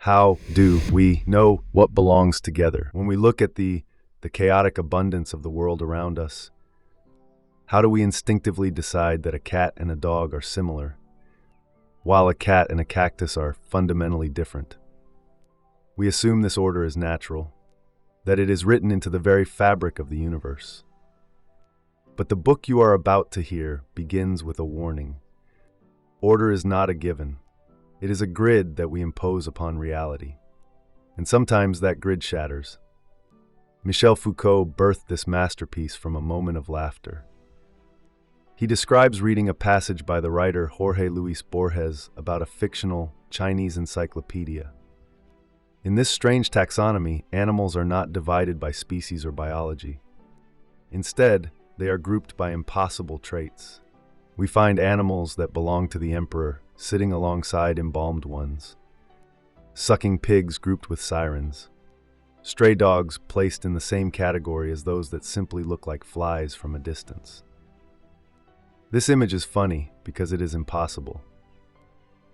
How do we know what belongs together? When we look at the chaotic abundance of the world around us, how do we instinctively decide that a cat and a dog are similar, while a cat and a cactus are fundamentally different? We assume this order is natural, that it is written into the very fabric of the universe. But the book you are about to hear begins with a warning. Order is not a given. It is a grid that we impose upon reality. And sometimes that grid shatters. Michel Foucault birthed this masterpiece from a moment of laughter. He describes reading a passage by the writer Jorge Luis Borges about a fictional Chinese encyclopedia. In this strange taxonomy, animals are not divided by species or biology. Instead, they are grouped by impossible traits. We find animals that belong to the emperor sitting alongside embalmed ones, sucking pigs grouped with sirens, stray dogs placed in the same category as those that simply look like flies from a distance. This image is funny because it is impossible.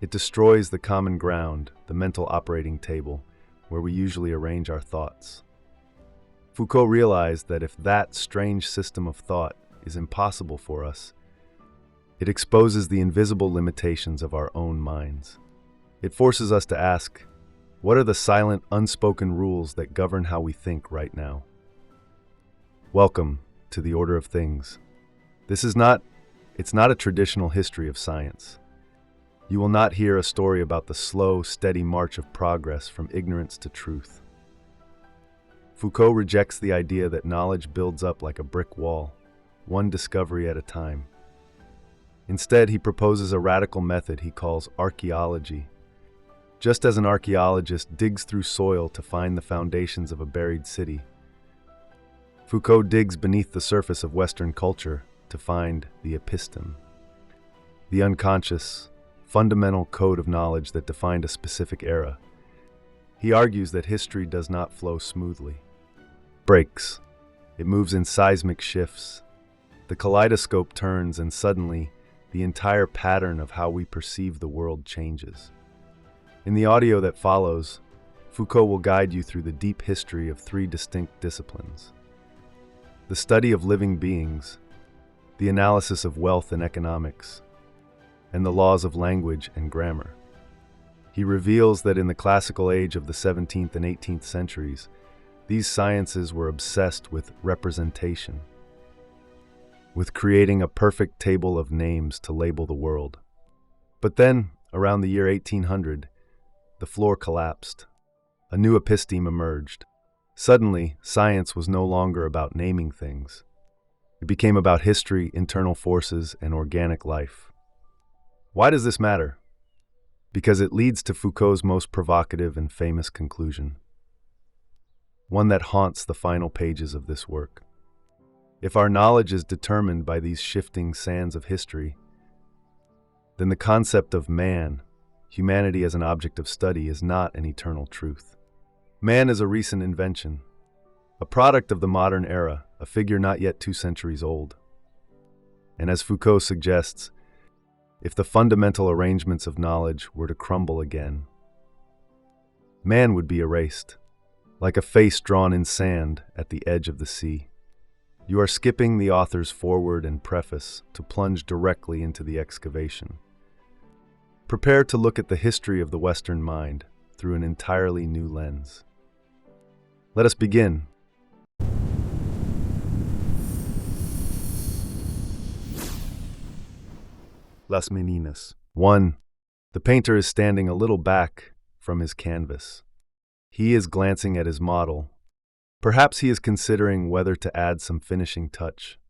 It destroys the common ground, the mental operating table, where we usually arrange our thoughts. Foucault realized that if that strange system of thought is impossible for us, it exposes the invisible limitations of our own minds. It forces us to ask, what are the silent, unspoken rules that govern how we think right now? Welcome to the Order of Things. It's not a traditional history of science. You will not hear a story about the slow, steady march of progress from ignorance to truth. Foucault rejects the idea that knowledge builds up like a brick wall, one discovery at a time. Instead, he proposes a radical method he calls archaeology. Just as an archaeologist digs through soil to find the foundations of a buried city, Foucault digs beneath the surface of Western culture to find the episteme, the unconscious, fundamental code of knowledge that defined a specific era. He argues that history does not flow smoothly. Breaks. It moves in seismic shifts. The kaleidoscope turns and suddenly, the entire pattern of how we perceive the world changes. In the audio that follows, Foucault will guide you through the deep history of three distinct disciplines: the study of living beings, the analysis of wealth and economics, and the laws of language and grammar. He reveals that in the classical age of the 17th and 18th centuries, these sciences were obsessed with representation, with creating a perfect table of names to label the world. But then, around the year 1800, the floor collapsed. A new episteme emerged. Suddenly, science was no longer about naming things. It became about history, internal forces, and organic life. Why does this matter? Because it leads to Foucault's most provocative and famous conclusion, one that haunts the final pages of this work. If our knowledge is determined by these shifting sands of history, then the concept of man, humanity as an object of study, is not an eternal truth. Man is a recent invention, a product of the modern era, a figure not yet 2 centuries old. And as Foucault suggests, if the fundamental arrangements of knowledge were to crumble again, man would be erased, like a face drawn in sand at the edge of the sea. You are skipping the author's foreword and preface to plunge directly into the excavation. Prepare to look at the history of the Western mind through an entirely new lens. Let us begin. Las Meninas. 1. The painter is standing a little back from his canvas. He is glancing at his model. Perhaps he is considering whether to add some finishing touch,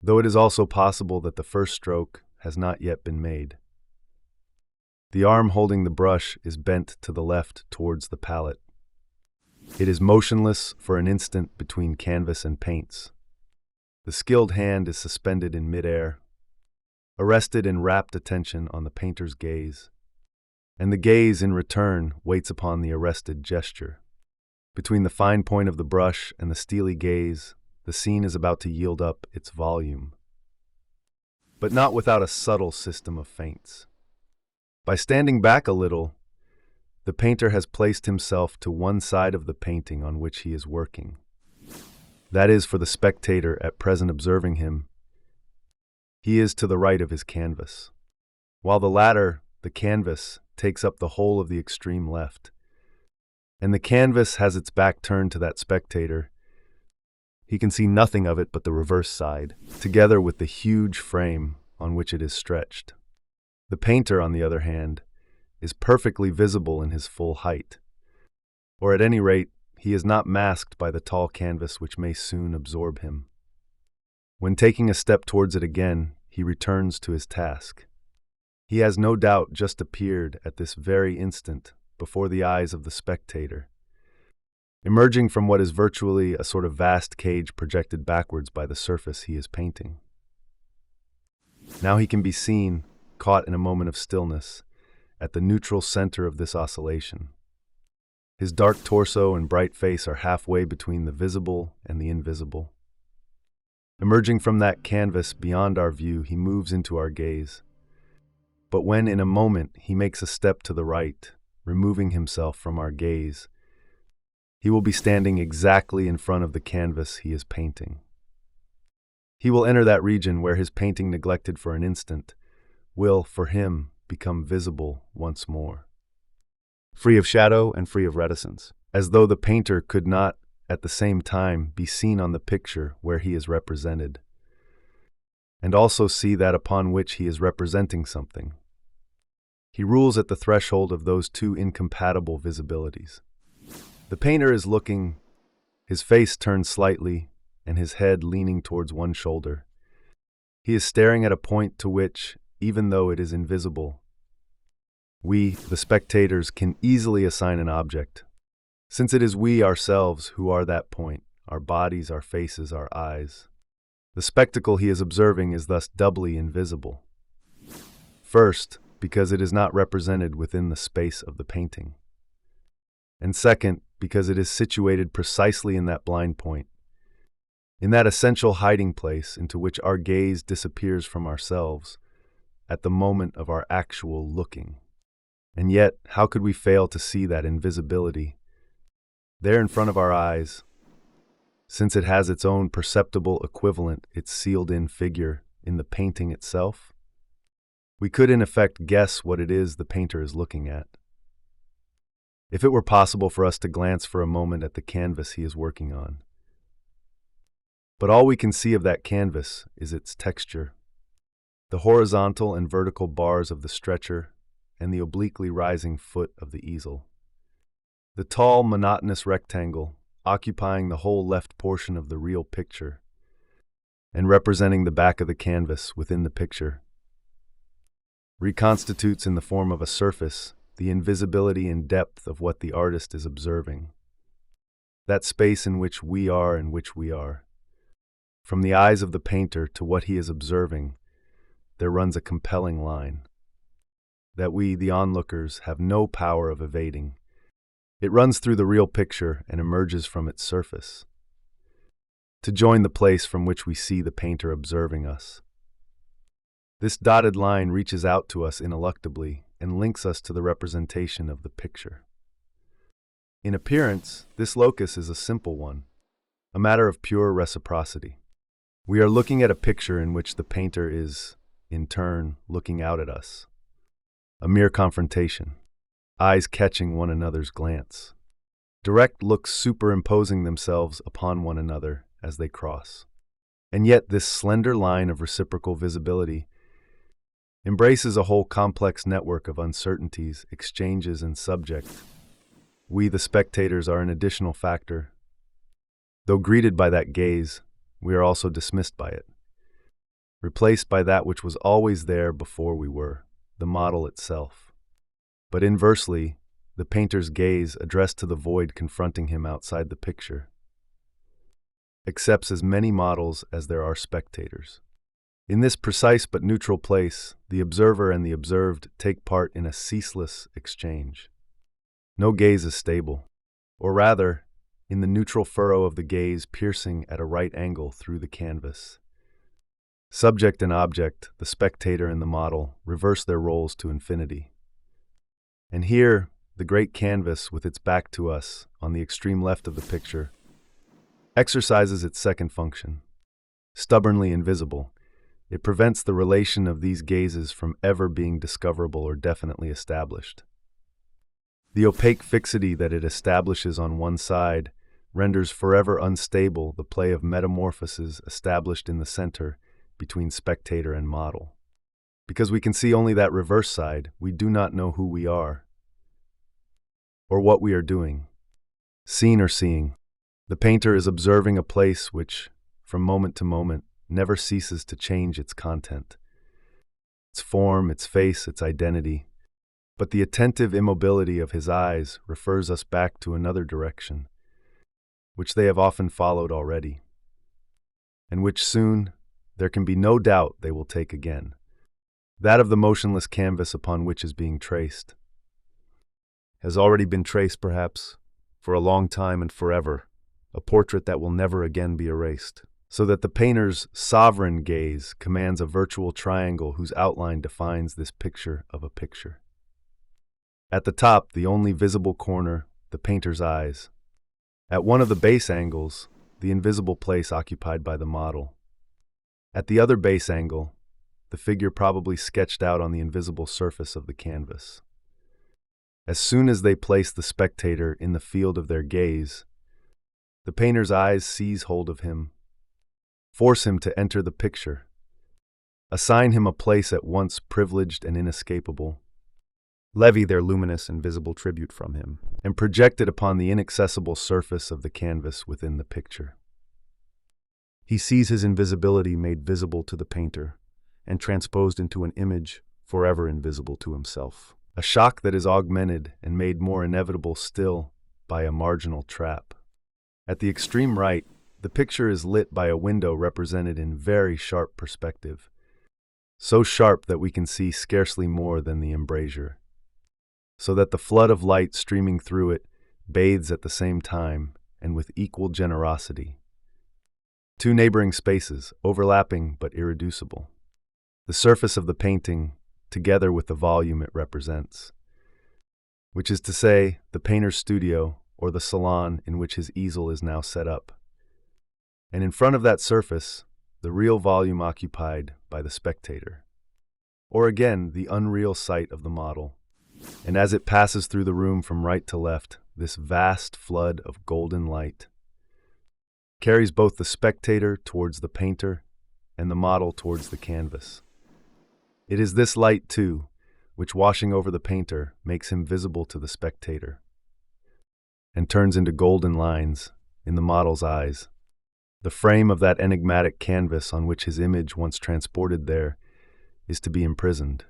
though it is also possible that the first stroke has not yet been made. The arm holding the brush is bent to the left towards the palette. It is motionless for an instant between canvas and paints. The skilled hand is suspended in midair, arrested in rapt attention on the painter's gaze, and the gaze in return waits upon the arrested gesture. Between the fine point of the brush and the steely gaze, the scene is about to yield up its volume, but not without a subtle system of feints. By standing back a little, The painter has placed himself to one side of the painting on which he is working. That is, for the spectator at present observing him, he is to the right of his canvas, while the latter, the canvas, takes up the whole of the extreme left, and the canvas has its back turned to that spectator. He can see nothing of it but the reverse side, together with the huge frame on which it is stretched. The painter, on the other hand, is perfectly visible in his full height, or at any rate, he is not masked by the tall canvas which may soon absorb him. When taking a step towards it again, he returns to his task. He has no doubt just appeared at this very instant before the eyes of the spectator, emerging from what is virtually a sort of vast cage projected backwards by the surface he is painting. Now he can be seen, caught in a moment of stillness, at the neutral center of this oscillation. His dark torso and bright face are halfway between the visible and the invisible. Emerging from that canvas beyond our view, he moves into our gaze. But when in a moment he makes a step to the right, removing himself from our gaze, he will be standing exactly in front of the canvas he is painting. He will enter that region where his painting, neglected for an instant, will, for him, become visible once more. Free of shadow and free of reticence, as though the painter could not, at the same time, be seen on the picture where he is represented, and also see that upon which he is representing something. He rules at the threshold of those two incompatible visibilities. The painter is looking, his face turned slightly, and his head leaning towards one shoulder. He is staring at a point to which, even though it is invisible, we, the spectators, can easily assign an object, since it is we ourselves who are that point, our bodies, our faces, our eyes. The spectacle he is observing is thus doubly invisible. First, because it is not represented within the space of the painting. And second, because it is situated precisely in that blind point, in that essential hiding place into which our gaze disappears from ourselves at the moment of our actual looking. And yet, how could we fail to see that invisibility there in front of our eyes, since it has its own perceptible equivalent, its sealed-in figure, in the painting itself? We could in effect guess what it is the painter is looking at. If it were possible for us to glance for a moment at the canvas he is working on. But all we can see of that canvas is its texture, the horizontal and vertical bars of the stretcher, and the obliquely rising foot of the easel. The tall, monotonous rectangle, occupying the whole left portion of the real picture, and representing the back of the canvas within the picture, reconstitutes in the form of a surface the invisibility and depth of what the artist is observing, that space in which we are and which we are. From the eyes of the painter to what he is observing, there runs a compelling line that we, the onlookers, have no power of evading. It runs through the real picture and emerges from its surface, to join the place from which we see the painter observing us. This dotted line reaches out to us ineluctably and links us to the representation of the picture. In appearance, this locus is a simple one, a matter of pure reciprocity. We are looking at a picture in which the painter is, in turn, looking out at us. A mere confrontation, eyes catching one another's glance, direct looks superimposing themselves upon one another as they cross. And yet this slender line of reciprocal visibility embraces a whole complex network of uncertainties, exchanges, and subject. We, the spectators, are an additional factor. Though greeted by that gaze, we are also dismissed by it, replaced by that which was always there before we were, the model itself. But inversely, the painter's gaze, addressed to the void confronting him outside the picture, accepts as many models as there are spectators. In this precise but neutral place, the observer and the observed take part in a ceaseless exchange. No gaze is stable, or rather, in the neutral furrow of the gaze piercing at a right angle through the canvas. Subject and object, the spectator and the model, reverse their roles to infinity. And here, the great canvas with its back to us on the extreme left of the picture, exercises its second function. Stubbornly invisible, it prevents the relation of these gazes from ever being discoverable or definitely established. The opaque fixity that it establishes on one side renders forever unstable the play of metamorphoses established in the center between spectator and model. Because we can see only that reverse side, we do not know who we are or what we are doing. Seen or seeing, the painter is observing a place which, from moment to moment, never ceases to change its content, its form, its face, its identity. But the attentive immobility of his eyes refers us back to another direction, which they have often followed already, and which soon, there can be no doubt, they will take again, that of the motionless canvas upon which is being traced. Has already been traced, perhaps, for a long time and forever, a portrait that will never again be erased, so that the painter's sovereign gaze commands a virtual triangle whose outline defines this picture of a picture. At the top, the only visible corner, the painter's eyes. At one of the base angles, the invisible place occupied by the model. At the other base angle, the figure probably sketched out on the invisible surface of the canvas. As soon as they place the spectator in the field of their gaze, the painter's eyes seize hold of him, force him to enter the picture, assign him a place at once privileged and inescapable, levy their luminous and visible tribute from him, and project it upon the inaccessible surface of the canvas within the picture. He sees his invisibility made visible to the painter and transposed into an image forever invisible to himself. A shock that is augmented and made more inevitable still by a marginal trap. At the extreme right, the picture is lit by a window represented in very sharp perspective, so sharp that we can see scarcely more than the embrasure, so that the flood of light streaming through it bathes at the same time and with equal generosity. Two neighboring spaces, overlapping but irreducible. The surface of the painting, together with the volume it represents, which is to say, the painter's studio or the salon in which his easel is now set up. And in front of that surface, the real volume occupied by the spectator. Or again, the unreal sight of the model. And as it passes through the room from right to left, this vast flood of golden light carries both the spectator towards the painter and the model towards the canvas. It is this light, too, which, washing over the painter, makes him visible to the spectator and turns into golden lines in the model's eyes. The frame of that enigmatic canvas on which his image, once transported there, is to be imprisoned.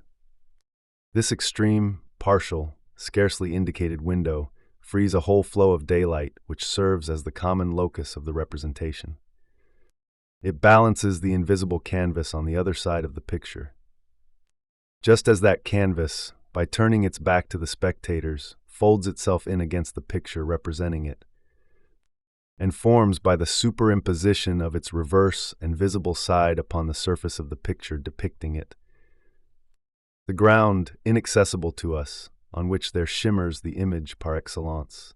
This extreme, partial, scarcely indicated window frees a whole flow of daylight which serves as the common locus of the representation. It balances the invisible canvas on the other side of the picture. Just as that canvas, by turning its back to the spectators, folds itself in against the picture representing it, and forms by the superimposition of its reverse and visible side upon the surface of the picture depicting it, the ground inaccessible to us, on which there shimmers the image par excellence.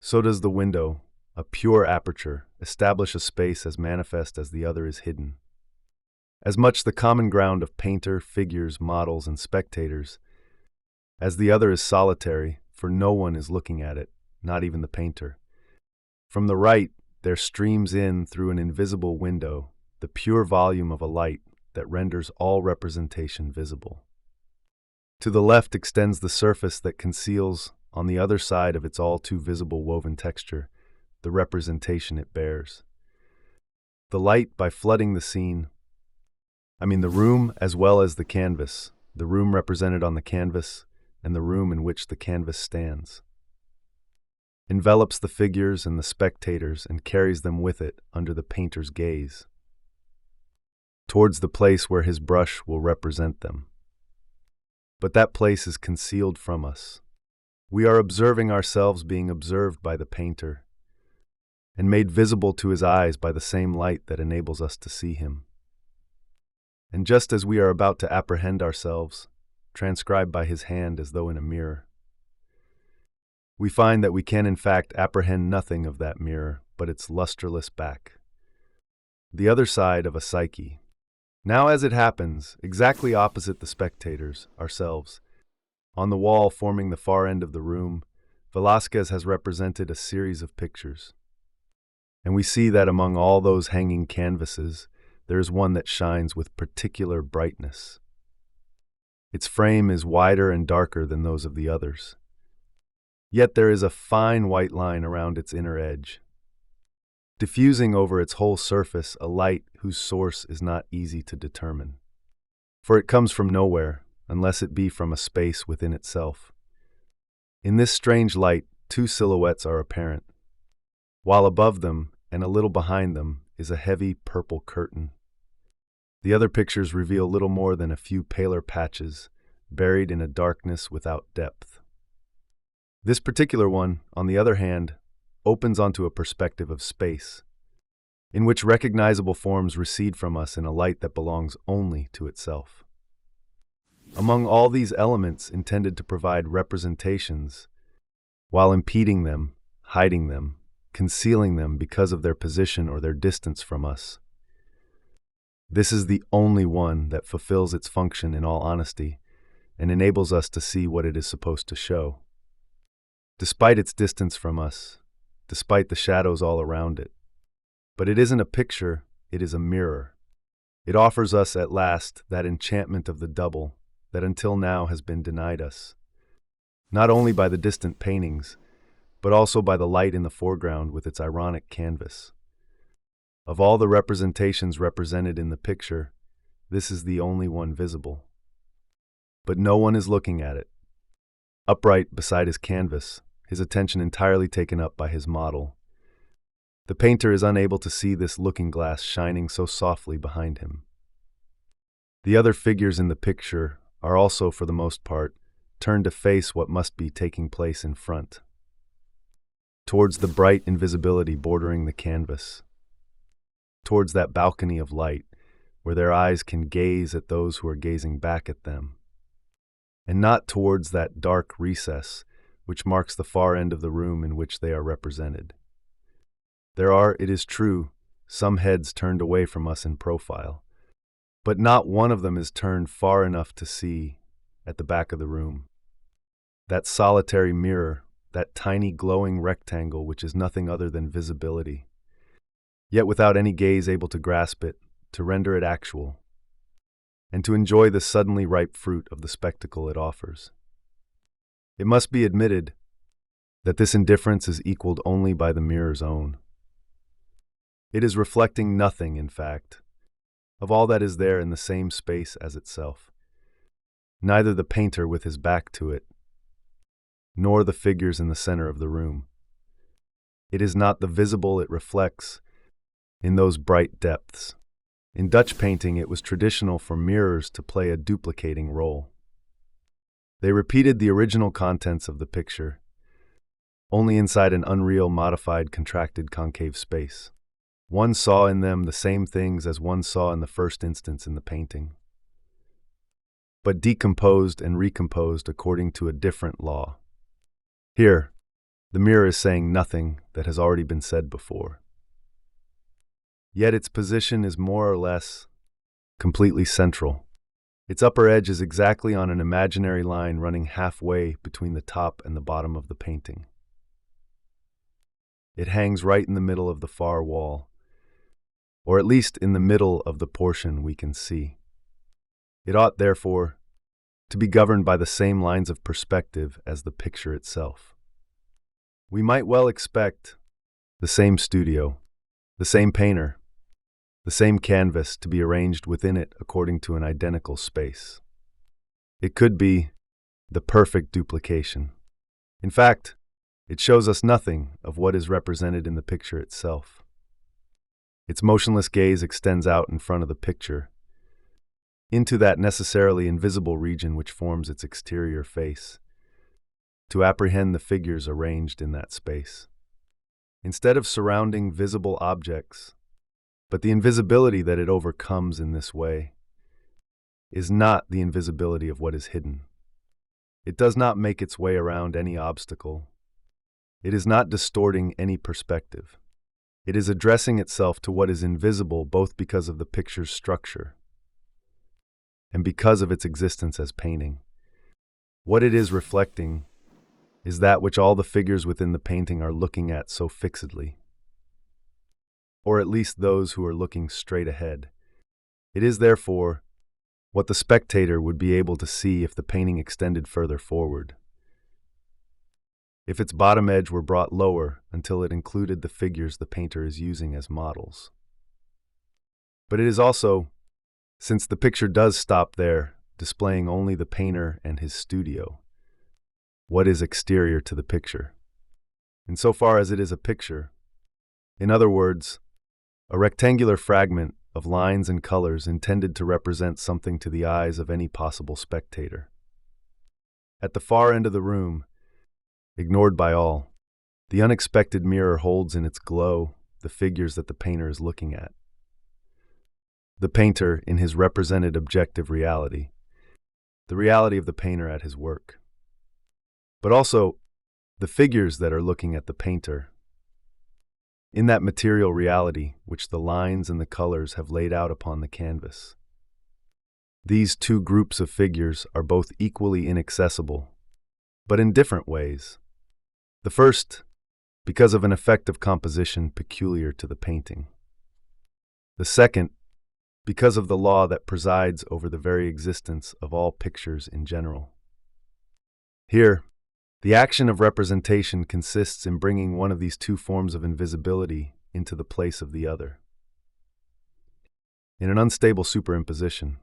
So does the window, a pure aperture, establish a space as manifest as the other is hidden. As much the common ground of painter, figures, models, and spectators, as the other is solitary, for no one is looking at it, not even the painter. From the right, there streams in through an invisible window the pure volume of a light that renders all representation visible. To the left extends the surface that conceals, on the other side of its all too visible woven texture, the representation it bears. The light, by flooding the scene, the room as well as the canvas, the room represented on the canvas, and the room in which the canvas stands, envelops the figures and the spectators and carries them with it under the painter's gaze, towards the place where his brush will represent them. But that place is concealed from us. We are observing ourselves being observed by the painter, and made visible to his eyes by the same light that enables us to see him. And just as we are about to apprehend ourselves, transcribed by his hand as though in a mirror, we find that we can in fact apprehend nothing of that mirror but its lusterless back. The other side of a psyche. Now, as it happens, exactly opposite the spectators, ourselves, on the wall forming the far end of the room, Velázquez has represented a series of pictures. And we see that among all those hanging canvases, there is one that shines with particular brightness. Its frame is wider and darker than those of the others. Yet there is a fine white line around its inner edge, diffusing over its whole surface a light whose source is not easy to determine. For it comes from nowhere, unless it be from a space within itself. In this strange light, two silhouettes are apparent, while above them and a little behind them is a heavy purple curtain. The other pictures reveal little more than a few paler patches, buried in a darkness without depth. This particular one, on the other hand, opens onto a perspective of space, in which recognizable forms recede from us in a light that belongs only to itself. Among all these elements intended to provide representations, while impeding them, hiding them, concealing them because of their position or their distance from us, this is the only one that fulfills its function in all honesty and enables us to see what it is supposed to show. Despite its distance from us, despite the shadows all around it. But it isn't a picture, it is a mirror. It offers us at last that enchantment of the double that until now has been denied us, not only by the distant paintings, but also by the light in the foreground with its ironic canvas. Of all the representations represented in the picture, this is the only one visible. But no one is looking at it. Upright beside his canvas, his attention entirely taken up by his model, the painter is unable to see this looking-glass shining so softly behind him. The other figures in the picture are also, for the most part, turned to face what must be taking place in front, towards the bright invisibility bordering the canvas, towards that balcony of light where their eyes can gaze at those who are gazing back at them, and not towards that dark recess which marks the far end of the room in which they are represented. There are, it is true, some heads turned away from us in profile, but not one of them is turned far enough to see, at the back of the room, that solitary mirror, that tiny glowing rectangle which is nothing other than visibility, yet without any gaze able to grasp it, to render it actual, and to enjoy the suddenly ripe fruit of the spectacle it offers. It must be admitted that this indifference is equaled only by the mirror's own. It is reflecting nothing, in fact, of all that is there in the same space as itself, neither the painter with his back to it, nor the figures in the center of the room. It is not the visible it reflects in those bright depths. In Dutch painting, it was traditional for mirrors to play a duplicating role. They repeated the original contents of the picture, only inside an unreal, modified, contracted concave space. One saw in them the same things as one saw in the first instance in the painting, but decomposed and recomposed according to a different law. Here, the mirror is saying nothing that has already been said before. Yet its position is more or less completely central. Its upper edge is exactly on an imaginary line running halfway between the top and the bottom of the painting. It hangs right in the middle of the far wall, or at least in the middle of the portion we can see. It ought, therefore, to be governed by the same lines of perspective as the picture itself. We might well expect the same studio, the same painter, the same canvas to be arranged within it according to an identical space. It could be the perfect duplication. In fact, it shows us nothing of what is represented in the picture itself. Its motionless gaze extends out in front of the picture, into that necessarily invisible region which forms its exterior face, to apprehend the figures arranged in that space. Instead of surrounding visible objects, but the invisibility that it overcomes in this way is not the invisibility of what is hidden. It does not make its way around any obstacle, It is not distorting any perspective. It is addressing itself to what is invisible both because of the picture's structure and because of its existence as painting. What it is reflecting is that which all the figures within the painting are looking at so fixedly, or at least those who are looking straight ahead. It is, therefore, what the spectator would be able to see if the painting extended further forward, if its bottom edge were brought lower until it included the figures the painter is using as models. But it is also, since the picture does stop there, displaying only the painter and his studio, what is exterior to the picture. Insofar as it is a picture, in other words, a rectangular fragment of lines and colors intended to represent something to the eyes of any possible spectator. At the far end of the room, ignored by all, the unexpected mirror holds in its glow the figures that the painter is looking at. The painter in his represented objective reality, the reality of the painter at his work. But also, the figures that are looking at the painter in that material reality which the lines and the colors have laid out upon the canvas. These two groups of figures are both equally inaccessible, but in different ways. The first, because of an effect of composition peculiar to the painting. The second, because of the law that presides over the very existence of all pictures in general. Here, the action of representation consists in bringing one of these two forms of invisibility into the place of the other, in an unstable superimposition,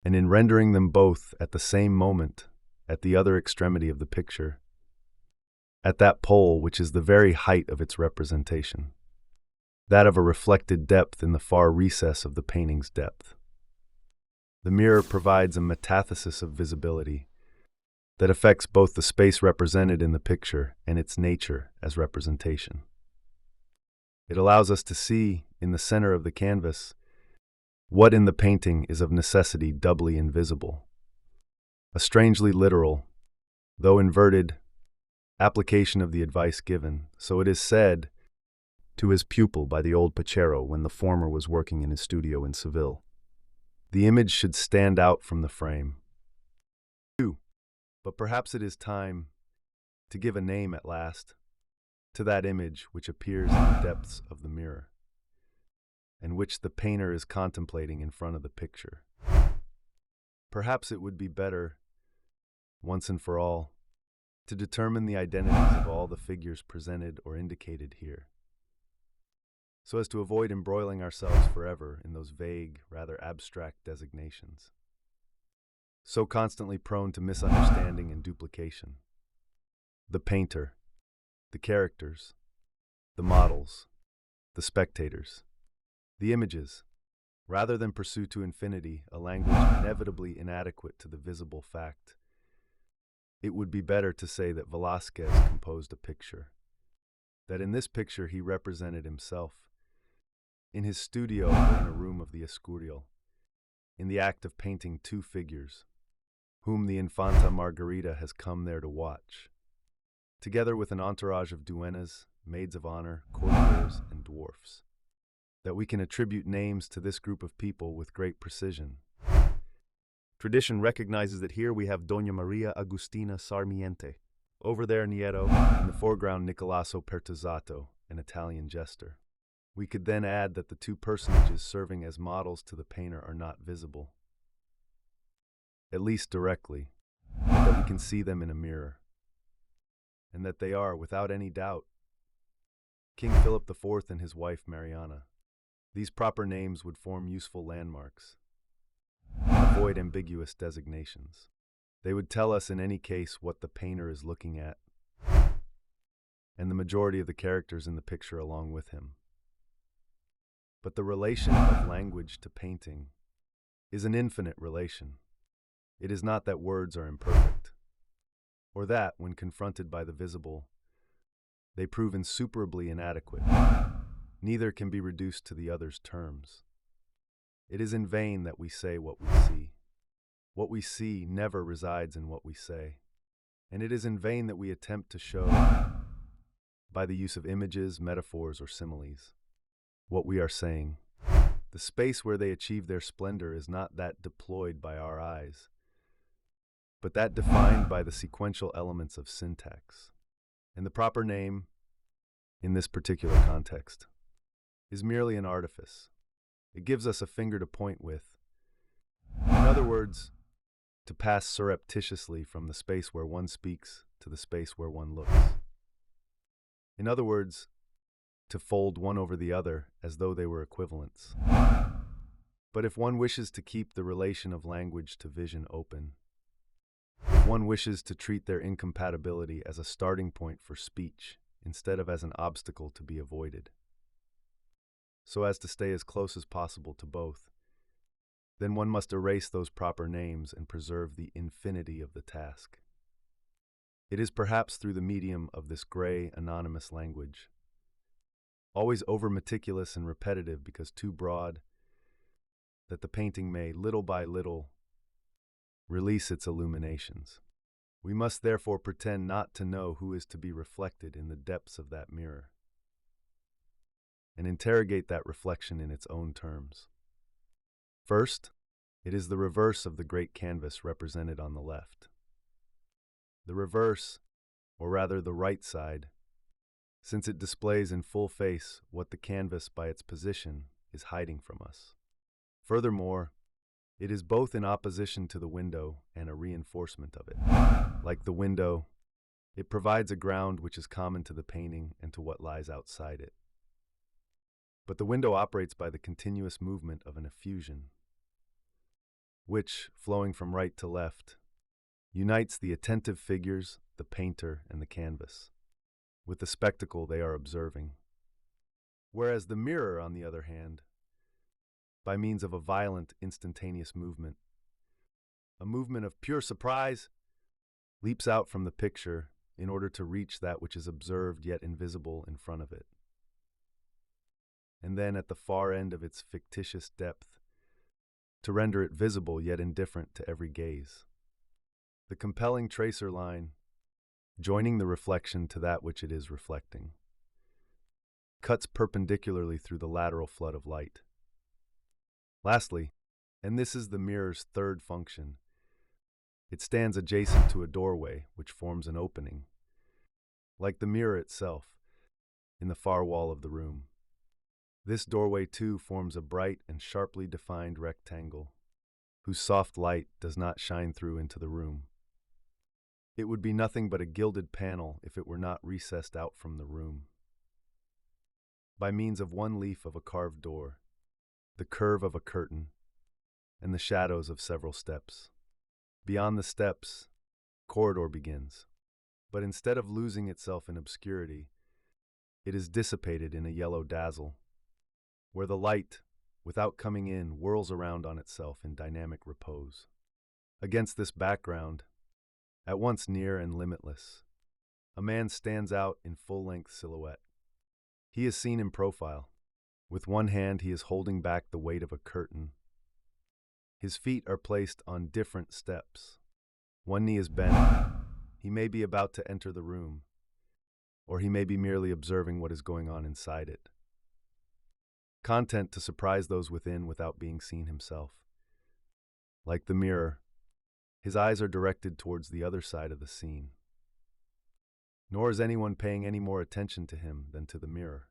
and in rendering them both at the same moment at the other extremity of the picture, at that pole which is the very height of its representation, that of a reflected depth in the far recess of the painting's depth. The mirror provides a metathesis of visibility that affects both the space represented in the picture and its nature as representation. It allows us to see, in the center of the canvas, what in the painting is of necessity doubly invisible. A strangely literal, though inverted, application of the advice given, so it is said, to his pupil by the old Pachero when the former was working in his studio in Seville. The image should stand out from the frame. 2. But perhaps it is time to give a name at last to that image which appears in the depths of the mirror, and which the painter is contemplating in front of the picture. Perhaps it would be better, once and for all, to determine the identities of all the figures presented or indicated here, so as to avoid embroiling ourselves forever in those vague, rather abstract designations, so constantly prone to misunderstanding and duplication. The painter, the characters, the models, the spectators, the images, rather than pursue to infinity a language inevitably inadequate to the visible fact. It would be better to say that Velázquez composed a picture, that in this picture he represented himself, in his studio or in a room of the Escurial, in the act of painting two figures, whom the Infanta Margarita has come there to watch, together with an entourage of duennas, maids of honor, courtiers, and dwarfs, that we can attribute names to this group of people with great precision. Tradition recognizes that here we have Doña Maria Agustina Sarmiente, over there Nieto, in the foreground Nicolaso Pertuzzato, an Italian jester. We could then add that the two personages serving as models to the painter are not visible, at least directly, but that we can see them in a mirror, and that they are, without any doubt, King Philip IV and his wife Mariana. These proper names would form useful landmarks, avoid ambiguous designations. They would tell us in any case what the painter is looking at, and the majority of the characters in the picture along with him. But the relation of language to painting is an infinite relation. It is not that words are imperfect, or that, when confronted by the visible, they prove insuperably inadequate. Neither can be reduced to the other's terms. It is in vain that we say what we see. What we see never resides in what we say, and it is in vain that we attempt to show by the use of images, metaphors, or similes. What we are saying, the space where they achieve their splendor is not that deployed by our eyes, but that defined by the sequential elements of syntax. And the proper name, in this particular context, is merely an artifice. It gives us a finger to point with. In other words, to pass surreptitiously from the space where one speaks to the space where one looks. In other words, to fold one over the other as though they were equivalents. But if one wishes to keep the relation of language to vision open, if one wishes to treat their incompatibility as a starting point for speech instead of as an obstacle to be avoided, so as to stay as close as possible to both, then one must erase those proper names and preserve the infinity of the task. It is perhaps through the medium of this gray, anonymous language, always over-meticulous and repetitive because too broad, that the painting may, little by little, release its illuminations. We must therefore pretend not to know who is to be reflected in the depths of that mirror, and interrogate that reflection in its own terms. First, it is the reverse of the great canvas represented on the left. The reverse, or rather the right side, since it displays in full face what the canvas by its position is hiding from us. Furthermore, it is both in opposition to the window and a reinforcement of it. Like the window, it provides a ground which is common to the painting and to what lies outside it. But the window operates by the continuous movement of an effusion, which, flowing from right to left, unites the attentive figures, the painter, and the canvas, with the spectacle they are observing. Whereas the mirror, on the other hand, by means of a violent, instantaneous movement, a movement of pure surprise, leaps out from the picture in order to reach that which is observed yet invisible in front of it. And then at the far end of its fictitious depth, to render it visible yet indifferent to every gaze. The compelling tracer line, joining the reflection to that which it is reflecting, cuts perpendicularly through the lateral flood of light. Lastly, and this is the mirror's third function, it stands adjacent to a doorway which forms an opening, like the mirror itself, in the far wall of the room. This doorway too forms a bright and sharply defined rectangle, whose soft light does not shine through into the room. It would be nothing but a gilded panel if it were not recessed out from the room. By means of one leaf of a carved door, the curve of a curtain, and the shadows of several steps. Beyond the steps, corridor begins, but instead of losing itself in obscurity, it is dissipated in a yellow dazzle, where the light, without coming in, whirls around on itself in dynamic repose. Against this background, at once near and limitless, a man stands out in full-length silhouette. He is seen in profile. With one hand he is holding back the weight of a curtain. His feet are placed on different steps. One knee is bent. He may be about to enter the room, or he may be merely observing what is going on inside it, content to surprise those within without being seen himself. Like the mirror, his eyes are directed towards the other side of the scene. Nor is anyone paying any more attention to him than to the mirror.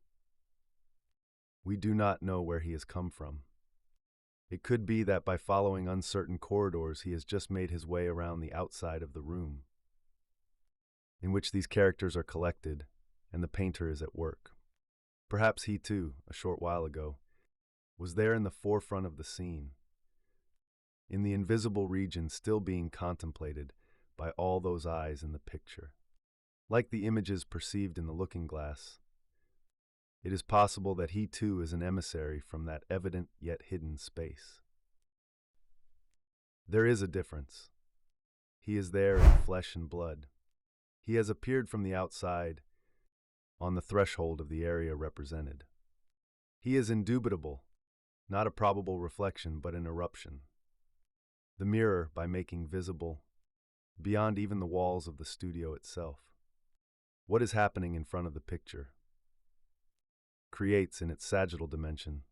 We do not know where he has come from. It could be that by following uncertain corridors he has just made his way around the outside of the room, in which these characters are collected, and the painter is at work. Perhaps he too, a short while ago, was there in the forefront of the scene, in the invisible region still being contemplated by all those eyes in the picture. Like the images perceived in the looking glass, it is possible that he too is an emissary from that evident yet hidden space. There is a difference. He is there in flesh and blood. He has appeared from the outside, on the threshold of the area represented. He is indubitable, not a probable reflection but an eruption. The mirror, by making visible, beyond even the walls of the studio itself, What is happening in front of the picture creates, in its sagittal dimension,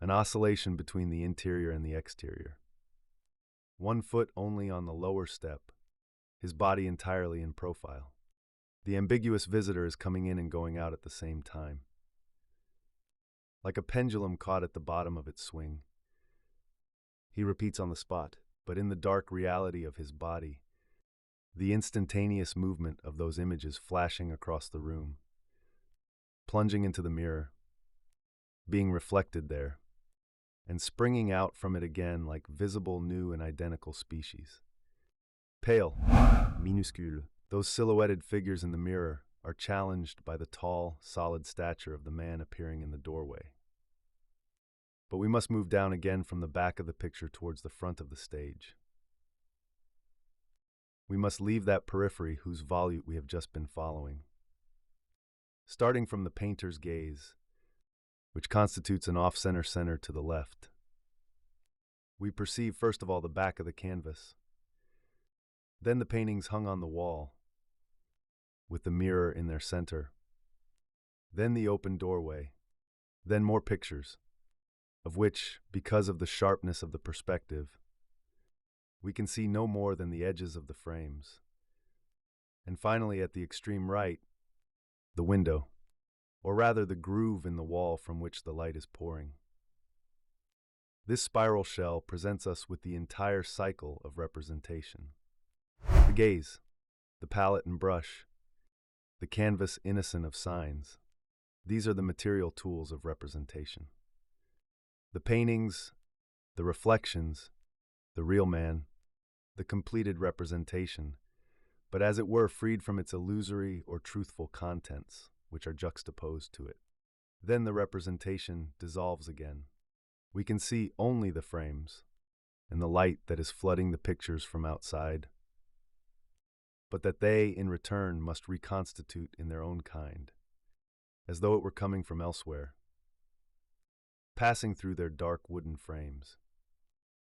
an oscillation between the interior and the exterior. One foot only on the lower step, his body entirely in profile. The ambiguous visitor is coming in and going out at the same time. Like a pendulum caught at the bottom of its swing, he repeats on the spot, but in the dark reality of his body, the instantaneous movement of those images flashing across the room, plunging into the mirror, being reflected there, and springing out from it again like visible new and identical species. Pale, minuscule, those silhouetted figures in the mirror are challenged by the tall, solid stature of the man appearing in the doorway. But we must move down again from the back of the picture towards the front of the stage. We must leave that periphery whose volute we have just been following. Starting from the painter's gaze, which constitutes an off-center center to the left, we perceive first of all the back of the canvas, then the paintings hung on the wall, with the mirror in their center, then the open doorway, then more pictures, of which, because of the sharpness of the perspective, we can see no more than the edges of the frames. And finally, at the extreme right, the window, or rather the groove in the wall from which the light is pouring. This spiral shell presents us with the entire cycle of representation. The gaze, the palette and brush, the canvas innocent of signs. These are the material tools of representation. The paintings, the reflections, the real man, the completed representation, but as it were freed from its illusory or truthful contents, which are juxtaposed to it. Then the representation dissolves again. We can see only the frames and the light that is flooding the pictures from outside, but that they, in return, must reconstitute in their own kind, as though it were coming from elsewhere, passing through their dark wooden frames.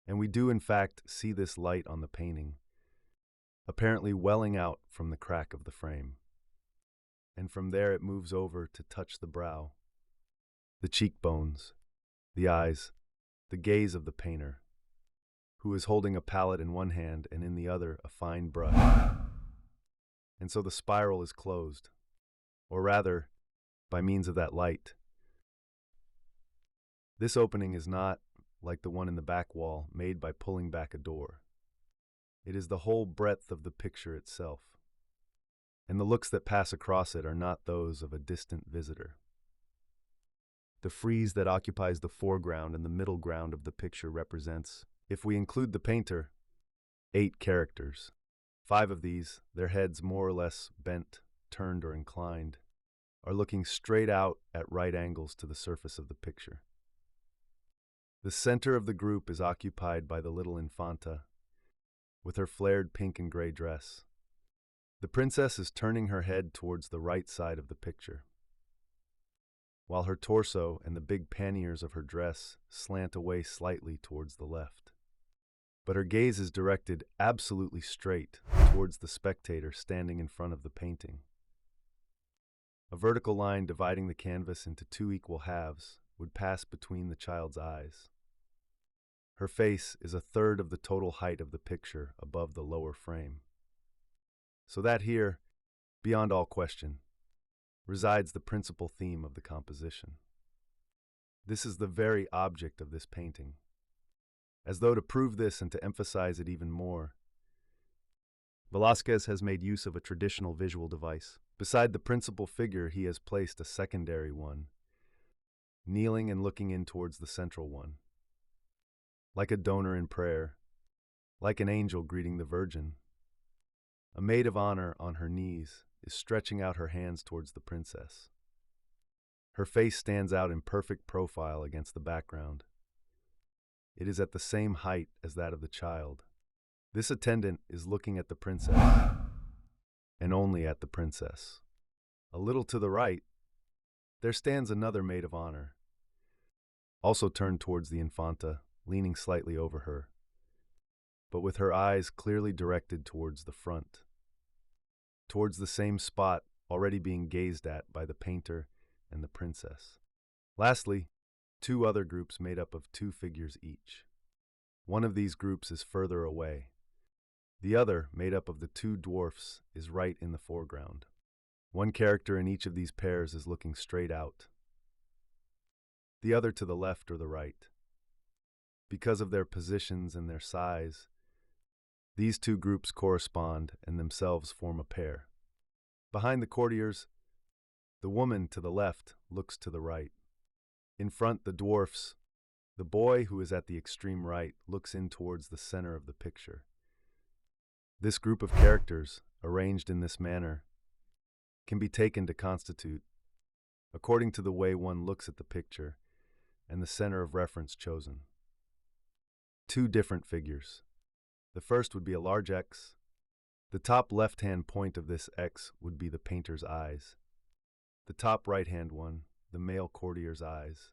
And we do, in fact, see this light on the painting, apparently welling out from the crack of the frame. And from there it moves over to touch the brow, the cheekbones, the eyes, the gaze of the painter, who is holding a palette in one hand and in the other a fine brush. And so the spiral is closed, or rather, by means of that light. This opening is not, like the one in the back wall, made by pulling back a door. It is the whole breadth of the picture itself, and the looks that pass across it are not those of a distant visitor. The frieze that occupies the foreground and the middle ground of the picture represents, if we include the painter, 8 characters. 5 of these, their heads more or less bent, turned, or inclined, are looking straight out at right angles to the surface of the picture. The center of the group is occupied by the little Infanta, with her flared pink and gray dress. The princess is turning her head towards the right side of the picture, while her torso and the big panniers of her dress slant away slightly towards the left. But her gaze is directed absolutely straight towards the spectator standing in front of the painting. A vertical line dividing the canvas into 2 equal halves would pass between the child's eyes. Her face is 1/3 of the total height of the picture above the lower frame. So that here, beyond all question, resides the principal theme of the composition. This is the very object of this painting. As though to prove this and to emphasize it even more, Velázquez has made use of a traditional visual device. Beside the principal figure, he has placed a secondary one, kneeling and looking in towards the central one. Like a donor in prayer, like an angel greeting the Virgin, a maid of honor on her knees is stretching out her hands towards the princess. Her face stands out in perfect profile against the background. It is at the same height as that of the child. This attendant is looking at the princess, and only at the princess. A little to the right, there stands another maid of honor, also turned towards the Infanta, leaning slightly over her, but with her eyes clearly directed towards the front, towards the same spot already being gazed at by the painter and the princess. Lastly, two other groups made up of two figures each. One of these groups is further away. The other, made up of the two dwarfs, is right in the foreground. One character in each of these pairs is looking straight out, the other to the left or the right. Because of their positions and their size, these two groups correspond and themselves form a pair. Behind the courtiers, the woman to the left looks to the right. In front, the dwarfs, the boy who is at the extreme right looks in towards the center of the picture. This group of characters, arranged in this manner, can be taken to constitute, according to the way one looks at the picture and the center of reference chosen, two different figures. The first would be a large X. The top left-hand point of this X would be the painter's eyes. The top right-hand one, the male courtier's eyes.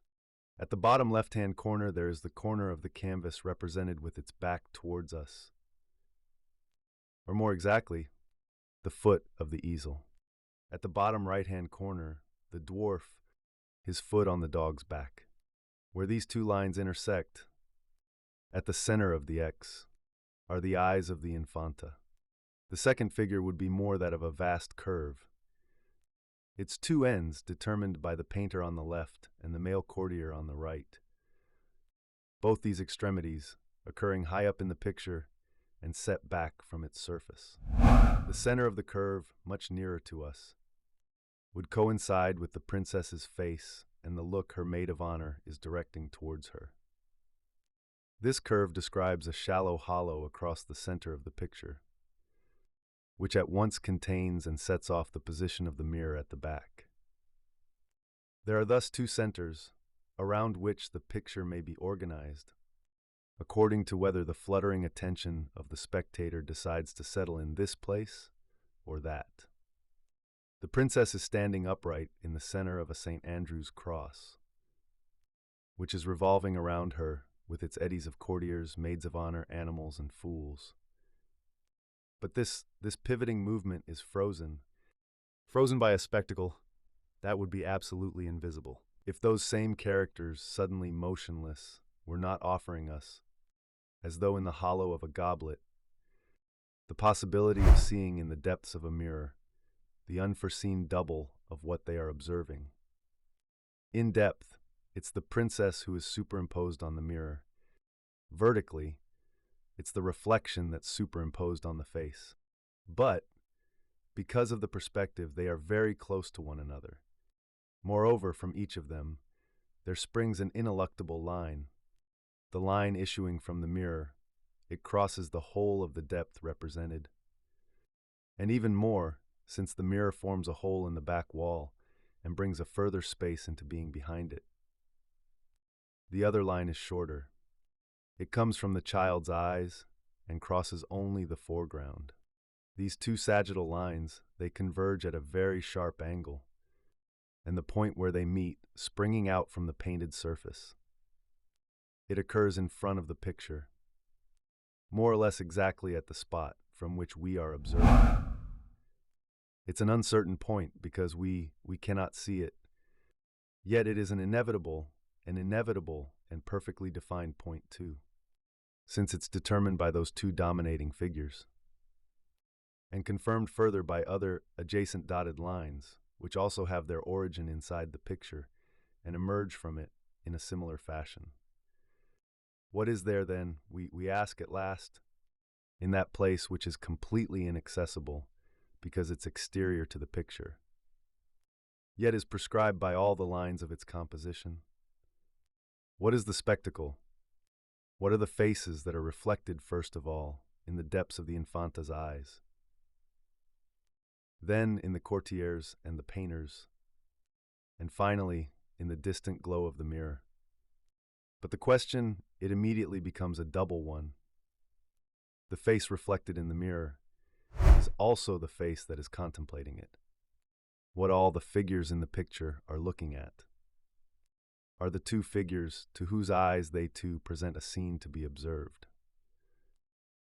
At the bottom left-hand corner, there is the corner of the canvas represented with its back towards us. Or more exactly, the foot of the easel. At the bottom right-hand corner, the dwarf, his foot on the dog's back. Where these two lines intersect, at the center of the X, are the eyes of the infanta. The second figure would be more that of a vast curve. Its two ends determined by the painter on the left and the male courtier on the right. Both these extremities occurring high up in the picture and set back from its surface. The center of the curve, much nearer to us, would coincide with the princess's face and the look her maid of honor is directing towards her. This curve describes a shallow hollow across the center of the picture, which at once contains and sets off the position of the mirror at the back. There are thus two centers, around which the picture may be organized, according to whether the fluttering attention of the spectator decides to settle in this place or that. The princess is standing upright in the center of a St. Andrew's cross, which is revolving around her with its eddies of courtiers, maids of honor, animals, and fools. But this pivoting movement is frozen by a spectacle that would be absolutely invisible. If those same characters, suddenly motionless, were not offering us, as though in the hollow of a goblet, the possibility of seeing in the depths of a mirror the unforeseen double of what they are observing. In depth, it's the princess who is superimposed on the mirror. Vertically, it's the reflection that's superimposed on the face. But, because of the perspective, they are very close to one another. Moreover, from each of them, there springs an ineluctable line. The line issuing from the mirror, it crosses the whole of the depth represented. And even more, since the mirror forms a hole in the back wall and brings a further space into being behind it. The other line is shorter. It comes from the child's eyes and crosses only the foreground. These two sagittal lines, they converge at a very sharp angle, and the point where they meet, springing out from the painted surface. It occurs in front of the picture, more or less exactly at the spot from which we are observing. It's an uncertain point because we cannot see it, yet it is an inevitable and perfectly defined point too, since it's determined by those two dominating figures, and confirmed further by other adjacent dotted lines, which also have their origin inside the picture and emerge from it in a similar fashion. What is there then, we ask at last, in that place which is completely inaccessible because it's exterior to the picture, yet is prescribed by all the lines of its composition? What is the spectacle? What are the faces that are reflected first of all in the depths of the infanta's eyes, then in the courtiers and the painters, and finally in the distant glow of the mirror? But the question, it immediately becomes a double one. The face reflected in the mirror is also the face that is contemplating it. What all the figures in the picture are looking at are the two figures to whose eyes they too present a scene to be observed.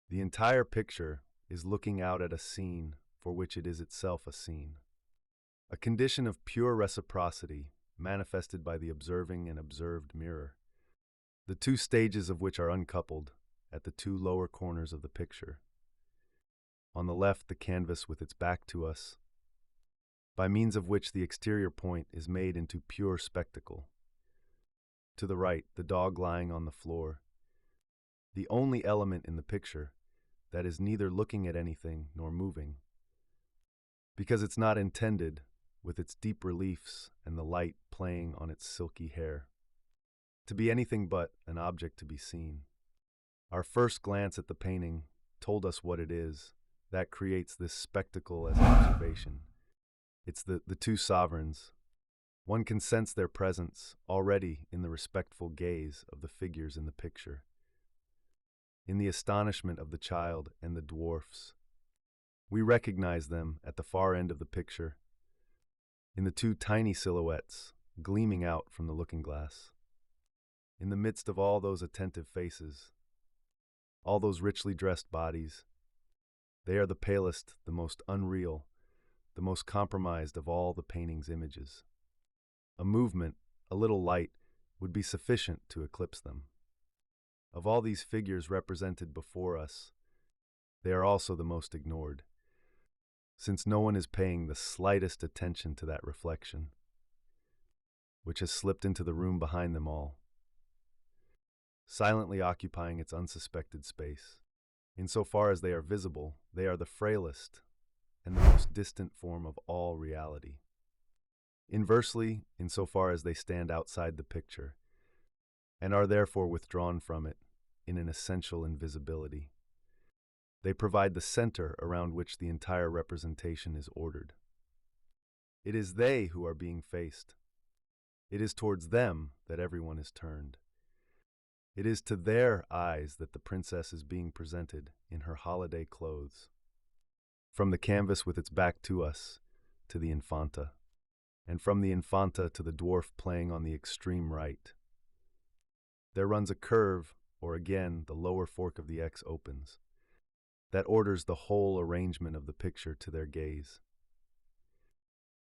The entire picture is looking out at a scene for which it is itself a scene. a condition of pure reciprocity manifested by the observing and observed mirror, the two stages of which are uncoupled at the two lower corners of the picture. On the left, the canvas with its back to us, by means of which the exterior point is made into pure spectacle. To the right, the dog lying on the floor, the only element in the picture that is neither looking at anything nor moving, because it's not intended, with its deep reliefs and the light playing on its silky hair, to be anything but an object to be seen. Our first glance at the painting told us what it is that creates this spectacle as observation. It's the two sovereigns. One can sense their presence already in the respectful gaze of the figures in the picture, in the astonishment of the child and the dwarfs. We recognize them at the far end of the picture, in the two tiny silhouettes gleaming out from the looking-glass. In the midst of all those attentive faces, all those richly dressed bodies, they are the palest, the most unreal, the most compromised of all the painting's images. A movement, a little light, would be sufficient to eclipse them. Of all these figures represented before us, they are also the most ignored, since no one is paying the slightest attention to that reflection, which has slipped into the room behind them all, silently occupying its unsuspected space. Insofar as they are visible, they are the frailest and the most distant form of all reality. Inversely, insofar as they stand outside the picture, and are therefore withdrawn from it in an essential invisibility, they provide the center around which the entire representation is ordered. It is they who are being faced. It is towards them that everyone is turned. It is to their eyes that the princess is being presented in her holiday clothes. From the canvas with its back to us, to the Infanta, and from the Infanta to the dwarf playing on the extreme right, there runs a curve, or again, the lower fork of the X opens, that orders the whole arrangement of the picture to their gaze,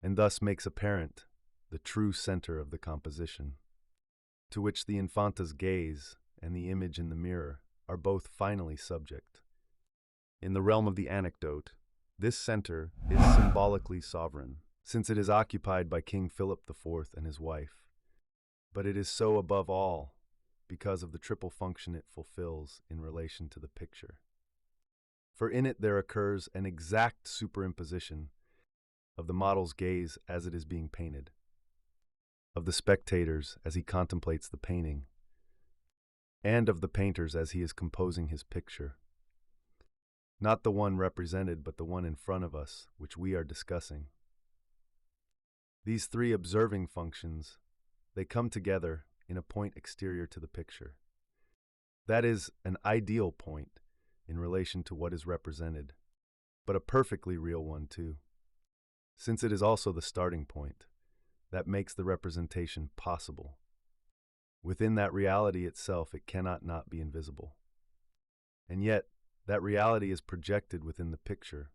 and thus makes apparent the true center of the composition, to which the Infanta's gaze and the image in the mirror are both finally subject. In the realm of the anecdote, this center is symbolically sovereign, since it is occupied by King Philip IV and his wife, but it is so above all because of the triple function it fulfills in relation to the picture. For in it there occurs an exact superimposition of the model's gaze as it is being painted, of the spectators as he contemplates the painting, and of the painters as he is composing his picture. Not the one represented, but the one in front of us, which we are discussing. These three observing functions, they come together in a point exterior to the picture. That is an ideal point in relation to what is represented, but a perfectly real one too, since it is also the starting point that makes the representation possible. Within that reality itself, it cannot not be invisible. And yet, that reality is projected within the picture,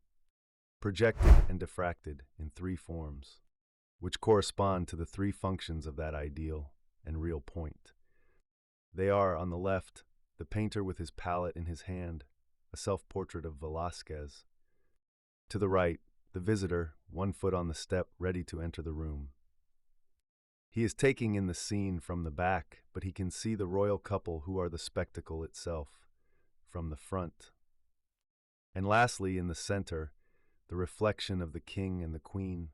projected and diffracted in three forms, which correspond to the three functions of that ideal and real point. They are, on the left, the painter with his palette in his hand, a self-portrait of Velázquez. To the right, the visitor, one foot on the step, ready to enter the room. He is taking in the scene from the back, but he can see the royal couple who are the spectacle itself, from the front. And lastly, in the center, the reflection of the king and the queen,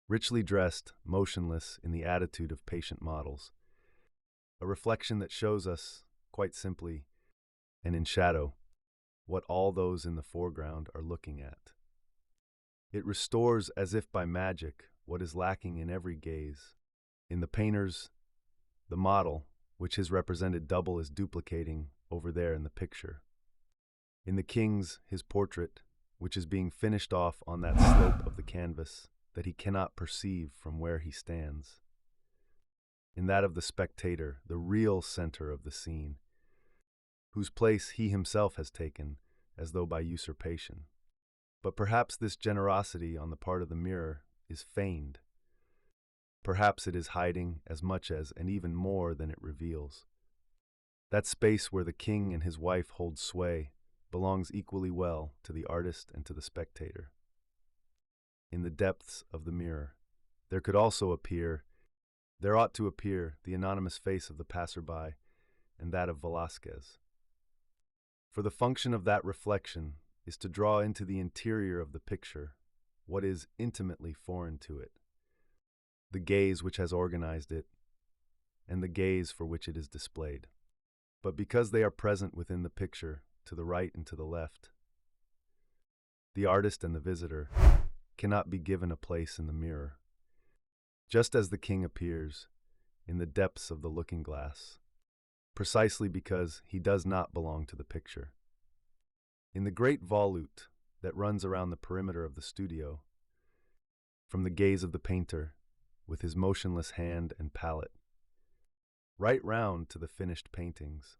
richly dressed, motionless in the attitude of patient models. A reflection that shows us, quite simply, and in shadow, what all those in the foreground are looking at. It restores, as if by magic, what is lacking in every gaze. In the painter's, the model, which his represented double is duplicating over there in the picture. In the king's, his portrait, which is being finished off on that slope of the canvas that he cannot perceive from where he stands. In that of the spectator, the real center of the scene, whose place he himself has taken, as though by usurpation. But perhaps this generosity on the part of the mirror is feigned. Perhaps it is hiding as much as and even more than it reveals. That space where the king and his wife hold sway belongs equally well to the artist and to the spectator. In the depths of the mirror, there ought to appear the anonymous face of the passerby and that of Velázquez. For the function of that reflection is to draw into the interior of the picture what is intimately foreign to it, the gaze which has organized it, and the gaze for which it is displayed. But because they are present within the picture, to the right and to the left, the artist and the visitor cannot be given a place in the mirror. Just as the king appears in the depths of the looking glass, precisely because he does not belong to the picture. In the great volute that runs around the perimeter of the studio, from the gaze of the painter, with his motionless hand and palette, right round to the finished paintings,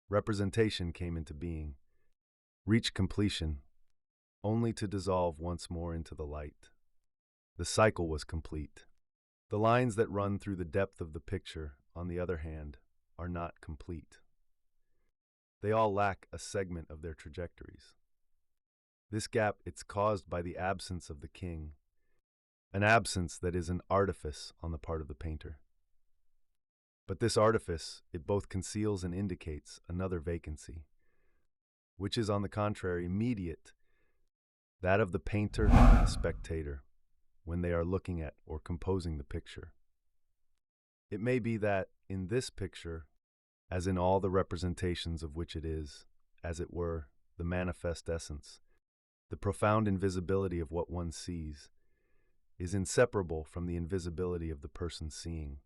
representation came into being, reached completion, only to dissolve once more into the light. The cycle was complete. The lines that run through the depth of the picture, on the other hand, are not complete. They all lack a segment of their trajectories. This gap is caused by the absence of the king, an absence that is an artifice on the part of the painter. But this artifice, it both conceals and indicates another vacancy, which is on the contrary mediate, that of the painter and the spectator, when they are looking at or composing the picture. It may be that in this picture, as in all the representations of which it is, as it were, the manifest essence, the profound invisibility of what one sees is inseparable from the invisibility of the person seeing,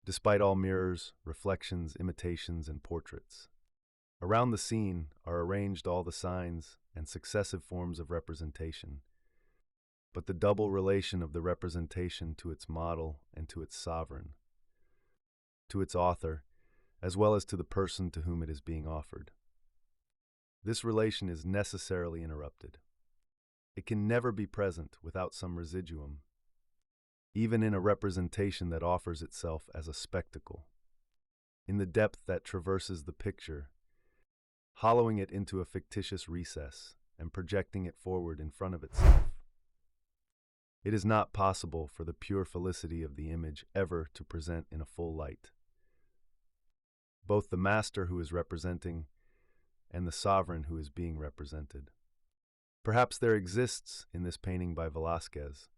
despite all mirrors, reflections, imitations, and portraits. Around the scene are arranged all the signs and successive forms of representation, but the double relation of the representation to its model and to its sovereign, to its author, as well as to the person to whom it is being offered. This relation is necessarily interrupted. It can never be present without some residuum, even in a representation that offers itself as a spectacle. In the depth that traverses the picture, hollowing it into a fictitious recess and projecting it forward in front of itself. It is not possible for the pure felicity of the image ever to present in a full light. Both the master who is representing and the sovereign who is being represented. Perhaps there exists in this painting by Velázquez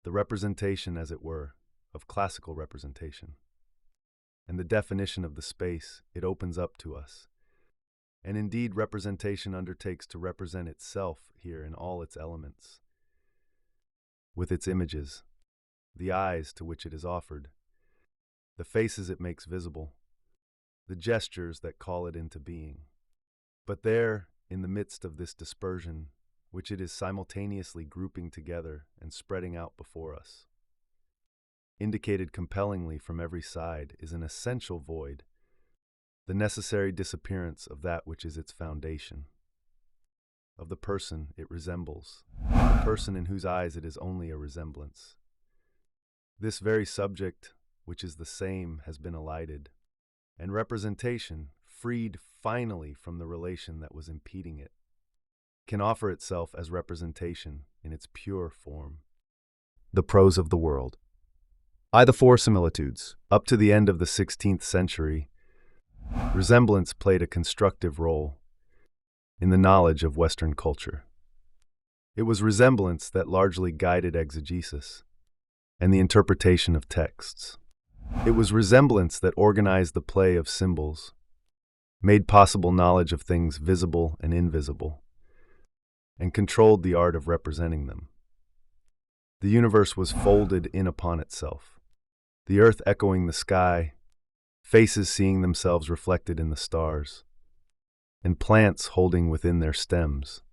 the representation, as it were, of classical representation, and the definition of the space it opens up to us. And indeed, representation undertakes to represent itself here in all its elements, with its images, the eyes to which it is offered, the faces it makes visible, the gestures that call it into being. But there, in the midst of this dispersion, which it is simultaneously grouping together and spreading out before us, indicated compellingly from every side, is an essential void, the necessary disappearance of that which is its foundation, of the person it resembles, the person in whose eyes it is only a resemblance. This very subject, which is the same, has been elided, and representation, freed finally from the relation that was impeding it, can offer itself as representation in its pure form. The prose of the world. The four similitudes. Up to the end of the 16th century, resemblance played a constructive role in the knowledge of Western culture. It was resemblance that largely guided exegesis and the interpretation of texts. It was resemblance that organized the play of symbols, made possible knowledge of things visible and invisible, and controlled the art of representing them. The universe was folded in upon itself, the earth echoing the sky, faces seeing themselves reflected in the stars, and plants holding within their stems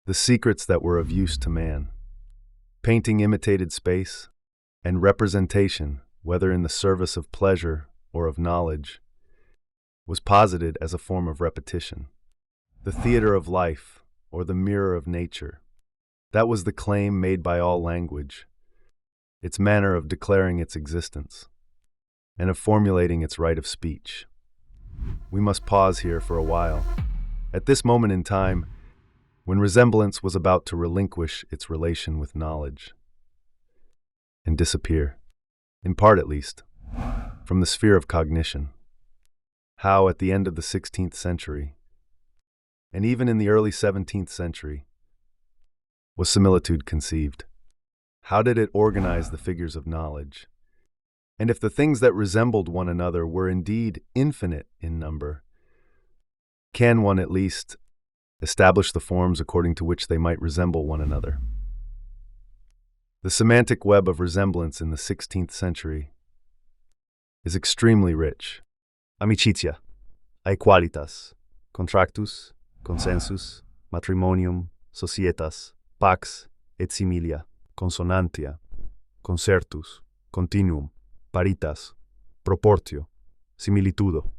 the secrets that were of use to man. Painting imitated space, and representation, whether in the service of pleasure or of knowledge, was posited as a form of repetition. The theater of life, or the mirror of nature, That was the claim made by all language, its manner of declaring its existence, and of formulating its right of speech. We must pause here for a while. At this moment in time, when resemblance was about to relinquish its relation with knowledge and disappear, in part at least, from the sphere of cognition, how at the end of the 16th century, and even in the early 17th century, was similitude conceived? How did it organize the figures of knowledge? And if the things that resembled one another were indeed infinite in number, can one at least establish the forms according to which they might resemble one another? The semantic web of resemblance in the 16th century is extremely rich. Amicitia, aequalitas, contractus, consensus, matrimonium, societas, pax, et similia, consonantia, concertus, continuum, paritas, proportio, similitudo,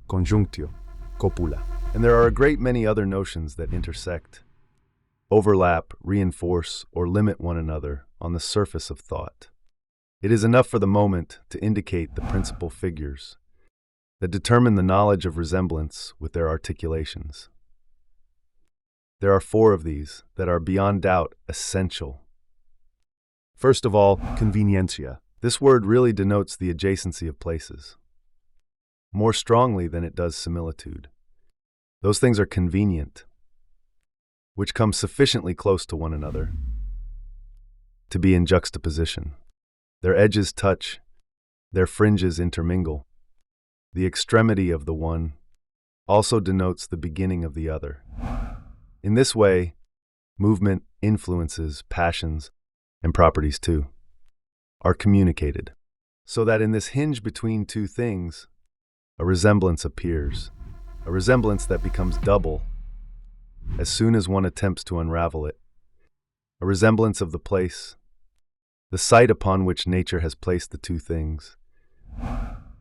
conjunctio, copula. And there are a great many other notions that intersect, overlap, reinforce, or limit one another on the surface of thought. It is enough for the moment to indicate the principal figures that determine the knowledge of resemblance with their articulations. There are 4 of these that are beyond doubt essential. First of all, convenientia. This word really denotes the adjacency of places, more strongly than it does similitude. Those things are convenient, which come sufficiently close to one another to be in juxtaposition. Their edges touch, their fringes intermingle. The extremity of the one also denotes the beginning of the other. In this way, movement, influences, passions, and properties too, are communicated, so that in this hinge between 2 things, a resemblance appears, a resemblance that becomes double as soon as one attempts to unravel it, a resemblance of the place, the site upon which nature has placed the 2 things,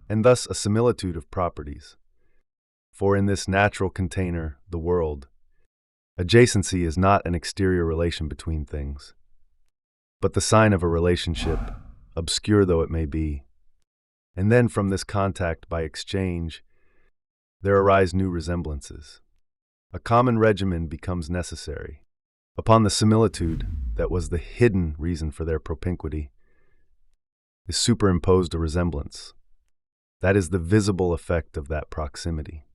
and thus a similitude of properties. For in this natural container, the world, adjacency is not an exterior relation between things, but the sign of a relationship, obscure though it may be. And then from this contact by exchange, there arise new resemblances. A common regimen becomes necessary. Upon the similitude that was the hidden reason for their propinquity is superimposed a resemblance. That is the visible effect of that proximity.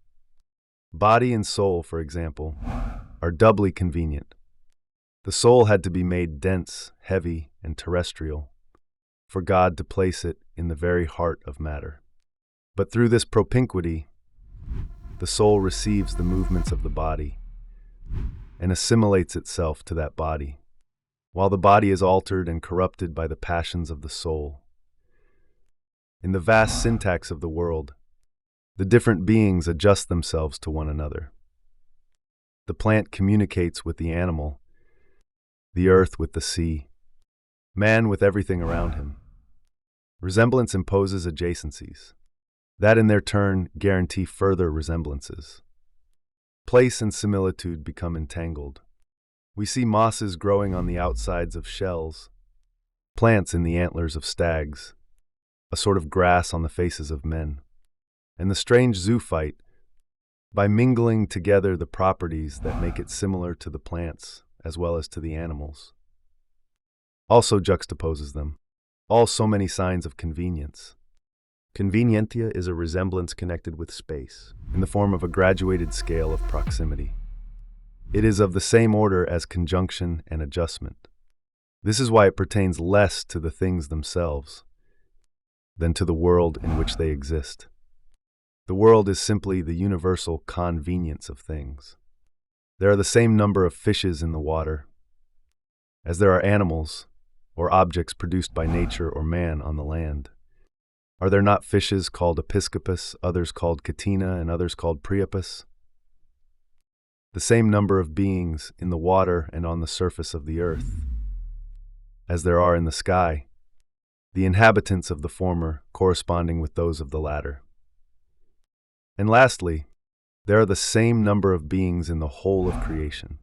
Body and soul, for example, are doubly convenient. The soul had to be made dense, heavy, and terrestrial for God to place it in the very heart of matter. But through this propinquity, the soul receives the movements of the body and assimilates itself to that body, while the body is altered and corrupted by the passions of the soul. In the vast syntax of the world, the different beings adjust themselves to one another. The plant communicates with the animal, the earth with the sea, man with everything around him. Resemblance imposes adjacencies, that in their turn guarantee further resemblances. Place and similitude become entangled. We see mosses growing on the outsides of shells, plants in the antlers of stags, a sort of grass on the faces of men. And the strange zoophyte, by mingling together the properties that make it similar to the plants as well as to the animals, also juxtaposes them, all so many signs of convenience. Convenientia is a resemblance connected with space, in the form of a graduated scale of proximity. It is of the same order as conjunction and adjustment. This is why it pertains less to the things themselves than to the world in which they exist. The world is simply the universal convenience of things. There are the same number of fishes in the water as there are animals or objects produced by nature or man on the land. Are there not fishes called episcopus, others called catina, and others called priapus? The same number of beings in the water and on the surface of the earth as there are in the sky, the inhabitants of the former corresponding with those of the latter. And lastly, there are the same number of beings in the whole of creation.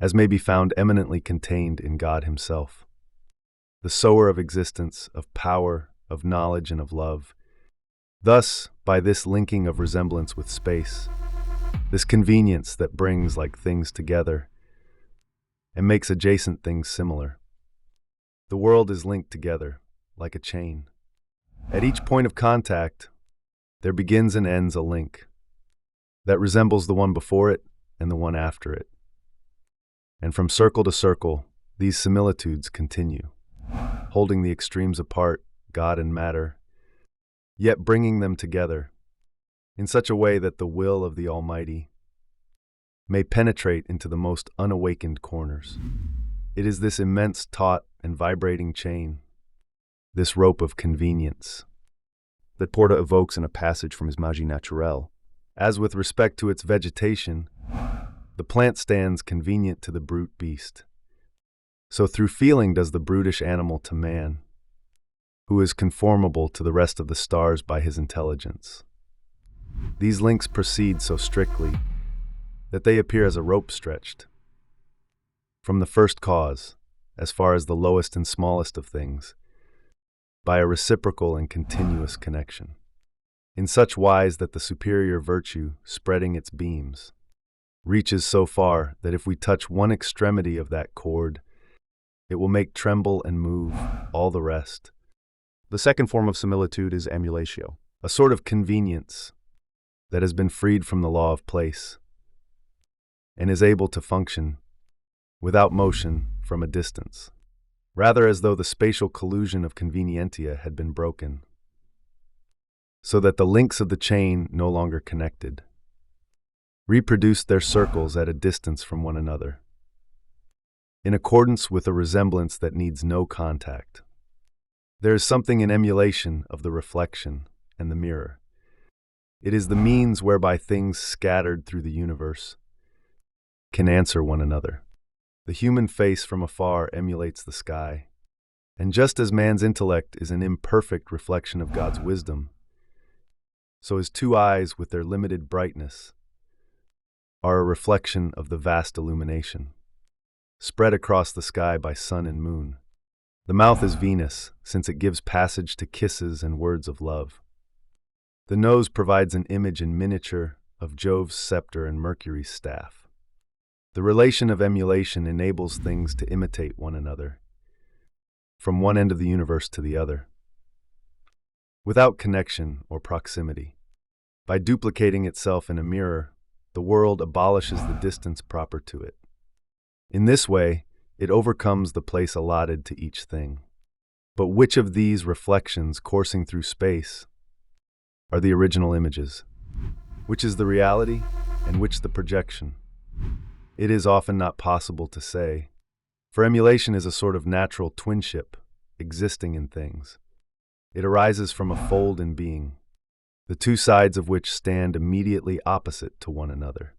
as may be found eminently contained in God himself, the sower of existence, of power, of knowledge, and of love. Thus, by this linking of resemblance with space, this convenience that brings like things together and makes adjacent things similar, the world is linked together like a chain. At each point of contact, there begins and ends a link that resembles the one before it and the one after it. And from circle to circle, these similitudes continue, holding the extremes apart, God and matter, yet bringing them together in such a way that the will of the Almighty may penetrate into the most unawakened corners. It is this immense taut and vibrating chain, this rope of convenience, that Porta evokes in a passage from his Magie Naturelle. As with respect to its vegetation, the plant stands convenient to the brute beast. So through feeling does the brutish animal to man, who is conformable to the rest of the stars by his intelligence. These links proceed so strictly that they appear as a rope stretched from the first cause, as far as the lowest and smallest of things, by a reciprocal and continuous connection, in such wise that the superior virtue, spreading its beams, reaches so far that if we touch one extremity of that cord, it will make tremble and move all the rest. The second form of similitude is emulatio, A sort of convenience that has been freed from the law of place and is able to function without motion from a distance, rather as though the spatial collusion of convenientia had been broken, so that the links of the chain, no longer connected, reproduced their circles at a distance from one another, in accordance with a resemblance that needs no contact. There is something in emulation of the reflection and the mirror. It is the means whereby things scattered through the universe can answer one another. The human face from afar emulates the sky, and just as man's intellect is an imperfect reflection of God's wisdom, so his two eyes, with their limited brightness, are a reflection of the vast illumination spread across the sky by sun and moon. The mouth is Venus, since it gives passage to kisses and words of love. The nose provides an image in miniature of Jove's scepter and Mercury's staff. The relation of emulation enables things to imitate one another, from one end of the universe to the other, without connection or proximity. By duplicating itself in a mirror, the world abolishes the distance proper to it. In this way, it overcomes the place allotted to each thing. But which of these reflections coursing through space are the original images? Which is the reality, and which the projection? It is often not possible to say, for emulation is a sort of natural twinship existing in things. It arises from a fold in being, the two sides of which stand immediately opposite to one another.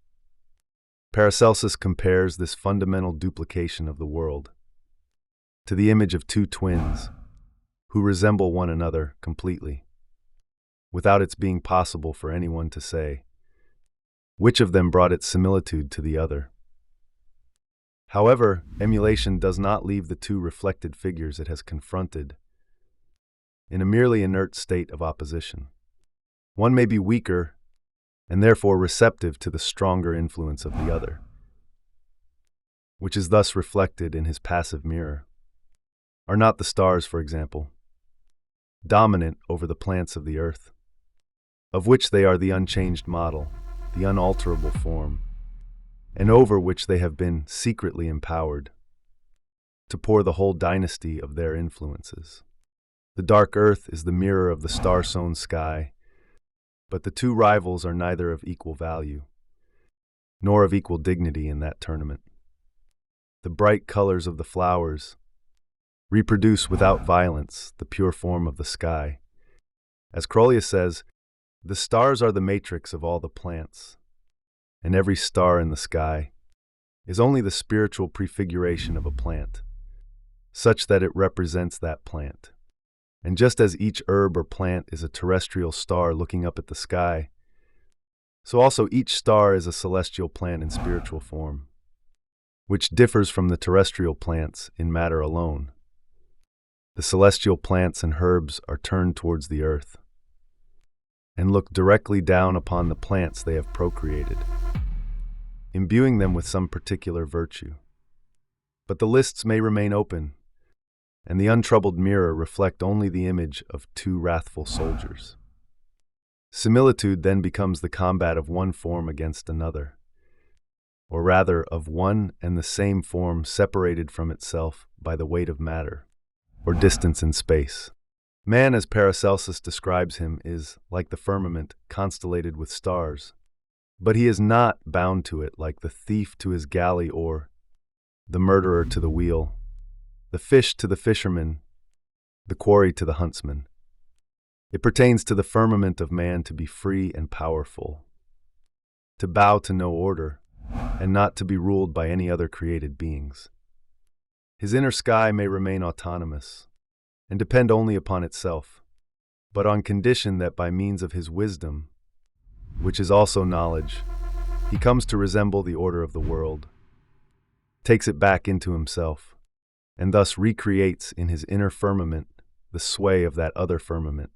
Paracelsus compares this fundamental duplication of the world to the image of two twins who resemble one another completely, without its being possible for anyone to say which of them brought its similitude to the other. However, emulation does not leave the two reflected figures it has confronted in a merely inert state of opposition. One may be weaker and therefore receptive to the stronger influence of the other, which is thus reflected in his passive mirror. Are not the stars, for example, dominant over the plants of the earth, of which they are the unchanged model, the unalterable form, and over which they have been secretly empowered to pour the whole dynasty of their influences? The dark earth is the mirror of the star-sown sky, but the two rivals are neither of equal value, nor of equal dignity in that tournament. The bright colors of the flowers reproduce without violence the pure form of the sky. As Crollius says, the stars are the matrix of all the plants, and every star in the sky is only the spiritual prefiguration of a plant, such that it represents that plant. And just as each herb or plant is a terrestrial star looking up at the sky, so also each star is a celestial plant in spiritual form. which differs from the terrestrial plants in matter alone. The celestial plants and herbs are turned towards the earth and look directly down upon the plants they have procreated, imbuing them with some particular virtue. But the lists may remain open, and the untroubled mirror reflect only the image of two wrathful soldiers. Similitude then becomes the combat of one form against another, or rather of one and the same form separated from itself by the weight of matter, or distance in space. Man, as Paracelsus describes him, is, like the firmament, constellated with stars, but he is not bound to it like the thief to his galley or the murderer to the wheel, the fish to the fisherman, the quarry to the huntsman. It pertains to the firmament of man to be free and powerful, to bow to no order, and not to be ruled by any other created beings. His inner sky may remain autonomous and depend only upon itself, but on condition that by means of his wisdom, which is also knowledge, he comes to resemble the order of the world, takes it back into himself, and thus recreates in his inner firmament the sway of that other firmament,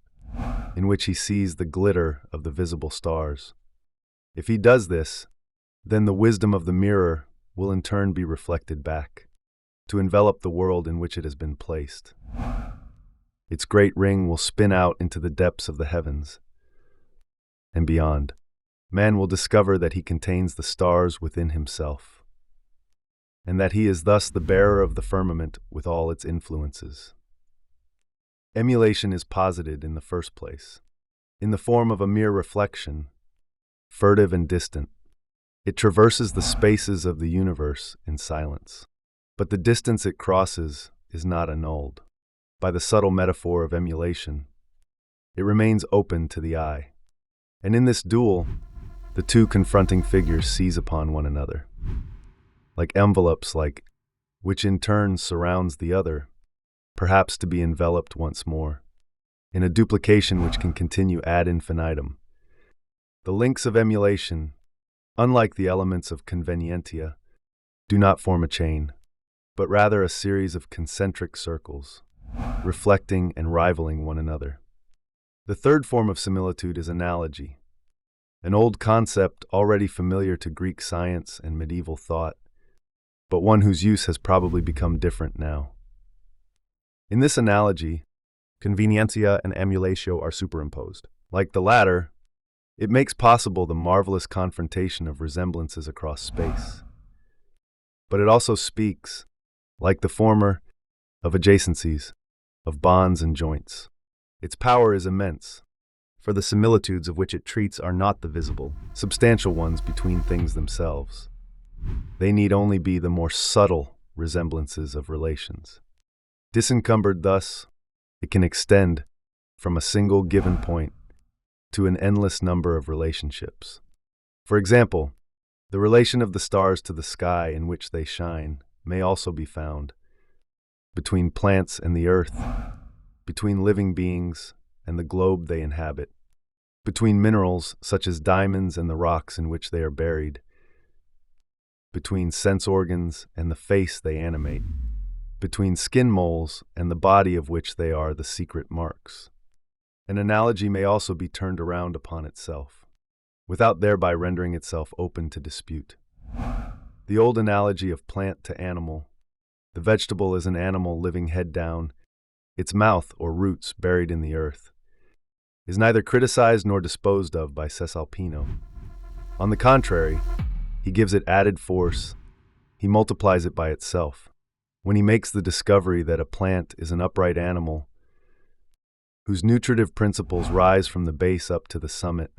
in which he sees the glitter of the visible stars. If he does this, then the wisdom of the mirror will in turn be reflected back, to envelop the world in which it has been placed. Its great ring will spin out into the depths of the heavens and beyond. Man will discover that he contains the stars within himself, and that he is thus the bearer of the firmament with all its influences. Emulation is posited in the first place, in the form of a mere reflection, furtive and distant. It traverses the spaces of the universe in silence, but the distance it crosses is not annulled by the subtle metaphor of emulation. It remains open to the eye, and in this duel, the two confronting figures seize upon one another, like envelopes which in turn surrounds the other, perhaps to be enveloped once more, in a duplication which can continue ad infinitum. The links of emulation, unlike the elements of convenientia, do not form a chain, but rather a series of concentric circles, reflecting and rivaling one another. The third form of similitude is analogy, an old concept already familiar to Greek science and medieval thought, but one whose use has probably become different now. In this analogy, convenientia and emulatio are superimposed. Like the latter, it makes possible the marvelous confrontation of resemblances across space. But it also speaks, like the former, of adjacencies, of bonds and joints. Its power is immense, for the similitudes of which it treats are not the visible, substantial ones between things themselves. They need only be the more subtle resemblances of relations. Disencumbered thus, it can extend from a single given point to an endless number of relationships. For example, the relation of the stars to the sky in which they shine may also be found between plants and the earth, between living beings and the globe they inhabit, between minerals such as diamonds and the rocks in which they are buried, between sense organs and the face they animate, between skin moles and the body of which they are the secret marks. An analogy may also be turned around upon itself, without thereby rendering itself open to dispute. The old analogy of plant to animal, the vegetable is an animal living head down, its mouth or roots buried in the earth, is neither criticized nor disposed of by Cesalpino. On the contrary, he gives it added force, he multiplies it by itself, when he makes the discovery that a plant is an upright animal whose nutritive principles rise from the base up to the summit,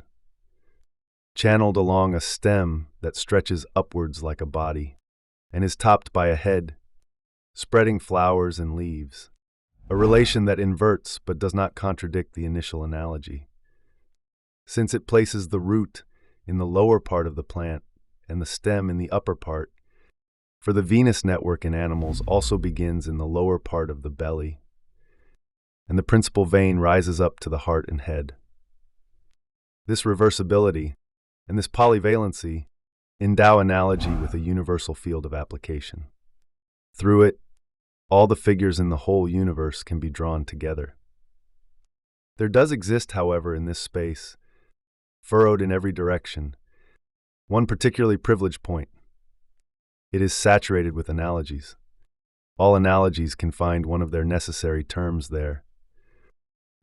channeled along a stem that stretches upwards like a body, and is topped by a head, spreading flowers and leaves, a relation that inverts but does not contradict the initial analogy, since it places the root in the lower part of the plant and the stem in the upper part, for the venous network in animals also begins in the lower part of the belly, and the principal vein rises up to the heart and head. This reversibility and this polyvalency Endow analogy with a universal field of application. Through it, all the figures in the whole universe can be drawn together. There does exist, however, in this space, furrowed in every direction, one particularly privileged point. It is saturated with analogies. All analogies can find one of their necessary terms there,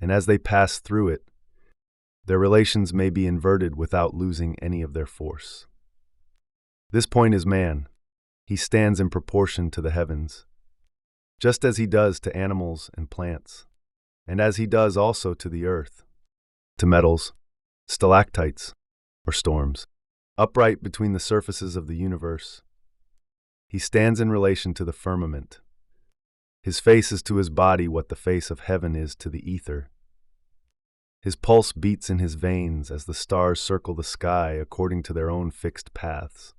and as they pass through it, their relations may be inverted without losing any of their force. This point is man. He stands in proportion to the heavens, just as he does to animals and plants, and as he does also to the earth, to metals, stalactites, or storms. Upright between the surfaces of the universe, he stands in relation to the firmament. His face is to his body what the face of heaven is to the ether. His pulse beats in his veins as the stars circle the sky according to their own fixed paths.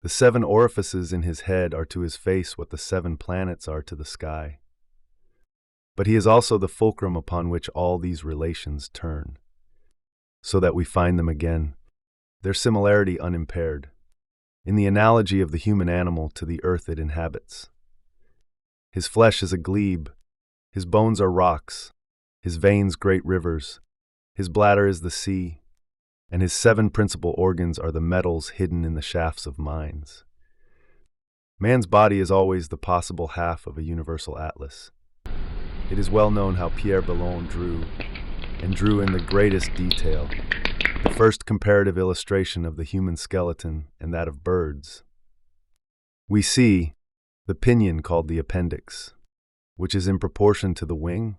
The 7 orifices in his head are to his face what the 7 planets are to the sky. But he is also the fulcrum upon which all these relations turn, so that we find them again, their similarity unimpaired, in the analogy of the human animal to the earth it inhabits. His flesh is a glebe, his bones are rocks, his veins great rivers, his bladder is the sea, and his 7 principal organs are the metals hidden in the shafts of mines. Man's body is always the possible half of a universal atlas. It is well known how Pierre Bellon drew in the greatest detail, the first comparative illustration of the human skeleton and that of birds. We see the pinion called the appendix, which is in proportion to the wing,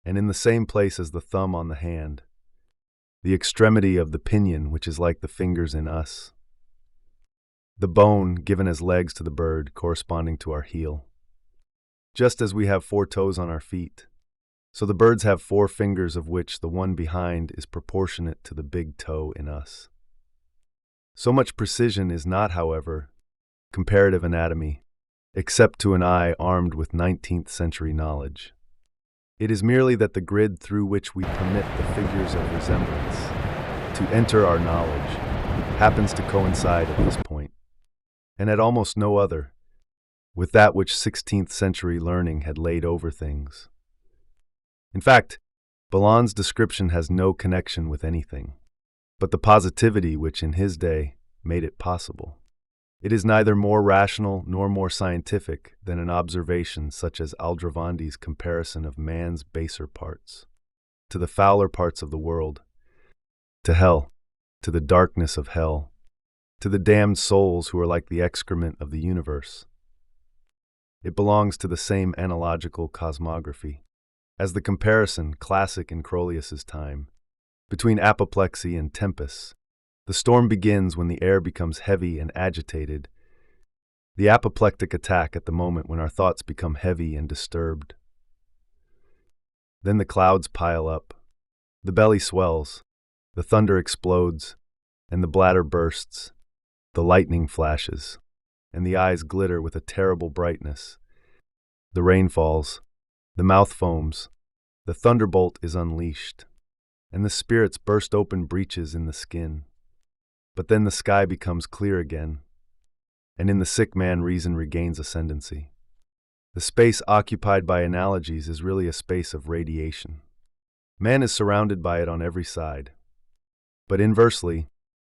and in the same place as the thumb on the hand, the extremity of the pinion which is like the fingers in us, the bone given as legs to the bird corresponding to our heel. Just as we have 4 toes on our feet, so the birds have 4 fingers, of which the one behind is proportionate to the big toe in us. So much precision is not, however, comparative anatomy, except to an eye armed with 19th century knowledge. It is merely that the grid through which we permit the figures of resemblance to enter our knowledge happens to coincide at this point, and at almost no other, with that which 16th century learning had laid over things. In fact, Bellon's description has no connection with anything, but the positivity which in his day made it possible. It is neither more rational nor more scientific than an observation such as Aldrovandi's comparison of man's baser parts to the fouler parts of the world, to hell, to the darkness of hell, to the damned souls who are like the excrement of the universe. It belongs to the same analogical cosmography as the comparison, classic in Crolius's time, between apoplexy and tempest. The storm begins when the air becomes heavy and agitated, the apoplectic attack at the moment when our thoughts become heavy and disturbed. Then the clouds pile up, the belly swells, the thunder explodes, and the bladder bursts, the lightning flashes, and the eyes glitter with a terrible brightness. The rain falls, the mouth foams, the thunderbolt is unleashed, and the spirits burst open breaches in the skin. But then the sky becomes clear again, and in the sick man reason regains ascendancy. The space occupied by analogies is really a space of radiation. Man is surrounded by it on every side. But inversely,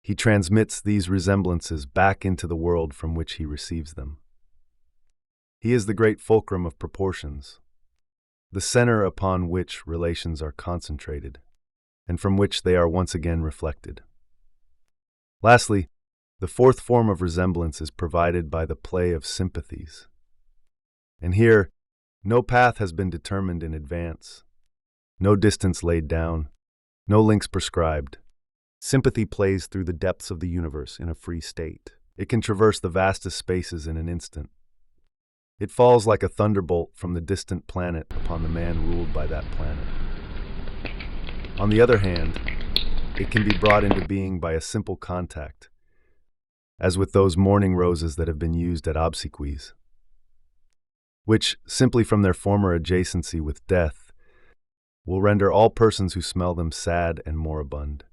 he transmits these resemblances back into the world from which he receives them. He is the great fulcrum of proportions, the center upon which relations are concentrated, and from which they are once again reflected. Lastly, the 4th form of resemblance is provided by the play of sympathies. And here, no path has been determined in advance, no distance laid down, no links prescribed. Sympathy plays through the depths of the universe in a free state. It can traverse the vastest spaces in an instant. It falls like a thunderbolt from the distant planet upon the man ruled by that planet. On the other hand, it can be brought into being by a simple contact, as with those morning roses that have been used at obsequies, which, simply from their former adjacency with death, will render all persons who smell them sad and moribund.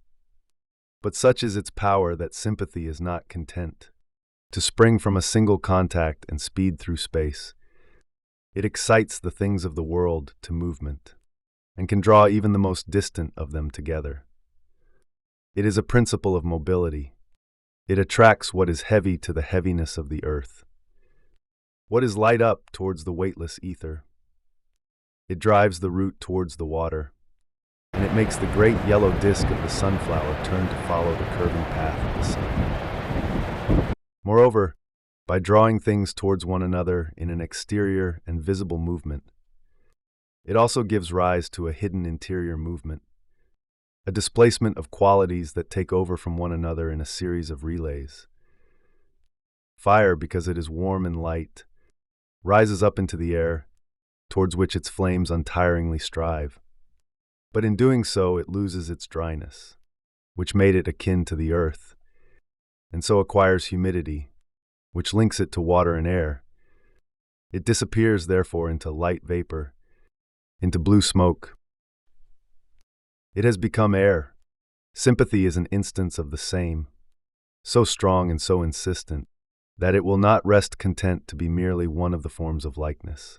But such is its power that sympathy is not content to spring from a single contact and speed through space. It excites the things of the world to movement, and can draw even the most distant of them together. It is a principle of mobility. It attracts what is heavy to the heaviness of the earth, what is light up towards the weightless ether. It drives the root towards the water, and it makes the great yellow disk of the sunflower turn to follow the curving path of the sun. Moreover, by drawing things towards one another in an exterior and visible movement, it also gives rise to a hidden interior movement, a displacement of qualities that take over from one another in a series of relays. Fire, because it is warm and light, rises up into the air, towards which its flames untiringly strive. But in doing so, it loses its dryness, which made it akin to the earth, and so acquires humidity, which links it to water and air. It disappears, therefore, into light vapor, into blue smoke. It has become air. Sympathy is an instance of the same, so strong and so insistent that it will not rest content to be merely one of the forms of likeness.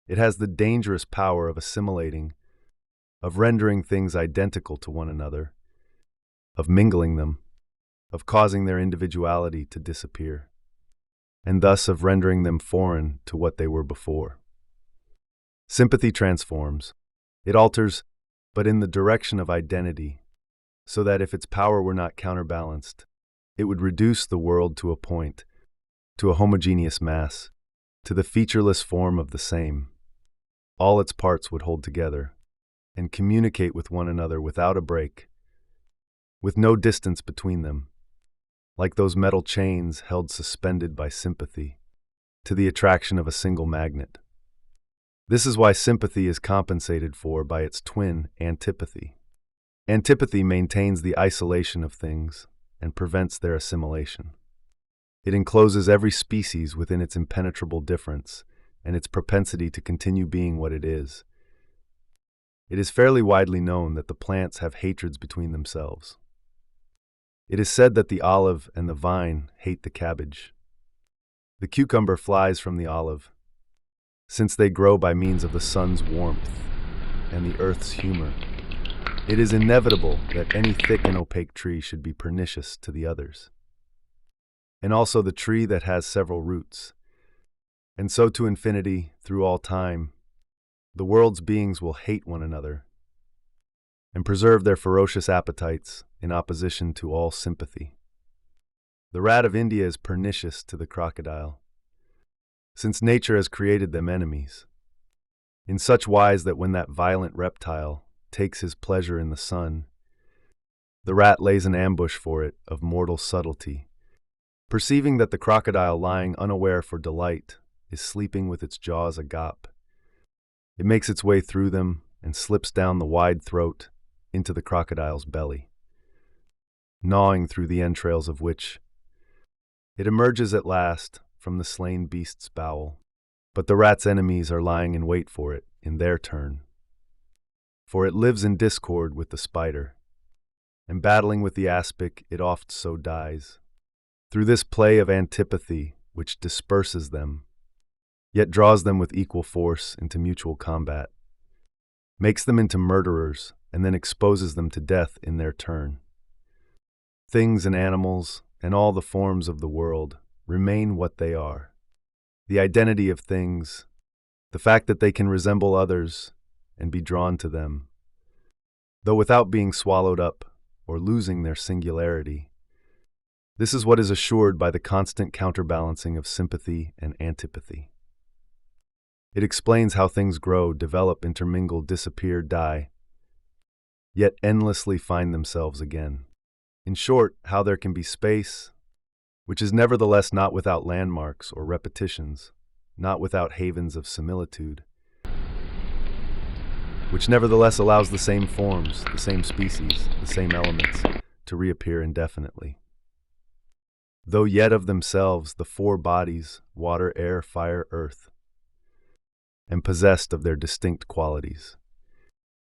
It has the dangerous power of assimilating, of rendering things identical to one another, of mingling them, of causing their individuality to disappear, and thus of rendering them foreign to what they were before. Sympathy transforms. It alters, but in the direction of identity, so that if its power were not counterbalanced, it would reduce the world to a point, to a homogeneous mass, to the featureless form of the same. All its parts would hold together and communicate with one another without a break, with no distance between them, like those metal chains held suspended by sympathy to the attraction of a single magnet. This is why sympathy is compensated for by its twin, antipathy. Antipathy maintains the isolation of things and prevents their assimilation. It encloses every species within its impenetrable difference and its propensity to continue being what it is. It is fairly widely known that the plants have hatreds between themselves. It is said that the olive and the vine hate the cabbage. The cucumber flies from the olive, since they grow by means of the sun's warmth and the earth's humor. It is inevitable that any thick and opaque tree should be pernicious to the others, and also the tree that has several roots. And so to infinity, through all time, the world's beings will hate one another and preserve their ferocious appetites in opposition to all sympathy. The rat of India is pernicious to the crocodile, since nature has created them enemies, in such wise that when that violent reptile takes his pleasure in the sun, the rat lays an ambush for it of mortal subtlety, perceiving that the crocodile, lying unaware for delight, is sleeping with its jaws agape. It makes its way through them and slips down the wide throat into the crocodile's belly, gnawing through the entrails of which it emerges at last from the slain beast's bowel. But the rat's enemies are lying in wait for it in their turn, for it lives in discord with the spider, and battling with the aspic it oft so dies. Through this play of antipathy which disperses them, yet draws them with equal force into mutual combat, makes them into murderers, and then exposes them to death in their turn. Things and animals, and all the forms of the world, remain what they are. The identity of things, the fact that they can resemble others and be drawn to them, though without being swallowed up or losing their singularity. This is what is assured by the constant counterbalancing of sympathy and antipathy. It explains how things grow, develop, intermingle, disappear, die, yet endlessly find themselves again. In short, how there can be space, which is nevertheless not without landmarks or repetitions, not without havens of similitude, which nevertheless allows the same forms, the same species, the same elements to reappear indefinitely. Though yet of themselves the four bodies, water, air, fire, earth, and possessed of their distinct qualities.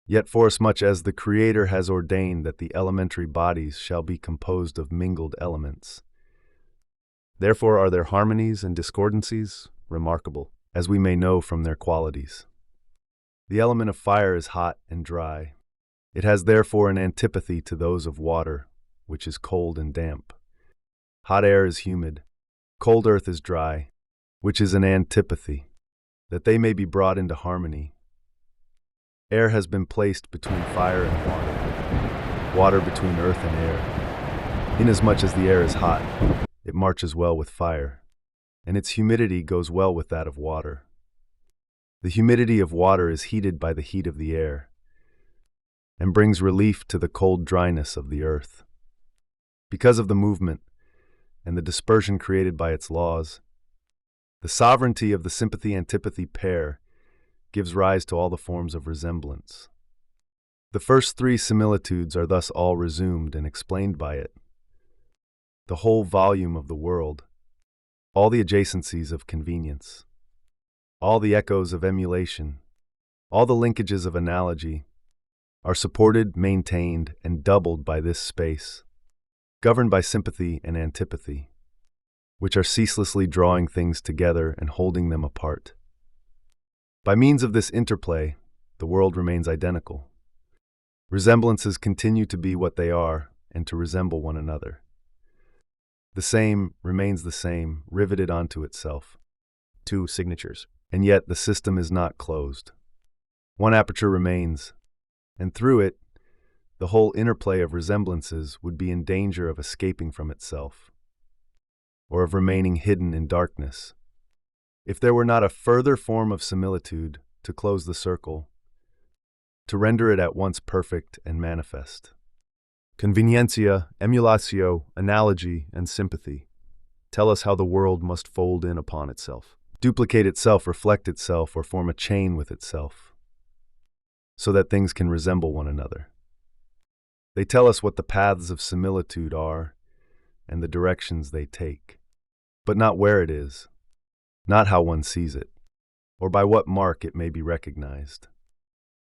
Yet forasmuch as the Creator has ordained that the elementary bodies shall be composed of mingled elements, therefore are their harmonies and discordancies remarkable, as we may know from their qualities. The element of fire is hot and dry. It has therefore an antipathy to those of water, which is cold and damp. Hot air is humid. Cold earth is dry, which is an antipathy, that they may be brought into harmony. Air has been placed between fire and water, water between earth and air. Inasmuch as the air is hot, it marches well with fire, and its humidity goes well with that of water. The humidity of water is heated by the heat of the air, and brings relief to the cold dryness of the earth. Because of the movement and the dispersion created by its laws, the sovereignty of the sympathy-antipathy pair gives rise to all the forms of resemblance. The first three similitudes are thus all resumed and explained by it. The whole volume of the world, all the adjacencies of convenience, all the echoes of emulation, all the linkages of analogy, are supported, maintained, and doubled by this space, governed by sympathy and antipathy, which are ceaselessly drawing things together and holding them apart. By means of this interplay, the world remains identical. Resemblances continue to be what they are and to resemble one another. The same remains the same, riveted onto itself. Two signatures. And yet the system is not closed. One aperture remains, and through it, the whole interplay of resemblances would be in danger of escaping from itself, or of remaining hidden in darkness, if there were not a further form of similitude to close the circle, to render it at once perfect and manifest. Conveniencia, emulatio, analogy, and sympathy tell us how the world must fold in upon itself, duplicate itself, reflect itself, or form a chain with itself, so that things can resemble one another. They tell us what the paths of similitude are and the directions they take, but not where it is, not how one sees it, or by what mark it may be recognized.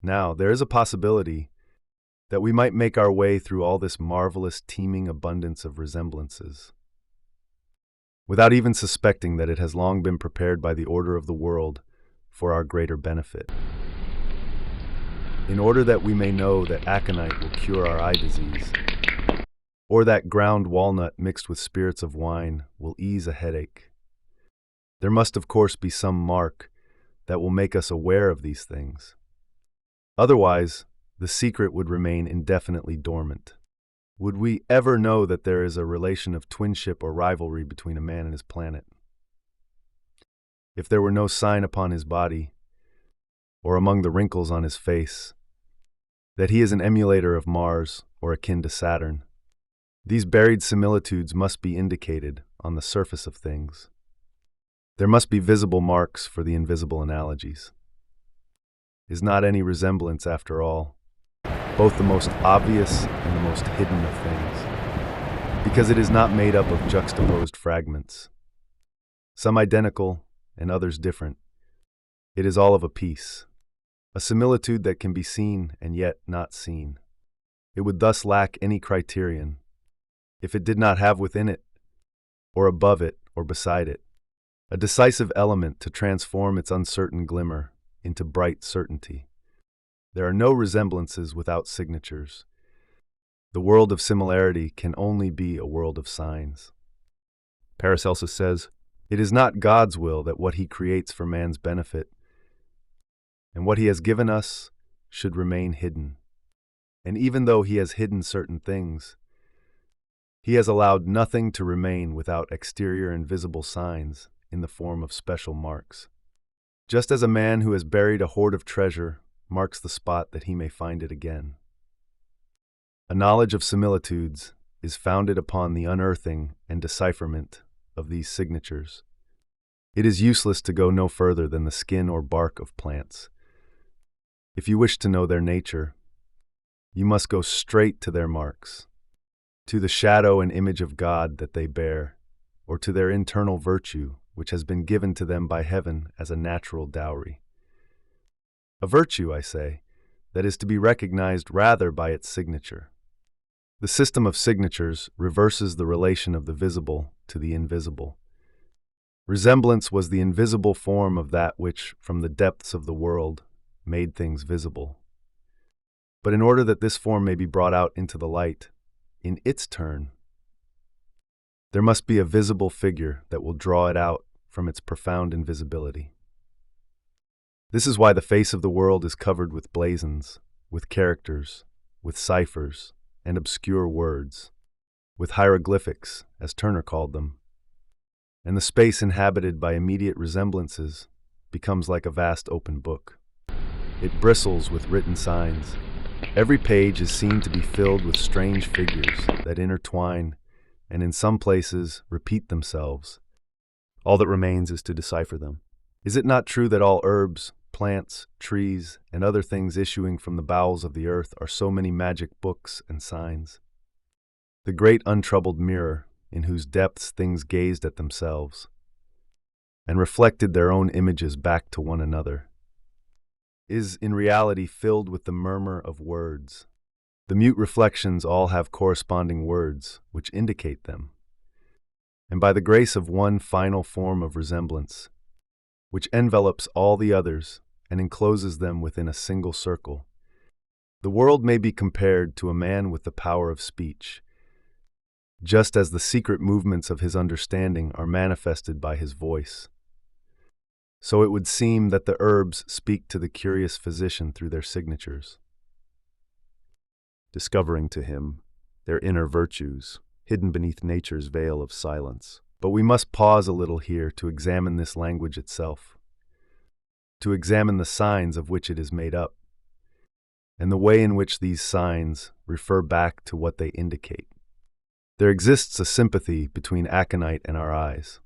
Now, there is a possibility that we might make our way through all this marvelous, teeming abundance of resemblances, without even suspecting that it has long been prepared by the order of the world for our greater benefit. In order that we may know that aconite will cure our eye disease, or that ground walnut mixed with spirits of wine will ease a headache, there must of course be some mark that will make us aware of these things. Otherwise, the secret would remain indefinitely dormant. Would we ever know that there is a relation of twinship or rivalry between a man and his planet? If there were no sign upon his body, or among the wrinkles on his face, that he is an emulator of Mars or akin to Saturn, these buried similitudes must be indicated on the surface of things. There must be visible marks for the invisible analogies. Is not any resemblance, after all, both the most obvious and the most hidden of things, because it is not made up of juxtaposed fragments, some identical and others different. It is all of a piece, a similitude that can be seen and yet not seen. It would thus lack any criterion if it did not have within it, or above it, or beside it, a decisive element to transform its uncertain glimmer into bright certainty. There are no resemblances without signatures. The world of similarity can only be a world of signs. Paracelsus says, "It is not God's will that what he creates for man's benefit and what he has given us should remain hidden. And even though he has hidden certain things, he has allowed nothing to remain without exterior and visible signs in the form of special marks. Just as a man who has buried a hoard of treasure marks the spot that he may find it again. A knowledge of similitudes is founded upon the unearthing and decipherment of these signatures. It is useless to go no further than the skin or bark of plants. If you wish to know their nature, you must go straight to their marks, to the shadow and image of God that they bear, or to their internal virtue, which has been given to them by heaven as a natural dowry. A virtue, I say, that is to be recognized rather by its signature. The system of signatures reverses the relation of the visible to the invisible. Resemblance was the invisible form of that which, from the depths of the world, made things visible. But in order that this form may be brought out into the light, in its turn, there must be a visible figure that will draw it out from its profound invisibility. This is why the face of the world is covered with blazons, with characters, with ciphers, and obscure words, with hieroglyphics, as Turner called them, and the space inhabited by immediate resemblances becomes like a vast open book. It bristles with written signs. Every page is seen to be filled with strange figures that intertwine and in some places repeat themselves. All that remains is to decipher them. Is it not true that all herbs, plants, trees, and other things issuing from the bowels of the earth are so many magic books and signs? The great untroubled mirror, in whose depths things gazed at themselves, and reflected their own images back to one another, is in reality filled with the murmur of words. The mute reflections all have corresponding words which indicate them, and by the grace of one final form of resemblance, which envelops all the others and encloses them within a single circle, the world may be compared to a man with the power of speech, just as the secret movements of his understanding are manifested by his voice. So it would seem that the herbs speak to the curious physician through their signatures, discovering to him their inner virtues, hidden beneath nature's veil of silence. But we must pause a little here to examine this language itself, to examine the signs of which it is made up, and the way in which these signs refer back to what they indicate. There exists a sympathy between aconite and our eyes.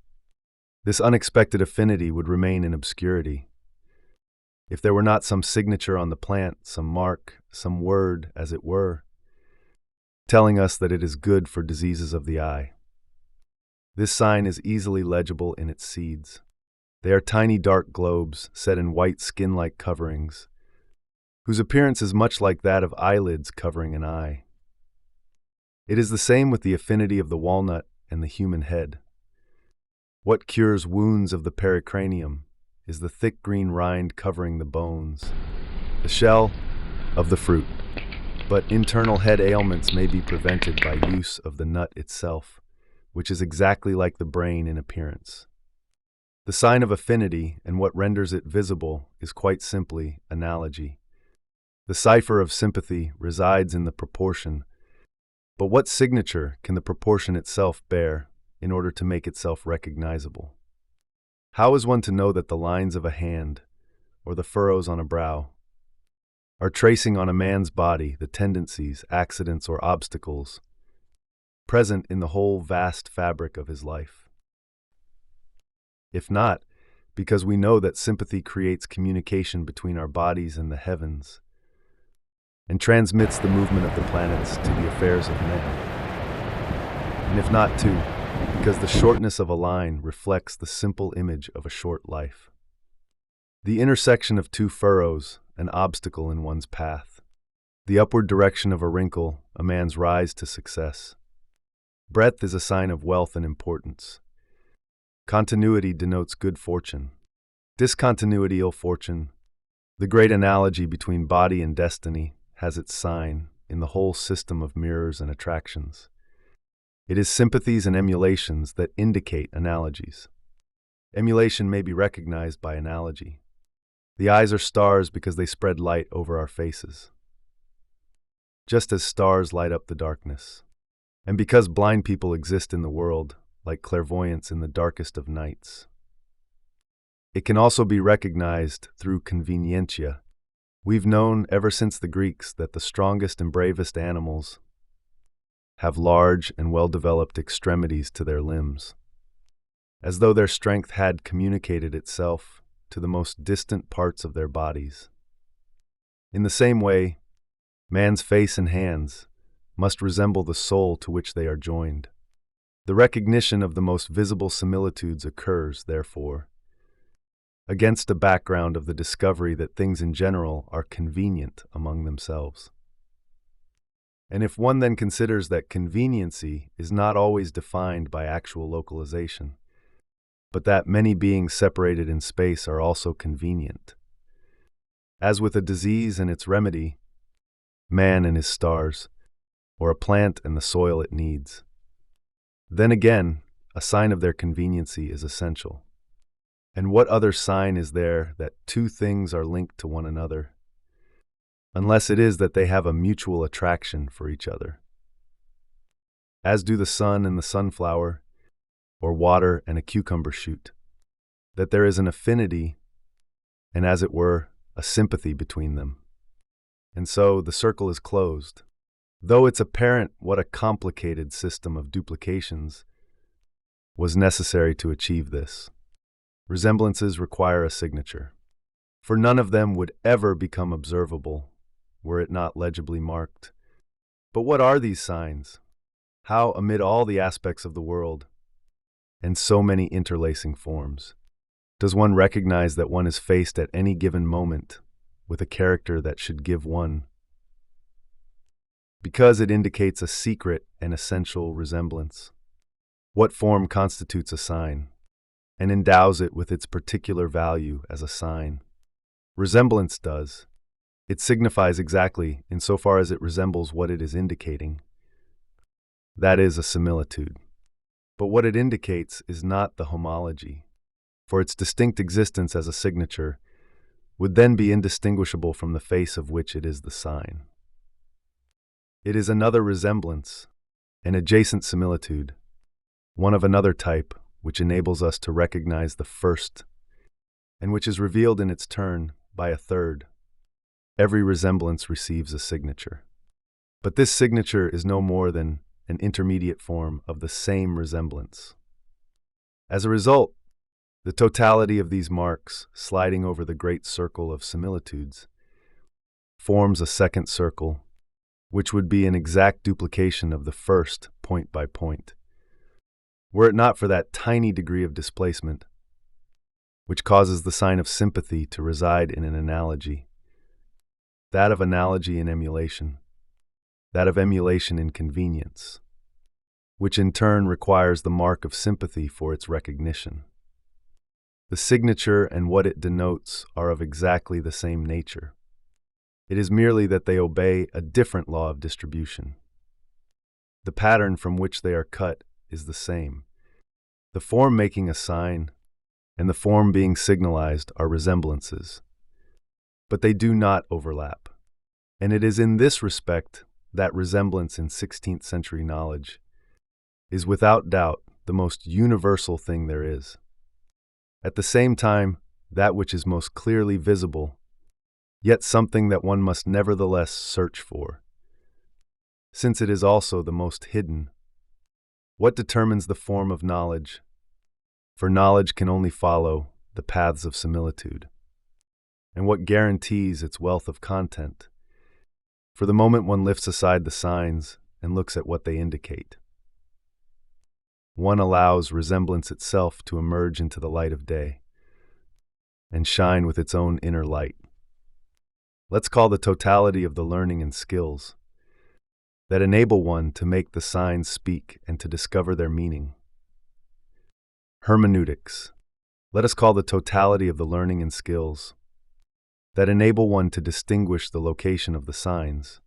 This unexpected affinity would remain in obscurity if there were not some signature on the plant, some mark, some word, as it were, telling us that it is good for diseases of the eye. This sign is easily legible in its seeds. They are tiny dark globes set in white skin-like coverings, whose appearance is much like that of eyelids covering an eye. It is the same with the affinity of the walnut and the human head. What cures wounds of the pericranium is the thick green rind covering the bones, the shell of the fruit. But internal head ailments may be prevented by use of the nut itself, which is exactly like the brain in appearance. The sign of affinity and what renders it visible is quite simply analogy. The cipher of sympathy resides in the proportion, but what signature can the proportion itself bear in order to make itself recognizable? How is one to know that the lines of a hand, or the furrows on a brow, are tracing on a man's body the tendencies, accidents, or obstacles present in the whole vast fabric of his life? If not, because we know that sympathy creates communication between our bodies and the heavens, and transmits the movement of the planets to the affairs of men. And if not, too, because the shortness of a line reflects the simple image of a short life. The intersection of two furrows, an obstacle in one's path. The upward direction of a wrinkle, a man's rise to success. Breadth is a sign of wealth and importance. Continuity denotes good fortune. Discontinuity, ill fortune. The great analogy between body and destiny has its sign in the whole system of mirrors and attractions. It is sympathies and emulations that indicate analogies. Emulation may be recognized by analogy. The eyes are stars because they spread light over our faces, just as stars light up the darkness, and because blind people exist in the world like clairvoyants in the darkest of nights. It can also be recognized through convenientia. We've known ever since the Greeks that the strongest and bravest animals have large and well-developed extremities to their limbs, as though their strength had communicated itself to the most distant parts of their bodies. In the same way, man's face and hands must resemble the soul to which they are joined. The recognition of the most visible similitudes occurs, therefore, against a background of the discovery that things in general are convenient among themselves. And if one then considers that conveniency is not always defined by actual localization, but that many beings separated in space are also convenient, as with a disease and its remedy, man and his stars, or a plant and the soil it needs, then again, a sign of their conveniency is essential. And what other sign is there that two things are linked to one another, unless it is that they have a mutual attraction for each other? As do the sun and the sunflower, or water and a cucumber shoot, that there is an affinity and, as it were, a sympathy between them. And so the circle is closed, though it's apparent what a complicated system of duplications was necessary to achieve this. Resemblances require a signature, for none of them would ever become observable were it not legibly marked. But what are these signs? How, amid all the aspects of the world, and so many interlacing forms, does one recognize that one is faced at any given moment with a character that should give one? Because it indicates a secret and essential resemblance. What form constitutes a sign, and endows it with its particular value as a sign? Resemblance does. It signifies exactly insofar as it resembles what it is indicating. That is a similitude. But what it indicates is not the homology, for its distinct existence as a signature would then be indistinguishable from the face of which it is the sign. It is another resemblance, an adjacent similitude, one of another type, which enables us to recognize the first, and which is revealed in its turn by a third. Every resemblance receives a signature. But this signature is no more than an intermediate form of the same resemblance. As a result, the totality of these marks, sliding over the great circle of similitudes, forms a second circle, which would be an exact duplication of the first point by point, were it not for that tiny degree of displacement, which causes the sign of sympathy to reside in an analogy, that of analogy in emulation, that of emulation in convenience, which in turn requires the mark of sympathy for its recognition. The signature and what it denotes are of exactly the same nature. It is merely that they obey a different law of distribution. The pattern from which they are cut is the same. The form making a sign and the form being signalized are resemblances, but they do not overlap. And it is in this respect that resemblance in 16th century knowledge is without doubt the most universal thing there is. At the same time, that which is most clearly visible, yet something that one must nevertheless search for, since it is also the most hidden. What determines the form of knowledge? For knowledge can only follow the paths of similitude. And what guarantees its wealth of content? For the moment one lifts aside the signs and looks at what they indicate, one allows resemblance itself to emerge into the light of day and shine with its own inner light. Let's call the totality of the learning and skills that enable one to make the signs speak and to discover their meaning. Hermeneutics. Let us call the totality of the learning and skills that enable one to distinguish the location of the signs,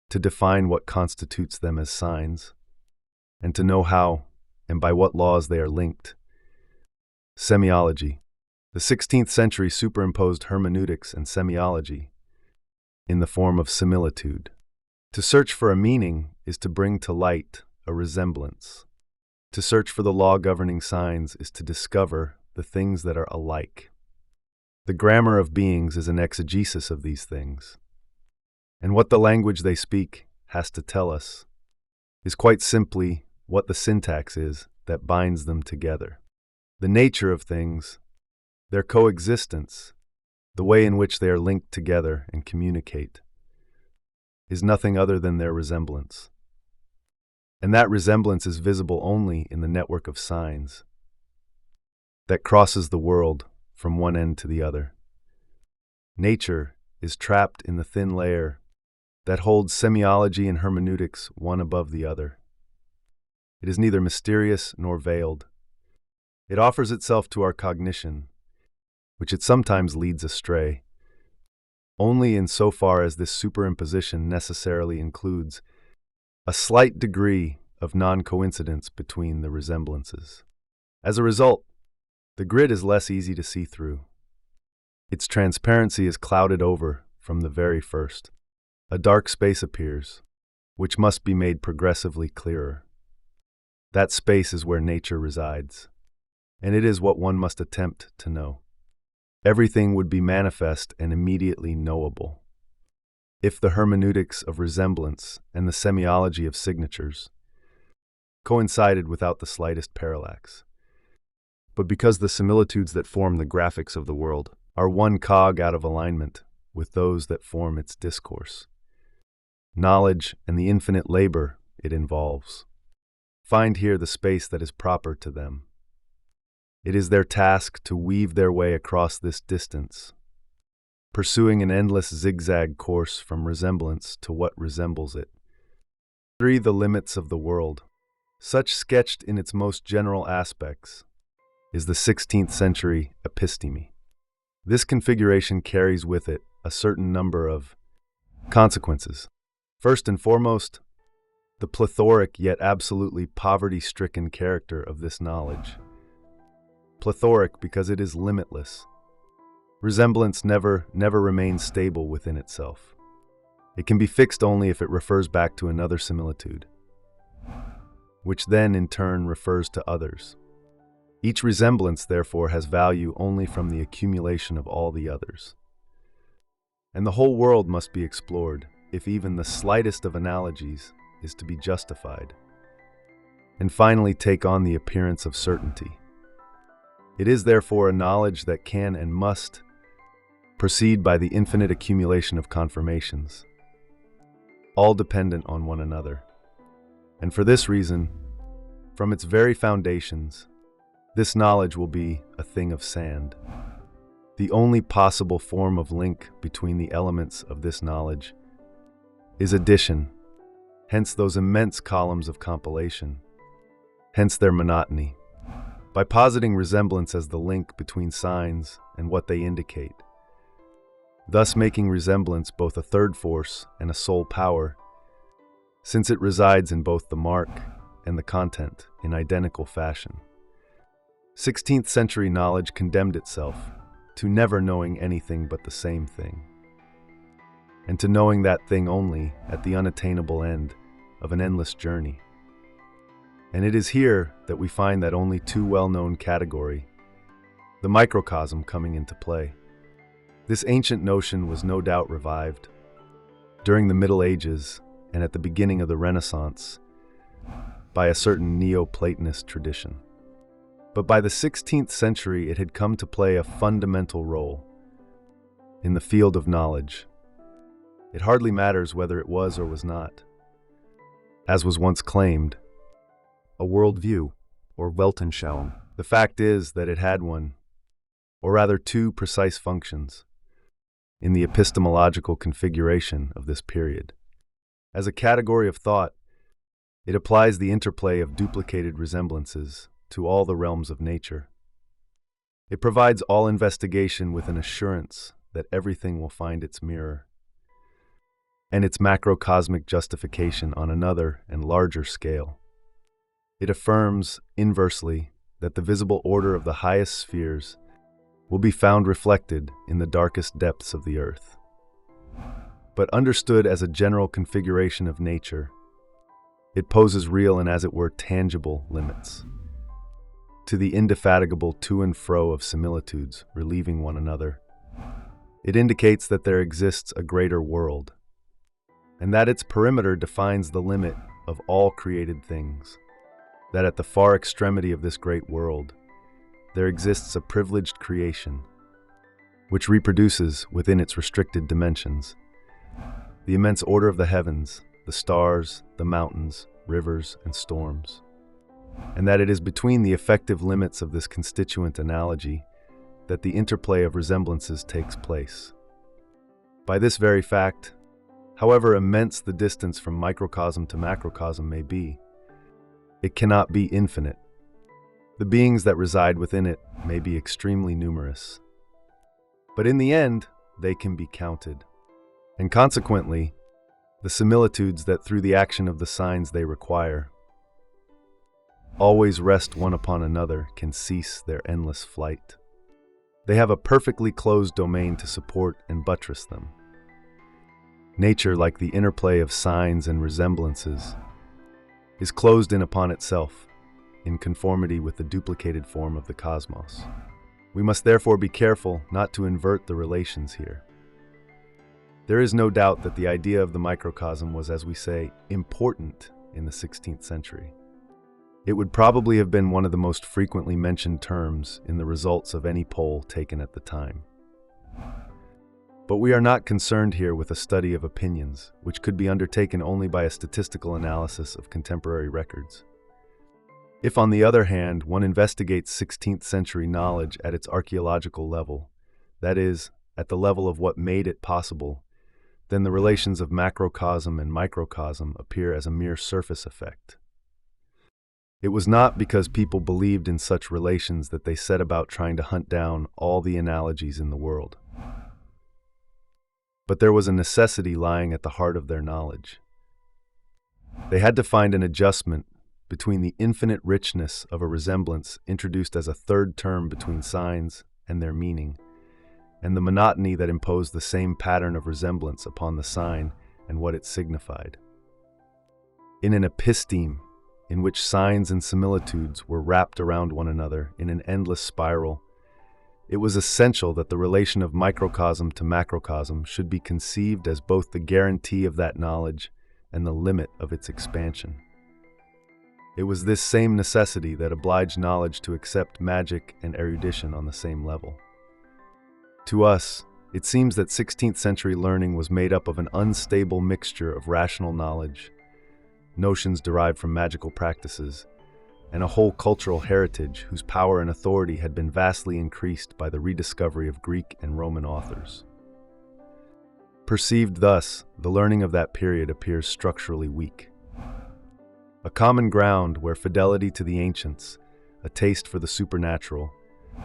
to define what constitutes them as signs, and to know how and by what laws they are linked. Semiology. The 16th century superimposed hermeneutics and semiology in the form of similitude. To search for a meaning is to bring to light a resemblance. To search for the law governing signs is to discover the things that are alike. The grammar of beings is an exegesis of these things. And what the language they speak has to tell us is quite simply what the syntax is that binds them together. The nature of things, their coexistence, the way in which they are linked together and communicate, is nothing other than their resemblance. And that resemblance is visible only in the network of signs that crosses the world from one end to the other. Nature is trapped in the thin layer that holds semiology and hermeneutics one above the other. It is neither mysterious nor veiled. It offers itself to our cognition, which it sometimes leads astray, only insofar as this superimposition necessarily includes a slight degree of non-coincidence between the resemblances. As a result, the grid is less easy to see through. Its transparency is clouded over from the very first. A dark space appears, which must be made progressively clearer. That space is where nature resides, and it is what one must attempt to know. Everything would be manifest and immediately knowable if the hermeneutics of resemblance and the semiology of signatures coincided without the slightest parallax. But because the similitudes that form the graphics of the world are one cog out of alignment with those that form its discourse, knowledge and the infinite labor it involves find here the space that is proper to them. It is their task to weave their way across this distance, pursuing an endless zigzag course from resemblance to what resembles it. 3. The limits of the world, such sketched in its most general aspects, is the 16th century episteme. This configuration carries with it a certain number of consequences. First and foremost, the plethoric yet absolutely poverty-stricken character of this knowledge. Plethoric because it is limitless. Resemblance never remains stable within itself. It can be fixed only if it refers back to another similitude, which then in turn refers to others. Each resemblance, therefore, has value only from the accumulation of all the others. And the whole world must be explored, if even the slightest of analogies is to be justified, and finally take on the appearance of certainty. It is therefore a knowledge that can and must proceed by the infinite accumulation of confirmations, all dependent on one another. And for this reason, from its very foundations, this knowledge will be a thing of sand. The only possible form of link between the elements of this knowledge is addition, hence those immense columns of compilation, hence their monotony. By positing resemblance as the link between signs and what they indicate, thus making resemblance both a third force and a sole power, since it resides in both the mark and the content in identical fashion. 16th century knowledge condemned itself to never knowing anything but the same thing, and to knowing that thing only at the unattainable end of an endless journey. And it is here that we find that only too well-known category, the microcosm, coming into play. This ancient notion was no doubt revived during the Middle Ages and at the beginning of the Renaissance by a certain Neoplatonist tradition. But by the 16th century, it had come to play a fundamental role in the field of knowledge. It hardly matters whether it was or was not, as was once claimed, a worldview or Weltanschauung. The fact is that it had one, or rather two, precise functions in the epistemological configuration of this period. As a category of thought, it applies the interplay of duplicated resemblances to all the realms of nature. It provides all investigation with an assurance that everything will find its mirror, and its macrocosmic justification on another and larger scale. It affirms, inversely, that the visible order of the highest spheres will be found reflected in the darkest depths of the earth. But understood as a general configuration of nature, it poses real and, as it were, tangible limits to the indefatigable to and fro of similitudes relieving one another. It indicates that there exists a greater world, and that its perimeter defines the limit of all created things. That at the far extremity of this great world, there exists a privileged creation, which reproduces within its restricted dimensions the immense order of the heavens, the stars, the mountains, rivers, and storms, and that it is between the effective limits of this constituent analogy that the interplay of resemblances takes place. By this very fact, however immense the distance from microcosm to macrocosm may be, it cannot be infinite. The beings that reside within it may be extremely numerous. But in the end, they can be counted. And consequently, the similitudes that through the action of the signs they require always rest one upon another can cease their endless flight. They have a perfectly closed domain to support and buttress them. Nature, like the interplay of signs and resemblances, is closed in upon itself, in conformity with the duplicated form of the cosmos. We must therefore be careful not to invert the relations here. There is no doubt that the idea of the microcosm was, as we say, important in the 16th century. It would probably have been one of the most frequently mentioned terms in the results of any poll taken at the time. But we are not concerned here with a study of opinions, which could be undertaken only by a statistical analysis of contemporary records. If, on the other hand, one investigates 16th century knowledge at its archaeological level, that is, at the level of what made it possible, then the relations of macrocosm and microcosm appear as a mere surface effect. It was not because people believed in such relations that they set about trying to hunt down all the analogies in the world. But there was a necessity lying at the heart of their knowledge. They had to find an adjustment between the infinite richness of a resemblance introduced as a third term between signs and their meaning, and the monotony that imposed the same pattern of resemblance upon the sign and what it signified. In an episteme in which signs and similitudes were wrapped around one another in an endless spiral, it was essential that the relation of microcosm to macrocosm should be conceived as both the guarantee of that knowledge and the limit of its expansion. It was this same necessity that obliged knowledge to accept magic and erudition on the same level. To us, it seems that 16th century learning was made up of an unstable mixture of rational knowledge, notions derived from magical practices, and a whole cultural heritage whose power and authority had been vastly increased by the rediscovery of Greek and Roman authors. Perceived thus, the learning of that period appears structurally weak. A common ground where fidelity to the ancients, a taste for the supernatural,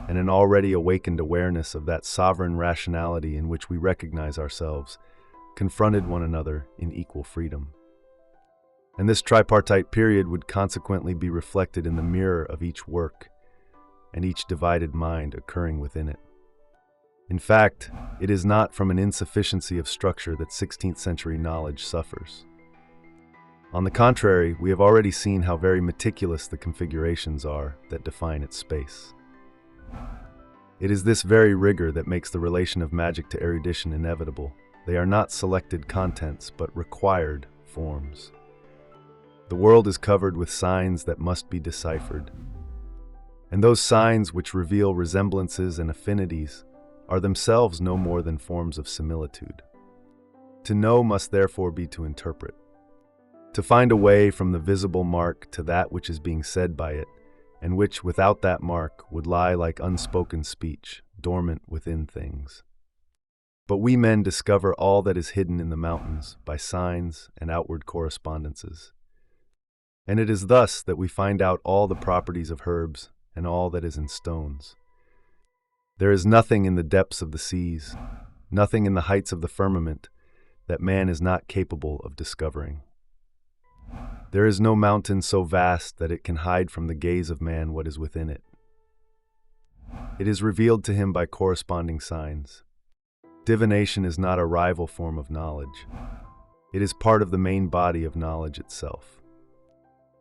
and an already awakened awareness of that sovereign rationality in which we recognize ourselves, confronted one another in equal freedom. And this tripartite period would consequently be reflected in the mirror of each work, and each divided mind occurring within it. In fact, it is not from an insufficiency of structure that 16th century knowledge suffers. On the contrary, we have already seen how very meticulous the configurations are that define its space. It is this very rigor that makes the relation of magic to erudition inevitable. They are not selected contents, but required forms. The world is covered with signs that must be deciphered. And those signs which reveal resemblances and affinities are themselves no more than forms of similitude. To know must therefore be to interpret. To find a way from the visible mark to that which is being said by it, and which without that mark would lie like unspoken speech, dormant within things. But we men discover all that is hidden in the mountains by signs and outward correspondences. And it is thus that we find out all the properties of herbs and all that is in stones. There is nothing in the depths of the seas, nothing in the heights of the firmament, that man is not capable of discovering. There is no mountain so vast that it can hide from the gaze of man what is within it. It is revealed to him by corresponding signs. Divination is not a rival form of knowledge. It is part of the main body of knowledge itself.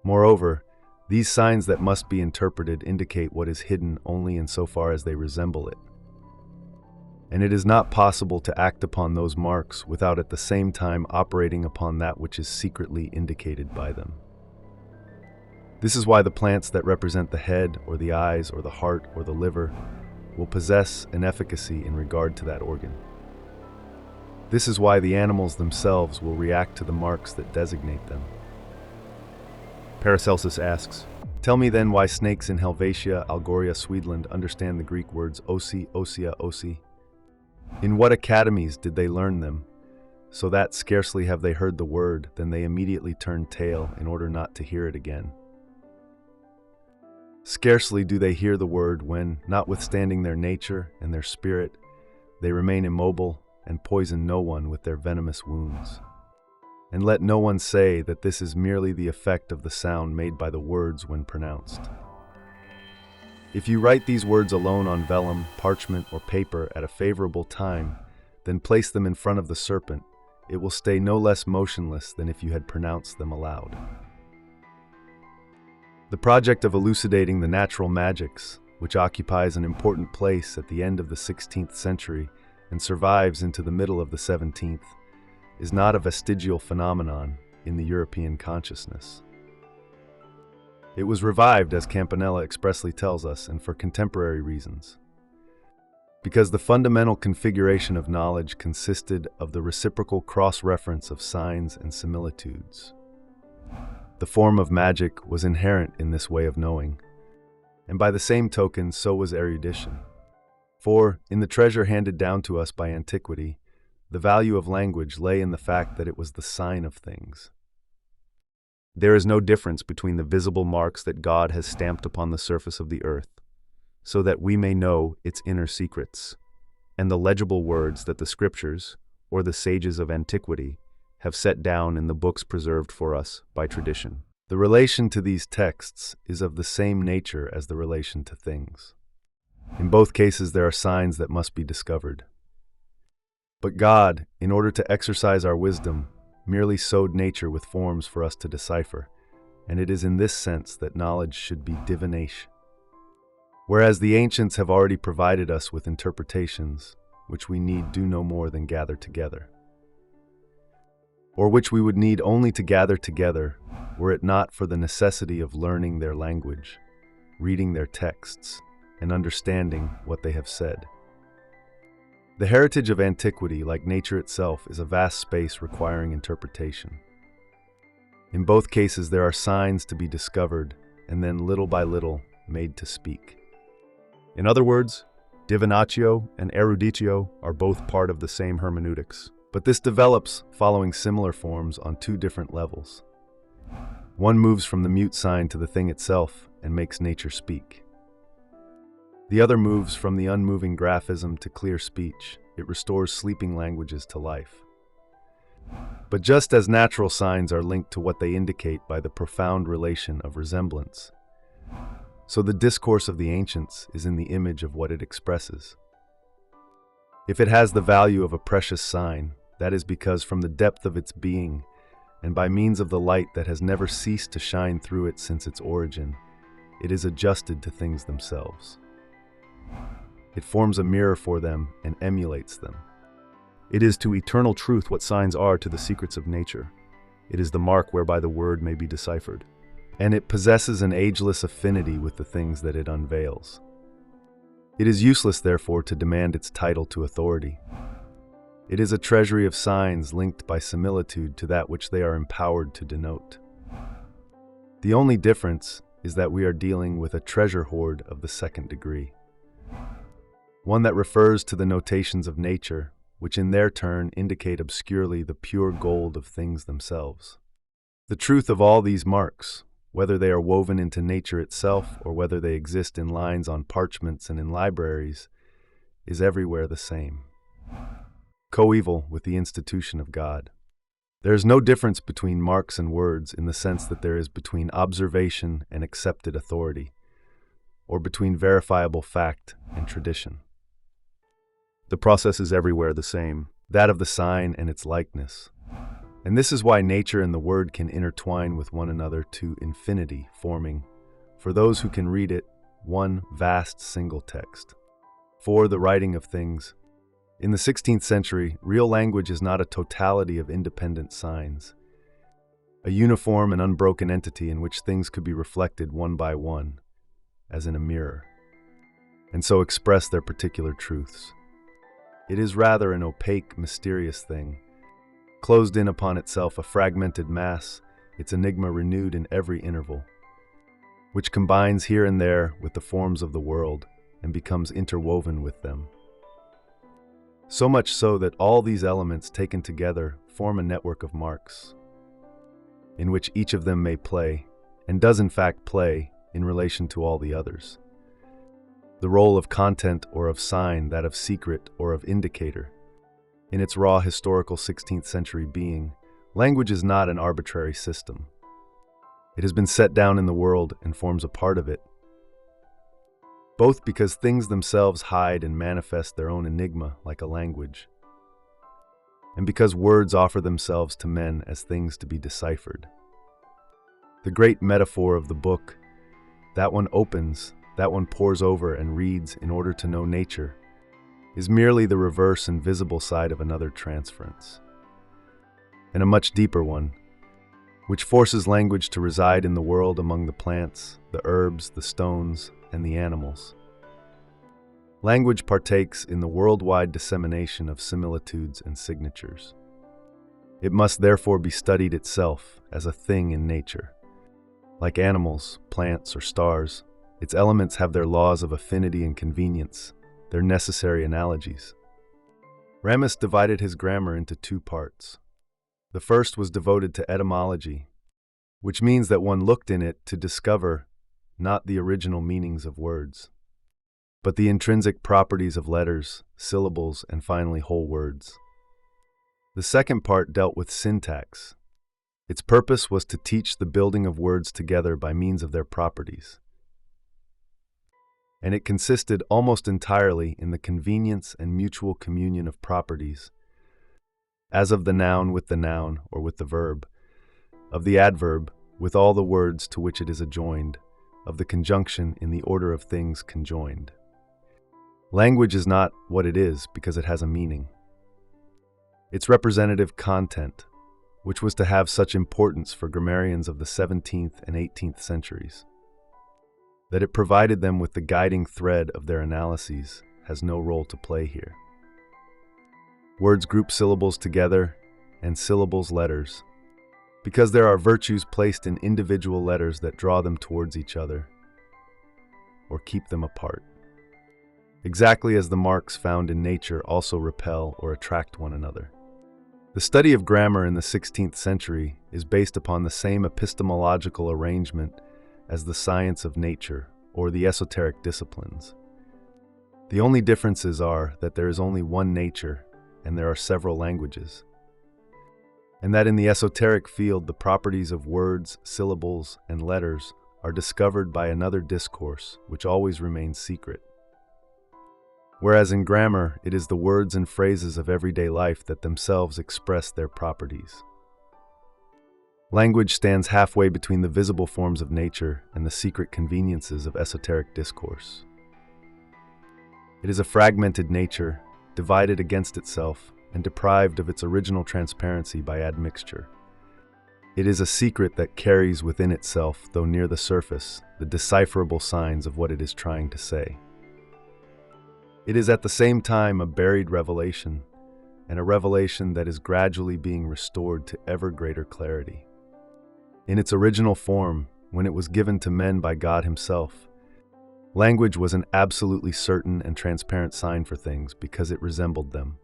Moreover, these signs that must be interpreted indicate what is hidden only insofar as they resemble it. And it is not possible to act upon those marks without at the same time operating upon that which is secretly indicated by them. This is why the plants that represent the head or the eyes or the heart or the liver will possess an efficacy in regard to that organ. This is why the animals themselves will react to the marks that designate them. Paracelsus asks, Tell me then why snakes in Helvetia, Algoria, Sweden understand the Greek words osi, osia, osi. In what academies did they learn them, so that scarcely have they heard the word, than they immediately turn tail in order not to hear it again? Scarcely do they hear the word when, notwithstanding their nature and their spirit, they remain immobile and poison no one with their venomous wounds. And let no one say that this is merely the effect of the sound made by the words when pronounced. If you write these words alone on vellum, parchment, or paper at a favorable time, then place them in front of the serpent, it will stay no less motionless than if you had pronounced them aloud. The project of elucidating the natural magics, which occupies an important place at the end of the 16th century and survives into the middle of the 17th, is not a vestigial phenomenon in the European consciousness. It was revived, as Campanella expressly tells us, and for contemporary reasons. Because the fundamental configuration of knowledge consisted of the reciprocal cross-reference of signs and similitudes. The form of magic was inherent in this way of knowing, and by the same token, so was erudition. For, in the treasure handed down to us by antiquity, the value of language lay in the fact that it was the sign of things. There is no difference between the visible marks that God has stamped upon the surface of the earth, so that we may know its inner secrets, and the legible words that the scriptures, or the sages of antiquity, have set down in the books preserved for us by tradition. The relation to these texts is of the same nature as the relation to things. In both cases, there are signs that must be discovered. But God, in order to exercise our wisdom, merely sowed nature with forms for us to decipher, and it is in this sense that knowledge should be divination. Whereas the ancients have already provided us with interpretations, which we need do no more than gather together, or which we would need only to gather together were it not for the necessity of learning their language, reading their texts, and understanding what they have said. The heritage of antiquity, like nature itself, is a vast space requiring interpretation. In both cases, there are signs to be discovered, and then little by little made to speak. In other words, divinatio and eruditio are both part of the same hermeneutics, but this develops following similar forms on two different levels. One moves from the mute sign to the thing itself and makes nature speak. The other moves from the unmoving graphism to clear speech. It restores sleeping languages to life. But just as natural signs are linked to what they indicate by the profound relation of resemblance, so the discourse of the ancients is in the image of what it expresses. If it has the value of a precious sign, that is because from the depth of its being, and by means of the light that has never ceased to shine through it since its origin, it is adjusted to things themselves. It forms a mirror for them and emulates them. It is to eternal truth what signs are to the secrets of nature. It is the mark whereby the word may be deciphered. And it possesses an ageless affinity with the things that it unveils. It is useless, therefore, to demand its title to authority. It is a treasury of signs linked by similitude to that which they are empowered to denote. The only difference is that we are dealing with a treasure hoard of the second degree, one that refers to the notations of nature, which in their turn indicate obscurely the pure gold of things themselves. The truth of all these marks, whether they are woven into nature itself or whether they exist in lines on parchments and in libraries, is everywhere the same. Coeval with the institution of God. There is no difference between marks and words in the sense that there is between observation and accepted authority, or between verifiable fact and tradition. The process is everywhere the same, that of the sign and its likeness. And this is why nature and the word can intertwine with one another to infinity, forming, for those who can read it, one vast single text. For the writing of things. In the 16th century, real language is not a totality of independent signs, a uniform and unbroken entity in which things could be reflected one by one, as in a mirror, and so express their particular truths. It is rather an opaque, mysterious thing, closed in upon itself, a fragmented mass, its enigma renewed in every interval. which combines here and there with the forms of the world and becomes interwoven with them. So much so that all these elements taken together form a network of marks, in which each of them may play, and does in fact play, in relation to all the others. The role of content or of sign, that of secret or of indicator. In its raw historical 16th century being, language is not an arbitrary system. It has been set down in the world and forms a part of it, both because things themselves hide and manifest their own enigma like a language, and because words offer themselves to men as things to be deciphered. The great metaphor of the book, that one opens, that one pores over and reads in order to know nature, is merely the reverse and visible side of another transference, and a much deeper one, which forces language to reside in the world among the plants, the herbs, the stones, and the animals. Language partakes in the worldwide dissemination of similitudes and signatures. It must therefore be studied itself as a thing in nature. Like animals, plants, or stars, its elements have their laws of affinity and convenience, their necessary analogies. Ramus divided his grammar into two parts. The first was devoted to etymology, which means that one looked in it to discover not the original meanings of words, but the intrinsic properties of letters, syllables, and finally whole words. The second part dealt with syntax. Its purpose was to teach the building of words together by means of their properties, and it consisted almost entirely in the convenience and mutual communion of properties, as of the noun with the noun or with the verb, of the adverb with all the words to which it is adjoined, of the conjunction in the order of things conjoined. Language is not what it is because it has a meaning. Its representative content, which was to have such importance for grammarians of the 17th and 18th centuries, that it provided them with the guiding thread of their analyses, has no role to play here. Words group syllables together, and syllables letters, because there are virtues placed in individual letters that draw them towards each other, or keep them apart, exactly as the marks found in nature also repel or attract one another. The study of grammar in the 16th century is based upon the same epistemological arrangement as the science of nature or the esoteric disciplines. The only differences are that there is only one nature and there are several languages, and that in the esoteric field the properties of words, syllables, and letters are discovered by another discourse which always remains secret. Whereas in grammar, it is the words and phrases of everyday life that themselves express their properties. Language stands halfway between the visible forms of nature and the secret conveniences of esoteric discourse. It is a fragmented nature, divided against itself and deprived of its original transparency by admixture. It is a secret that carries within itself, though near the surface, the decipherable signs of what it is trying to say. It is at the same time a buried revelation, and a revelation that is gradually being restored to ever greater clarity. In its original form, when it was given to men by God Himself, language was an absolutely certain and transparent sign for things because it resembled them.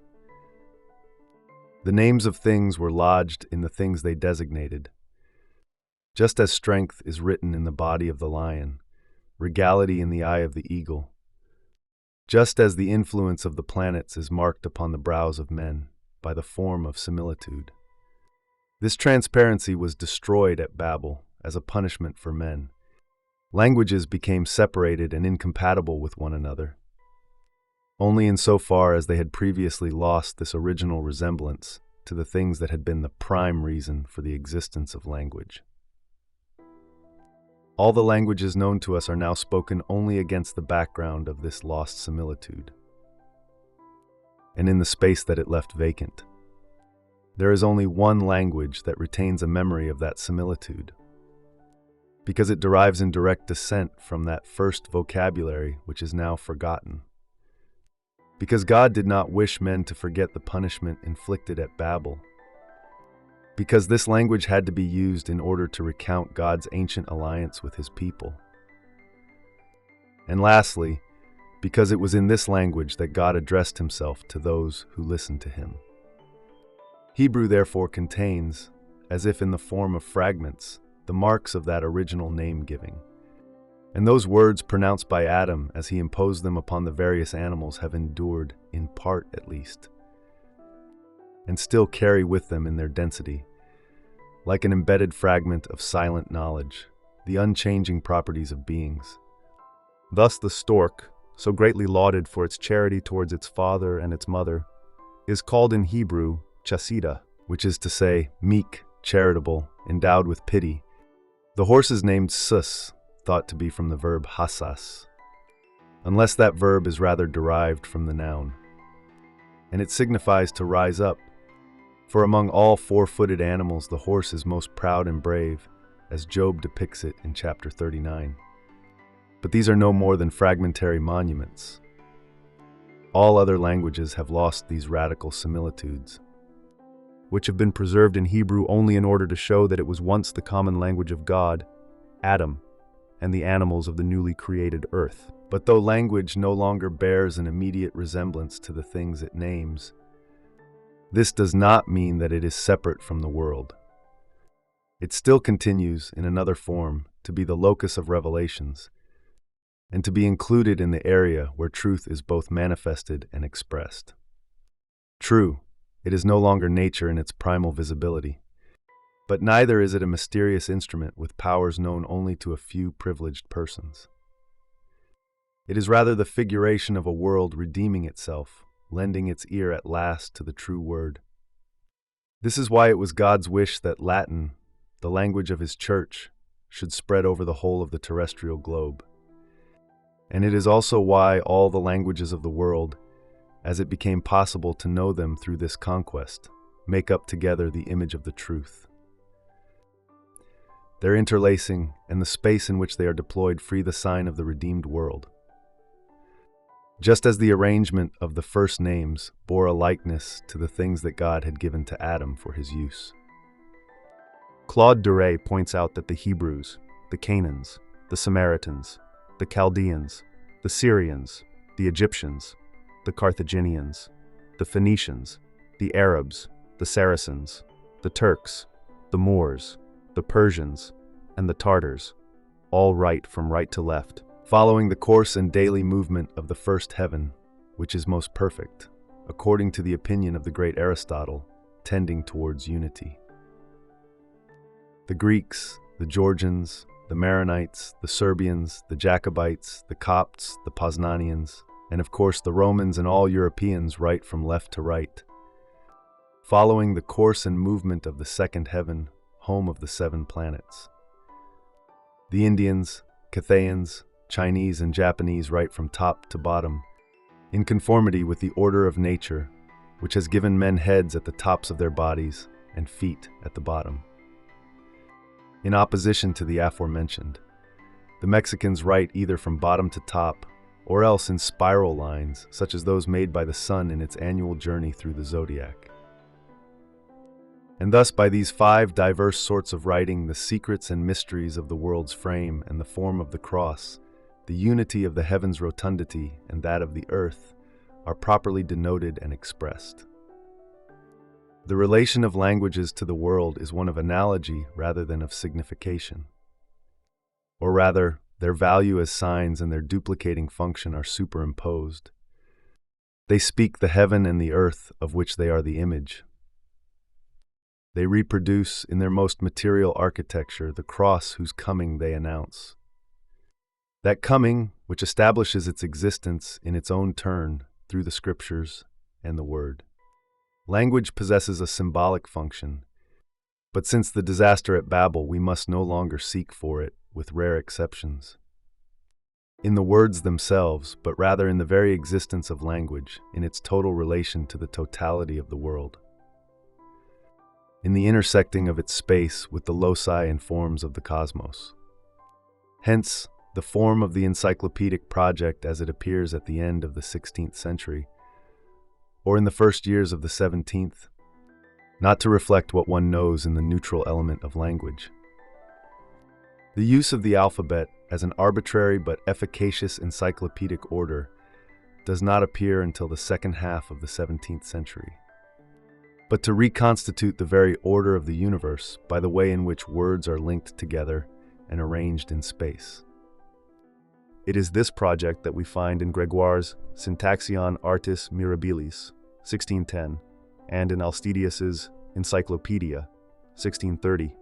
The names of things were lodged in the things they designated. Just as strength is written in the body of the lion, regality in the eye of the eagle, just as the influence of the planets is marked upon the brows of men by the form of similitude. This transparency was destroyed at Babel as a punishment for men. Languages became separated and incompatible with one another, only insofar as they had previously lost this original resemblance to the things that had been the prime reason for the existence of language. All the languages known to us are now spoken only against the background of this lost similitude, and in the space that it left vacant. There is only one language that retains a memory of that similitude, because it derives in direct descent from that first vocabulary which is now forgotten. Because God did not wish men to forget the punishment inflicted at Babel. Because this language had to be used in order to recount God's ancient alliance with His people, And lastly, because it was in this language that God addressed himself to those who listened to him. Hebrew therefore contains, as if in the form of fragments, the marks of that original name-giving. And those words pronounced by Adam as he imposed them upon the various animals have endured, in part at least, and still carry with them in their density, like an embedded fragment of silent knowledge, the unchanging properties of beings. Thus the stork, so greatly lauded for its charity towards its father and its mother, is called in Hebrew chasida, which is to say, meek, charitable, endowed with pity. The horse is named sus, thought to be from the verb hasas, unless that verb is rather derived from the noun. And it signifies to rise up, for among all four-footed animals the horse is most proud and brave, as Job depicts it in chapter 39. But these are no more than fragmentary monuments. All other languages have lost these radical similitudes, which have been preserved in Hebrew only in order to show that it was once the common language of God, Adam, and the animals of the newly created earth. But though language no longer bears an immediate resemblance to the things it names, this does not mean that it is separate from the world. It still continues, in another form, to be the locus of revelations, and to be included in the area where truth is both manifested and expressed. True, it is no longer nature in its primal visibility, but neither is it a mysterious instrument with powers known only to a few privileged persons. It is rather the figuration of a world redeeming itself, lending its ear at last to the true word. This is why it was God's wish that Latin, the language of his church, should spread over the whole of the terrestrial globe. And it is also why all the languages of the world, as it became possible to know them through this conquest, make up together the image of the truth. Their interlacing and the space in which they are deployed free the sign of the redeemed world. Just as the arrangement of the first names bore a likeness to the things that God had given to Adam for his use. Claude Duray points out that the Hebrews, the Canaans, the Samaritans, the Chaldeans, the Syrians, the Egyptians, the Carthaginians, the Phoenicians, the Arabs, the Saracens, the Turks, the Moors, the Persians, and the Tartars, all write from right to left, following the course and daily movement of the first heaven, which is most perfect, according to the opinion of the great Aristotle, tending towards unity. The Greeks, the Georgians, the Maronites, the Serbians, the Jacobites, the Copts, the Poznanians, and of course the Romans and all Europeans write from left to right, following the course and movement of the second heaven, home of the 7 planets. The Indians, Cathayans, Chinese and Japanese write from top to bottom, in conformity with the order of nature, which has given men heads at the tops of their bodies and feet at the bottom. In opposition to the aforementioned, the Mexicans write either from bottom to top, or else in spiral lines, such as those made by the sun in its annual journey through the zodiac. And thus by these 5 diverse sorts of writing, the secrets and mysteries of the world's frame and the form of the cross, the unity of the heaven's rotundity and that of the earth, are properly denoted and expressed. The relation of languages to the world is one of analogy rather than of signification. Or rather, their value as signs and their duplicating function are superimposed. They speak the heaven and the earth of which they are the image. They reproduce in their most material architecture the cross whose coming they announce. That coming which establishes its existence in its own turn through the scriptures and the word. Language possesses a symbolic function, but since the disaster at Babel, we must no longer seek for it, with rare exceptions, in the words themselves, but rather in the very existence of language, in its total relation to the totality of the world, in the intersecting of its space with the loci and forms of the cosmos. Hence, the form of the encyclopedic project as it appears at the end of the 16th century, or in the first years of the 17th, not to reflect what one knows in the neutral element of language. The use of the alphabet as an arbitrary but efficacious encyclopedic order, does not appear until the second half of the 17th century. But to reconstitute the very order of the universe by the way in which words are linked together and arranged in space. It is this project that we find in Gregoire's Syntaxion Artis Mirabilis, 1610, and in Alstidius's Encyclopedia, 1630,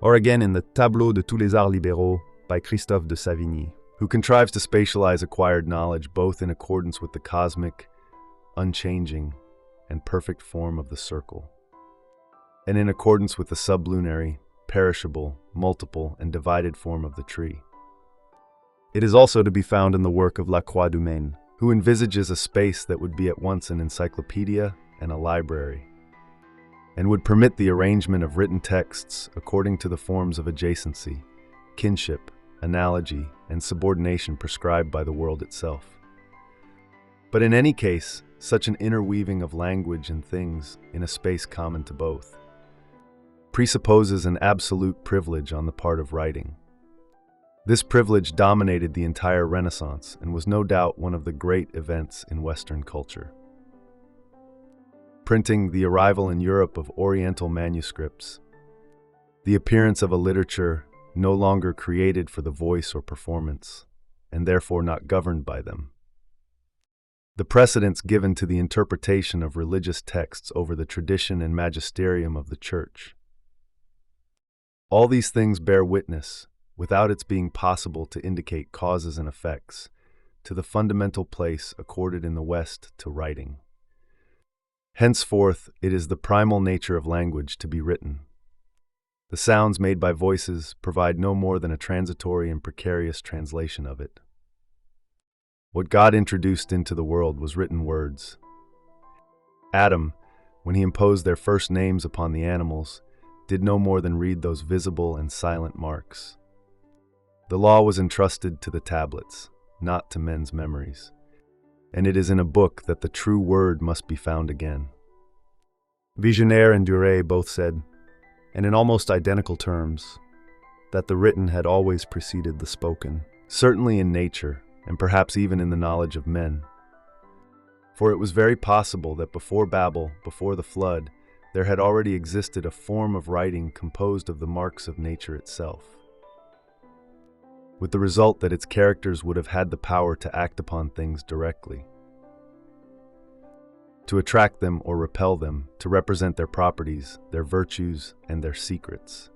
or again in the Tableau de tous les arts libéraux by Christophe de Savigny, who contrives to spatialize acquired knowledge both in accordance with the cosmic, unchanging, and perfect form of the circle, and in accordance with the sublunary, perishable, multiple, and divided form of the tree. It is also to be found in the work of Lacroix du Maine, who envisages a space that would be at once an encyclopedia and a library, and would permit the arrangement of written texts according to the forms of adjacency, kinship, analogy, and subordination prescribed by the world itself. But in any case, such an interweaving of language and things in a space common to both presupposes an absolute privilege on the part of writing. This privilege dominated the entire Renaissance and was no doubt one of the great events in Western culture. Printing, the arrival in Europe of Oriental manuscripts, the appearance of a literature no longer created for the voice or performance, and therefore not governed by them. The precedence given to the interpretation of religious texts over the tradition and magisterium of the Church. All these things bear witness, without its being possible to indicate causes and effects, to the fundamental place accorded in the West to writing. Henceforth, it is the primal nature of language to be written. The sounds made by voices provide no more than a transitory and precarious translation of it. What God introduced into the world was written words. Adam, when he imposed their first names upon the animals, did no more than read those visible and silent marks. The law was entrusted to the tablets, not to men's memories, and it is in a book that the true word must be found again. Vigenère and Duret both said, and in almost identical terms, that the written had always preceded the spoken, certainly in nature, and perhaps even in the knowledge of men. For it was very possible that before Babel, before the flood, there had already existed a form of writing composed of the marks of nature itself, with the result that its characters would have had the power to act upon things directly, to attract them or repel them, to represent their properties, their virtues, and their secrets.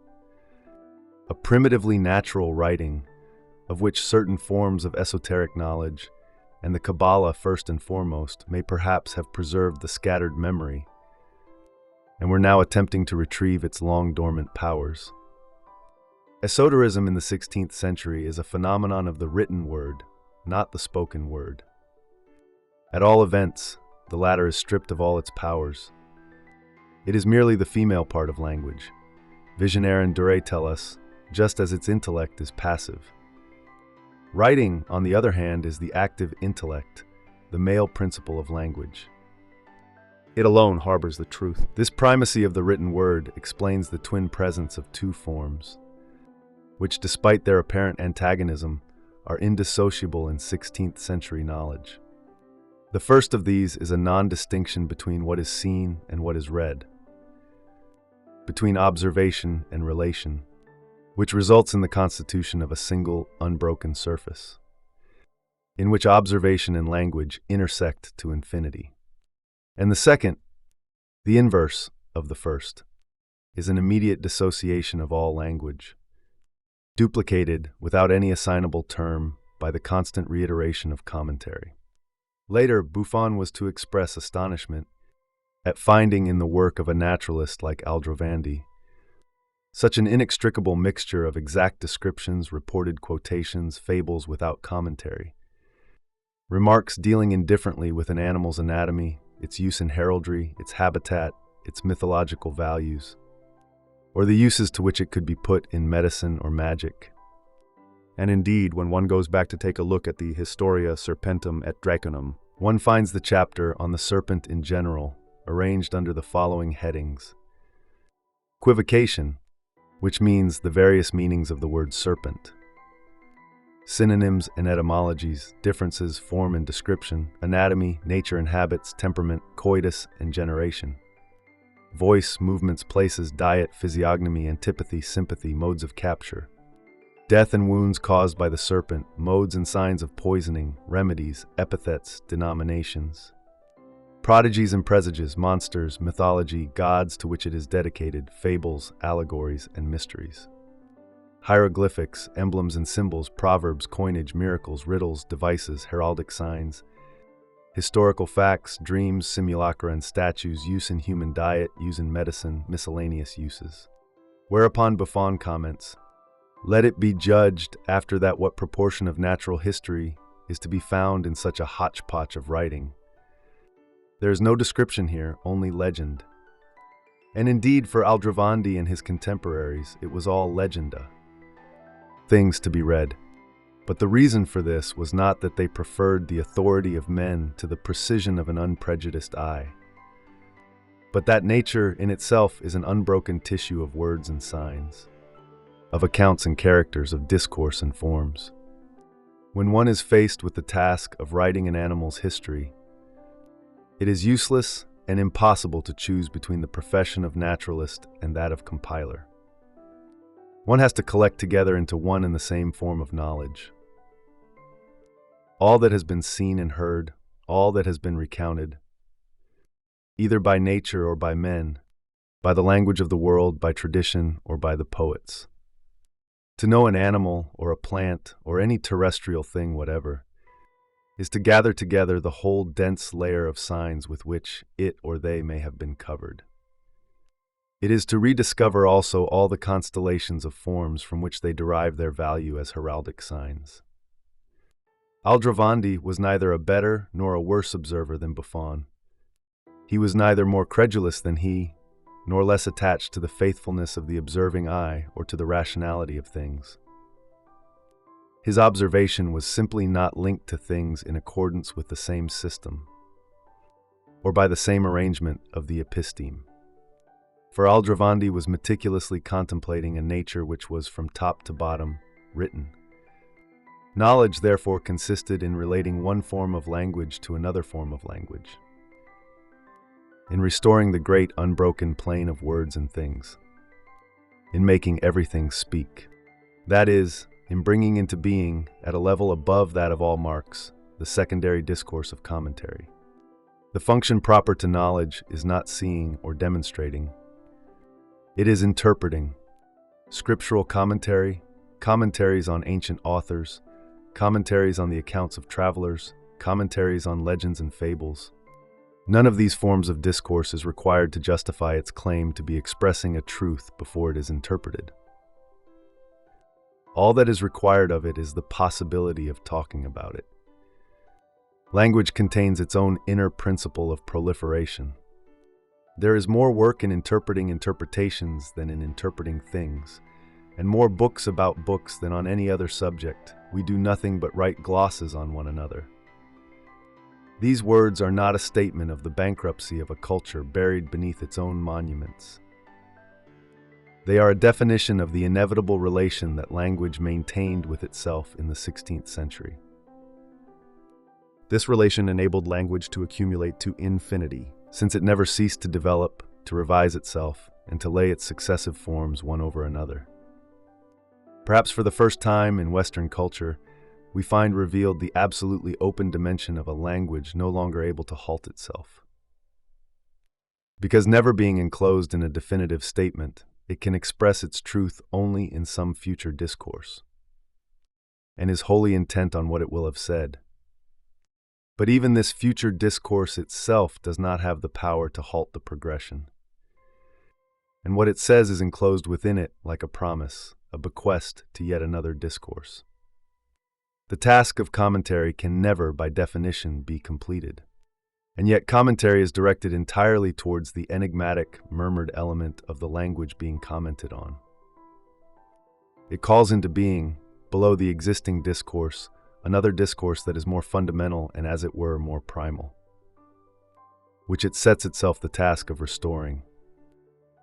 A primitively natural writing, of which certain forms of esoteric knowledge, and the Kabbalah first and foremost, may perhaps have preserved the scattered memory, and were now attempting to retrieve its long-dormant powers. Esoterism in the 16th century is a phenomenon of the written word, not the spoken word. At all events, the latter is stripped of all its powers. It is merely the female part of language. Vigenère and Duret tell us, just as its intellect is passive. Writing, on the other hand, is the active intellect, the male principle of language. It alone harbors the truth. This primacy of the written word explains the twin presence of two forms, which, despite their apparent antagonism, are indissociable in 16th century knowledge. The first of these is a non-distinction between what is seen and what is read, between observation and relation, which results in the constitution of a single, unbroken surface, in which observation and language intersect to infinity. And the second, the inverse of the first, is an immediate dissociation of all language, duplicated without any assignable term by the constant reiteration of commentary. Later, Buffon was to express astonishment at finding in the work of a naturalist like Aldrovandi such an inextricable mixture of exact descriptions, reported quotations, fables without commentary, remarks dealing indifferently with an animal's anatomy, its use in heraldry, its habitat, its mythological values, or the uses to which it could be put in medicine or magic. And indeed, when one goes back to take a look at the Historia Serpentum et Draconum, one finds the chapter on the serpent in general arranged under the following headings. Equivocation, which means the various meanings of the word serpent. Synonyms and etymologies, differences, form and description, anatomy, nature and habits, temperament, coitus and generation. Voice, movements, places, diet, physiognomy, antipathy, sympathy, modes of capture. Death and wounds caused by the serpent, modes and signs of poisoning, remedies, epithets, denominations. Prodigies and presages, monsters, mythology, gods to which it is dedicated, fables, allegories, and mysteries. Hieroglyphics, emblems and symbols, proverbs, coinage, miracles, riddles, devices, heraldic signs. Historical facts, dreams, simulacra and statues, use in human diet, use in medicine, miscellaneous uses. Whereupon Buffon comments, "Let it be judged after that what proportion of natural history is to be found in such a hodgepodge of writing. There is no description here, only legend." And indeed, for Aldrovandi and his contemporaries, it was all legenda. Things to be read. But the reason for this was not that they preferred the authority of men to the precision of an unprejudiced eye, but that nature in itself is an unbroken tissue of words and signs, of accounts and characters, of discourse and forms. When one is faced with the task of writing an animal's history, it is useless and impossible to choose between the profession of naturalist and that of compiler. One has to collect together into one and the same form of knowledge. All that has been seen and heard, all that has been recounted, either by nature or by men, by the language of the world, by tradition, or by the poets. To know an animal or a plant or any terrestrial thing whatever is to gather together the whole dense layer of signs with which it or they may have been covered. It is to rediscover also all the constellations of forms from which they derive their value as heraldic signs. Aldrovandi was neither a better nor a worse observer than Buffon. He was neither more credulous than he, nor less attached to the faithfulness of the observing eye or to the rationality of things. His observation was simply not linked to things in accordance with the same system, or by the same arrangement of the episteme. For Aldrovandi was meticulously contemplating a nature which was from top to bottom written. Knowledge, therefore, consisted in relating one form of language to another form of language, in restoring the great unbroken plane of words and things, in making everything speak. That is, in bringing into being, at a level above that of all marks, the secondary discourse of commentary. The function proper to knowledge is not seeing or demonstrating. It is interpreting. Scriptural commentary, commentaries on ancient authors, commentaries on the accounts of travelers, commentaries on legends and fables. None of these forms of discourse is required to justify its claim to be expressing a truth before it is interpreted. All that is required of it is the possibility of talking about it. Language contains its own inner principle of proliferation. There is more work in interpreting interpretations than in interpreting things, and more books about books than on any other subject. We do nothing but write glosses on one another. These words are not a statement of the bankruptcy of a culture buried beneath its own monuments. They are a definition of the inevitable relation that language maintained with itself in the 16th century. This relation enabled language to accumulate to infinity, since it never ceased to develop, to revise itself, and to lay its successive forms one over another. Perhaps for the first time in Western culture, we find revealed the absolutely open dimension of a language no longer able to halt itself. Because never being enclosed in a definitive statement, it can express its truth only in some future discourse, and is wholly intent on what it will have said. But even this future discourse itself does not have the power to halt the progression. And what it says is enclosed within it like a promise, a bequest to yet another discourse. The task of commentary can never, by definition, be completed. And yet commentary is directed entirely towards the enigmatic, murmured element of the language being commented on. It calls into being, below the existing discourse, another discourse that is more fundamental and, as it were, more primal, which it sets itself the task of restoring.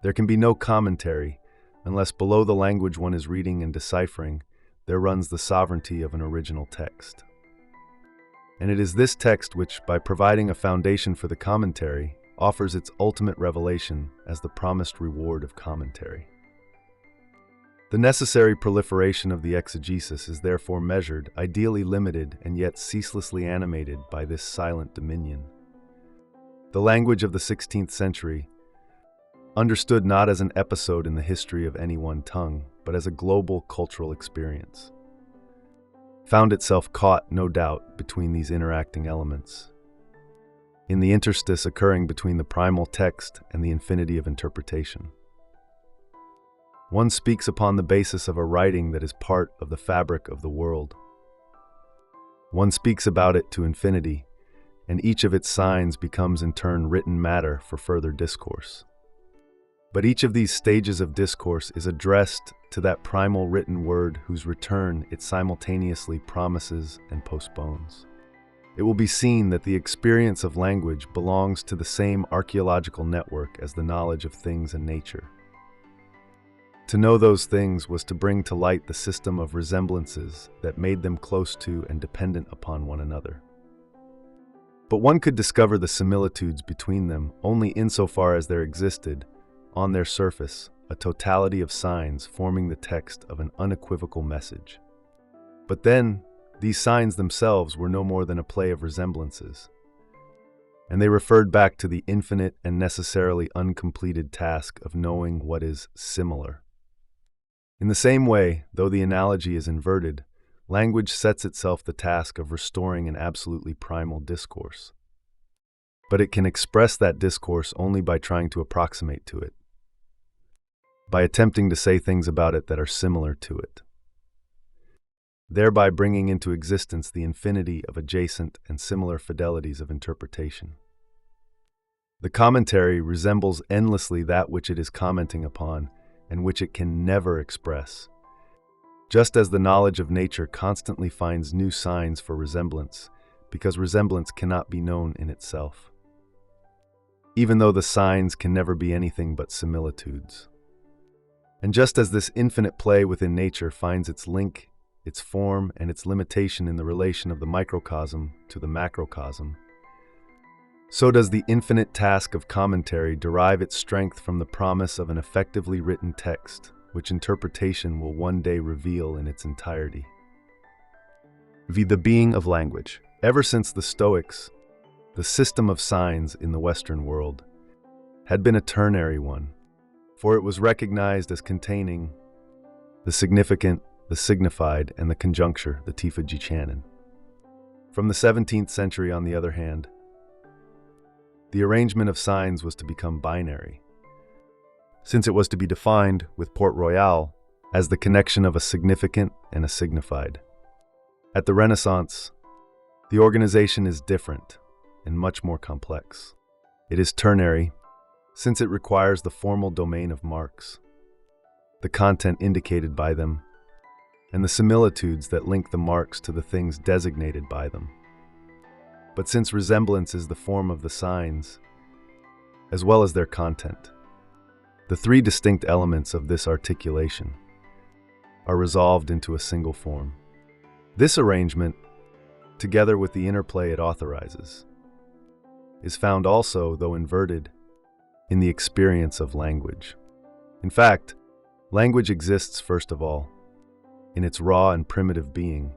There can be no commentary unless below the language one is reading and deciphering, there runs the sovereignty of an original text. And it is this text which, by providing a foundation for the commentary, offers its ultimate revelation as the promised reward of commentary. The necessary proliferation of the exegesis is therefore measured, ideally limited, and yet ceaselessly animated by this silent dominion. The language of the 16th century, understood not as an episode in the history of any one tongue, but as a global cultural experience, found itself caught, no doubt, between these interacting elements, in the interstice occurring between the primal text and the infinity of interpretation. One speaks upon the basis of a writing that is part of the fabric of the world. One speaks about it to infinity, and each of its signs becomes in turn written matter for further discourse. But each of these stages of discourse is addressed to that primal written word whose return it simultaneously promises and postpones. It will be seen that the experience of language belongs to the same archaeological network as the knowledge of things and nature. To know those things was to bring to light the system of resemblances that made them close to and dependent upon one another. But one could discover the similitudes between them only insofar as there existed, on their surface, a totality of signs forming the text of an unequivocal message. But then, these signs themselves were no more than a play of resemblances, and they referred back to the infinite and necessarily uncompleted task of knowing what is similar. In the same way, though the analogy is inverted, language sets itself the task of restoring an absolutely primal discourse. But it can express that discourse only by trying to approximate to it, by attempting to say things about it that are similar to it, thereby bringing into existence the infinity of adjacent and similar fidelities of interpretation. The commentary resembles endlessly that which it is commenting upon and which it can never express, just as the knowledge of nature constantly finds new signs for resemblance, because resemblance cannot be known in itself, even though the signs can never be anything but similitudes. And just as this infinite play within nature finds its link, its form, and its limitation in the relation of the microcosm to the macrocosm, so does the infinite task of commentary derive its strength from the promise of an effectively written text, which interpretation will one day reveal in its entirety. The being of language. Ever since the Stoics, the system of signs in the Western world had been a ternary one, for it was recognized as containing the significant, the signified, and the conjuncture, the Tifa From the 17th century, on the other hand, the arrangement of signs was to become binary, since it was to be defined, with Port Royal, as the connection of a significant and a signified. At the Renaissance, the organization is different and much more complex. It is ternary, since it requires the formal domain of marks, the content indicated by them, and the similitudes that link the marks to the things designated by them. But since resemblance is the form of the signs, as well as their content, the three distinct elements of this articulation are resolved into a single form. This arrangement, together with the interplay it authorizes, is found also, though inverted, in the experience of language. In fact, language exists, first of all, in its raw and primitive being,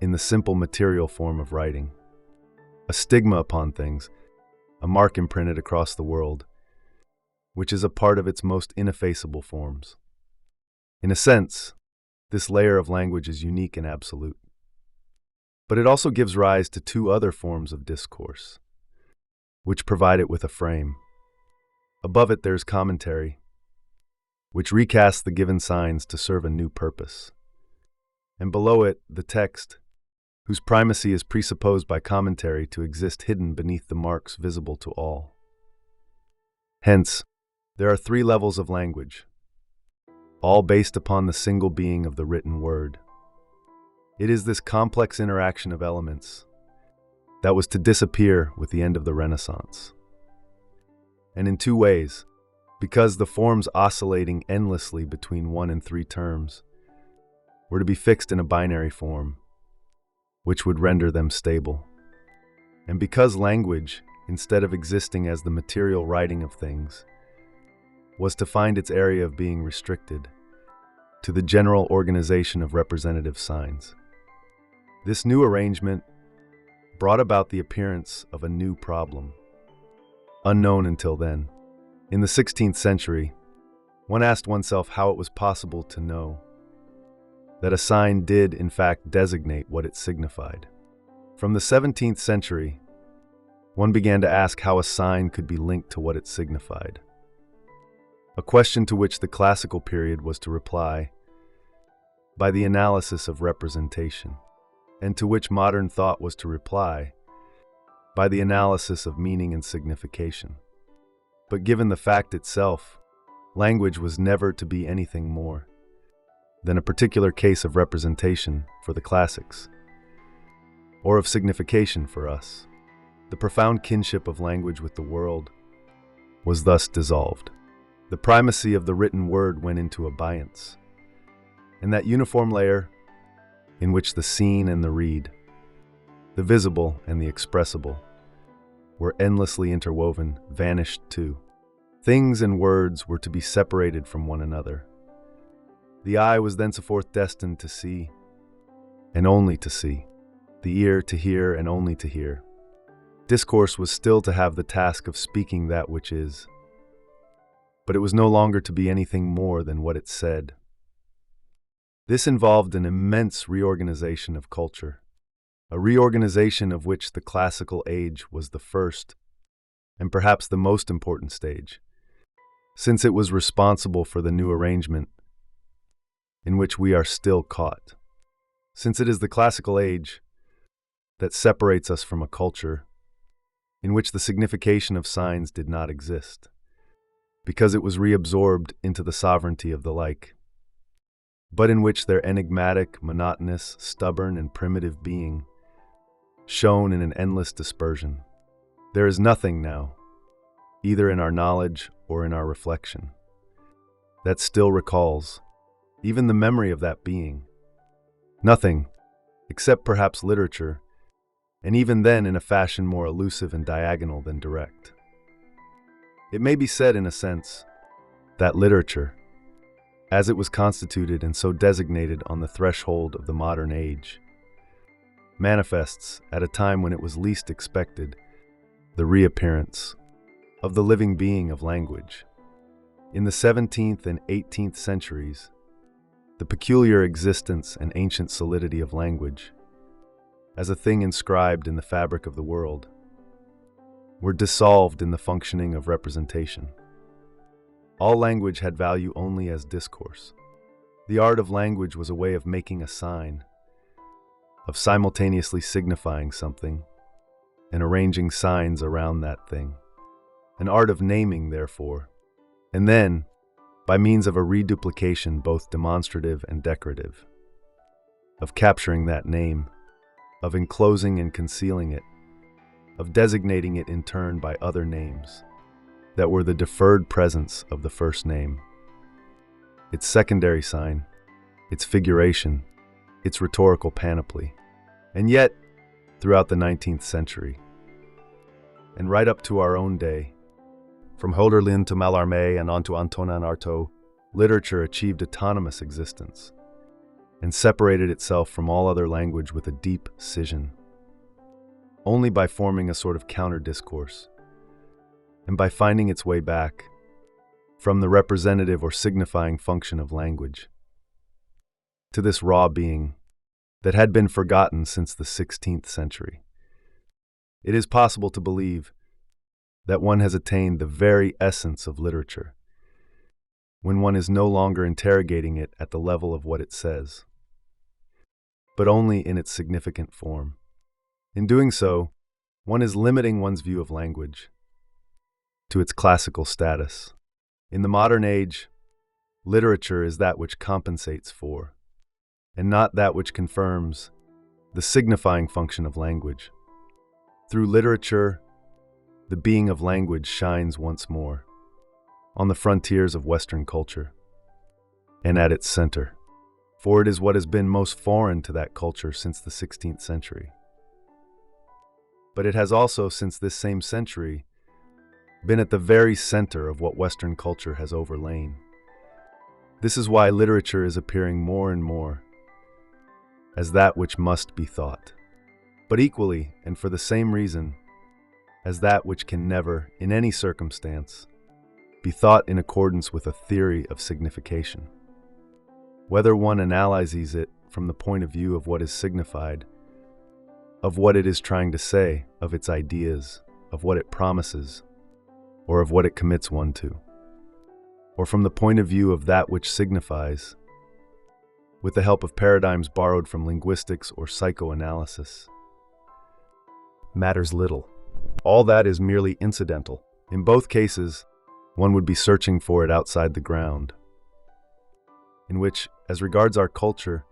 in the simple material form of writing, a stigma upon things, a mark imprinted across the world, which is a part of its most ineffaceable forms. In a sense, this layer of language is unique and absolute. But it also gives rise to two other forms of discourse, which provide it with a frame. Above it there's commentary, which recasts the given signs to serve a new purpose. And below it, the text, whose primacy is presupposed by commentary to exist hidden beneath the marks visible to all. Hence, there are three levels of language, all based upon the single being of the written word. It is this complex interaction of elements that was to disappear with the end of the Renaissance. And in two ways, because the forms oscillating endlessly between 1 and 3 terms, were to be fixed in a binary form, which would render them stable. And because language, instead of existing as the material writing of things, was to find its area of being restricted to the general organization of representative signs, this new arrangement brought about the appearance of a new problem, unknown until then. In the 16th century, one asked oneself how it was possible to know that a sign did, in fact, designate what it signified. From the 17th century, one began to ask how a sign could be linked to what it signified, a question to which the classical period was to reply by the analysis of representation, and to which modern thought was to reply by the analysis of meaning and signification. But given the fact itself, language was never to be anything more than a particular case of representation for the classics, or of signification for us. The profound kinship of language with the world was thus dissolved. The primacy of the written word went into abeyance, and that uniform layer in which the seen and the read, the visible and the expressible, were endlessly interwoven, vanished too. Things and words were to be separated from one another. The eye was thenceforth destined to see, and only to see. The ear to hear, and only to hear. Discourse was still to have the task of speaking that which is, but it was no longer to be anything more than what it said. This involved an immense reorganization of culture, a reorganization of which the classical age was the first, and perhaps the most important stage, since it was responsible for the new arrangement in which we are still caught. Since it is the classical age that separates us from a culture in which the signification of signs did not exist, because it was reabsorbed into the sovereignty of the like, but in which their enigmatic, monotonous, stubborn, and primitive being shone in an endless dispersion. There is nothing now, either in our knowledge or in our reflection, that still recalls even the memory of that being. Nothing, except perhaps literature, and even then in a fashion more elusive and diagonal than direct. It may be said, in a sense, that literature, as it was constituted and so designated on the threshold of the modern age, manifests, at a time when it was least expected, the reappearance of the living being of language. In the 17th and 18th centuries, the peculiar existence and ancient solidity of language, as a thing inscribed in the fabric of the world, were dissolved in the functioning of representation. All language had value only as discourse. The art of language was a way of making a sign, of simultaneously signifying something and arranging signs around that thing. An art of naming, therefore, and then, by means of a reduplication both demonstrative and decorative, of capturing that name, of enclosing and concealing it, of designating it in turn by other names that were the deferred presence of the first name, its secondary sign, its figuration, its rhetorical panoply. And yet, throughout the 19th century, and right up to our own day, from Hölderlin to Mallarmé and on to Antonin Artaud, literature achieved autonomous existence and separated itself from all other language with a deep scission, only by forming a sort of counter-discourse, and by finding its way back from the representative or signifying function of language to this raw being that had been forgotten since the 16th century. It is possible to believe that one has attained the very essence of literature when one is no longer interrogating it at the level of what it says, but only in its significant form. In doing so, one is limiting one's view of language to its classical status. In the modern age, literature is that which compensates for, and not that which confirms, the signifying function of language. Through literature, the being of language shines once more on the frontiers of Western culture and at its center. for it is what has been most foreign to that culture since the 16th century. But it has also, since this same century, been at the very center of what Western culture has overlain. This is why literature is appearing more and more as that which must be thought, but equally, and for the same reason, as that which can never, in any circumstance, be thought in accordance with a theory of signification. Whether one analyzes it from the point of view of what is signified, of what it is trying to say, of its ideas, of what it promises, or of what it commits one to, or from the point of view of that which signifies, with the help of paradigms borrowed from linguistics or psychoanalysis, matters little. All that is merely incidental. In both cases, one would be searching for it outside the ground, in which, as regards our culture,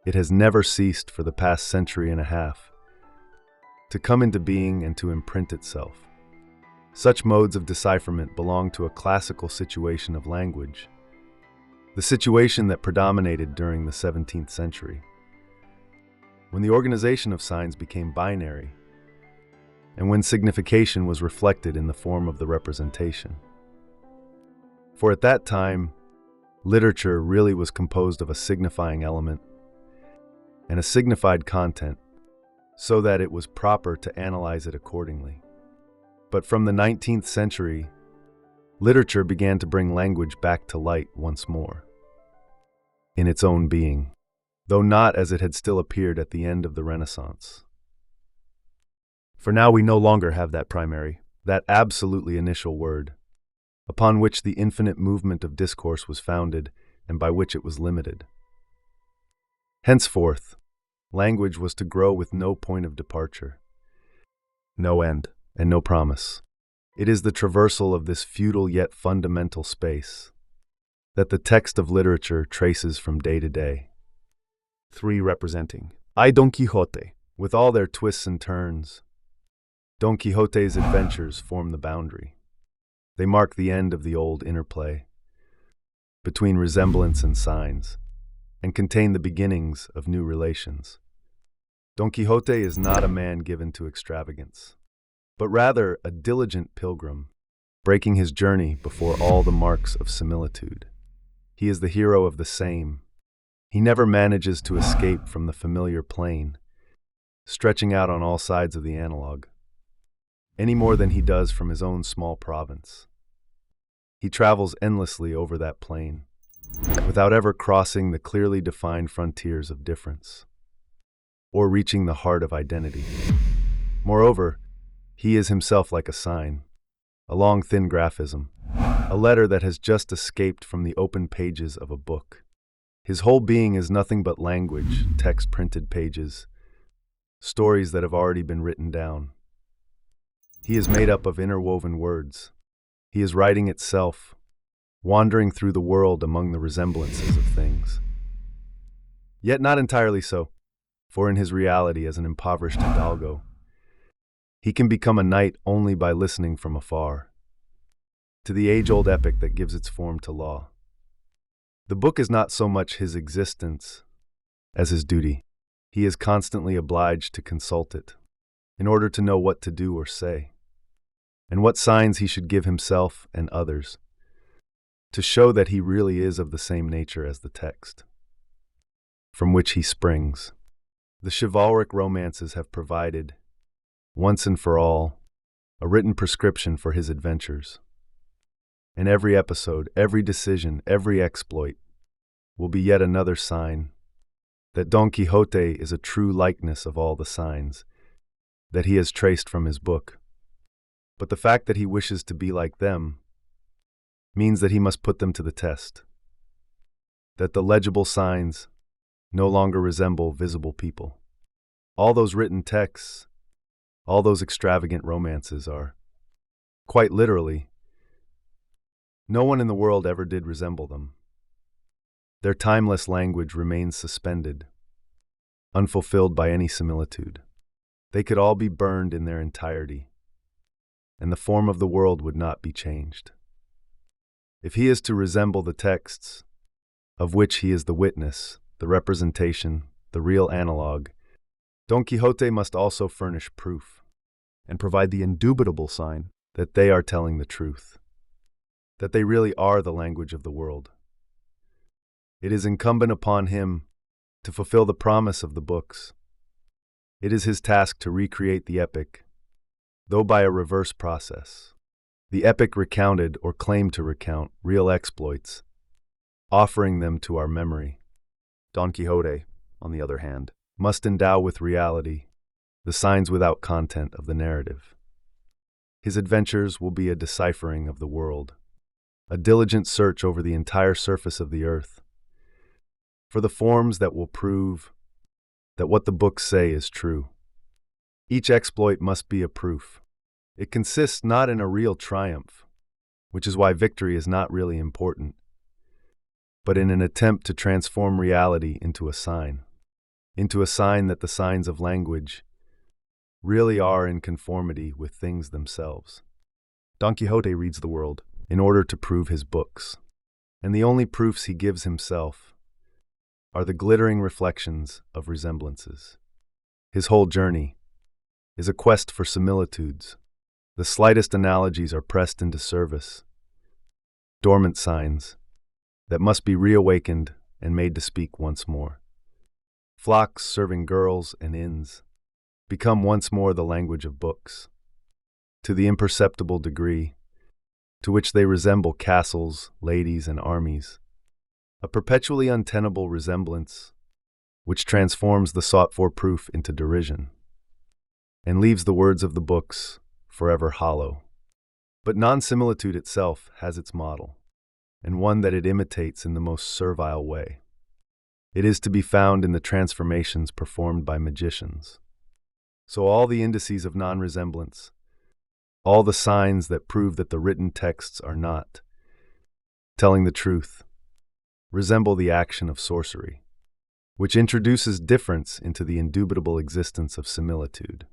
it has never ceased for the past century and a half to come into being and to imprint itself. Such modes of decipherment belong to a classical situation of language, the situation that predominated during the 17th century, when the organization of signs became binary, and when signification was reflected in the form of the representation. For at that time, literature really was composed of a signifying element and a signified content, so that it was proper to analyze it accordingly. But from the 19th century, literature began to bring language back to light once more, in its own being, though not as it had still appeared at the end of the Renaissance. For now we no longer have that primary, that absolutely initial word, upon which the infinite movement of discourse was founded and by which it was limited. Henceforth, language was to grow with no point of departure, no end, and no promise. It is the traversal of this futile yet fundamental space that the text of literature traces from day to day. 3 representing I Don Quixote, with all their twists and turns. Don Quixote's adventures form the boundary. They mark the end of the old interplay between resemblance and signs, and contain the beginnings of new relations. Don Quixote is not a man given to extravagance, but rather a diligent pilgrim, breaking his journey before all the marks of similitude. He is the hero of the same. He never manages to escape from the familiar plane, stretching out on all sides of the analog, any more than he does from his own small province. He travels endlessly over that plane, without ever crossing the clearly defined frontiers of difference, or reaching the heart of identity. Moreover, he is himself like a sign, a long thin graphism, a letter that has just escaped from the open pages of a book. His whole being is nothing but language, text-printed pages, stories that have already been written down. He is made up of interwoven words. He is writing itself, wandering through the world among the resemblances of things. Yet not entirely so, for in his reality as an impoverished hidalgo, he can become a knight only by listening from afar to the age-old epic that gives its form to law. The book is not so much his existence as his duty. He is constantly obliged to consult it in order to know what to do or say, and what signs he should give himself and others, to show that he really is of the same nature as the text, from which he springs. The chivalric romances have provided, once and for all, a written prescription for his adventures. And every episode, every decision, every exploit will be yet another sign that Don Quixote is a true likeness of all the signs that he has traced from his book. But the fact that he wishes to be like them means that he must put them to the test, that the legible signs no longer resemble visible people. All those written texts, all those extravagant romances are, quite literally, no one in the world ever did resemble them. Their timeless language remains suspended, unfulfilled by any similitude. They could all be burned in their entirety, and the form of the world would not be changed. If he is to resemble the texts, of which he is the witness, the representation, the real analog, Don Quixote must also furnish proof and provide the indubitable sign that they are telling the truth, that they really are the language of the world. It is incumbent upon him to fulfill the promise of the books. It is his task to recreate the epic, though by a reverse process. The epic recounted or claimed to recount real exploits, offering them to our memory. Don Quixote, on the other hand, must endow with reality the signs without content of the narrative. His adventures will be a deciphering of the world, a diligent search over the entire surface of the earth, for the forms that will prove that what the books say is true. Each exploit must be a proof. It consists not in a real triumph, which is why victory is not really important, but in an attempt to transform reality into a sign that the signs of language really are in conformity with things themselves. Don Quixote reads the world in order to prove his books, and the only proofs he gives himself are the glittering reflections of resemblances. His whole journey is a quest for similitudes. The slightest analogies are pressed into service, dormant signs that must be reawakened and made to speak once more. Flocks serving girls and inns become once more the language of books, to the imperceptible degree to which they resemble castles, ladies, and armies, a perpetually untenable resemblance which transforms the sought-for proof into derision and leaves the words of the books forever hollow. But non-similitude itself has its model, and one that it imitates in the most servile way. It is to be found in the transformations performed by magicians. So all the indices of non-resemblance, all the signs that prove that the written texts are not telling the truth, resemble the action of sorcery, which introduces difference into the indubitable existence of similitude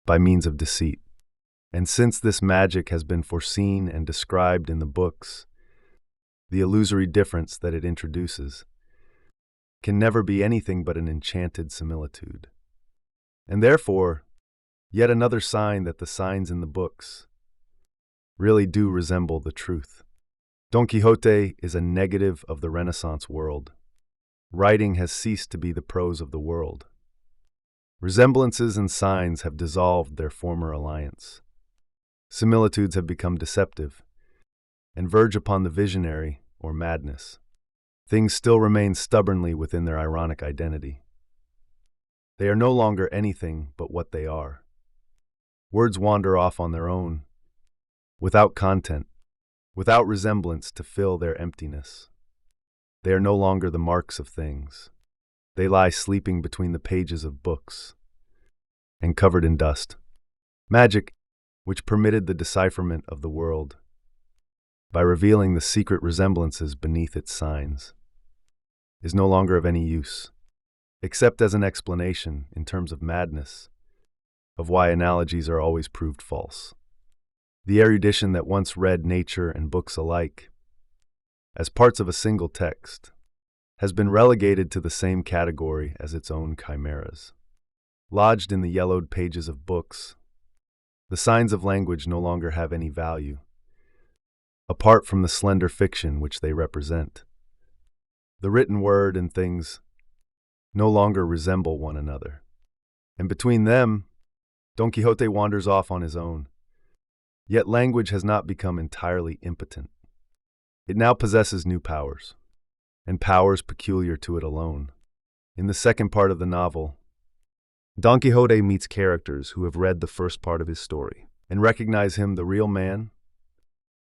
by means of deceit. And since this magic has been foreseen and described in the books, the illusory difference that it introduces can never be anything but an enchanted similitude. And therefore, yet another sign that the signs in the books really do resemble the truth. Don Quixote is a negative of the Renaissance world. Writing has ceased to be the prose of the world. Resemblances and signs have dissolved their former alliance. Similitudes have become deceptive and verge upon the visionary or madness. Things still remain stubbornly within their ironic identity. They are no longer anything but what they are. Words wander off on their own, without content, without resemblance to fill their emptiness. They are no longer the marks of things. They lie sleeping between the pages of books and covered in dust. Magic, which permitted the decipherment of the world by revealing the secret resemblances beneath its signs, is no longer of any use, except as an explanation, in terms of madness, of why analogies are always proved false. The erudition that once read nature and books alike as parts of a single text has been relegated to the same category as its own chimeras. Lodged in the yellowed pages of books, the signs of language no longer have any value, apart from the slender fiction which they represent. The written word and things no longer resemble one another, and between them, Don Quixote wanders off on his own. Yet language has not become entirely impotent. It now possesses new powers, and powers peculiar to it alone. In the second part of the novel, Don Quixote meets characters who have read the first part of his story and recognize him, the real man,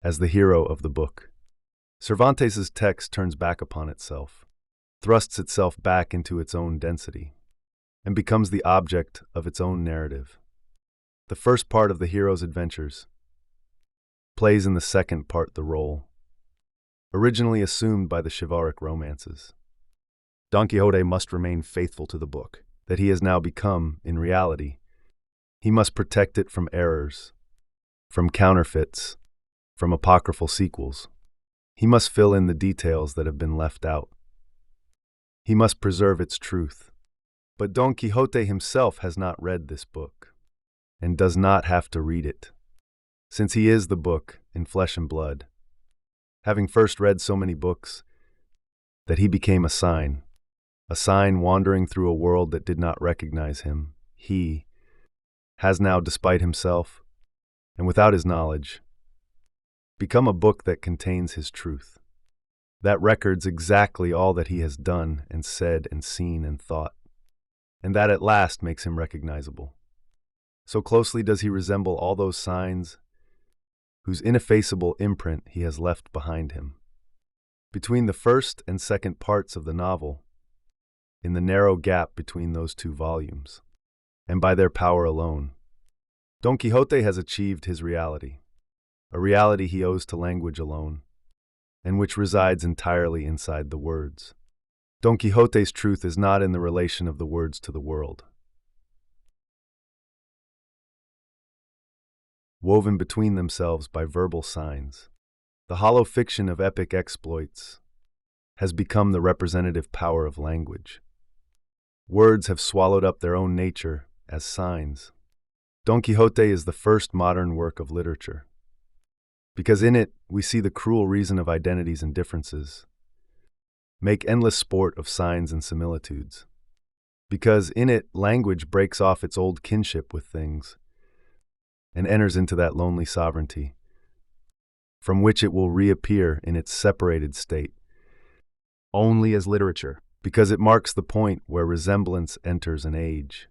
as the hero of the book. Cervantes' text turns back upon itself, thrusts itself back into its own density, and becomes the object of its own narrative. The first part of the hero's adventures plays in the second part the role originally assumed by the chivalric romances. Don Quixote must remain faithful to the book That he has now become, in reality. He must protect it from errors, from counterfeits, from apocryphal sequels. He must fill in the details that have been left out. He must preserve its truth. But Don Quixote himself has not read this book, and does not have to read it, since he is the book in flesh and blood, having first read so many books that he became a sign wandering through a world that did not recognize him. He has now, despite himself, and without his knowledge, become a book that contains his truth, that records exactly all that he has done and said and seen and thought, and that at last makes him recognizable. So closely does he resemble all those signs whose ineffaceable imprint he has left behind him. Between the first and second parts of the novel, in the narrow gap between those two volumes, and by their power alone, Don Quixote has achieved his reality, a reality he owes to language alone, and which resides entirely inside the words. Don Quixote's truth is not in the relation of the words to the world. Woven between themselves by verbal signs, the hollow fiction of epic exploits has become the representative power of language. Words have swallowed up their own nature as signs. Don Quixote is the first modern work of literature, because in it we see the cruel reason of identities and differences, make endless sport of signs and similitudes, because in it language breaks off its old kinship with things and enters into that lonely sovereignty, from which it will reappear in its separated state only as literature, because it marks the point where resemblance enters an age,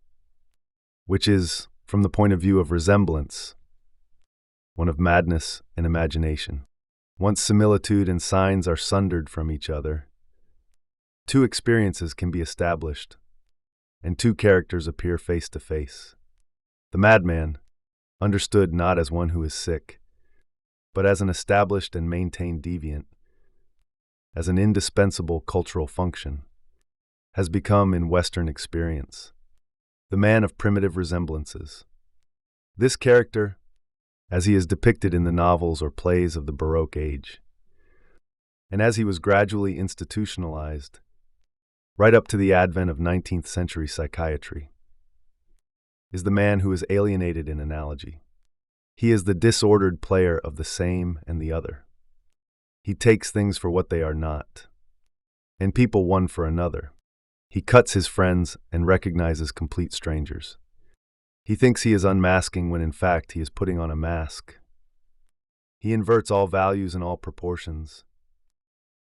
which is, from the point of view of resemblance, one of madness and imagination. Once similitude and signs are sundered from each other, two experiences can be established, and two characters appear face to face. The madman, understood not as one who is sick, but as an established and maintained deviant, as an indispensable cultural function, has become in Western experience the man of primitive resemblances. This character, as he is depicted in the novels or plays of the Baroque age, and as he was gradually institutionalized, right up to the advent of 19th century psychiatry, is the man who is alienated in analogy. He is the disordered player of the same and the other. He takes things for what they are not, and people one for another. He cuts his friends and recognizes complete strangers. He thinks he is unmasking when in fact he is putting on a mask. He inverts all values and all proportions,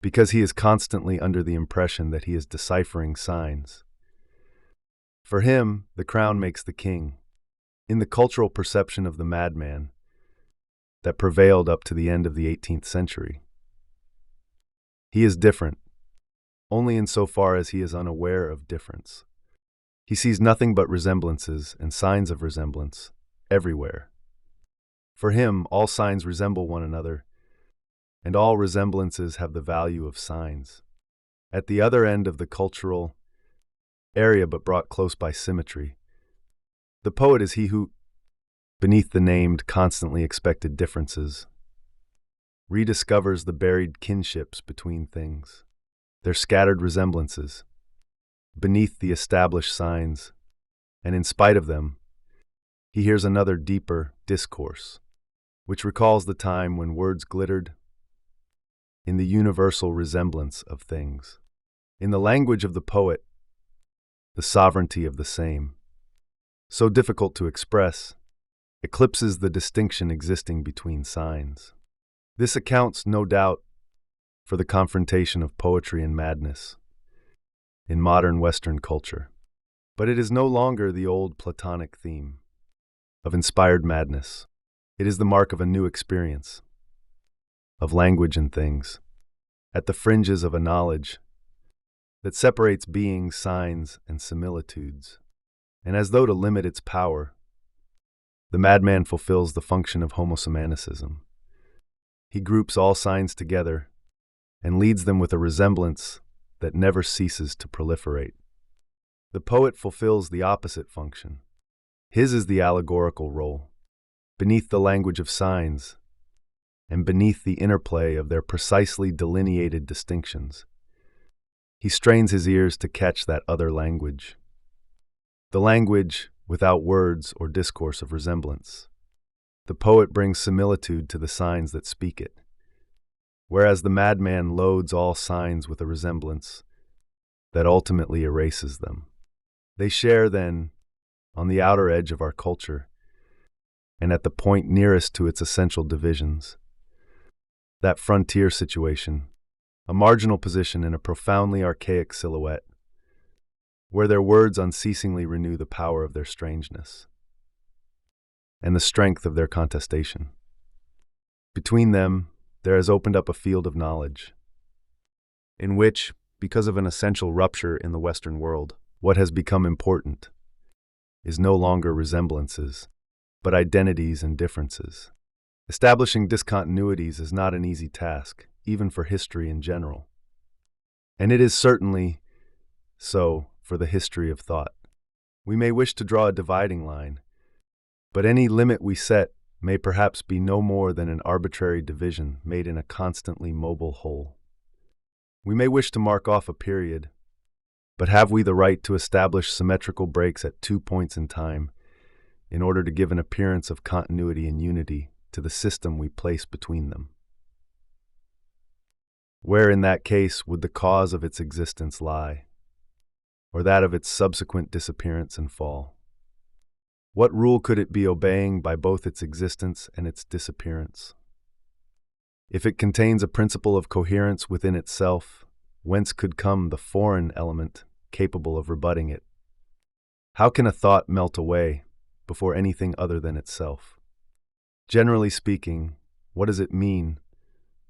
because he is constantly under the impression that he is deciphering signs. For him, the crown makes the king. In the cultural perception of the madman that prevailed up to the end of the 18th century, he is different, only insofar as he is unaware of difference. He sees nothing but resemblances and signs of resemblance everywhere. For him, all signs resemble one another, and all resemblances have the value of signs. At the other end of the cultural area, but brought close by symmetry, the poet is he who, beneath the named, constantly expected differences, rediscovers the buried kinships between things, their scattered resemblances, beneath the established signs, and in spite of them, he hears another deeper discourse, which recalls the time when words glittered in the universal resemblance of things. In the language of the poet, the sovereignty of the same, so difficult to express, eclipses the distinction existing between signs. This accounts, no doubt, for the confrontation of poetry and madness in modern Western culture. But it is no longer the old Platonic theme of inspired madness. It is the mark of a new experience, of language and things, at the fringes of a knowledge that separates beings, signs, and similitudes. And as though to limit its power, the madman fulfills the function of homosemanicism. He groups all signs together and leads them with a resemblance that never ceases to proliferate. The poet fulfills the opposite function. His is the allegorical role, beneath the language of signs, and beneath the interplay of their precisely delineated distinctions. He strains his ears to catch that other language. The language without words or discourse of resemblance. The poet brings similitude to the signs that speak it, whereas the madman loads all signs with a resemblance that ultimately erases them. They share, then, on the outer edge of our culture, and at the point nearest to its essential divisions, that frontier situation, a marginal position in a profoundly archaic silhouette, where their words unceasingly renew the power of their strangeness and the strength of their contestation. Between them, there has opened up a field of knowledge, in which, because of an essential rupture in the Western world, what has become important is no longer resemblances, but identities and differences. Establishing discontinuities is not an easy task, even for history in general. And it is certainly so for the history of thought. We may wish to draw a dividing line, but any limit we set may perhaps be no more than an arbitrary division made in a constantly mobile whole. We may wish to mark off a period, but have we the right to establish symmetrical breaks at 2 points in time in order to give an appearance of continuity and unity to the system we place between them? Where in that case would the cause of its existence lie, or that of its subsequent disappearance and fall? What rule could it be obeying by both its existence and its disappearance? If it contains a principle of coherence within itself, whence could come the foreign element capable of rebutting it? How can a thought melt away before anything other than itself? Generally speaking, what does it mean,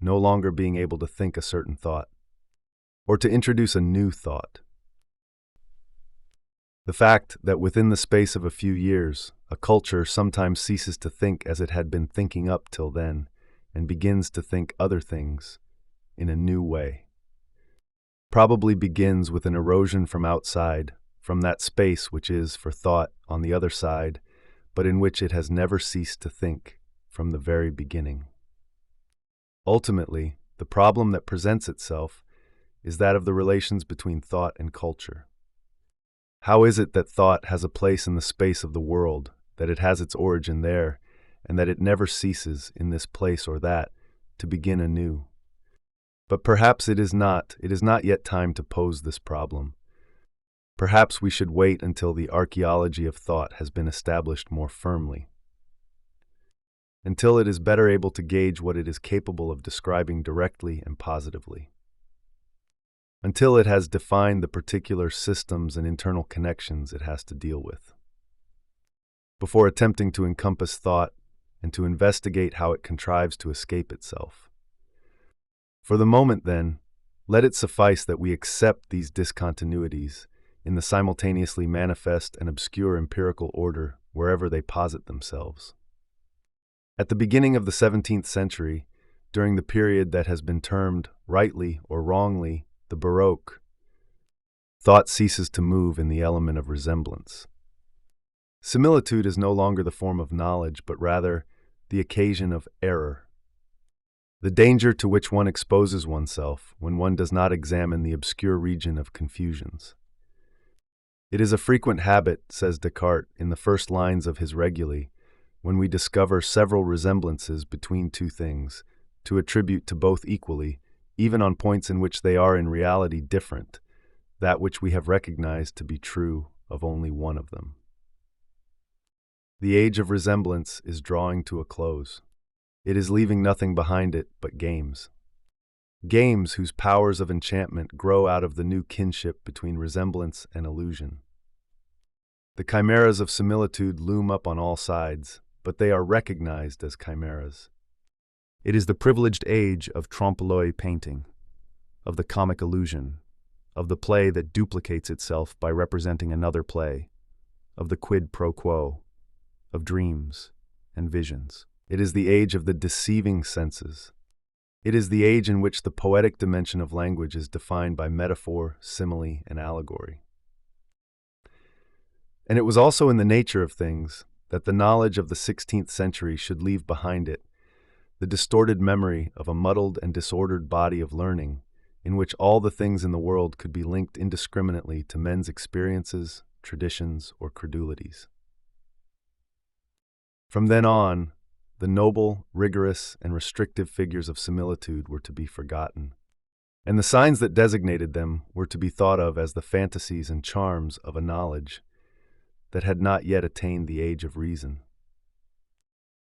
no longer being able to think a certain thought, or to introduce a new thought? The fact that within the space of a few years, a culture sometimes ceases to think as it had been thinking up till then, and begins to think other things in a new way, probably begins with an erosion from outside, from that space which is, for thought, on the other side, but in which it has never ceased to think from the very beginning. Ultimately, the problem that presents itself is that of the relations between thought and culture. How is it that thought has a place in the space of the world, that it has its origin there, and that it never ceases in this place or that to begin anew? But perhaps it is not yet time to pose this problem. Perhaps we should wait until the archaeology of thought has been established more firmly, until it is better able to gauge what it is capable of describing directly and positively, until it has defined the particular systems and internal connections it has to deal with, before attempting to encompass thought and to investigate how it contrives to escape itself. For the moment, then, let it suffice that we accept these discontinuities in the simultaneously manifest and obscure empirical order wherever they posit themselves. At the beginning of the 17th century, during the period that has been termed, rightly or wrongly, the Baroque, thought ceases to move in the element of resemblance. Similitude is no longer the form of knowledge, but rather the occasion of error, the danger to which one exposes oneself when one does not examine the obscure region of confusions. It is a frequent habit, says Descartes in the first lines of his Reguli, when we discover several resemblances between two things, to attribute to both equally, even on points in which they are in reality different, that which we have recognized to be true of only one of them. The age of resemblance is drawing to a close. It is leaving nothing behind it but games. Games whose powers of enchantment grow out of the new kinship between resemblance and illusion. The chimeras of similitude loom up on all sides, but they are recognized as chimeras. It is the privileged age of trompe-l'oeil painting, of the comic illusion, of the play that duplicates itself by representing another play, of the quid pro quo, of dreams and visions. It is the age of the deceiving senses. It is the age in which the poetic dimension of language is defined by metaphor, simile, and allegory. And it was also in the nature of things that the knowledge of the 16th century should leave behind it the distorted memory of a muddled and disordered body of learning in which all the things in the world could be linked indiscriminately to men's experiences, traditions, or credulities. From then on, the noble, rigorous, and restrictive figures of similitude were to be forgotten, and the signs that designated them were to be thought of as the fantasies and charms of a knowledge that had not yet attained the age of reason.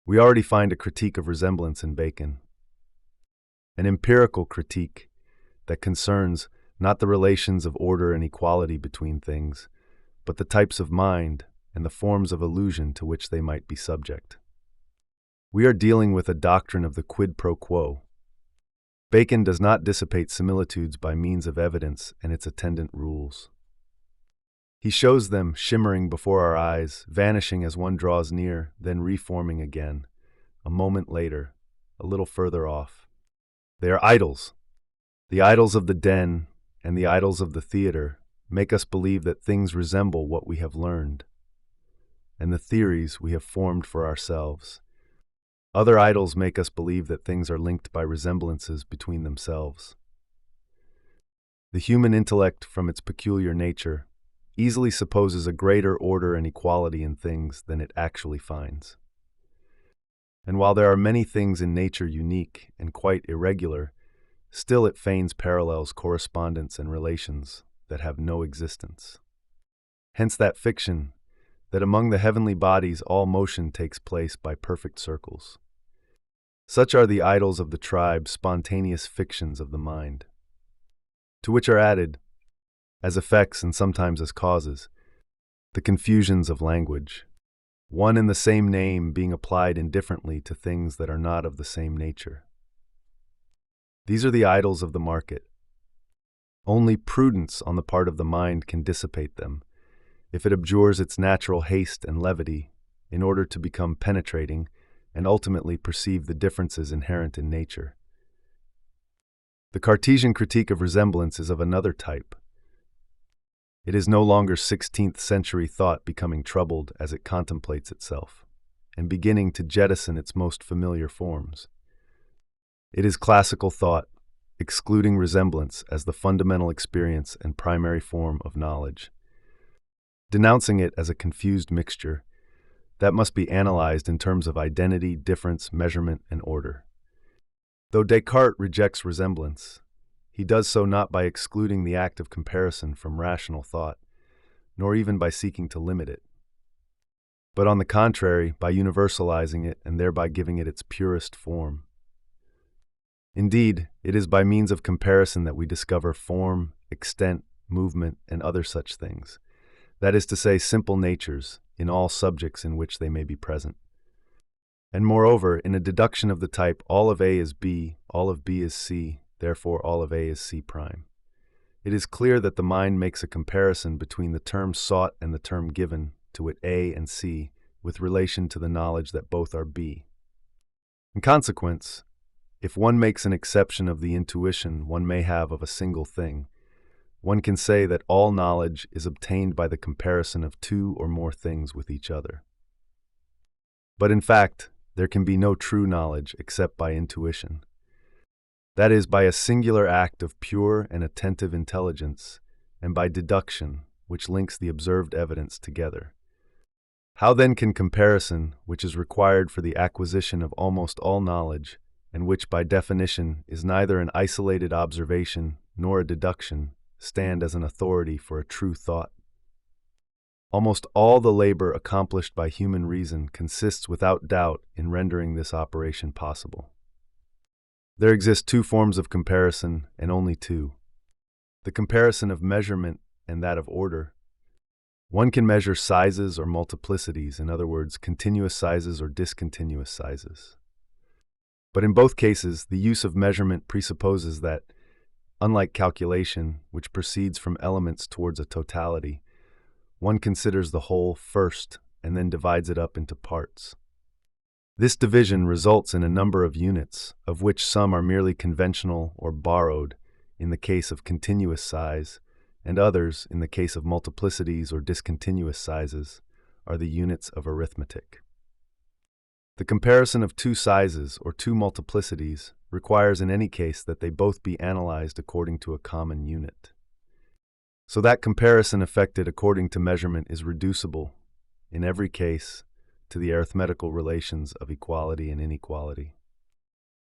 We already find a critique of resemblance in Bacon, an empirical critique that concerns not the relations of order and equality between things, but the types of mind and the forms of illusion to which they might be subject. We are dealing with a doctrine of the quid pro quo. Bacon does not dissipate similitudes by means of evidence and its attendant rules. He shows them shimmering before our eyes, vanishing as one draws near, then reforming again, a moment later, a little further off. They are idols. The idols of the den and the idols of the theater make us believe that things resemble what we have learned, and the theories we have formed for ourselves. Other idols make us believe that things are linked by resemblances between themselves. The human intellect, from its peculiar nature, easily supposes a greater order and equality in things than it actually finds. And while there are many things in nature unique and quite irregular, still it feigns parallels, correspondence, and relations that have no existence. Hence that fiction, that among the heavenly bodies all motion takes place by perfect circles. Such are the idols of the tribe, spontaneous fictions of the mind, to which are added, as effects and sometimes as causes, the confusions of language, one and the same name being applied indifferently to things that are not of the same nature. These are the idols of the market. Only prudence on the part of the mind can dissipate them, if it abjures its natural haste and levity, in order to become penetrating and ultimately perceive the differences inherent in nature. The Cartesian critique of resemblance is of another type. It is no longer 16th century thought becoming troubled as it contemplates itself, and beginning to jettison its most familiar forms. It is classical thought, excluding resemblance as the fundamental experience and primary form of knowledge, denouncing it as a confused mixture that must be analyzed in terms of identity, difference, measurement, and order. Though Descartes rejects resemblance, he does so not by excluding the act of comparison from rational thought, nor even by seeking to limit it, but on the contrary, by universalizing it and thereby giving it its purest form. Indeed, it is by means of comparison that we discover form, extent, movement, and other such things. That is to say, simple natures in all subjects in which they may be present. And moreover, in a deduction of the type all of A is B, all of B is C, therefore all of A is C prime, it is clear that the mind makes a comparison between the term sought and the term given, to wit A and C, with relation to the knowledge that both are B. In consequence, if one makes an exception of the intuition one may have of a single thing, one can say that all knowledge is obtained by the comparison of two or more things with each other. But in fact, there can be no true knowledge except by intuition. That is, by a singular act of pure and attentive intelligence, and by deduction, which links the observed evidence together. How then can comparison, which is required for the acquisition of almost all knowledge, and which by definition is neither an isolated observation nor a deduction, stand as an authority for a true thought? Almost all the labor accomplished by human reason consists without doubt in rendering this operation possible. There exist two forms of comparison, and only two: the comparison of measurement and that of order. One can measure sizes or multiplicities, in other words, continuous sizes or discontinuous sizes. But in both cases, the use of measurement presupposes that, unlike calculation, which proceeds from elements towards a totality, one considers the whole first and then divides it up into parts. This division results in a number of units, of which some are merely conventional or borrowed in the case of continuous size, and others, in the case of multiplicities or discontinuous sizes, are the units of arithmetic. The comparison of two sizes or two multiplicities requires in any case that they both be analyzed according to a common unit. So that comparison effected according to measurement is reducible, in every case, to the arithmetical relations of equality and inequality.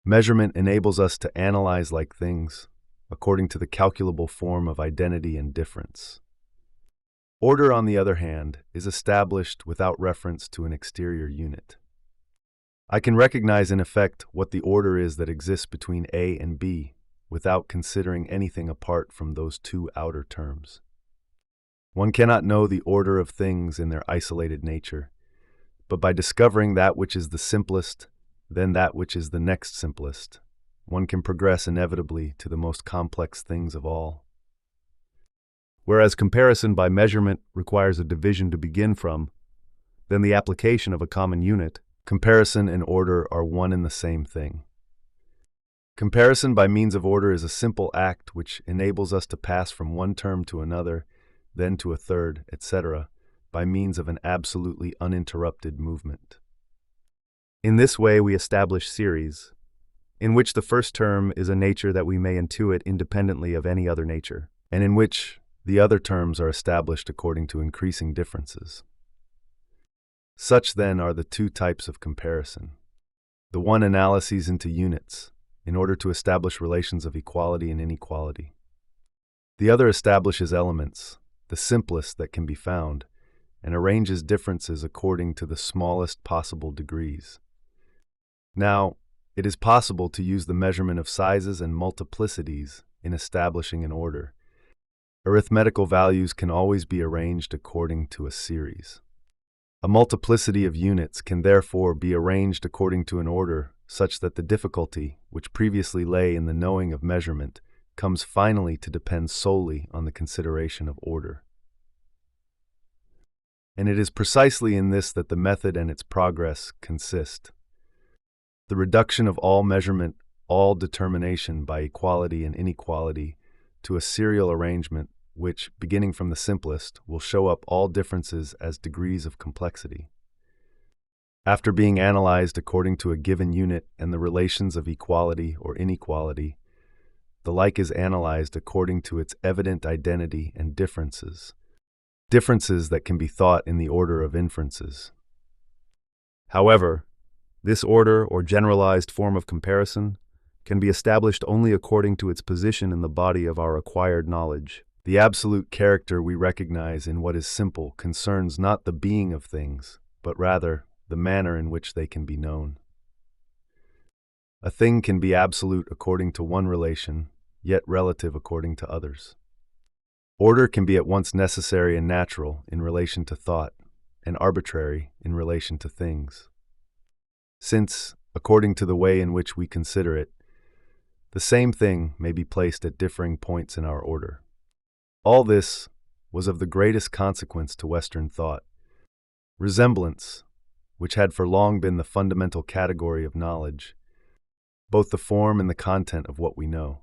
Measurement enables us to analyze like things, according to the calculable form of identity and difference. Order, on the other hand, is established without reference to an exterior unit. I can recognize in effect what the order is that exists between A and B without considering anything apart from those two outer terms. One cannot know the order of things in their isolated nature, but by discovering that which is the simplest, then that which is the next simplest, one can progress inevitably to the most complex things of all. Whereas comparison by measurement requires a division to begin from, then the application of a common unit, comparison and order are one and the same thing. Comparison by means of order is a simple act which enables us to pass from one term to another, then to a third, etc., by means of an absolutely uninterrupted movement. In this way we establish series, in which the first term is a nature that we may intuit independently of any other nature, and in which the other terms are established according to increasing differences. Such, then, are the two types of comparison. The one analyses into units, in order to establish relations of equality and inequality. The other establishes elements, the simplest that can be found, and arranges differences according to the smallest possible degrees. Now, it is possible to use the measurement of sizes and multiplicities in establishing an order. Arithmetical values can always be arranged according to a series. A multiplicity of units can therefore be arranged according to an order such that the difficulty, which previously lay in the knowing of measurement, comes finally to depend solely on the consideration of order. And it is precisely in this that the method and its progress consist. The reduction of all measurement, all determination by equality and inequality to a serial arrangement which, beginning from the simplest, will show up all differences as degrees of complexity. After being analyzed according to a given unit and the relations of equality or inequality, the like is analyzed according to its evident identity and differences that can be thought in the order of inferences. However, this order or generalized form of comparison can be established only according to its position in the body of our acquired knowledge. The absolute character we recognize in what is simple concerns not the being of things, but rather the manner in which they can be known. A thing can be absolute according to one relation, yet relative according to others. Order can be at once necessary and natural in relation to thought, and arbitrary in relation to things. Since, according to the way in which we consider it, the same thing may be placed at differing points in our order. All this was of the greatest consequence to Western thought. Resemblance, which had for long been the fundamental category of knowledge, both the form and the content of what we know,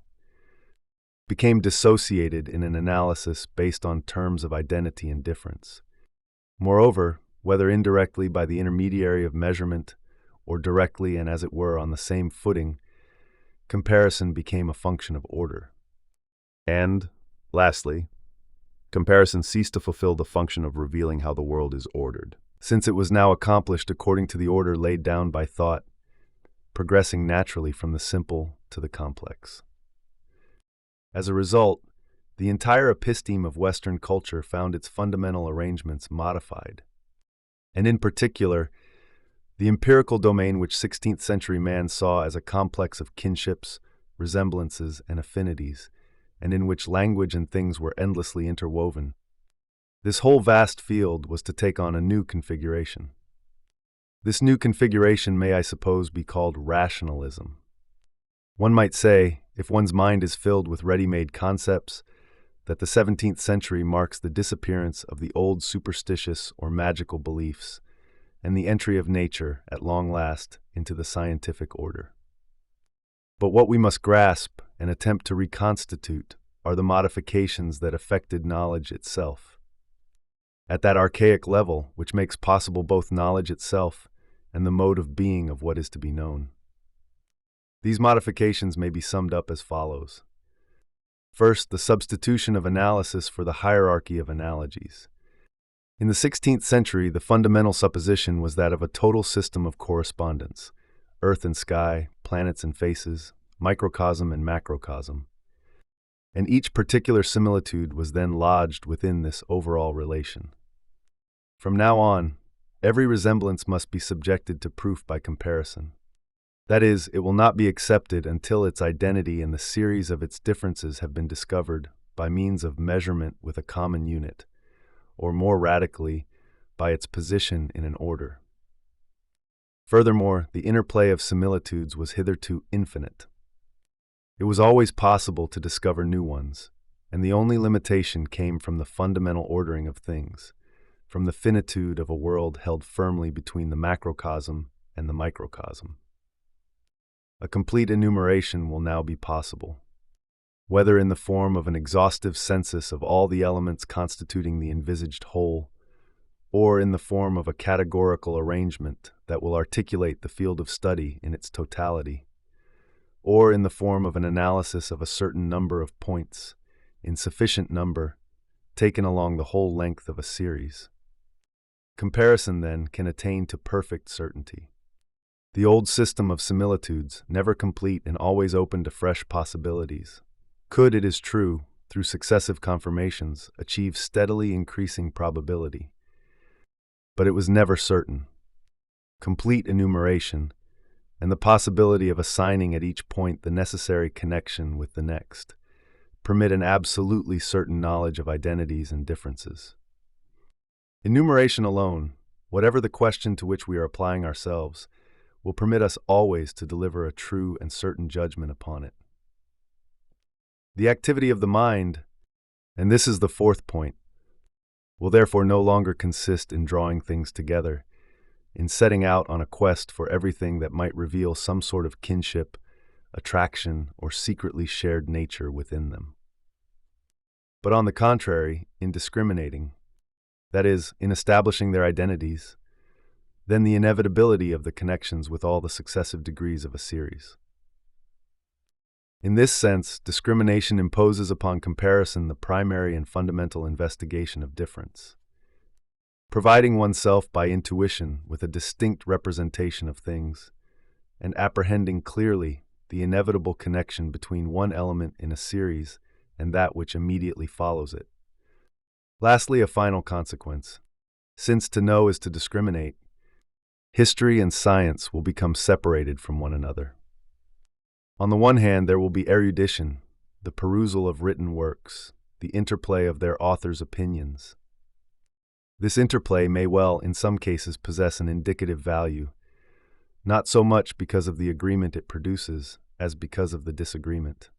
became dissociated in an analysis based on terms of identity and difference. Moreover, whether indirectly by the intermediary of measurement, or directly and as it were on the same footing, comparison became a function of order. And, lastly, comparison ceased to fulfill the function of revealing how the world is ordered, since it was now accomplished according to the order laid down by thought, progressing naturally from the simple to the complex. As a result, the entire episteme of Western culture found its fundamental arrangements modified, and in particular, the empirical domain which 16th century man saw as a complex of kinships, resemblances, and affinities, and in which language and things were endlessly interwoven. This whole vast field was to take on a new configuration. This new configuration may, I suppose, be called rationalism. One might say, if one's mind is filled with ready-made concepts, that the 17th century marks the disappearance of the old superstitious or magical beliefs, and the entry of nature, at long last, into the scientific order. But what we must grasp and attempt to reconstitute are the modifications that affected knowledge itself. At that archaic level, which makes possible both knowledge itself and the mode of being of what is to be known. These modifications may be summed up as follows. First, the substitution of analysis for the hierarchy of analogies. In the 16th century, the fundamental supposition was that of a total system of correspondence: earth and sky, planets and faces, microcosm and macrocosm. And each particular similitude was then lodged within this overall relation. From now on, every resemblance must be subjected to proof by comparison. That is, it will not be accepted until its identity and the series of its differences have been discovered by means of measurement with a common unit, or more radically, by its position in an order. Furthermore, the interplay of similitudes was hitherto infinite. It was always possible to discover new ones, and the only limitation came from the fundamental ordering of things, from the finitude of a world held firmly between the macrocosm and the microcosm. A complete enumeration will now be possible, whether in the form of an exhaustive census of all the elements constituting the envisaged whole, or in the form of a categorical arrangement that will articulate the field of study in its totality, or in the form of an analysis of a certain number of points, in sufficient number, taken along the whole length of a series. Comparison, then, can attain to perfect certainty. The old system of similitudes, never complete and always open to fresh possibilities, could, it is true, through successive confirmations, achieve steadily increasing probability. But it was never certain. Complete enumeration, and the possibility of assigning at each point the necessary connection with the next, permit an absolutely certain knowledge of identities and differences. Enumeration alone, whatever the question to which we are applying ourselves, will permit us always to deliver a true and certain judgment upon it. The activity of the mind, and this is the fourth point, will therefore no longer consist in drawing things together, in setting out on a quest for everything that might reveal some sort of kinship, attraction, or secretly shared nature within them. But on the contrary, in discriminating, that is, in establishing their identities, then the inevitability of the connections with all the successive degrees of a series. In this sense, discrimination imposes upon comparison the primary and fundamental investigation of difference. Providing oneself by intuition with a distinct representation of things, and apprehending clearly the inevitable connection between one element in a series and that which immediately follows it. Lastly, a final consequence. Since to know is to discriminate, history and science will become separated from one another. On the one hand, there will be erudition, the perusal of written works, the interplay of their authors' opinions. This interplay may well, in some cases, possess an indicative value, not so much because of the agreement it produces, as because of the disagreement.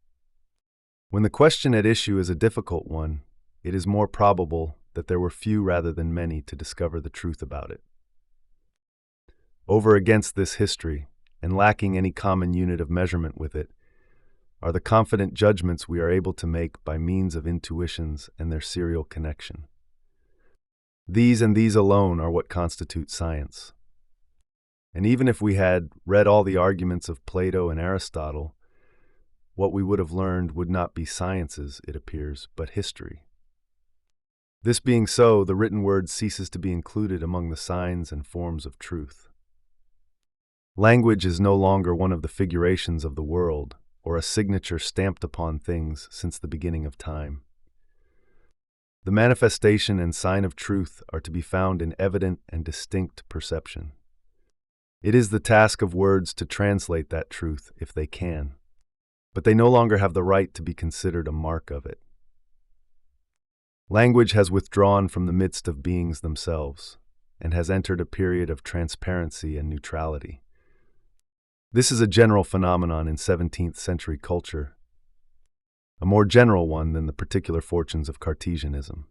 When the question at issue is a difficult one, it is more probable that there were few rather than many to discover the truth about it. Over against this history, and lacking any common unit of measurement with it, are the confident judgments we are able to make by means of intuitions and their serial connection. These and these alone are what constitute science. And even if we had read all the arguments of Plato and Aristotle, what we would have learned would not be sciences, it appears, but history. This being so, the written word ceases to be included among the signs and forms of truth. Language is no longer one of the figurations of the world, or a signature stamped upon things since the beginning of time. The manifestation and sign of truth are to be found in evident and distinct perception. It is the task of words to translate that truth if they can, but they no longer have the right to be considered a mark of it. Language has withdrawn from the midst of beings themselves, and has entered a period of transparency and neutrality. This is a general phenomenon in 17th century culture, a more general one than the particular fortunes of Cartesianism.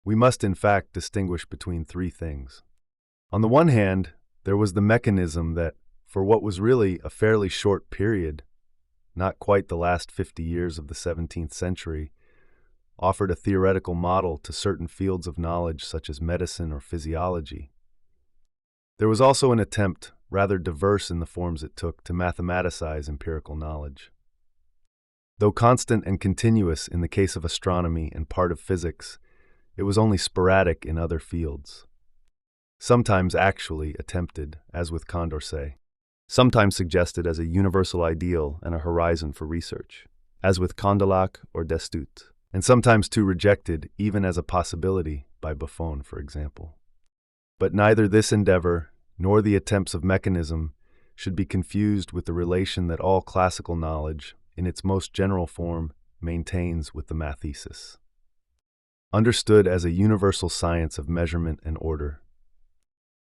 We must, in fact, distinguish between three things. On the one hand, there was the mechanism that, for what was really a fairly short period, not quite the last 50 years of the 17th century, offered a theoretical model to certain fields of knowledge such as medicine or physiology. There was also an attempt, rather diverse in the forms it took, to mathematicize empirical knowledge. Though constant and continuous in the case of astronomy and part of physics, it was only sporadic in other fields. Sometimes actually attempted, as with Condorcet. Sometimes suggested as a universal ideal and a horizon for research, as with Condillac or Destutt. And sometimes too rejected, even as a possibility, by Buffon, for example. But neither this endeavor nor the attempts of mechanism should be confused with the relation that all classical knowledge, in its most general form, maintains with the mathesis. Understood as a universal science of measurement and order.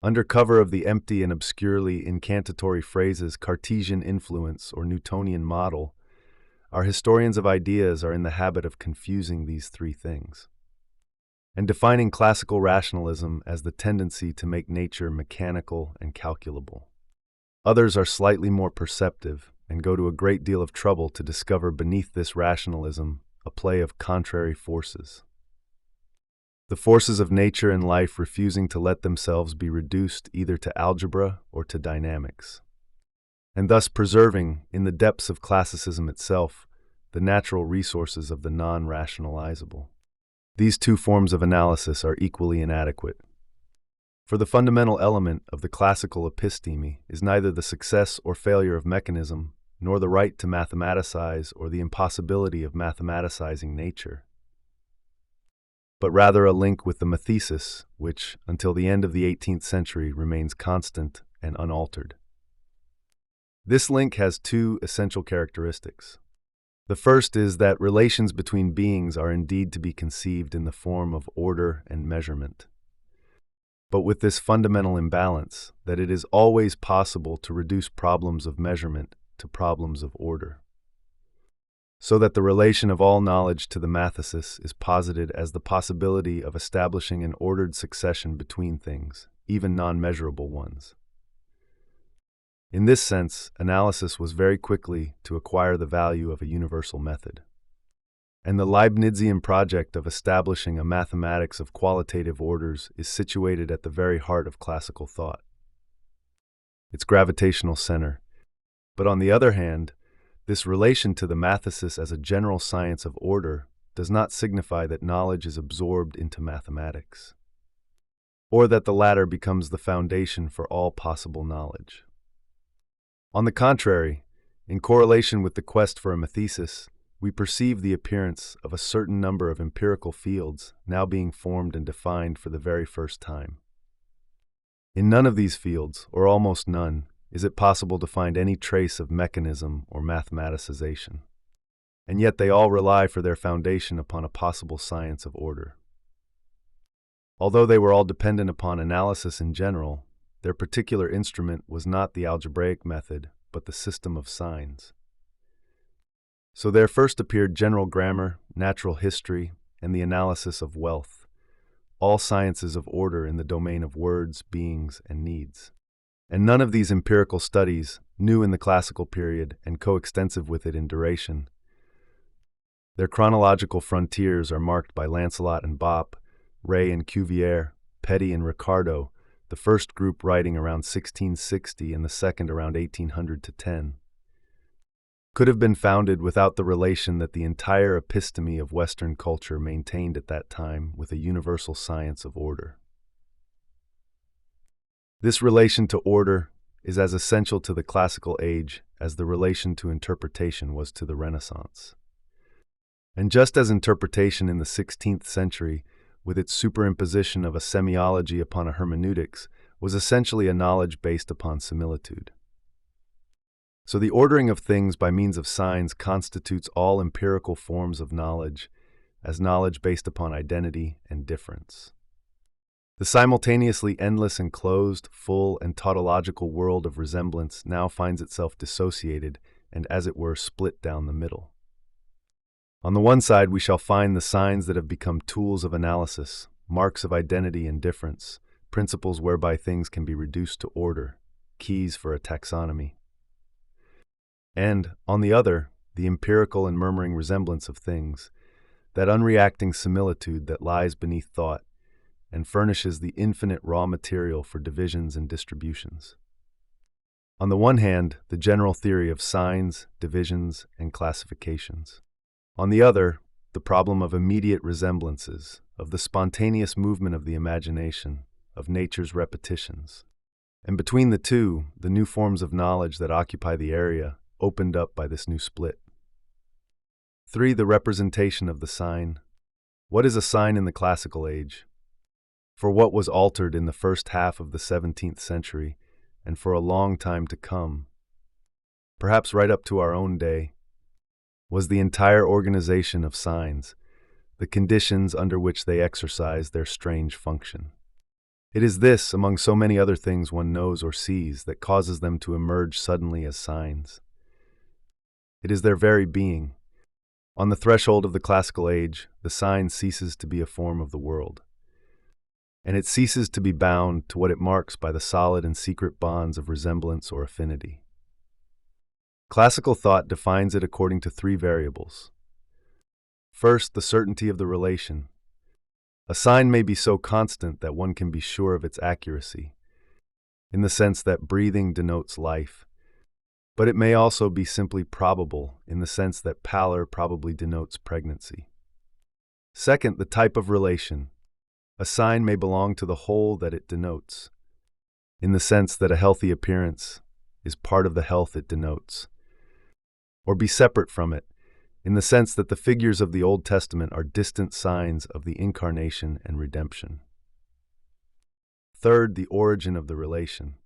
Under cover of the empty and obscurely incantatory phrases Cartesian influence or Newtonian model, our historians of ideas are in the habit of confusing these three things, and defining classical rationalism as the tendency to make nature mechanical and calculable. Others are slightly more perceptive and go to a great deal of trouble to discover beneath this rationalism a play of contrary forces. The forces of nature and life refusing to let themselves be reduced either to algebra or to dynamics, and thus preserving, in the depths of classicism itself, the natural resources of the non-rationalizable. These two forms of analysis are equally inadequate. For the fundamental element of the classical episteme is neither the success or failure of mechanism, nor the right to mathematicize or the impossibility of mathematicizing nature, but rather a link with the mathesis, which, until the end of the 18th century, remains constant and unaltered. This link has two essential characteristics. The first is that relations between beings are indeed to be conceived in the form of order and measurement, but with this fundamental imbalance that it is always possible to reduce problems of measurement to problems of order, so that the relation of all knowledge to the mathesis is posited as the possibility of establishing an ordered succession between things, even non-measurable ones. In this sense, analysis was very quickly to acquire the value of a universal method. And the Leibnizian project of establishing a mathematics of qualitative orders is situated at the very heart of classical thought, its gravitational center. But on the other hand, this relation to the mathesis as a general science of order does not signify that knowledge is absorbed into mathematics, or that the latter becomes the foundation for all possible knowledge. On the contrary, in correlation with the quest for a mathesis, we perceive the appearance of a certain number of empirical fields now being formed and defined for the very first time. In none of these fields, or almost none, is it possible to find any trace of mechanism or mathematicization, and yet they all rely for their foundation upon a possible science of order. Although they were all dependent upon analysis in general, their particular instrument was not the algebraic method, but the system of signs. So there first appeared general grammar, natural history, and the analysis of wealth, all sciences of order in the domain of words, beings, and needs. And none of these empirical studies, new in the classical period and coextensive with it in duration, their chronological frontiers are marked by Lancelot and Bopp, Ray and Cuvier, Petty and Ricardo, the first group writing around 1660 and the second around 1800 to 10, could have been founded without the relation that the entire episteme of Western culture maintained at that time with a universal science of order. This relation to order is as essential to the classical age as the relation to interpretation was to the Renaissance. And just as interpretation in the 16th century, with its superimposition of a semiology upon a hermeneutics, was essentially a knowledge based upon similitude, so the ordering of things by means of signs constitutes all empirical forms of knowledge as knowledge based upon identity and difference. The simultaneously endless and closed, full, and tautological world of resemblance now finds itself dissociated and, as it were, split down the middle. On the one side, we shall find the signs that have become tools of analysis, marks of identity and difference, principles whereby things can be reduced to order, keys for a taxonomy. And, on the other, the empirical and murmuring resemblance of things, that unreacting similitude that lies beneath thought, and furnishes the infinite raw material for divisions and distributions. On the one hand, the general theory of signs, divisions, and classifications. On the other, the problem of immediate resemblances, of the spontaneous movement of the imagination, of nature's repetitions. And between the two, the new forms of knowledge that occupy the area opened up by this new split. 3. The representation of the sign. What is a sign in the classical age? For what was altered in the first half of the 17th century, and for a long time to come, perhaps right up to our own day, was the entire organization of signs, the conditions under which they exercise their strange function. It is this, among so many other things one knows or sees, that causes them to emerge suddenly as signs. It is their very being. On the threshold of the classical age, the sign ceases to be a form of the world, and it ceases to be bound to what it marks by the solid and secret bonds of resemblance or affinity. Classical thought defines it according to 3 variables. First, the certainty of the relation. A sign may be so constant that one can be sure of its accuracy, in the sense that breathing denotes life, but it may also be simply probable, in the sense that pallor probably denotes pregnancy. Second, the type of relation. A sign may belong to the whole that it denotes, in the sense that a healthy appearance is part of the health it denotes, or be separate from it, in the sense that the figures of the Old Testament are distant signs of the incarnation and redemption. Third, the origin of the relation.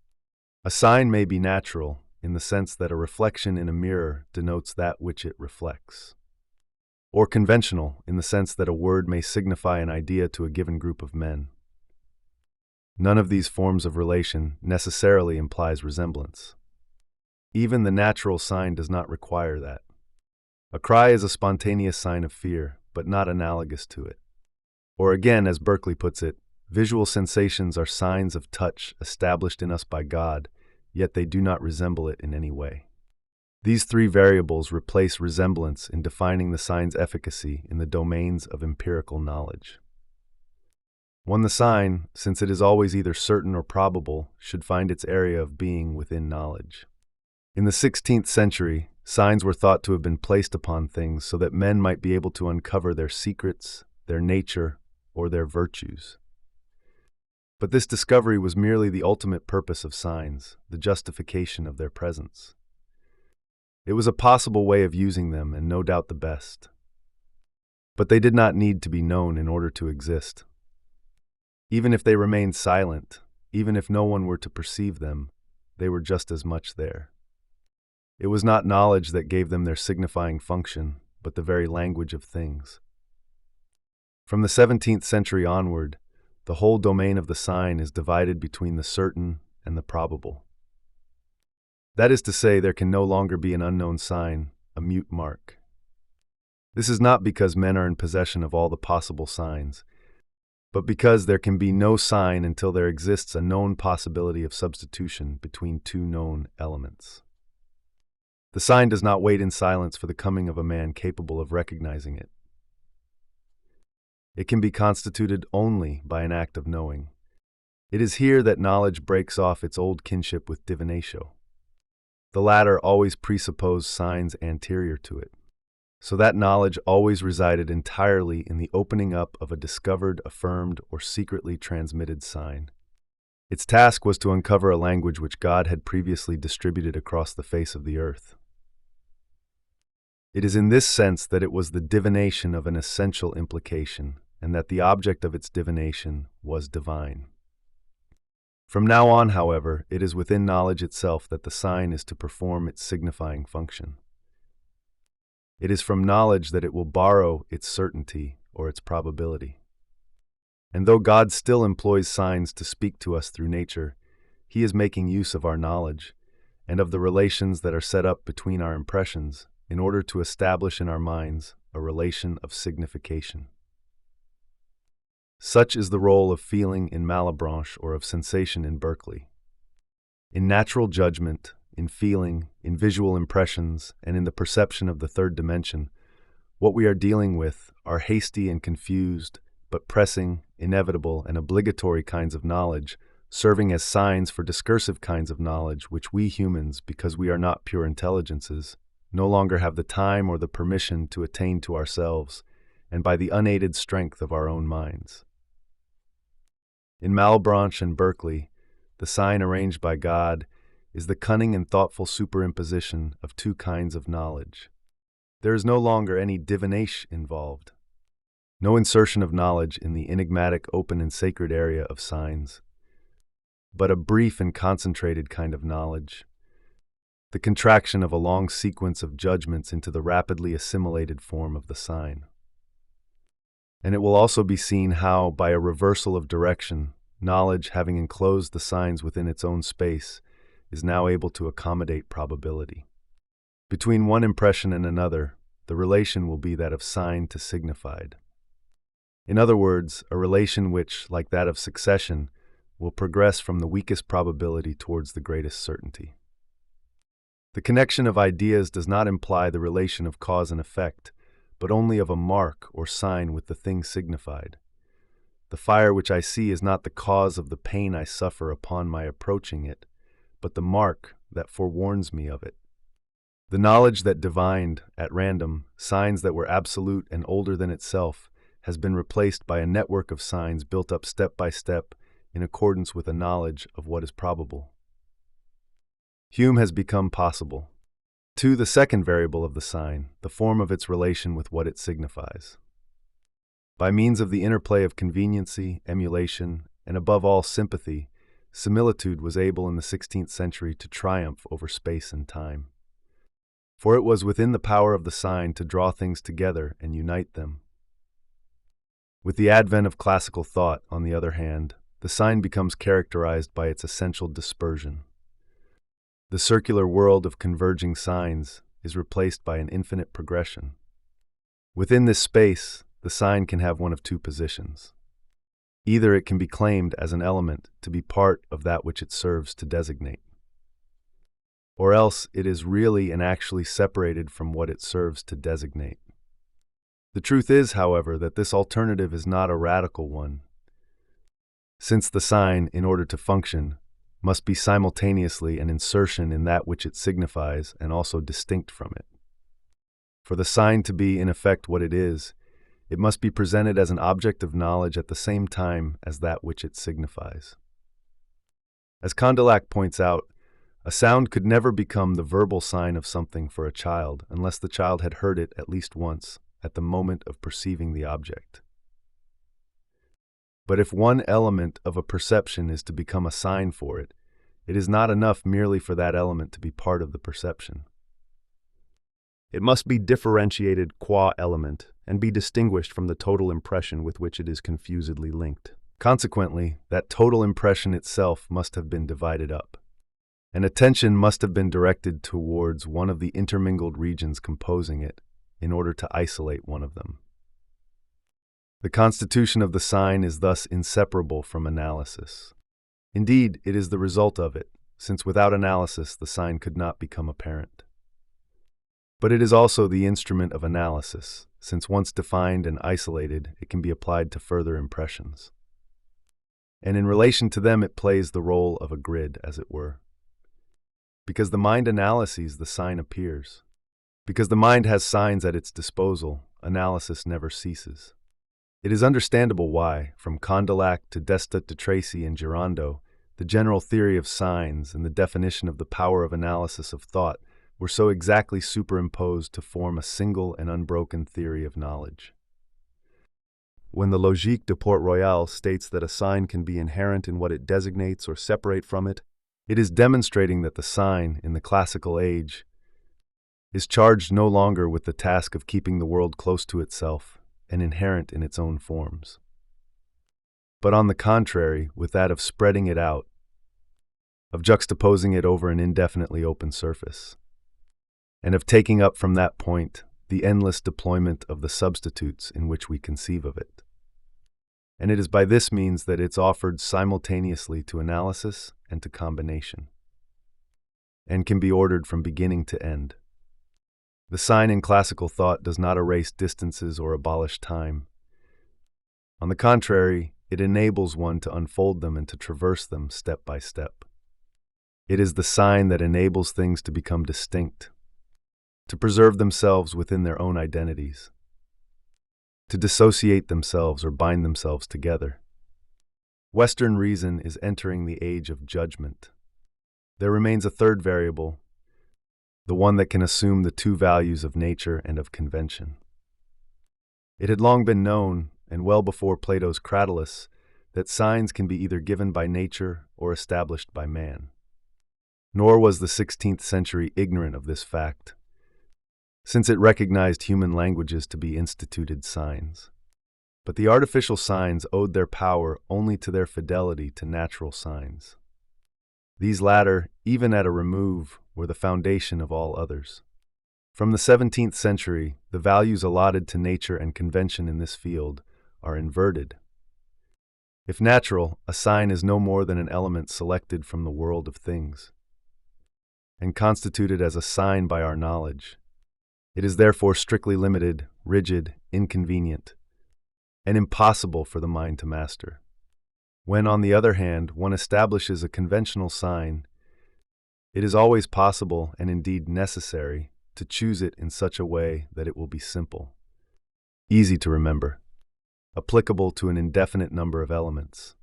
A sign may be natural, in the sense that a reflection in a mirror denotes that which it reflects, or conventional, in the sense that a word may signify an idea to a given group of men. None of these forms of relation necessarily implies resemblance. Even the natural sign does not require that. A cry is a spontaneous sign of fear, but not analogous to it. Or again, as Berkeley puts it, visual sensations are signs of touch established in us by God, yet they do not resemble it in any way. These 3 variables replace resemblance in defining the sign's efficacy in the domains of empirical knowledge. 1. The sign, since it is always either certain or probable, should find its area of being within knowledge. In the 16th century, signs were thought to have been placed upon things so that men might be able to uncover their secrets, their nature, or their virtues. But this discovery was merely the ultimate purpose of signs, the justification of their presence. It was a possible way of using them, and no doubt the best. But they did not need to be known in order to exist. Even if they remained silent, even if no one were to perceive them, they were just as much there. It was not knowledge that gave them their signifying function, but the very language of things. From the 17th century onward, the whole domain of the sign is divided between the certain and the probable. That is to say, there can no longer be an unknown sign, a mute mark. This is not because men are in possession of all the possible signs, but because there can be no sign until there exists a known possibility of substitution between 2 known elements. The sign does not wait in silence for the coming of a man capable of recognizing it. It can be constituted only by an act of knowing. It is here that knowledge breaks off its old kinship with divinatio. The latter always presupposed signs anterior to it, so that knowledge always resided entirely in the opening up of a discovered, affirmed, or secretly transmitted sign. Its task was to uncover a language which God had previously distributed across the face of the earth. It is in this sense that it was the divination of an essential implication, and that the object of its divination was divine. From now on, however, it is within knowledge itself that the sign is to perform its signifying function. It is from knowledge that it will borrow its certainty or its probability. And though God still employs signs to speak to us through nature, He is making use of our knowledge and of the relations that are set up between our impressions in order to establish in our minds a relation of signification. Such is the role of feeling in Malebranche or of sensation in Berkeley. In natural judgment, in feeling, in visual impressions, and in the perception of the 3rd dimension, what we are dealing with are hasty and confused, but pressing, inevitable, and obligatory kinds of knowledge, serving as signs for discursive kinds of knowledge which we humans, because we are not pure intelligences, no longer have the time or the permission to attain to ourselves, and by the unaided strength of our own minds. In Malebranche and Berkeley, the sign arranged by God is the cunning and thoughtful superimposition of two kinds of knowledge. There is no longer any divination involved, no insertion of knowledge in the enigmatic, open, and sacred area of signs, but a brief and concentrated kind of knowledge, the contraction of a long sequence of judgments into the rapidly assimilated form of the sign. And it will also be seen how, by a reversal of direction, knowledge, having enclosed the signs within its own space, is now able to accommodate probability. Between one impression and another, the relation will be that of sign to signified. In other words, a relation which, like that of succession, will progress from the weakest probability towards the greatest certainty. The connection of ideas does not imply the relation of cause and effect, but only of a mark or sign with the thing signified. The fire which I see is not the cause of the pain I suffer upon my approaching it, but the mark that forewarns me of it. The knowledge that divined, at random, signs that were absolute and older than itself, has been replaced by a network of signs built up step by step in accordance with a knowledge of what is probable. Hume has become possible. 2. The second variable of the sign, the form of its relation with what it signifies. By means of the interplay of conveniency, emulation, and above all sympathy, similitude was able in the 16th century to triumph over space and time. For it was within the power of the sign to draw things together and unite them. With the advent of classical thought, on the other hand, the sign becomes characterized by its essential dispersion. The circular world of converging signs is replaced by an infinite progression. Within this space, the sign can have one of two positions. Either it can be claimed as an element to be part of that which it serves to designate, or else it is really and actually separated from what it serves to designate. The truth is, however, that this alternative is not a radical one, since the sign, in order to function, must be simultaneously an insertion in that which it signifies and also distinct from it. For the sign to be, in effect, what it must be presented as an object of knowledge at the same time as that which it signifies. As Condillac points out, a sound could never become the verbal sign of something for a child unless the child had heard it at least once at the moment of perceiving the object. But if one element of a perception is to become a sign for it, it is not enough merely for that element to be part of the perception. It must be differentiated qua element and be distinguished from the total impression with which it is confusedly linked. Consequently, that total impression itself must have been divided up, and attention must have been directed towards one of the intermingled regions composing it in order to isolate one of them. The constitution of the sign is thus inseparable from analysis. Indeed, it is the result of it, since without analysis the sign could not become apparent. But it is also the instrument of analysis, since once defined and isolated, it can be applied to further impressions. And in relation to them it plays the role of a grid, as it were. Because the mind analyses, the sign appears. Because the mind has signs at its disposal, analysis never ceases. It is understandable why, from Condillac to Destot de Tracy and Girondo, the general theory of signs and the definition of the power of analysis of thought were so exactly superimposed to form a single and unbroken theory of knowledge. When the Logique de Port-Royal states that a sign can be inherent in what it designates or separate from it, it is demonstrating that the sign, in the classical age, is charged no longer with the task of keeping the world close to itself and inherent in its own forms, but on the contrary, with that of spreading it out, of juxtaposing it over an indefinitely open surface, and of taking up from that point the endless deployment of the substitutes in which we conceive of it. And it is by this means that it's offered simultaneously to analysis and to combination, and can be ordered from beginning to end. The sign in classical thought does not erase distances or abolish time. On the contrary, it enables one to unfold them and to traverse them step by step. It is the sign that enables things to become distinct, to preserve themselves within their own identities, to dissociate themselves or bind themselves together. Western reason is entering the age of judgment. There remains a third variable, the one that can assume the two values of nature and of convention. It had long been known, and well before Plato's Cratylus, that signs can be either given by nature or established by man. Nor was the 16th century ignorant of this fact, since it recognized human languages to be instituted signs. But the artificial signs owed their power only to their fidelity to natural signs. These latter, even at a remove, were the foundation of all others. From the 17th century, the values allotted to nature and convention in this field are inverted. If natural, a sign is no more than an element selected from the world of things, and constituted as a sign by our knowledge. It is therefore strictly limited, rigid, inconvenient, and impossible for the mind to master. When, on the other hand, one establishes a conventional sign, it is always possible, and indeed necessary, to choose it in such a way that it will be simple, easy to remember, applicable to an indefinite number of elements,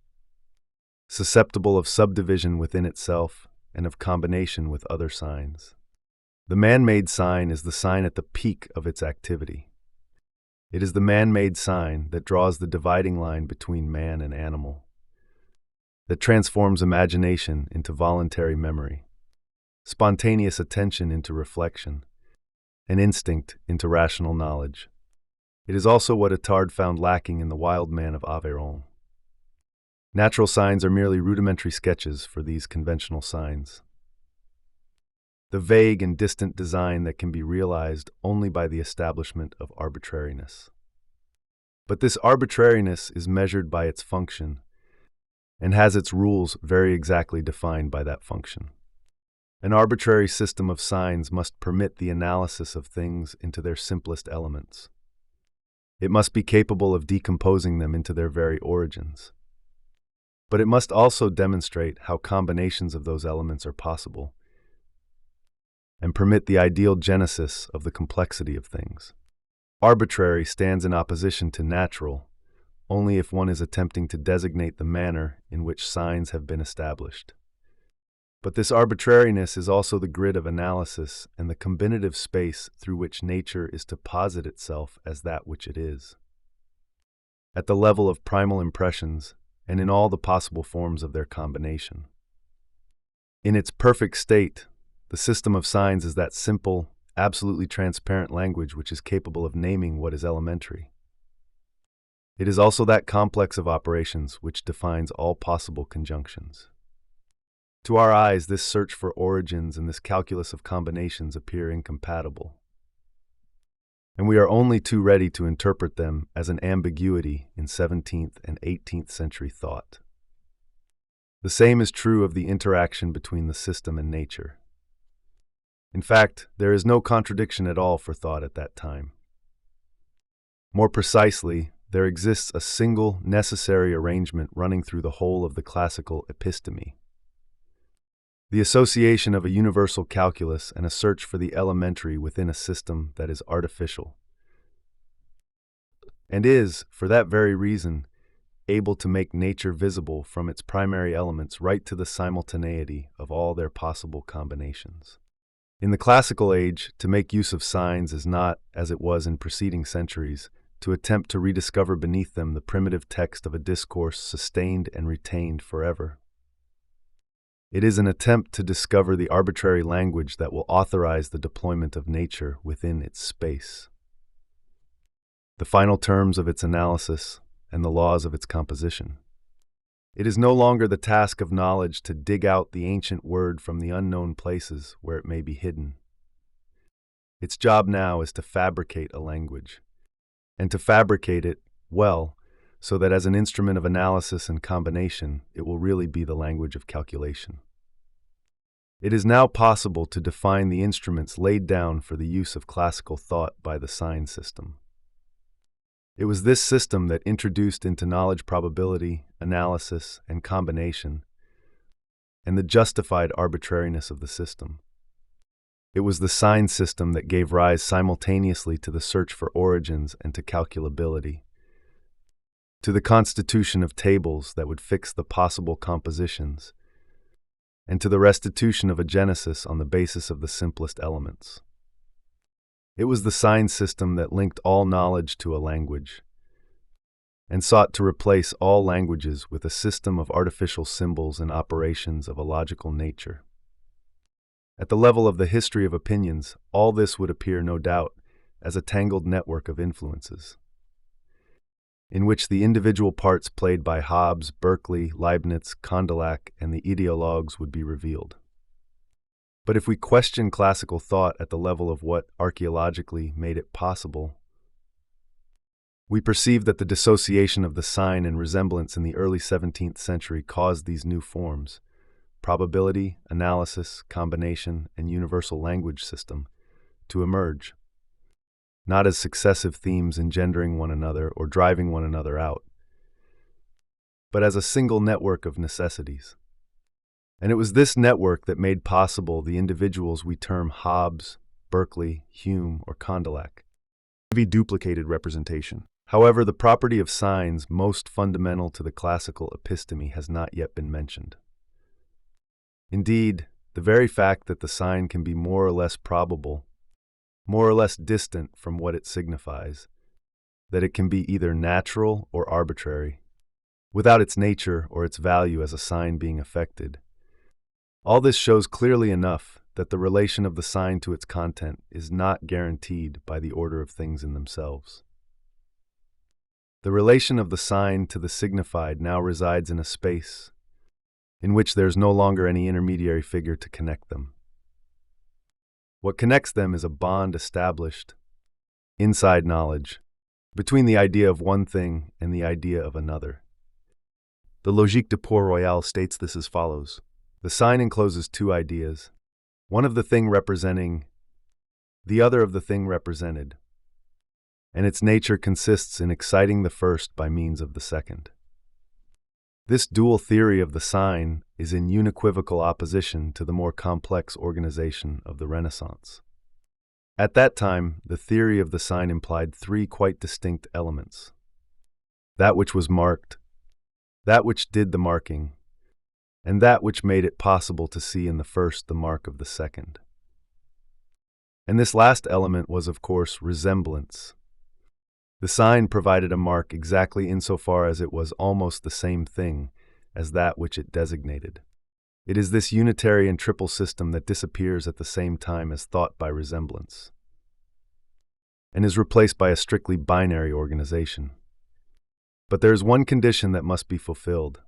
susceptible of subdivision within itself and of combination with other signs. The man-made sign is the sign at the peak of its activity. It is the man-made sign that draws the dividing line between man and animal, that transforms imagination into voluntary memory, spontaneous attention into reflection, and instinct into rational knowledge. It is also what Itard found lacking in the wild man of Aveyron. Natural signs are merely rudimentary sketches for these conventional signs, the vague and distant design that can be realized only by the establishment of arbitrariness. But this arbitrariness is measured by its function and has its rules very exactly defined by that function. An arbitrary system of signs must permit the analysis of things into their simplest elements. It must be capable of decomposing them into their very origins. But it must also demonstrate how combinations of those elements are possible, and permit the ideal genesis of the complexity of things. Arbitrary stands in opposition to natural only if one is attempting to designate the manner in which signs have been established. But this arbitrariness is also the grid of analysis and the combinative space through which nature is to posit itself as that which it is. At the level of primal impressions, and in all the possible forms of their combination. In its perfect state, the system of signs is that simple, absolutely transparent language which is capable of naming what is elementary. It is also that complex of operations which defines all possible conjunctions. To our eyes, this search for origins and this calculus of combinations appear incompatible, and we are only too ready to interpret them as an ambiguity in 17th and 18th century thought. The same is true of the interaction between the system and nature. In fact, there is no contradiction at all for thought at that time. More precisely, there exists a single necessary arrangement running through the whole of the classical episteme. The association of a universal calculus and a search for the elementary within a system that is artificial, and is, for that very reason, able to make nature visible from its primary elements right to the simultaneity of all their possible combinations. In the classical age, to make use of signs is not, as it was in preceding centuries, to attempt to rediscover beneath them the primitive text of a discourse sustained and retained forever. It is an attempt to discover the arbitrary language that will authorize the deployment of nature within its space, the final terms of its analysis, and the laws of its composition. It is no longer the task of knowledge to dig out the ancient word from the unknown places where it may be hidden. Its job now is to fabricate a language, and to fabricate it well, so that as an instrument of analysis and combination, it will really be the language of calculation. It is now possible to define the instruments laid down for the use of classical thought by the sign system. It was this system that introduced into knowledge probability, analysis, and combination, and the justified arbitrariness of the system. It was the sign system that gave rise simultaneously to the search for origins and to calculability, to the constitution of tables that would fix the possible compositions, and to the restitution of a genesis on the basis of the simplest elements. It was the sign system that linked all knowledge to a language, and sought to replace all languages with a system of artificial symbols and operations of a logical nature. At the level of the history of opinions, all this would appear, no doubt, as a tangled network of influences, in which the individual parts played by Hobbes, Berkeley, Leibniz, Condillac, and the ideologues would be revealed. But if we question classical thought at the level of what archaeologically made it possible, we perceive that the dissociation of the sign and resemblance in the early 17th century caused these new forms, probability, analysis, combination, and universal language system, to emerge, not as successive themes engendering one another or driving one another out, but as a single network of necessities. And it was this network that made possible the individuals we term Hobbes, Berkeley, Hume, or Condillac. Duplicated representation. However, the property of signs most fundamental to the classical episteme has not yet been mentioned. Indeed, the very fact that the sign can be more or less probable, more or less distant from what it signifies, that it can be either natural or arbitrary, without its nature or its value as a sign being affected. All this shows clearly enough that the relation of the sign to its content is not guaranteed by the order of things in themselves. The relation of the sign to the signified now resides in a space in which there is no longer any intermediary figure to connect them. What connects them is a bond established, inside knowledge, between the idea of one thing and the idea of another. The Logique de Port-Royal states this as follows. The sign encloses two ideas, one of the thing representing, the other of the thing represented, and its nature consists in exciting the first by means of the second. This dual theory of the sign is in unequivocal opposition to the more complex organization of the Renaissance. At that time, the theory of the sign implied three quite distinct elements: that which was marked, that which did the marking, and that which made it possible to see in the first the mark of the second. And this last element was, of course, resemblance. The sign provided a mark exactly insofar as it was almost the same thing as that which it designated. It is this unitary and triple system that disappears at the same time as thought by resemblance, and is replaced by a strictly binary organization. But there is one condition that must be fulfilled.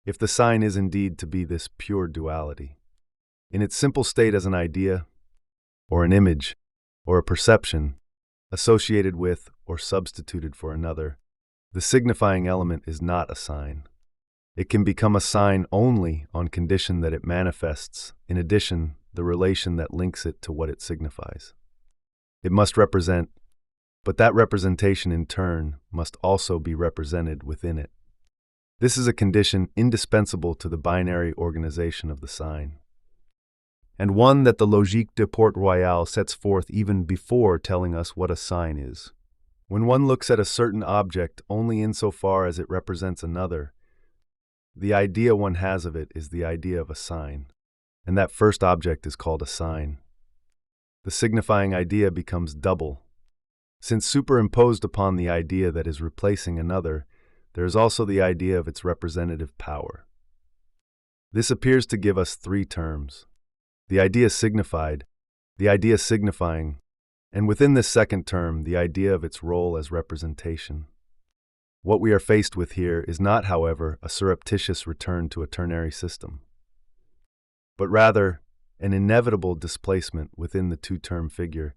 If the sign is indeed to be this pure duality, in its simple state as an idea, or an image, or a perception, associated with or substituted for another, the signifying element is not a sign. It can become a sign only on condition that it manifests, in addition, the relation that links it to what it signifies. It must represent, but that representation in turn must also be represented within it. This is a condition indispensable to the binary organization of the sign, and one that the Logique de Port-Royal sets forth even before telling us what a sign is. When one looks at a certain object only insofar as it represents another, the idea one has of it is the idea of a sign, and that first object is called a sign. The signifying idea becomes double, since superimposed upon the idea that is replacing another, there is also the idea of its representative power. This appears to give us three terms: the idea signified, the idea signifying, and within this second term, the idea of its role as representation. What we are faced with here is not, however, a surreptitious return to a ternary system, but rather an inevitable displacement within the two-term figure,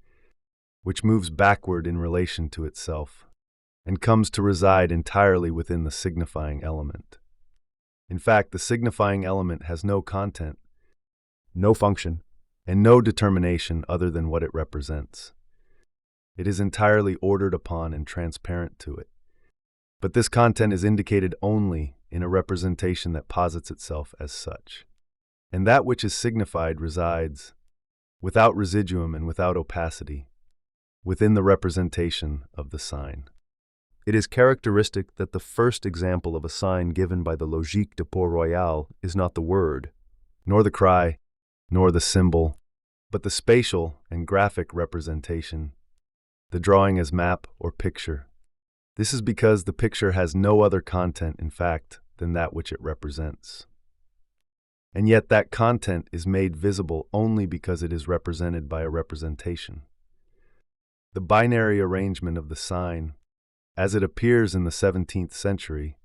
which moves backward in relation to itself, and comes to reside entirely within the signifying element. In fact, the signifying element has no content, no function, and no determination other than what it represents. It is entirely ordered upon and transparent to it. But this content is indicated only in a representation that posits itself as such. And that which is signified resides, without residuum and without opacity, within the representation of the sign. It is characteristic that the first example of a sign given by the Logique de Port-Royal is not the word, nor the cry, nor the symbol, but the spatial and graphic representation, the drawing as map or picture. This is because the picture has no other content, in fact, than that which it represents. And yet that content is made visible only because it is represented by a representation. The binary arrangement of the sign, as it appears in the 17th century,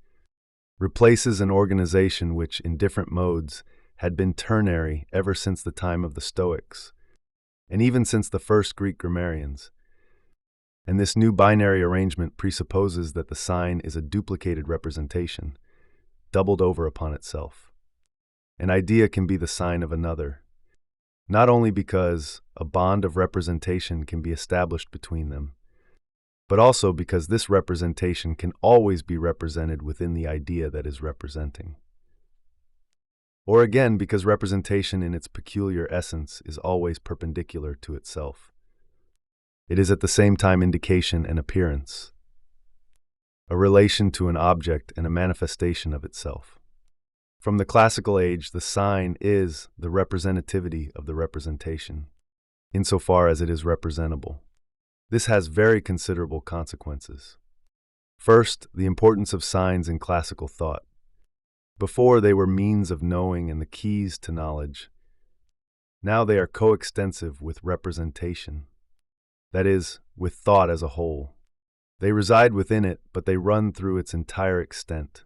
replaces an organization which, in different modes, had been ternary ever since the time of the Stoics, and even since the first Greek grammarians. And this new binary arrangement presupposes that the sign is a duplicated representation, doubled over upon itself. An idea can be the sign of another, not only because a bond of representation can be established between them, but also because this representation can always be represented within the idea that is representing. Or again, because representation in its peculiar essence is always perpendicular to itself. It is at the same time indication and appearance, a relation to an object and a manifestation of itself. From the classical age, the sign is the representativity of the representation, insofar as it is representable. This has very considerable consequences. First, the importance of signs in classical thought. Before, they were means of knowing and the keys to knowledge. Now they are coextensive with representation, that is, with thought as a whole. They reside within it, but they run through its entire extent.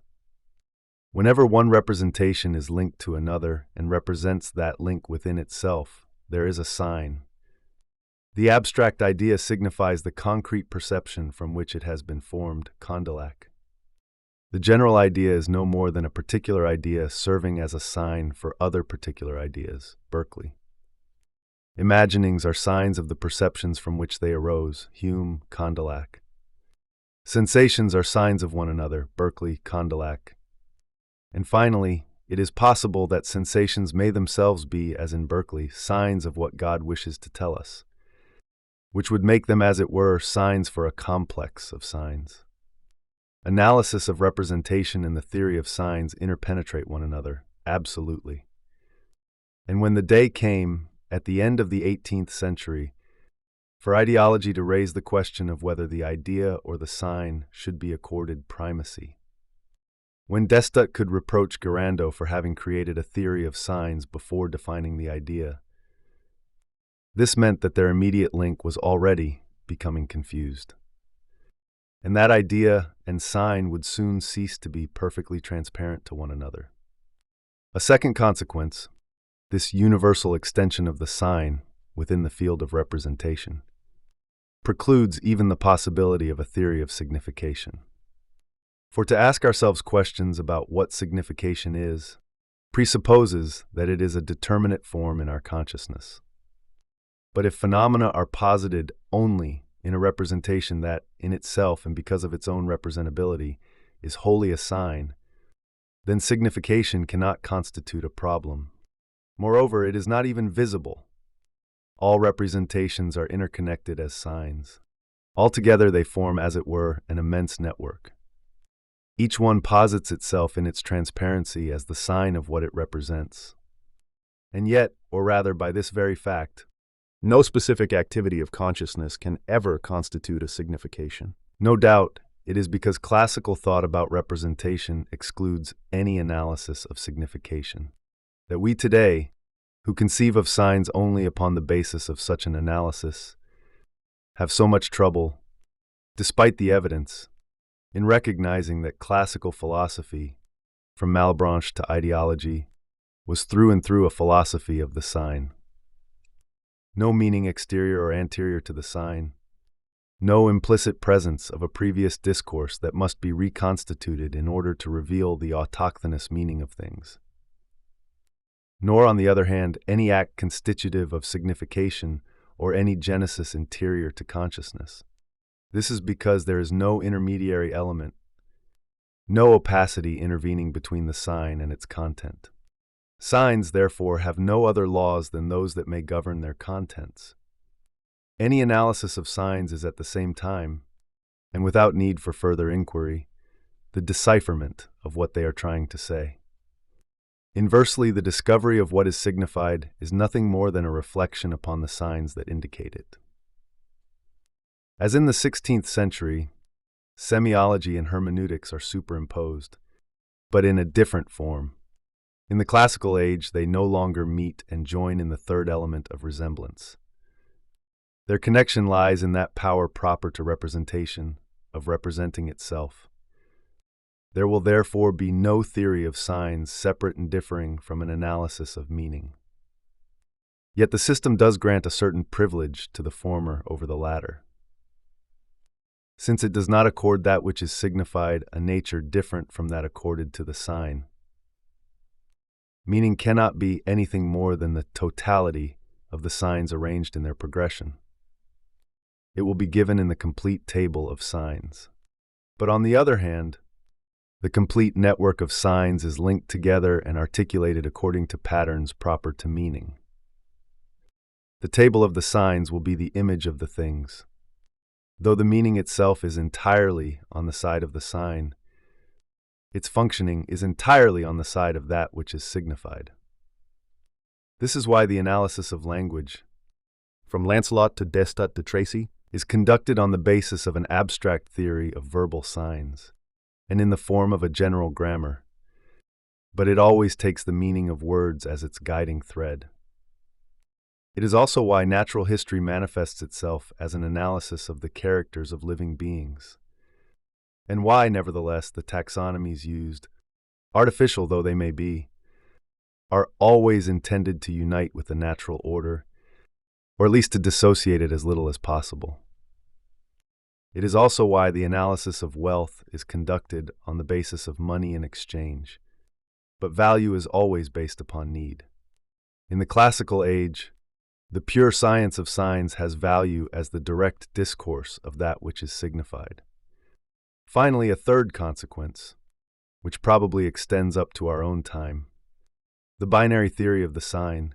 Whenever one representation is linked to another and represents that link within itself, there is a sign. The abstract idea signifies the concrete perception from which it has been formed, Condillac. The general idea is no more than a particular idea serving as a sign for other particular ideas, Berkeley. Imaginings are signs of the perceptions from which they arose, Hume, Condillac. Sensations are signs of one another, Berkeley, Condillac. And finally, it is possible that sensations may themselves be, as in Berkeley, signs of what God wishes to tell us, which would make them, as it were, signs for a complex of signs. Analysis of representation and the theory of signs interpenetrate one another, absolutely. And when the day came, at the end of the 18th century, for ideology to raise the question of whether the idea or the sign should be accorded primacy, when Destot could reproach Guerando for having created a theory of signs before defining the idea, this meant that their immediate link was already becoming confused. And that idea and sign would soon cease to be perfectly transparent to one another. A second consequence, this universal extension of the sign within the field of representation, precludes even the possibility of a theory of signification. For to ask ourselves questions about what signification is presupposes that it is a determinate form in our consciousness. But if phenomena are posited only in a representation that, in itself and because of its own representability, is wholly a sign, then signification cannot constitute a problem. Moreover, it is not even visible. All representations are interconnected as signs. Altogether, they form, as it were, an immense network. Each one posits itself in its transparency as the sign of what it represents. And yet, or rather by this very fact, no specific activity of consciousness can ever constitute a signification. No doubt, it is because classical thought about representation excludes any analysis of signification, that we today, who conceive of signs only upon the basis of such an analysis, have so much trouble, despite the evidence, in recognizing that classical philosophy, from Malebranche to ideology, was through and through a philosophy of the sign. No meaning exterior or anterior to the sign, no implicit presence of a previous discourse that must be reconstituted in order to reveal the autochthonous meaning of things. Nor, on the other hand, any act constitutive of signification or any genesis interior to consciousness. This is because there is no intermediary element, no opacity intervening between the sign and its content. Signs, therefore, have no other laws than those that may govern their contents. Any analysis of signs is at the same time, and without need for further inquiry, the decipherment of what they are trying to say. Inversely, the discovery of what is signified is nothing more than a reflection upon the signs that indicate it. As in the 16th century, semiology and hermeneutics are superimposed, but in a different form. In the classical age, they no longer meet and join in the third element of resemblance. Their connection lies in that power proper to representation, of representing itself. There will therefore be no theory of signs separate and differing from an analysis of meaning. Yet the system does grant a certain privilege to the former over the latter, since it does not accord that which is signified a nature different from that accorded to the sign. Meaning cannot be anything more than the totality of the signs arranged in their progression. It will be given in the complete table of signs. But on the other hand, the complete network of signs is linked together and articulated according to patterns proper to meaning. The table of the signs will be the image of the things. Though the meaning itself is entirely on the side of the sign, its functioning is entirely on the side of that which is signified. This is why the analysis of language, from Lancelot to Destot de Tracy, is conducted on the basis of an abstract theory of verbal signs, and in the form of a general grammar, but it always takes the meaning of words as its guiding thread. It is also why natural history manifests itself as an analysis of the characters of living beings, and why, nevertheless, the taxonomies used, artificial though they may be, are always intended to unite with the natural order, or at least to dissociate it as little as possible. It is also why the analysis of wealth is conducted on the basis of money in exchange, but value is always based upon need. In the classical age, the pure science of signs has value as the direct discourse of that which is signified. Finally, a third consequence, which probably extends up to our own time, the binary theory of the sign,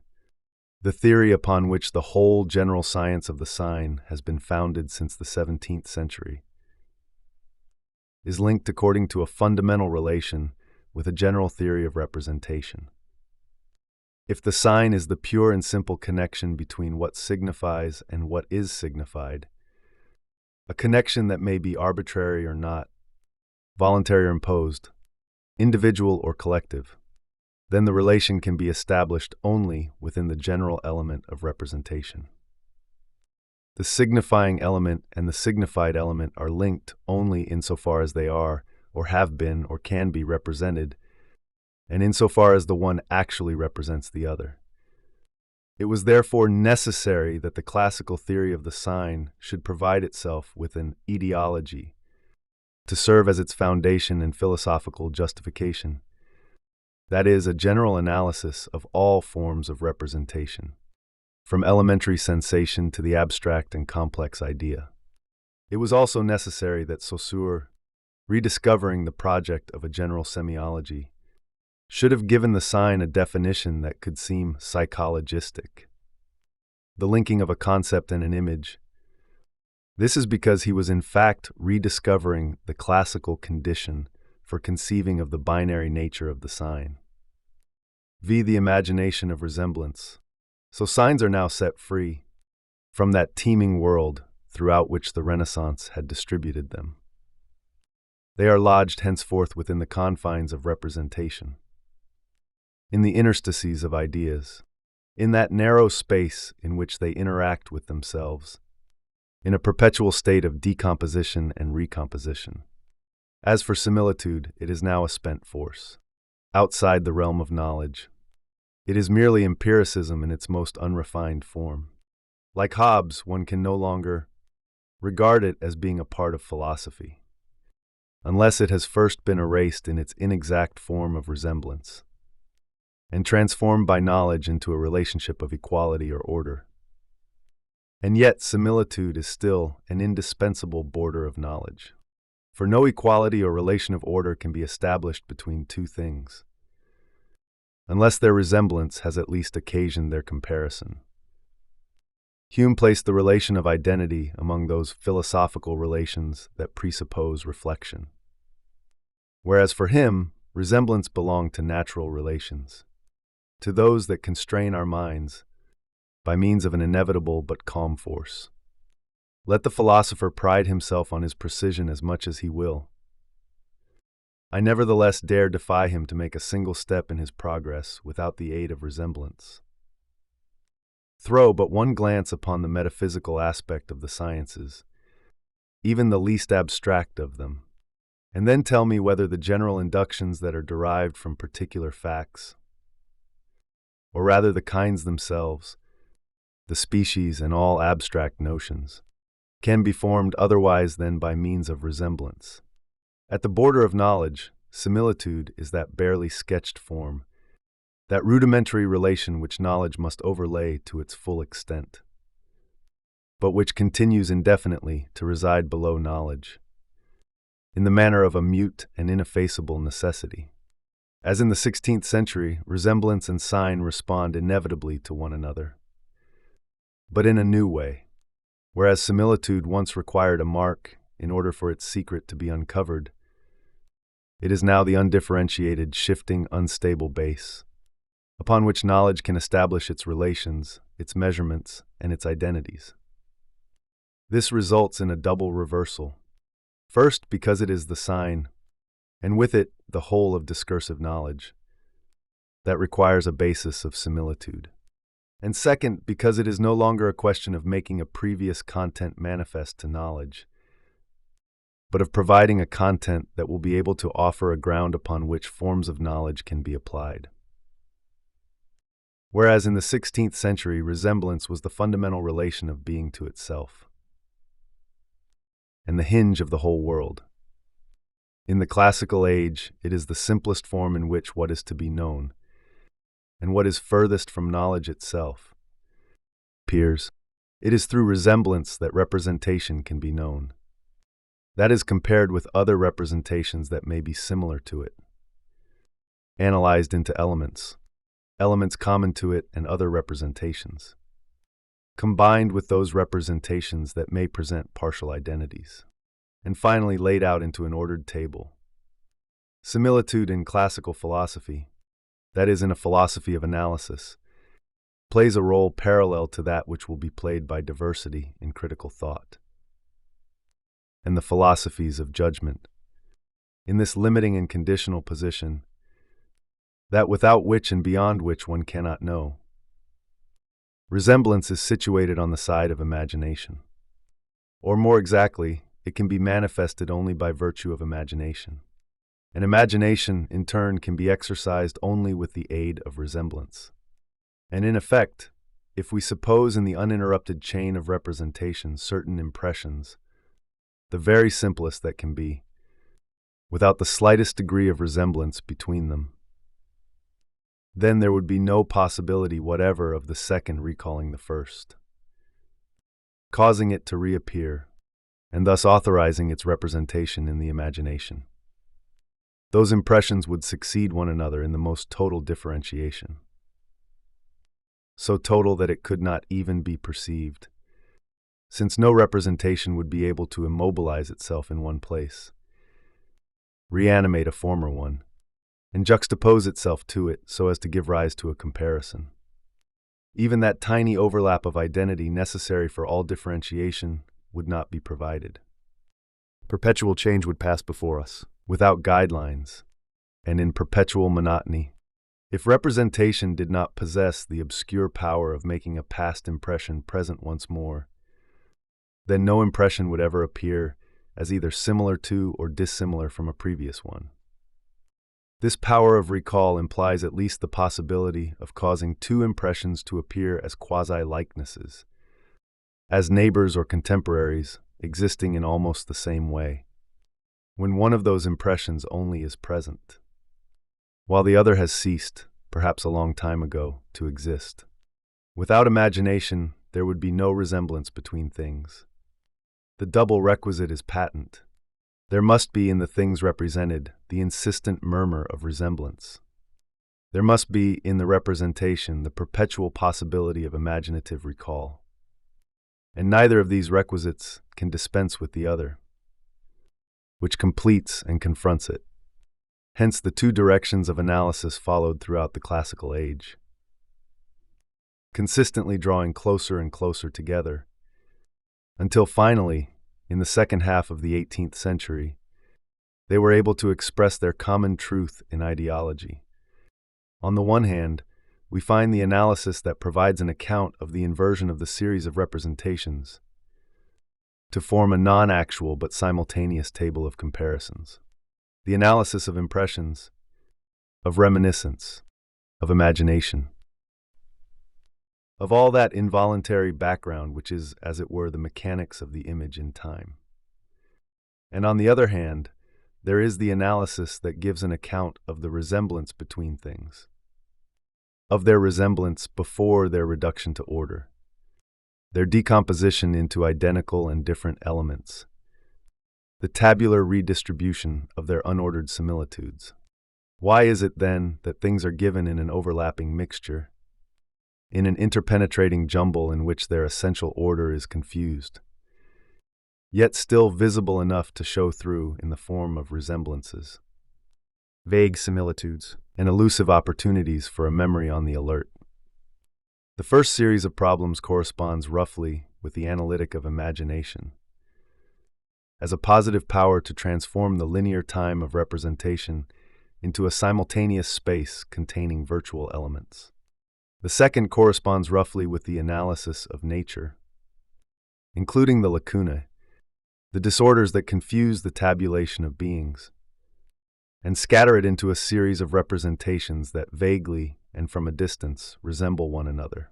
the theory upon which the whole general science of the sign has been founded since the 17th century, is linked according to a fundamental relation with a general theory of representation. If the sign is the pure and simple connection between what signifies and what is signified, a connection that may be arbitrary or not, voluntary or imposed, individual or collective, then the relation can be established only within the general element of representation. The signifying element and the signified element are linked only insofar as they are, or have been, or can be represented, and insofar as the one actually represents the other. It was therefore necessary that the classical theory of the sign should provide itself with an etiology to serve as its foundation and philosophical justification. That is, a general analysis of all forms of representation, from elementary sensation to the abstract and complex idea. It was also necessary that Saussure, rediscovering the project of a general semiology, should have given the sign a definition that could seem psychologistic, the linking of a concept and an image. This is because he was in fact rediscovering the classical condition for conceiving of the binary nature of the sign, v. the imagination of resemblance. So signs are now set free from that teeming world throughout which the Renaissance had distributed them. They are lodged henceforth within the confines of representation, in the interstices of ideas, in that narrow space in which they interact with themselves, in a perpetual state of decomposition and recomposition. As for similitude, it is now a spent force, outside the realm of knowledge. It is merely empiricism in its most unrefined form. Like Hobbes, one can no longer regard it as being a part of philosophy, unless it has first been erased in its inexact form of resemblance, and transformed by knowledge into a relationship of equality or order. And yet, similitude is still an indispensable border of knowledge. For no equality or relation of order can be established between two things, unless their resemblance has at least occasioned their comparison. Hume placed the relation of identity among those philosophical relations that presuppose reflection, whereas for him, resemblance belonged to natural relations, to those that constrain our minds by means of an inevitable but calm force. Let the philosopher pride himself on his precision as much as he will. I nevertheless dare defy him to make a single step in his progress without the aid of resemblance. Throw but one glance upon the metaphysical aspect of the sciences, even the least abstract of them, and then tell me whether the general inductions that are derived from particular facts, or rather the kinds themselves, the species and all abstract notions, can be formed otherwise than by means of resemblance. At the border of knowledge, similitude is that barely sketched form, that rudimentary relation which knowledge must overlay to its full extent, but which continues indefinitely to reside below knowledge, in the manner of a mute and ineffaceable necessity. As in the 16th century, resemblance and sign respond inevitably to one another, but in a new way. Whereas similitude once required a mark in order for its secret to be uncovered, it is now the undifferentiated, shifting, unstable base, upon which knowledge can establish its relations, its measurements, and its identities. This results in a double reversal. First, because it is the sign, and with it the whole of discursive knowledge, that requires a basis of similitude. And second, because it is no longer a question of making a previous content manifest to knowledge, but of providing a content that will be able to offer a ground upon which forms of knowledge can be applied. Whereas in the 16th century, resemblance was the fundamental relation of being to itself, and the hinge of the whole world. In the classical age, it is the simplest form in which what is to be known, and what is furthest from knowledge itself, appears. It is through resemblance that representation can be known. That is compared with other representations that may be similar to it, analyzed into elements common to it and other representations, combined with those representations that may present partial identities, and finally laid out into an ordered table. Similitude in classical philosophy, that is, in a philosophy of analysis, plays a role parallel to that which will be played by diversity in critical thought, and the philosophies of judgment, in this limiting and conditional position, that without which and beyond which one cannot know. Resemblance is situated on the side of imagination, or more exactly, it can be manifested only by virtue of imagination. And imagination, in turn, can be exercised only with the aid of resemblance. And in effect, if we suppose in the uninterrupted chain of representation certain impressions, the very simplest that can be, without the slightest degree of resemblance between them, then there would be no possibility whatever of the second recalling the first, causing it to reappear, and thus authorizing its representation in the imagination. Those impressions would succeed one another in the most total differentiation, so total that it could not even be perceived, since no representation would be able to immobilize itself in one place, reanimate a former one, and juxtapose itself to it so as to give rise to a comparison. Even that tiny overlap of identity necessary for all differentiation would not be provided. Perpetual change would pass before us, without guidelines, and in perpetual monotony. If representation did not possess the obscure power of making a past impression present once more, then no impression would ever appear as either similar to or dissimilar from a previous one. This power of recall implies at least the possibility of causing two impressions to appear as quasi-likenesses, as neighbors or contemporaries existing in almost the same way, when one of those impressions only is present, while the other has ceased, perhaps a long time ago, to exist. Without imagination, there would be no resemblance between things. The double requisite is patent. There must be in the things represented the insistent murmur of resemblance. There must be in the representation the perpetual possibility of imaginative recall. And neither of these requisites can dispense with the other, which completes and confronts it. Hence the two directions of analysis followed throughout the classical age, consistently drawing closer and closer together, until finally, in the second half of the 18th century, they were able to express their common truth in ideology. On the one hand, we find the analysis that provides an account of the inversion of the series of representations to form a non-actual but simultaneous table of comparisons. The analysis of impressions, of reminiscence, of imagination, of all that involuntary background which is, as it were, the mechanics of the image in time. And on the other hand, there is the analysis that gives an account of the resemblance between things, of their resemblance before their reduction to order, their decomposition into identical and different elements, the tabular redistribution of their unordered similitudes. Why is it, then, that things are given in an overlapping mixture, in an interpenetrating jumble in which their essential order is confused, yet still visible enough to show through in the form of resemblances, vague similitudes, and elusive opportunities for a memory on the alert? The first series of problems corresponds roughly with the analytic of imagination, as a positive power to transform the linear time of representation into a simultaneous space containing virtual elements. The second corresponds roughly with the analysis of nature, including the lacunae, the disorders that confuse the tabulation of beings, and scatter it into a series of representations that vaguely and from a distance resemble one another.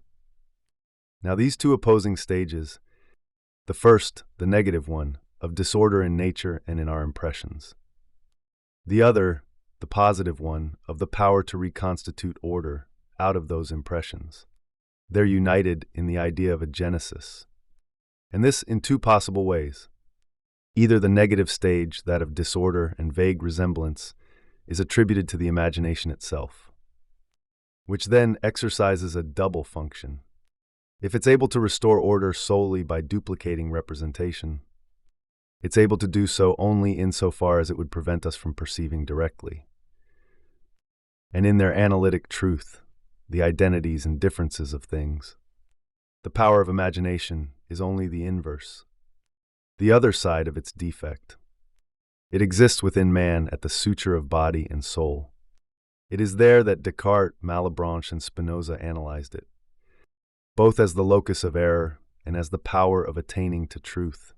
Now these two opposing stages, the first, the negative one, of disorder in nature and in our impressions, the other, the positive one, of the power to reconstitute order out of those impressions. They're united in the idea of a genesis, and this in two possible ways. Either the negative stage, that of disorder and vague resemblance, is attributed to the imagination itself, which then exercises a double function. If it's able to restore order solely by duplicating representation, it's able to do so only insofar as it would prevent us from perceiving directly. And in their analytic truth, the identities and differences of things, the power of imagination is only the inverse, the other side of its defect. It exists within man at the suture of body and soul. It is there that Descartes, Malebranche, and Spinoza analyzed it, both as the locus of error and as the power of attaining to truth,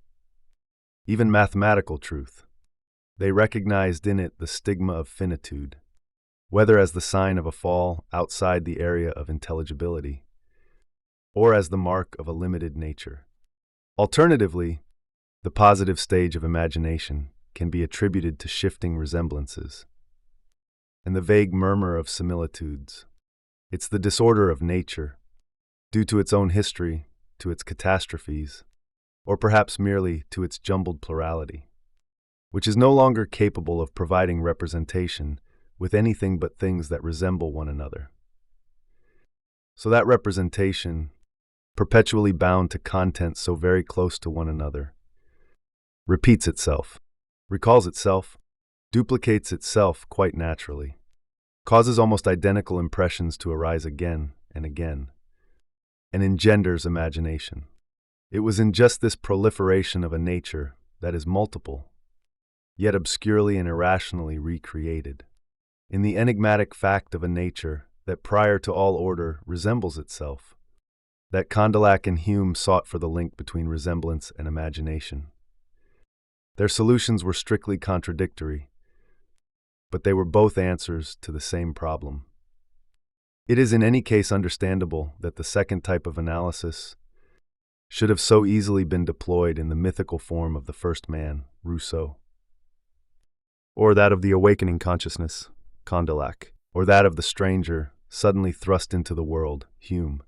even mathematical truth. They recognized in it the stigma of finitude, whether as the sign of a fall outside the area of intelligibility, or as the mark of a limited nature. Alternatively, the positive stage of imagination can be attributed to shifting resemblances and the vague murmur of similitudes. It's the disorder of nature, due to its own history, to its catastrophes, or perhaps merely to its jumbled plurality, which is no longer capable of providing representation with anything but things that resemble one another. So that representation, perpetually bound to contents so very close to one another, repeats itself, recalls itself, duplicates itself quite naturally, causes almost identical impressions to arise again and again, and engenders imagination. It was in just this proliferation of a nature that is multiple, yet obscurely and irrationally recreated, in the enigmatic fact of a nature that prior to all order resembles itself, that Condillac and Hume sought for the link between resemblance and imagination. Their solutions were strictly contradictory, but they were both answers to the same problem. It is in any case understandable that the second type of analysis should have so easily been deployed in the mythical form of the first man, Rousseau, or that of the awakening consciousness, Condillac, or that of the stranger, suddenly thrust into the world, Hume.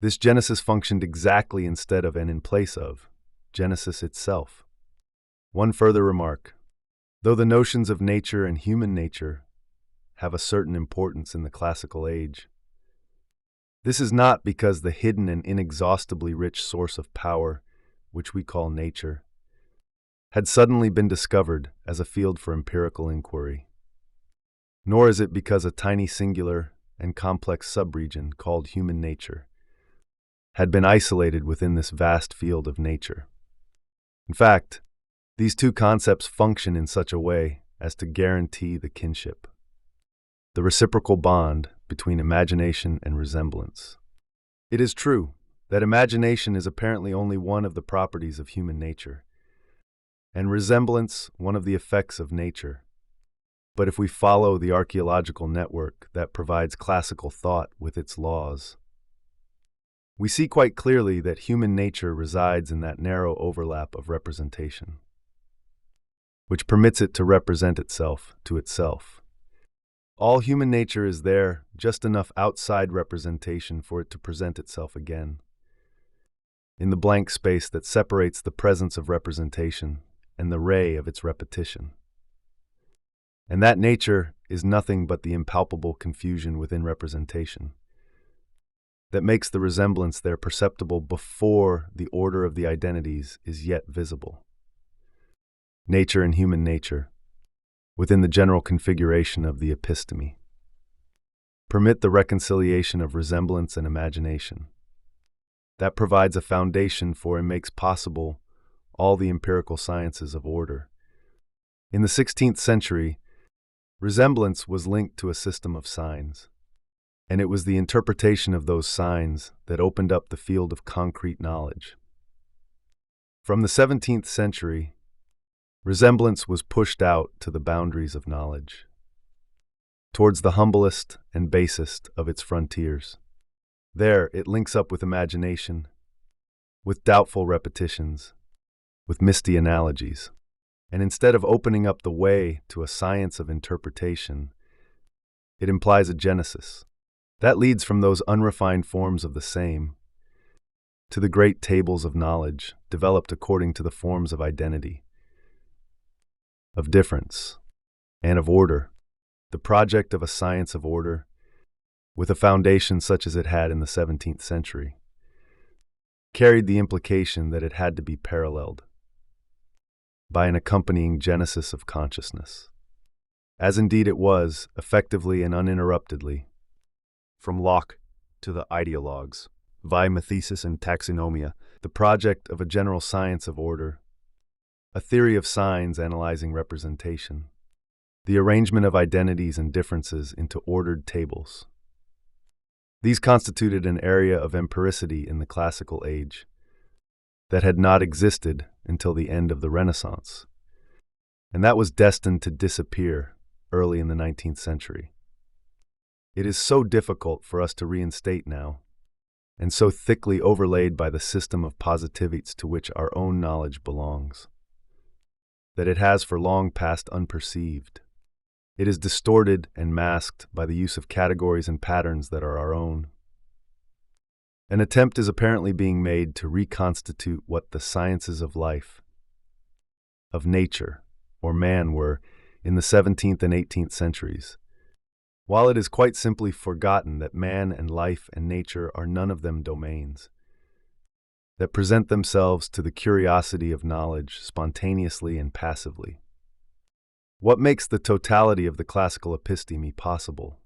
This genesis functioned exactly instead of and in place of Genesis itself. One further remark. Though the notions of nature and human nature have a certain importance in the classical age, this is not because the hidden and inexhaustibly rich source of power, which we call nature, had suddenly been discovered as a field for empirical inquiry. Nor is it because a tiny singular and complex subregion called human nature had been isolated within this vast field of nature. In fact, these two concepts function in such a way as to guarantee the kinship, the reciprocal bond between imagination and resemblance. It is true that imagination is apparently only one of the properties of human nature, and resemblance one of the effects of nature. But if we follow the archaeological network that provides classical thought with its laws, we see quite clearly that human nature resides in that narrow overlap of representation, which permits it to represent itself to itself. All human nature is there, just enough outside representation for it to present itself again, in the blank space that separates the presence of representation and the ray of its repetition. And that nature is nothing but the impalpable confusion within representation that makes the resemblance there perceptible before the order of the identities is yet visible. Nature and human nature, within the general configuration of the episteme, permit the reconciliation of resemblance and imagination. That provides a foundation for and makes possible all the empirical sciences of order. In the 16th century, resemblance was linked to a system of signs, and it was the interpretation of those signs that opened up the field of concrete knowledge. From the 17th century, resemblance was pushed out to the boundaries of knowledge, towards the humblest and basest of its frontiers. There, it links up with imagination, with doubtful repetitions, with misty analogies, and instead of opening up the way to a science of interpretation, it implies a genesis that leads from those unrefined forms of the same to the great tables of knowledge developed according to the forms of identity, of difference, and of order. The project of a science of order, with a foundation such as it had in the 17th century, carried the implication that it had to be paralleled by an accompanying genesis of consciousness, as indeed it was, effectively and uninterruptedly, from Locke to the ideologues, via Mathesis and taxonomia, the project of a general science of order, a theory of signs analyzing representation, the arrangement of identities and differences into ordered tables. These constituted an area of empiricity in the classical age that had not existed until the end of the Renaissance, and that was destined to disappear early in the 19th century. It is so difficult for us to reinstate now, and so thickly overlaid by the system of positivities to which our own knowledge belongs, that it has for long passed unperceived. It is distorted and masked by the use of categories and patterns that are our own. An attempt is apparently being made to reconstitute what the sciences of life, of nature, or man were in the 17th and 18th centuries, while it is quite simply forgotten that man and life and nature are none of them domains that present themselves to the curiosity of knowledge spontaneously and passively. What makes the totality of the classical episteme possible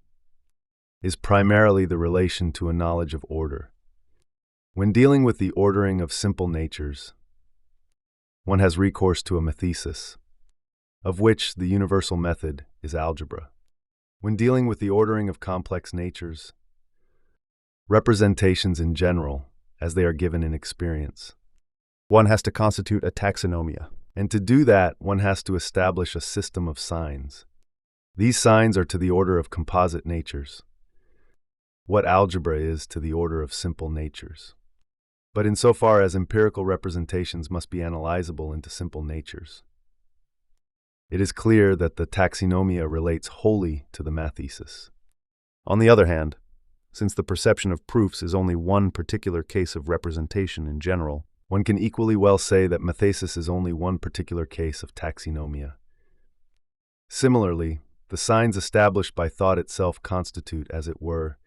is primarily the relation to a knowledge of order. When dealing with the ordering of simple natures, one has recourse to a mathesis, of which the universal method is algebra. When dealing with the ordering of complex natures, representations in general, as they are given in experience, one has to constitute a taxonomia. And to do that, one has to establish a system of signs. These signs are to the order of composite natures, what algebra is to the order of simple natures. But insofar as empirical representations must be analyzable into simple natures, it is clear that the taxonomia relates wholly to the mathesis. On the other hand, since the perception of proofs is only one particular case of representation in general, one can equally well say that mathesis is only one particular case of taxonomia. Similarly, the signs established by thought itself constitute, as it were,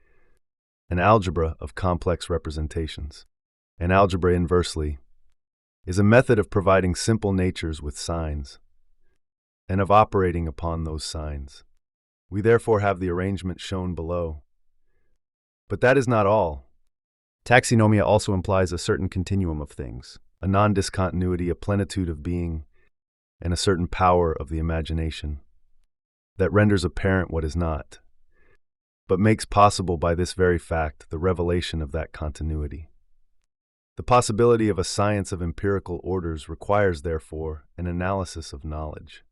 an algebra of complex representations. An algebra, inversely, is a method of providing simple natures with signs, and of operating upon those signs. We therefore have the arrangement shown below. But that is not all. Taxonomia also implies a certain continuum of things, a non-discontinuity, a plenitude of being, and a certain power of the imagination that renders apparent what is not, but makes possible by this very fact the revelation of that continuity. The possibility of a science of empirical orders requires, therefore, an analysis of knowledge,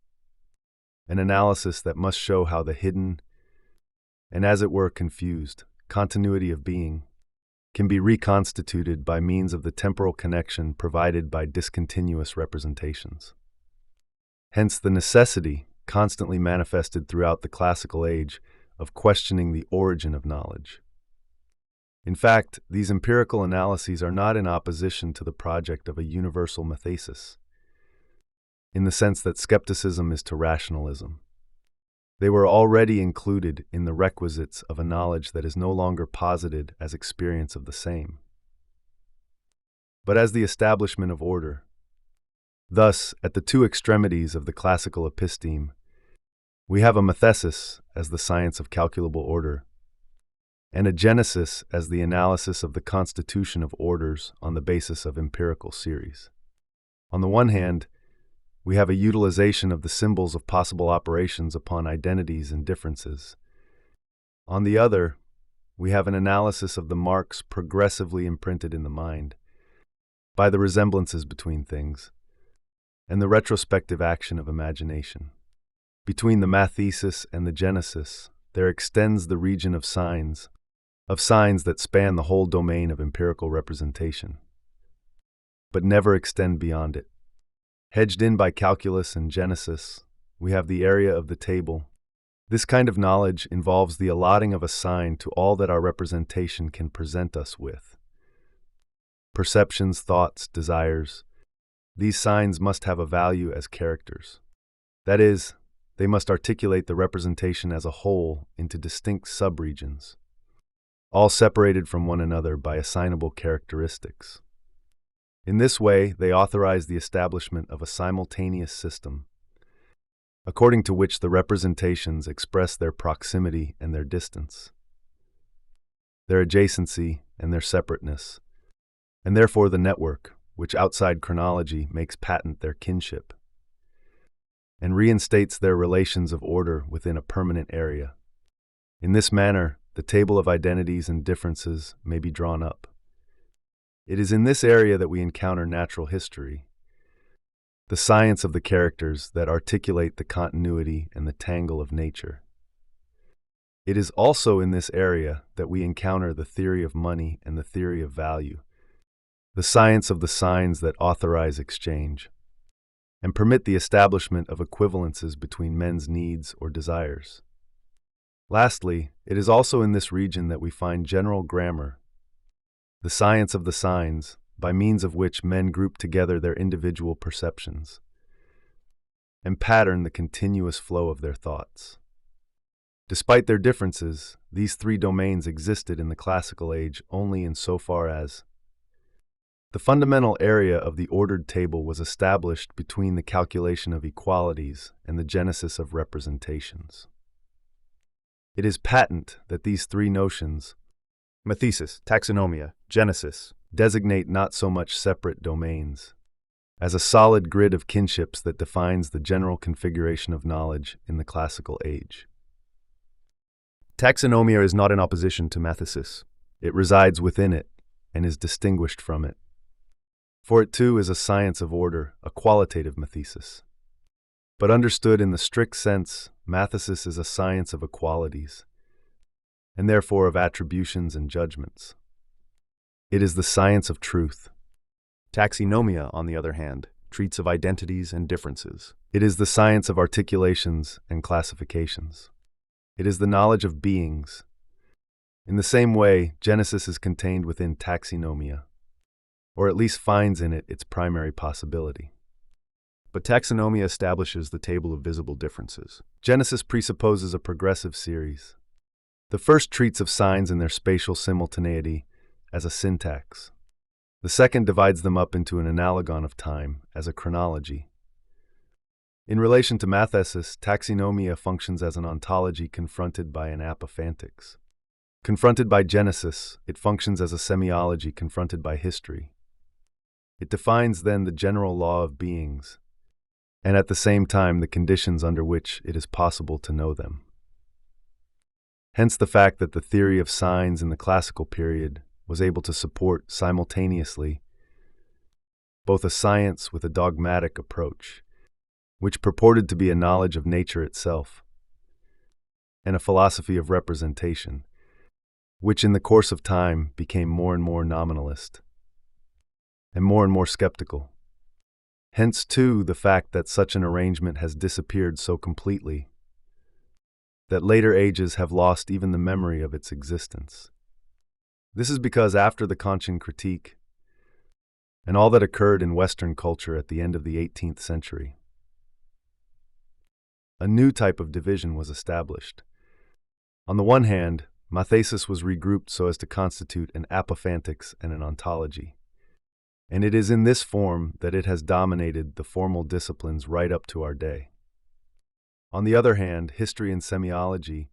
an analysis that must show how the hidden, and as it were confused, continuity of being can be reconstituted by means of the temporal connection provided by discontinuous representations. Hence the necessity, constantly manifested throughout the classical age, of questioning the origin of knowledge. In fact, these empirical analyses are not in opposition to the project of a universal mathesis, in the sense that skepticism is to rationalism. They were already included in the requisites of a knowledge that is no longer posited as experience of the same, but as the establishment of order. Thus, at the two extremities of the classical episteme, we have a mathesis as the science of calculable order, and a genesis as the analysis of the constitution of orders on the basis of empirical series. On the one hand, we have a utilization of the symbols of possible operations upon identities and differences. On the other, we have an analysis of the marks progressively imprinted in the mind by the resemblances between things, and the retrospective action of imagination. Between the mathesis and the genesis, there extends the region of signs that span the whole domain of empirical representation, but never extend beyond it. Hedged in by calculus and genesis, we have the area of the table. This kind of knowledge involves the allotting of a sign to all that our representation can present us with. Perceptions, thoughts, desires. These signs must have a value as characters. That is, they must articulate the representation as a whole into distinct subregions, all separated from one another by assignable characteristics. In this way, they authorize the establishment of a simultaneous system, according to which the representations express their proximity and their distance, their adjacency and their separateness, and therefore the network, which outside chronology makes patent their kinship, and reinstates their relations of order within a permanent area. In this manner, the table of identities and differences may be drawn up. It is in this area that we encounter natural history, the science of the characters that articulate the continuity and the tangle of nature. It is also in this area that we encounter the theory of money and the theory of value, the science of the signs that authorize exchange, and permit the establishment of equivalences between men's needs or desires. Lastly, it is also in this region that we find general grammar, the science of the signs, by means of which men group together their individual perceptions, and pattern the continuous flow of their thoughts. Despite their differences, these three domains existed in the classical age only insofar as the fundamental area of the ordered table was established between the calculation of equalities and the genesis of representations. It is patent that these three notions, mathesis, taxonomia, genesis, designate not so much separate domains, as a solid grid of kinships that defines the general configuration of knowledge in the classical age. Taxonomia is not in opposition to mathesis. It resides within it and is distinguished from it. For it too is a science of order, a qualitative mathesis. But understood in the strict sense, mathesis is a science of equalities, and therefore of attributions and judgments. It is the science of truth. Taxonomia, on the other hand, treats of identities and differences. It is the science of articulations and classifications. It is the knowledge of beings, In the same way, Genesis is contained within taxonomia, or at least finds in it its primary possibility. But taxonomia establishes the table of visible differences. Genesis presupposes a progressive series. The first treats of signs in their spatial simultaneity as a syntax. The second divides them up into an analogon of time as a chronology. In relation to mathesis, taxonomia functions as an ontology confronted by an apophantics. Confronted by Genesis, it functions as a semiology confronted by history. It defines then the general law of beings, and at the same time the conditions under which it is possible to know them. Hence the fact that the theory of signs in the classical period was able to support simultaneously both a science with a dogmatic approach, which purported to be a knowledge of nature itself, and a philosophy of representation, which in the course of time became more and more nominalist and more skeptical. Hence, too, the fact that such an arrangement has disappeared so completely that later ages have lost even the memory of its existence. This is because after the Kantian critique, and all that occurred in Western culture at the end of the 18th century, a new type of division was established. On the one hand, mathesis was regrouped so as to constitute an apophantics and an ontology, and it is in this form that it has dominated the formal disciplines right up to our day. On the other hand, history and semiology,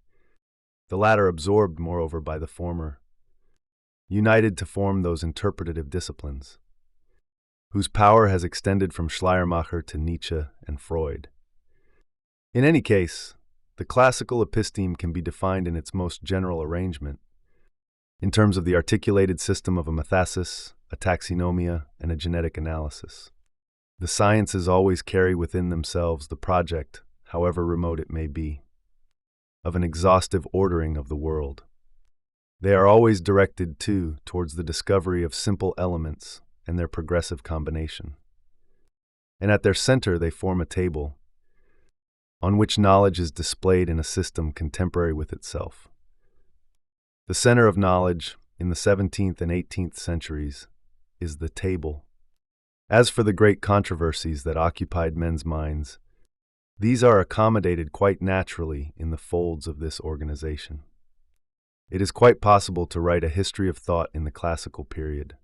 the latter absorbed moreover by the former, united to form those interpretative disciplines, whose power has extended from Schleiermacher to Nietzsche and Freud. In any case, the classical episteme can be defined in its most general arrangement, in terms of the articulated system of a mathesis, a taxonomia, and a genetic analysis. The sciences always carry within themselves the project, however remote it may be, of an exhaustive ordering of the world. They are always directed, too, towards the discovery of simple elements and their progressive combination. And at their center they form a table, on which knowledge is displayed in a system contemporary with itself. The center of knowledge, in the 17th and 18th centuries, is the table. As for the great controversies that occupied men's minds, these are accommodated quite naturally in the folds of this organization. It is quite possible to write a history of thought in the classical period,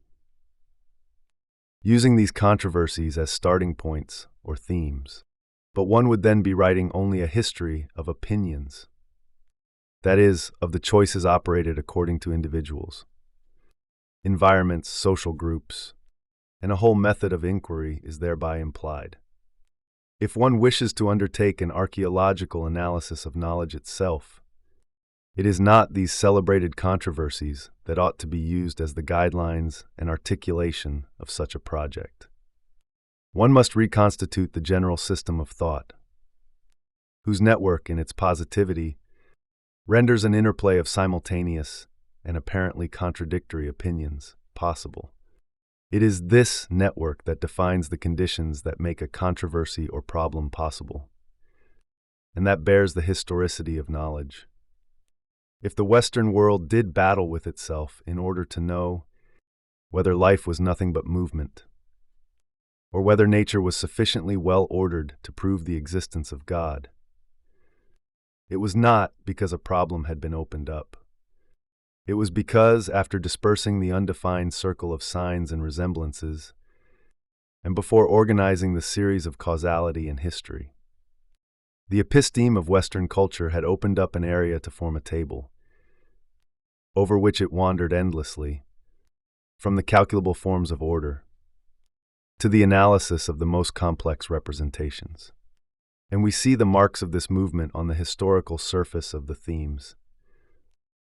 using these controversies as starting points or themes. But one would then be writing only a history of opinions, that is, of the choices operated according to individuals, environments, social groups, and a whole method of inquiry is thereby implied. If one wishes to undertake an archaeological analysis of knowledge itself, it is not these celebrated controversies that ought to be used as the guidelines and articulation of such a project. One must reconstitute the general system of thought, whose network in its positivity renders an interplay of simultaneous and apparently contradictory opinions possible. It is this network that defines the conditions that make a controversy or problem possible, and that bears the historicity of knowledge. If the Western world did battle with itself in order to know whether life was nothing but movement, or whether nature was sufficiently well ordered to prove the existence of God, it was not because a problem had been opened up. It was because, after dispersing the undefined circle of signs and resemblances, and before organizing the series of causality and history, the episteme of Western culture had opened up an area to form a table, over which it wandered endlessly, from the calculable forms of order to the analysis of the most complex representations. And we see the marks of this movement on the historical surface of the themes.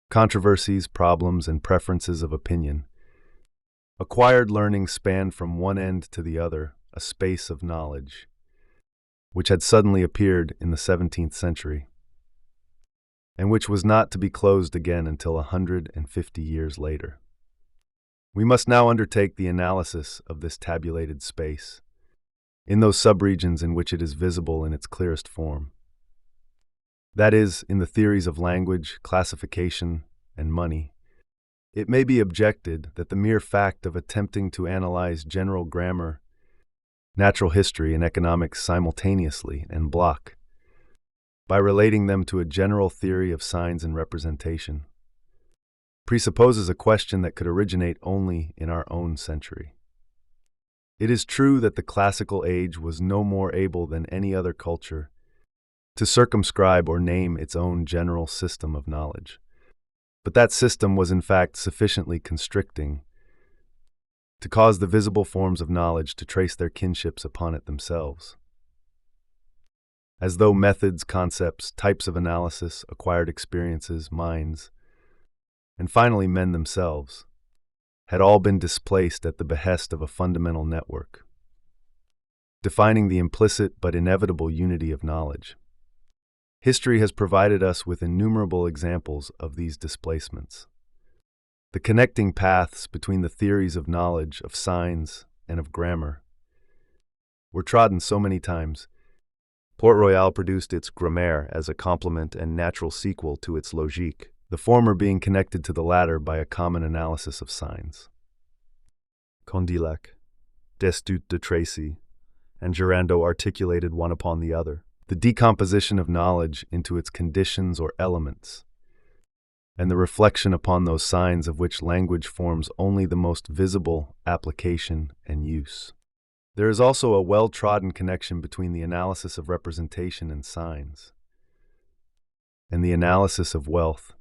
Controversies, problems, and preferences of opinion. Acquired learning spanned from one end to the other a space of knowledge, which had suddenly appeared in the 17th century, and which was not to be closed again until 150 years later. We must now undertake the analysis of this tabulated space, in those subregions in which it is visible in its clearest form. That is, in the theories of language, classification, and money, it may be objected that the mere fact of attempting to analyze general grammar, natural history, and economics simultaneously en bloc, by relating them to a general theory of signs and representation, presupposes a question that could originate only in our own century. It is true that the classical age was no more able than any other culture to circumscribe or name its own general system of knowledge. But that system was in fact sufficiently constricting to cause the visible forms of knowledge to trace their kinships upon it themselves. As though methods, concepts, types of analysis, acquired experiences, minds, and finally men themselves, had all been displaced at the behest of a fundamental network, defining the implicit but inevitable unity of knowledge. History has provided us with innumerable examples of these displacements. The connecting paths between the theories of knowledge, of signs, and of grammar were trodden so many times. Port Royal produced its grammaire as a complement and natural sequel to its logique, the former being connected to the latter by a common analysis of signs. Condillac, Destutt de Tracy, and Girando articulated one upon the other. The decomposition of knowledge into its conditions or elements, and the reflection upon those signs of which language forms only the most visible application and use. There is also a well-trodden connection between the analysis of representation and signs, and the analysis of wealth.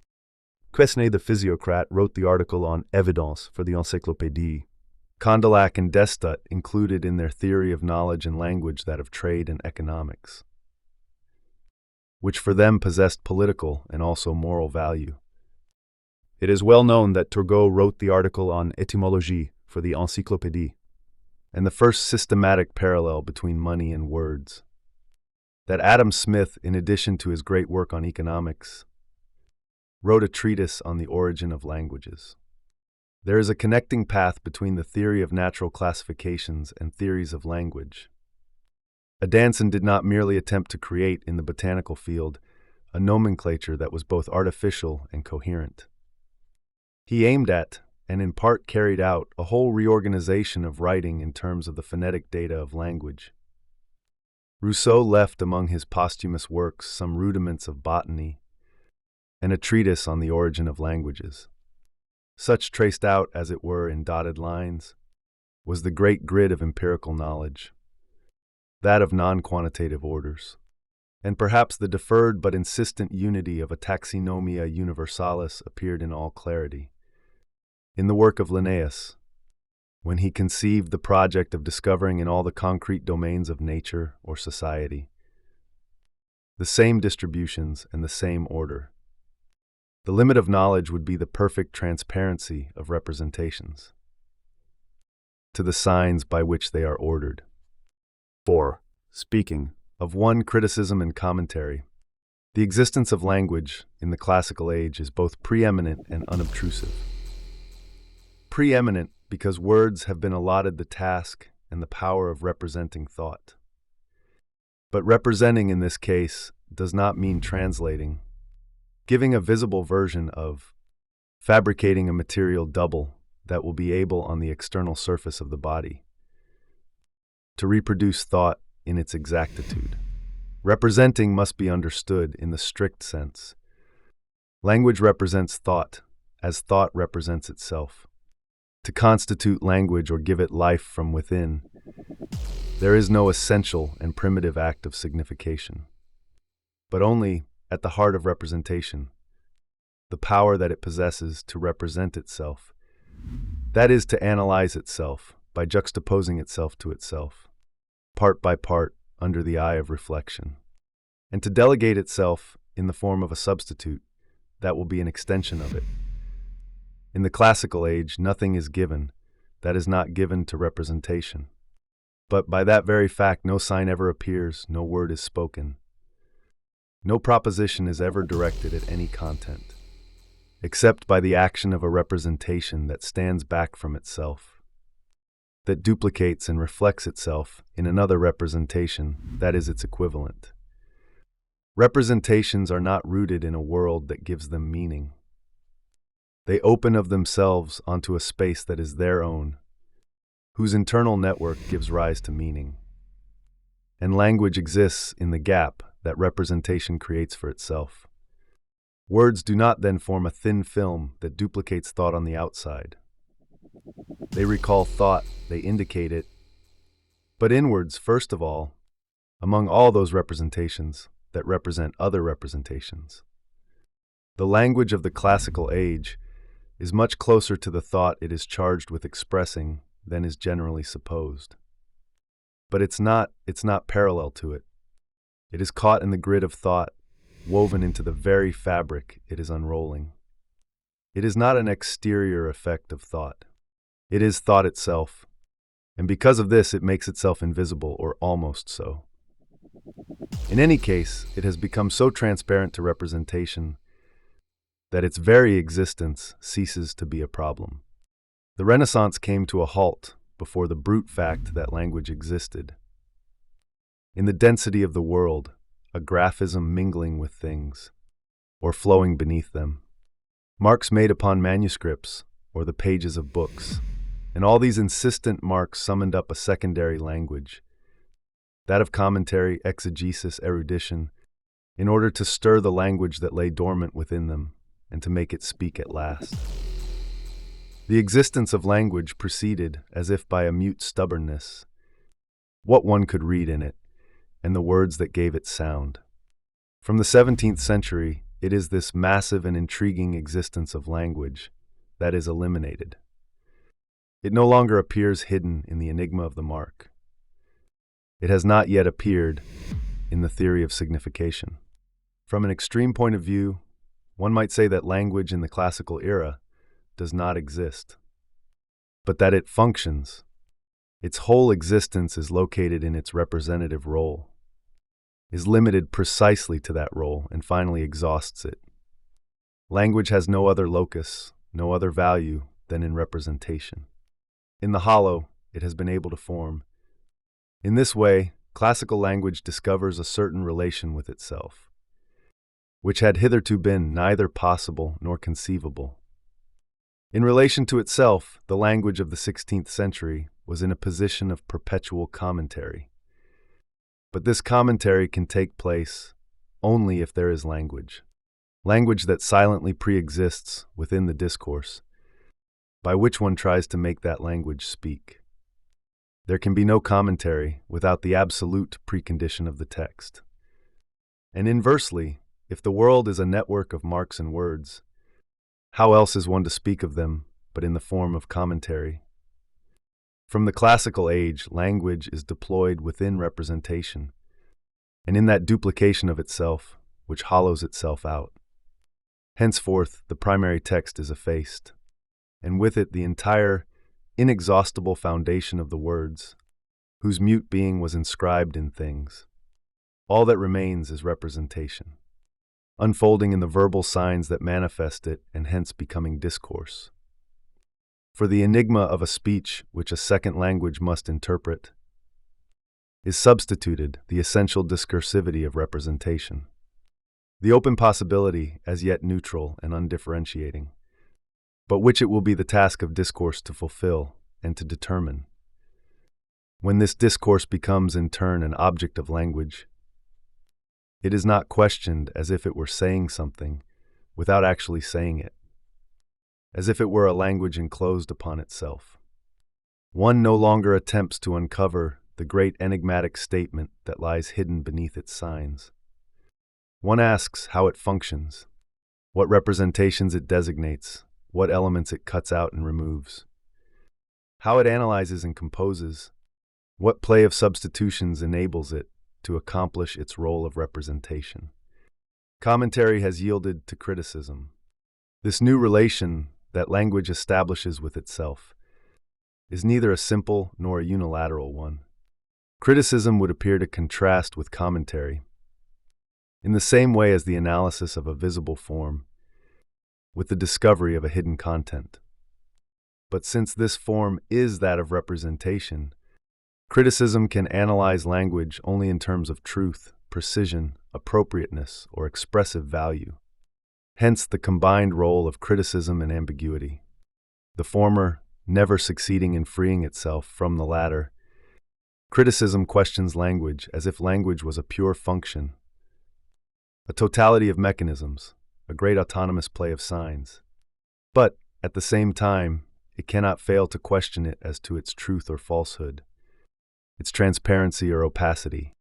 Quesnay the physiocrat wrote the article on Evidence for the Encyclopédie. Condillac and Destutt included in their theory of knowledge and language that of trade and economics, which for them possessed political and also moral value. It is well known that Turgot wrote the article on Etymologie for the Encyclopédie, and the first systematic parallel between money and words. That Adam Smith, in addition to his great work on economics, wrote a treatise on the origin of languages. There is a connecting path between the theory of natural classifications and theories of language. Adanson did not merely attempt to create in the botanical field a nomenclature that was both artificial and coherent. He aimed at, and in part carried out, a whole reorganization of writing in terms of the phonetic data of language. Rousseau left among his posthumous works some rudiments of botany and a treatise on the origin of languages. Such, traced out, as it were, in dotted lines, was the great grid of empirical knowledge, that of non-quantitative orders, and perhaps the deferred but insistent unity of a taxonomia universalis appeared in all clarity in the work of Linnaeus, when he conceived the project of discovering in all the concrete domains of nature or society the same distributions and the same order. The limit of knowledge would be the perfect transparency of representations to the signs by which they are ordered. 4. Speaking. Of one criticism and commentary, the existence of language in the classical age is both preeminent and unobtrusive. Preeminent because words have been allotted the task and the power of representing thought. But representing in this case does not mean translating, giving a visible version of, fabricating a material double that will be able on the external surface of the body to reproduce thought in its exactitude. Representing must be understood in the strict sense. Language represents thought, as thought represents itself. To constitute language or give it life from within, there is no essential and primitive act of signification, but only, at the heart of representation, the power that it possesses to represent itself, that is, to analyze itself by juxtaposing itself to itself, part by part, under the eye of reflection, and to delegate itself in the form of a substitute that will be an extension of it. In the classical age, nothing is given that is not given to representation. But by that very fact, no sign ever appears, no word is spoken. No proposition is ever directed at any content, except by the action of a representation that stands back from itself, that duplicates and reflects itself in another representation that is its equivalent. Representations are not rooted in a world that gives them meaning. They open of themselves onto a space that is their own, whose internal network gives rise to meaning. And language exists in the gap that representation creates for itself. Words do not then form a thin film that duplicates thought on the outside. They recall thought, they indicate it, but inwards, first of all, among all those representations that represent other representations. The language of the classical age is much closer to the thought it is charged with expressing than is generally supposed. But it's not parallel to it. It is caught in the grid of thought, woven into the very fabric it is unrolling. It is not an exterior effect of thought. It is thought itself, and because of this it makes itself invisible, or almost so. In any case, it has become so transparent to representation that its very existence ceases to be a problem. The Renaissance came to a halt before the brute fact that language existed. In the density of the world, a graphism mingling with things, or flowing beneath them. Marks made upon manuscripts, or the pages of books, and all these insistent marks summoned up a secondary language, that of commentary, exegesis, erudition, in order to stir the language that lay dormant within them, and to make it speak at last. The existence of language proceeded, as if by a mute stubbornness, what one could read in it, and the words that gave it sound. From the 17th century, it is this massive and intriguing existence of language that is eliminated. It no longer appears hidden in the enigma of the mark. It has not yet appeared in the theory of signification. From an extreme point of view, one might say that language in the classical era does not exist, but that it functions. Its whole existence is located in its representative role, is limited precisely to that role, and finally exhausts it. Language has no other locus, no other value than in representation. In the hollow, it has been able to form. In this way, classical language discovers a certain relation with itself, which had hitherto been neither possible nor conceivable. In relation to itself, the language of the 16th century was in a position of perpetual commentary. But this commentary can take place only if there is language that silently pre-exists within the discourse, by which one tries to make that language speak. There can be no commentary without the absolute precondition of the text. And inversely, if the world is a network of marks and words, how else is one to speak of them but in the form of commentary? From the classical age, language is deployed within representation, and in that duplication of itself, which hollows itself out. Henceforth, the primary text is effaced, and with it the entire, inexhaustible foundation of the words, whose mute being was inscribed in things. All that remains is representation, unfolding in the verbal signs that manifest it, and hence becoming discourse. For the enigma of a speech which a second language must interpret is substituted the essential discursivity of representation, the open possibility as yet neutral and undifferentiating, but which it will be the task of discourse to fulfill and to determine. When this discourse becomes in turn an object of language, it is not questioned as if it were saying something without actually saying it, as if it were a language enclosed upon itself. One no longer attempts to uncover the great enigmatic statement that lies hidden beneath its signs. One asks how it functions, what representations it designates, what elements it cuts out and removes, how it analyzes and composes, what play of substitutions enables it to accomplish its role of representation. Commentary has yielded to criticism. This new relation that language establishes with itself is neither a simple nor a unilateral one. Criticism would appear to contrast with commentary, in the same way as the analysis of a visible form with the discovery of a hidden content. But since this form is that of representation, criticism can analyze language only in terms of truth, precision, appropriateness, or expressive value. hence the combined role of criticism and ambiguity. The former, never succeeding in freeing itself from the latter. Criticism questions language as if language was a pure function, a totality of mechanisms, a great autonomous play of signs. But, at the same time, it cannot fail to question it as to its truth or falsehood, its transparency or opacity,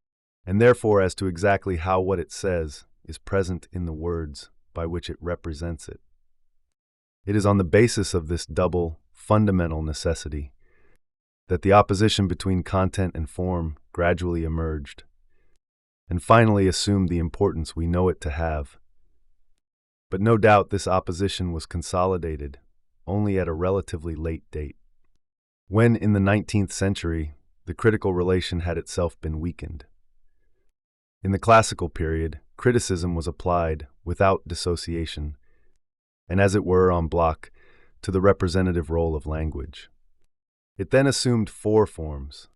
and therefore as to exactly how what it says is present in the words by which it represents it. It is on the basis of this double, fundamental necessity that the opposition between content and form gradually emerged, and finally assumed the importance we know it to have. But no doubt this opposition was consolidated only at a relatively late date, when in the 19th century the critical relation had itself been weakened. In the classical period, criticism was applied without dissociation, and as it were en bloc, to the representative role of language. It then assumed four forms,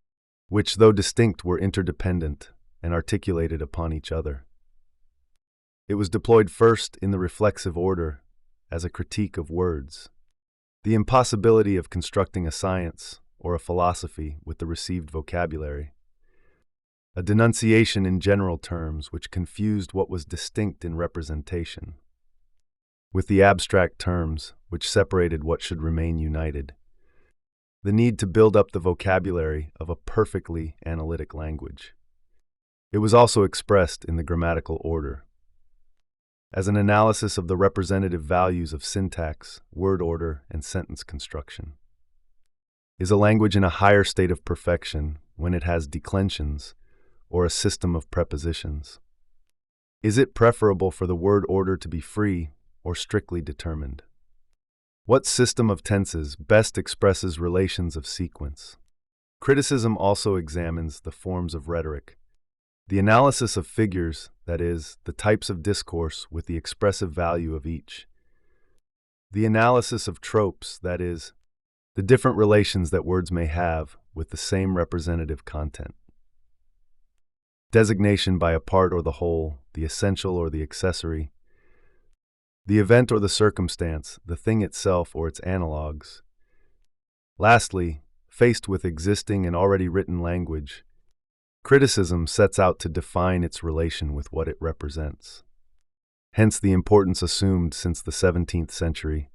which, though distinct, were interdependent and articulated upon each other. It was deployed first in the reflexive order as a critique of words, the impossibility of constructing a science or a philosophy with the received vocabulary, a denunciation in general terms which confused what was distinct in representation, with the abstract terms which separated what should remain united, the need to build up the vocabulary of a perfectly analytic language. It was also expressed in the grammatical order, as an analysis of the representative values of syntax, word order, and sentence construction. Is a language in a higher state of perfection when it has declensions or a system of prepositions? Is it preferable for the word order to be free or strictly determined? What system of tenses best expresses relations of sequence? Criticism also examines the forms of rhetoric, the analysis of figures, that is, the types of discourse with the expressive value of each, the analysis of tropes, that is, the different relations that words may have with the same representative content. Designation by a part or the whole, the essential or the accessory, the event or the circumstance, the thing itself or its analogues. Lastly, faced with existing and already written language, criticism sets out to define its relation with what it represents. Hence the importance assumed since the 17th century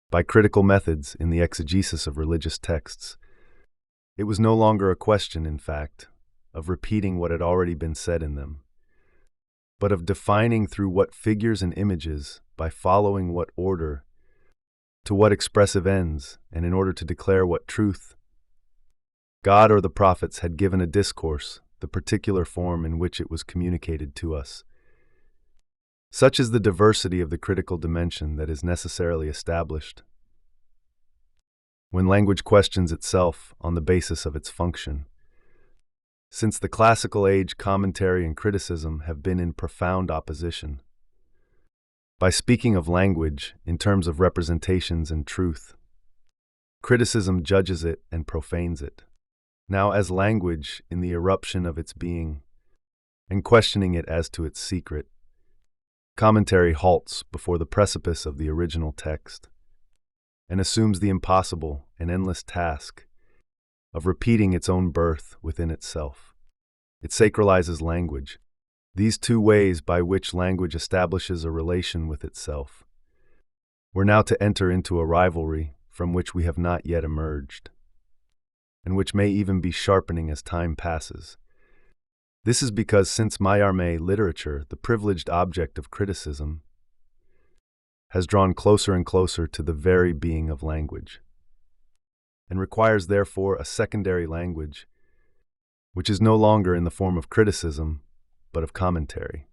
by critical methods in the exegesis of religious texts. It was no longer a question, in fact, of repeating what had already been said in them, but of defining through what figures and images, by following what order, to what expressive ends, and in order to declare what truth, God or the prophets had given a discourse, the particular form in which it was communicated to us. Such is the diversity of the critical dimension that is necessarily established when language questions itself on the basis of its function. Since the classical age, commentary and criticism have been in profound opposition. By speaking of language in terms of representations and truth, criticism judges it and profanes it. Now, as language in the eruption of its being, and questioning it as to its secret, commentary halts before the precipice of the original text, and assumes the impossible and endless task of repeating its own birth within itself. It sacralizes language, these two ways by which language establishes a relation with itself. We're now to enter into a rivalry from which we have not yet emerged, and which may even be sharpening as time passes. This is because since Mallarmé literature, the privileged object of criticism, has drawn closer and closer to the very being of language, and requires therefore a secondary language, which is no longer in the form of criticism, but of commentary.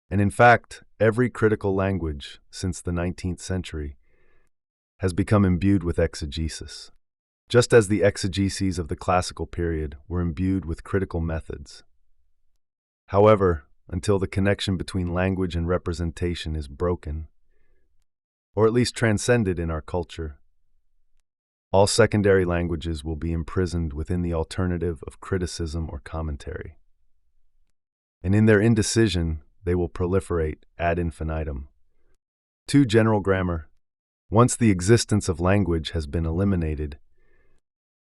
And in fact, every critical language since the 19th century has become imbued with exegesis, just as the exegeses of the classical period were imbued with critical methods. However, until the connection between language and representation is broken, or at least transcended in our culture, all secondary languages will be imprisoned within the alternative of criticism or commentary. And in their indecision, they will proliferate ad infinitum. 2. General grammar. Once the existence of language has been eliminated,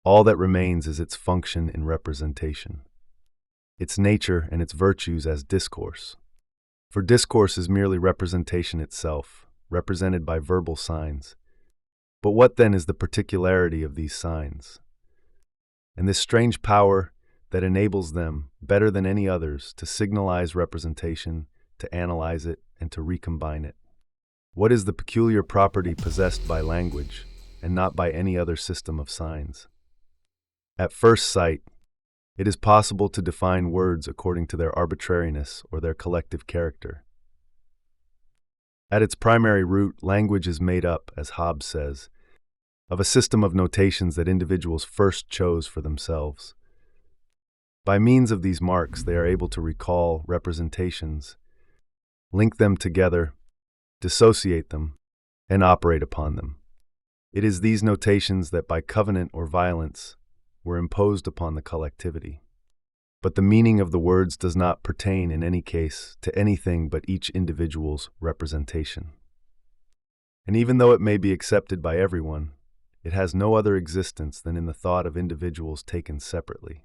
all that remains is its function in representation, its nature and its virtues as discourse. For discourse is merely representation itself, represented by verbal signs. But what then is the particularity of these signs? And this strange power that enables them, better than any others, to signalize representation, to analyze it, and to recombine it. What is the peculiar property possessed by language, and not by any other system of signs? At first sight, it is possible to define words according to their arbitrariness or their collective character. At its primary root, language is made up, as Hobbes says, of a system of notations that individuals first chose for themselves. By means of these marks, they are able to recall representations, link them together, dissociate them, and operate upon them. It is these notations that by covenant or violence were imposed upon the collectivity. But the meaning of the words does not pertain in any case to anything but each individual's representation. And even though it may be accepted by everyone, it has no other existence than in the thought of individuals taken separately.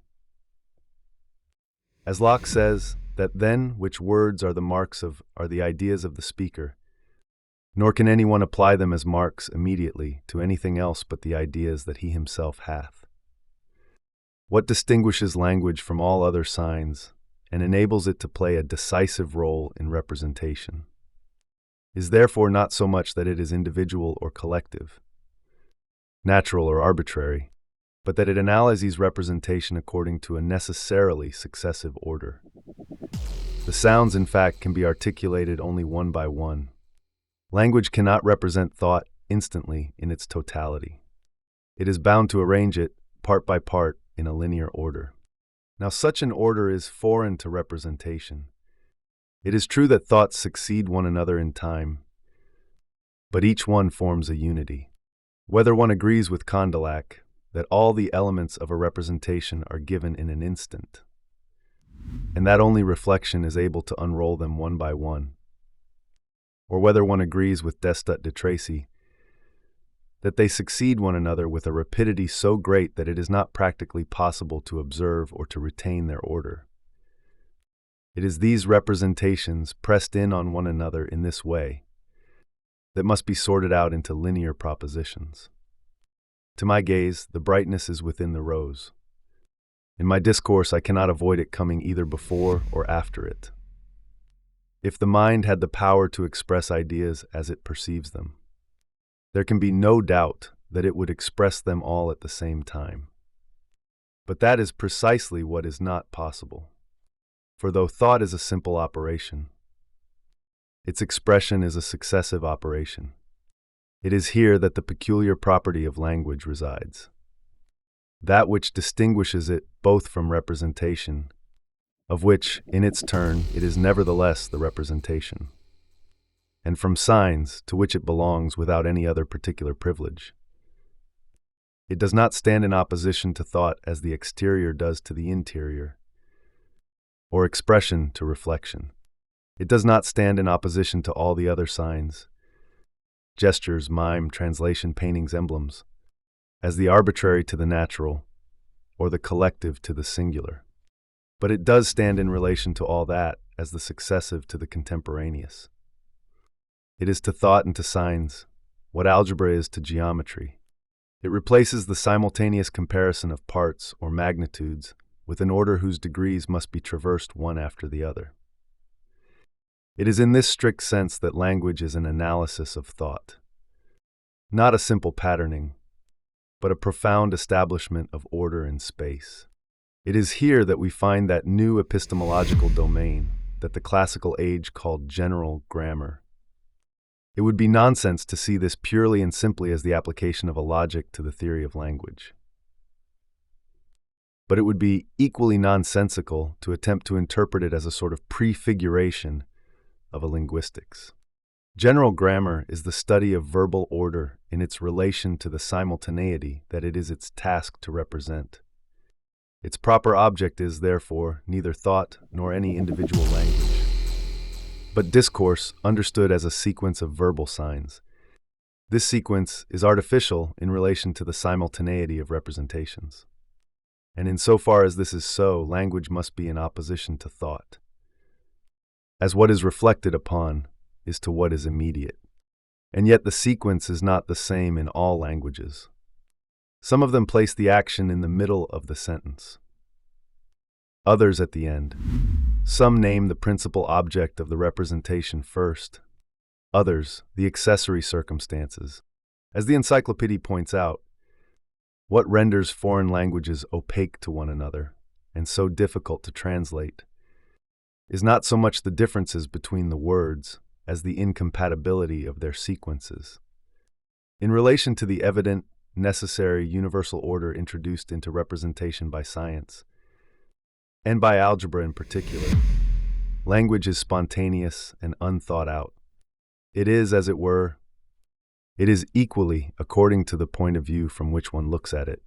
As Locke says, that then which words are the marks of are the ideas of the speaker, nor can anyone apply them as marks immediately to anything else but the ideas that he himself hath. What distinguishes language from all other signs and enables it to play a decisive role in representation is therefore not so much that it is individual or collective, natural or arbitrary, but that it analyzes representation according to a necessarily successive order. The sounds, in fact, can be articulated only one by one. Language cannot represent thought instantly in its totality. It is bound to arrange it, part by part, in a linear order. Now, such an order is foreign to representation. It is true that thoughts succeed one another in time, but each one forms a unity. Whether one agrees with Condillac that all the elements of a representation are given in an instant, and that only reflection is able to unroll them one by one, or whether one agrees with Destutt de Tracy that they succeed one another with a rapidity so great that it is not practically possible to observe or to retain their order. It is these representations pressed in on one another in this way that must be sorted out into linear propositions. To my gaze, the brightness is within the rose. In my discourse, I cannot avoid it coming either before or after it. If the mind had the power to express ideas as it perceives them, there can be no doubt that it would express them all at the same time. But that is precisely what is not possible. For though thought is a simple operation, its expression is a successive operation. It is here that the peculiar property of language resides, that which distinguishes it both from representation, of which, in its turn, it is nevertheless the representation, and from signs, to which it belongs without any other particular privilege. It does not stand in opposition to thought as the exterior does to the interior, or expression to reflection. It does not stand in opposition to all the other signs, gestures, mime, translation, paintings, emblems, as the arbitrary to the natural, or the collective to the singular. But it does stand in relation to all that as the successive to the contemporaneous. It is to thought and to signs what algebra is to geometry. It replaces the simultaneous comparison of parts or magnitudes with an order whose degrees must be traversed one after the other. It is in this strict sense that language is an analysis of thought, not a simple patterning, but a profound establishment of order in space. It is here that we find that new epistemological domain that the classical age called general grammar. It would be nonsense to see this purely and simply as the application of a logic to the theory of language. But it would be equally nonsensical to attempt to interpret it as a sort of prefiguration of a linguistics. General grammar is the study of verbal order in its relation to the simultaneity that it is its task to represent. Its proper object is, therefore, neither thought nor any individual language, but discourse understood as a sequence of verbal signs. This sequence is artificial in relation to the simultaneity of representations. And insofar as this is so, language must be in opposition to thought, as what is reflected upon is to what is immediate. And yet the sequence is not the same in all languages. Some of them place the action in the middle of the sentence, others at the end. Some name the principal object of the representation first, others the accessory circumstances. As the encyclopedia points out, what renders foreign languages opaque to one another and so difficult to translate is not so much the differences between the words as the incompatibility of their sequences. In relation to the evident, necessary universal order introduced into representation by science, and by algebra in particular, language is spontaneous and unthought out. It is, as it were, it is equally according to the point of view from which one looks at it,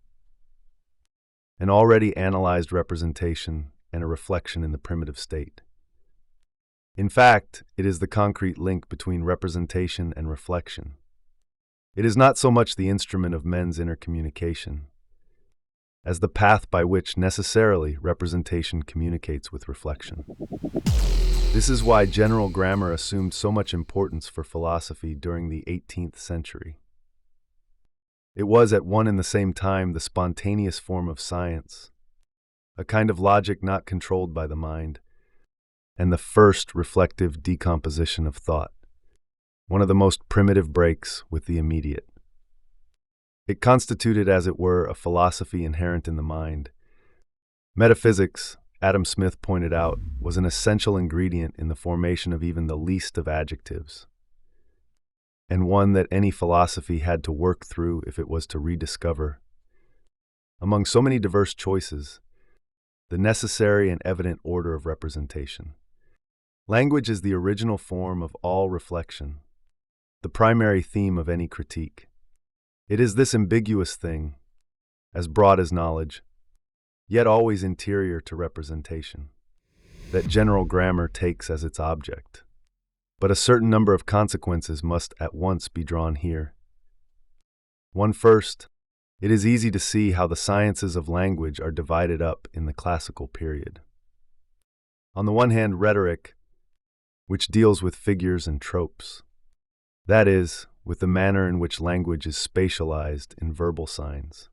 an already analyzed representation and a reflection in the primitive state. In fact, it is the concrete link between representation and reflection. It is not so much the instrument of men's inner communication as the path by which necessarily representation communicates with reflection. This is why general grammar assumed so much importance for philosophy during the 18th century. It was at one and the same time the spontaneous form of science, a kind of logic not controlled by the mind, and the first reflective decomposition of thought, one of the most primitive breaks with the immediate. It constituted, as it were, a philosophy inherent in the mind. Metaphysics, Adam Smith pointed out, was an essential ingredient in the formation of even the least of adjectives, and one that any philosophy had to work through if it was to rediscover, among so many diverse choices, the necessary and evident order of representation. Language is the original form of all reflection, the primary theme of any critique. It is this ambiguous thing, as broad as knowledge, yet always interior to representation, that general grammar takes as its object. But a certain number of consequences must at once be drawn here. One first, it is easy to see how the sciences of language are divided up in the classical period. On the one hand, rhetoric, which deals with figures and tropes, that is, with the manner in which language is spatialized in verbal signs.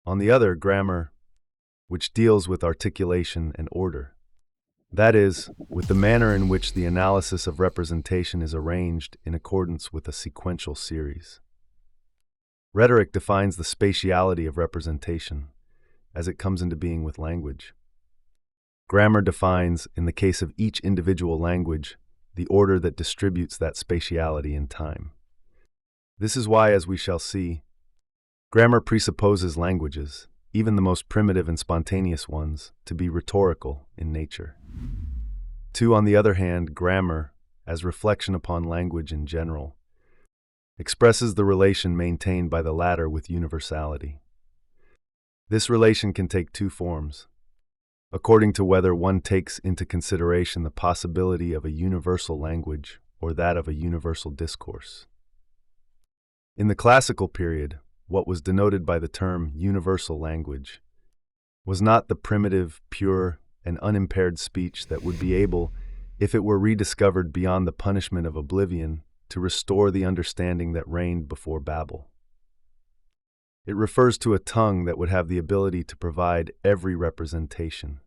On the other, grammar, which deals with articulation and order, that is, with the manner in which the analysis of representation is arranged in accordance with a sequential series. Rhetoric defines the spatiality of representation as it comes into being with language. Grammar defines, in the case of each individual language, the order that distributes that spatiality in time. This is why, as we shall see, grammar presupposes languages, even the most primitive and spontaneous ones, to be rhetorical in nature. 2. On the other hand, grammar, as reflection upon language in general, expresses the relation maintained by the latter with universality. This relation can take two forms, according to whether one takes into consideration the possibility of a universal language or that of a universal discourse. In the classical period, what was denoted by the term universal language was not the primitive, pure, and unimpaired speech that would be able, if it were rediscovered beyond the punishment of oblivion, to restore the understanding that reigned before Babel. It refers to a tongue that would have the ability to provide every representation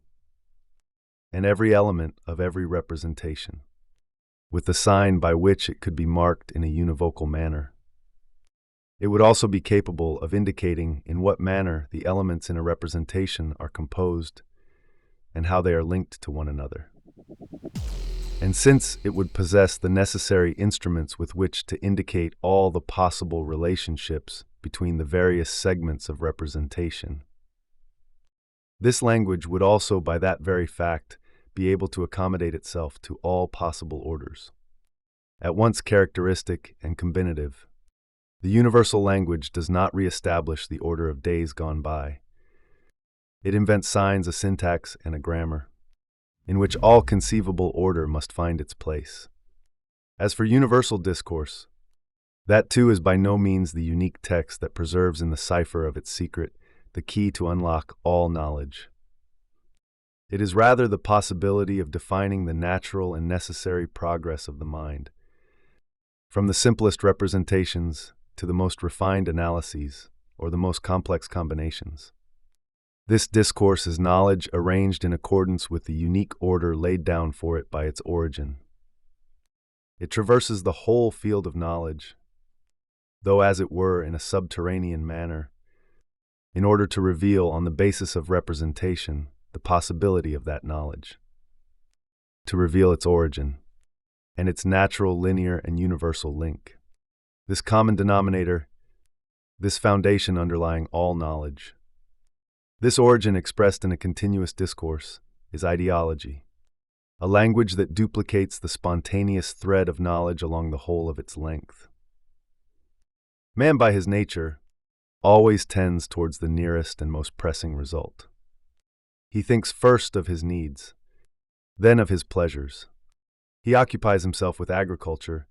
and every element of every representation, with the sign by which it could be marked in a univocal manner. It would also be capable of indicating in what manner the elements in a representation are composed and how they are linked to one another. And since it would possess the necessary instruments with which to indicate all the possible relationships between the various segments of representation, this language would also, by that very fact, be able to accommodate itself to all possible orders. At once characteristic and combinative, the universal language does not re-establish the order of days gone by. It invents signs, a syntax, and a grammar, in which all conceivable order must find its place. As for universal discourse, that too is by no means the unique text that preserves in the cipher of its secret the key to unlock all knowledge. It is rather the possibility of defining the natural and necessary progress of the mind, from the simplest representations to the most refined analyses or the most complex combinations. This discourse is knowledge arranged in accordance with the unique order laid down for it by its origin. It traverses the whole field of knowledge, though as it were in a subterranean manner, in order to reveal on the basis of representation the possibility of that knowledge, to reveal its origin, and its natural, linear, and universal link. This common denominator, this foundation underlying all knowledge, this origin expressed in a continuous discourse, is ideology, a language that duplicates the spontaneous thread of knowledge along the whole of its length. Man, by his nature, always tends towards the nearest and most pressing result. He thinks first of his needs, then of his pleasures. He occupies himself with agriculture,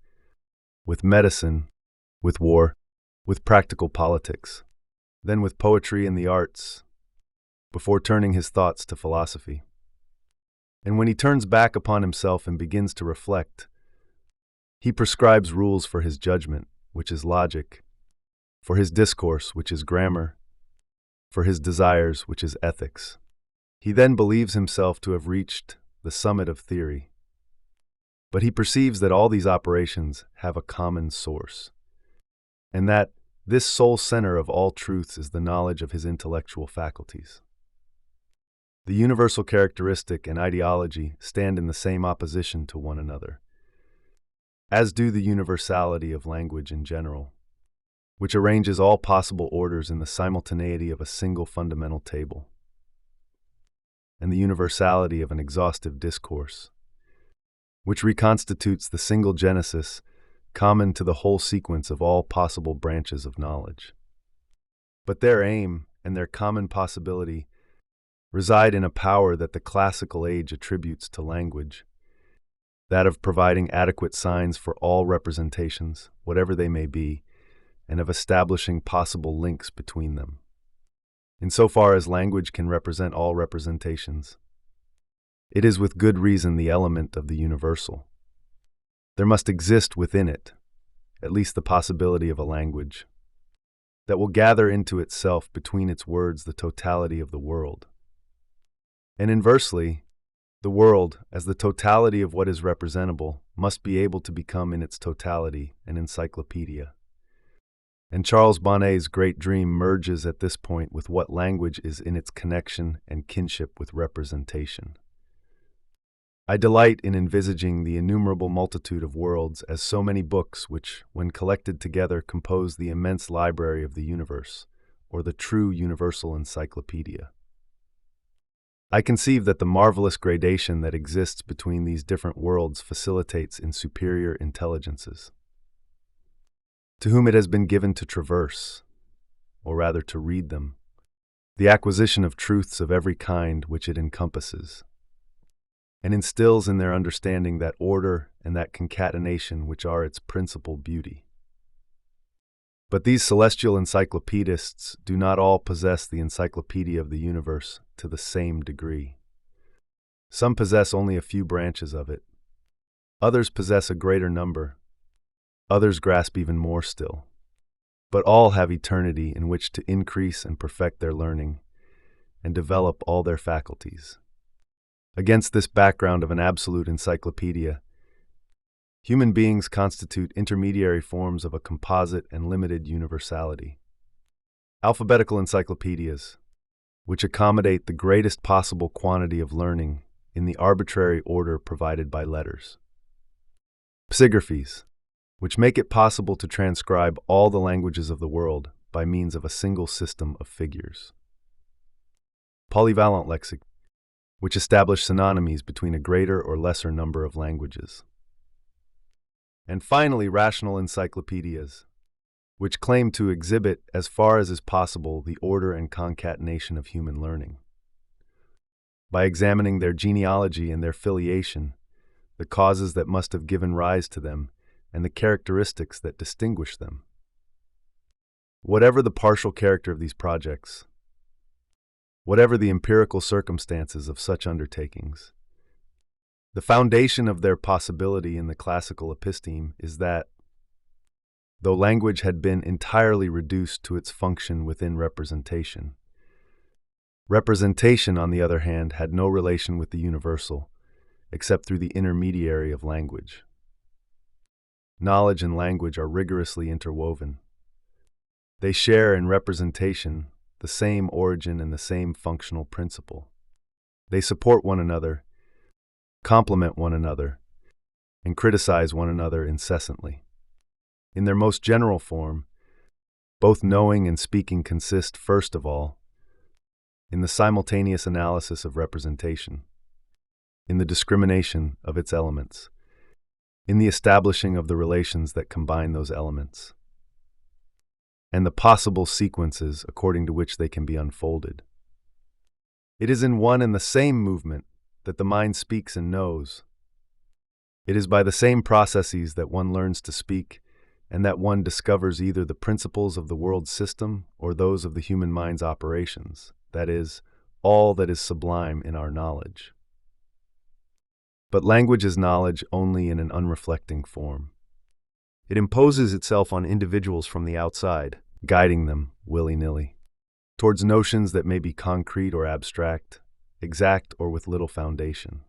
with medicine, with war, with practical politics, then with poetry and the arts, before turning his thoughts to philosophy. And when he turns back upon himself and begins to reflect, he prescribes rules for his judgment, which is logic, for his discourse, which is grammar, for his desires, which is ethics. He then believes himself to have reached the summit of theory. But he perceives that all these operations have a common source, and that this sole center of all truths is the knowledge of his intellectual faculties. The universal characteristic and ideology stand in the same opposition to one another, as do the universality of language in general, which arranges all possible orders in the simultaneity of a single fundamental table, and the universality of an exhaustive discourse, which reconstitutes the single genesis common to the whole sequence of all possible branches of knowledge. But their aim and their common possibility reside in a power that the classical age attributes to language, that of providing adequate signs for all representations, whatever they may be, and of establishing possible links between them. Insofar as language can represent all representations, it is with good reason the element of the universal. There must exist within it, at least the possibility of a language, that will gather into itself between its words the totality of the world. And inversely, the world, as the totality of what is representable, must be able to become in its totality an encyclopedia. And Charles Bonnet's great dream merges at this point with what language is in its connection and kinship with representation. I delight in envisaging the innumerable multitude of worlds as so many books which, when collected together, compose the immense library of the universe, or the true universal encyclopedia. I conceive that the marvelous gradation that exists between these different worlds facilitates in superior intelligences, to whom it has been given to traverse, or rather to read them, the acquisition of truths of every kind which it encompasses, and instills in their understanding that order and that concatenation which are its principal beauty. But these celestial encyclopedists do not all possess the encyclopedia of the universe to the same degree. Some possess only a few branches of it. Others possess a greater number. Others grasp even more still. But all have eternity in which to increase and perfect their learning and develop all their faculties. Against this background of an absolute encyclopedia, human beings constitute intermediary forms of a composite and limited universality. Alphabetical encyclopedias, which accommodate the greatest possible quantity of learning in the arbitrary order provided by letters. Psigraphies, which make it possible to transcribe all the languages of the world by means of a single system of figures. Polyvalent lexic, which establish synonymies between a greater or lesser number of languages. And finally, rational encyclopedias, which claim to exhibit, as far as is possible, the order and concatenation of human learning. By examining their genealogy and their filiation, the causes that must have given rise to them, and the characteristics that distinguish them. Whatever the partial character of these projects, whatever the empirical circumstances of such undertakings, the foundation of their possibility in the classical episteme is that, though language had been entirely reduced to its function within representation, representation, on the other hand, had no relation with the universal, except through the intermediary of language. Knowledge and language are rigorously interwoven. They share in representation the same origin and the same functional principle. They support one another, complement one another, and criticize one another incessantly. In their most general form, both knowing and speaking consist, first of all, in the simultaneous analysis of representation, in the discrimination of its elements, in the establishing of the relations that combine those elements, and the possible sequences according to which they can be unfolded. It is in one and the same movement that the mind speaks and knows. It is by the same processes that one learns to speak and that one discovers either the principles of the world system or those of the human mind's operations, that is, all that is sublime in our knowledge. But language is knowledge only in an unreflecting form. It imposes itself on individuals from the outside, guiding them, willy-nilly, towards notions that may be concrete or abstract, exact or with little foundation.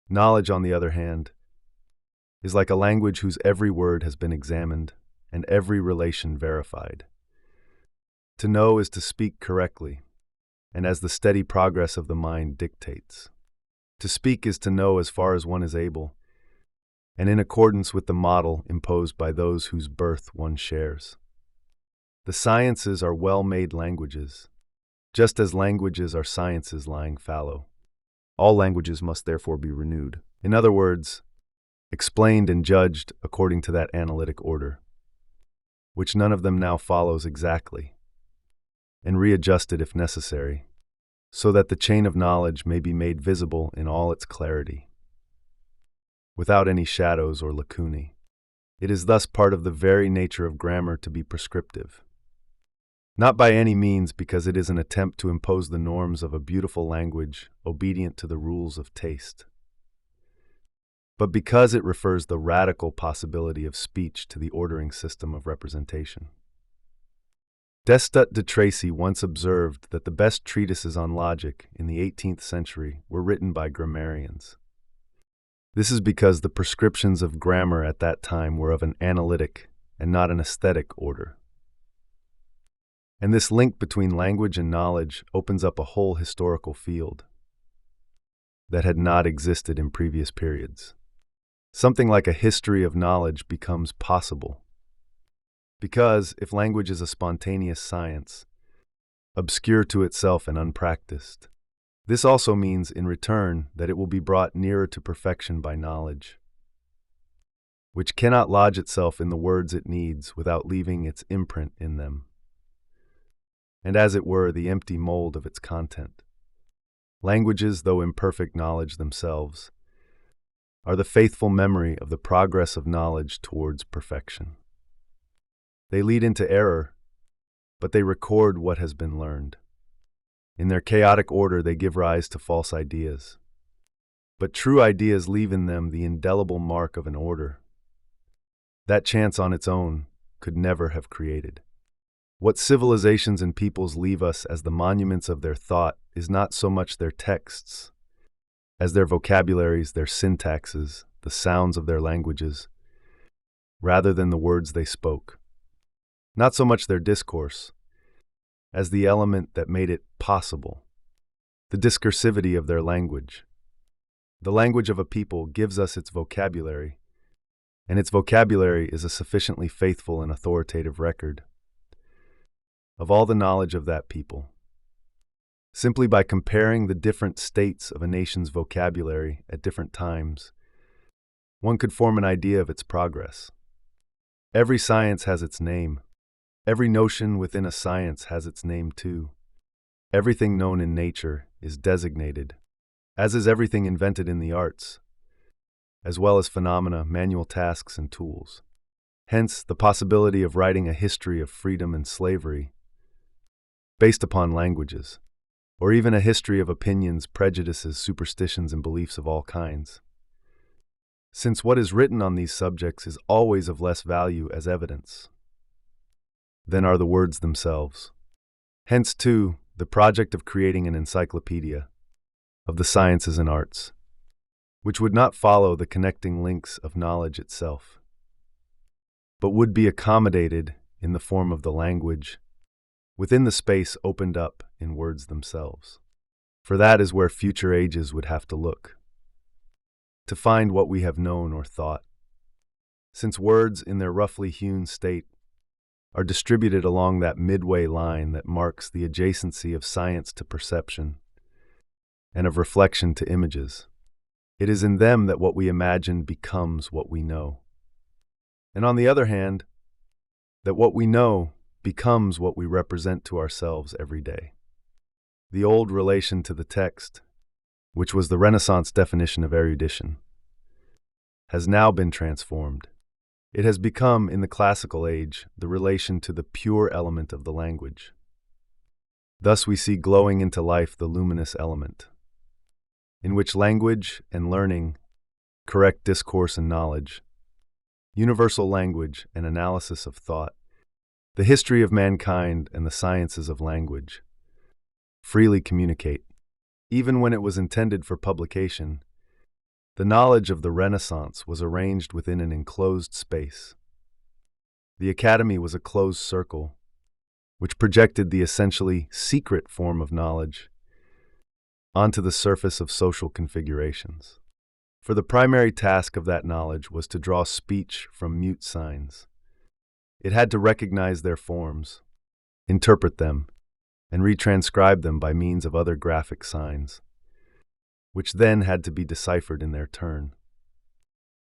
Knowledge, on the other hand, is like a language whose every word has been examined and every relation verified. To know is to speak correctly, and as the steady progress of the mind dictates. To speak is to know as far as one is able, and in accordance with the model imposed by those whose birth one shares. The sciences are well-made languages, just as languages are sciences lying fallow. All languages must therefore be renewed. In other words, explained and judged according to that analytic order, which none of them now follows exactly, and readjusted if necessary, so that the chain of knowledge may be made visible in all its clarity, without any shadows or lacunae. It is thus part of the very nature of grammar to be prescriptive. Not by any means because it is an attempt to impose the norms of a beautiful language obedient to the rules of taste, but because it refers the radical possibility of speech to the ordering system of representation. Destutt de Tracy once observed that the best treatises on logic in the 18th century were written by grammarians. This is because the prescriptions of grammar at that time were of an analytic and not an aesthetic order. And this link between language and knowledge opens up a whole historical field that had not existed in previous periods. Something like a history of knowledge becomes possible. Because, if language is a spontaneous science, obscure to itself and unpracticed, this also means, in return, that it will be brought nearer to perfection by knowledge, which cannot lodge itself in the words it needs without leaving its imprint in them, and as it were, the empty mold of its content. Languages, though imperfect knowledge themselves, are the faithful memory of the progress of knowledge towards perfection. They lead into error, but they record what has been learned. In their chaotic order, they give rise to false ideas. But true ideas leave in them the indelible mark of an order that chance on its own could never have created. What civilizations and peoples leave us as the monuments of their thought is not so much their texts, as their vocabularies, their syntaxes, the sounds of their languages, rather than the words they spoke. Not so much their discourse, as the element that made it possible, the discursivity of their language. The language of a people gives us its vocabulary, and its vocabulary is a sufficiently faithful and authoritative record of all the knowledge of that people. Simply by comparing the different states of a nation's vocabulary at different times, one could form an idea of its progress. Every science has its name. Every notion within a science has its name too. Everything known in nature is designated, as is everything invented in the arts. as well as phenomena, manual tasks, and tools. Hence, the possibility of writing a history of freedom and slavery based upon languages, or even a history of opinions, prejudices, superstitions, and beliefs of all kinds. Since what is written on these subjects is always of less value as evidence than are the words themselves. Hence, too, the project of creating an encyclopedia of the sciences and arts, which would not follow the connecting links of knowledge itself, but would be accommodated in the form of the language within the space opened up in words themselves. For that is where future ages would have to look, to find what we have known or thought, since words in their roughly hewn state are distributed along that midway line that marks the adjacency of science to perception and of reflection to images. It is in them that what we imagine becomes what we know. And on the other hand, that what we know becomes what we represent to ourselves every day. The old relation to the text, which was the Renaissance definition of erudition, has now been transformed. It has become, in the classical age, the relation to the pure element of the language. Thus we see glowing into life the luminous element, in which language and learning, correct discourse and knowledge, universal language and analysis of thought, the history of mankind and the sciences of language, freely communicate. Even when it was intended for publication, the knowledge of the Renaissance was arranged within an enclosed space. The Academy was a closed circle, which projected the essentially secret form of knowledge onto the surface of social configurations. For the primary task of that knowledge was to draw speech from mute signs. It had to recognize their forms, interpret them, and retranscribe them by means of other graphic signs, which then had to be deciphered in their turn,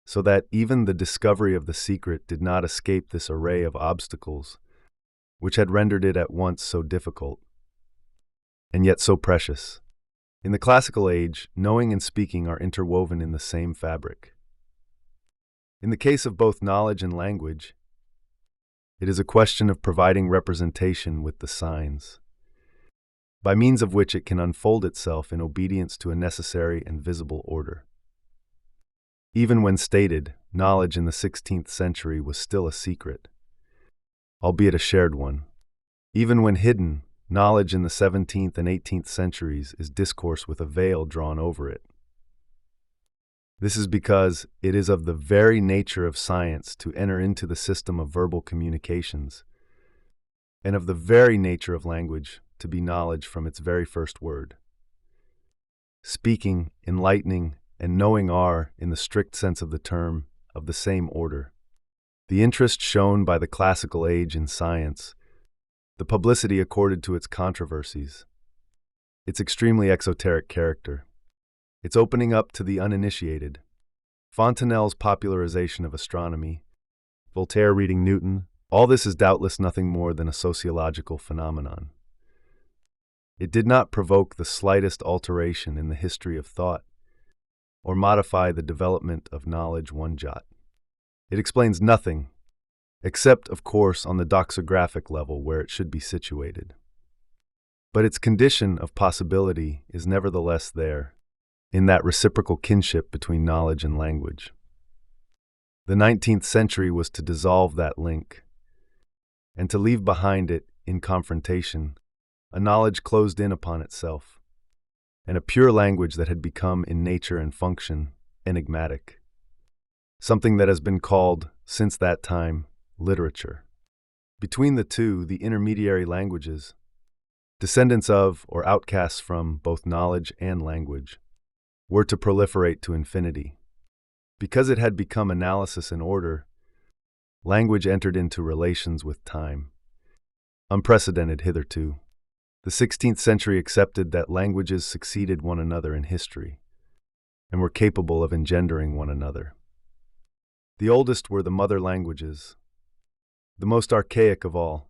so that even the discovery of the secret did not escape this array of obstacles, which had rendered it at once so difficult, and yet so precious. In the classical age, knowing and speaking are interwoven in the same fabric. In the case of both knowledge and language, it is a question of providing representation with the signs, by means of which it can unfold itself in obedience to a necessary and visible order. Even when stated, knowledge in the 16th century was still a secret, albeit a shared one. Even when hidden, knowledge in the 17th and 18th centuries is discourse with a veil drawn over it. This is because it is of the very nature of science to enter into the system of verbal communications, and of the very nature of language to be knowledge from its very first word. Speaking, enlightening, and knowing are, in the strict sense of the term, of the same order. The interest shown by the classical age in science, the publicity accorded to its controversies, its extremely exoteric character, its opening up to the uninitiated, Fontenelle's popularization of astronomy, Voltaire reading Newton, all this is doubtless nothing more than a sociological phenomenon. It did not provoke the slightest alteration in the history of thought, or modify the development of knowledge one jot. It explains nothing, except, of course, on the doxographic level where it should be situated. But its condition of possibility is nevertheless there, in that reciprocal kinship between knowledge and language. The 19th century was to dissolve that link, and to leave behind it, in confrontation, a knowledge closed in upon itself, and a pure language that had become, in nature and function, enigmatic. Something that has been called, since that time, literature. Between the two, the intermediary languages, descendants of or outcasts from both knowledge and language, were to proliferate to infinity. Because it had become analysis and order, language entered into relations with time, unprecedented hitherto. The 16th century accepted that languages succeeded one another in history, and were capable of engendering one another. The oldest were the mother languages, the most archaic of all,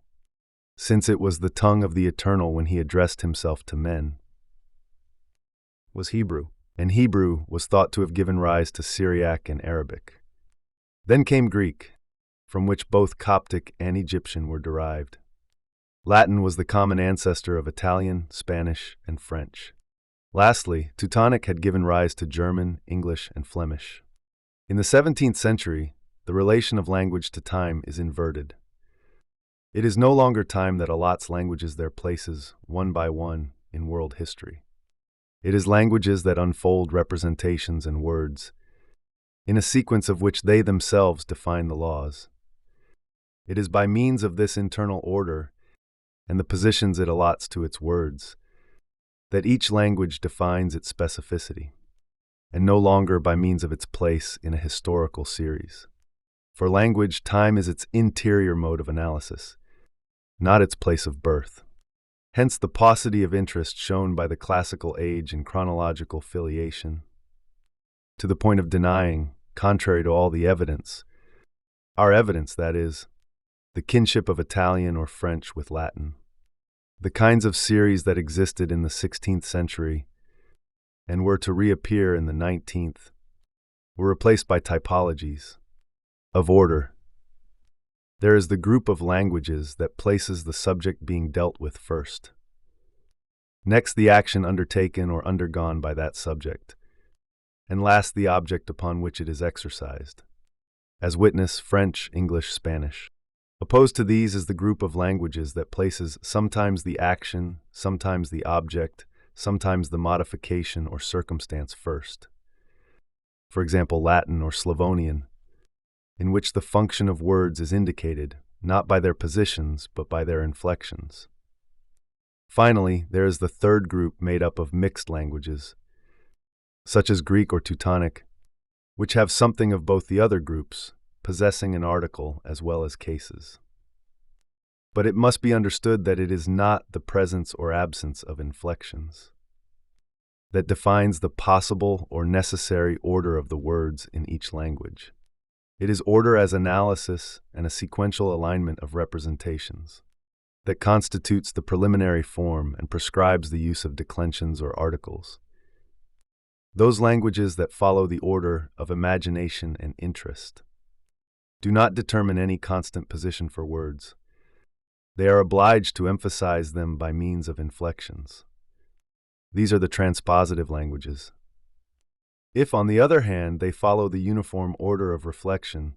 since it was the tongue of the Eternal when he addressed himself to men, was Hebrew. and Hebrew was thought to have given rise to Syriac and Arabic. Then came Greek, from which both Coptic and Egyptian were derived. Latin was the common ancestor of Italian, Spanish, and French. Lastly, Teutonic had given rise to German, English, and Flemish. In the 17th century, the relation of language to time is inverted. It is no longer time that allots languages their places, one by one, in world history. It is languages that unfold representations and words, in a sequence of which they themselves define the laws. It is by means of this internal order and the positions it allots to its words that each language defines its specificity, and no longer by means of its place in a historical series. For language, time is its interior mode of analysis, not its place of birth. Hence the paucity of interest shown by the classical age in chronological filiation, to the point of denying, contrary to all the evidence, our evidence, that is, the kinship of Italian or French with Latin. The kinds of series that existed in the 16th century and were to reappear in the 19th were replaced by typologies of order. There is the group of languages that places the subject being dealt with first. Next, the action undertaken or undergone by that subject. And last, the object upon which it is exercised. As witness, French, English, Spanish. Opposed to these is the group of languages that places sometimes the action, sometimes the object, sometimes the modification or circumstance first. For example, Latin or Slavonian, in which the function of words is indicated not by their positions but by their inflections. Finally, there is the third group made up of mixed languages, such as Greek or Teutonic, which have something of both the other groups, possessing an article as well as cases. But it must be understood that it is not the presence or absence of inflections that defines the possible or necessary order of the words in each language. It is order as analysis and a sequential alignment of representations that constitutes the preliminary form and prescribes the use of declensions or articles. Those languages that follow the order of imagination and interest do not determine any constant position for words. They are obliged to emphasize them by means of inflections. These are the transpositive languages. If, on the other hand, they follow the uniform order of reflection,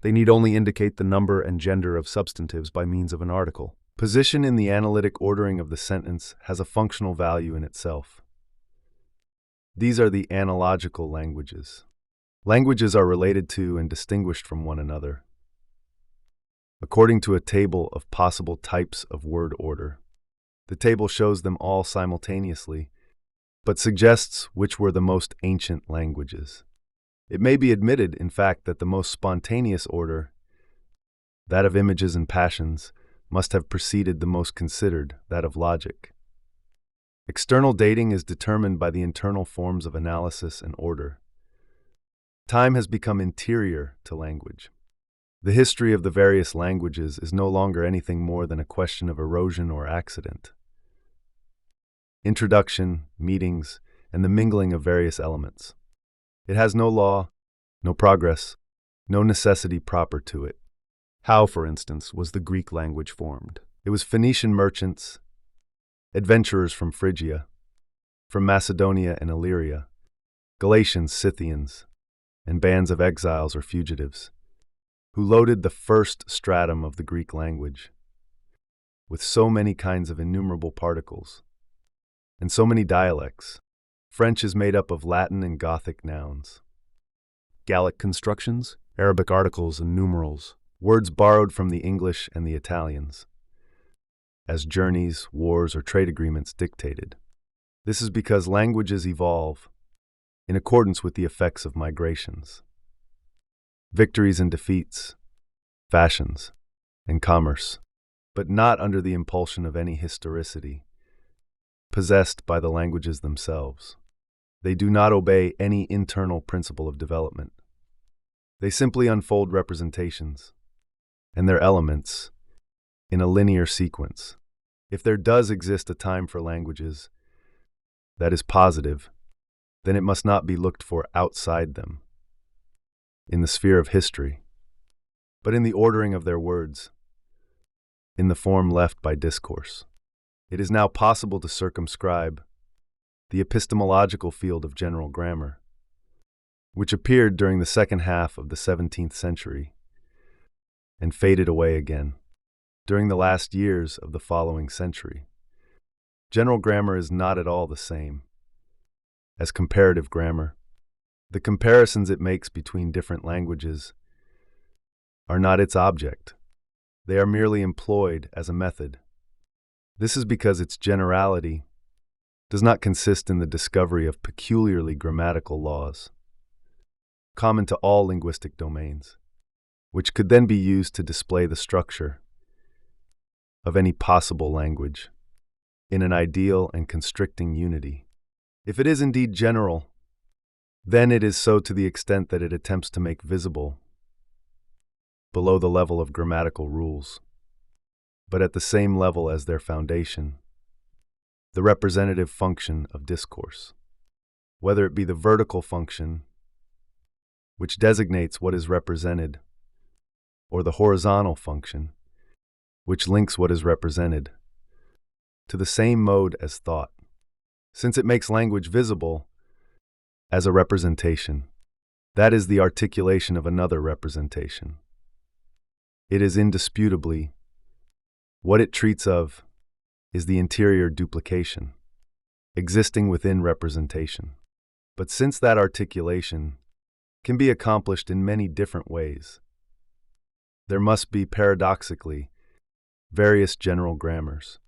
they need only indicate the number and gender of substantives by means of an article. Position in the analytic ordering of the sentence has a functional value in itself. These are the analogical languages. Languages are related to and distinguished from one another according to a table of possible types of word order. The table shows them all simultaneously, but suggests which were the most ancient languages. It may be admitted, in fact, that the most spontaneous order, that of images and passions, must have preceded the most considered, that of logic. External dating is determined by the internal forms of analysis and order. Time has become interior to language. The history of the various languages is no longer anything more than a question of erosion or accident. Introduction, meetings, and the mingling of various elements. It has no law, no progress, no necessity proper to it. How, for instance, was the Greek language formed? It was Phoenician merchants, adventurers from Phrygia, from Macedonia and Illyria, Galatians, Scythians, and bands of exiles or fugitives, who loaded the first stratum of the Greek language with so many kinds of innumerable particles and so many dialects. French is made up of Latin and Gothic nouns, Gallic constructions, Arabic articles and numerals, words borrowed from the English and the Italians, as journeys, wars, or trade agreements dictated. This is because languages evolve in accordance with the effects of migrations, victories and defeats, fashions, and commerce, but not under the impulsion of any historicity possessed by the languages themselves. They do not obey any internal principle of development. They simply unfold representations and their elements in a linear sequence. If there does exist a time for languages that is positive, then it must not be looked for outside them, in the sphere of history, but in the ordering of their words, in the form left by discourse. It is now possible to circumscribe the epistemological field of general grammar, which appeared during the second half of the 17th century and faded away again during the last years of the following century. General grammar is not at all the same as comparative grammar. The comparisons it makes between different languages are not its object. They are merely employed as a method. This is because its generality does not consist in the discovery of peculiarly grammatical laws, common to all linguistic domains, which could then be used to display the structure of any possible language in an ideal and constricting unity. If it is indeed general, then it is so to the extent that it attempts to make visible, below the level of grammatical rules, but at the same level as their foundation, the representative function of discourse, whether it be the vertical function, which designates what is represented, or the horizontal function, which links what is represented to the same mode as thought. Since it makes language visible as a representation, that is the articulation of another representation. It is indisputably what it treats of is the interior duplication, existing within representation. But since that articulation can be accomplished in many different ways, there must be, paradoxically, various general grammars: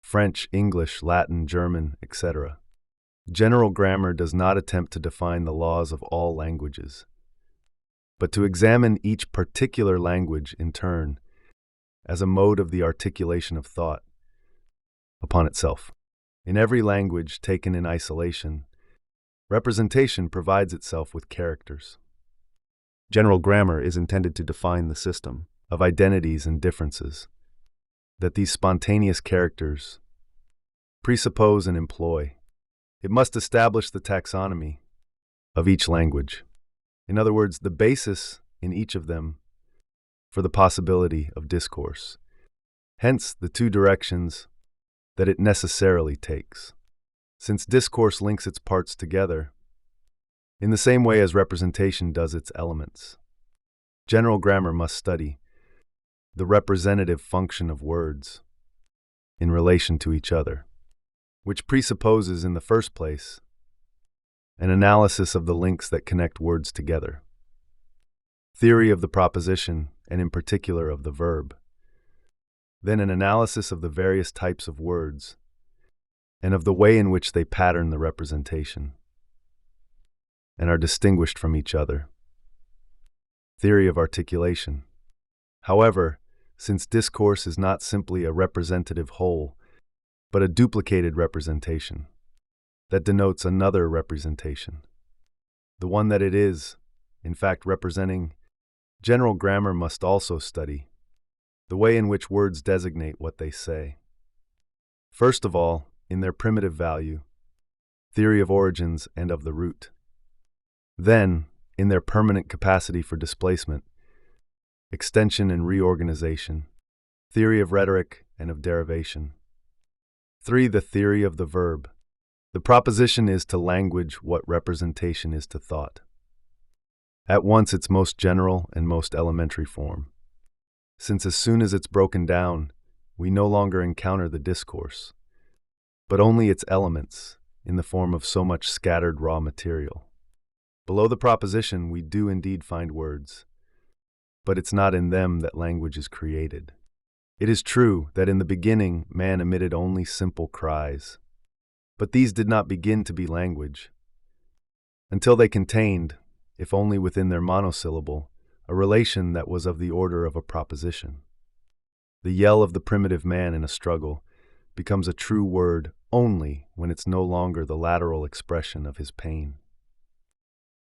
French, English, Latin, German, etc. General grammar does not attempt to define the laws of all languages, but to examine each particular language in turn as a mode of the articulation of thought upon itself. In every language taken in isolation, representation provides itself with characters. General grammar is intended to define the system of identities and differences that these spontaneous characters presuppose and employ. It must establish the taxonomy of each language. In other words, the basis in each of them for the possibility of discourse. Hence, the two directions that it necessarily takes. Since discourse links its parts together, in the same way as representation does its elements, general grammar must study the representative function of words in relation to each other, which presupposes, in the first place, an analysis of the links that connect words together, theory of the proposition, and in particular of the verb, then an analysis of the various types of words and of the way in which they pattern the representation and are distinguished from each other, theory of articulation. However, since discourse is not simply a representative whole, but a duplicated representation that denotes another representation, the one that it is, in fact, representing, general grammar must also study the way in which words designate what they say. First of all, in their primitive value, theory of origins and of the root. Then, in their permanent capacity for displacement, extension and reorganization, theory of rhetoric and of derivation. 3. The theory of the verb. The proposition is to language what representation is to thought, at once its most general and most elementary form, since as soon as it's broken down, we no longer encounter the discourse, but only its elements in the form of so much scattered raw material. Below the proposition, we do indeed find words, but it's not in them that language is created. It is true that in the beginning man emitted only simple cries, but these did not begin to be language until they contained, if only within their monosyllable, a relation that was of the order of a proposition. The yell of the primitive man in a struggle becomes a true word only when it's no longer the lateral expression of his pain,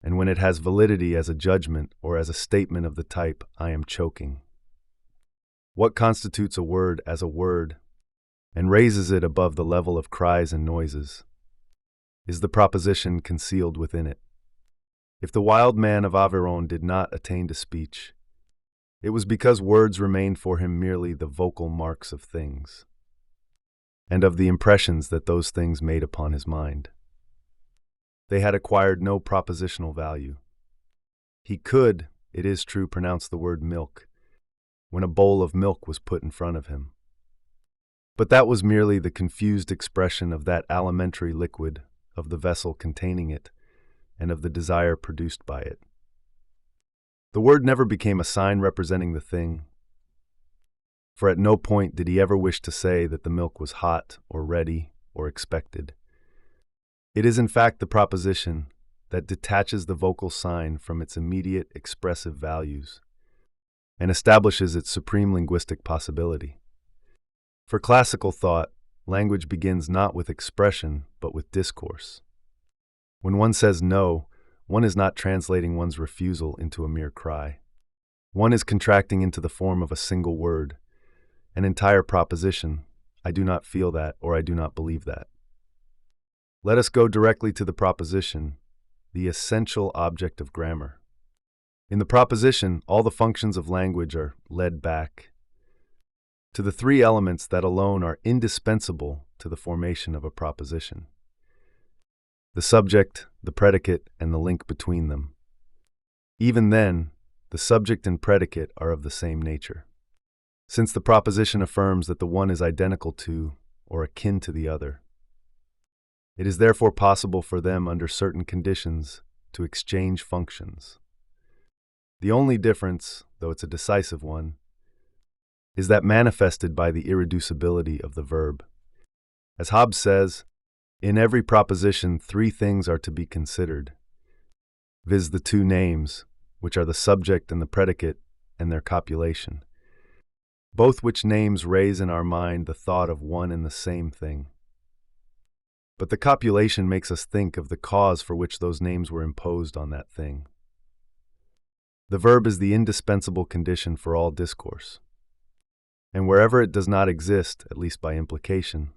and when it has validity as a judgment or as a statement of the type, "I am choking." What constitutes a word as a word and raises it above the level of cries and noises is the proposition concealed within it. If the wild man of Aveyron did not attain to speech, it was because words remained for him merely the vocal marks of things, and of the impressions that those things made upon his mind. They had acquired no propositional value. He could, it is true, pronounce the word milk when a bowl of milk was put in front of him. But that was merely the confused expression of that alimentary liquid, of the vessel containing it, and of the desire produced by it. The word never became a sign representing the thing, for at no point did he ever wish to say that the milk was hot or ready or expected. It is in fact the proposition that detaches the vocal sign from its immediate expressive values and establishes its supreme linguistic possibility. For classical thought, language begins not with expression, but with discourse. When one says no, one is not translating one's refusal into a mere cry. One is contracting into the form of a single word, an entire proposition: I do not feel that, or I do not believe that. Let us go directly to the proposition, the essential object of grammar. In the proposition, all the functions of language are led back to the three elements that alone are indispensable to the formation of a proposition: the subject, the predicate, and the link between them. Even then, the subject and predicate are of the same nature, since the proposition affirms that the one is identical to or akin to the other. It is therefore possible for them, under certain conditions, to exchange functions. The only difference, though it's a decisive one, is that manifested by the irreducibility of the verb. As Hobbes says, in every proposition 3 things are to be considered, viz. The 2 names, which are the subject and the predicate, and their copulation, both which names raise in our mind the thought of one and the same thing. But the copulation makes us think of the cause for which those names were imposed on that thing. The verb is the indispensable condition for all discourse, and wherever it does not exist, at least by implication,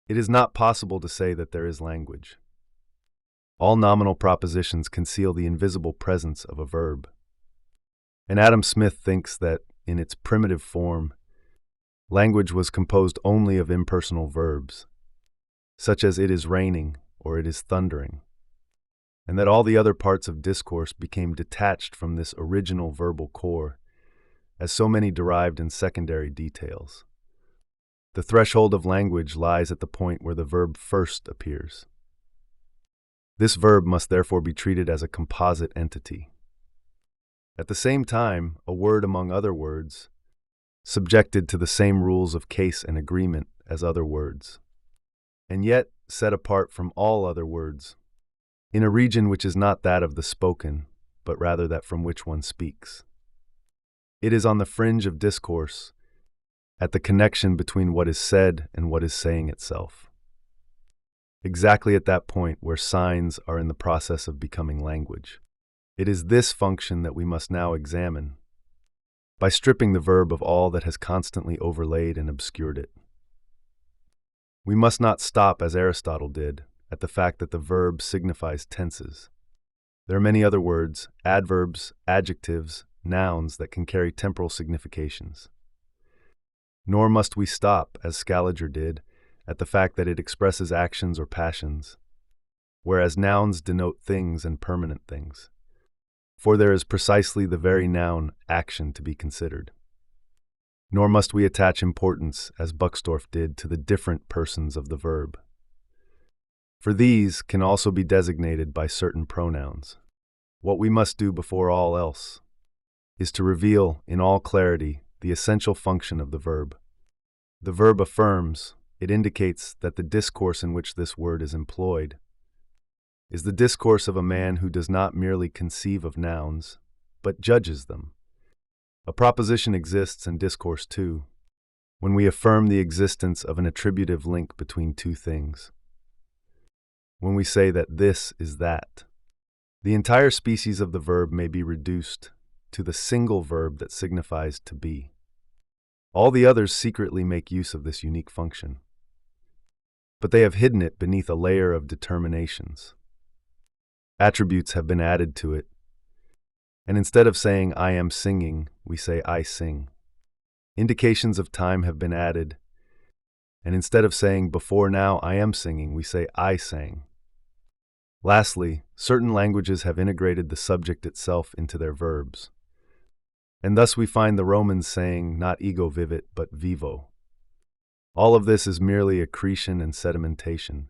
it is not possible to say that there is language. All nominal propositions conceal the invisible presence of a verb, and Adam Smith thinks that, in its primitive form, language was composed only of impersonal verbs, such as it is raining or it is thundering, and that all the other parts of discourse became detached from this original verbal core, as so many derived in secondary details. The threshold of language lies at the point where the verb first appears. This verb must therefore be treated as a composite entity. At the same time, a word among other words, subjected to the same rules of case and agreement as other words, and yet set apart from all other words, in a region which is not that of the spoken, but rather that from which one speaks. It is on the fringe of discourse, at the connection between what is said and what is saying itself. Exactly at that point where signs are in the process of becoming language. It is this function that we must now examine, by stripping the verb of all that has constantly overlaid and obscured it. We must not stop, as Aristotle did, at the fact that the verb signifies tenses. There are many other words, adverbs, adjectives, nouns that can carry temporal significations. Nor must we stop, as Scaliger did, at the fact that it expresses actions or passions, whereas nouns denote things and permanent things. For there is precisely the very noun action to be considered. Nor must we attach importance, as Buxtorf did, to the different persons of the verb. For these can also be designated by certain pronouns. What we must do before all else is to reveal, in all clarity, the essential function of the verb. The verb affirms, it indicates that the discourse in which this word is employed is the discourse of a man who does not merely conceive of nouns, but judges them. A proposition exists in discourse too, when we affirm the existence of an attributive link between 2 things. When we say that this is that, the entire species of the verb may be reduced to the single verb that signifies to be. All the others secretly make use of this unique function. but they have hidden it beneath a layer of determinations. Attributes have been added to it, and instead of saying I am singing, we say I sing. Indications of time have been added, and instead of saying before now I am singing, we say I sang. Lastly, certain languages have integrated the subject itself into their verbs, and thus we find the Romans saying not ego vivit, but vivo. All of this is merely accretion and sedimentation,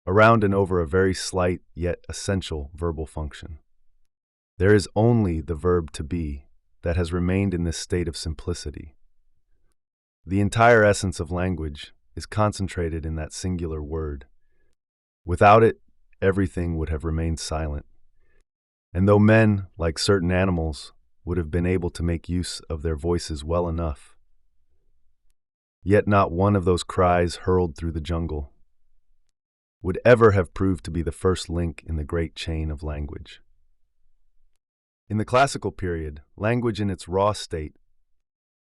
around and over a very slight yet essential verbal function. There is only the verb to be that has remained in this state of simplicity. The entire essence of language is concentrated in that singular word. Without it, everything would have remained silent. And though men, like certain animals, would have been able to make use of their voices well enough, yet not one of those cries hurled through the jungle would ever have proved to be the first link in the great chain of language. In the classical period, language in its raw state,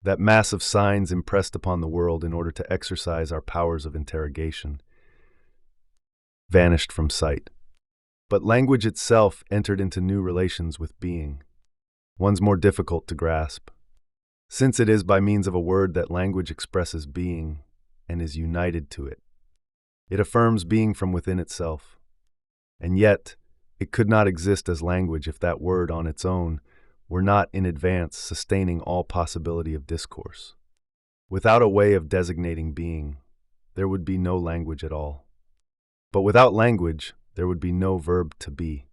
that mass of signs impressed upon the world in order to exercise our powers of interrogation, vanished from sight. But language itself entered into new relations with being, ones more difficult to grasp, since it is by means of a word that language expresses being and is united to it. It affirms being from within itself, and yet it could not exist as language if that word on its own were not in advance sustaining all possibility of discourse. Without a way of designating being, there would be no language at all. But without language, there would be no verb to be,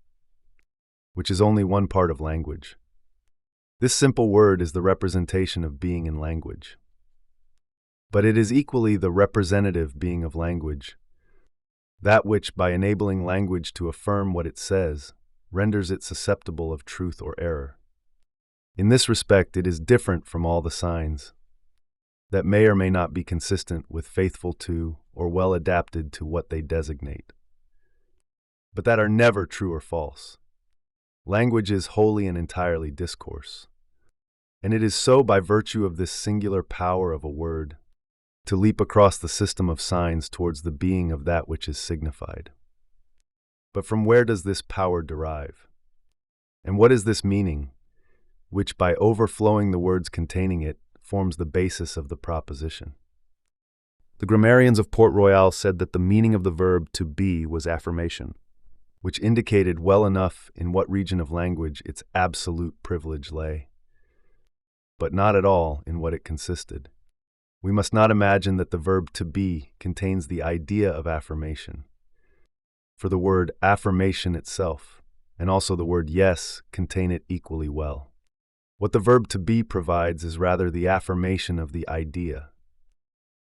which is only one part of language. This simple word is the representation of being in language. But it is equally the representative being of language, that which, by enabling language to affirm what it says, renders it susceptible of truth or error. In this respect, it is different from all the signs, that may or may not be consistent with, faithful to, or well adapted to what they designate, but that are never true or false. Language is wholly and entirely discourse, and it is so by virtue of this singular power of a word to leap across the system of signs towards the being of that which is signified. But from where does this power derive? And what is this meaning, which by overflowing the words containing it, forms the basis of the proposition? The grammarians of Port Royal said that the meaning of the verb to be was affirmation, which indicated well enough in what region of language its absolute privilege lay, but not at all in what it consisted. We must not imagine that the verb to be contains the idea of affirmation, for the word affirmation itself, and also the word yes, contain it equally well. What the verb to be provides is rather the affirmation of the idea.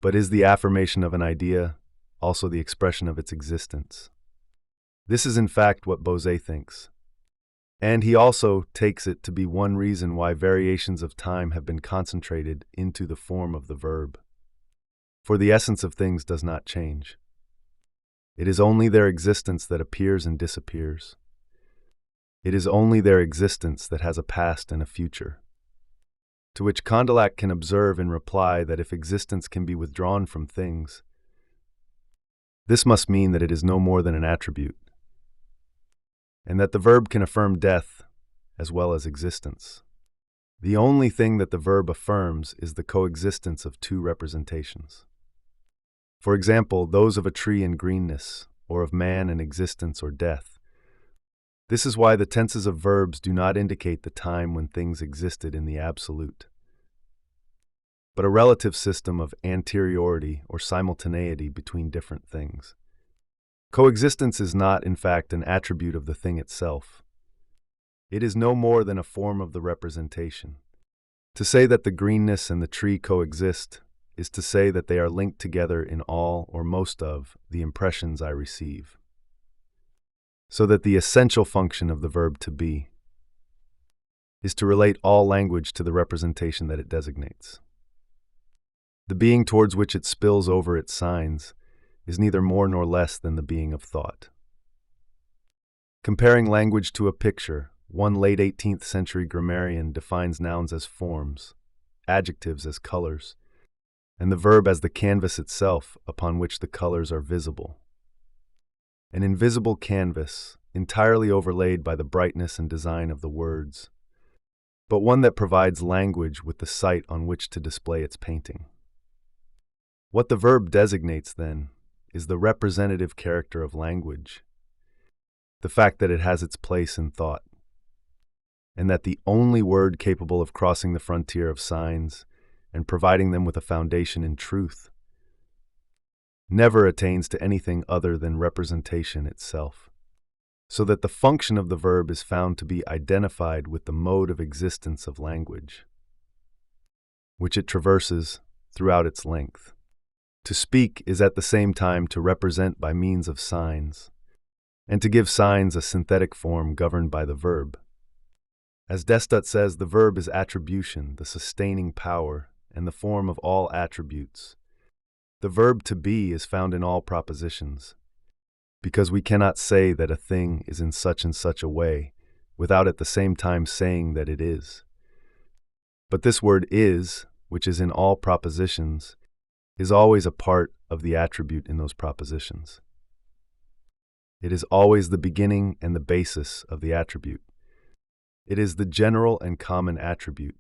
But is the affirmation of an idea also the expression of its existence? This is in fact what Bose thinks. And he also takes it to be one reason why variations of time have been concentrated into the form of the verb. For the essence of things does not change. It is only their existence that appears and disappears. It is only their existence that has a past and a future. To which Condillac can observe in reply that if existence can be withdrawn from things, this must mean that it is no more than an attribute, and that the verb can affirm death as well as existence. The only thing that the verb affirms is the coexistence of two representations. For example, those of a tree in greenness, or of man in existence or death. This is why the tenses of verbs do not indicate the time when things existed in the absolute, but a relative system of anteriority or simultaneity between different things. Coexistence is not, in fact, an attribute of the thing itself. It is no more than a form of the representation. To say that the greenness and the tree coexist is to say that they are linked together in all or most of the impressions I receive. So that the essential function of the verb to be is to relate all language to the representation that it designates. The being towards which it spills over its signs is neither more nor less than the being of thought. Comparing language to a picture, one late 18th century grammarian defines nouns as forms, adjectives as colors, and the verb as the canvas itself upon which the colors are visible. An invisible canvas, entirely overlaid by the brightness and design of the words, but one that provides language with the site on which to display its painting. What the verb designates, then, is the representative character of language, the fact that it has its place in thought, and that the only word capable of crossing the frontier of signs and providing them with a foundation in truth never attains to anything other than representation itself, so that the function of the verb is found to be identified with the mode of existence of language, which it traverses throughout its length. To speak is at the same time to represent by means of signs, and to give signs a synthetic form governed by the verb. As Destot says, the verb is attribution, the sustaining power, and the form of all attributes. The verb to be is found in all propositions, because we cannot say that a thing is in such and such a way without at the same time saying that it is. But this word is, which is in all propositions, is always a part of the attribute in those propositions. It is always the beginning and the basis of the attribute. It is the general and common attribute.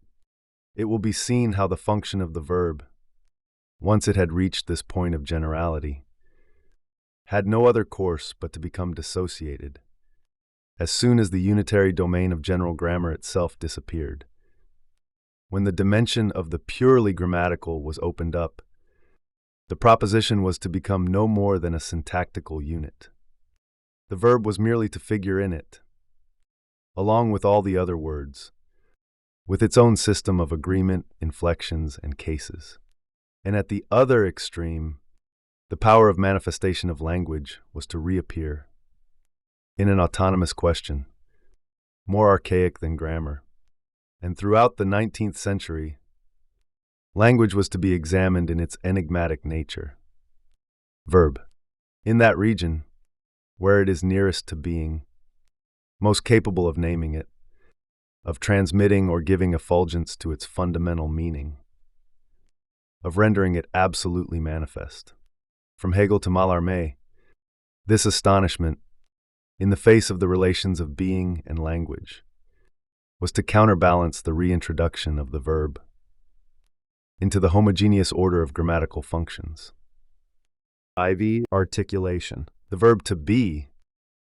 It will be seen how the function of the verb, once it had reached this point of generality, had no other course but to become dissociated, as soon as the unitary domain of general grammar itself disappeared. When the dimension of the purely grammatical was opened up, the proposition was to become no more than a syntactical unit. The verb was merely to figure in it, along with all the other words, with its own system of agreement, inflections, and cases. And at the other extreme, the power of manifestation of language was to reappear in an autonomous question, more archaic than grammar. And throughout the 19th century, language was to be examined in its enigmatic nature. Verb. In that region, where it is nearest to being, most capable of naming it, of transmitting or giving effulgence to its fundamental meaning, of rendering it absolutely manifest. From Hegel to Mallarmé, this astonishment, in the face of the relations of being and language, was to counterbalance the reintroduction of the verb into the homogeneous order of grammatical functions. IV. Articulation. The verb to be,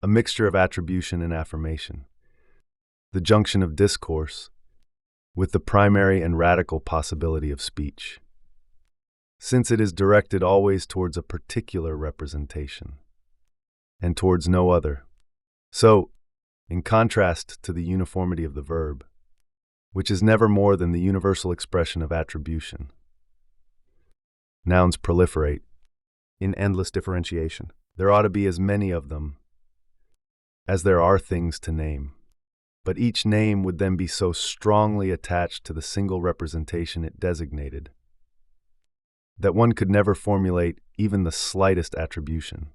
a mixture of attribution and affirmation, the junction of discourse with the primary and radical possibility of speech, since it is directed always towards a particular representation and towards no other. So, in contrast to the uniformity of the verb, which is never more than the universal expression of attribution, nouns proliferate In endless differentiation. There ought to be as many of them as there are things to name. But each name would then be so strongly attached to the single representation it designated that one could never formulate even the slightest attribution,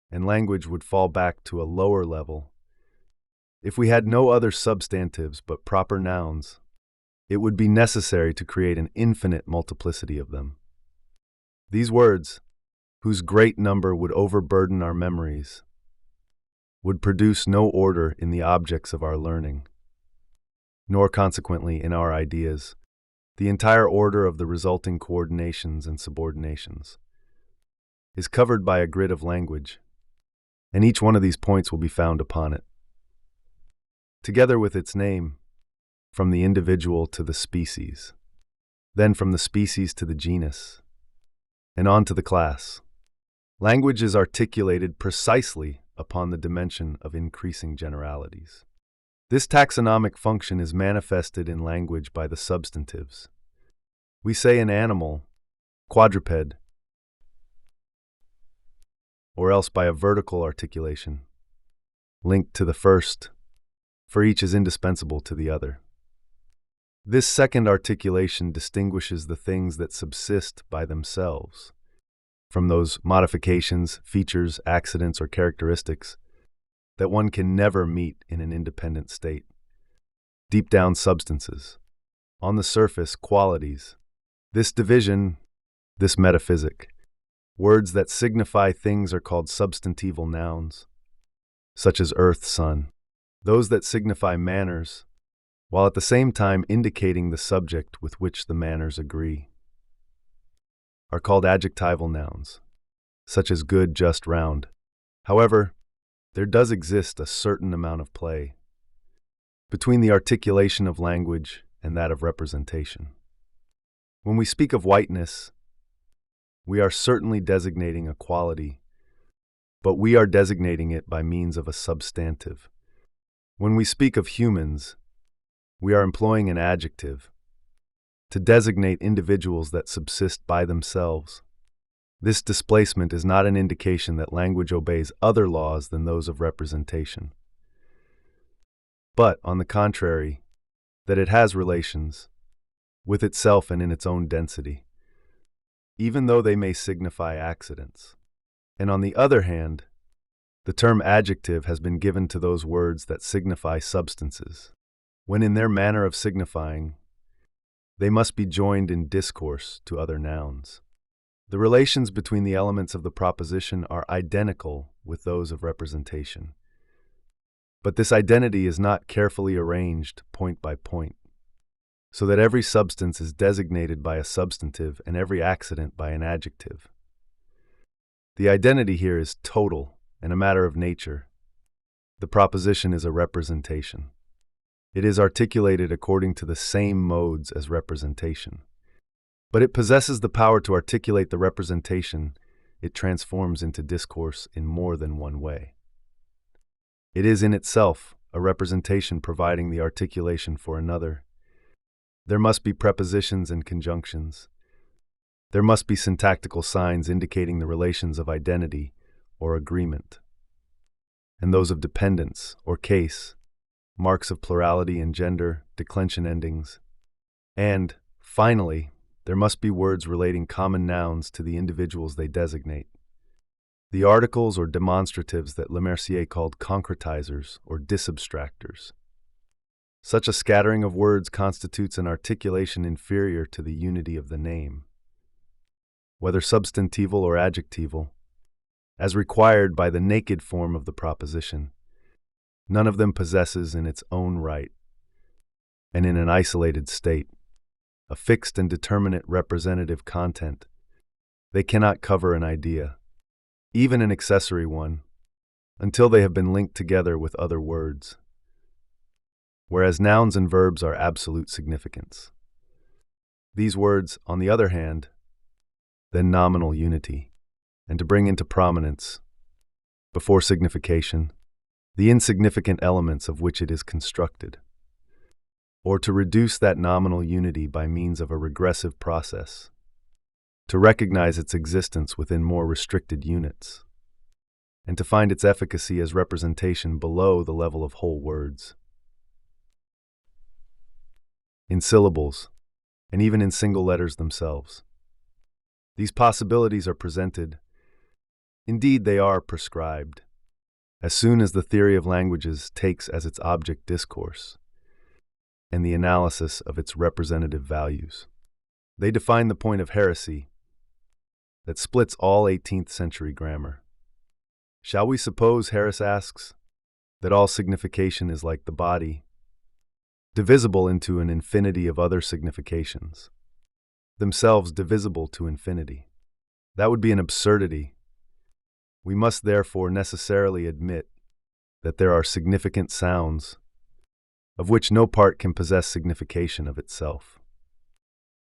and language would fall back to a lower level. If we had no other substantives but proper nouns, it would be necessary to create an infinite multiplicity of them. These words, whose great number would overburden our memories, would produce no order in the objects of our learning, nor consequently in our ideas, the entire order of the resulting coordinations and subordinations is covered by a grid of language, and each one of these points will be found upon it. Together with its name, from the individual to the species, then from the species to the genus, and on to the class. Language is articulated precisely upon the dimension of increasing generalities. This taxonomic function is manifested in language by the substantives. We say an animal, quadruped, or else by a vertical articulation, linked to the first, for each is indispensable to the other. This second articulation distinguishes the things that subsist by themselves from those modifications, features, accidents, or characteristics that one can never meet in an independent state. Deep down substances, on the surface qualities, This division, this metaphysic, words that signify things are called substantival nouns, such as earth, sun. Those that signify manners, while at the same time indicating the subject with which the manners agree, are called adjectival nouns, such as good, just, round. However, there does exist a certain amount of play between the articulation of language and that of representation. When we speak of whiteness, we are certainly designating a quality, but we are designating it by means of a substantive. When we speak of humans, we are employing an adjective to designate individuals that subsist by themselves. This displacement is not an indication that language obeys other laws than those of representation, but, on the contrary, that it has relations with itself and in its own density, even though they may signify accidents. And on the other hand, the term adjective has been given to those words that signify substances, when in their manner of signifying, they must be joined in discourse to other nouns. The relations between the elements of the proposition are identical with those of representation, but this identity is not carefully arranged point by point, so that every substance is designated by a substantive and every accident by an adjective. The identity here is total and a matter of nature. The proposition is a representation. It is articulated according to the same modes as representation, but it possesses the power to articulate the representation it transforms into discourse in more than one way. It is in itself a representation providing the articulation for another. There must be prepositions and conjunctions. There must be syntactical signs indicating the relations of identity or agreement, and those of dependence or case, marks of plurality and gender, declension endings. And, finally, there must be words relating common nouns to the individuals they designate. The articles or demonstratives that Lemercier called concretizers or disabstractors. Such a scattering of words constitutes an articulation inferior to the unity of the name, whether substantival or adjectival, as required by the naked form of the proposition. None of them possesses in its own right, and in an isolated state, a fixed and determinate representative content. They cannot cover an idea, even an accessory one, until they have been linked together with other words, whereas nouns and verbs are absolute significance. These words, on the other hand, then nominal unity, and to bring into prominence, before signification, the insignificant elements of which it is constructed, or to reduce that nominal unity by means of a regressive process, to recognize its existence within more restricted units, and to find its efficacy as representation below the level of whole words. In syllables, and even in single letters themselves. These possibilities are presented, indeed they are prescribed, as soon as the theory of languages takes as its object discourse, and the analysis of its representative values. They define the point of heresy that splits all 18th century grammar. Shall we suppose, Harris asks, that all signification is like the body, divisible into an infinity of other significations, themselves divisible to infinity? That would be an absurdity. We must therefore necessarily admit that there are significant sounds, of which no part can possess signification of itself.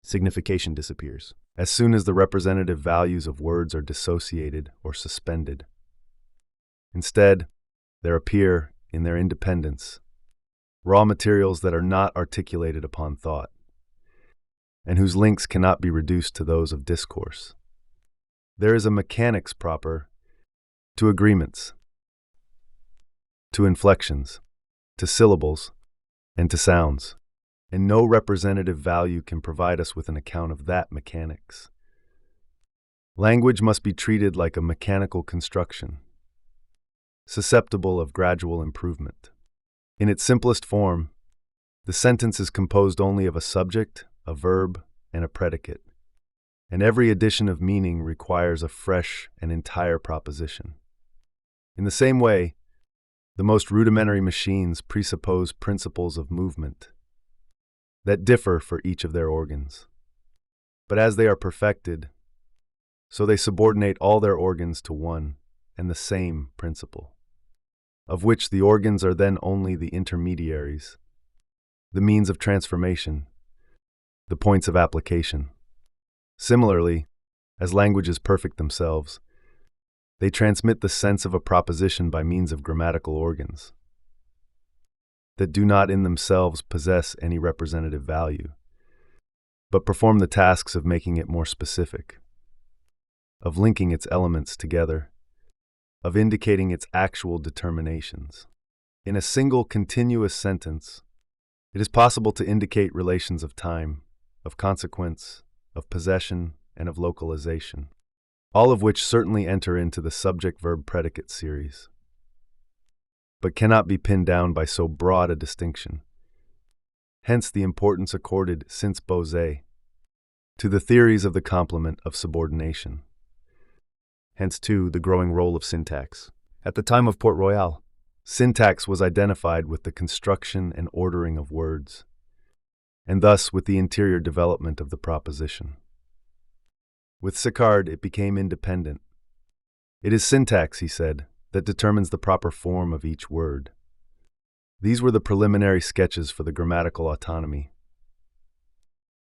Signification disappears as soon as the representative values of words are dissociated or suspended. Instead, there appear, in their independence, raw materials that are not articulated upon thought, and whose links cannot be reduced to those of discourse. There is a mechanics proper to agreements, to inflections, to syllables, and to sounds, and no representative value can provide us with an account of that mechanics. Language must be treated like a mechanical construction, susceptible of gradual improvement. In its simplest form, the sentence is composed only of a subject, a verb, and a predicate. and every addition of meaning requires a fresh and entire proposition. In the same way, the most rudimentary machines presuppose principles of movement that differ for each of their organs. But as they are perfected, so they subordinate all their organs to one and the same principle, of which the organs are then only the intermediaries, the means of transformation, the points of application. Similarly, as languages perfect themselves, they transmit the sense of a proposition by means of grammatical organs that do not in themselves possess any representative value, but perform the tasks of making it more specific, of linking its elements together, of indicating its actual determinations. In a single continuous sentence, it is possible to indicate relations of time, of consequence, of possession, and of localization, all of which certainly enter into the subject-verb-predicate series, but cannot be pinned down by so broad a distinction. Hence the importance accorded, since Bose, to the theories of the complement of subordination. Hence, too, the growing role of syntax. At the time of Port Royal, syntax was identified with the construction and ordering of words, and thus with the interior development of the proposition. With Sicard, it became independent. It is syntax, he said, that determines the proper form of each word. These were the preliminary sketches for the grammatical autonomy,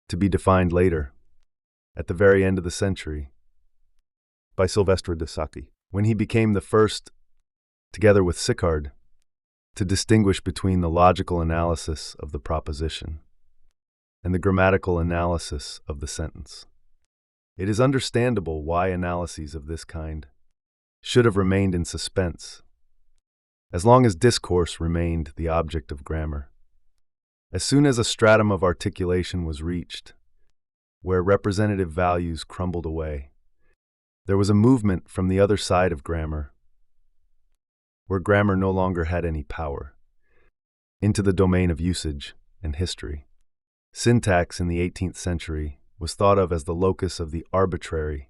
to be defined later, at the very end of the century, by Silvestre de Sacchi, when he became the first, together with Sicard, to distinguish between the logical analysis of the proposition and the grammatical analysis of the sentence. It is understandable why analyses of this kind should have remained in suspense, as long as discourse remained the object of grammar. As soon as a stratum of articulation was reached, where representative values crumbled away, there was a movement from the other side of grammar, where grammar no longer had any power, into the domain of usage and history. Syntax in the 18th century was thought of as the locus of the arbitrary,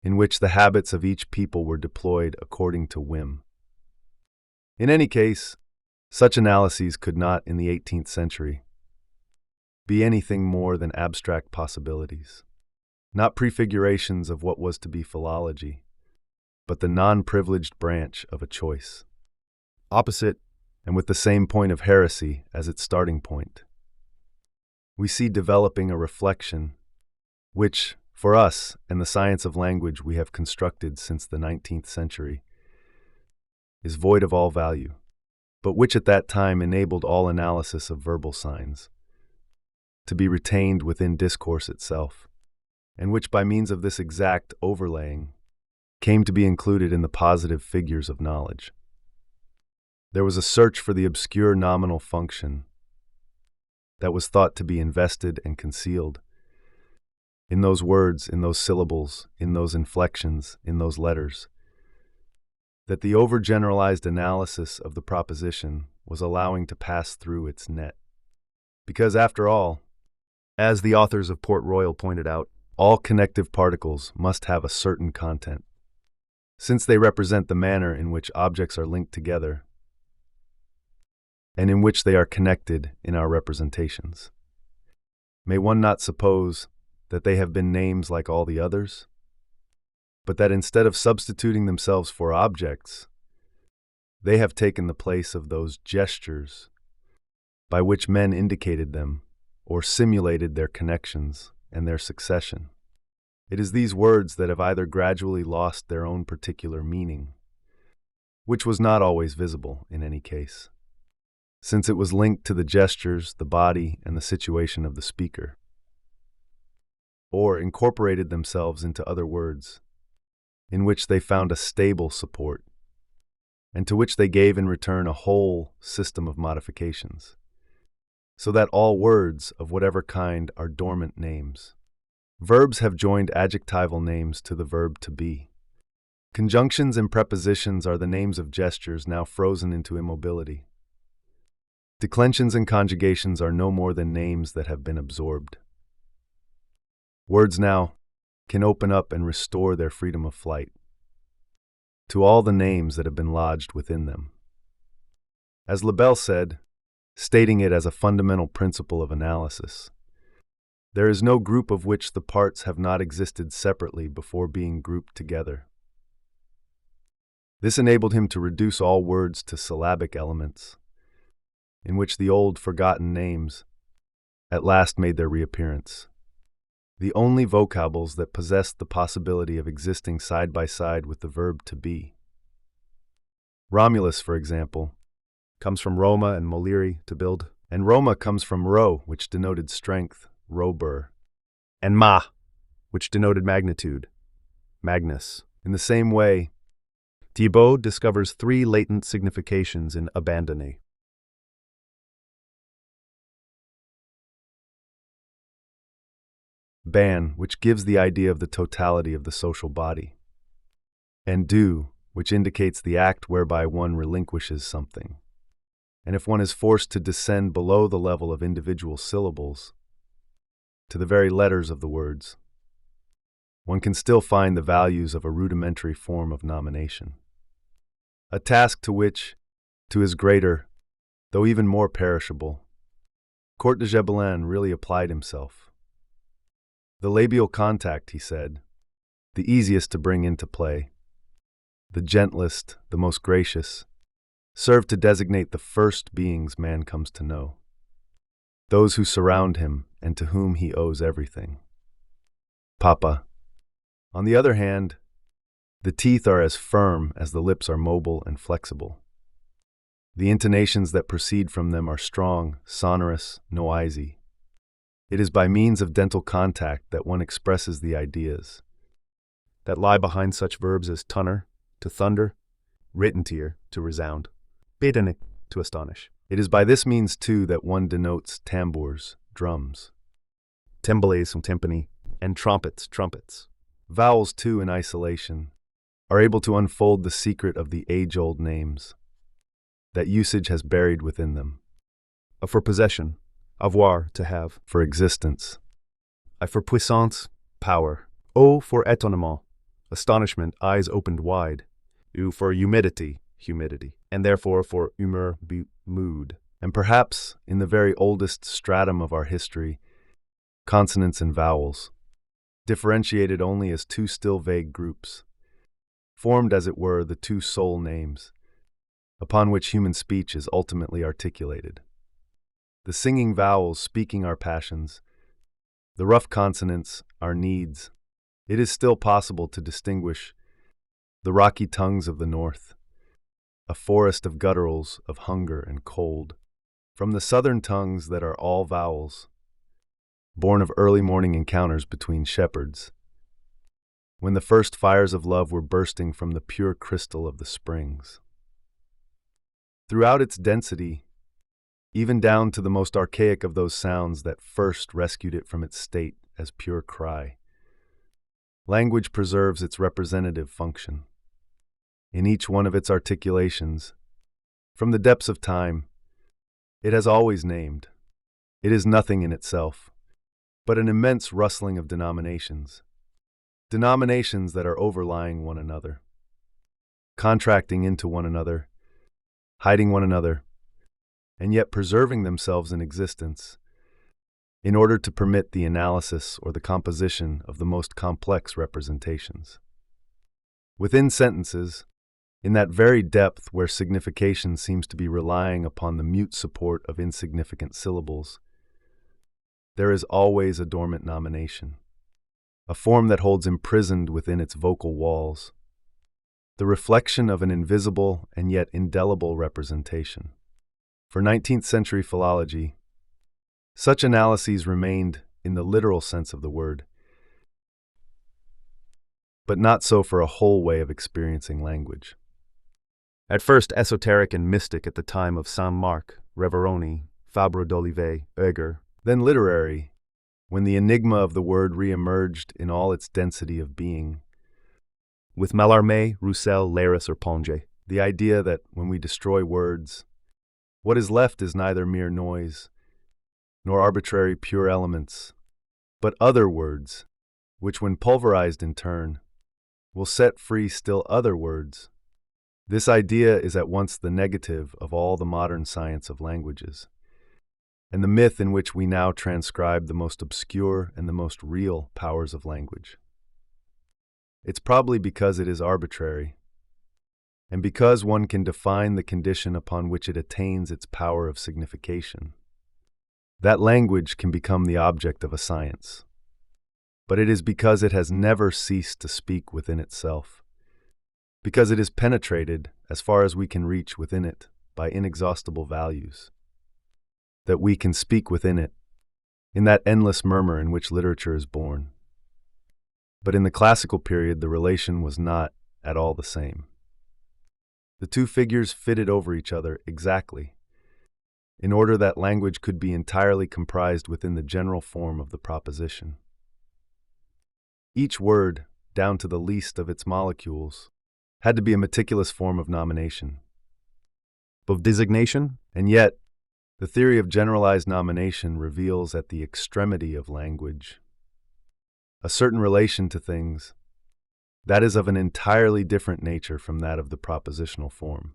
in which the habits of each people were deployed according to whim. In any case, such analyses could not, in the 18th century, be anything more than abstract possibilities, not prefigurations of what was to be philology, but the non-privileged branch of a choice. Opposite, and with the same point of heresy as its starting point, we see developing a reflection which, for us and the science of language we have constructed since the 19th century, is void of all value, but which at that time enabled all analysis of verbal signs to be retained within discourse itself, and which by means of this exact overlaying came to be included in the positive figures of knowledge. There was a search for the obscure nominal function that was thought to be invested and concealed in those words, in those syllables, in those inflections, in those letters, that the overgeneralized analysis of the proposition was allowing to pass through its net. Because after all, as the authors of Port Royal pointed out, all connective particles must have a certain content, since they represent the manner in which objects are linked together and in which they are connected in our representations. May one not suppose that they have been names like all the others, but that instead of substituting themselves for objects, they have taken the place of those gestures by which men indicated them or simulated their connections and their succession. It is these words that have either gradually lost their own particular meaning, which was not always visible in any case, since it was linked to the gestures, the body, and the situation of the speaker, or incorporated themselves into other words, in which they found a stable support, and to which they gave in return a whole system of modifications, so that all words of whatever kind are dormant names. Verbs have joined adjectival names to the verb to be. Conjunctions and prepositions are the names of gestures now frozen into immobility. Declensions and conjugations are no more than names that have been absorbed. Words now can open up and restore their freedom of flight to all the names that have been lodged within them. As Lebel said, stating it as a fundamental principle of analysis, there is no group of which the parts have not existed separately before being grouped together. This enabled him to reduce all words to syllabic elements, in which the old forgotten names at last made their reappearance. The only vocables that possessed the possibility of existing side by side with the verb to be. Romulus, for example, comes from Roma and moliri, to build, and Roma comes from ro, which denoted strength, robur, and ma, which denoted magnitude, magnus. In the same way, Thiebaud discovers three latent significations in abandonner. Ban, which gives the idea of the totality of the social body, and do, which indicates the act whereby one relinquishes something. And if one is forced to descend below the level of individual syllables, to the very letters of the words, one can still find the values of a rudimentary form of nomination. A task to which, to his greater, though even more perishable, Court de Gebelin really applied himself. The labial contact, he said, the easiest to bring into play, the gentlest, the most gracious, served to designate the first beings man comes to know, those who surround him and to whom he owes everything. Papa. On the other hand, the teeth are as firm as the lips are mobile and flexible. The intonations that proceed from them are strong, sonorous, noisy. It is by means of dental contact that one expresses the ideas that lie behind such verbs as tunner, to thunder, rittentir, to resound, bedenik, to astonish. It is by this means, too, that one denotes tambours, drums, timbrels and timpani, and trumpets, trumpets. Vowels, too, in isolation, are able to unfold the secret of the age-old names that usage has buried within them. A for possession, avoir, to have, for existence. I for puissance, power. O for étonnement, astonishment, eyes opened wide. U for humidity, humidity. And therefore for humeur, mood. And perhaps, in the very oldest stratum of our history, consonants and vowels, differentiated only as two still vague groups, formed, as it were, the two soul names, upon which human speech is ultimately articulated. The singing vowels speaking our passions, the rough consonants our needs. It is still possible to distinguish the rocky tongues of the north, a forest of gutturals of hunger and cold, from the southern tongues that are all vowels, born of early morning encounters between shepherds, when the first fires of love were bursting from the pure crystal of the springs. Throughout its density, even down to the most archaic of those sounds that first rescued it from its state as pure cry, language preserves its representative function. In each one of its articulations, from the depths of time, it has always named. It is nothing in itself, but an immense rustling of denominations. Denominations that are overlying one another, contracting into one another, hiding one another, and yet preserving themselves in existence in order to permit the analysis or the composition of the most complex representations. Within sentences, in that very depth where signification seems to be relying upon the mute support of insignificant syllables, there is always a dormant nomination, a form that holds imprisoned within its vocal walls, the reflection of an invisible and yet indelible representation. For 19th century philology, such analyses remained in the literal sense of the word, but not so for a whole way of experiencing language. At first esoteric and mystic at the time of Saint-Marc, Reveroni, Fabre d'Olivet, Oeger, then literary, when the enigma of the word re-emerged in all its density of being, with Mallarmé, Roussel, Léris, or Ponge, the idea that when we destroy words, what is left is neither mere noise, nor arbitrary pure elements, but other words, which, when pulverized in turn, will set free still other words. This idea is at once the negative of all the modern science of languages, and the myth in which we now transcribe the most obscure and the most real powers of language. It's probably because it is arbitrary, and because one can define the condition upon which it attains its power of signification, that language can become the object of a science. But it is because it has never ceased to speak within itself, because it is penetrated, as far as we can reach within it, by inexhaustible values, that we can speak within it, in that endless murmur in which literature is born. But in the classical period, the relation was not at all the same. The two figures fitted over each other exactly, in order that language could be entirely comprised within the general form of the proposition. Each word, down to the least of its molecules, had to be a meticulous form of nomination, Of designation? and yet the theory of generalized nomination reveals at the extremity of language a certain relation to things that is of an entirely different nature from that of the propositional form.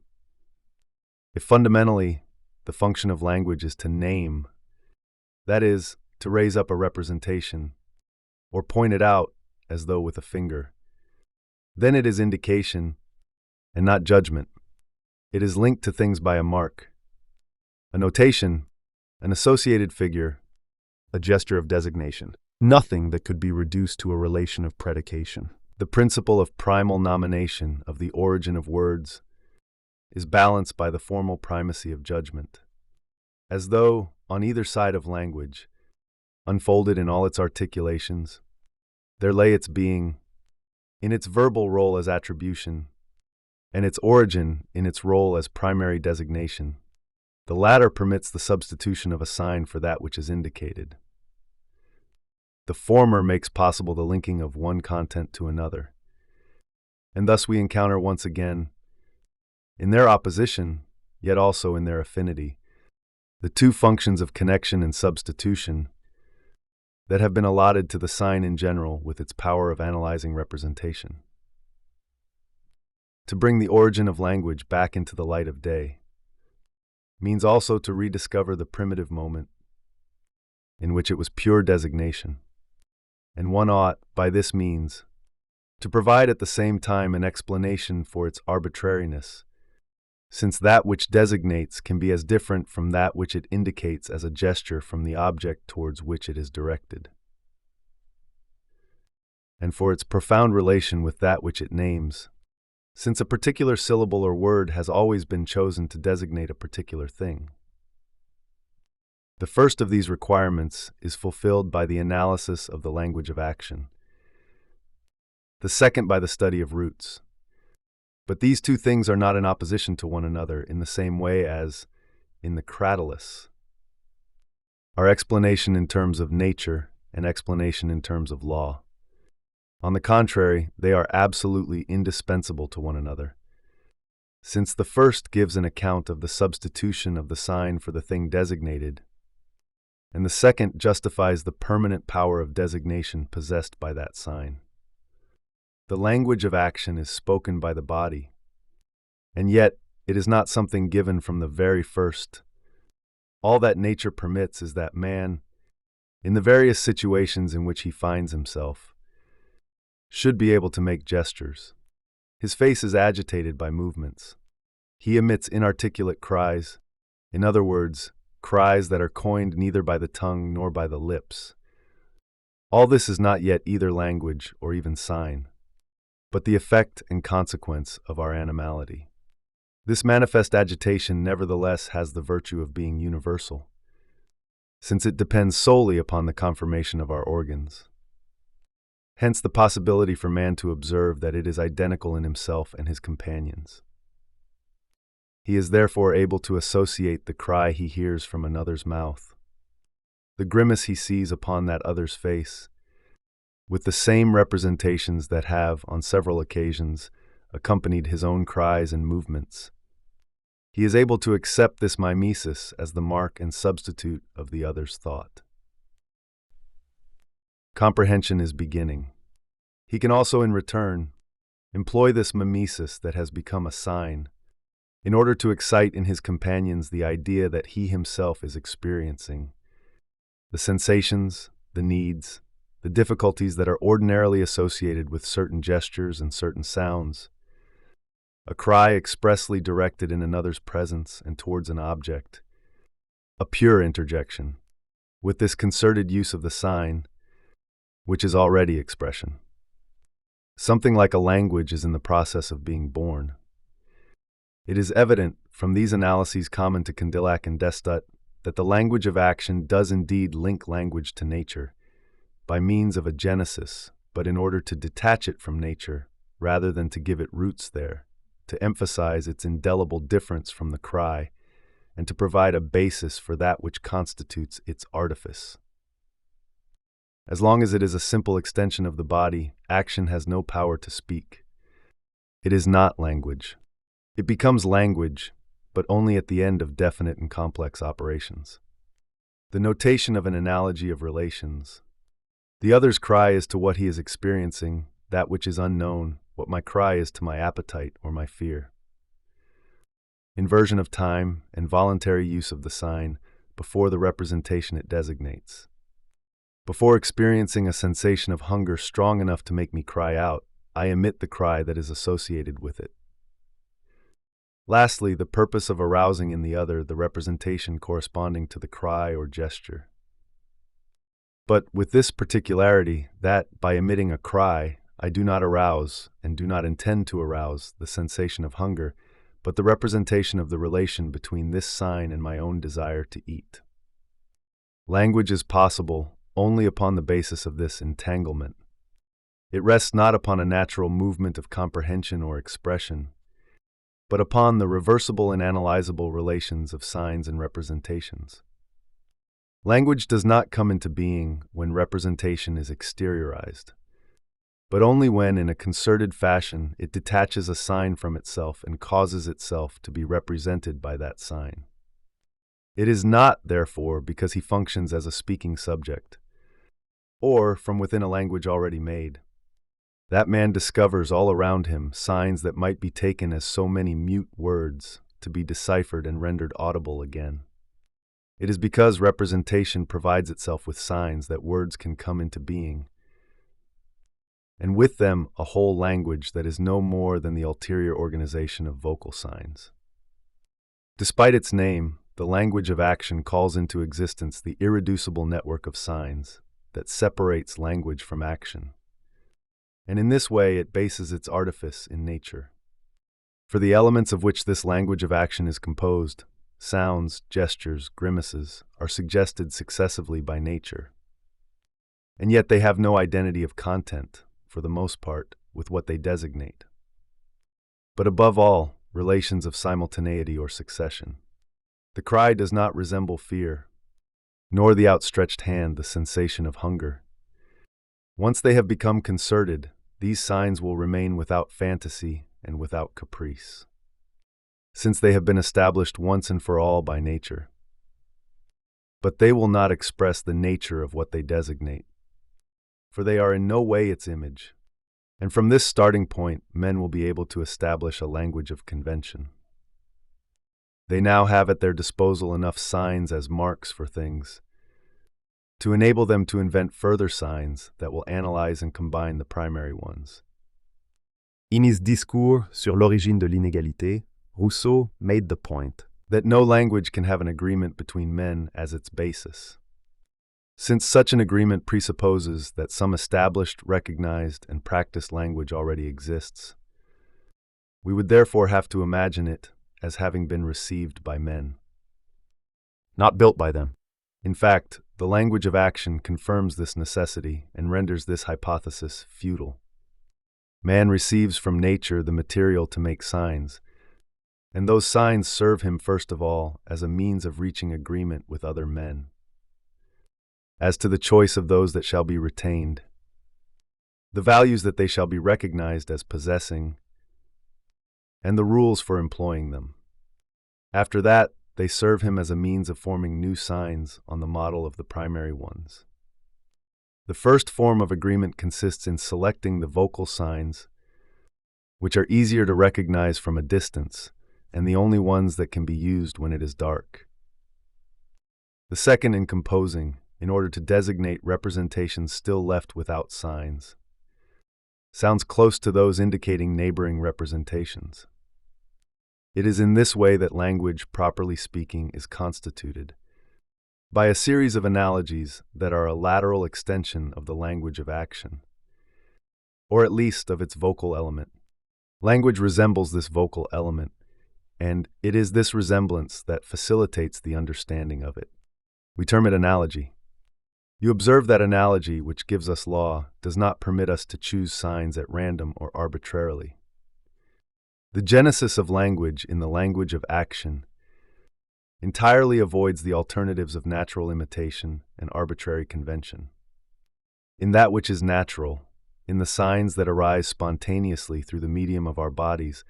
If fundamentally the function of language is to name, that is, to raise up a representation, or point it out as though with a finger, then it is indication and not judgment. It is linked to things by a mark, a notation, an associated figure, A gesture of designation. Nothing that could be reduced to a relation of predication. the principle of primal nomination of the origin of words is balanced by the formal primacy of judgment, as though, on either side of language, unfolded in all its articulations, there lay its being, in its verbal role as attribution, and its origin in its role as primary designation. The latter permits the substitution of a sign for that which is indicated. The former makes possible the linking of one content to another. And thus we encounter once again, in their opposition, yet also in their affinity, the two functions of connection and substitution that have been allotted to the sign in general with its power of analyzing representation. To bring the origin of language back into the light of day means also to rediscover the primitive moment in which it was pure designation, and one ought, by this means, to provide at the same time an explanation for its arbitrariness, since that which designates can be as different from that which it indicates as a gesture from the object towards which it is directed, and for its profound relation with that which it names, since a particular syllable or word has always been chosen to designate a particular thing. The first of these requirements is fulfilled by the analysis of the language of action, the second by the study of roots. But these two things are not in opposition to one another in the same way as, in the Cratylus, are explanation in terms of nature and explanation in terms of law. On the contrary, they are absolutely indispensable to one another, since the first gives an account of the substitution of the sign for the thing designated, and the second justifies the permanent power of designation possessed by that sign. The language of action is spoken by the body, and yet it is not something given from the very first. All that nature permits is that man, in the various situations in which he finds himself, should be able to make gestures. His face is agitated by movements. He emits inarticulate cries, in other words, cries that are coined neither by the tongue nor by the lips. All this is not yet either language or even sign, but the effect and consequence of our animality. This manifest agitation nevertheless has the virtue of being universal, since it depends solely upon the conformation of our organs. Hence the possibility for man to observe that it is identical in himself and his companions. He is therefore able to associate the cry he hears from another's mouth, the grimace he sees upon that other's face, with the same representations that have, on several occasions, accompanied his own cries and movements. He is able to accept this mimesis as the mark and substitute of the other's thought. Comprehension is beginning. He can also, in return, employ this mimesis that has become a sign in order to excite in his companions the idea that he himself is experiencing the sensations, the needs, the difficulties that are ordinarily associated with certain gestures and certain sounds. A cry expressly directed in another's presence and towards an object. A pure interjection, with this concerted use of the sign, which is already expression. Something like a language is in the process of being born. It is evident from these analyses common to Condillac and Destot that the language of action does indeed link language to nature, by means of a genesis, but in order to detach it from nature, rather than to give it roots there, to emphasize its indelible difference from the cry, and to provide a basis for that which constitutes its artifice. As long as it is a simple extension of the body, action has no power to speak. It is not language. It becomes language, but only at the end of definite and complex operations. The notation of an analogy of relations. The other's cry is to what he is experiencing, that which is unknown, what my cry is to my appetite or my fear. Inversion of time and voluntary use of the sign before the representation it designates. Before experiencing a sensation of hunger strong enough to make me cry out, I emit the cry that is associated with it. Lastly, the purpose of arousing in the other the representation corresponding to the cry or gesture. But with this particularity that, by emitting a cry, I do not arouse, and do not intend to arouse, the sensation of hunger, but the representation of the relation between this sign and my own desire to eat. Language is possible only upon the basis of this entanglement. It rests not upon a natural movement of comprehension or expression, but upon the reversible and analyzable relations of signs and representations. Language does not come into being when representation is exteriorized, but only when, in a concerted fashion, it detaches a sign from itself and causes itself to be represented by that sign. It is not, therefore, because he functions as a speaking subject, or from within a language already made. That man discovers all around him signs that might be taken as so many mute words to be deciphered and rendered audible again. It is because representation provides itself with signs that words can come into being, and with them a whole language that is no more than the ulterior organization of vocal signs. Despite its name, the language of action calls into existence the irreducible network of signs that separates language from action, and in this way it bases its artifice in nature. For the elements of which this language of action is composed, sounds, gestures, grimaces, are suggested successively by nature. And yet they have no identity of content, for the most part, with what they designate. But above all, relations of simultaneity or succession. The cry does not resemble fear, nor the outstretched hand the sensation of hunger. Once they have become concerted, these signs will remain without fantasy and without caprice, since they have been established once and for all by nature. But they will not express the nature of what they designate, for they are in no way its image, and from this starting point men will be able to establish a language of convention. They now have at their disposal enough signs as marks for things, to enable them to invent further signs that will analyze and combine the primary ones. In his Discours sur l'origine de l'inégalité, Rousseau made the point that no language can have an agreement between men as its basis, since such an agreement presupposes that some established, recognized, and practiced language already exists. We would therefore have to imagine it as having been received by men, not built by them. In fact, the language of action confirms this necessity and renders this hypothesis futile. Man receives from nature the material to make signs, and those signs serve him first of all as a means of reaching agreement with other men. As to the choice of those that shall be retained, the values that they shall be recognized as possessing, and the rules for employing them. After that, they serve him as a means of forming new signs on the model of the primary ones. The first form of agreement consists in selecting the vocal signs, which are easier to recognize from a distance, and the only ones that can be used when it is dark. The second in composing, in order to designate representations still left without signs. Sounds close to those indicating neighboring representations. It is in this way that language, properly speaking, is constituted, by a series of analogies that are a lateral extension of the language of action, or at least of its vocal element. Language resembles this vocal element, and it is this resemblance that facilitates the understanding of it. We term it analogy. You observe that analogy, which gives us law, does not permit us to choose signs at random or arbitrarily. The genesis of language in the language of action entirely avoids the alternatives of natural imitation and arbitrary convention. In that which is natural, in the signs that arise spontaneously through the medium of our bodies,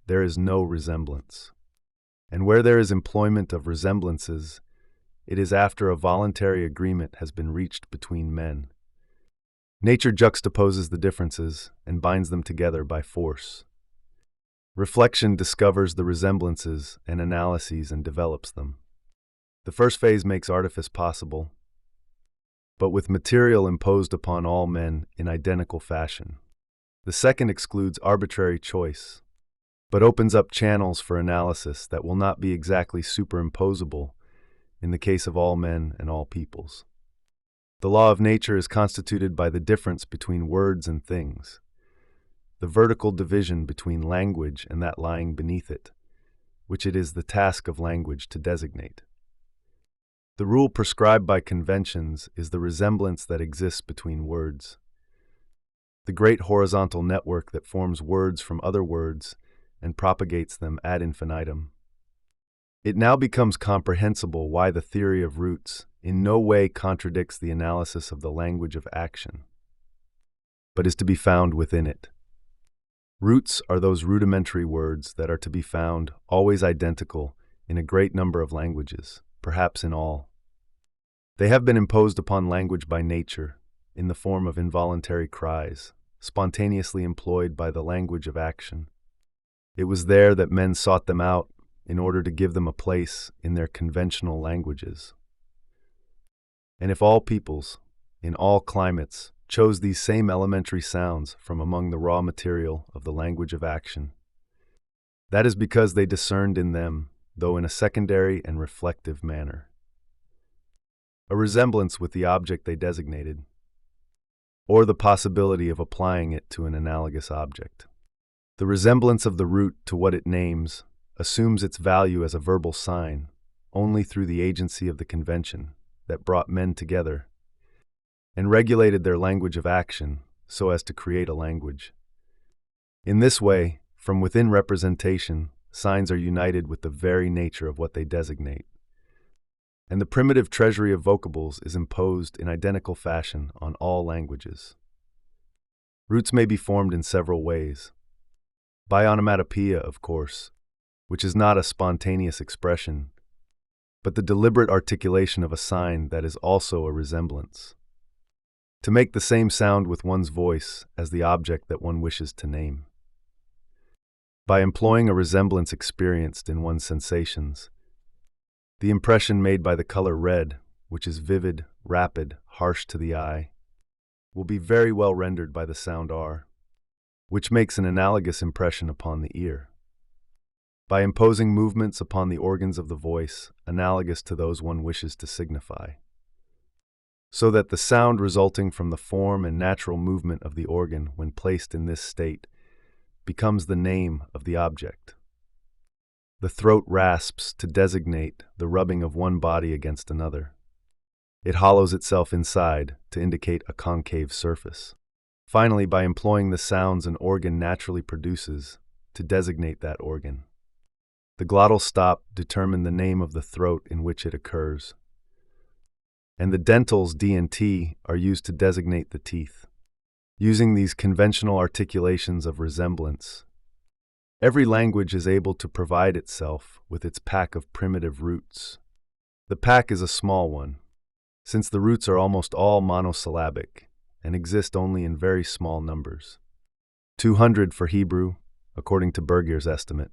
there is no resemblance. And where there is employment of resemblances, it is after a voluntary agreement has been reached between men. Nature juxtaposes the differences and binds them together by force. Reflection discovers the resemblances and analyses and develops them. The first phase makes artifice possible, but with material imposed upon all men in identical fashion. The second excludes arbitrary choice, but opens up channels for analysis that will not be exactly superimposable in the case of all men and all peoples. The law of nature is constituted by the difference between words and things, the vertical division between language and that lying beneath it, which it is the task of language to designate. The rule prescribed by conventions is the resemblance that exists between words, the great horizontal network that forms words from other words and propagates them ad infinitum. It now becomes comprehensible why the theory of roots in no way contradicts the analysis of the language of action, but is to be found within it. Roots are those rudimentary words that are to be found always identical in a great number of languages, perhaps in all. They have been imposed upon language by nature in the form of involuntary cries, spontaneously employed by the language of action. It was there that men sought them out in order to give them a place in their conventional languages. And if all peoples, in all climates, chose these same elementary sounds from among the raw material of the language of action, that is because they discerned in them, though in a secondary and reflective manner, a resemblance with the object they designated, or the possibility of applying it to an analogous object. The resemblance of the root to what it names assumes its value as a verbal sign only through the agency of the convention that brought men together and regulated their language of action so as to create a language. In this way, from within representation, signs are united with the very nature of what they designate, and the primitive treasury of vocables is imposed in identical fashion on all languages. Roots may be formed in several ways. By onomatopoeia, of course, which is not a spontaneous expression, but the deliberate articulation of a sign that is also a resemblance. To make the same sound with one's voice as the object that one wishes to name. By employing a resemblance experienced in one's sensations, the impression made by the color red, which is vivid, rapid, harsh to the eye, will be very well rendered by the sound R, which makes an analogous impression upon the ear. By imposing movements upon the organs of the voice analogous to those one wishes to signify, so that the sound resulting from the form and natural movement of the organ when placed in this state becomes the name of the object. The throat rasps to designate the rubbing of one body against another. It hollows itself inside to indicate a concave surface. Finally, by employing the sounds an organ naturally produces to designate that organ. The glottal stop determine the name of the throat in which it occurs, and the dentals D and T are used to designate the teeth. Using these conventional articulations of resemblance, every language is able to provide itself with its pack of primitive roots. The pack is a small one, since the roots are almost all monosyllabic and exist only in very small numbers. 200 for Hebrew, according to Bergier's estimate,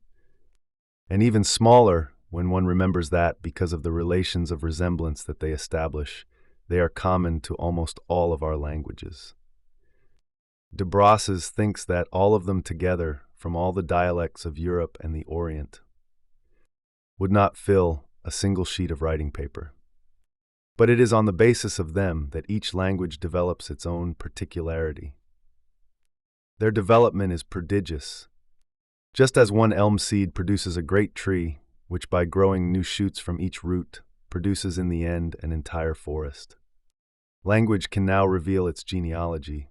and even smaller when one remembers that, because of the relations of resemblance that they establish, they are common to almost all of our languages. De Brosses thinks that all of them together, from all the dialects of Europe and the Orient, would not fill a single sheet of writing paper. But it is on the basis of them that each language develops its own particularity. Their development is prodigious. Just as one elm seed produces a great tree, which by growing new shoots from each root produces in the end an entire forest. Language can now reveal its genealogy,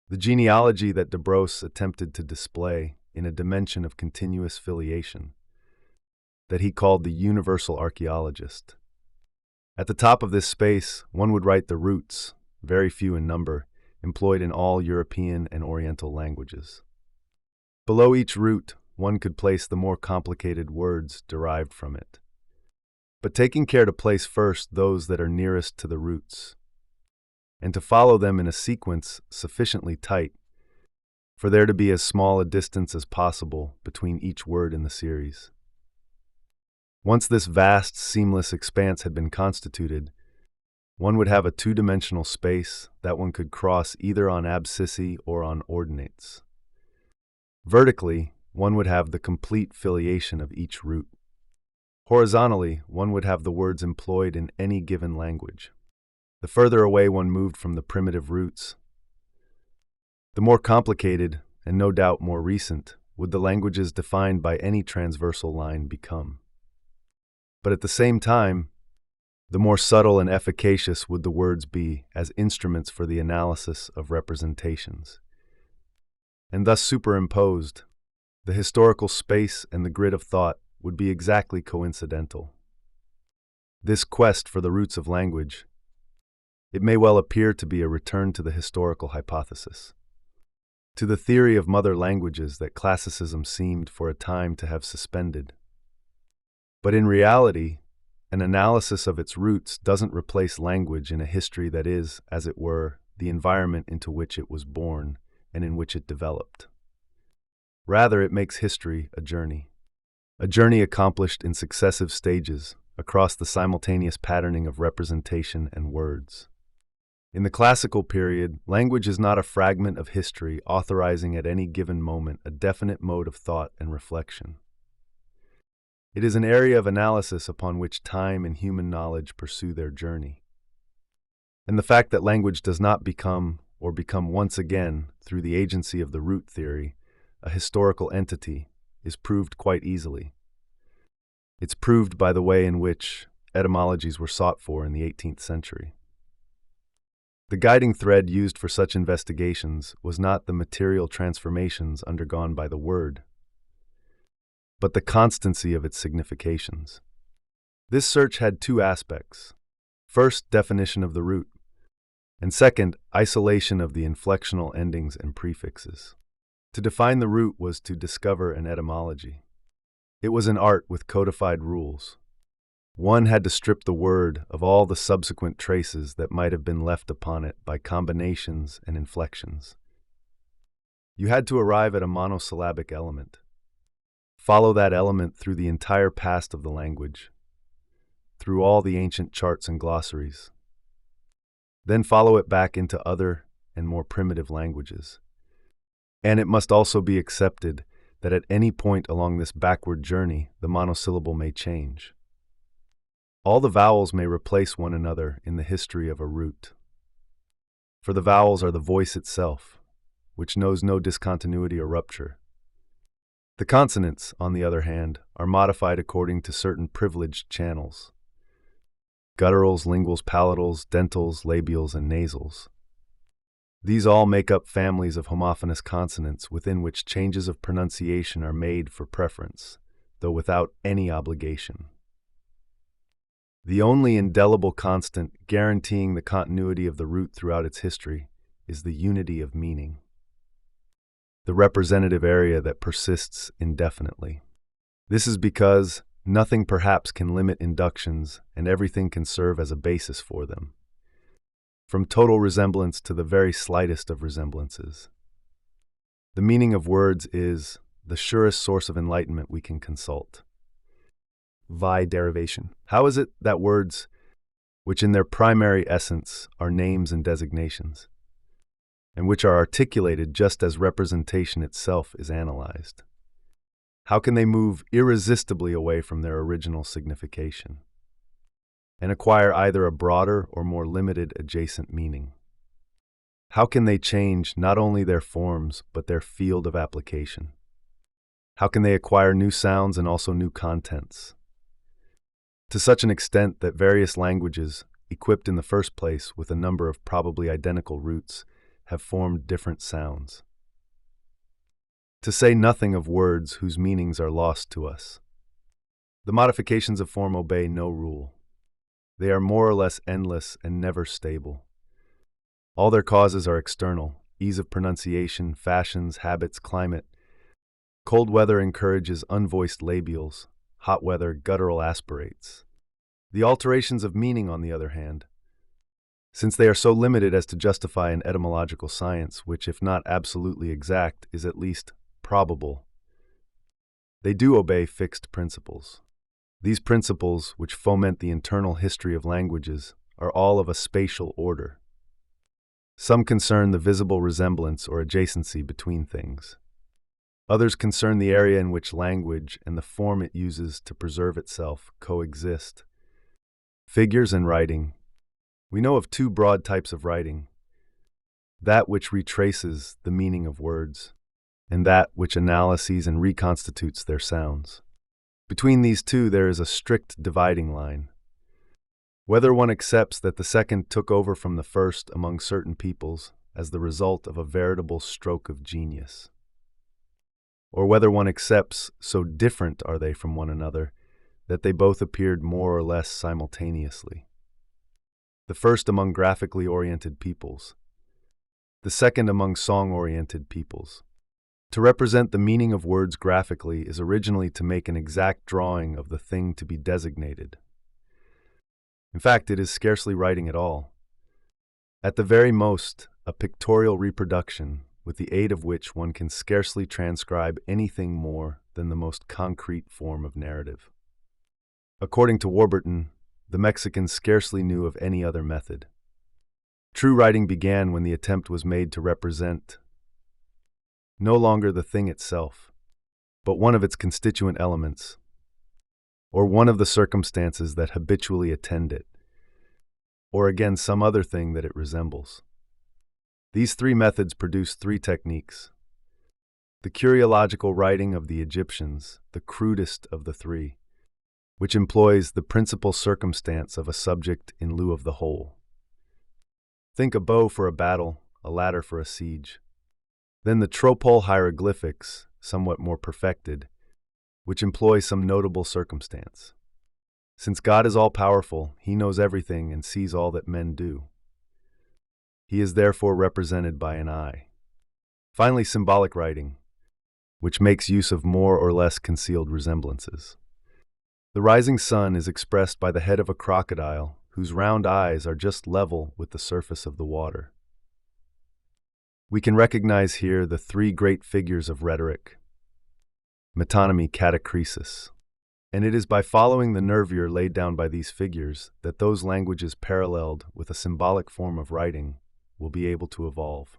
the genealogy that de Bros attempted to display in a dimension of continuous filiation, that he called the universal archaeologist. At the top of this space, one would write the roots, very few in number, employed in all European and Oriental languages. Below each root, one could place the more complicated words derived from it, but taking care to place first those that are nearest to the roots, and to follow them in a sequence sufficiently tight for there to be as small a distance as possible between each word in the series. Once this vast, seamless expanse had been constituted, one would have a two-dimensional space that one could cross either on abscissae or on ordinates. Vertically, one would have the complete filiation of each root. Horizontally, one would have the words employed in any given language. The further away one moved from the primitive roots, the more complicated, and no doubt more recent, would the languages defined by any transversal line become. But at the same time, the more subtle and efficacious would the words be as instruments for the analysis of representations. And thus superimposed, the historical space and the grid of thought would be exactly coincidental. This quest for the roots of language, it may well appear to be a return to the historical hypothesis, to the theory of mother languages that classicism seemed for a time to have suspended. But in reality, an analysis of its roots doesn't replace language in a history that is, as it were, the environment into which it was born and in which it developed. Rather, it makes history a journey accomplished in successive stages across the simultaneous patterning of representation and words. In the classical period, language is not a fragment of history authorizing at any given moment a definite mode of thought and reflection. It is an area of analysis upon which time and human knowledge pursue their journey. And the fact that language does not become, or become once again, through the agency of the root theory, a historical entity, is proved quite easily. It's proved by the way in which etymologies were sought for in the 18th century. The guiding thread used for such investigations was not the material transformations undergone by the word, but the constancy of its significations. This search had two aspects. First, definition of the root, and second, isolation of the inflectional endings and prefixes. To define the root was to discover an etymology. It was an art with codified rules. One had to strip the word of all the subsequent traces that might have been left upon it by combinations and inflections. You had to arrive at a monosyllabic element. Follow that element through the entire past of the language, through all the ancient charts and glossaries. Then follow it back into other and more primitive languages. And it must also be accepted that at any point along this backward journey, the monosyllable may change. All the vowels may replace one another in the history of a root. For the vowels are the voice itself, which knows no discontinuity or rupture. The consonants, on the other hand, are modified according to certain privileged channels: gutturals, linguals, palatals, dentals, labials, and nasals. These all make up families of homophonous consonants within which changes of pronunciation are made for preference, though without any obligation. The only indelible constant guaranteeing the continuity of the root throughout its history is the unity of meaning, the representative area that persists indefinitely. This is because nothing perhaps can limit inductions and everything can serve as a basis for them. from total resemblance to the very slightest of resemblances. The meaning of words is the surest source of enlightenment we can consult. Vi derivation. How is it that words, which in their primary essence are names and designations, and which are articulated just as representation itself is analyzed, how can they move irresistibly away from their original signification and acquire either a broader or more limited adjacent meaning? How can they change not only their forms but their field of application? How can they acquire new sounds and also new contents? To such an extent that various languages, equipped in the first place with a number of probably identical roots, have formed different sounds. To say nothing of words whose meanings are lost to us. The modifications of form obey no rule. They are more or less endless and never stable. All their causes are external: ease of pronunciation, fashions, habits, climate. Cold weather encourages unvoiced labials, hot weather guttural aspirates. The alterations of meaning, on the other hand, since they are so limited as to justify an etymological science which, if not absolutely exact, is at least probable, they do obey fixed principles. These principles, which foment the internal history of languages, are all of a spatial order. Some concern the visible resemblance or adjacency between things. Others concern the area in which language and the form it uses to preserve itself coexist. Figures and writing. We know of two broad types of writing: that which retraces the meaning of words, and that which analyses and reconstitutes their sounds. Between these two there is a strict dividing line. Whether one accepts that the second took over from the first among certain peoples as the result of a veritable stroke of genius, or whether one accepts, so different are they from one another, that they both appeared more or less simultaneously. The first among graphically oriented peoples, the second among song-oriented peoples. To represent the meaning of words graphically is originally to make an exact drawing of the thing to be designated. In fact, it is scarcely writing at all. At the very most, a pictorial reproduction, with the aid of which one can scarcely transcribe anything more than the most concrete form of narrative. According to Warburton, the Mexicans scarcely knew of any other method. True writing began when the attempt was made to represent no longer the thing itself, but one of its constituent elements, or one of the circumstances that habitually attend it, or again some other thing that it resembles. These three methods produce three techniques. The curiological writing of the Egyptians, the crudest of the three, which employs the principal circumstance of a subject in lieu of the whole. Think a bow for a battle, a ladder for a siege. Then the tropole hieroglyphics, somewhat more perfected, which employ some notable circumstance. Since God is all-powerful, he knows everything and sees all that men do. He is therefore represented by an eye. Finally, symbolic writing, which makes use of more or less concealed resemblances. The rising sun is expressed by the head of a crocodile, whose round eyes are just level with the surface of the water. We can recognize here the three great figures of rhetoric: metonymy, catachresis. And it is by following the nervure laid down by these figures that those languages paralleled with a symbolic form of writing will be able to evolve.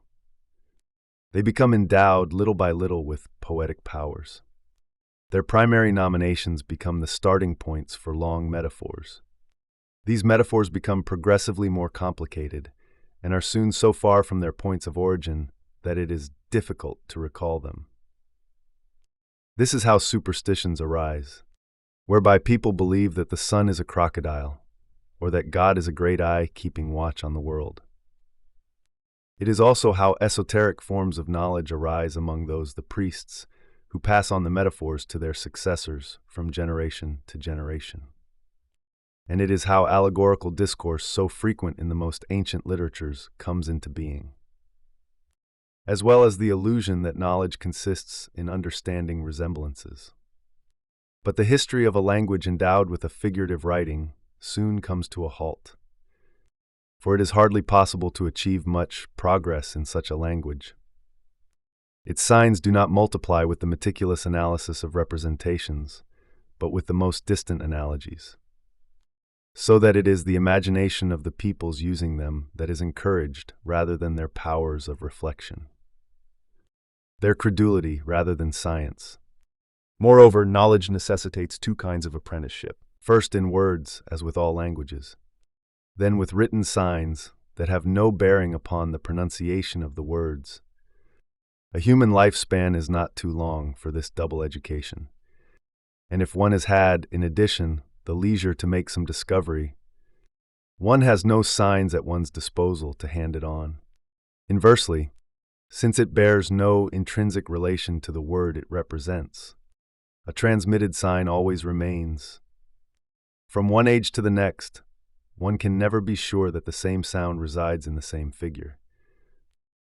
They become endowed little by little with poetic powers. Their primary nominations become the starting points for long metaphors. These metaphors become progressively more complicated and are soon so far from their points of origin that it is difficult to recall them. This is how superstitions arise, whereby people believe that the sun is a crocodile, or that God is a great eye keeping watch on the world. It is also how esoteric forms of knowledge arise among the priests, who pass on the metaphors to their successors from generation to generation. And it is how allegorical discourse, so frequent in the most ancient literatures, comes into being, as well as the illusion that knowledge consists in understanding resemblances. But the history of a language endowed with a figurative writing soon comes to a halt. for it is hardly possible to achieve much progress in such a language. Its signs do not multiply with the meticulous analysis of representations, but with the most distant analogies, so that it is the imagination of the peoples using them that is encouraged rather than their powers of reflection, their credulity rather than science. Moreover, knowledge necessitates two kinds of apprenticeship. First in words, as with all languages, then with written signs that have no bearing upon the pronunciation of the words. A human lifespan is not too long for this double education, and if one has had, in addition, the leisure to make some discovery, one has no signs at one's disposal to hand it on. Inversely, since it bears no intrinsic relation to the word it represents, a transmitted sign always remains. From one age to the next, one can never be sure that the same sound resides in the same figure.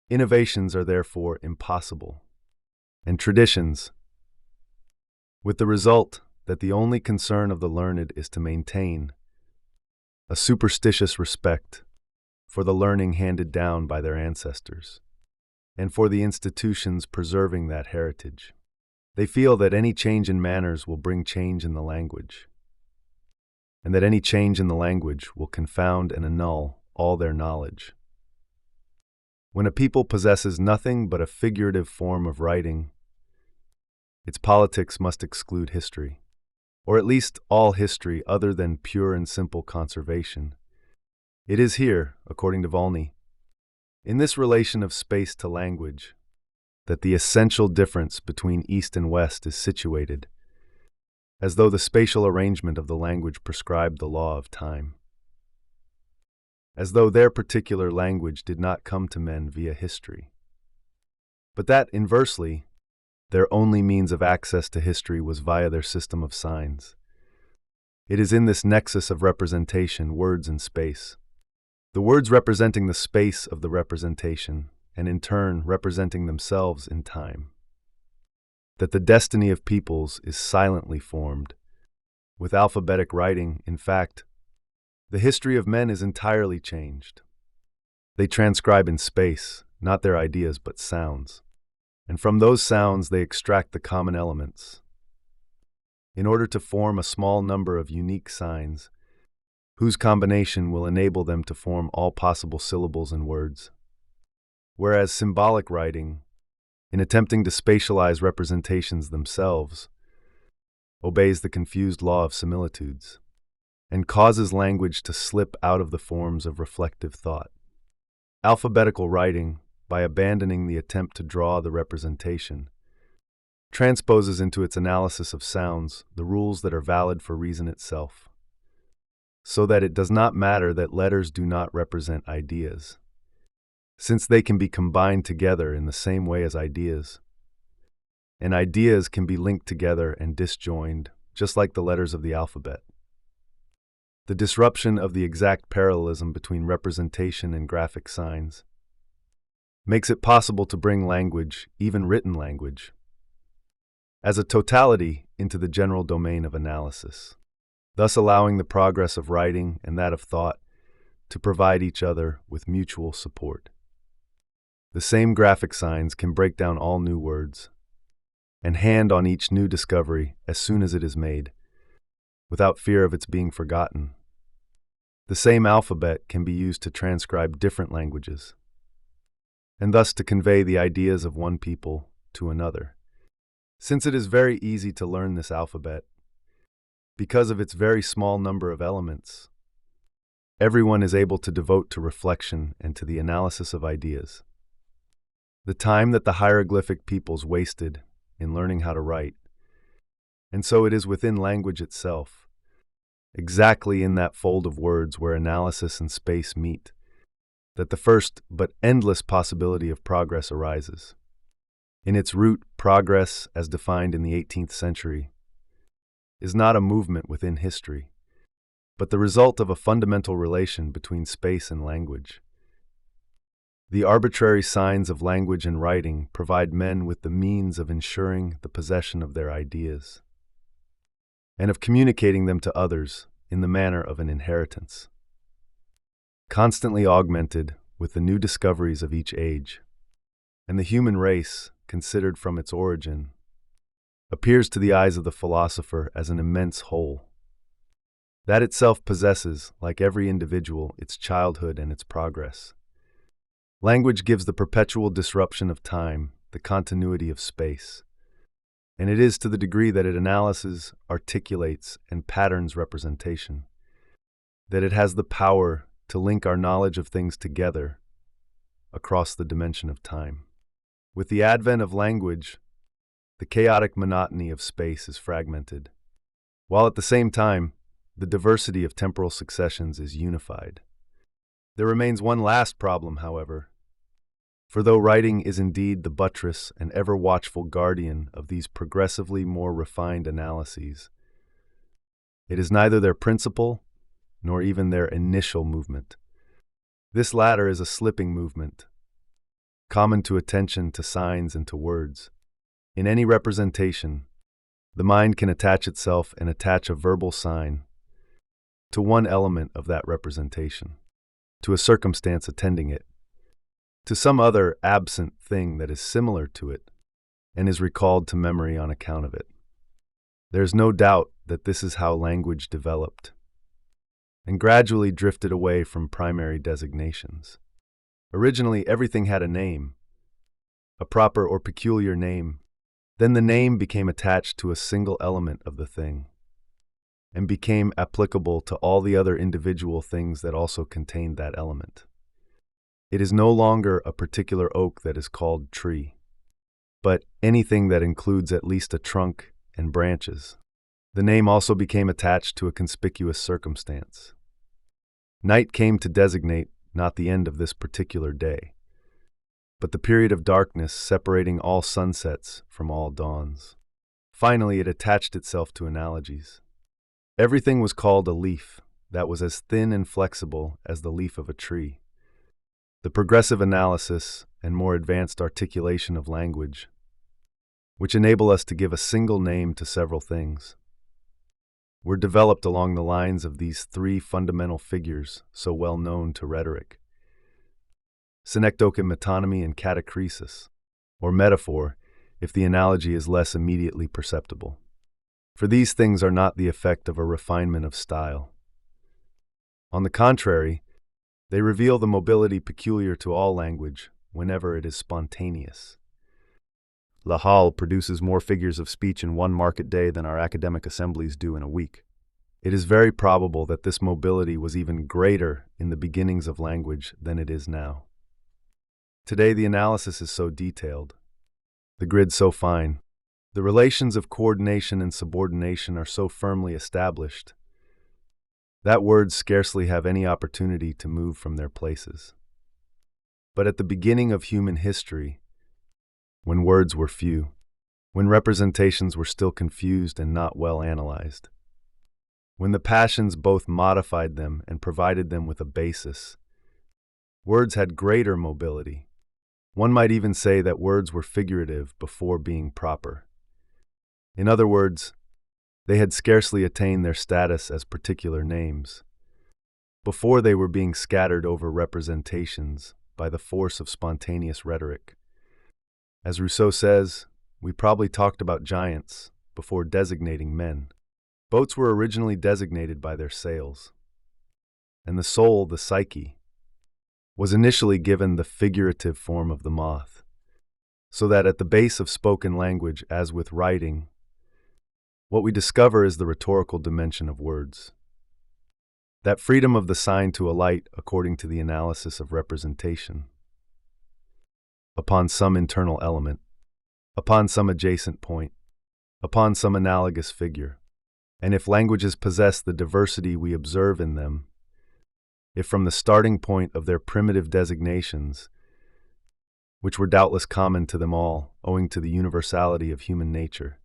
Innovations are therefore impossible, and traditions, with the result that the only concern of the learned is to maintain a superstitious respect for the learning handed down by their ancestors, and for the institutions preserving that heritage. They feel that any change in manners will bring change in the language, and that any change in the language will confound and annul all their knowledge. When a people possesses nothing but a figurative form of writing, its politics must exclude history, or at least all history other than pure and simple conservation. It is here, according to Volney, in this relation of space to language, that the essential difference between East and West is situated, as though the spatial arrangement of the language prescribed the law of time, as though their particular language did not come to men via history, but that, inversely, their only means of access to history was via their system of signs. It is in this nexus of representation, words and space, the words representing the space of the representation, and in turn representing themselves in time, that the destiny of peoples is silently formed. With alphabetic writing, in fact, the history of men is entirely changed. They transcribe in space, not their ideas but sounds, and from those sounds they extract the common elements, in order to form a small number of unique signs, whose combination will enable them to form all possible syllables and words. Whereas symbolic writing, in attempting to spatialize representations themselves, obeys the confused law of similitudes, and causes language to slip out of the forms of reflective thought. Alphabetical writing, by abandoning the attempt to draw the representation, transposes into its analysis of sounds the rules that are valid for reason itself, so that it does not matter that letters do not represent ideas, since they can be combined together in the same way as ideas, and ideas can be linked together and disjoined, just like the letters of the alphabet. The disruption of the exact parallelism between representation and graphic signs makes it possible to bring language, even written language, as a totality into the general domain of analysis, thus allowing the progress of writing and that of thought to provide each other with mutual support. The same graphic signs can break down all new words and hand on each new discovery as soon as it is made, without fear of its being forgotten. The same alphabet can be used to transcribe different languages, and thus to convey the ideas of one people to another. Since it is very easy to learn this alphabet, because of its very small number of elements, everyone is able to devote to reflection and to the analysis of ideas. The time that the hieroglyphic peoples wasted in learning how to write, and so it is within language itself, exactly in that fold of words where analysis and space meet, that the first but endless possibility of progress arises. In its root, progress, as defined in the 18th century, is not a movement within history, but the result of a fundamental relation between space and language. The arbitrary signs of language and writing provide men with the means of ensuring the possession of their ideas, and of communicating them to others in the manner of an inheritance. constantly augmented with the new discoveries of each age. And the human race, considered from its origin, appears to the eyes of the philosopher as an immense whole. That itself possesses, like every individual, its childhood and its progress. Language gives the perpetual disruption of time, the continuity of space. And it is to the degree that it analyzes, articulates, and patterns representation, that it has the power to link our knowledge of things together across the dimension of time. With the advent of language, the chaotic monotony of space is fragmented, while at the same time, the diversity of temporal successions is unified. There remains one last problem, however. For though writing is indeed the buttress and ever-watchful guardian of these progressively more refined analyses, it is neither their principle nor even their initial movement. This latter is a slipping movement, common to attention, to signs, and to words. In any representation, the mind can attach itself and attach a verbal sign to one element of that representation, to a circumstance attending it, to some other absent thing that is similar to it and is recalled to memory on account of it. There is no doubt that this is how language developed and gradually drifted away from primary designations. Originally, everything had a name, a proper or peculiar name. Then the name became attached to a single element of the thing and became applicable to all the other individual things that also contained that element. It is no longer a particular oak that is called tree, but anything that includes at least a trunk and branches. The name also became attached to a conspicuous circumstance. Night came to designate not the end of this particular day, but the period of darkness separating all sunsets from all dawns. Finally, it attached itself to analogies. Everything was called a leaf that was as thin and flexible as the leaf of a tree. The progressive analysis and more advanced articulation of language, which enable us to give a single name to several things, were developed along the lines of these three fundamental figures so well known to rhetoric: synecdoche, metonymy, and catachresis, or metaphor, if the analogy is less immediately perceptible. For these things are not the effect of a refinement of style. On the contrary, they reveal the mobility peculiar to all language whenever it is spontaneous. La Halle produces more figures of speech in one market day than our academic assemblies do in a week. It is very probable that this mobility was even greater in the beginnings of language than it is now. Today, the analysis is so detailed, the grid so fine, the relations of coordination and subordination are so firmly established, that words scarcely have any opportunity to move from their places. But at the beginning of human history, when words were few, when representations were still confused and not well analyzed, when the passions both modified them and provided them with a basis, words had greater mobility. One might even say that words were figurative before being proper. In other words, they had scarcely attained their status as particular names, before they were being scattered over representations by the force of spontaneous rhetoric. As Rousseau says, we probably talked about giants before designating men. Boats were originally designated by their sails, and the soul, the psyche, was initially given the figurative form of the moth, so that at the base of spoken language, as with writing, what we discover is the rhetorical dimension of words. That freedom of the sign to alight according to the analysis of representation, upon some internal element, upon some adjacent point, upon some analogous figure. And if languages possess the diversity we observe in them, if from the starting point of their primitive designations, which were doubtless common to them all owing to the universality of human nature,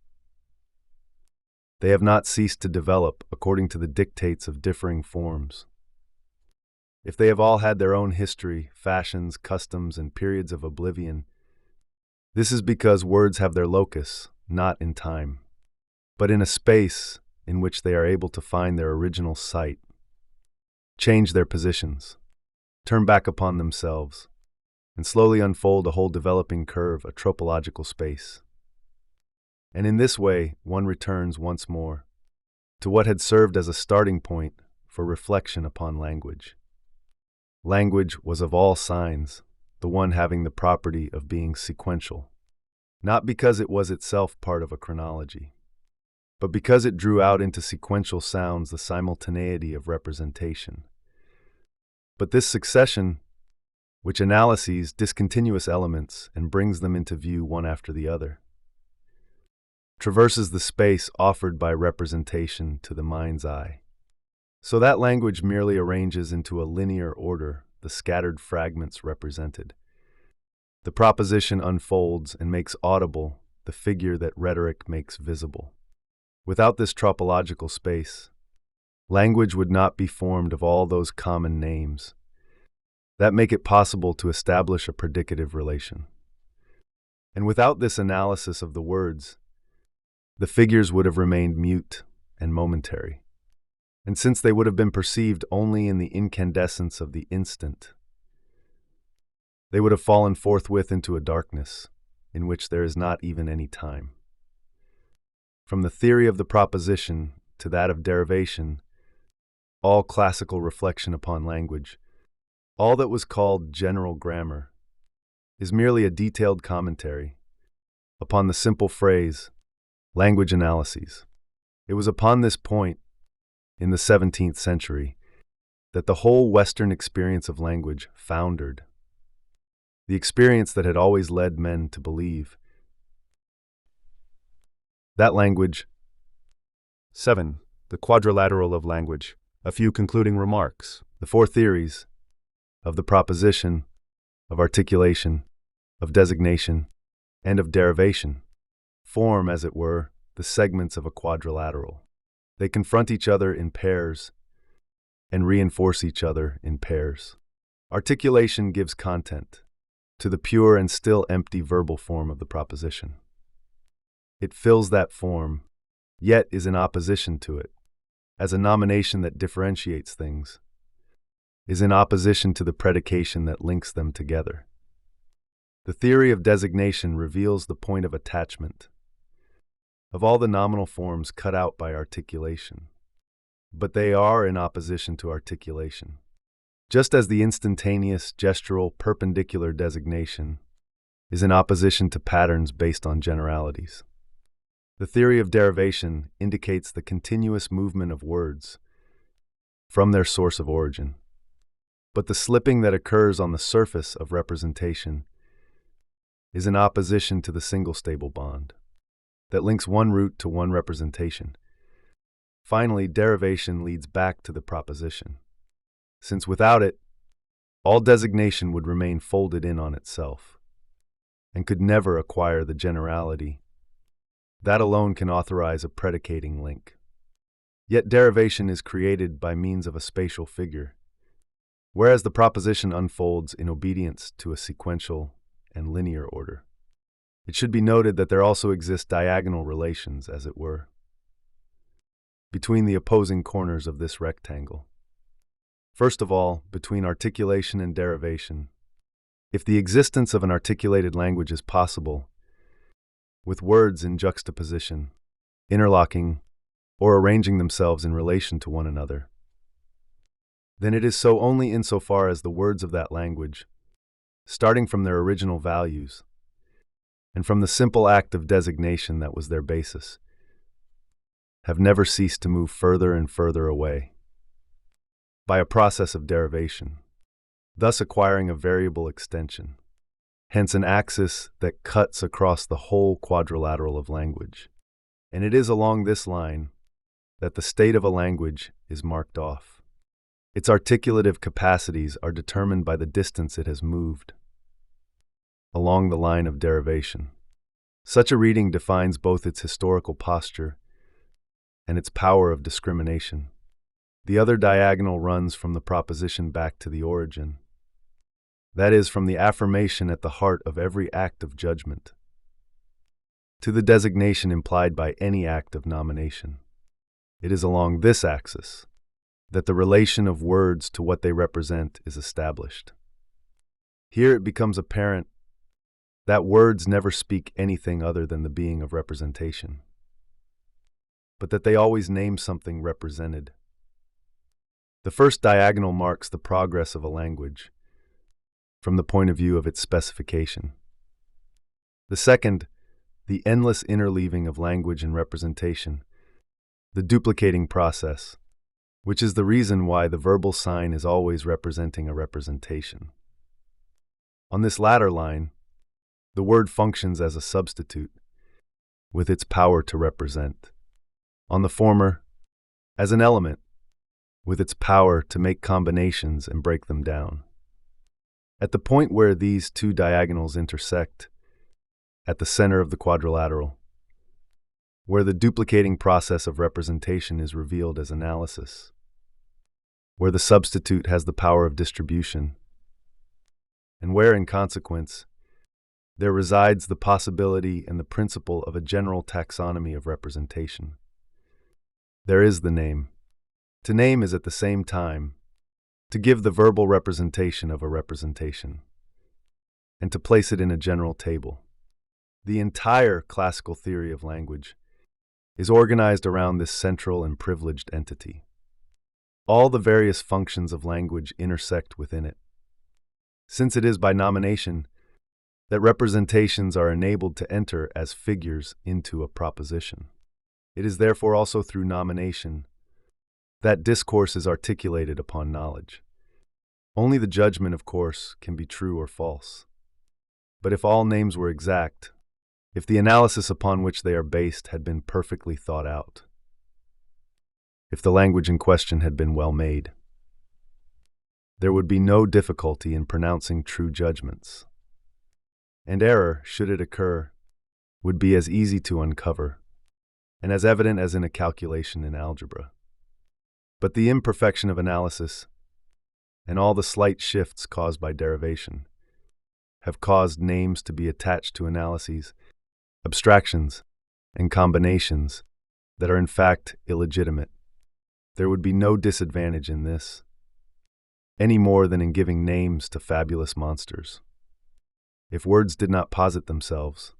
they have not ceased to develop according to the dictates of differing forms. If they have all had their own history, fashions, customs, and periods of oblivion, this is because words have their locus, not in time, but in a space in which they are able to find their original site, change their positions, turn back upon themselves, and slowly unfold a whole developing curve, a topological space. And in this way, one returns once more to what had served as a starting point for reflection upon language. Language was of all signs the one having the property of being sequential, not because it was itself part of a chronology, but because it drew out into sequential sounds the simultaneity of representation. But this succession, which analyses discontinuous elements and brings them into view one after the other, traverses the space offered by representation to the mind's eye, so that language merely arranges into a linear order the scattered fragments represented. The proposition unfolds and makes audible the figure that rhetoric makes visible. Without this topological space, language would not be formed of all those common names that make it possible to establish a predicative relation. And without this analysis of the words, the figures would have remained mute and momentary. And since they would have been perceived only in the incandescence of the instant, they would have fallen forthwith into a darkness in which there is not even any time. From the theory of the proposition to that of derivation, all classical reflection upon language, all that was called general grammar, is merely a detailed commentary upon the simple phrase, language analyses. It was upon this point, in the 17th century, that the whole Western experience of language foundered. The experience that had always led men to believe that language. 7. The quadrilateral of language. A few concluding remarks. The four theories of the proposition, of articulation, of designation, and of derivation form, as it were, the segments of a quadrilateral. They confront each other in pairs and reinforce each other in pairs. Articulation gives content to the pure and still empty verbal form of the proposition. It fills that form, yet is in opposition to it, as a nomination that differentiates things, is in opposition to the predication that links them together. The theory of designation reveals the point of attachment of all the nominal forms cut out by articulation, but they are in opposition to articulation. Just as the instantaneous gestural perpendicular designation is in opposition to patterns based on generalities. The theory of derivation indicates the continuous movement of words from their source of origin, but the slipping that occurs on the surface of representation is in opposition to the single stable bond that links one root to one representation. Finally, derivation leads back to the proposition, since without it, all designation would remain folded in on itself and could never acquire the generality that alone can authorize a predicating link. Yet derivation is created by means of a spatial figure, whereas the proposition unfolds in obedience to a sequential and linear order. It should be noted that there also exist diagonal relations, as it were, between the opposing corners of this rectangle. First of all, between articulation and derivation. If the existence of an articulated language is possible, with words in juxtaposition, interlocking, or arranging themselves in relation to one another, then it is so only insofar as the words of that language, starting from their original values, and from the simple act of designation that was their basis, have never ceased to move further and further away, by a process of derivation, thus acquiring a variable extension, hence an axis that cuts across the whole quadrilateral of language. And it is along this line that the state of a language is marked off. Its articulative capacities are determined by the distance it has moved along the line of derivation. Such a reading defines both its historical posture and its power of discrimination. The other diagonal runs from the proposition back to the origin, that is, from the affirmation at the heart of every act of judgment, to the designation implied by any act of nomination. It is along this axis that the relation of words to what they represent is established. Here it becomes apparent that words never speak anything other than the being of representation, but that they always name something represented. The first diagonal marks the progress of a language from the point of view of its specification. The second, the endless interleaving of language and representation, the duplicating process, which is the reason why the verbal sign is always representing a representation. On this latter line, the word functions as a substitute, with its power to represent. On the former, as an element, with its power to make combinations and break them down. At the point where these two diagonals intersect, at the center of the quadrilateral, where the duplicating process of representation is revealed as analysis, where the substitute has the power of distribution, and where, in consequence, there resides the possibility and the principle of a general taxonomy of representation. There is the name. To name is at the same time to give the verbal representation of a representation, and to place it in a general table. The entire classical theory of language is organized around this central and privileged entity. All the various functions of language intersect within it. Since it is by nomination that representations are enabled to enter as figures into a proposition, it is therefore also through nomination that discourse is articulated upon knowledge. Only the judgment, of course, can be true or false. But if all names were exact, if the analysis upon which they are based had been perfectly thought out, if the language in question had been well made, there would be no difficulty in pronouncing true judgments. And error, should it occur, would be as easy to uncover and as evident as in a calculation in algebra. But the imperfection of analysis and all the slight shifts caused by derivation have caused names to be attached to analyses, abstractions, and combinations that are in fact illegitimate. There would be no disadvantage in this, any more than in giving names to fabulous monsters, if words did not posit themselves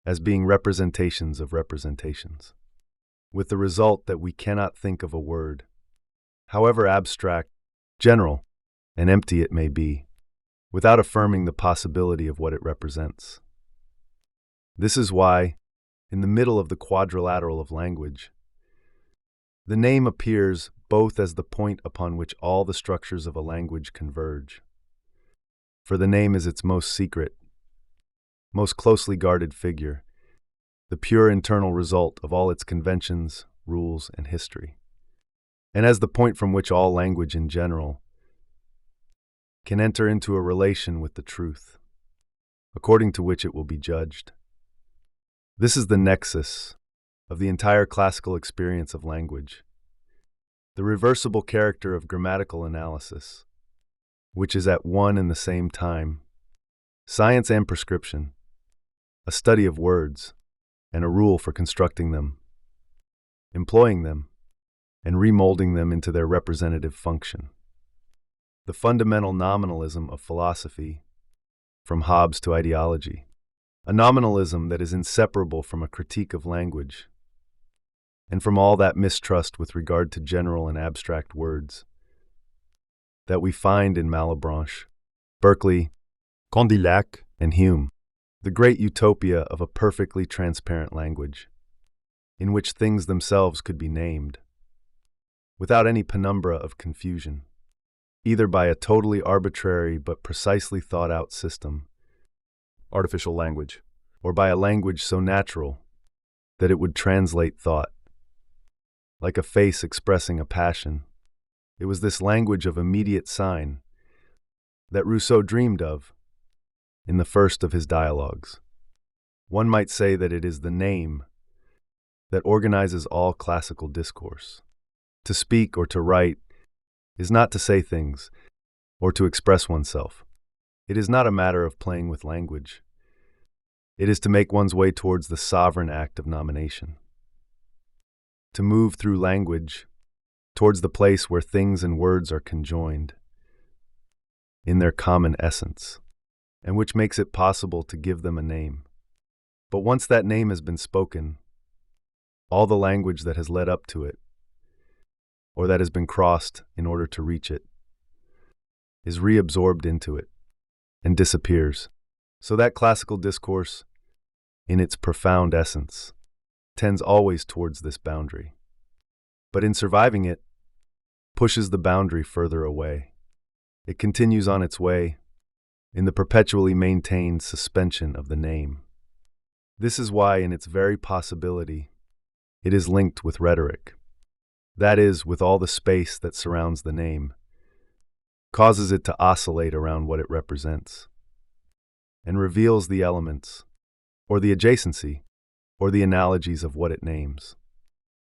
as being representations of representations, with the result that we cannot think of a word, however abstract, general, and empty it may be, without affirming the possibility of what it represents. This is why, in the middle of the quadrilateral of language, the name appears both as the point upon which all the structures of a language converge, for the name is its most secret, most closely guarded figure, the pure internal result of all its conventions, rules, and history, and as the point from which all language in general can enter into a relation with the truth, according to which it will be judged. This is the nexus of the entire classical experience of language, the reversible character of grammatical analysis, which is at one and the same time science and prescription, a study of words, and a rule for constructing them, employing them, and remolding them into their representative function. The fundamental nominalism of philosophy, from Hobbes to ideology, a nominalism that is inseparable from a critique of language, and from all that mistrust with regard to general and abstract words that we find in Malebranche, Berkeley, Condillac, and Hume, the great utopia of a perfectly transparent language, in which things themselves could be named, without any penumbra of confusion, either by a totally arbitrary but precisely thought-out system, artificial language, or by a language so natural that it would translate thought. Like a face expressing a passion, it was this language of immediate sign that Rousseau dreamed of in the first of his dialogues. One might say that it is the name that organizes all classical discourse. To speak or to write is not to say things or to express oneself. It is not a matter of playing with language. It is to make one's way towards the sovereign act of nomination. To move through language towards the place where things and words are conjoined in their common essence, and which makes it possible to give them a name. But once that name has been spoken, all the language that has led up to it, or that has been crossed in order to reach it, is reabsorbed into it and disappears. So that classical discourse, in its profound essence, tends always towards this boundary. But in surviving it, pushes the boundary further away. It continues on its way in the perpetually maintained suspension of the name. This is why, in its very possibility, it is linked with rhetoric. That is, with all the space that surrounds the name, causes it to oscillate around what it represents, and reveals the elements, or the adjacency, or the analogies of what it names.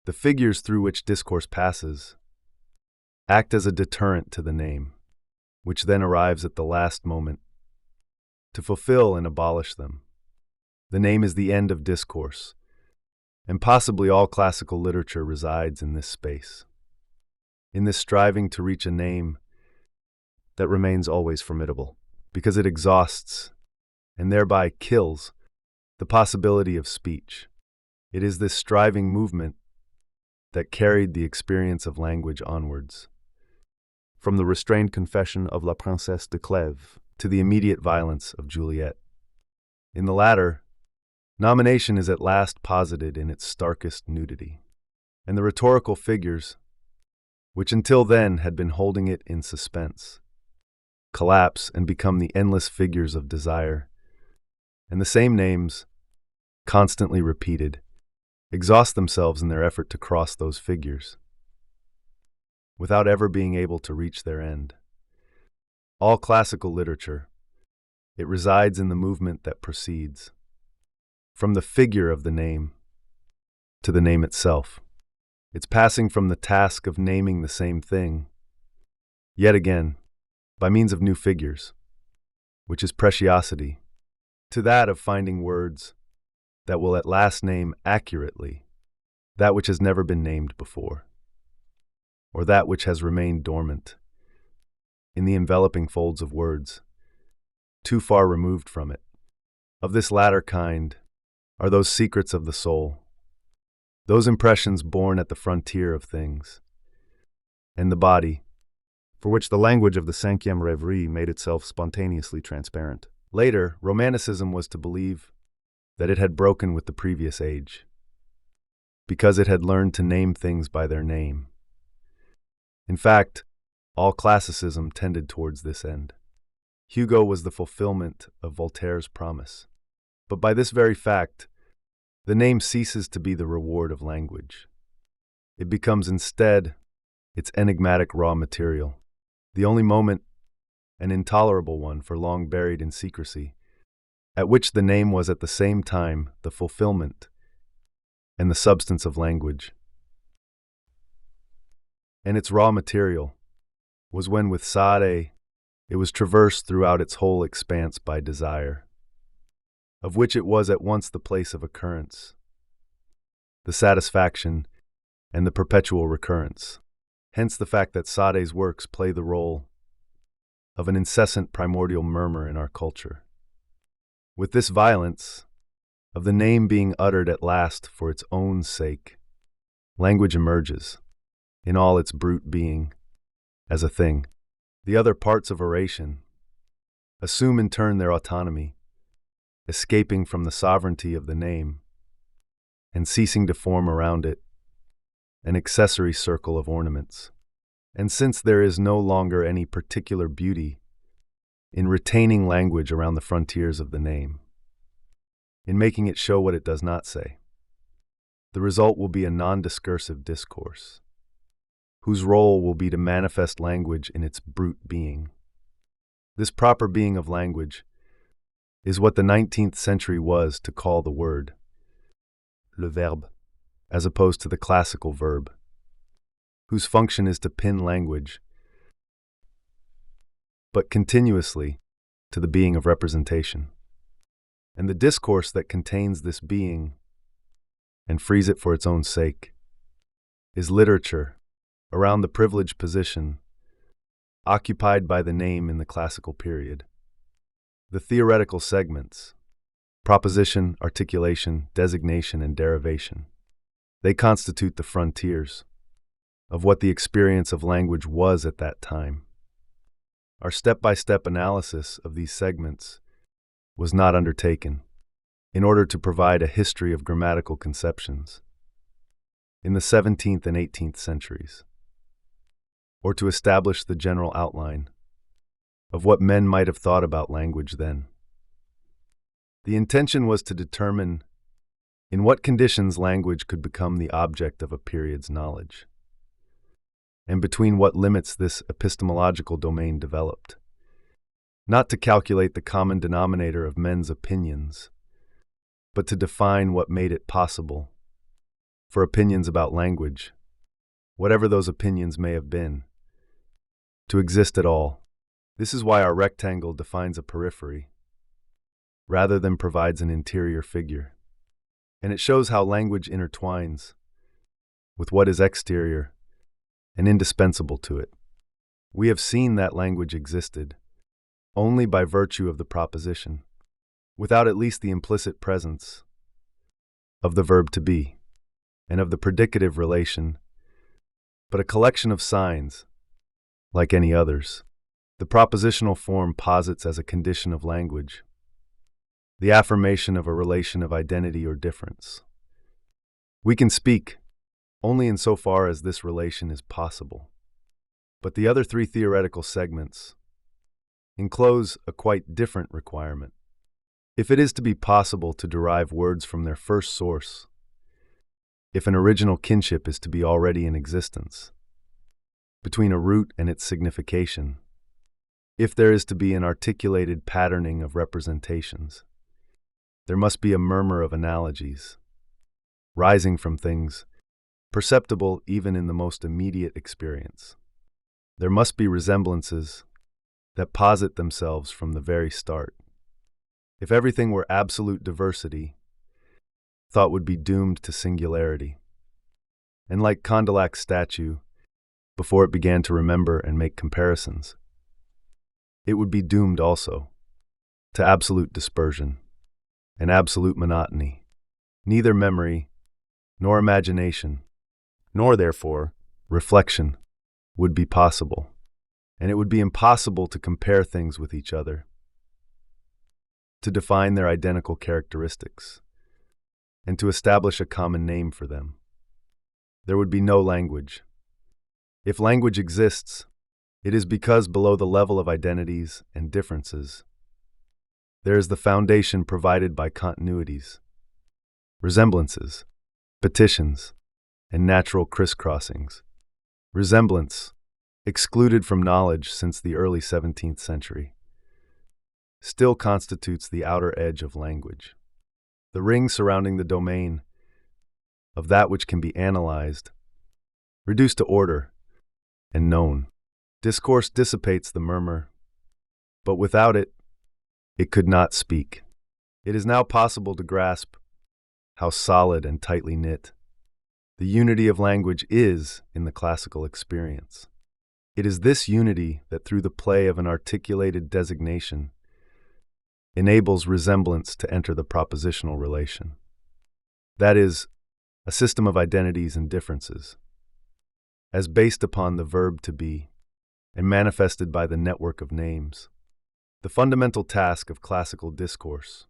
The figures through which discourse passes act as a deterrent to the name, which then arrives at the last moment to fulfill and abolish them. The name is the end of discourse, and possibly all classical literature resides in this space, in this striving to reach a name that remains always formidable, because it exhausts and thereby kills the possibility of speech. It is this striving movement that carried the experience of language onwards, from the restrained confession of La Princesse de Clèves to the immediate violence of Juliet. In the latter, nomination is at last posited in its starkest nudity, and the rhetorical figures, which until then had been holding it in suspense, collapse and become the endless figures of desire, and the same names, constantly repeated, exhaust themselves in their effort to cross those figures, without ever being able to reach their end. All classical literature, it resides in the movement that proceeds, from the figure of the name to the name itself. It's passing from the task of naming the same thing, yet again, by means of new figures, which is preciosity, to that of finding words that will at last name accurately that which has never been named before, or that which has remained dormant in the enveloping folds of words, too far removed from it. Of this latter kind are those secrets of the soul, those impressions born at the frontier of things, and the body, for which the language of the Cinquième Rêverie made itself spontaneously transparent. Later, Romanticism was to believe that it had broken with the previous age, because it had learned to name things by their name. In fact, all classicism tended towards this end. Hugo was the fulfillment of Voltaire's promise. But by this very fact, the name ceases to be the reward of language. It becomes instead its enigmatic raw material, the only moment, an intolerable one for long buried in secrecy, at which the name was at the same time the fulfillment and the substance of language. And its raw material was when with Sade it was traversed throughout its whole expanse by desire, of which it was at once the place of occurrence, the satisfaction, and the perpetual recurrence. Hence the fact that Sade's works play the role of an incessant primordial murmur in our culture. With this violence, of the name being uttered at last for its own sake, language emerges, in all its brute being, as a thing. The other parts of oration assume in turn their autonomy, escaping from the sovereignty of the name, and ceasing to form around it an accessory circle of ornaments. And since there is no longer any particular beauty in retaining language around the frontiers of the name, in making it show what it does not say, the result will be a non-discursive discourse, whose role will be to manifest language in its brute being. This proper being of language is what the 19th century was to call the word, le verbe, as opposed to the classical verb, whose function is to pin language, but continuously, to the being of representation. And the discourse that contains this being and frees it for its own sake is literature, around the privileged position occupied by the name in the classical period. The theoretical segments: proposition, articulation, designation, and derivation. They constitute the frontiers of what the experience of language was at that time. Our step-by-step analysis of these segments was not undertaken in order to provide a history of grammatical conceptions in the 17th and 18th centuries, or to establish the general outline of what men might have thought about language then. The intention was to determine in what conditions language could become the object of a period's knowledge, and between what limits this epistemological domain developed. Not to calculate the common denominator of men's opinions, but to define what made it possible for opinions about language, whatever those opinions may have been, to exist at all. This is why our rectangle defines a periphery, rather than provides an interior figure. And it shows how language intertwines with what is exterior and indispensable to it. We have seen that language existed only by virtue of the proposition, without at least the implicit presence of the verb to be, and of the predicative relation, but a collection of signs, like any others. The propositional form posits as a condition of language the affirmation of a relation of identity or difference. We can speak only insofar as this relation is possible. But the other three theoretical segments enclose a quite different requirement. If it is to be possible to derive words from their first source, if an original kinship is to be already in existence between a root and its signification, if there is to be an articulated patterning of representations, there must be a murmur of analogies, rising from things perceptible even in the most immediate experience. There must be resemblances that posit themselves from the very start. If everything were absolute diversity, thought would be doomed to singularity. And like Condillac's statue, before it began to remember and make comparisons, it would be doomed also to absolute dispersion and absolute monotony. Neither memory nor imagination, nor therefore reflection, would be possible, and it would be impossible to compare things with each other, to define their identical characteristics, and to establish a common name for them. There would be no language. If language exists, it is because below the level of identities and differences, there is the foundation provided by continuities, resemblances, petitions, and natural crisscrossings. Resemblance, excluded from knowledge since the early 17th century, still constitutes the outer edge of language. The ring surrounding the domain of that which can be analyzed, reduced to order, and known. Discourse dissipates the murmur, but without it, it could not speak. It is now possible to grasp how solid and tightly knit the unity of language is in the classical experience. It is this unity that, through the play of an articulated designation, enables resemblance to enter the propositional relation. That is, a system of identities and differences, as based upon the verb to be and manifested by the network of names. The fundamental task of classical discourse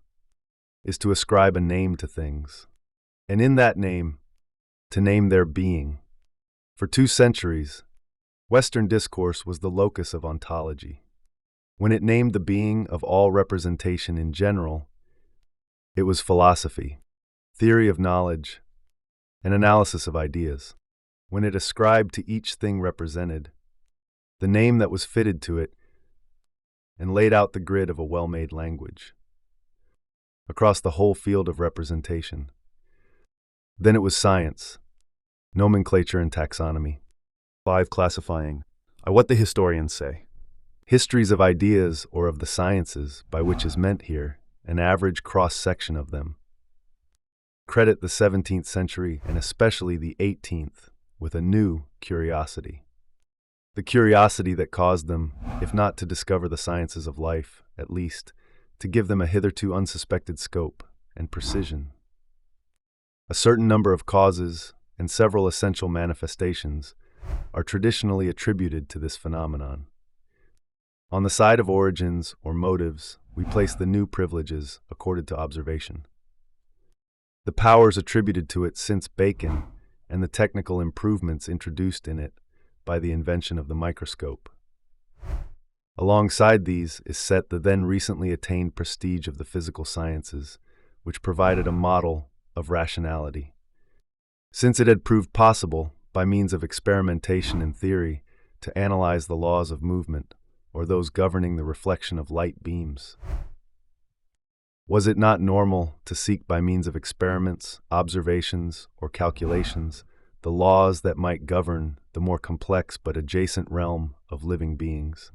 is to ascribe a name to things, and in that name, to name their being. For 2 centuries, Western discourse was the locus of ontology. When it named the being of all representation in general, it was philosophy, theory of knowledge, and analysis of ideas. When it ascribed to each thing represented the name that was fitted to it, and laid out the grid of a well-made language across the whole field of representation, then it was science, nomenclature and taxonomy. 5. Classifying. What the historians say. Histories of ideas or of the sciences, by which is meant here an average cross-section of them, credit the 17th century and especially the 18th with a new curiosity. The curiosity that caused them, if not to discover the sciences of life, at least, to give them a hitherto unsuspected scope and precision. A certain number of causes and several essential manifestations are traditionally attributed to this phenomenon. On the side of origins or motives, we place the new privileges accorded to observation. The powers attributed to it since Bacon and the technical improvements introduced in it by the invention of the microscope. Alongside these is set the then recently attained prestige of the physical sciences, which provided a model of rationality. Since it had proved possible, by means of experimentation and theory, to analyze the laws of movement, or those governing the reflection of light beams. Was it not normal to seek by means of experiments, observations, or calculations the laws that might govern the more complex but adjacent realm of living beings?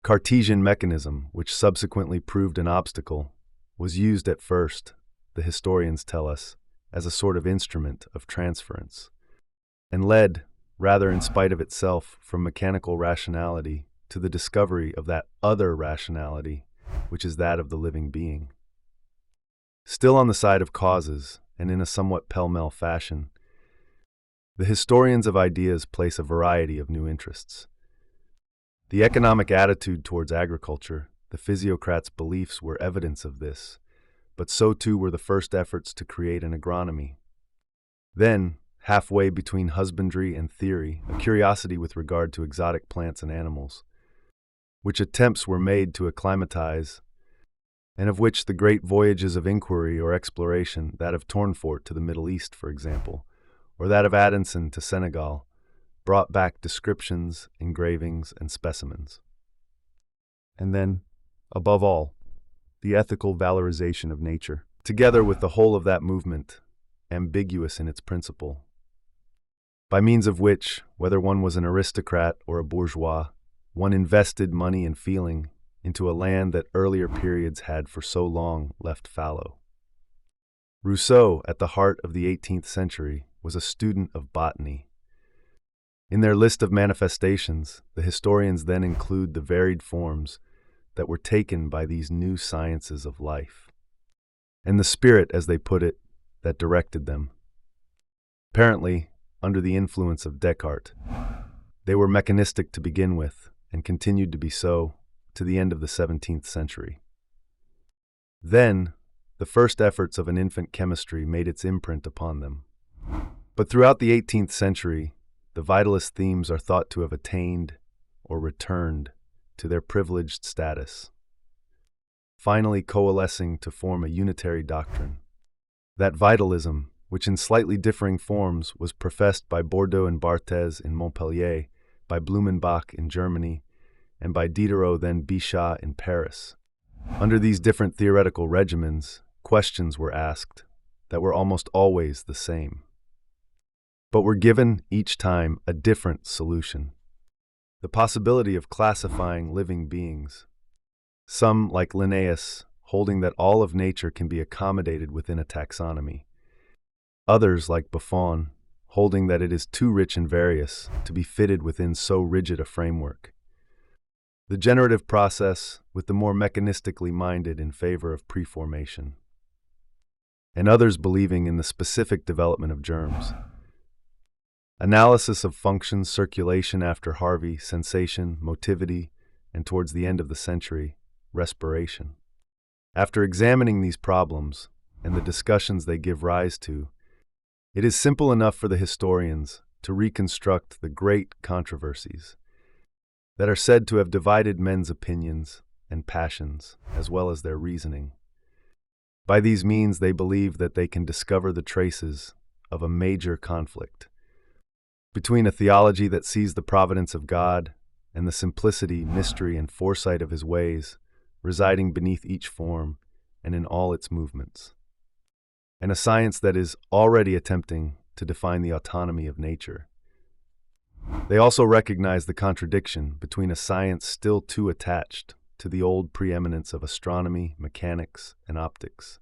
Cartesian mechanism, which subsequently proved an obstacle, was used at first, the historians tell us, as a sort of instrument of transference, and led, rather in spite of itself, from mechanical rationality to the discovery of that other rationality, which is that of the living being. Still on the side of causes, and in a somewhat pell-mell fashion, the historians of ideas place a variety of new interests. The economic attitude towards agriculture, the physiocrats' beliefs were evidence of this, but so too were the first efforts to create an agronomy. Then, halfway between husbandry and theory, a curiosity with regard to exotic plants and animals, which attempts were made to acclimatize, and of which the great voyages of inquiry or exploration, that of Tournefort to the Middle East, for example, or that of Addison to Senegal, brought back descriptions, engravings, and specimens. And then, above all, the ethical valorization of nature, together with the whole of that movement, ambiguous in its principle, by means of which, whether one was an aristocrat or a bourgeois, one invested money and feeling into a land that earlier periods had for so long left fallow. Rousseau, at the heart of the 18th century, was a student of botany. In their list of manifestations, the historians then include the varied forms that were taken by these new sciences of life, and the spirit, as they put it, that directed them. Apparently, under the influence of Descartes, they were mechanistic to begin with, and continued to be so to the end of the 17th century. Then, the first efforts of an infant chemistry made its imprint upon them. But throughout the 18th century, the vitalist themes are thought to have attained or returned to their privileged status, finally coalescing to form a unitary doctrine. That vitalism, which in slightly differing forms was professed by Bordeaux and Barthez in Montpellier, by Blumenbach in Germany, and by Diderot then Bichat in Paris. Under these different theoretical regimens, questions were asked that were almost always the same, but were given each time a different solution. The possibility of classifying living beings, some, like Linnaeus, holding that all of nature can be accommodated within a taxonomy, others, like Buffon, holding that it is too rich and various to be fitted within so rigid a framework. The generative process, with the more mechanistically minded in favor of preformation, and others believing in the specific development of germs. Analysis of functions, circulation after Harvey, sensation, motivity, and towards the end of the century, respiration. After examining these problems and the discussions they give rise to, it is simple enough for the historians to reconstruct the great controversies that are said to have divided men's opinions and passions, as well as their reasoning. By these means, they believe that they can discover the traces of a major conflict between a theology that sees the providence of God and the simplicity, mystery, and foresight of his ways residing beneath each form and in all its movements, and a science that is already attempting to define the autonomy of nature. They also recognize the contradiction between a science still too attached to the old preeminence of astronomy, mechanics, and optics,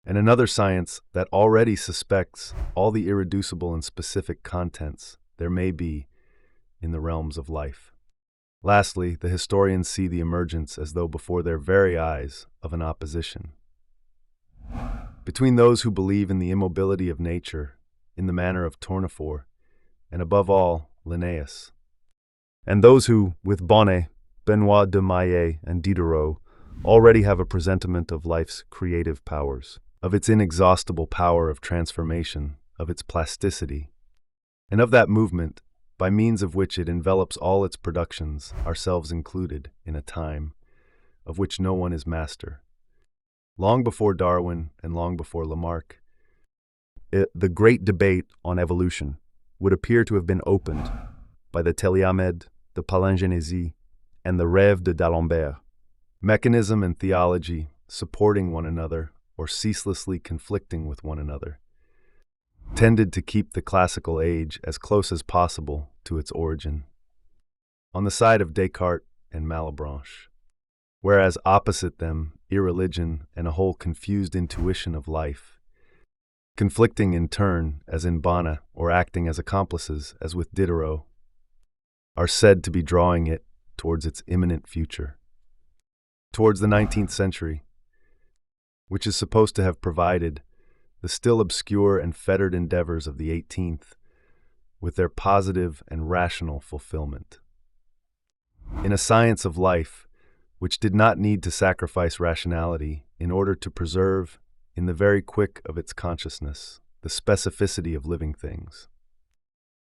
and another science that already suspects all the irreducible and specific contents there may be in the realms of life. Lastly, the historians see the emergence as though before their very eyes of an opposition between those who believe in the immobility of nature, in the manner of Tournefort, and above all, Linnaeus, and those who, with Bonnet, Benoit de Maillet, and Diderot, already have a presentiment of life's creative powers, of its inexhaustible power of transformation, of its plasticity, and of that movement by means of which it envelops all its productions, ourselves included, in a time of which no one is master. Long before Darwin and long before Lamarck, the great debate on evolution would appear to have been opened by the Téléamède, the Palingénésie, and the Rêve de d'Alembert. Mechanism and theology supporting one another or ceaselessly conflicting with one another tended to keep the classical age as close as possible to its origin, on the side of Descartes and Malebranche, whereas opposite them, irreligion and a whole confused intuition of life, conflicting in turn as in Bonnet or acting as accomplices as with Diderot, are said to be drawing it towards its imminent future, towards the 19th century, which is supposed to have provided the still obscure and fettered endeavors of the 18th with their positive and rational fulfillment. In a science of life, which did not need to sacrifice rationality in order to preserve, in the very quick of its consciousness, the specificity of living things,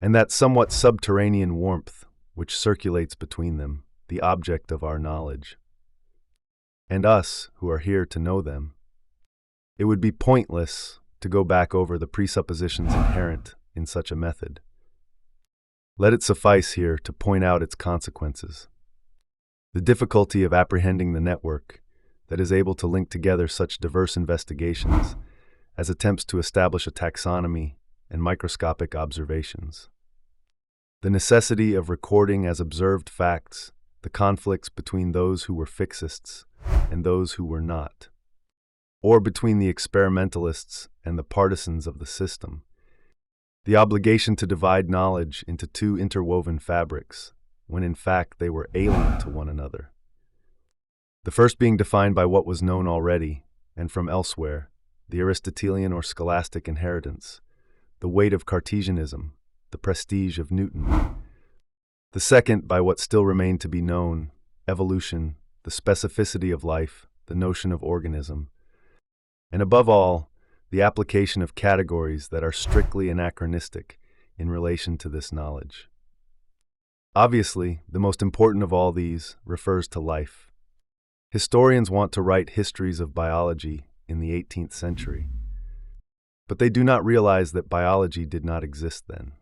and that somewhat subterranean warmth which circulates between them, the object of our knowledge, and us who are here to know them, it would be pointless to go back over the presuppositions inherent in such a method. Let it suffice here to point out its consequences. The difficulty of apprehending the network that is able to link together such diverse investigations as attempts to establish a taxonomy and microscopic observations. The necessity of recording as observed facts the conflicts between those who were fixists and those who were not, or between the experimentalists and the partisans of the system. The obligation to divide knowledge into two interwoven fabrics, when in fact they were alien to one another. The first being defined by what was known already, and from elsewhere, the Aristotelian or scholastic inheritance, the weight of Cartesianism, the prestige of Newton. The second by what still remained to be known, evolution, the specificity of life, the notion of organism, and above all, the application of categories that are strictly anachronistic in relation to this knowledge. Obviously, the most important of all these refers to life. Historians want to write histories of biology in the 18th century, but they do not realize that biology did not exist then,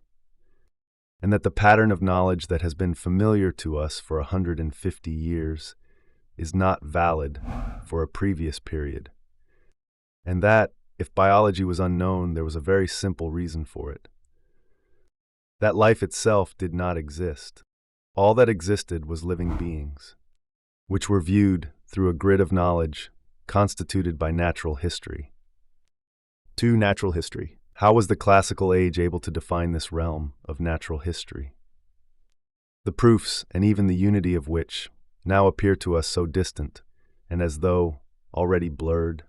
and that the pattern of knowledge that has been familiar to us for 150 years is not valid for a previous period, and that, if biology was unknown, there was a very simple reason for it. That life itself did not exist. All that existed was living beings, which were viewed through a grid of knowledge constituted by natural history. 2. Natural history. How was the classical age able to define this realm of natural history? The proofs, and even the unity of which, now appear to us so distant, and as though already blurred.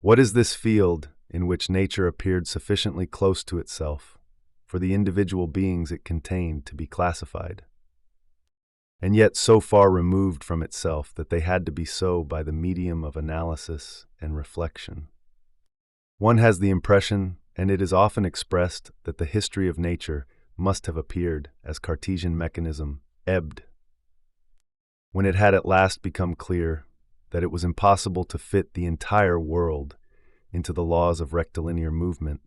What is this field in which nature appeared sufficiently close to itself for the individual beings it contained to be classified, and yet so far removed from itself that they had to be so by the medium of analysis and reflection? One has the impression, and it is often expressed, that the history of nature must have appeared as Cartesian mechanism ebbed, when it had at last become clear that it was impossible to fit the entire world into the laws of rectilinear movement,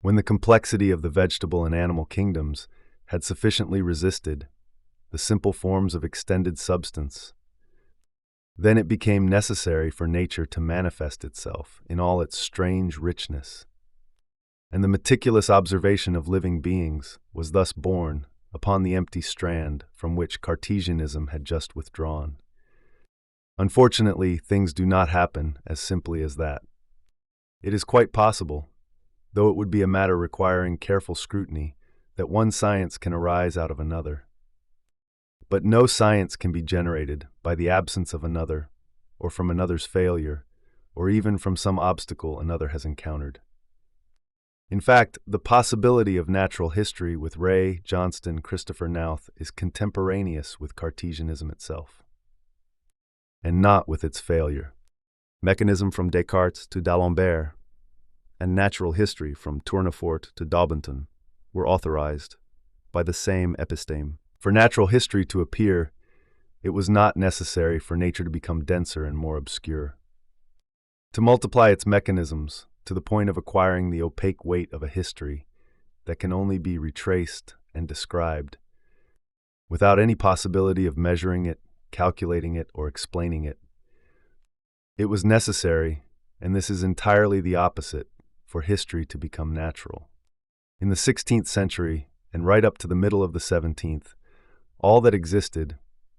when the complexity of the vegetable and animal kingdoms had sufficiently resisted the simple forms of extended substance. Then it became necessary for nature to manifest itself in all its strange richness, and the meticulous observation of living beings was thus born upon the empty strand from which Cartesianism had just withdrawn. Unfortunately, things do not happen as simply as that. It is quite possible, though it would be a matter requiring careful scrutiny, that one science can arise out of another. But no science can be generated by the absence of another, or from another's failure, or even from some obstacle another has encountered. In fact, the possibility of natural history with Ray, Johnston, Christopher Nouth is contemporaneous with Cartesianism itself, and not with its failure. Mechanism from Descartes to D'Alembert, and natural history from Tournefort to Daubenton were authorized by the same episteme. For natural history to appear, it was not necessary for nature to become denser and more obscure. To multiply its mechanisms to the point of acquiring the opaque weight of a history that can only be retraced and described, without any possibility of measuring it, calculating it, or explaining it. It was necessary, and this is entirely the opposite, for history to become natural. In the 16th century, and right up to the middle of the 17th, all that existed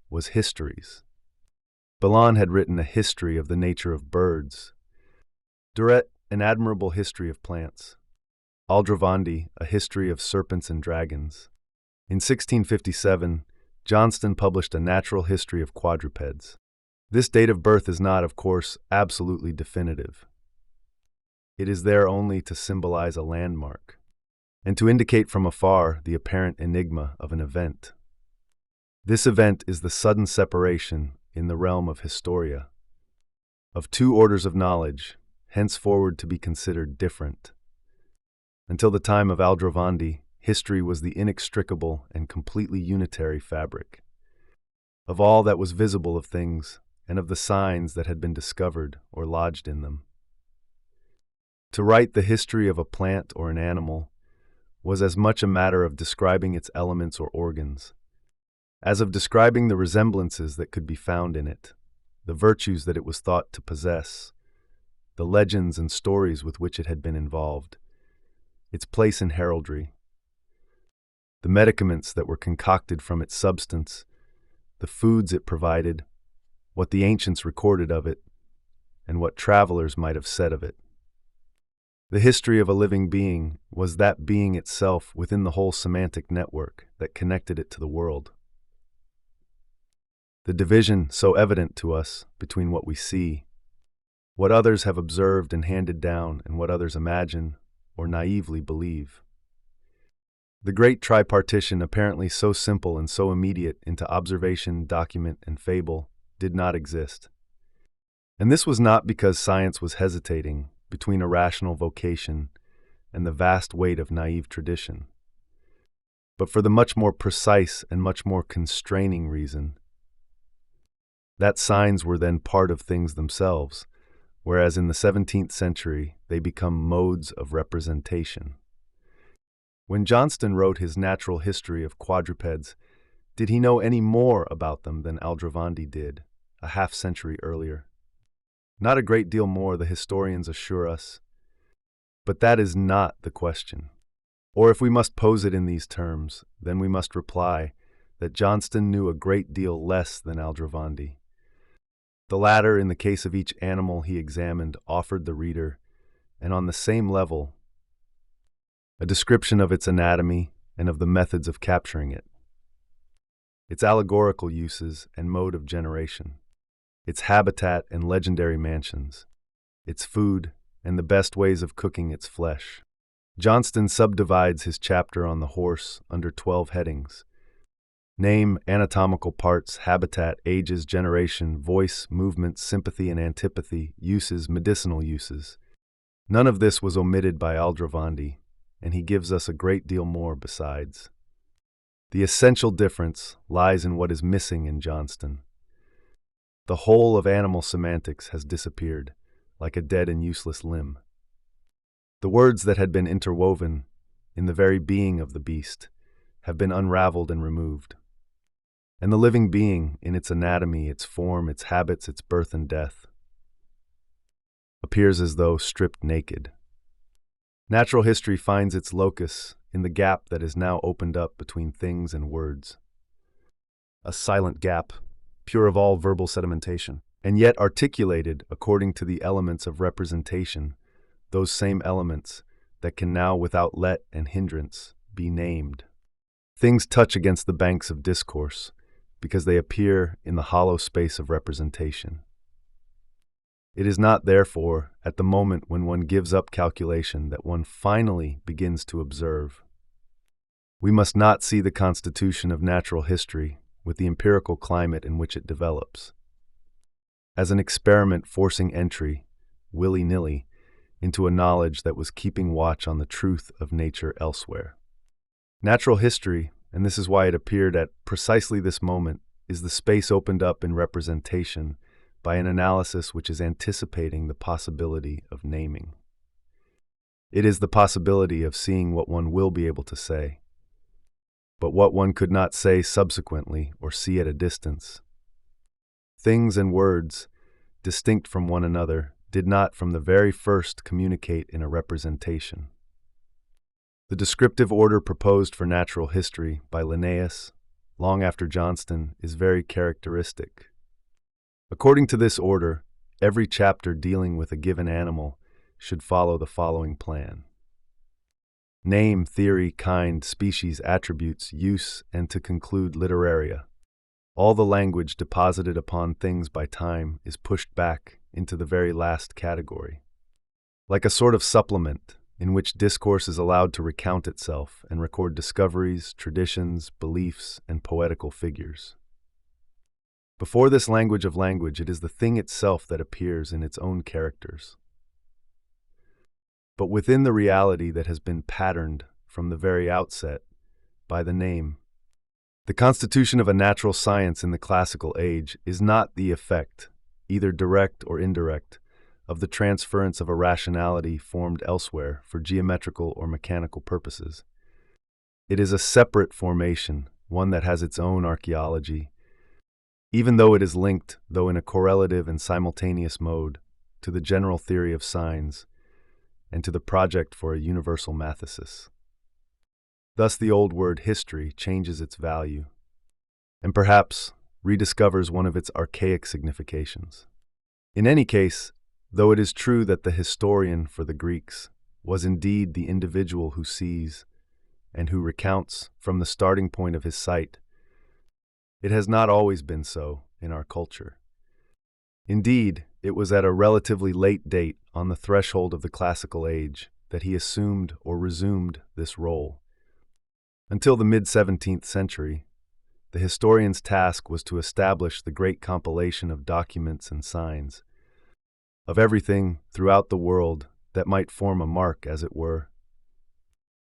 was histories. Balan had written a history of the nature of birds, Duret an admirable history of plants, Aldrovandi a history of serpents and dragons. In 1657, Johnston published a natural history of quadrupeds. This date of birth is not, of course, absolutely definitive. It is there only to symbolize a landmark, and to indicate from afar the apparent enigma of an event. This event is the sudden separation, in the realm of historia, of two orders of knowledge, henceforward to be considered different. Until the time of Aldrovandi, history was the inextricable and completely unitary fabric of all that was visible of things and of the signs that had been discovered or lodged in them. To write the history of a plant or an animal was as much a matter of describing its elements or organs, as of describing the resemblances that could be found in it, the virtues that it was thought to possess, the legends and stories with which it had been involved, its place in heraldry, the medicaments that were concocted from its substance, the foods it provided, what the ancients recorded of it, and what travelers might have said of it. The history of a living being was that being itself within the whole semantic network that connected it to the world. The division so evident to us between what we see, what others have observed and handed down, and what others imagine or naively believe. The great tripartition, apparently so simple and so immediate into observation, document, and fable, did not exist. And this was not because science was hesitating between a rational vocation and the vast weight of naive tradition, but for the much more precise and much more constraining reason that signs were then part of things themselves, whereas in the 17th century they become modes of representation. When Johnston wrote his natural history of quadrupeds, did he know any more about them than Aldrovandi did, a half-century earlier? Not a great deal more, the historians assure us. But that is not the question. Or if we must pose it in these terms, then we must reply that Johnston knew a great deal less than Aldrovandi. The latter, in the case of each animal he examined, offered the reader, and on the same level, a description of its anatomy and of the methods of capturing it, its allegorical uses and mode of generation, its habitat and legendary mansions, its food and the best ways of cooking its flesh. Johnston subdivides his chapter on the horse under 12 headings: name, anatomical parts, habitat, ages, generation, voice, movement, sympathy and antipathy, uses, medicinal uses. None of this was omitted by Aldrovandi, and he gives us a great deal more besides. The essential difference lies in what is missing in Johnston. The whole of animal semantics has disappeared, like a dead and useless limb. The words that had been interwoven in the very being of the beast have been unraveled and removed. And the living being, in its anatomy, its form, its habits, its birth and death, appears as though stripped naked. Natural history finds its locus in the gap that is now opened up between things and words. A silent gap, pure of all verbal sedimentation, and yet articulated according to the elements of representation those same elements that can now, without let and hindrance, be named. Things touch against the banks of discourse because they appear in the hollow space of representation. It is not, therefore, at the moment when one gives up calculation that one finally begins to observe. We must not see the constitution of natural history with the empirical climate in which it develops, as an experiment forcing entry, willy-nilly, into a knowledge that was keeping watch on the truth of nature elsewhere. Natural history, and this is why it appeared at precisely this moment, is the space opened up in representation by an analysis which is anticipating the possibility of naming. It is the possibility of seeing what one will be able to say, but what one could not say subsequently or see at a distance. Things and words, distinct from one another, did not from the very first communicate in a representation. The descriptive order proposed for natural history by Linnaeus, long after Johnston, is very characteristic. According to this order, every chapter dealing with a given animal should follow the following plan: name, theory, kind, species, attributes, use, and to conclude literaria. All the language deposited upon things by time is pushed back into the very last category, like a sort of supplement in which discourse is allowed to recount itself and record discoveries, traditions, beliefs, and poetical figures. Before this language of language, it is the thing itself that appears in its own characters. But within the reality that has been patterned from the very outset by the name, the constitution of a natural science in the classical age is not the effect, either direct or indirect, of the transference of a rationality formed elsewhere for geometrical or mechanical purposes. It is a separate formation, one that has its own archaeology, even though it is linked, though in a correlative and simultaneous mode, to the general theory of signs and to the project for a universal mathesis. Thus the old word history changes its value, and perhaps rediscovers one of its archaic significations. In any case, though it is true that the historian for the Greeks was indeed the individual who sees and who recounts from the starting point of his sight, it has not always been so in our culture. Indeed, it was at a relatively late date, on the threshold of the classical age, that he assumed or resumed this role. Until the mid-17th century, the historian's task was to establish the great compilation of documents and signs, of everything throughout the world that might form a mark, as it were.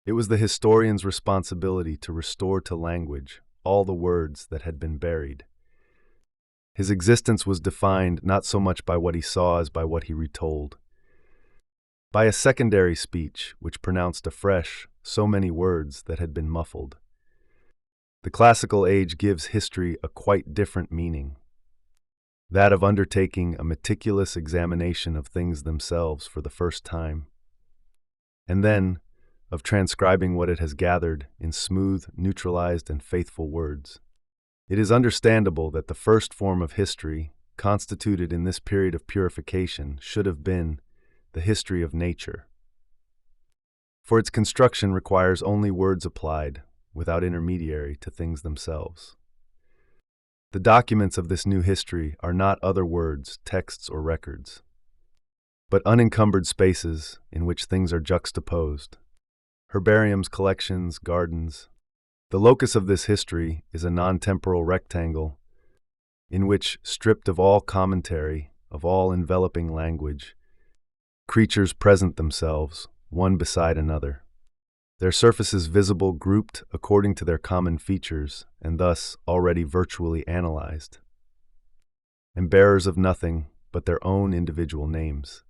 It was the historian's responsibility to restore to language all the words that had been buried. His existence was defined not so much by what he saw as by what he retold, by a secondary speech which pronounced afresh so many words that had been muffled. The classical age gives history a quite different meaning, that of undertaking a meticulous examination of things themselves for the first time, and then of transcribing what it has gathered in smooth, neutralized, and faithful words. It is understandable that the first form of history, constituted in this period of purification, should have been the history of nature. For its construction requires only words applied, without intermediary, to things themselves. The documents of this new history are not other words, texts, or records, but unencumbered spaces in which things are juxtaposed. Herbariums, collections, gardens. The locus of this history is a non-temporal rectangle in which, stripped of all commentary, of all enveloping language, creatures present themselves, one beside another, their surfaces visible, grouped according to their common features, and thus already virtually analyzed, and bearers of nothing but their own individual names.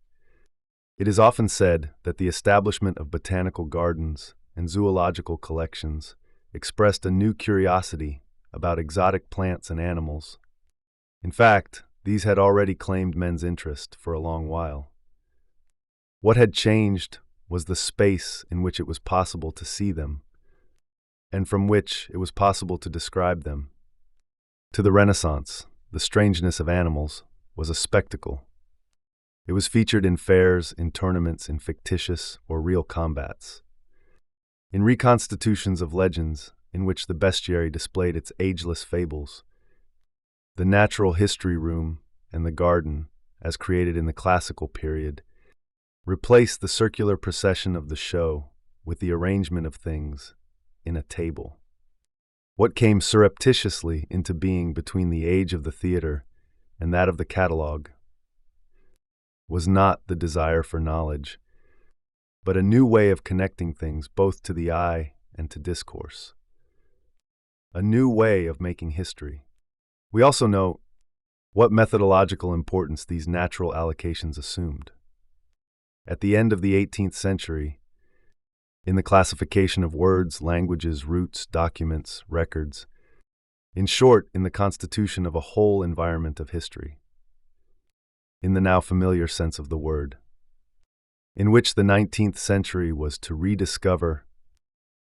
It is often said that the establishment of botanical gardens and zoological collections expressed a new curiosity about exotic plants and animals. In fact, these had already claimed men's interest for a long while. What had changed was the space in which it was possible to see them, and from which it was possible to describe them. To the Renaissance, the strangeness of animals was a spectacle. It was featured in fairs, in tournaments, in fictitious or real combats, in reconstitutions of legends in which the bestiary displayed its ageless fables. The natural history room and the garden, as created in the classical period, replaced the circular procession of the show with the arrangement of things in a table. What came surreptitiously into being between the age of the theater and that of the catalogue was not the desire for knowledge, but a new way of connecting things both to the eye and to discourse. A new way of making history. We also know what methodological importance these natural allocations assumed. At the end of the 18th century, in the classification of words, languages, roots, documents, records, in short, in the constitution of a whole environment of history, in the now familiar sense of the word, in which the 19th century was to rediscover,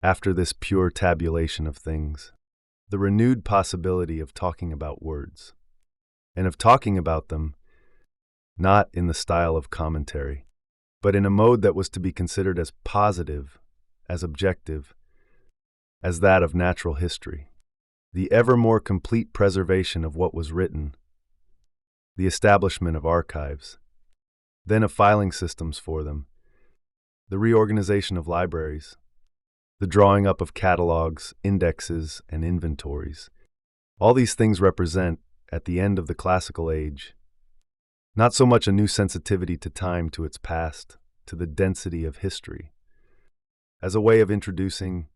after this pure tabulation of things, the renewed possibility of talking about words, and of talking about them not in the style of commentary, but in a mode that was to be considered as positive, as objective, as that of natural history. The ever more complete preservation of what was written, the establishment of archives, then of filing systems for them, the reorganization of libraries, the drawing up of catalogs, indexes, and inventories. All these things represent, at the end of the classical age, not so much a new sensitivity to time, to its past, to the density of history, as a way of introducing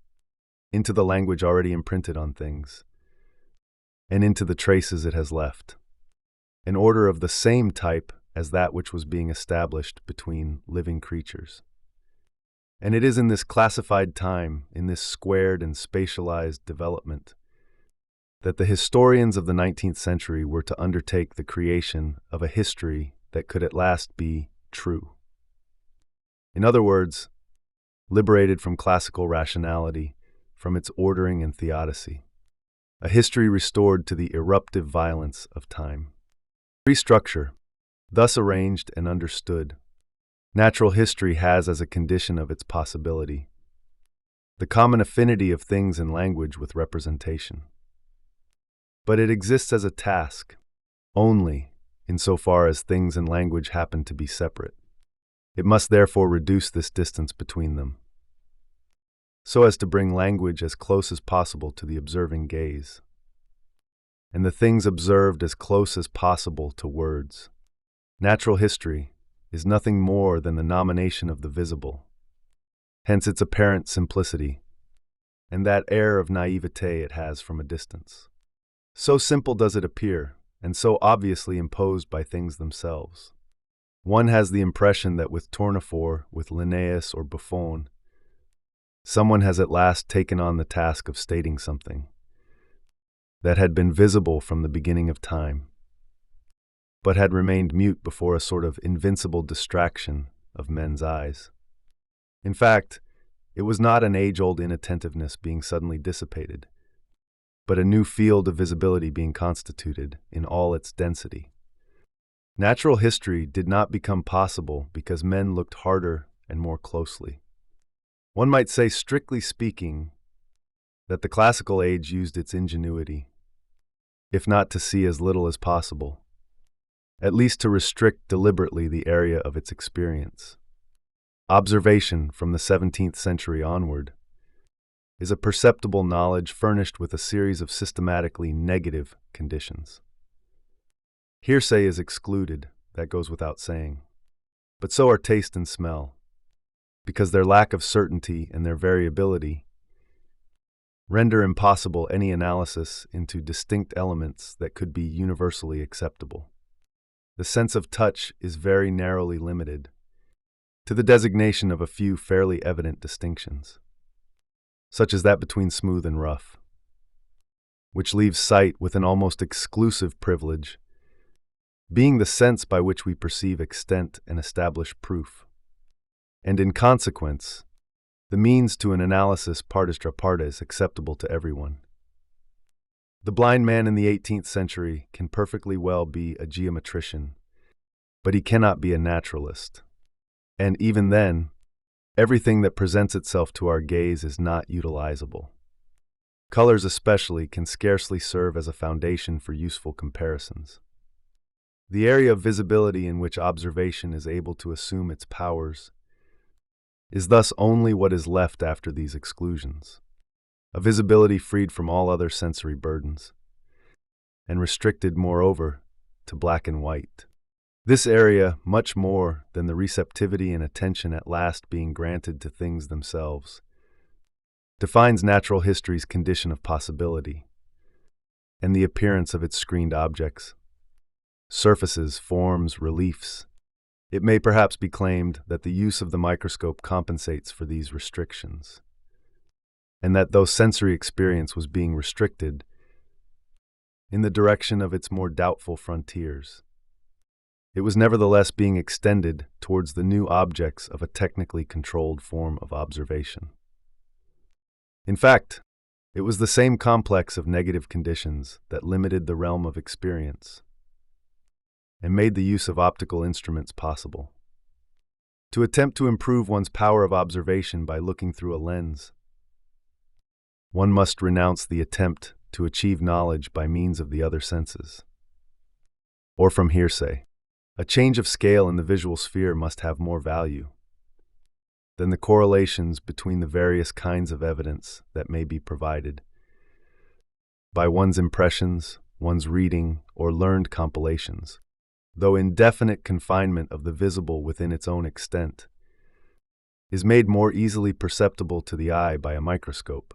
into the language already imprinted on things, and into the traces it has left, an order of the same type as that which was being established between living creatures. And it is in this classified time, in this squared and spatialized development, that the historians of the 19th century were to undertake the creation of a history that could at last be true. In other words, liberated from classical rationality, from its ordering and theodicy, a history restored to the eruptive violence of time. Restructure, thus arranged and understood, natural history has as a condition of its possibility the common affinity of things and language with representation. But it exists as a task only insofar as things and language happen to be separate. It must therefore reduce this distance between them, so as to bring language as close as possible to the observing gaze, and the things observed as close as possible to words. Natural history is nothing more than the nomination of the visible, hence its apparent simplicity, and that air of naivete it has from a distance. So simple does it appear, and so obviously imposed by things themselves. One has the impression that with Tournefort, with Linnaeus or Buffon, someone has at last taken on the task of stating something that had been visible from the beginning of time, but had remained mute before a sort of invincible distraction of men's eyes. In fact, it was not an age-old inattentiveness being suddenly dissipated, but a new field of visibility being constituted in all its density. Natural history did not become possible because men looked harder and more closely. One might say, strictly speaking, that the classical age used its ingenuity, if not to see as little as possible, at least to restrict deliberately the area of its experience. Observation from the 17th century onward is a perceptible knowledge furnished with a series of systematically negative conditions. Hearsay is excluded, that goes without saying, but so are taste and smell, because their lack of certainty and their variability render impossible any analysis into distinct elements that could be universally acceptable. The sense of touch is very narrowly limited to the designation of a few fairly evident distinctions, such as that between smooth and rough, which leaves sight with an almost exclusive privilege, being the sense by which we perceive extent and establish proof, and in consequence, the means to an analysis partes partes acceptable to everyone. The blind man in the 18th century can perfectly well be a geometrician, but he cannot be a naturalist. And even then, everything that presents itself to our gaze is not utilizable. Colors especially can scarcely serve as a foundation for useful comparisons. The area of visibility in which observation is able to assume its powers is thus only what is left after these exclusions, a visibility freed from all other sensory burdens, and restricted, moreover, to black and white. This area, much more than the receptivity and attention at last being granted to things themselves, defines natural history's condition of possibility and the appearance of its screened objects, surfaces, forms, reliefs. It may perhaps be claimed that the use of the microscope compensates for these restrictions, and that though sensory experience was being restricted in the direction of its more doubtful frontiers, it was nevertheless being extended towards the new objects of a technically controlled form of observation. In fact, it was the same complex of negative conditions that limited the realm of experience and made the use of optical instruments possible. To attempt to improve one's power of observation by looking through a lens, one must renounce the attempt to achieve knowledge by means of the other senses, or from hearsay. A change of scale in the visual sphere must have more value than the correlations between the various kinds of evidence that may be provided by one's impressions, one's reading, or learned compilations. Though indefinite confinement of the visible within its own extent is made more easily perceptible to the eye by a microscope,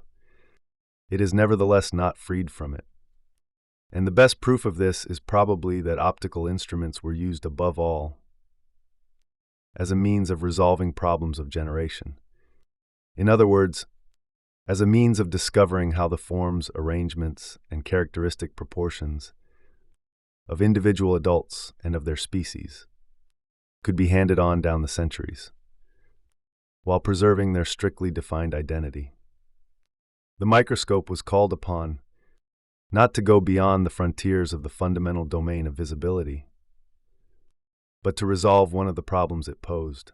it is nevertheless not freed from it. And the best proof of this is probably that optical instruments were used above all as a means of resolving problems of generation. In other words, as a means of discovering how the forms, arrangements, and characteristic proportions of individual adults and of their species could be handed on down the centuries, while preserving their strictly defined identity. The microscope was called upon not to go beyond the frontiers of the fundamental domain of visibility, but to resolve one of the problems it posed: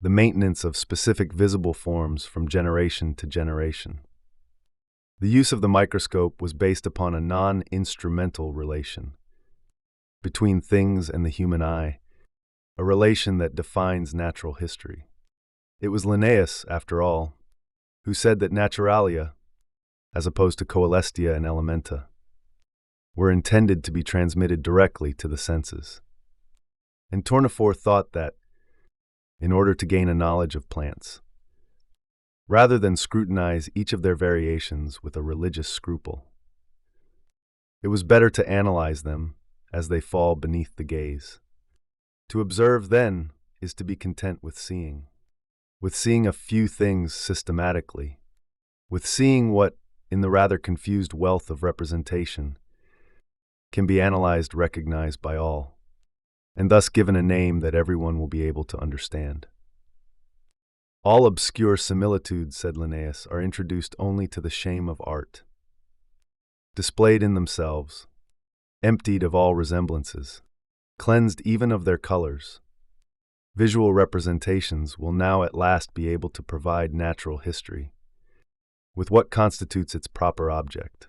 the maintenance of specific visible forms from generation to generation. The use of the microscope was based upon a non-instrumental relation between things and the human eye, a relation that defines natural history. It was Linnaeus, after all, who said that naturalia, as opposed to coelestia and elementa, were intended to be transmitted directly to the senses. And Tournefort thought that, in order to gain a knowledge of plants, rather than scrutinize each of their variations with a religious scruple, it was better to analyze them as they fall beneath the gaze. To observe, then, is to be content with seeing a few things systematically, with seeing what, in the rather confused wealth of representation, can be analyzed, recognized by all, and thus given a name that everyone will be able to understand. All obscure similitudes, said Linnaeus, are introduced only to the shame of art. Displayed in themselves, emptied of all resemblances, cleansed even of their colors, visual representations will now at last be able to provide natural history with what constitutes its proper object,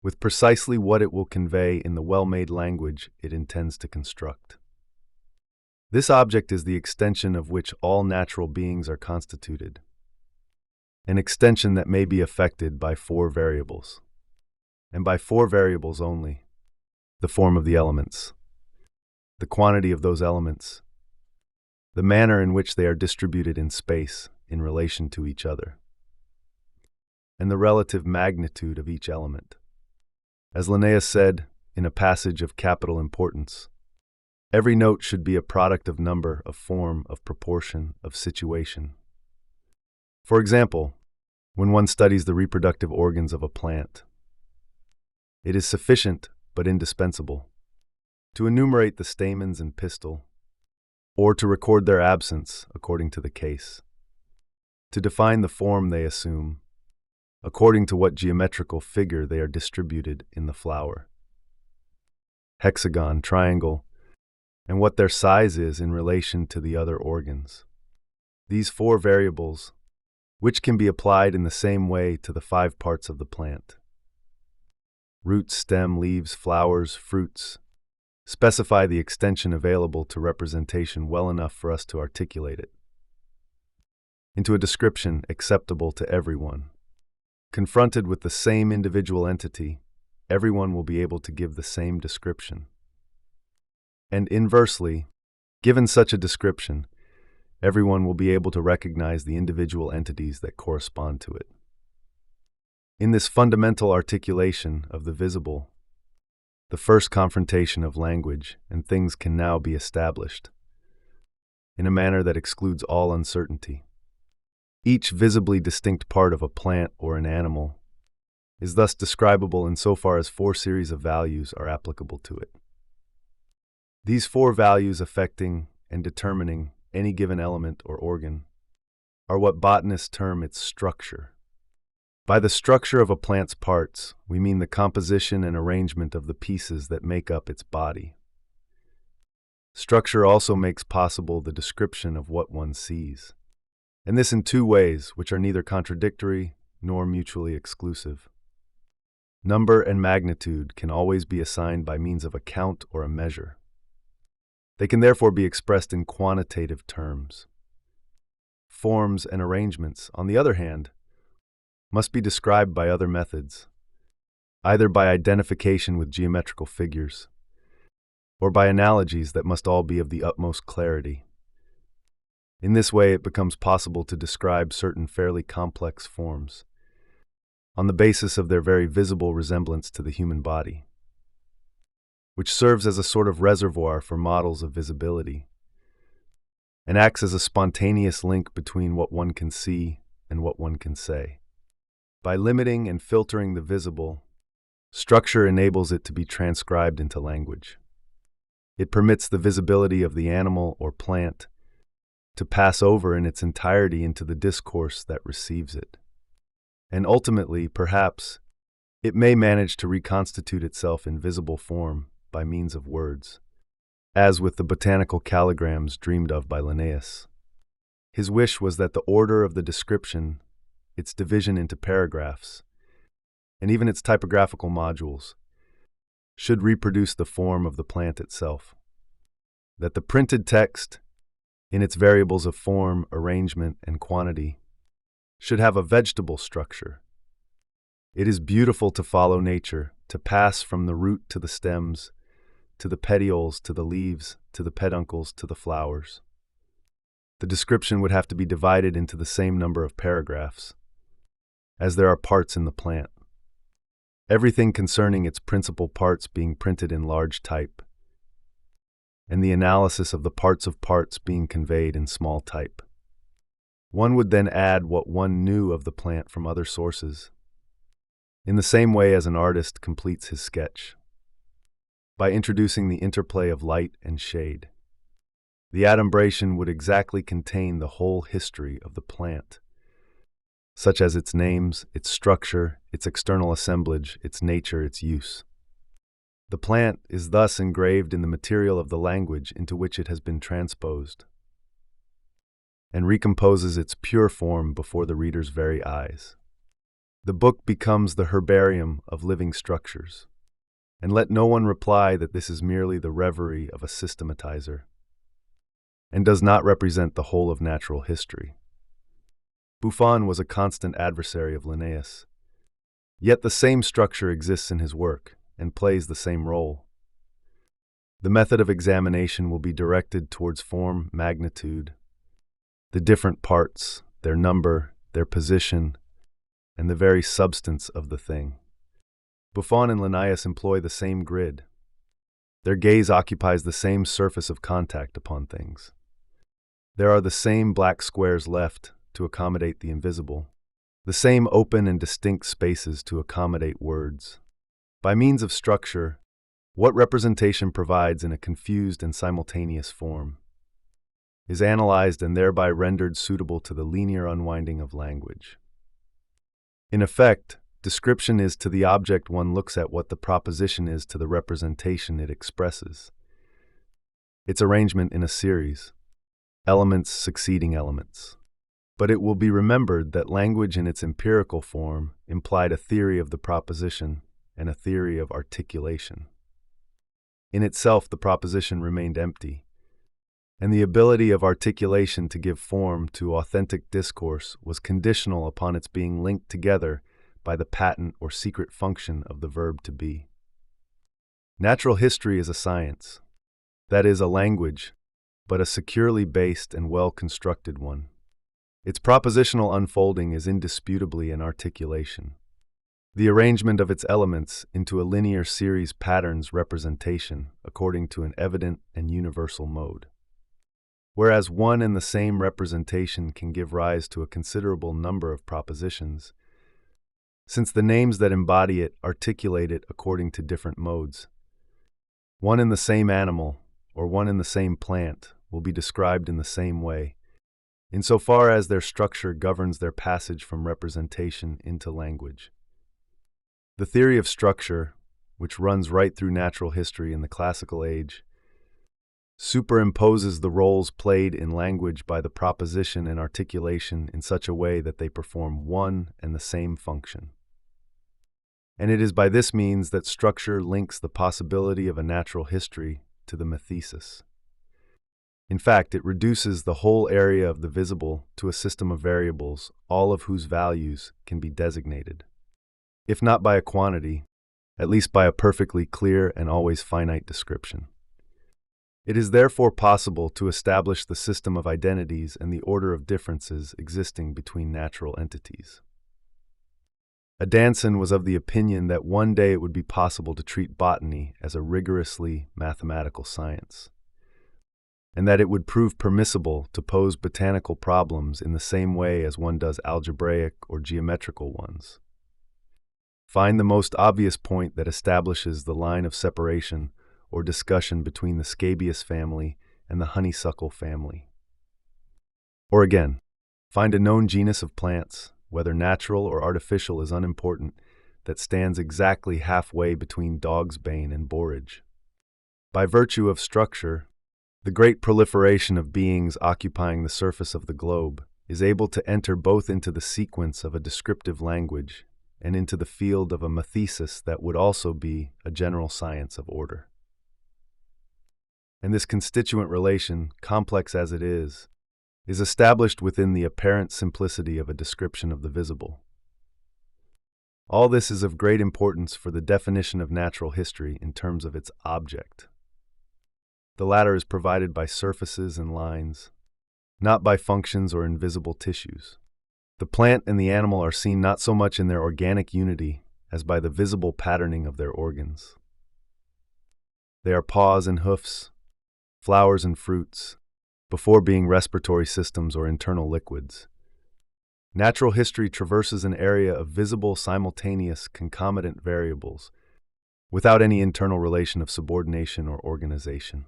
with precisely what it will convey in the well-made language it intends to construct. This object is the extension of which all natural beings are constituted, an extension that may be affected by 4 variables, and by 4 variables only: the form of the elements, the quantity of those elements, the manner in which they are distributed in space in relation to each other, and the relative magnitude of each element. As Linnaeus said in a passage of capital importance, every note should be a product of number, of form, of proportion, of situation. For example, when one studies the reproductive organs of a plant, it is sufficient, but indispensable, to enumerate the stamens and pistil, or to record their absence according to the case, to define the form they assume, according to what geometrical figure they are distributed in the flower: hexagon, triangle, and what their size is in relation to the other organs. These four variables, which can be applied in the same way to the 5 parts of the plant: root, stem, leaves, flowers, fruits, specify the extension available to representation well enough for us to articulate it into a description acceptable to everyone. Confronted with the same individual entity, everyone will be able to give the same description. And inversely, given such a description, everyone will be able to recognize the individual entities that correspond to it. In this fundamental articulation of the visible, the first confrontation of language and things can now be established in a manner that excludes all uncertainty. Each visibly distinct part of a plant or an animal is thus describable insofar as 4 series of values are applicable to it. These 4 values affecting and determining any given element or organ are what botanists term its structure. By the structure of a plant's parts, we mean the composition and arrangement of the pieces that make up its body. Structure also makes possible the description of what one sees, and this in 2 ways which are neither contradictory nor mutually exclusive. Number and magnitude can always be assigned by means of a count or a measure. They can therefore be expressed in quantitative terms. Forms and arrangements, on the other hand, must be described by other methods, either by identification with geometrical figures, or by analogies that must all be of the utmost clarity. In this way, it becomes possible to describe certain fairly complex forms on the basis of their very visible resemblance to the human body, which serves as a sort of reservoir for models of visibility and acts as a spontaneous link between what one can see and what one can say. By limiting and filtering the visible, structure enables it to be transcribed into language. It permits the visibility of the animal or plant to pass over in its entirety into the discourse that receives it. And ultimately, perhaps, it may manage to reconstitute itself in visible form by means of words, as with the botanical calligrams dreamed of by Linnaeus. His wish was that the order of the description, its division into paragraphs, and even its typographical modules, should reproduce the form of the plant itself. That the printed text, in its variables of form, arrangement, and quantity, should have a vegetable structure. It is beautiful to follow nature, to pass from the root to the stems, to the petioles, to the leaves, to the peduncles, to the flowers. The description would have to be divided into the same number of paragraphs, as there are parts in the plant, everything concerning its principal parts being printed in large type, and the analysis of the parts of parts being conveyed in small type. One would then add what one knew of the plant from other sources, in the same way as an artist completes his sketch, by introducing the interplay of light and shade. The adumbration would exactly contain the whole history of the plant, such as its names, its structure, its external assemblage, its nature, its use. The plant is thus engraved in the material of the language into which it has been transposed, and recomposes its pure form before the reader's very eyes. The book becomes the herbarium of living structures, and let no one reply that this is merely the reverie of a systematizer, and does not represent the whole of natural history. Buffon was a constant adversary of Linnaeus, yet the same structure exists in his work and plays the same role. The method of examination will be directed towards form, magnitude, the different parts, their number, their position, and the very substance of the thing. Buffon and Linnaeus employ the same grid. Their gaze occupies the same surface of contact upon things. There are the same black squares left to accommodate the invisible, the same open and distinct spaces to accommodate words. By means of structure, what representation provides in a confused and simultaneous form is analyzed and thereby rendered suitable to the linear unwinding of language. In effect, description is to the object one looks at what the proposition is to the representation it expresses. its arrangement in a series, elements succeeding elements. But it will be remembered that language in its empirical form implied a theory of the proposition and a theory of articulation. In itself, the proposition remained empty, and the ability of articulation to give form to authentic discourse was conditional upon its being linked together by the patent or secret function of the verb to be. Natural history is a science, that is, a language, but a securely based and well-constructed one. Its propositional unfolding is indisputably an articulation. The arrangement of its elements into a linear series patterns representation according to an evident and universal mode. Whereas one and the same representation can give rise to a considerable number of propositions, since the names that embody it articulate it according to different modes. One and the same animal, or one and the same plant, will be described in the same way, insofar as their structure governs their passage from representation into language. The theory of structure, which runs right through natural history in the classical age, superimposes the roles played in language by the proposition and articulation in such a way that they perform one and the same function. And it is by this means that structure links the possibility of a natural history to the mythesis. In fact, it reduces the whole area of the visible to a system of variables, all of whose values can be designated, if not by a quantity, at least by a perfectly clear and always finite description. It is therefore possible to establish the system of identities and the order of differences existing between natural entities. Adanson was of the opinion that one day it would be possible to treat botany as a rigorously mathematical science, and that it would prove permissible to pose botanical problems in the same way as one does algebraic or geometrical ones. Find the most obvious point that establishes the line of separation or discussion between the scabious family and the honeysuckle family. Or again, find a known genus of plants, whether natural or artificial is unimportant, that stands exactly halfway between dog's bane and borage. By virtue of structure, the great proliferation of beings occupying the surface of the globe is able to enter both into the sequence of a descriptive language and into the field of a mythesis that would also be a general science of order. And this constituent relation, complex as it is established within the apparent simplicity of a description of the visible. All this is of great importance for the definition of natural history in terms of its object. The latter is provided by surfaces and lines, not by functions or invisible tissues. The plant and the animal are seen not so much in their organic unity as by the visible patterning of their organs. They are paws and hoofs, flowers and fruits, before being respiratory systems or internal liquids. Natural history traverses an area of visible, simultaneous, concomitant variables, without any internal relation of subordination or organization.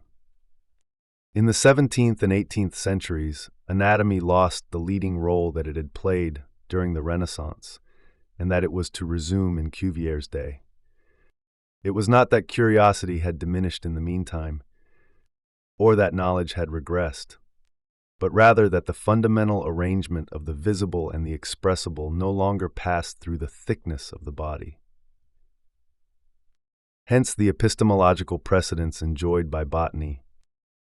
In the 17th and 18th centuries, anatomy lost the leading role that it had played during the Renaissance, and that it was to resume in Cuvier's day. It was not that curiosity had diminished in the meantime, or that knowledge had regressed, but rather that the fundamental arrangement of the visible and the expressible no longer passed through the thickness of the body. Hence the epistemological precedence enjoyed by botany.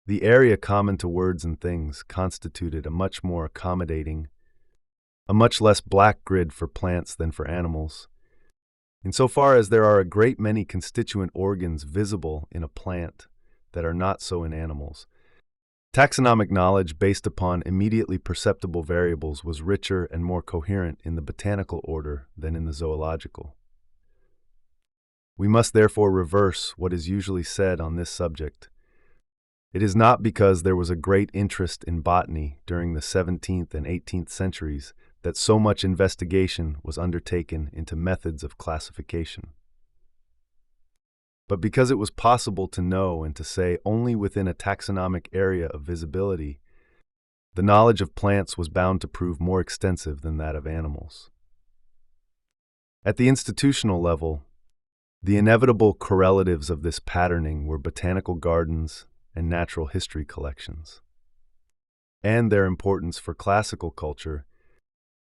The area common to words and things constituted a much more accommodating, a much less black grid for plants than for animals, insofar as there are a great many constituent organs visible in a plant that are not so in animals. Taxonomic knowledge based upon immediately perceptible variables was richer and more coherent in the botanical order than in the zoological. We must therefore reverse what is usually said on this subject. It is not because there was a great interest in botany during the 17th and 18th centuries that so much investigation was undertaken into methods of classification, but because it was possible to know and to say only within a taxonomic area of visibility, the knowledge of plants was bound to prove more extensive than that of animals. At the institutional level, the inevitable correlatives of this patterning were botanical gardens and natural history collections. And their importance for classical culture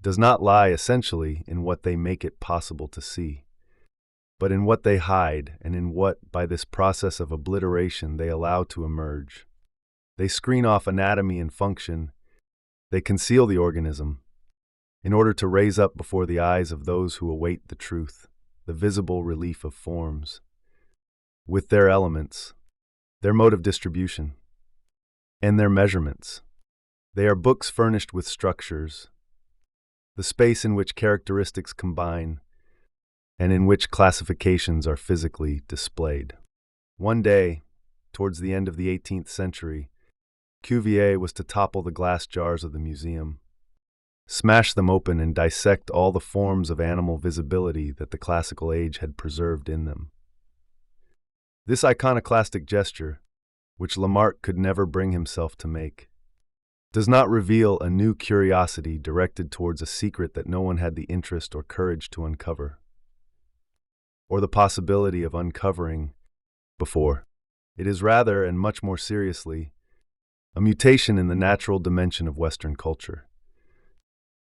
does not lie essentially in what they make it possible to see, but in what they hide and in what, by this process of obliteration, they allow to emerge. They screen off anatomy and function, they conceal the organism, in order to raise up before the eyes of those who await the truth, the visible relief of forms, with their elements, their mode of distribution, and their measurements. They are books furnished with structures, the space in which characteristics combine, and in which classifications are physically displayed. One day, towards the end of the 18th century, Cuvier was to topple the glass jars of the museum, smash them open and dissect all the forms of animal visibility that the classical age had preserved in them. This iconoclastic gesture, which Lamarck could never bring himself to make, does not reveal a new curiosity directed towards a secret that no one had the interest or courage to uncover, or the possibility of uncovering before. It is rather, and much more seriously, a mutation in the natural dimension of Western culture.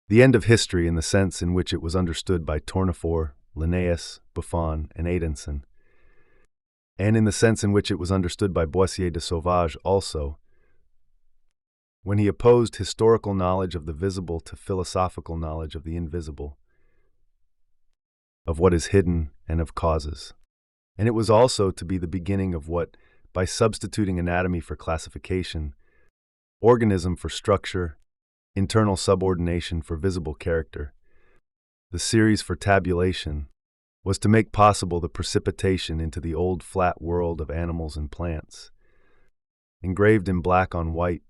The end of history in the sense in which it was understood by Tournefort, Linnaeus, Buffon, and Adenson, and in the sense in which it was understood by Boissier de Sauvage also, when he opposed historical knowledge of the visible to philosophical knowledge of the invisible, of what is hidden and of causes. And it was also to be the beginning of what, by substituting anatomy for classification, organism for structure, internal subordination for visible character, the series for tabulation, was to make possible the precipitation into the old flat world of animals and plants, engraved in black on white,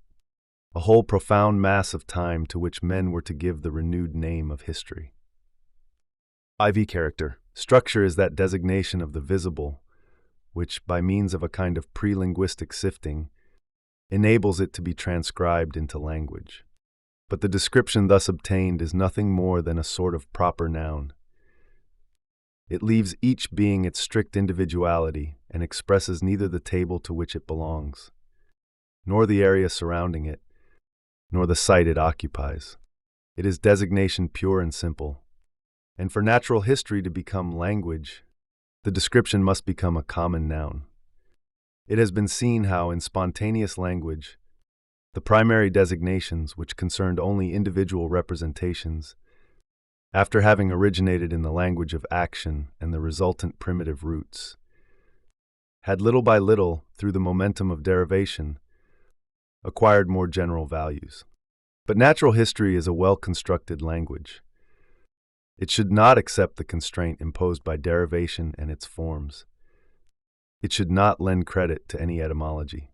a whole profound mass of time to which men were to give the renewed name of history. IV character. Structure is that designation of the visible, which, by means of a kind of pre-linguistic sifting, enables it to be transcribed into language. But the description thus obtained is nothing more than a sort of proper noun. It leaves each being its strict individuality and expresses neither the table to which it belongs, nor the area surrounding it, nor the site it occupies. It is designation pure and simple. And for natural history to become language, the description must become a common noun. It has been seen how, in spontaneous language, the primary designations, which concerned only individual representations, after having originated in the language of action and the resultant primitive roots, had little by little, through the momentum of derivation, acquired more general values. But natural history is a well-constructed language. It should not accept the constraint imposed by derivation and its forms. It should not lend credit to any etymology.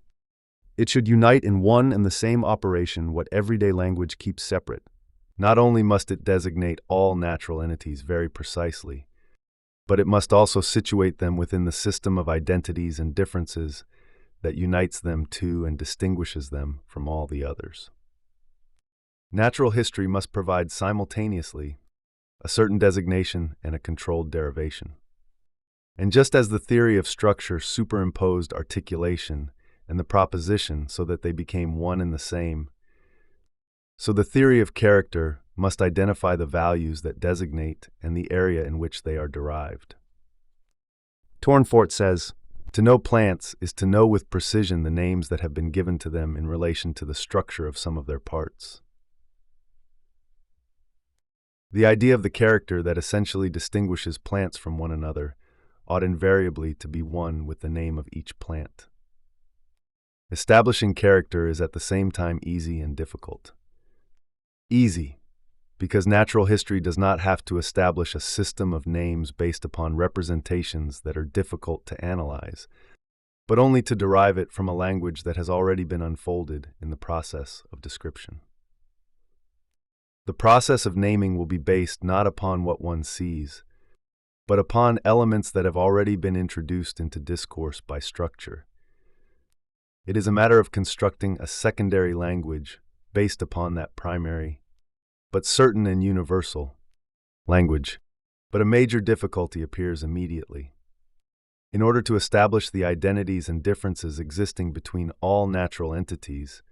It should unite in one and the same operation what everyday language keeps separate. Not only must it designate all natural entities very precisely, but it must also situate them within the system of identities and differences that unites them to and distinguishes them from all the others. Natural history must provide simultaneously a certain designation and a controlled derivation. And just as the theory of structure superimposed articulation and the proposition so that they became one and the same, so the theory of character must identify the values that designate and the area in which they are derived. Tournefort says, "To know plants is to know with precision the names that have been given to them in relation to the structure of some of their parts." The idea of the character that essentially distinguishes plants from one another ought invariably to be one with the name of each plant. Establishing character is at the same time easy and difficult. Easy, because natural history does not have to establish a system of names based upon representations that are difficult to analyze, but only to derive it from a language that has already been unfolded in the process of description. The process of naming will be based not upon what one sees, but upon elements that have already been introduced into discourse by structure. It is a matter of constructing a secondary language based upon that primary, but certain and universal, language. But a major difficulty appears immediately. In order to establish the identities and differences existing between all natural entities,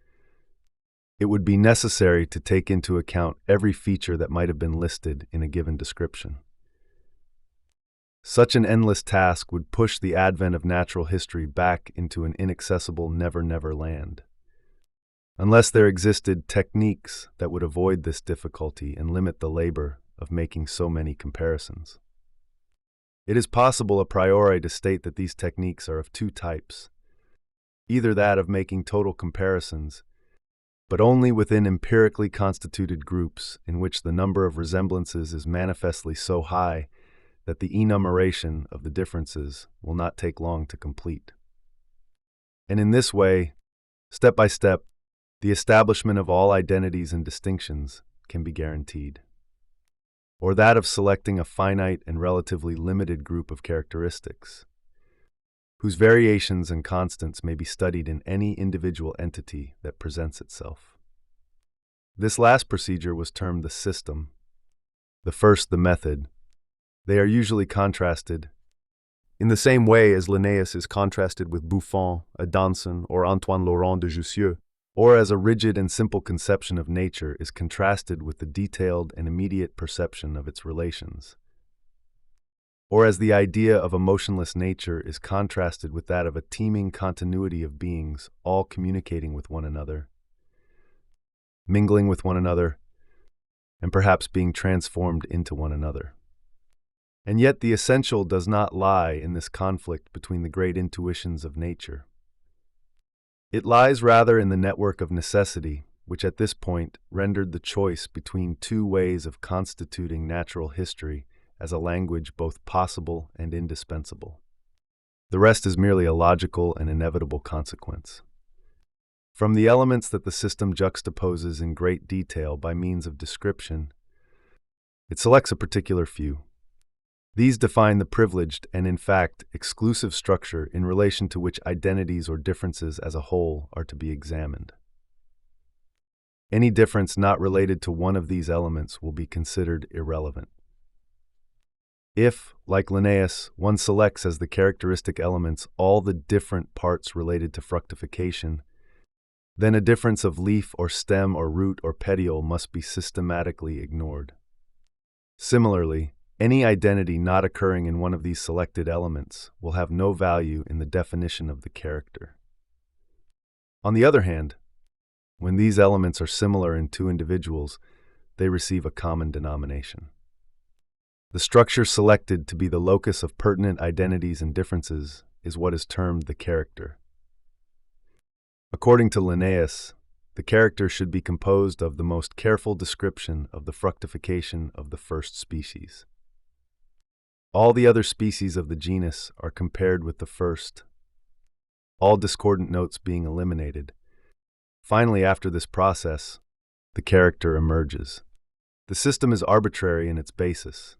it would be necessary to take into account every feature that might have been listed in a given description. Such an endless task would push the advent of natural history back into an inaccessible never-never land. Unless there existed techniques that would avoid this difficulty and limit the labor of making so many comparisons. It is possible a priori to state that these techniques are of two types, either that of making total comparisons, but only within empirically constituted groups in which the number of resemblances is manifestly so high that the enumeration of the differences will not take long to complete. And in this way, step by step, the establishment of all identities and distinctions can be guaranteed. Or that of selecting a finite and relatively limited group of characteristics, whose variations and constants may be studied in any individual entity that presents itself. This last procedure was termed the system, the first the method. They are usually contrasted in the same way as Linnaeus is contrasted with Buffon, Adanson, or Antoine Laurent de Jussieu, or as a rigid and simple conception of nature is contrasted with the detailed and immediate perception of its relations, or as the idea of a motionless nature is contrasted with that of a teeming continuity of beings all communicating with one another, mingling with one another, and perhaps being transformed into one another. And yet the essential does not lie in this conflict between the great intuitions of nature. It lies rather in the network of necessity, which at this point rendered the choice between two ways of constituting natural history as a language both possible and indispensable. The rest is merely a logical and inevitable consequence. From the elements that the system juxtaposes in great detail by means of description, it selects a particular few. These define the privileged and, in fact, exclusive structure in relation to which identities or differences as a whole are to be examined. Any difference not related to one of these elements will be considered irrelevant. If, like Linnaeus, one selects as the characteristic elements all the different parts related to fructification, then a difference of leaf or stem or root or petiole must be systematically ignored. Similarly, any identity not occurring in one of these selected elements will have no value in the definition of the character. On the other hand, when these elements are similar in two individuals, they receive a common denomination. The structure selected to be the locus of pertinent identities and differences is what is termed the character. According to Linnaeus, the character should be composed of the most careful description of the fructification of the first species. All the other species of the genus are compared with the first, all discordant notes being eliminated. Finally, after this process, the character emerges. The system is arbitrary in its basis,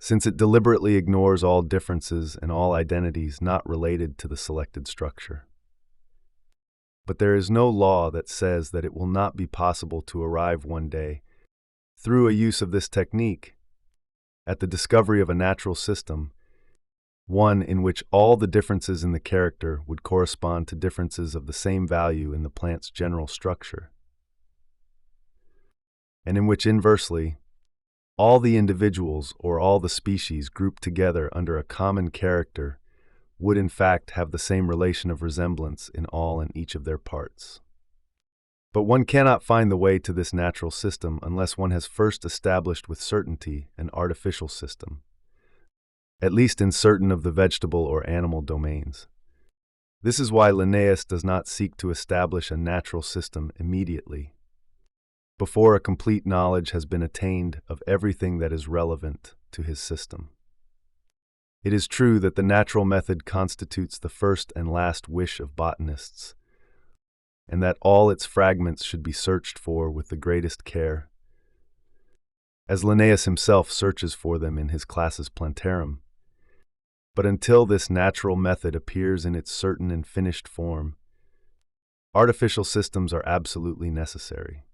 since it deliberately ignores all differences and all identities not related to the selected structure. But there is no law that says that it will not be possible to arrive one day, through a use of this technique, at the discovery of a natural system, one in which all the differences in the character would correspond to differences of the same value in the plant's general structure, and in which, inversely, all the individuals or all the species grouped together under a common character would in fact have the same relation of resemblance in all and each of their parts. But one cannot find the way to this natural system unless one has first established with certainty an artificial system, at least in certain of the vegetable or animal domains. This is why Linnaeus does not seek to establish a natural system immediately, before a complete knowledge has been attained of everything that is relevant to his system. It is true that the natural method constitutes the first and last wish of botanists, and that all its fragments should be searched for with the greatest care, as Linnaeus himself searches for them in his Classis Plantarum. But until this natural method appears in its certain and finished form, artificial systems are absolutely necessary.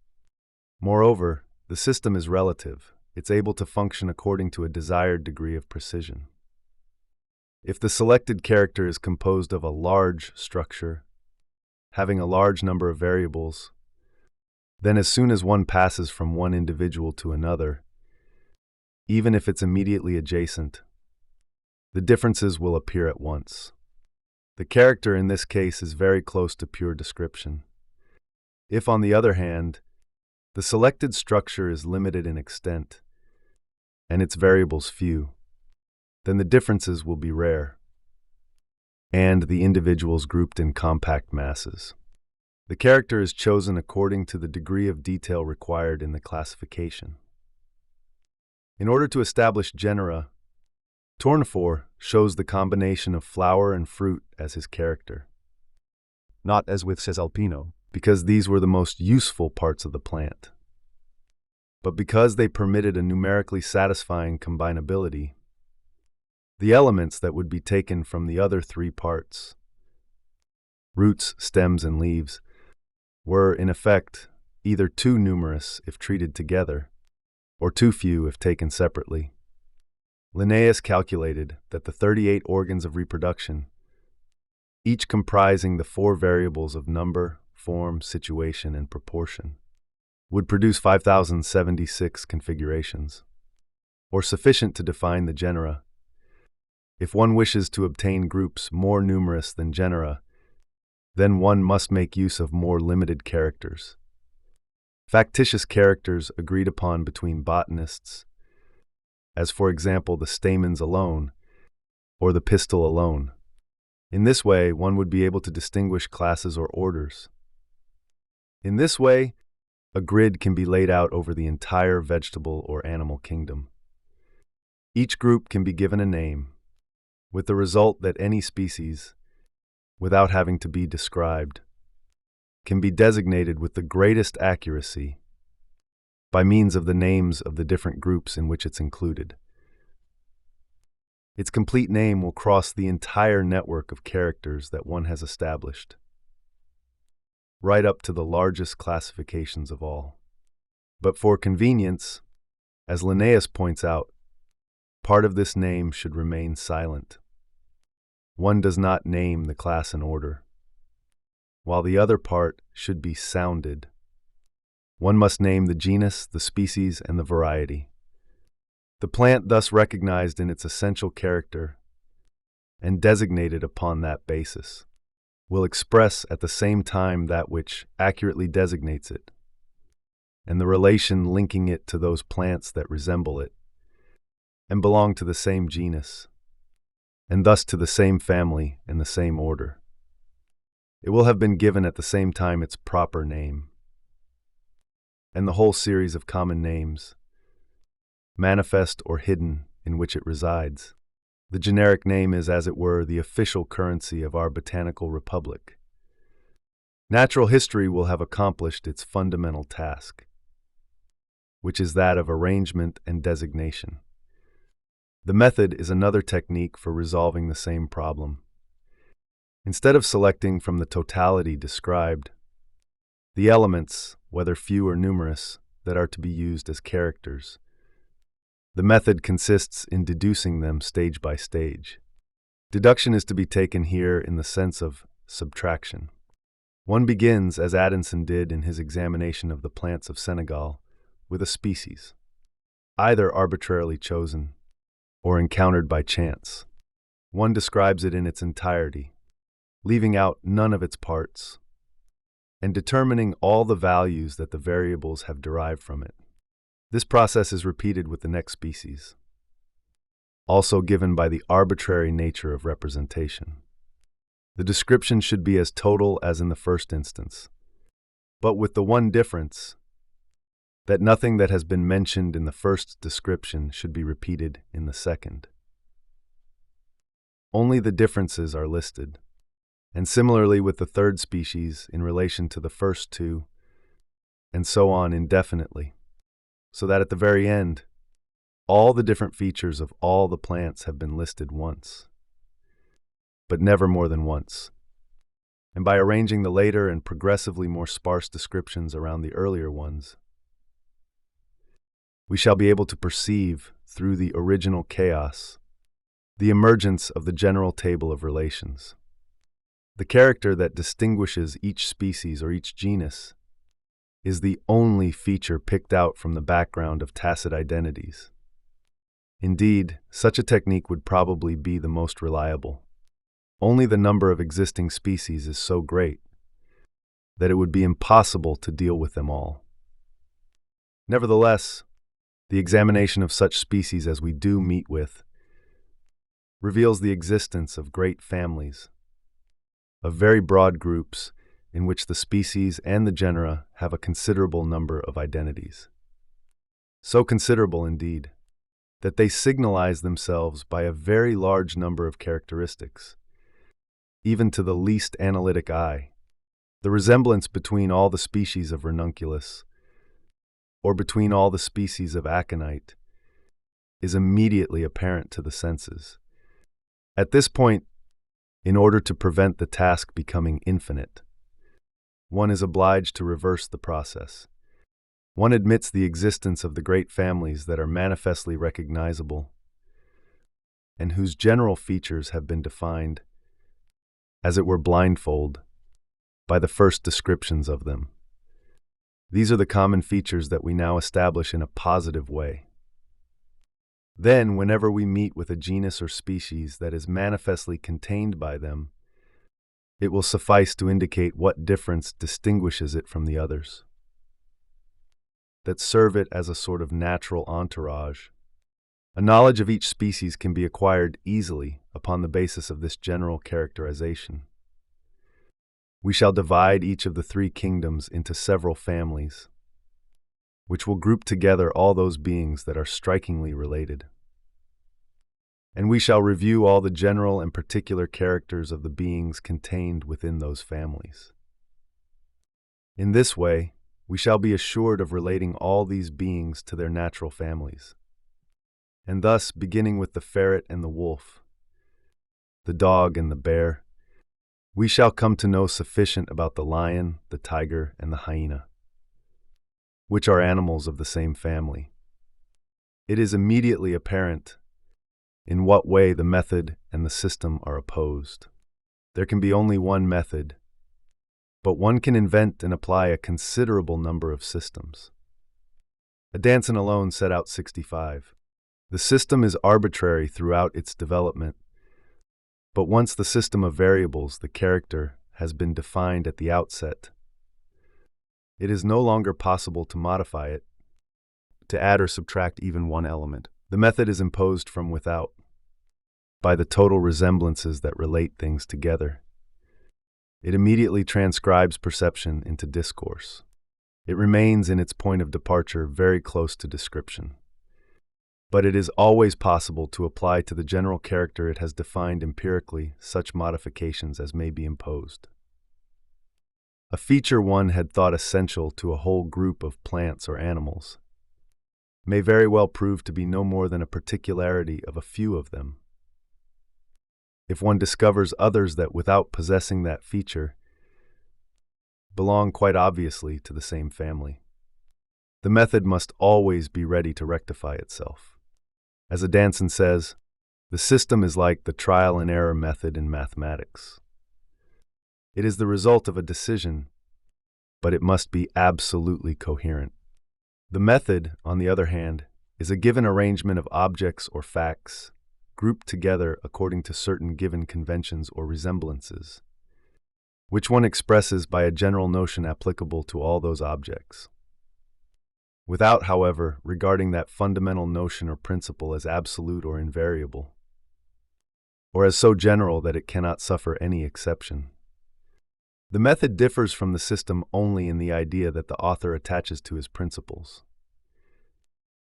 Moreover, the system is relative. It's able to function according to a desired degree of precision. If the selected character is composed of a large structure, having a large number of variables, then as soon as one passes from one individual to another, even if it's immediately adjacent, the differences will appear at once. The character in this case is very close to pure description. If, on the other hand, the selected structure is limited in extent, and its variables few, then the differences will be rare, and the individuals grouped in compact masses. The character is chosen according to the degree of detail required in the classification. In order to establish genera, Tournefor shows the combination of flower and fruit as his character. Not as with Cesalpino, because these were the most useful parts of the plant, but because they permitted a numerically satisfying combinability. The elements that would be taken from the other three parts, roots, stems, and leaves, were, in effect, either too numerous if treated together, or too few if taken separately. Linnaeus calculated that the 38 organs of reproduction, each comprising the 4 variables of number, form, situation, and proportion, would produce 5,076 configurations, or sufficient to define the genera. If one wishes to obtain groups more numerous than genera, then one must make use of more limited characters. Factitious characters agreed upon between botanists, as for example the stamens alone, or the pistil alone. In this way, one would be able to distinguish classes or orders. In this way, a grid can be laid out over the entire vegetable or animal kingdom. Each group can be given a name, with the result that any species, without having to be described, can be designated with the greatest accuracy by means of the names of the different groups in which it's included. Its complete name will cross the entire network of characters that one has established, right up to the largest classifications of all. But for convenience, as Linnaeus points out, part of this name should remain silent. One does not name the class and order, while the other part should be sounded. One must name the genus, the species, and the variety. The plant thus recognized in its essential character and designated upon that basis will express at the same time that which accurately designates it, and the relation linking it to those plants that resemble it and belong to the same genus, and thus to the same family and the same order. It will have been given at the same time its proper name, and the whole series of common names, manifest or hidden, in which it resides. The generic name is, as it were, the official currency of our botanical republic. Natural history will have accomplished its fundamental task, which is that of arrangement and designation. The method is another technique for resolving the same problem. Instead of selecting from the totality described, the elements, whether few or numerous, that are to be used as characters, the method consists in deducing them stage by stage. Deduction is to be taken here in the sense of subtraction. One begins, as Addison did in his examination of the plants of Senegal, with a species, either arbitrarily chosen or encountered by chance. One describes it in its entirety, leaving out none of its parts, and determining all the values that the variables have derived from it. This process is repeated with the next species, also given by the arbitrary nature of representation. The description should be as total as in the first instance, but with the one difference that nothing that has been mentioned in the first description should be repeated in the second. Only the differences are listed, and similarly with the third species in relation to the first two, and so on indefinitely, so that at the very end, all the different features of all the plants have been listed once, but never more than once. And by arranging the later and progressively more sparse descriptions around the earlier ones, we shall be able to perceive, through the original chaos, the emergence of the general table of relations. The character that distinguishes each species or each genus is the only feature picked out from the background of tacit identities. Indeed, such a technique would probably be the most reliable. Only the number of existing species is so great that it would be impossible to deal with them all. Nevertheless, the examination of such species as we do meet with reveals the existence of great families, of very broad groups in which the species and the genera have a considerable number of identities. So considerable, indeed, that they signalize themselves by a very large number of characteristics, even to the least analytic eye. The resemblance between all the species of ranunculus, or between all the species of aconite, is immediately apparent to the senses. At this point, in order to prevent the task becoming infinite, one is obliged to reverse the process. One admits the existence of the great families that are manifestly recognizable and whose general features have been defined, as it were blindfold, by the first descriptions of them. These are the common features that we now establish in a positive way. Then, whenever we meet with a genus or species that is manifestly contained by them, it will suffice to indicate what difference distinguishes it from the others, that serve it as a sort of natural entourage. A knowledge of each species can be acquired easily upon the basis of this general characterization. We shall divide each of the three kingdoms into several families, which will group together all those beings that are strikingly related. And we shall review all the general and particular characters of the beings contained within those families. In this way, we shall be assured of relating all these beings to their natural families. And thus, beginning with the ferret and the wolf, the dog and the bear, we shall come to know sufficient about the lion, the tiger, and the hyena, which are animals of the same family. It is immediately apparent in what way the method and the system are opposed. There can be only one method, but one can invent and apply a considerable number of systems. Danson alone set out 65. The system is arbitrary throughout its development, but once the system of variables, the character, has been defined at the outset, it is no longer possible to modify it, to add or subtract even one element. The method is imposed from without, by the total resemblances that relate things together. It immediately transcribes perception into discourse. It remains in its point of departure very close to description. But it is always possible to apply to the general character it has defined empirically such modifications as may be imposed. A feature one had thought essential to a whole group of plants or animals may very well prove to be no more than a particularity of a few of them. If one discovers others that, without possessing that feature, belong quite obviously to the same family, the method must always be ready to rectify itself. As Danson says, the system is like the trial and error method in mathematics. It is the result of a decision, but it must be absolutely coherent. The method, on the other hand, is a given arrangement of objects or facts, grouped together according to certain given conventions or resemblances, which one expresses by a general notion applicable to all those objects, without, however, regarding that fundamental notion or principle as absolute or invariable, or as so general that it cannot suffer any exception. The method differs from the system only in the idea that the author attaches to his principles,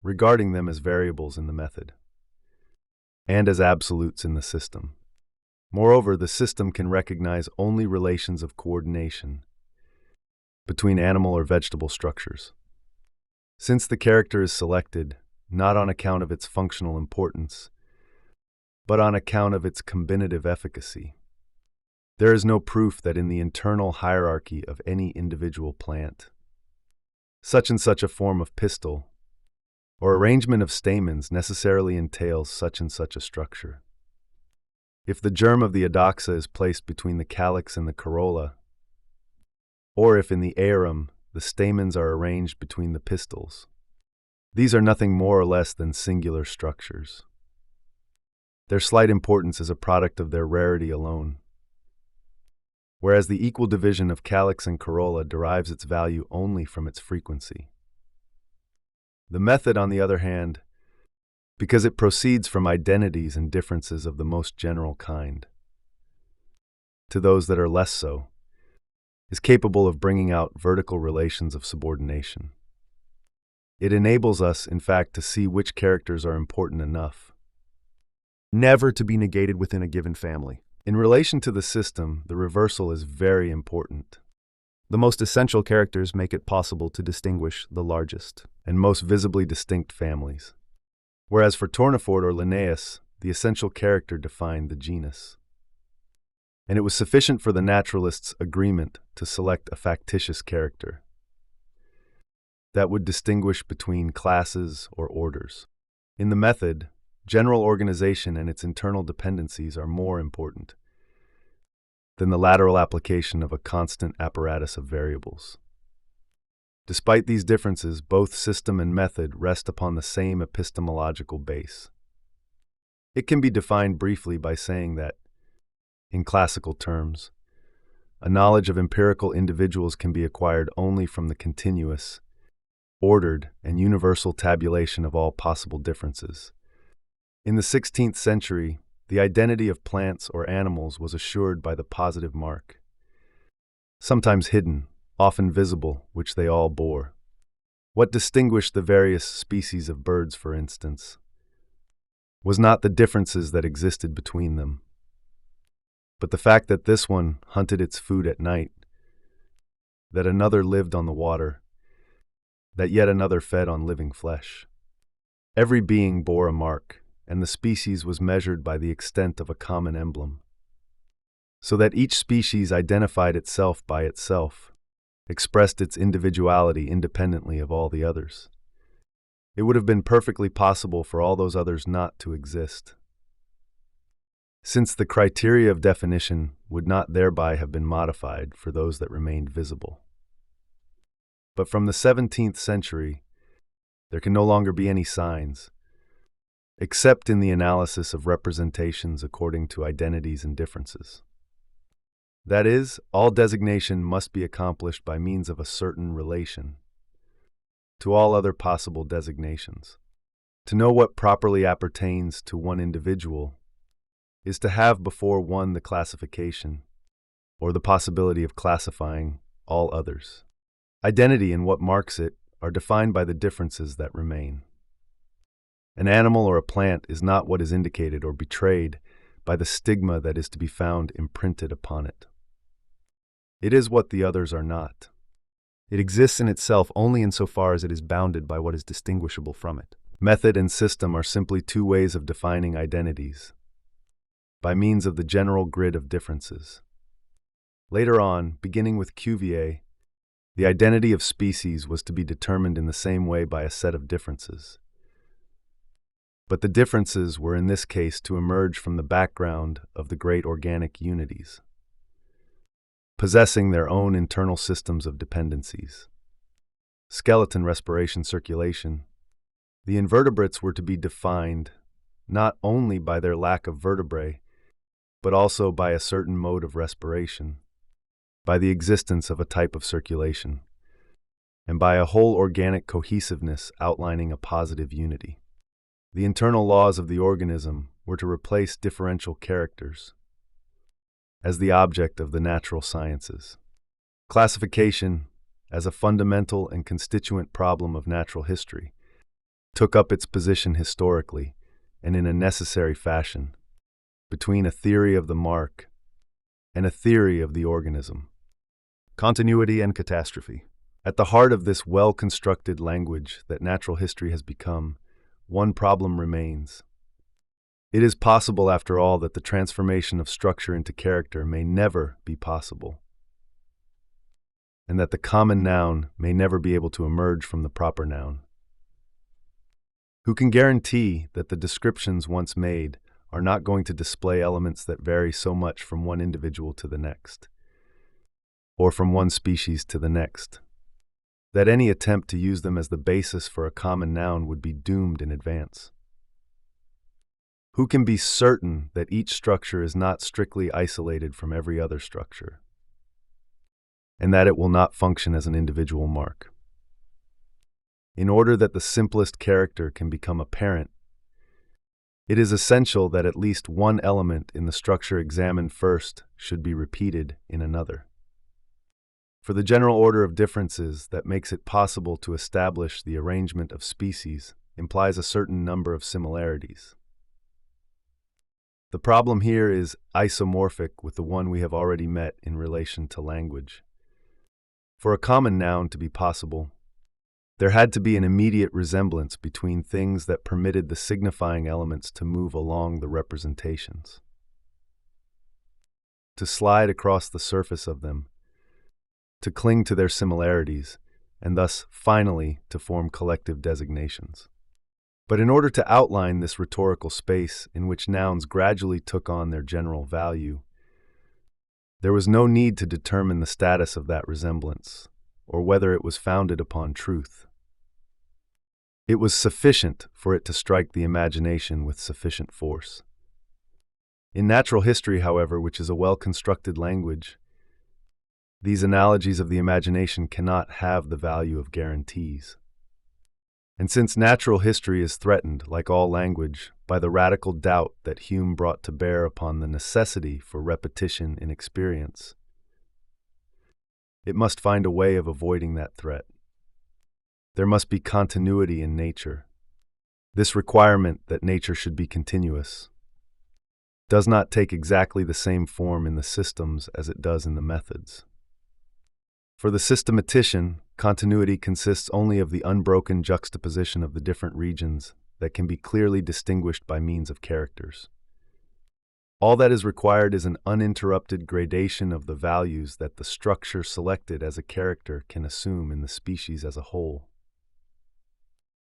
regarding them as variables in the method, and as absolutes in the system. Moreover, the system can recognize only relations of coordination between animal or vegetable structures. Since the character is selected, not on account of its functional importance, but on account of its combinative efficacy, there is no proof that in the internal hierarchy of any individual plant, such and such a form of pistil or arrangement of stamens necessarily entails such and such a structure. If the germ of the adoxa is placed between the calyx and the corolla, or if in the arum the stamens are arranged between the pistils, these are nothing more or less than singular structures. Their slight importance is a product of their rarity alone, whereas the equal division of calyx and corolla derives its value only from its frequency. The method, on the other hand, because it proceeds from identities and differences of the most general kind, to those that are less so, is capable of bringing out vertical relations of subordination. It enables us, in fact, to see which characters are important enough never to be negated within a given family. In relation to the system, the reversal is very important. The most essential characters make it possible to distinguish the largest and most visibly distinct families. Whereas for Tournefort or Linnaeus, the essential character defined the genus. And it was sufficient for the naturalists' agreement to select a factitious character that would distinguish between classes or orders. In the method, general organization and its internal dependencies are more important than the lateral application of a constant apparatus of variables. Despite these differences, both system and method rest upon the same epistemological base. It can be defined briefly by saying that, in classical terms, a knowledge of empirical individuals can be acquired only from the continuous, ordered, and universal tabulation of all possible differences. In the 16th century, the identity of plants or animals was assured by the positive mark, sometimes hidden, often visible, which they all bore. What distinguished the various species of birds, for instance, was not the differences that existed between them, but the fact that this one hunted its food at night, that another lived on the water, that yet another fed on living flesh. Every being bore a mark, and the species was measured by the extent of a common emblem, so that each species identified itself by itself, expressed its individuality independently of all the others. It would have been perfectly possible for all those others not to exist, since the criteria of definition would not thereby have been modified for those that remained visible. But from the 17th century, there can no longer be any signs, except in the analysis of representations according to identities and differences. That is, all designation must be accomplished by means of a certain relation to all other possible designations. To know what properly appertains to one individual is to have before one the classification, or the possibility of classifying, all others. Identity and what marks it are defined by the differences that remain. An animal or a plant is not what is indicated or betrayed by the stigma that is to be found imprinted upon it. It is what the others are not. It exists in itself only insofar as it is bounded by what is distinguishable from it. Method and system are simply two ways of defining identities, by means of the general grid of differences. Later on, beginning with Cuvier, the identity of species was to be determined in the same way by a set of differences. But the differences were in this case to emerge from the background of the great organic unities, possessing their own internal systems of dependencies. Skeleton, respiration, circulation. The invertebrates were to be defined not only by their lack of vertebrae, but also by a certain mode of respiration, by the existence of a type of circulation, and by a whole organic cohesiveness outlining a positive unity. The internal laws of the organism were to replace differential characters as the object of the natural sciences. Classification, as a fundamental and constituent problem of natural history, took up its position historically and in a necessary fashion between a theory of the mark and a theory of the organism. Continuity and catastrophe. At the heart of this well-constructed language that natural history has become, one problem remains. It is possible, after all, that the transformation of structure into character may never be possible, and that the common noun may never be able to emerge from the proper noun. Who can guarantee that the descriptions once made are not going to display elements that vary so much from one individual to the next, or from one species to the next, that any attempt to use them as the basis for a common noun would be doomed in advance. Who can be certain that each structure is not strictly isolated from every other structure, and that it will not function as an individual mark? In order that the simplest character can become apparent, it is essential that at least one element in the structure examined first should be repeated in another. For the general order of differences that makes it possible to establish the arrangement of species implies a certain number of similarities. The problem here is isomorphic with the one we have already met in relation to language. For a common noun to be possible, there had to be an immediate resemblance between things that permitted the signifying elements to move along the representations, to slide across the surface of them, to cling to their similarities, and thus, finally, to form collective designations. But in order to outline this rhetorical space in which nouns gradually took on their general value, there was no need to determine the status of that resemblance, or whether it was founded upon truth. It was sufficient for it to strike the imagination with sufficient force. In natural history, however, which is a well-constructed language, these analogies of the imagination cannot have the value of guarantees. And since natural history is threatened, like all language, by the radical doubt that Hume brought to bear upon the necessity for repetition in experience, it must find a way of avoiding that threat. There must be continuity in nature. This requirement that nature should be continuous does not take exactly the same form in the systems as it does in the methods. For the systematician, continuity consists only of the unbroken juxtaposition of the different regions that can be clearly distinguished by means of characters. All that is required is an uninterrupted gradation of the values that the structure selected as a character can assume in the species as a whole.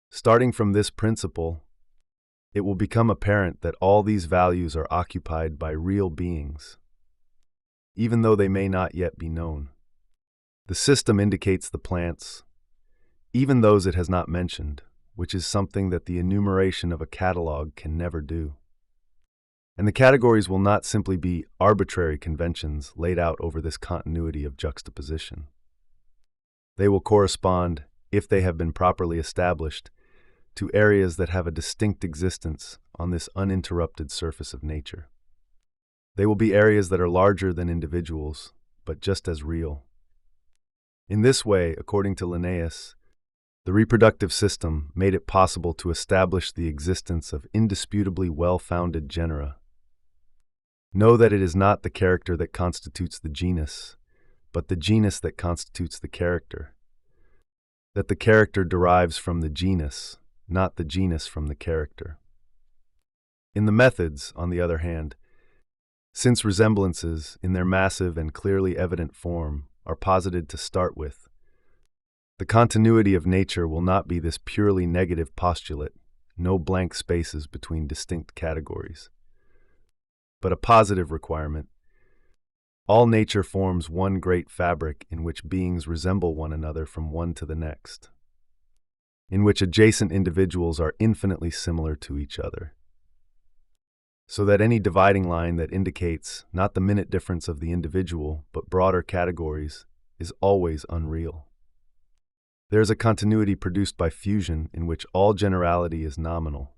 Starting from this principle, it will become apparent that all these values are occupied by real beings, even though they may not yet be known. The system indicates the plants, even those it has not mentioned, which is something that the enumeration of a catalog can never do. And the categories will not simply be arbitrary conventions laid out over this continuity of juxtaposition. They will correspond, if they have been properly established, to areas that have a distinct existence on this uninterrupted surface of nature. They will be areas that are larger than individuals, but just as real. In this way, according to Linnaeus, the reproductive system made it possible to establish the existence of indisputably well-founded genera. Know that it is not the character that constitutes the genus, but the genus that constitutes the character. That the character derives from the genus, not the genus from the character. In the methods, on the other hand, since resemblances, in their massive and clearly evident form, are posited to start with, the continuity of nature will not be this purely negative postulate, no blank spaces between distinct categories, but a positive requirement. All nature forms one great fabric in which beings resemble one another from one to the next, in which adjacent individuals are infinitely similar to each other, so that any dividing line that indicates not the minute difference of the individual but broader categories is always unreal. There is a continuity produced by fusion in which all generality is nominal.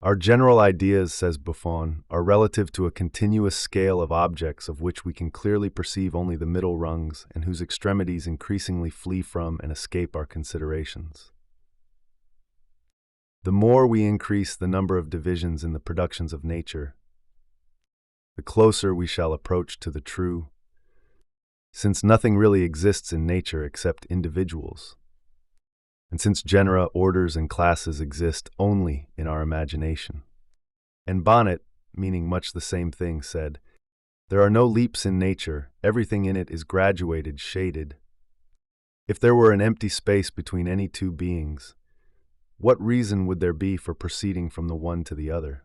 Our general ideas, says Buffon, are relative to a continuous scale of objects of which we can clearly perceive only the middle rungs and whose extremities increasingly flee from and escape our considerations. The more we increase the number of divisions in the productions of nature, the closer we shall approach to the true, since nothing really exists in nature except individuals, and since genera, orders, and classes exist only in our imagination. And Bonnet, meaning much the same thing, said, "There are no leaps in nature, everything in it is graduated, shaded. If there were an empty space between any two beings, what reason would there be for proceeding from the one to the other?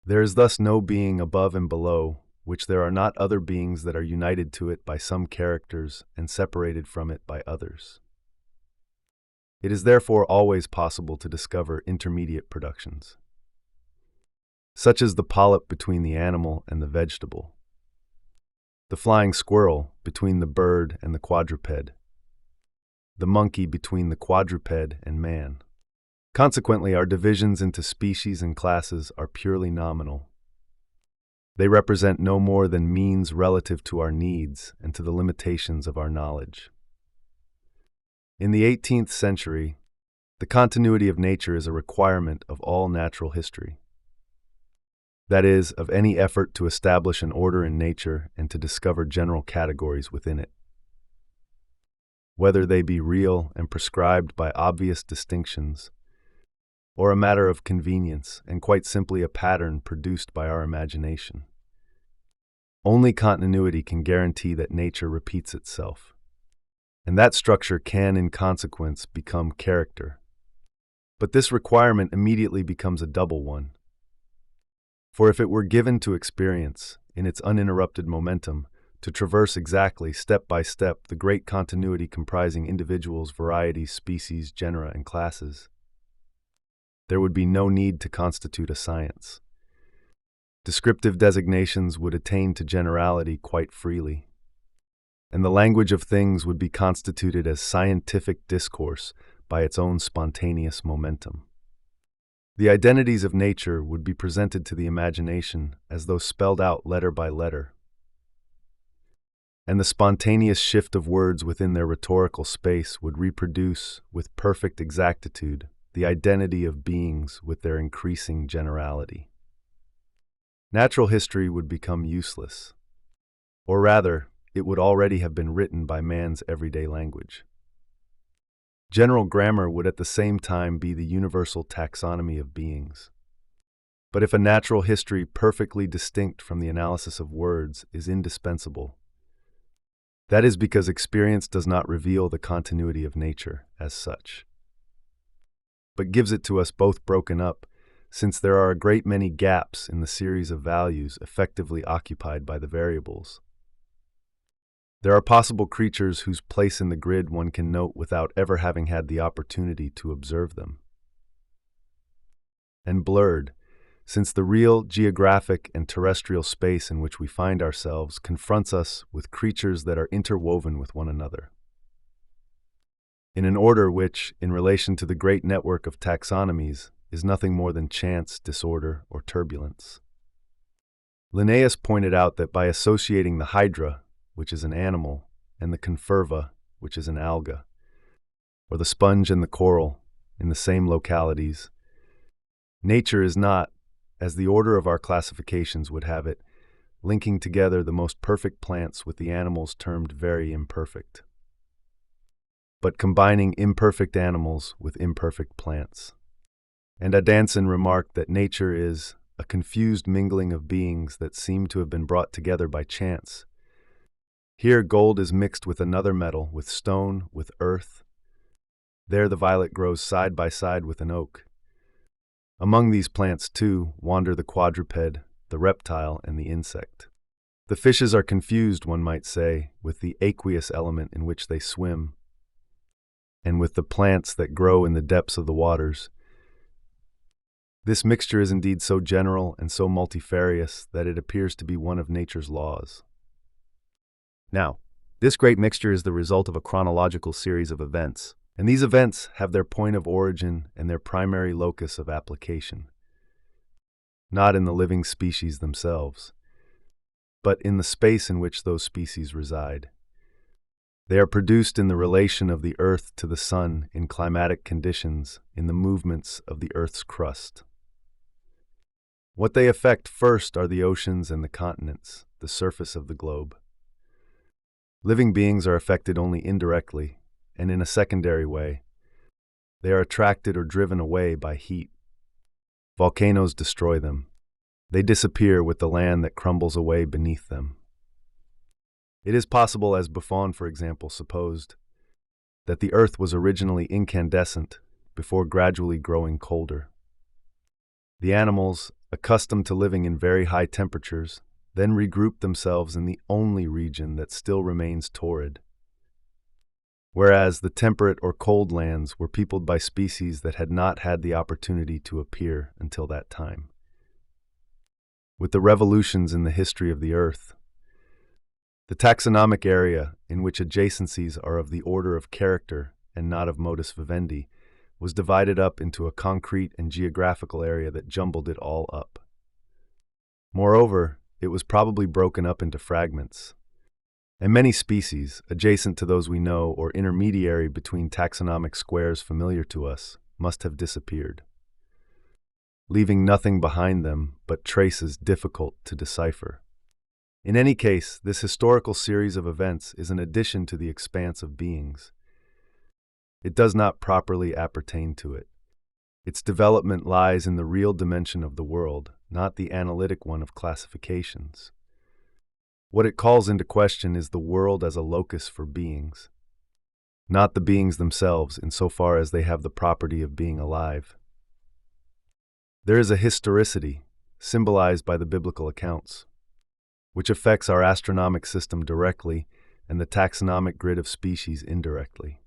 There is thus no being above and below, which there are not other beings that are united to it by some characters and separated from it by others. It is therefore always possible to discover intermediate productions, such as the polyp between the animal and the vegetable, the flying squirrel between the bird and the quadruped, the monkey between the quadruped and man. Consequently, our divisions into species and classes are purely nominal. They represent no more than means relative to our needs and to the limitations of our knowledge. In the 18th century, the continuity of nature is a requirement of all natural history. That is, of any effort to establish an order in nature and to discover general categories within it. Whether they be real and prescribed by obvious distinctions, or a matter of convenience and quite simply a pattern produced by our imagination. Only continuity can guarantee that nature repeats itself, and that structure can, in consequence, become character. But this requirement immediately becomes a double one. For if it were given to experience, in its uninterrupted momentum, to traverse exactly, step by step, the great continuity comprising individuals, varieties, species, genera, and classes, there would be no need to constitute a science. Descriptive designations would attain to generality quite freely, and the language of things would be constituted as scientific discourse by its own spontaneous momentum. The identities of nature would be presented to the imagination as though spelled out letter by letter, and the spontaneous shift of words within their rhetorical space would reproduce, with perfect exactitude, the identity of beings with their increasing generality. Natural history would become useless, or rather, it would already have been written by man's everyday language. General grammar would at the same time be the universal taxonomy of beings. But if a natural history perfectly distinct from the analysis of words is indispensable, that is because experience does not reveal the continuity of nature as such, but gives it to us both broken up, since there are a great many gaps in the series of values effectively occupied by the variables. There are possible creatures whose place in the grid one can note without ever having had the opportunity to observe them. And blurred, since the real geographic and terrestrial space in which we find ourselves confronts us with creatures that are interwoven with one another, in an order which, in relation to the great network of taxonomies, is nothing more than chance, disorder, or turbulence. Linnaeus pointed out that by associating the hydra, which is an animal, and the conferva, which is an alga, or the sponge and the coral, in the same localities, nature is not, as the order of our classifications would have it, linking together the most perfect plants with the animals termed very imperfect, but combining imperfect animals with imperfect plants. And Adanson remarked that nature is a confused mingling of beings that seem to have been brought together by chance. Here gold is mixed with another metal, with stone, with earth. There the violet grows side by side with an oak. Among these plants, too, wander the quadruped, the reptile, and the insect. The fishes are confused, one might say, with the aqueous element in which they swim, and with the plants that grow in the depths of the waters. This mixture is indeed so general and so multifarious that it appears to be one of nature's laws. Now, this great mixture is the result of a chronological series of events, and these events have their point of origin and their primary locus of application, not in the living species themselves, but in the space in which those species reside. They are produced in the relation of the earth to the sun, in climatic conditions, in the movements of the earth's crust. What they affect first are the oceans and the continents, the surface of the globe. Living beings are affected only indirectly, and in a secondary way. They are attracted or driven away by heat. Volcanoes destroy them. They disappear with the land that crumbles away beneath them. It is possible, as Buffon, for example, supposed, that the earth was originally incandescent before gradually growing colder. The animals, accustomed to living in very high temperatures, then regrouped themselves in the only region that still remains torrid. Whereas the temperate or cold lands were peopled by species that had not had the opportunity to appear until that time. With the revolutions in the history of the Earth, the taxonomic area, in which adjacencies are of the order of character and not of modus vivendi, was divided up into a concrete and geographical area that jumbled it all up. Moreover, it was probably broken up into fragments, and many species, adjacent to those we know or intermediary between taxonomic squares familiar to us, must have disappeared, leaving nothing behind them but traces difficult to decipher. In any case, this historical series of events is an addition to the expanse of beings. It does not properly appertain to it. Its development lies in the real dimension of the world, not the analytic one of classifications. What it calls into question is the world as a locus for beings, not the beings themselves insofar as they have the property of being alive. There is a historicity, symbolized by the biblical accounts, which affects our astronomic system directly and the taxonomic grid of species indirectly.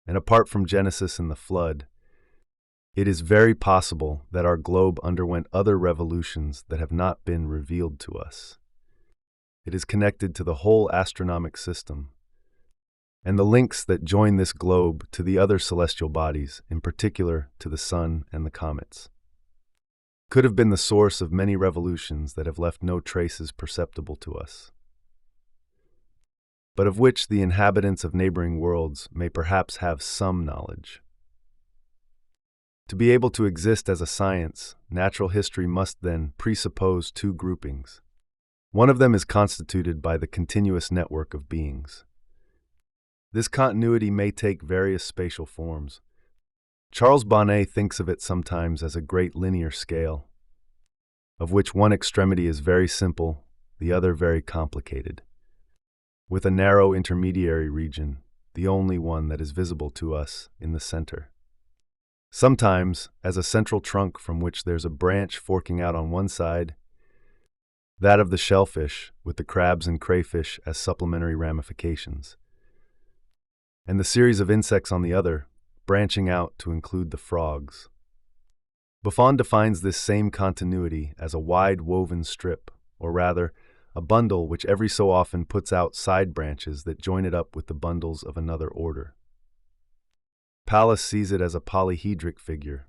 And apart from Genesis and the flood, it is very possible that our globe underwent other revolutions that have not been revealed to us. It is connected to the whole astronomic system, and the links that join this globe to the other celestial bodies, in particular to the sun and the comets, could have been the source of many revolutions that have left no traces perceptible to us, but of which the inhabitants of neighboring worlds may perhaps have some knowledge. To be able to exist as a science, natural history must then presuppose two groupings. One of them is constituted by the continuous network of beings. This continuity may take various spatial forms. Charles Bonnet thinks of it sometimes as a great linear scale, of which one extremity is very simple, the other very complicated, with a narrow intermediary region, the only one that is visible to us, in the center. Sometimes, as a central trunk from which there's a branch forking out on one side, that of the shellfish, with the crabs and crayfish as supplementary ramifications, and the series of insects on the other, branching out to include the frogs. Buffon defines this same continuity as a wide woven strip, or rather, a bundle which every so often puts out side branches that join it up with the bundles of another order. Pallas sees it as a polyhedric figure.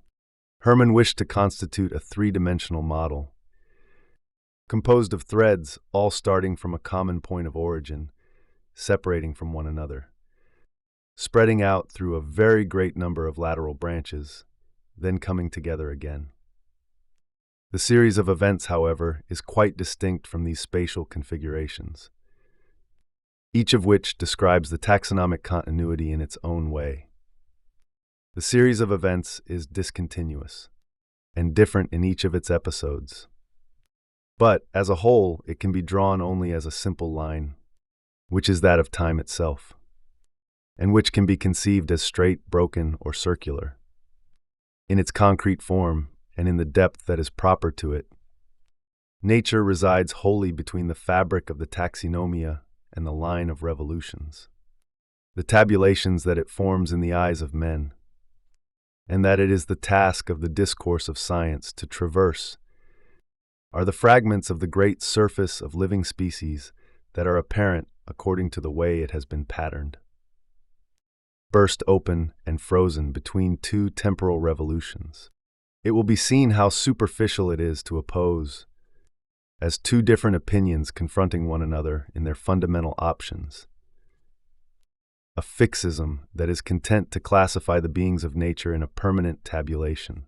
Hermann wished to constitute a three-dimensional model, composed of threads all starting from a common point of origin, separating from one another, spreading out through a very great number of lateral branches, then coming together again. The series of events, however, is quite distinct from these spatial configurations, each of which describes the taxonomic continuity in its own way. The series of events is discontinuous and different in each of its episodes, but as a whole, it can be drawn only as a simple line, which is that of time itself, and which can be conceived as straight, broken, or circular. In its concrete form, and in the depth that is proper to it, nature resides wholly between the fabric of the taxonomia and the line of revolutions, the tabulations that it forms in the eyes of men, and that it is the task of the discourse of science to traverse, are the fragments of the great surface of living species that are apparent according to the way it has been patterned, burst open and frozen between two temporal revolutions. It will be seen how superficial it is to oppose, as two different opinions confronting one another in their fundamental options, a fixism that is content to classify the beings of nature in a permanent tabulation,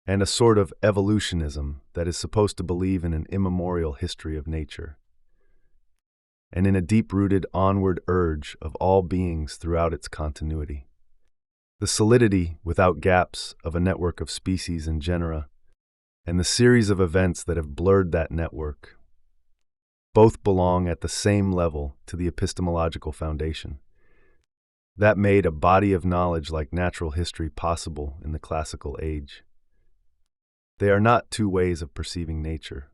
and a sort of evolutionism that is supposed to believe in an immemorial history of nature, and in a deep-rooted onward urge of all beings throughout its continuity. The solidity, without gaps, of a network of species and genera, and the series of events that have blurred that network, both belong at the same level to the epistemological foundation that made a body of knowledge like natural history possible in the classical age. They are not two ways of perceiving nature,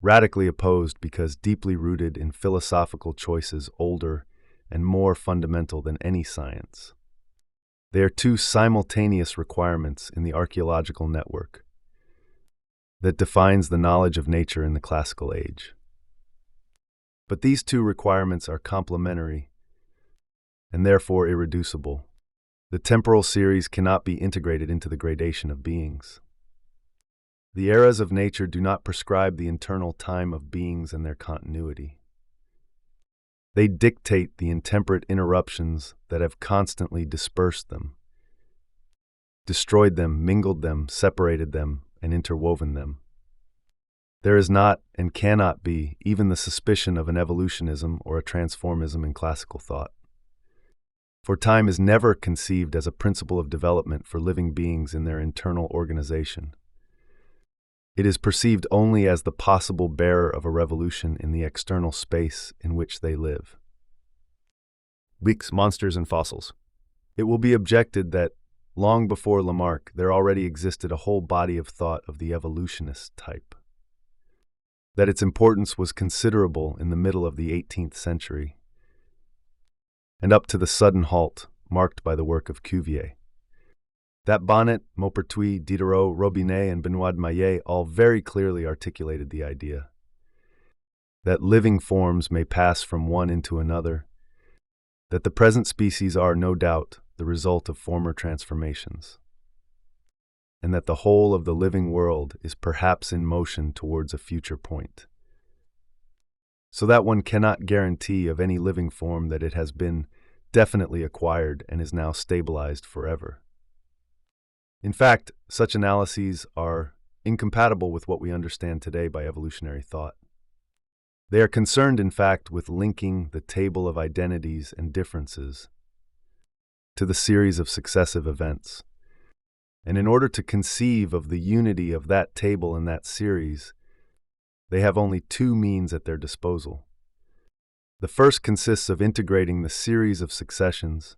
radically opposed because deeply rooted in philosophical choices older and more fundamental than any science. They are two simultaneous requirements in the archaeological network that defines the knowledge of nature in the classical age. But these two requirements are complementary and therefore irreducible. The temporal series cannot be integrated into the gradation of beings. The eras of nature do not prescribe the internal time of beings and their continuity. They dictate the intemperate interruptions that have constantly dispersed them, destroyed them, mingled them, separated them, and interwoven them. There is not and cannot be even the suspicion of an evolutionism or a transformism in classical thought. For time is never conceived as a principle of development for living beings in their internal organization. It is perceived only as the possible bearer of a revolution in the external space in which they live. Leaks, monsters, and fossils. It will be objected that, long before Lamarck, there already existed a whole body of thought of the evolutionist type. That its importance was considerable in the middle of the 18th century, and up to the sudden halt marked by the work of Cuvier. That Bonnet, Maupertuis, Diderot, Robinet, and Benoit de Maillet all very clearly articulated the idea that living forms may pass from one into another, that the present species are, no doubt, the result of former transformations, and that the whole of the living world is perhaps in motion towards a future point, so that one cannot guarantee of any living form that it has been definitely acquired and is now stabilized forever. In fact, such analyses are incompatible with what we understand today by evolutionary thought. They are concerned, in fact, with linking the table of identities and differences to the series of successive events. And in order to conceive of the unity of that table and that series, they have only two means at their disposal. The first consists of integrating the series of successions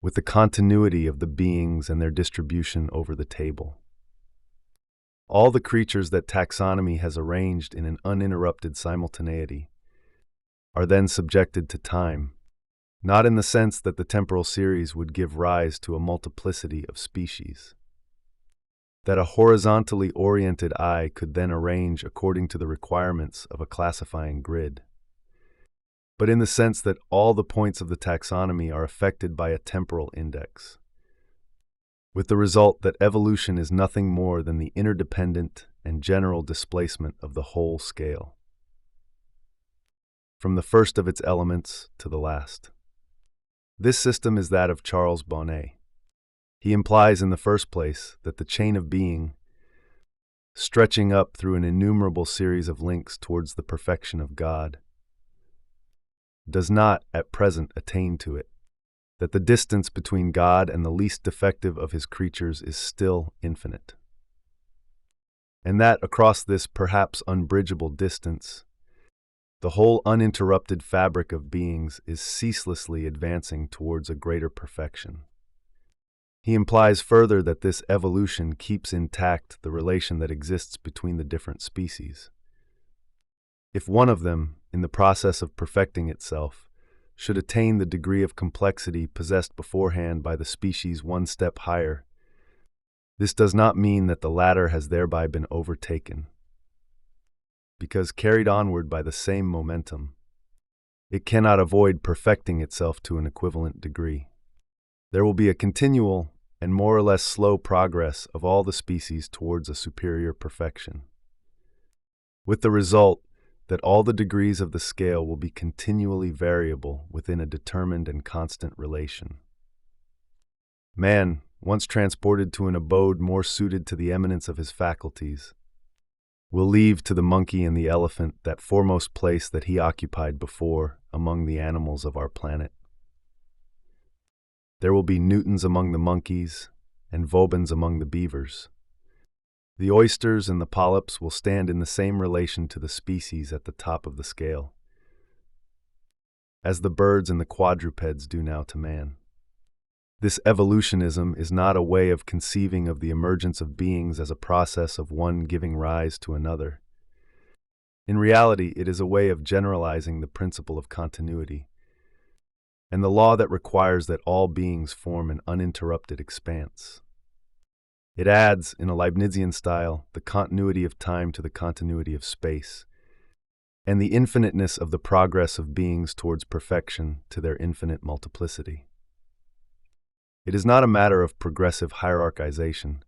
with the continuity of the beings and their distribution over the table. All the creatures that taxonomy has arranged in an uninterrupted simultaneity are then subjected to time, not in the sense that the temporal series would give rise to a multiplicity of species, that a horizontally oriented eye could then arrange according to the requirements of a classifying grid, but in the sense that all the points of the taxonomy are affected by a temporal index, with the result that evolution is nothing more than the interdependent and general displacement of the whole scale, from the first of its elements to the last. This system is that of Charles Bonnet. He implies in the first place that the chain of being, stretching up through an innumerable series of links towards the perfection of God, does not at present attain to it, that the distance between God and the least defective of his creatures is still infinite, and that across this perhaps unbridgeable distance, the whole uninterrupted fabric of beings is ceaselessly advancing towards a greater perfection. He implies further that this evolution keeps intact the relation that exists between the different species. If one of them, in the process of perfecting itself, should attain the degree of complexity possessed beforehand by the species one step higher, this does not mean that the latter has thereby been overtaken, because carried onward by the same momentum, it cannot avoid perfecting itself to an equivalent degree. There will be a continual and more or less slow progress of all the species towards a superior perfection, with the result that all the degrees of the scale will be continually variable within a determined and constant relation. Man, once transported to an abode more suited to the eminence of his faculties, will leave to the monkey and the elephant that foremost place that he occupied before among the animals of our planet. There will be Newtons among the monkeys and Vauban's among the beavers. The oysters and the polyps will stand in the same relation to the species at the top of the scale, as the birds and the quadrupeds do now to man. This evolutionism is not a way of conceiving of the emergence of beings as a process of one giving rise to another. In reality, it is a way of generalizing the principle of continuity, and the law that requires that all beings form an uninterrupted expanse. It adds, in a Leibnizian style, the continuity of time to the continuity of space, and the infiniteness of the progress of beings towards perfection to their infinite multiplicity. It is not a matter of progressive hierarchization,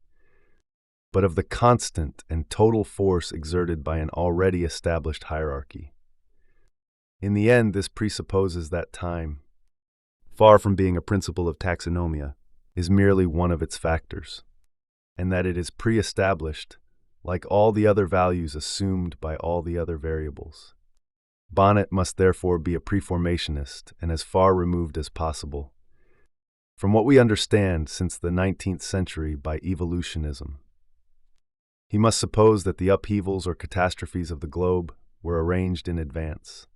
but of the constant and total force exerted by an already established hierarchy. In the end, this presupposes that time, far from being a principle of taxonomia, is merely one of its factors, and that it is pre-established, like all the other values assumed by all the other variables. Bonnet must therefore be a preformationist and as far removed as possible from what we understand since the 19th century by evolutionism. He must suppose that the upheavals or catastrophes of the globe were arranged in advance,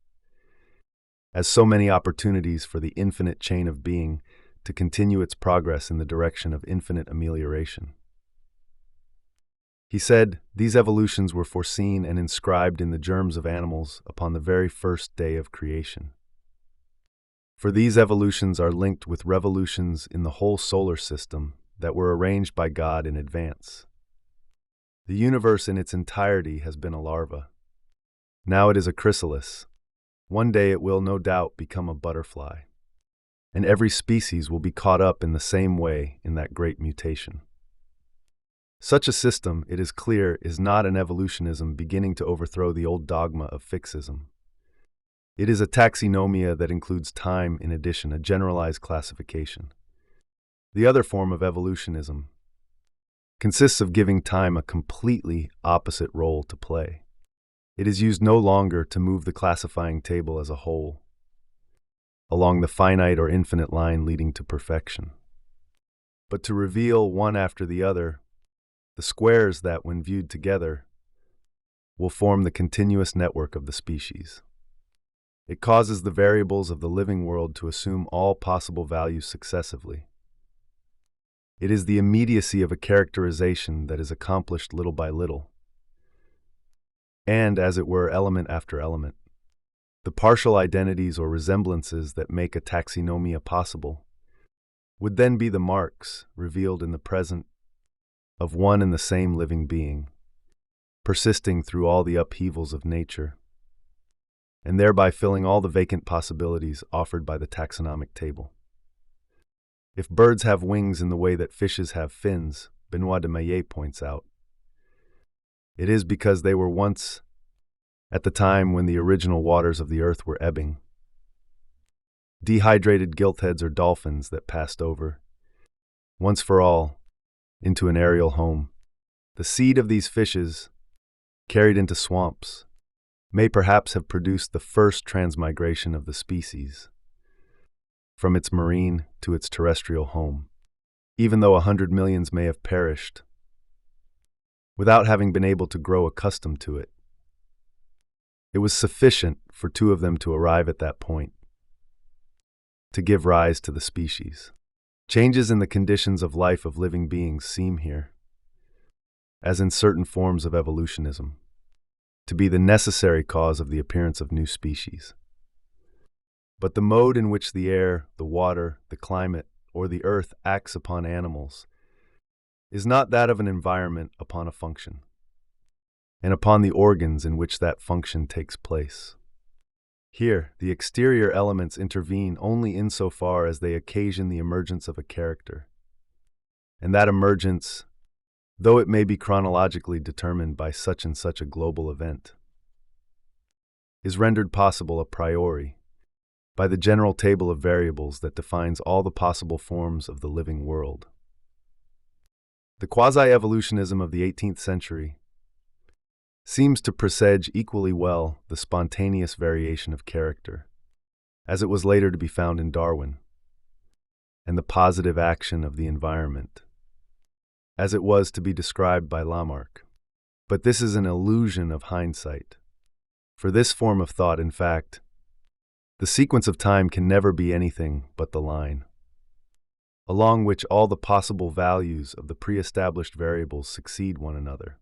as so many opportunities for the infinite chain of being to continue its progress in the direction of infinite amelioration. He said, these evolutions were foreseen and inscribed in the germs of animals upon the very first day of creation. For these evolutions are linked with revolutions in the whole solar system that were arranged by God in advance. The universe in its entirety has been a larva. Now it is a chrysalis. One day it will no doubt become a butterfly. And every species will be caught up in the same way in that great mutation. Such a system, it is clear, is not an evolutionism beginning to overthrow the old dogma of fixism. It is a taxonomia that includes time in addition, a generalized classification. The other form of evolutionism consists of giving time a completely opposite role to play. It is used no longer to move the classifying table as a whole, along the finite or infinite line leading to perfection, but to reveal one after the other the squares that, when viewed together, will form the continuous network of the species. It causes the variables of the living world to assume all possible values successively. It is the immediacy of a characterization that is accomplished little by little, and, as it were, element after element. The partial identities or resemblances that make a taxonomia possible would then be the marks, revealed in the present, of one and the same living being, persisting through all the upheavals of nature, and thereby filling all the vacant possibilities offered by the taxonomic table. If birds have wings in the way that fishes have fins, Benoit de Maillet points out, it is because they were once at the time when the original waters of the earth were ebbing. Dehydrated giltheads or dolphins that passed over, once for all, into an aerial home. The seed of these fishes, carried into swamps, may perhaps have produced the first transmigration of the species, from its marine to its terrestrial home, even though 100 millions may have perished, without having been able to grow accustomed to it. It was sufficient for two of them to arrive at that point, to give rise to the species. Changes in the conditions of life of living beings seem here, as in certain forms of evolutionism, to be the necessary cause of the appearance of new species. But the mode in which the air, the water, the climate, or the earth acts upon animals is not that of an environment upon a function, and upon the organs in which that function takes place. Here, the exterior elements intervene only insofar as they occasion the emergence of a character, and that emergence, though it may be chronologically determined by such and such a global event, is rendered possible a priori by the general table of variables that defines all the possible forms of the living world. The quasi-evolutionism of the 18th century seems to presage equally well the spontaneous variation of character, as it was later to be found in Darwin, and the positive action of the environment, as it was to be described by Lamarck. But this is an illusion of hindsight. For this form of thought, in fact, the sequence of time can never be anything but the line. along which all the possible values of the pre-established variables succeed one another.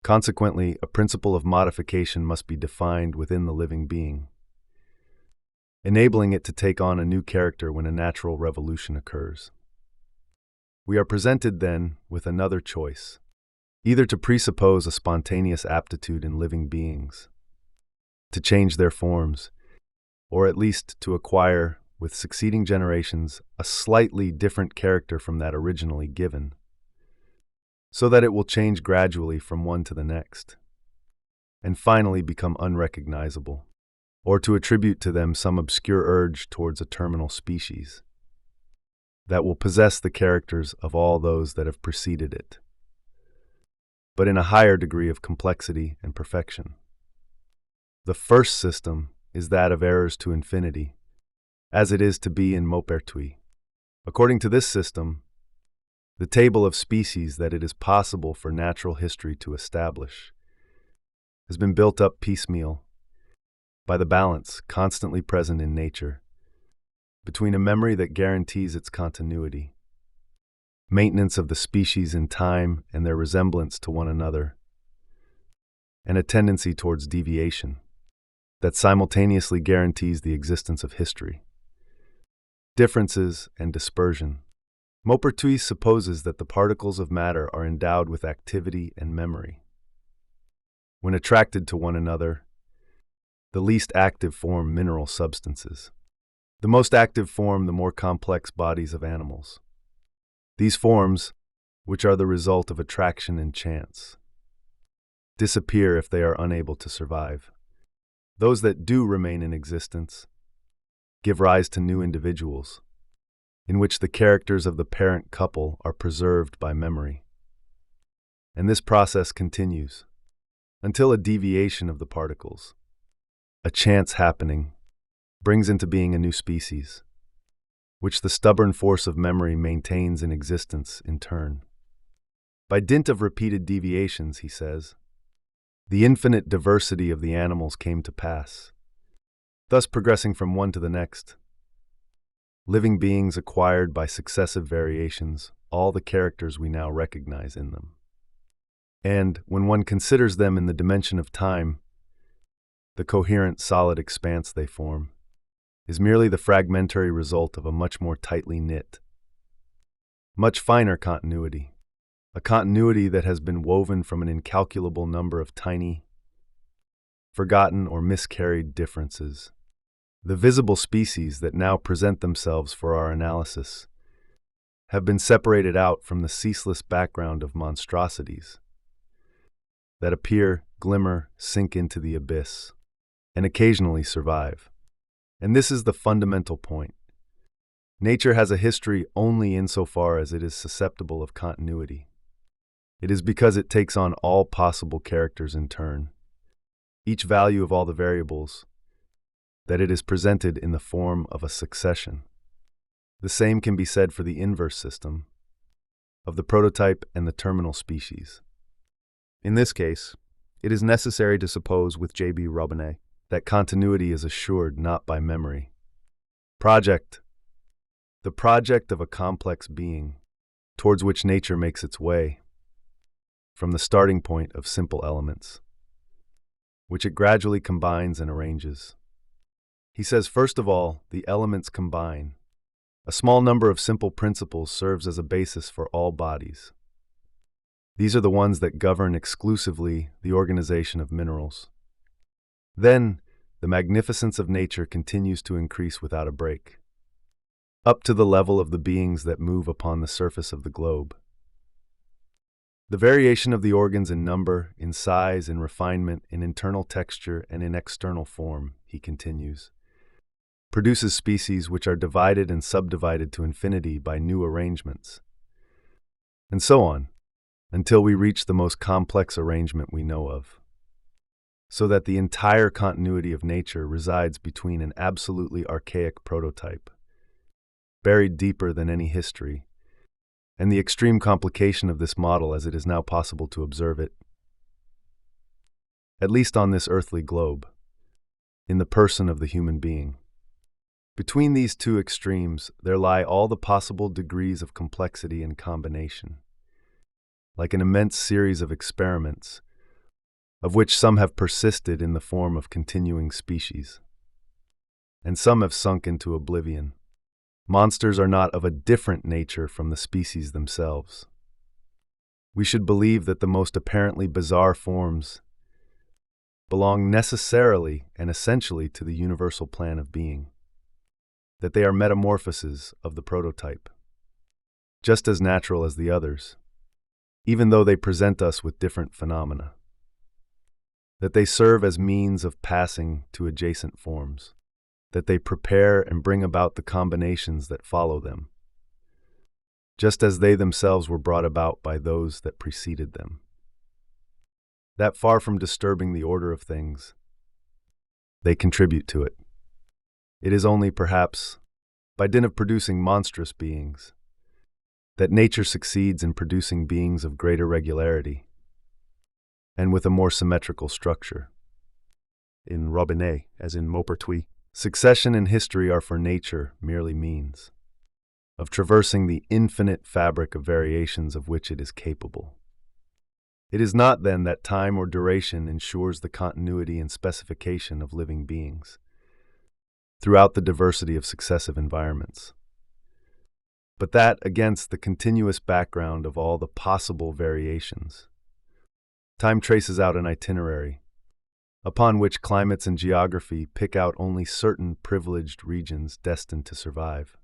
Consequently, a principle of modification must be defined within the living being, enabling it to take on a new character when a natural revolution occurs. We are presented, then, with another choice, either to presuppose a spontaneous aptitude in living beings, to change their forms, or at least to acquire, with succeeding generations, a slightly different character from that originally given, so that it will change gradually from one to the next, and finally become unrecognizable, or to attribute to them some obscure urge towards a terminal species that will possess the characters of all those that have preceded it, but in a higher degree of complexity and perfection. The first system is that of errors to infinity, as it is to be in Maupertuis. According to this system, the table of species that it is possible for natural history to establish has been built up piecemeal by the balance constantly present in nature between a memory that guarantees its continuity, maintenance of the species in time and their resemblance to one another, and a tendency towards deviation that simultaneously guarantees the existence of history. Differences and dispersion. Maupertuis supposes that the particles of matter are endowed with activity and memory. When attracted to one another, the least active form mineral substances. The most active form the more complex bodies of animals. These forms, which are the result of attraction and chance, disappear if they are unable to survive. Those that do remain in existence give rise to new individuals, in which the characters of the parent couple are preserved by memory. And this process continues until a deviation of the particles, a chance happening, brings into being a new species, which the stubborn force of memory maintains in existence in turn. By dint of repeated deviations, he says, the infinite diversity of the animals came to pass, thus progressing from one to the next. Living beings acquired by successive variations all the characters we now recognize in them. And, when one considers them in the dimension of time, the coherent, solid expanse they form is merely the fragmentary result of a much more tightly knit, much finer continuity, a continuity that has been woven from an incalculable number of tiny, forgotten or miscarried differences. The visible species that now present themselves for our analysis have been separated out from the ceaseless background of monstrosities that appear, glimmer, sink into the abyss, and occasionally survive. And this is the fundamental point. Nature has a history only insofar as it is susceptible of continuity. It is because it takes on all possible characters in turn, each value of all the variables, that it is presented in the form of a succession. The same can be said for the inverse system of the prototype and the terminal species. In this case, it is necessary to suppose with J.B. Robinet that continuity is assured not by memory. The project of a complex being towards which nature makes its way from the starting point of simple elements, which it gradually combines and arranges. He says, first of all, the elements combine. A small number of simple principles serves as a basis for all bodies. These are the ones that govern exclusively the organization of minerals. Then, the magnificence of nature continues to increase without a break, up to the level of the beings that move upon the surface of the globe. The variation of the organs in number, in size, in refinement, in internal texture, and in external form, he continues, produces species which are divided and subdivided to infinity by new arrangements, and so on, until we reach the most complex arrangement we know of, so that the entire continuity of nature resides between an absolutely archaic prototype, buried deeper than any history, and the extreme complication of this model as it is now possible to observe it, at least on this earthly globe, in the person of the human being. Between these two extremes, there lie all the possible degrees of complexity and combination, like an immense series of experiments, of which some have persisted in the form of continuing species, and some have sunk into oblivion. Monsters are not of a different nature from the species themselves. We should believe that the most apparently bizarre forms belong necessarily and essentially to the universal plan of being, that they are metamorphoses of the prototype, just as natural as the others, even though they present us with different phenomena, that they serve as means of passing to adjacent forms, that they prepare and bring about the combinations that follow them, just as they themselves were brought about by those that preceded them. That far from disturbing the order of things, they contribute to it. It is only, perhaps, by dint of producing monstrous beings, that nature succeeds in producing beings of greater regularity and with a more symmetrical structure. In Robinet, as in Maupertuis, Succession and history are for nature merely means of traversing the infinite fabric of variations of which it is capable. It is not, then, that time or duration ensures the continuity and specification of living beings throughout the diversity of successive environments, but that, against the continuous background of all the possible variations, time traces out an itinerary upon which climates and geography pick out only certain privileged regions destined to survive.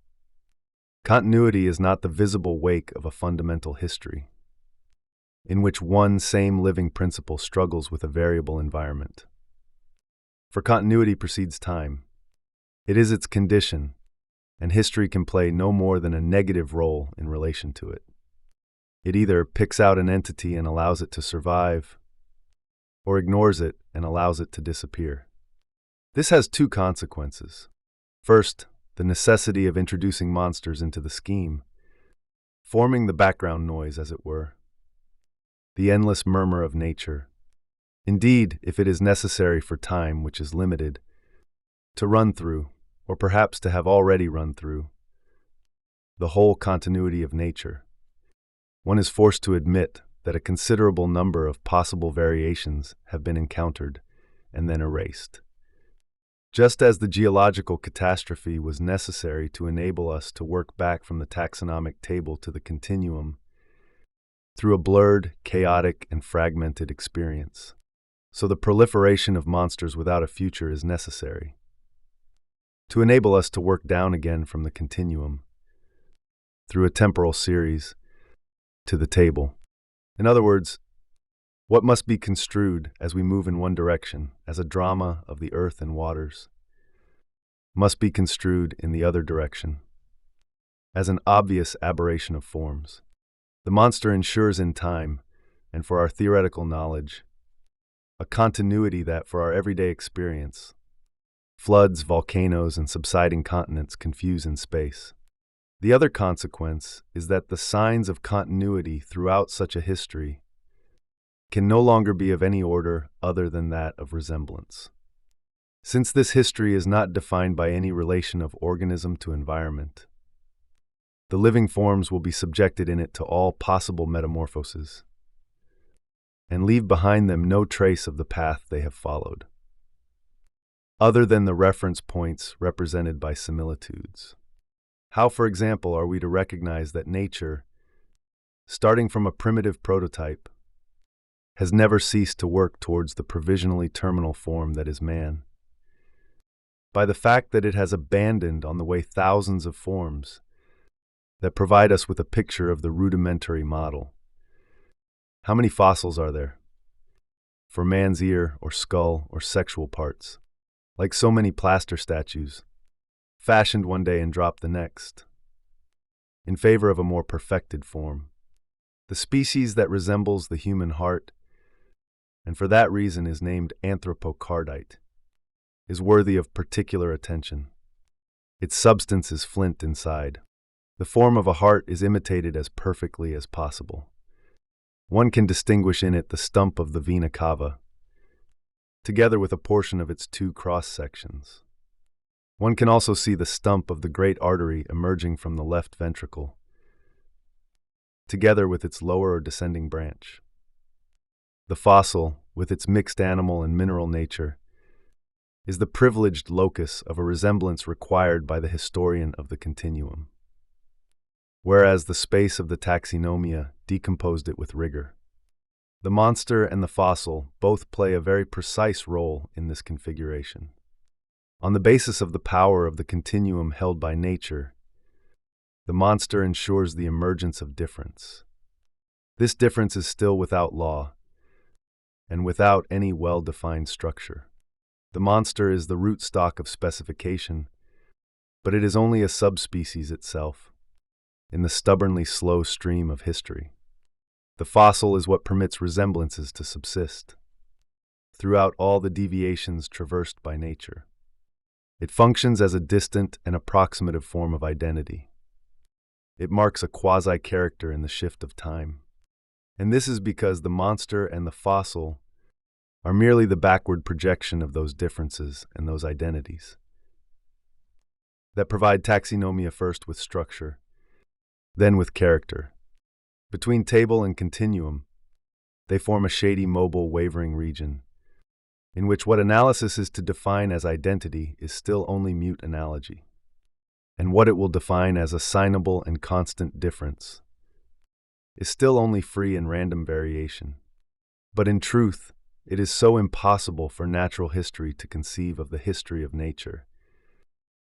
Continuity is not the visible wake of a fundamental history, in which one same living principle struggles with a variable environment. For continuity precedes time. It is its condition, and history can play no more than a negative role in relation to it. It either picks out an entity and allows it to survive, or ignores it and allows it to disappear. This has two consequences. First, the necessity of introducing monsters into the scheme, forming the background noise, as it were, the endless murmur of nature. Indeed, if it is necessary for time, which is limited, to run through, or perhaps to have already run through, the whole continuity of nature, one is forced to admit that a considerable number of possible variations have been encountered and then erased. Just as the geological catastrophe was necessary to enable us to work back from the taxonomic table to the continuum through a blurred, chaotic, and fragmented experience, so the proliferation of monsters without a future is necessary to enable us to work down again from the continuum through a temporal series to the table. In other words, what must be construed as we move in one direction as a drama of the earth and waters must be construed in the other direction as an obvious aberration of forms. The monster ensures in time, and for our theoretical knowledge, a continuity that, for our everyday experience, floods, volcanoes, and subsiding continents confuse in space. The other consequence is that the signs of continuity throughout such a history can no longer be of any order other than that of resemblance. Since this history is not defined by any relation of organism to environment, the living forms will be subjected in it to all possible metamorphoses and leave behind them no trace of the path they have followed, other than the reference points represented by similitudes. How, for example, are we to recognize that nature, starting from a primitive prototype, has never ceased to work towards the provisionally terminal form that is man? By the fact that it has abandoned on the way thousands of forms that provide us with a picture of the rudimentary model. How many fossils are there for man's ear or skull or sexual parts, like so many plaster statues, fashioned one day and dropped the next, in favor of a more perfected form? The species that resembles the human heart, and for that reason is named anthropocardite, is worthy of particular attention. Its substance is flint inside. The form of a heart is imitated as perfectly as possible. One can distinguish in it the stump of the vena cava, together with a portion of its two cross-sections. One can also see the stump of the great artery emerging from the left ventricle, together with its lower or descending branch. The fossil, with its mixed animal and mineral nature, is the privileged locus of a resemblance required by the historian of the continuum, whereas the space of the taxonomia decomposed it with rigor. The monster and the fossil both play a very precise role in this configuration. On the basis of the power of the continuum held by nature, the monster ensures the emergence of difference. This difference is still without law and without any well-defined structure. The monster is the rootstock of specification, but it is only a subspecies itself, in the stubbornly slow stream of history. The fossil is what permits resemblances to subsist, throughout all the deviations traversed by nature. It functions as a distant and approximative form of identity. It marks a quasi-character in the shift of time. And this is because the monster and the fossil are merely the backward projection of those differences and those identities that provide taxonomia first with structure, then with character. Between table and continuum, they form a shady, mobile, wavering region, in which what analysis is to define as identity is still only mute analogy, and what it will define as assignable and constant difference is still only free and random variation. But in truth, it is so impossible for natural history to conceive of the history of nature.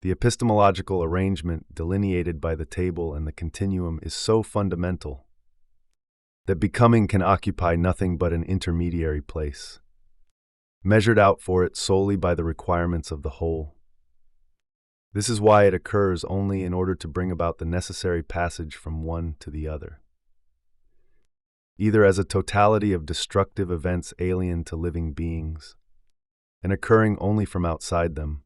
The epistemological arrangement delineated by the table and the continuum is so fundamental that becoming can occupy nothing but an intermediary place, measured out for it solely by the requirements of the whole. This is why it occurs only in order to bring about the necessary passage from one to the other, either as a totality of destructive events alien to living beings and occurring only from outside them,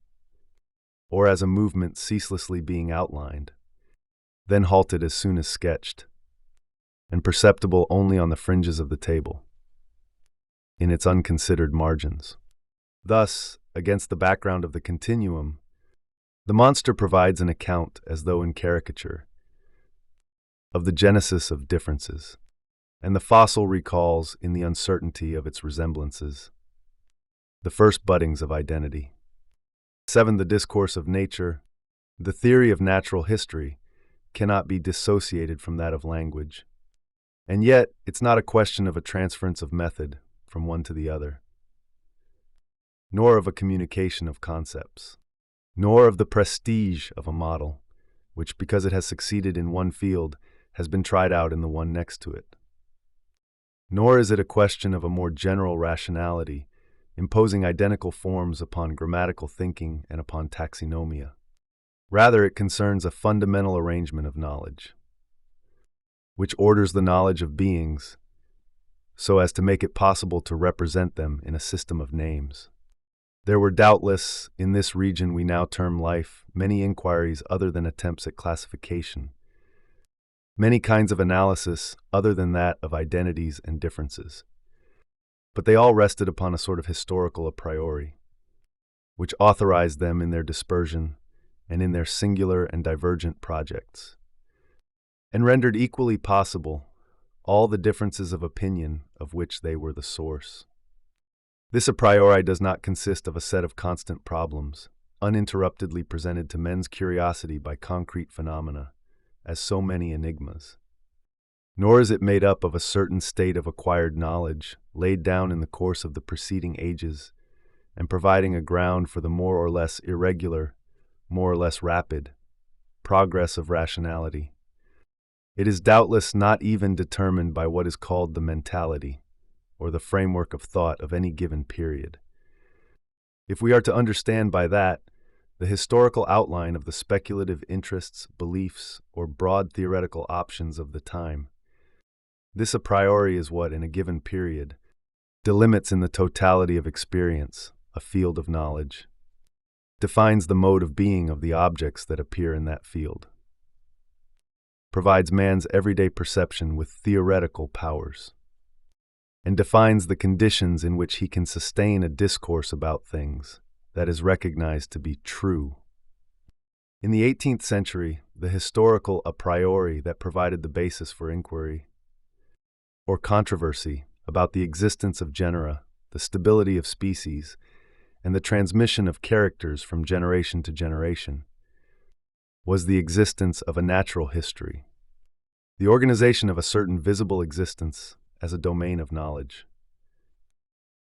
or as a movement ceaselessly being outlined, then halted as soon as sketched, and perceptible only on the fringes of the table, in its unconsidered margins. Thus, against the background of the continuum, the monster provides an account, as though in caricature, of the genesis of differences, and the fossil recalls, in the uncertainty of its resemblances, the first buddings of identity. 7. The discourse of nature. The theory of natural history cannot be dissociated from that of language. And yet, it's not a question of a transference of method from one to the other, nor of a communication of concepts, nor of the prestige of a model, which, because it has succeeded in one field, has been tried out in the one next to it. Nor is it a question of a more general rationality, imposing identical forms upon grammatical thinking and upon taxonomia. Rather, it concerns a fundamental arrangement of knowledge, which orders the knowledge of beings so as to make it possible to represent them in a system of names. There were doubtless, in this region we now term life, many inquiries other than attempts at classification, many kinds of analysis other than that of identities and differences. But they all rested upon a sort of historical a priori, which authorized them in their dispersion and in their singular and divergent projects, and rendered equally possible all the differences of opinion of which they were the source. This a priori does not consist of a set of constant problems, uninterruptedly presented to men's curiosity by concrete phenomena, as so many enigmas. Nor is it made up of a certain state of acquired knowledge laid down in the course of the preceding ages and providing a ground for the more or less irregular, more or less rapid progress of rationality. It is doubtless not even determined by what is called the mentality, or the framework of thought of any given period. If we are to understand by that the historical outline of the speculative interests, beliefs, or broad theoretical options of the time, this a priori is what, in a given period, delimits in the totality of experience a field of knowledge, defines the mode of being of the objects that appear in that field, provides man's everyday perception with theoretical powers, and defines the conditions in which he can sustain a discourse about things that is recognized to be true In the 18th century, the historical a priori that provided the basis for inquiry or controversy about the existence of genera, the stability of species, and the transmission of characters from generation to generation, was the existence of a natural history, the organization of a certain visible existence as a domain of knowledge,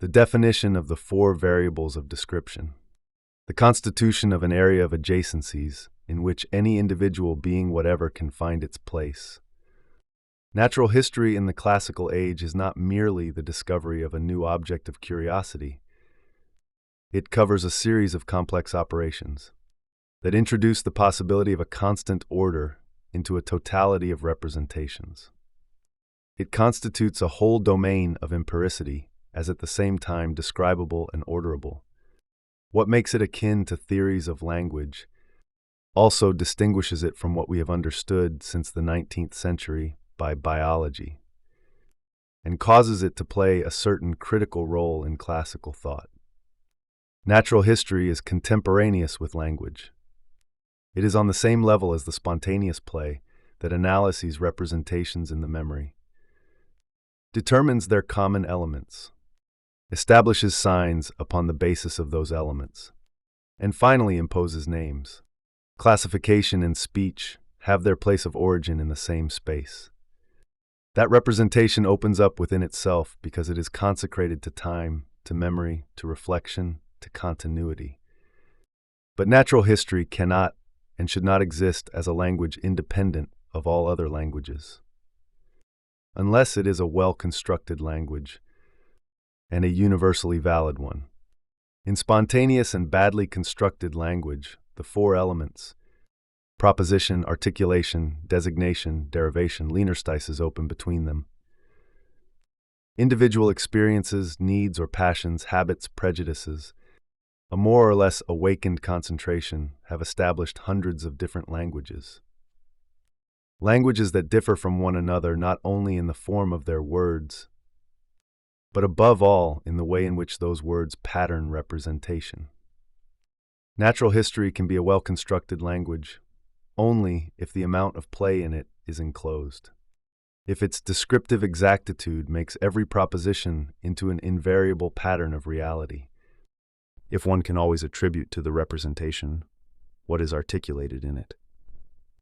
the definition of the four variables of description, the constitution of an area of adjacencies in which any individual being whatever can find its place. Natural history in the classical age is not merely the discovery of a new object of curiosity. It covers a series of complex operations that introduce the possibility of a constant order into a totality of representations. It constitutes a whole domain of empiricity as at the same time describable and orderable. What makes it akin to theories of language also distinguishes it from what we have understood since the 19th century by biology, and causes it to play a certain critical role in classical thought. Natural history is contemporaneous with language. It is on the same level as the spontaneous play that analyses representations in the memory, determines their common elements, establishes signs upon the basis of those elements, and finally imposes names. Classification and speech have their place of origin in the same space. That representation opens up within itself because it is consecrated to time, to memory, to reflection, to continuity. But natural history cannot and should not exist as a language independent of all other languages, unless it is a well-constructed language and a universally valid one. In spontaneous and badly constructed language, the four elements, proposition, articulation, designation, derivation, interstices open between them. Individual experiences, needs or passions, habits, prejudices, a more or less awakened concentration have established hundreds of different languages. Languages that differ from one another not only in the form of their words, but above all in the way in which those words pattern representation. Natural history can be a well-constructed language only if the amount of play in it is enclosed. If its descriptive exactitude makes every proposition into an invariable pattern of reality. If one can always attribute to the representation what is articulated in it.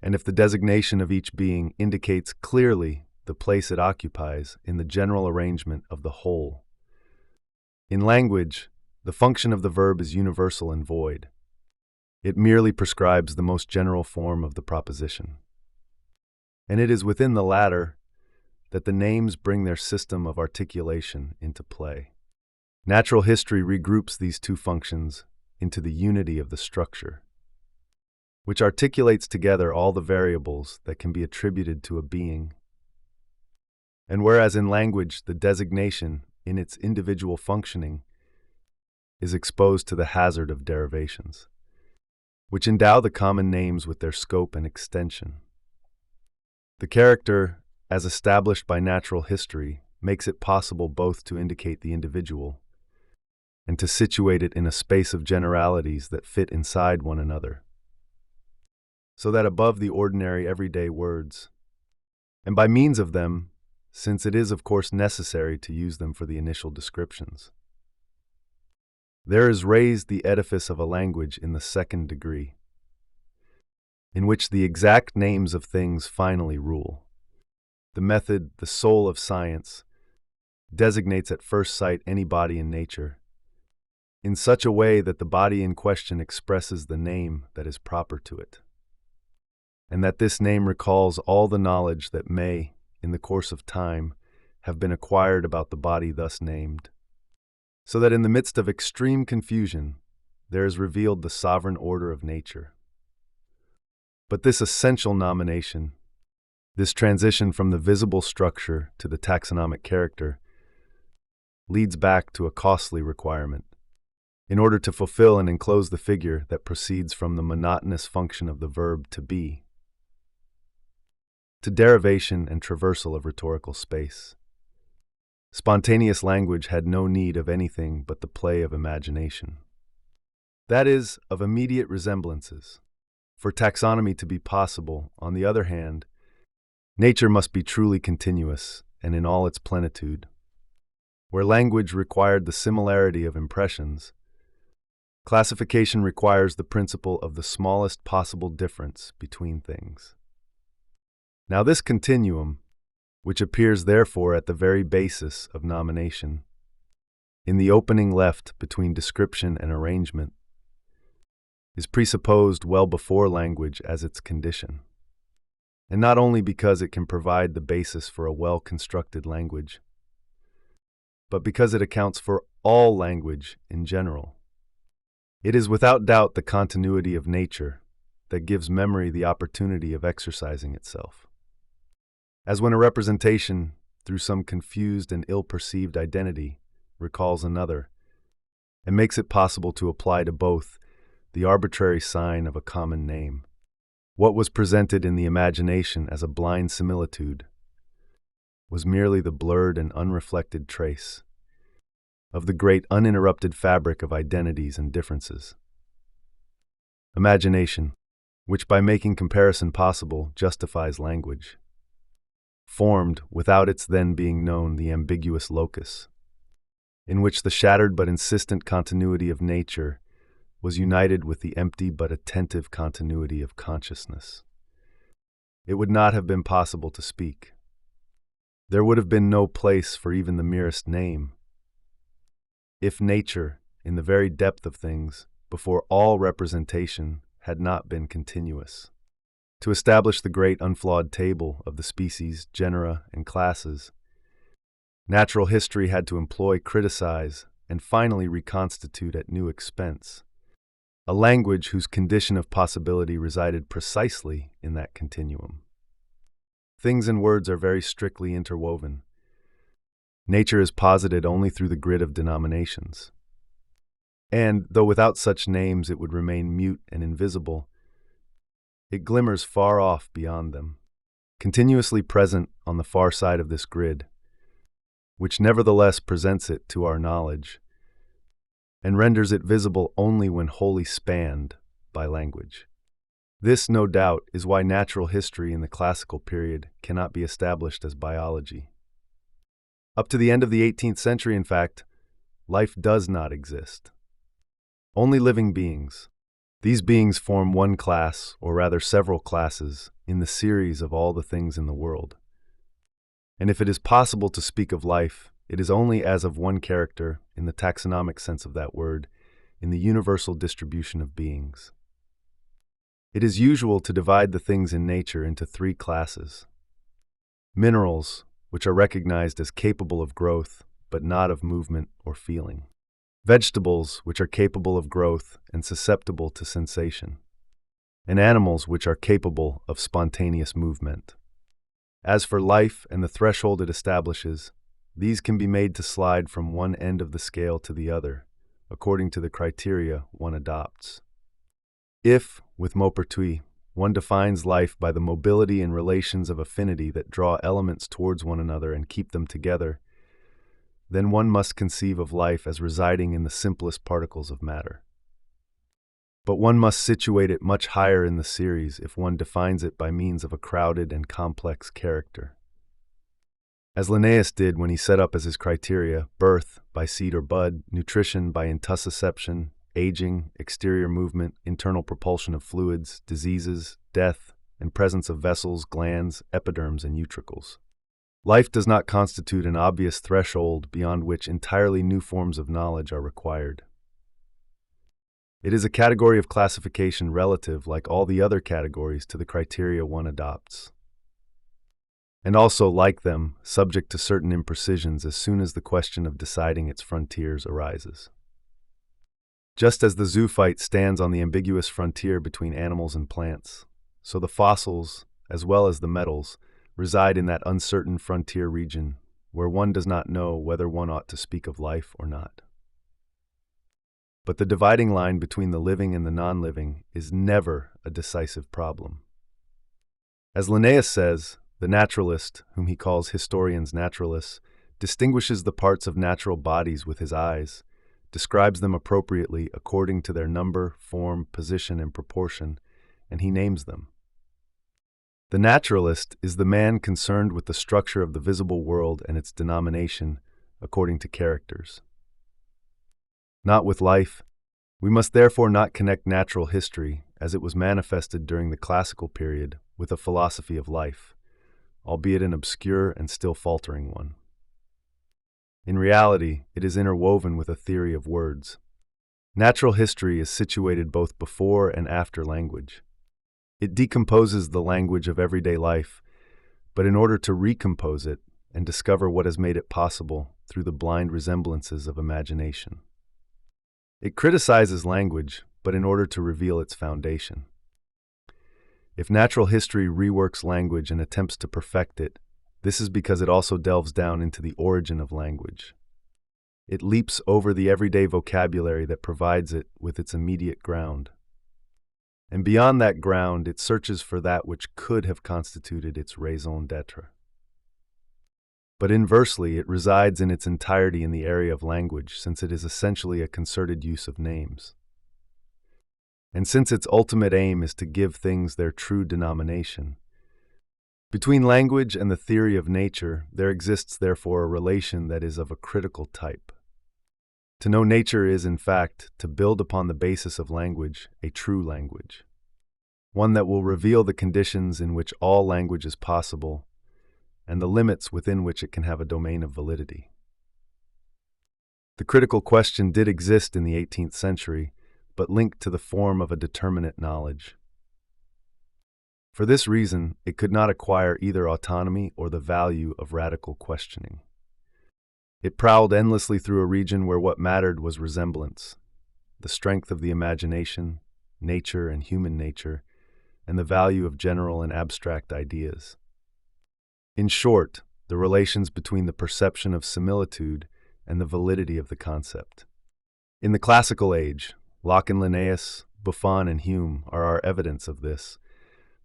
And if the designation of each being indicates clearly the place it occupies in the general arrangement of the whole. In language, the function of the verb is universal and void. It merely prescribes the most general form of the proposition. And it is within the latter that the names bring their system of articulation into play. Natural history regroups these two functions into the unity of the structure, which articulates together all the variables that can be attributed to a being. And whereas in language the designation, in its individual functioning, is exposed to the hazard of derivations, which endow the common names with their scope and extension. The character, as established by natural history, makes it possible both to indicate the individual and to situate it in a space of generalities that fit inside one another, so that above the ordinary everyday words, and by means of them, since it is of course necessary to use them for the initial descriptions, there is raised the edifice of a language in the second degree, in which the exact names of things finally rule. The method, the soul of science, designates at first sight any body in nature, in such a way that the body in question expresses the name that is proper to it, and that this name recalls all the knowledge that may, in the course of time, have been acquired about the body thus named, so that in the midst of extreme confusion, there is revealed the sovereign order of nature. But this essential nomination, this transition from the visible structure to the taxonomic character, leads back to a costly requirement, in order to fulfill and enclose the figure that proceeds from the monotonous function of the verb to be, to derivation and traversal of rhetorical space. Spontaneous language had no need of anything but the play of imagination. That is, of immediate resemblances. For taxonomy to be possible, on the other hand, nature must be truly continuous and in all its plenitude. Where language required the similarity of impressions, classification requires the principle of the smallest possible difference between things. Now this continuum, which appears therefore at the very basis of nomination, in the opening left between description and arrangement, is presupposed well before language as its condition. And not only because it can provide the basis for a well-constructed language, but because it accounts for all language in general. It is without doubt the continuity of nature that gives memory the opportunity of exercising itself. As when a representation, through some confused and ill-perceived identity, recalls another, and makes it possible to apply to both the arbitrary sign of a common name. What was presented in the imagination as a blind similitude was merely the blurred and unreflected trace of the great uninterrupted fabric of identities and differences. Imagination, which by making comparison possible justifies language, formed, without its then being known, the ambiguous locus, in which the shattered but insistent continuity of nature was united with the empty but attentive continuity of consciousness. It would not have been possible to speak. There would have been no place for even the merest name, if nature, in the very depth of things, before all representation, had not been continuous. To establish the great unflawed table of the species, genera, and classes, natural history had to employ, criticize, and finally reconstitute at new expense a language whose condition of possibility resided precisely in that continuum. Things and words are very strictly interwoven. Nature is posited only through the grid of denominations. And, though without such names it would remain mute and invisible, it glimmers far off beyond them, continuously present on the far side of this grid, which nevertheless presents it to our knowledge, and renders it visible only when wholly spanned by language. This, no doubt, is why natural history in the classical period cannot be established as biology. Up to the end of the 18th century, in fact, life does not exist. Only living beings. These beings form one class, or rather several classes, in the series of all the things in the world. And if it is possible to speak of life, it is only as of one character, in the taxonomic sense of that word, in the universal distribution of beings. It is usual to divide the things in nature into three classes. Minerals, which are recognized as capable of growth, but not of movement or feeling. Vegetables, which are capable of growth and susceptible to sensation. And animals, which are capable of spontaneous movement. As for life and the threshold it establishes, these can be made to slide from one end of the scale to the other, according to the criteria one adopts. If, with Maupertuis, one defines life by the mobility and relations of affinity that draw elements towards one another and keep them together, then one must conceive of life as residing in the simplest particles of matter. But one must situate it much higher in the series if one defines it by means of a crowded and complex character. As Linnaeus did when he set up as his criteria birth by seed or bud, nutrition by intussusception, aging, exterior movement, internal propulsion of fluids, diseases, death, and presence of vessels, glands, epiderms, and utricles. Life does not constitute an obvious threshold beyond which entirely new forms of knowledge are required. It is a category of classification relative, like all the other categories, to the criteria one adopts. And also, like them, subject to certain imprecisions as soon as the question of deciding its frontiers arises. Just as the zoophyte stands on the ambiguous frontier between animals and plants, so the fossils, as well as the metals, reside in that uncertain frontier region where one does not know whether one ought to speak of life or not. But the dividing line between the living and the non-living is never a decisive problem. As Linnaeus says, the naturalist, whom he calls historians naturalists, distinguishes the parts of natural bodies with his eyes, describes them appropriately according to their number, form, position, and proportion, and he names them. The naturalist is the man concerned with the structure of the visible world and its denomination according to characters. Not with life, we must therefore not connect natural history, as it was manifested during the classical period, with a philosophy of life, albeit an obscure and still faltering one. In reality, it is interwoven with a theory of words. Natural history is situated both before and after language. It decomposes the language of everyday life, but in order to recompose it and discover what has made it possible through the blind resemblances of imagination. It criticizes language, but in order to reveal its foundation. If natural history reworks language and attempts to perfect it, this is because it also delves down into the origin of language. It leaps over the everyday vocabulary that provides it with its immediate ground. And beyond that ground, it searches for that which could have constituted its raison d'être. But inversely, it resides in its entirety in the area of language, since it is essentially a concerted use of names. And since its ultimate aim is to give things their true denomination, between language and the theory of nature, there exists therefore a relation that is of a critical type. To know nature is, in fact, to build upon the basis of language a true language, one that will reveal the conditions in which all language is possible and the limits within which it can have a domain of validity. The critical question did exist in the 18th century, but linked to the form of a determinate knowledge. For this reason, it could not acquire either autonomy or the value of radical questioning. It prowled endlessly through a region where what mattered was resemblance, the strength of the imagination, nature and human nature, and the value of general and abstract ideas. In short, the relations between the perception of similitude and the validity of the concept. In the classical age, Locke and Linnaeus, Buffon and Hume are our evidence of this.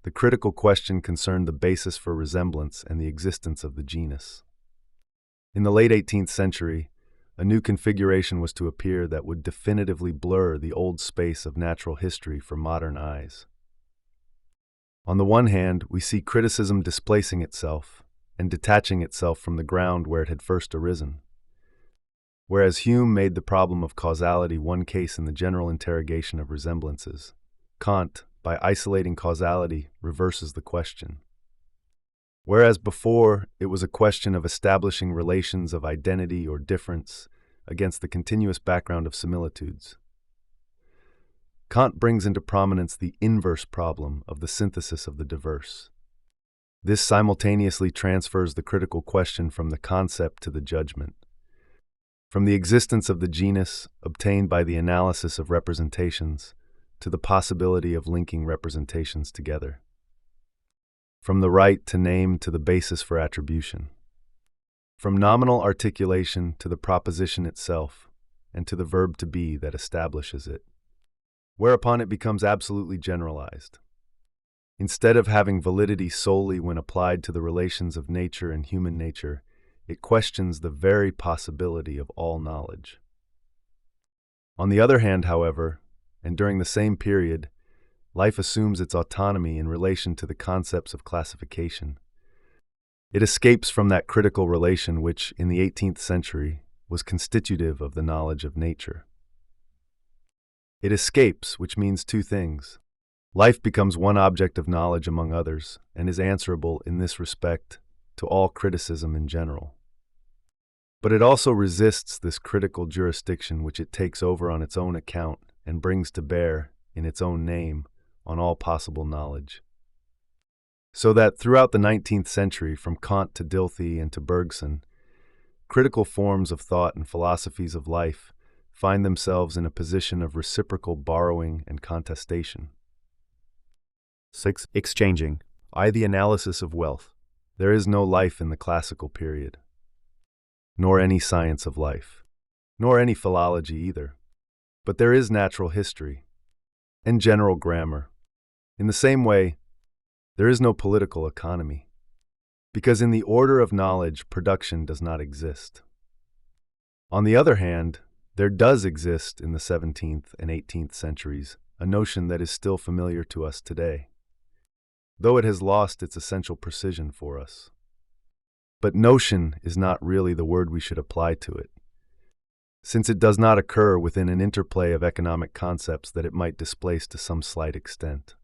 The critical question concerned the basis for resemblance and the existence of the genus. In the late 18th century, a new configuration was to appear that would definitively blur the old space of natural history for modern eyes. On the one hand, we see criticism displacing itself and detaching itself from the ground where it had first arisen. Whereas Hume made the problem of causality one case in the general interrogation of resemblances, Kant, by isolating causality, reverses the question. Whereas before, it was a question of establishing relations of identity or difference against the continuous background of similitudes, Kant brings into prominence the inverse problem of the synthesis of the diverse. This simultaneously transfers the critical question from the concept to the judgment, from the existence of the genus obtained by the analysis of representations to the possibility of linking representations together, from the right to name to the basis for attribution, from nominal articulation to the proposition itself and to the verb to be that establishes it, whereupon it becomes absolutely generalized. Instead of having validity solely when applied to the relations of nature and human nature, it questions the very possibility of all knowledge. On the other hand, however, and during the same period, life assumes its autonomy in relation to the concepts of classification. It escapes from that critical relation which, in the 18th century, was constitutive of the knowledge of nature. It escapes, which means two things. Life becomes one object of knowledge among others, and is answerable in this respect to all criticism in general. But it also resists this critical jurisdiction which it takes over on its own account and brings to bear, in its own name, on all possible knowledge. So that throughout the 19th century, from Kant to Dilthey and to Bergson, critical forms of thought and philosophies of life find themselves in a position of reciprocal borrowing and contestation. 6. Exchanging. The analysis of wealth. There is no life in the classical period, nor any science of life, nor any philology either. But there is natural history and general grammar. In the same way, there is no political economy, because in the order of knowledge, production does not exist. On the other hand, there does exist in the 17th and 18th centuries a notion that is still familiar to us today, though it has lost its essential precision for us. But notion is not really the word we should apply to it, since it does not occur within an interplay of economic concepts that it might displace to some slight extent,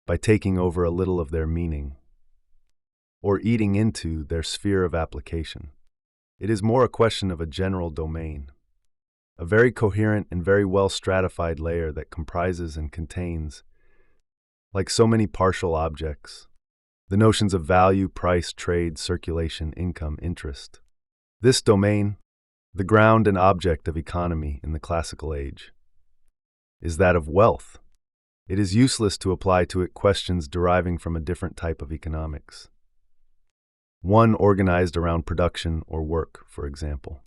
by taking over a little of their meaning, or eating into their sphere of application. It is more a question of a general domain, a very coherent and very well stratified layer that comprises and contains, like so many partial objects, the notions of value, price, trade, circulation, income, interest. This domain, the ground and object of economy in the classical age, is that of wealth. It is useless to apply to it questions deriving from a different type of economics, one organized around production or work, for example.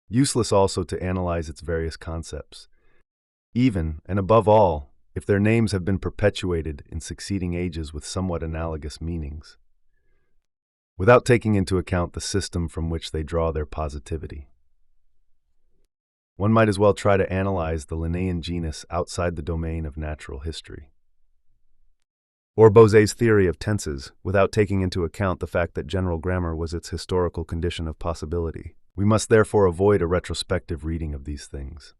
Useless also to analyze its various concepts, even, and above all, if their names have been perpetuated in succeeding ages with somewhat analogous meanings, without taking into account the system from which they draw their positivity. One might as well try to analyze the Linnaean genus outside the domain of natural history, or Bozet's theory of tenses, without taking into account the fact that general grammar was its historical condition of possibility. We must therefore avoid a retrospective reading of these things.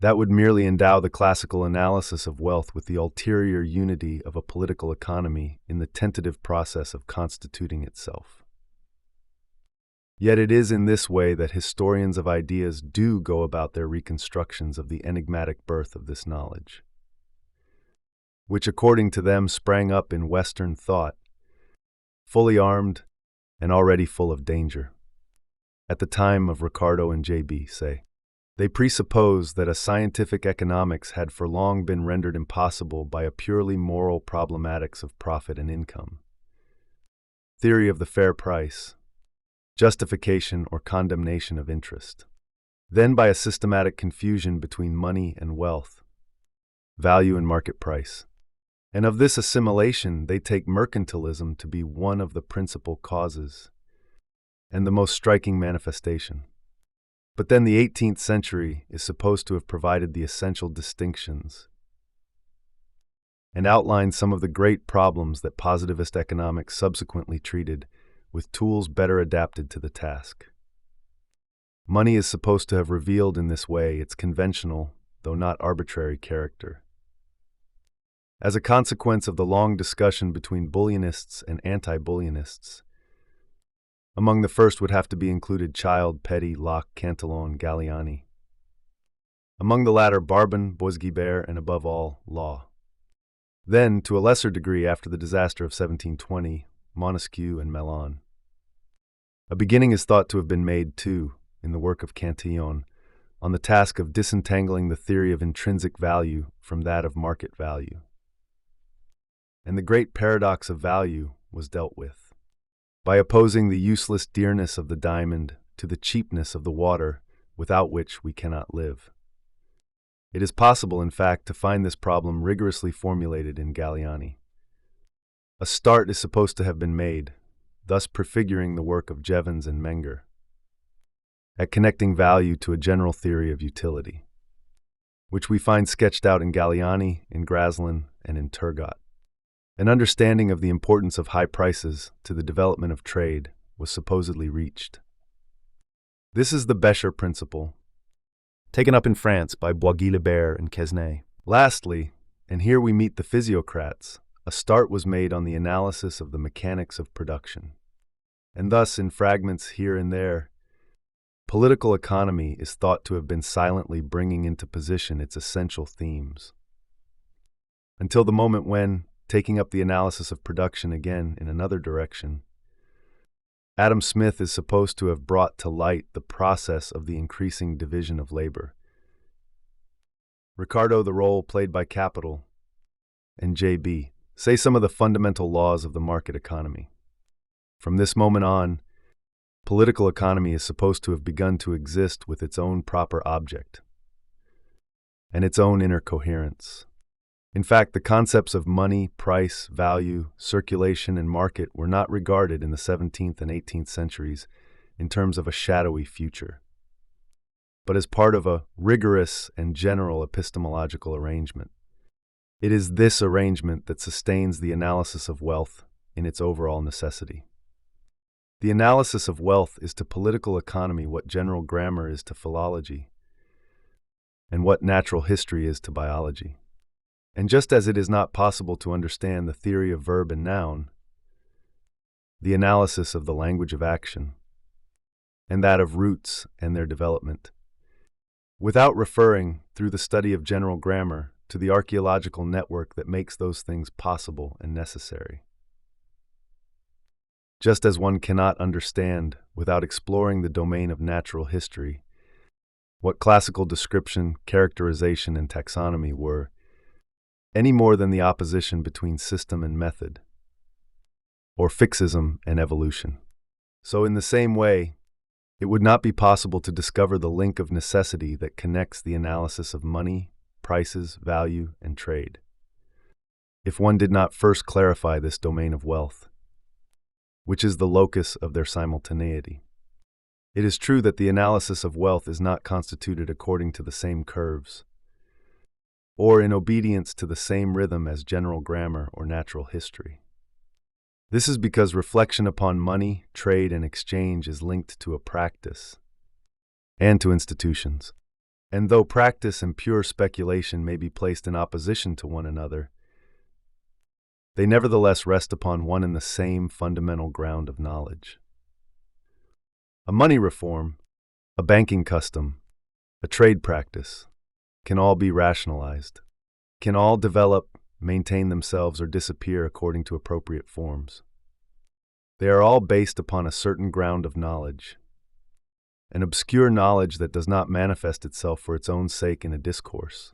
That would merely endow the classical analysis of wealth with the ulterior unity of a political economy in the tentative process of constituting itself. Yet it is in this way that historians of ideas do go about their reconstructions of the enigmatic birth of this knowledge, which according to them sprang up in Western thought, fully armed and already full of danger. At the time of Ricardo and J.B. say, they presuppose that a scientific economics had for long been rendered impossible by a purely moral problematics of profit and income, theory of the fair price, justification or condemnation of interest, then by a systematic confusion between money and wealth, value and market price. And of this assimilation they take mercantilism to be one of the principal causes and the most striking manifestation. But then the 18th century is supposed to have provided the essential distinctions and outlined some of the great problems that positivist economics subsequently treated with tools better adapted to the task. Money is supposed to have revealed in this way its conventional, though not arbitrary, character. As a consequence of the long discussion between bullionists and anti-bullionists, among the first would have to be included Child, Petty, Locke, Cantillon, Galliani. Among the latter, Barbon, Boisguilbert, and above all, Law. Then, to a lesser degree after the disaster of 1720, Montesquieu and Mellon. A beginning is thought to have been made, too, in the work of Cantillon, on the task of disentangling the theory of intrinsic value from that of market value. And the great paradox of value was dealt with by opposing the useless dearness of the diamond to the cheapness of the water without which we cannot live. It is possible, in fact, to find this problem rigorously formulated in Galliani. A start is supposed to have been made, thus prefiguring the work of Jevons and Menger, at connecting value to a general theory of utility, which we find sketched out in Galliani, in Graslin, and in Turgot. An understanding of the importance of high prices to the development of trade was supposedly reached. This is the Becher principle, taken up in France by Boisguilbert and Quesnay. Lastly, and here we meet the physiocrats, a start was made on the analysis of the mechanics of production. And thus, in fragments here and there, political economy is thought to have been silently bringing into position its essential themes, until the moment when, taking up the analysis of production again in another direction, Adam Smith is supposed to have brought to light the process of the increasing division of labor. Ricardo, the role played by capital, and J.B. say some of the fundamental laws of the market economy. From this moment on, political economy is supposed to have begun to exist with its own proper object and its own inner coherence. In fact, the concepts of money, price, value, circulation, and market were not regarded in the 17th and 18th centuries in terms of a shadowy future, but as part of a rigorous and general epistemological arrangement. It is this arrangement that sustains the analysis of wealth in its overall necessity. The analysis of wealth is to political economy what general grammar is to philology, and what natural history is to biology. And just as it is not possible to understand the theory of verb and noun, the analysis of the language of action, and that of roots and their development, without referring, through the study of general grammar, to the archaeological network that makes those things possible and necessary. Just as one cannot understand, without exploring the domain of natural history, what classical description, characterization, and taxonomy were, any more than the opposition between system and method, or fixism and evolution. So in the same way, it would not be possible to discover the link of necessity that connects the analysis of money, prices, value, and trade, if one did not first clarify this domain of wealth, which is the locus of their simultaneity. It is true that the analysis of wealth is not constituted according to the same curves, or in obedience to the same rhythm as general grammar or natural history. This is because reflection upon money, trade, and exchange is linked to a practice and to institutions. And though practice and pure speculation may be placed in opposition to one another, they nevertheless rest upon one and the same fundamental ground of knowledge. A money reform, a banking custom, a trade practice can all be rationalized, can all develop, maintain themselves, or disappear according to appropriate forms. They are all based upon a certain ground of knowledge, an obscure knowledge that does not manifest itself for its own sake in a discourse,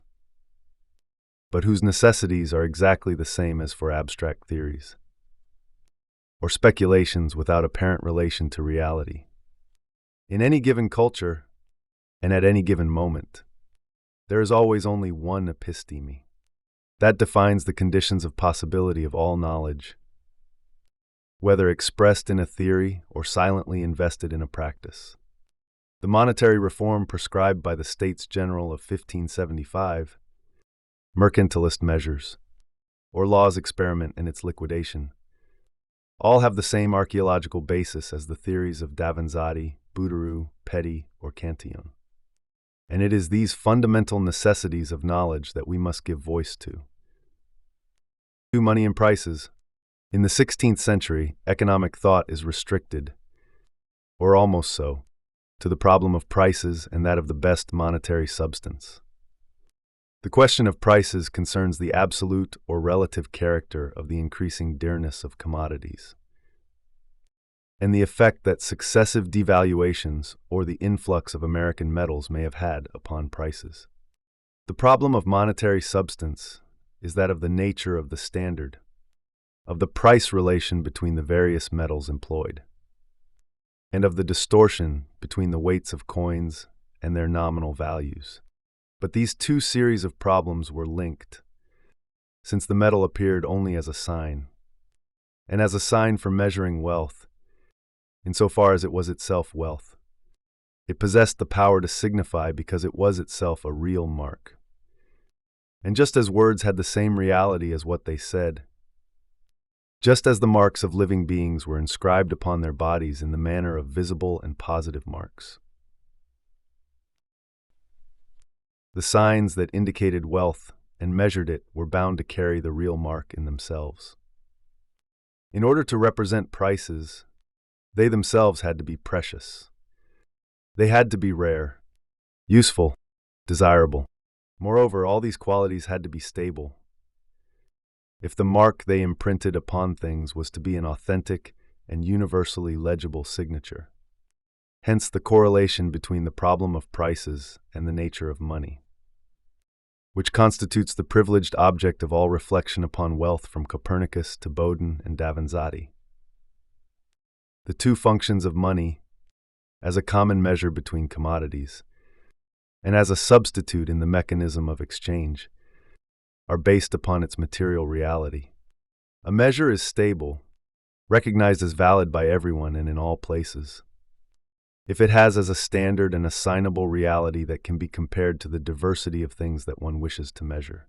but whose necessities are exactly the same as for abstract theories, or speculations without apparent relation to reality. In any given culture, and at any given moment, there is always only one episteme. That defines the conditions of possibility of all knowledge, whether expressed in a theory or silently invested in a practice. The monetary reform prescribed by the States General of 1575, mercantilist measures, or law's experiment and its liquidation, all have the same archaeological basis as the theories of Davanzati, Bouteroue, Petty, or Cantillon. And it is these fundamental necessities of knowledge that we must give voice to. Money and prices. In the 16th century, economic thought is restricted, or almost so, to the problem of prices and that of the best monetary substance. The question of prices concerns the absolute or relative character of the increasing dearness of commodities, and the effect that successive devaluations or the influx of American metals may have had upon prices. The problem of monetary substance is that of the nature of the standard, of the price relation between the various metals employed, and of the distortion between the weights of coins and their nominal values. But these two series of problems were linked, since the metal appeared only as a sign, and as a sign for measuring wealth, insofar as it was itself wealth. It possessed the power to signify because it was itself a real mark. And just as words had the same reality as what they said, just as the marks of living beings were inscribed upon their bodies in the manner of visible and positive marks, the signs that indicated wealth and measured it were bound to carry the real mark in themselves. In order to represent prices, they themselves had to be precious. They had to be rare, useful, desirable. Moreover, all these qualities had to be stable. If the mark they imprinted upon things was to be an authentic and universally legible signature. Hence the correlation between the problem of prices and the nature of money, which constitutes the privileged object of all reflection upon wealth from Copernicus to Bodin and Davanzati. The two functions of money, as a common measure between commodities, and as a substitute in the mechanism of exchange, are based upon its material reality. A measure is stable, recognized as valid by everyone and in all places. if it has as a standard an assignable reality that can be compared to the diversity of things that one wishes to measure.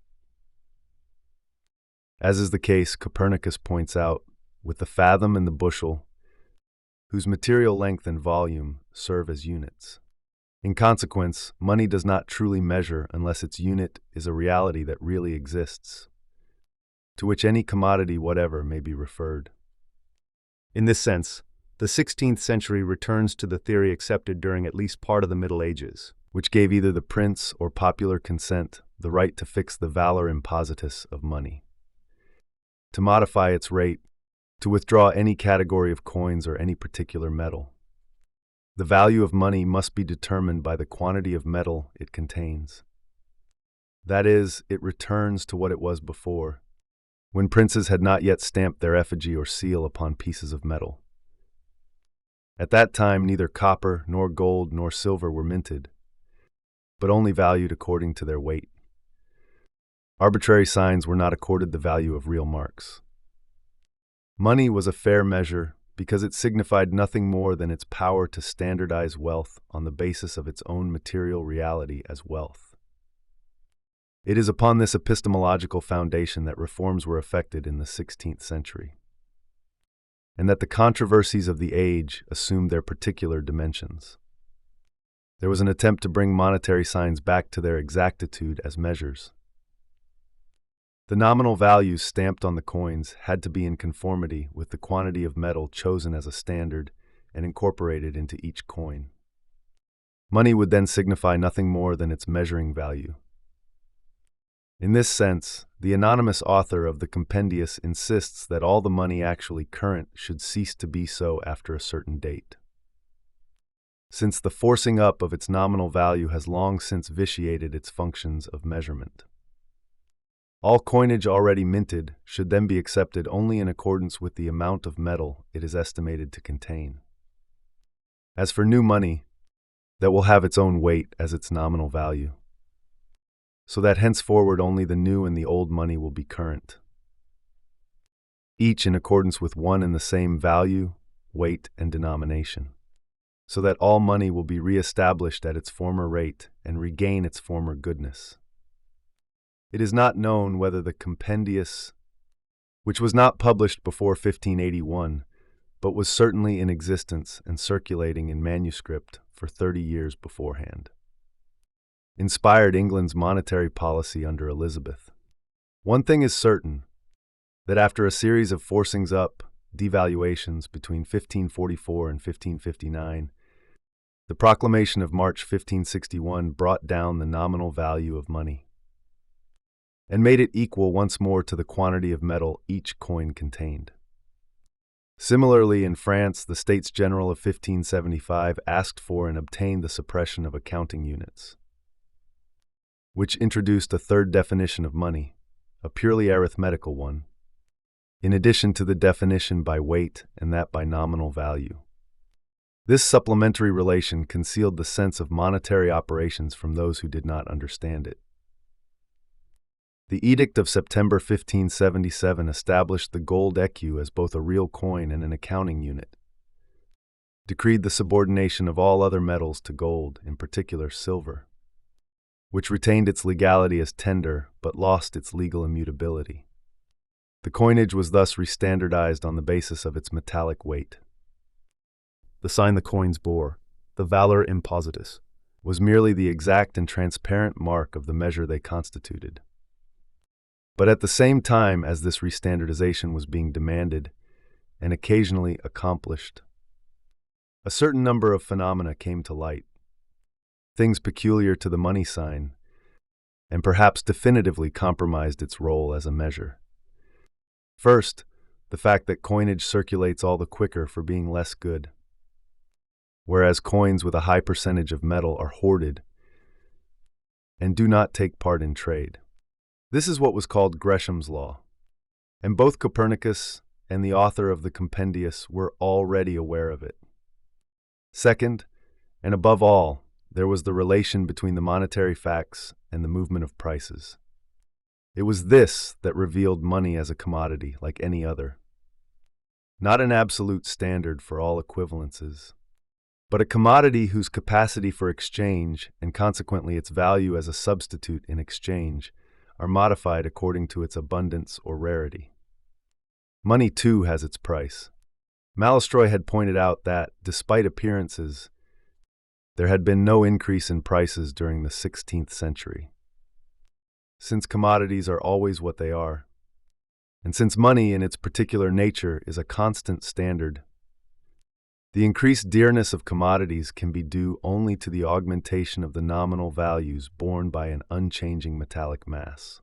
As is the case, Copernicus points out, with the fathom and the bushel, whose material length and volume serve as units. In consequence, money does not truly measure unless its unit is a reality that really exists, to which any commodity whatever may be referred. In this sense, the 16th century returns to the theory accepted during at least part of the Middle Ages, which gave either the prince or popular consent the right to fix the valor impositus of money, to modify its rate, to withdraw any category of coins or any particular metal. The value of money must be determined by the quantity of metal it contains. That is, it returns to what it was before, when princes had not yet stamped their effigy or seal upon pieces of metal. At that time neither copper, nor gold, nor silver were minted, but only valued according to their weight. Arbitrary signs were not accorded the value of real marks. Money was a fair measure because it signified nothing more than its power to standardize wealth on the basis of its own material reality as wealth. It is upon this epistemological foundation that reforms were effected in the 16th century, and that the controversies of the age assumed their particular dimensions. There was an attempt to bring monetary signs back to their exactitude as measures. The nominal values stamped on the coins had to be in conformity with the quantity of metal chosen as a standard and incorporated into each coin. Money would then signify nothing more than its measuring value. In this sense, the anonymous author of the Compendius insists that all the money actually current should cease to be so after a certain date, since the forcing up of its nominal value has long since vitiated its functions of measurement. All coinage already minted should then be accepted only in accordance with the amount of metal it is estimated to contain. As for new money, that will have its own weight as its nominal value, so that henceforward only the new and the old money will be current, each in accordance with one and the same value, weight, and denomination, so that all money will be re-established at its former rate and regain its former goodness. It is not known whether the Compendius, which was not published before 1581, but was certainly in existence and circulating in manuscript for 30 years beforehand, inspired England's monetary policy under Elizabeth. One thing is certain, that after a series of forcings up, devaluations between 1544 and 1559, the proclamation of March 1561 brought down the nominal value of money and made it equal once more to the quantity of metal each coin contained. Similarly, in France, the States General of 1575 asked for and obtained the suppression of accounting units, which introduced a third definition of money, a purely arithmetical one, in addition to the definition by weight and that by nominal value. This supplementary relation concealed the sense of monetary operations from those who did not understand it. The Edict of September 1577 established the gold écu as both a real coin and an accounting unit, decreed the subordination of all other metals to gold, in particular silver, which retained its legality as tender but lost its legal immutability. The coinage was thus restandardized on the basis of its metallic weight. the sign the coins bore, the valor impositus, was merely the exact and transparent mark of the measure they constituted. But at the same time as this restandardization was being demanded, and occasionally accomplished, a certain number of phenomena came to light, things peculiar to the money sign, and perhaps definitively compromised its role as a measure. First, the fact that coinage circulates all the quicker for being less good, whereas coins with a high percentage of metal are hoarded and do not take part in trade. This is what was called Gresham's law, and both Copernicus and the author of the Compendius were already aware of it. Second, and above all, there was the relation between the monetary facts and the movement of prices. It was this that revealed money as a commodity like any other, not an absolute standard for all equivalences, But a commodity whose capacity for exchange, and consequently its value as a substitute in exchange, are modified according to its abundance or rarity. Money, too, has its price. Malestroy had pointed out that, despite appearances, there had been no increase in prices during the 16th century. Since commodities are always what they are, and since money in its particular nature is a constant standard, the increased dearness of commodities can be due only to the augmentation of the nominal values borne by an unchanging metallic mass.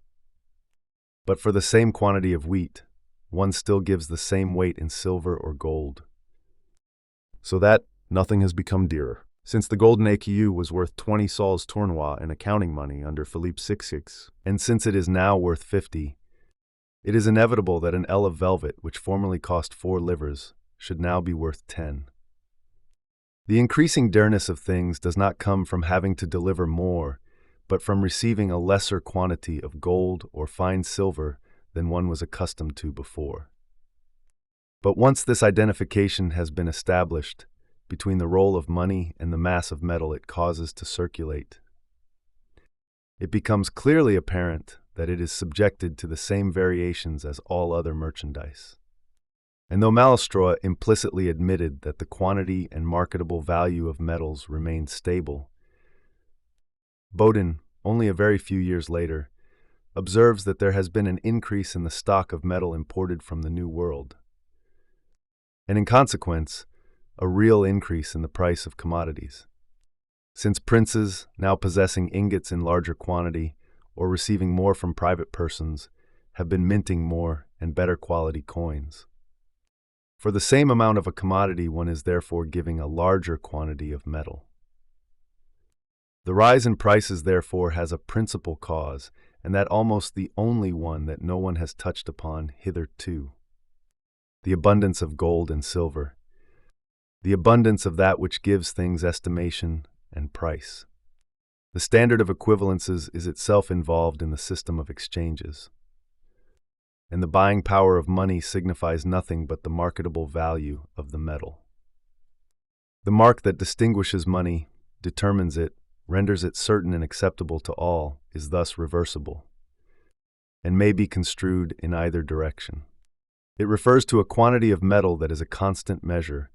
But for the same quantity of wheat, one still gives the same weight in silver or gold. So that nothing has become dearer. Since the golden écu was worth 20 sols tournois in accounting money under Philippe VI, And since it is now worth 50, it is inevitable that an ell of velvet, which formerly cost 4 livres, should now be worth 10. The increasing dearness of things does not come from having to deliver more, but from receiving a lesser quantity of gold or fine silver than one was accustomed to before. But once this identification has been established between the role of money and the mass of metal it causes to circulate, it becomes clearly apparent that it is subjected to the same variations as all other merchandise. And though Malestroit implicitly admitted that the quantity and marketable value of metals remained stable, Bodin, only a very few years later, observes that there has been an increase in the stock of metal imported from the New World, and in consequence, a real increase in the price of commodities. Since princes, now possessing ingots in larger quantity or receiving more from private persons, have been minting more and better quality coins. For the same amount of a commodity, one is therefore giving a larger quantity of metal. The rise in prices, therefore, has a principal cause, and that almost the only one that no one has touched upon hitherto: the abundance of gold and silver, the abundance of that which gives things estimation and price. The standard of equivalences is itself involved in the system of exchanges, and the buying power of money signifies nothing but the marketable value of the metal. The mark that distinguishes money, determines it, renders it certain and acceptable to all, is thus reversible, and may be construed in either direction. It refers to a quantity of metal that is a constant measure,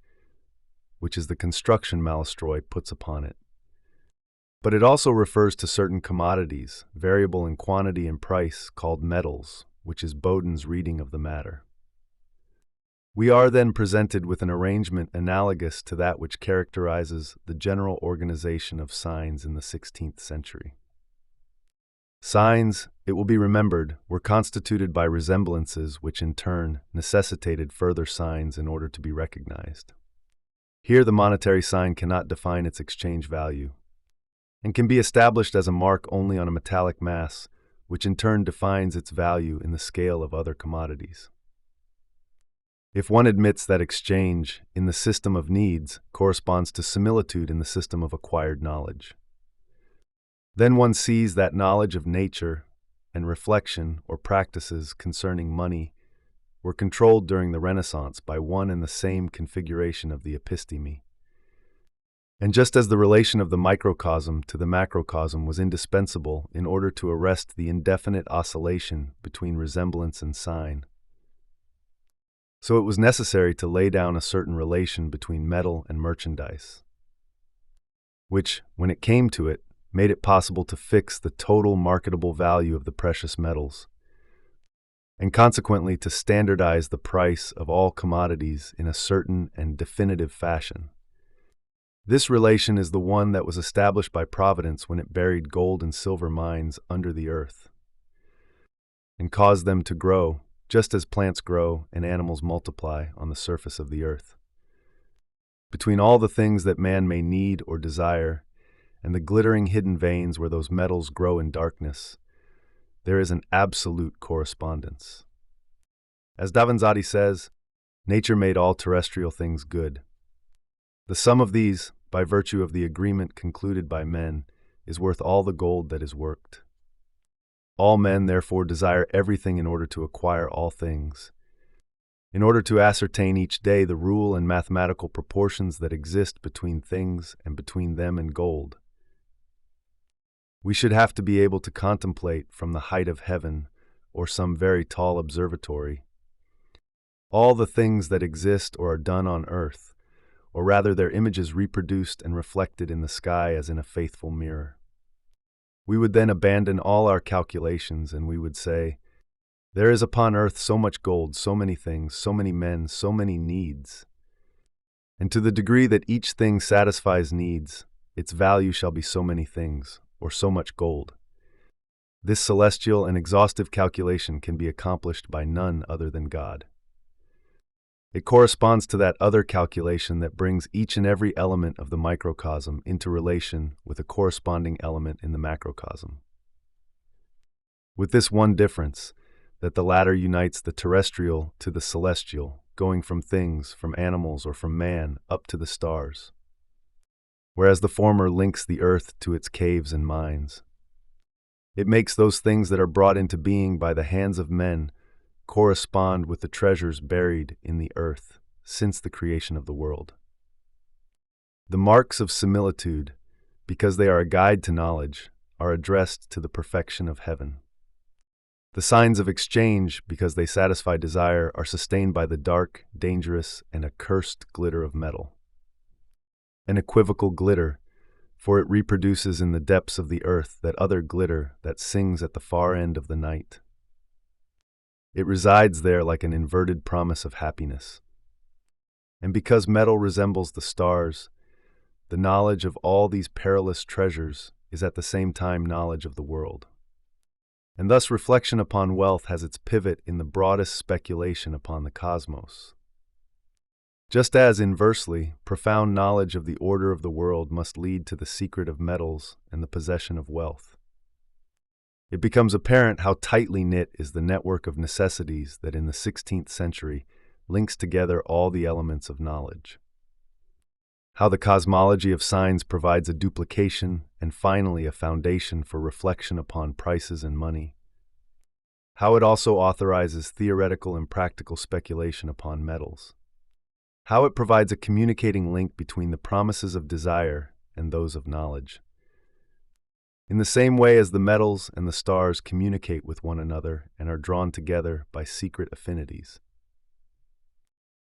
which is the construction Malestroy puts upon it. But it also refers to certain commodities, variable in quantity and price, called metals, which is Bodin's reading of the matter. We are then presented with an arrangement analogous to that which characterizes the general organization of signs in the 16th century. Signs, it will be remembered, were constituted by resemblances which in turn necessitated further signs in order to be recognized. Here the monetary sign cannot define its exchange value, and can be established as a mark only on a metallic mass, which in turn defines its value in the scale of other commodities. If one admits that exchange, in the system of needs, corresponds to similitude in the system of acquired knowledge, then one sees that knowledge of nature and reflection or practices concerning money were controlled during the Renaissance by one and the same configuration of the episteme. And just as the relation of the microcosm to the macrocosm was indispensable in order to arrest the indefinite oscillation between resemblance and sign, so it was necessary to lay down a certain relation between metal and merchandise, which, when it came to it, made it possible to fix the total marketable value of the precious metals, and consequently to standardize the price of all commodities in a certain and definitive fashion. This relation is the one that was established by Providence when it buried gold and silver mines under the earth, and caused them to grow, just as plants grow and animals multiply on the surface of the earth. Between all the things that man may need or desire, and the glittering hidden veins where those metals grow in darkness, there is an absolute correspondence. As Davanzati says, nature made all terrestrial things good. The sum of these, by virtue of the agreement concluded by men, is worth all the gold that is worked. All men therefore desire everything in order to acquire all things, in order to ascertain each day the rule and mathematical proportions that exist between things and between them and gold. We should have to be able to contemplate from the height of heaven or some very tall observatory all the things that exist or are done on earth, or rather their images reproduced and reflected in the sky as in a faithful mirror. We would then abandon all our calculations and we would say, there is upon earth so much gold, so many things, so many men, so many needs. And to the degree that each thing satisfies needs, its value shall be so many things, or so much gold. This celestial and exhaustive calculation can be accomplished by none other than God. It corresponds to that other calculation that brings each and every element of the microcosm into relation with a corresponding element in the macrocosm. With this one difference, that the latter unites the terrestrial to the celestial, going from things, from animals, or from man, up to the stars, whereas the former links the earth to its caves and mines. It makes those things that are brought into being by the hands of men correspond with the treasures buried in the earth since the creation of the world. The marks of similitude, because they are a guide to knowledge, are addressed to the perfection of heaven. The signs of exchange, because they satisfy desire, are sustained by the dark, dangerous, and accursed glitter of metal. An equivocal glitter, for it reproduces in the depths of the earth that other glitter that sings at the far end of the night. It resides there like an inverted promise of happiness. And because metal resembles the stars, the knowledge of all these perilous treasures is at the same time knowledge of the world. And thus reflection upon wealth has its pivot in the broadest speculation upon the cosmos. Just as, inversely, profound knowledge of the order of the world must lead to the secret of metals and the possession of wealth. It becomes apparent how tightly knit is the network of necessities that in the 16th century links together all the elements of knowledge. How the cosmology of signs provides a duplication and finally a foundation for reflection upon prices and money. How it also authorizes theoretical and practical speculation upon metals. How it provides a communicating link between the promises of desire and those of knowledge. In the same way as the metals and the stars communicate with one another and are drawn together by secret affinities.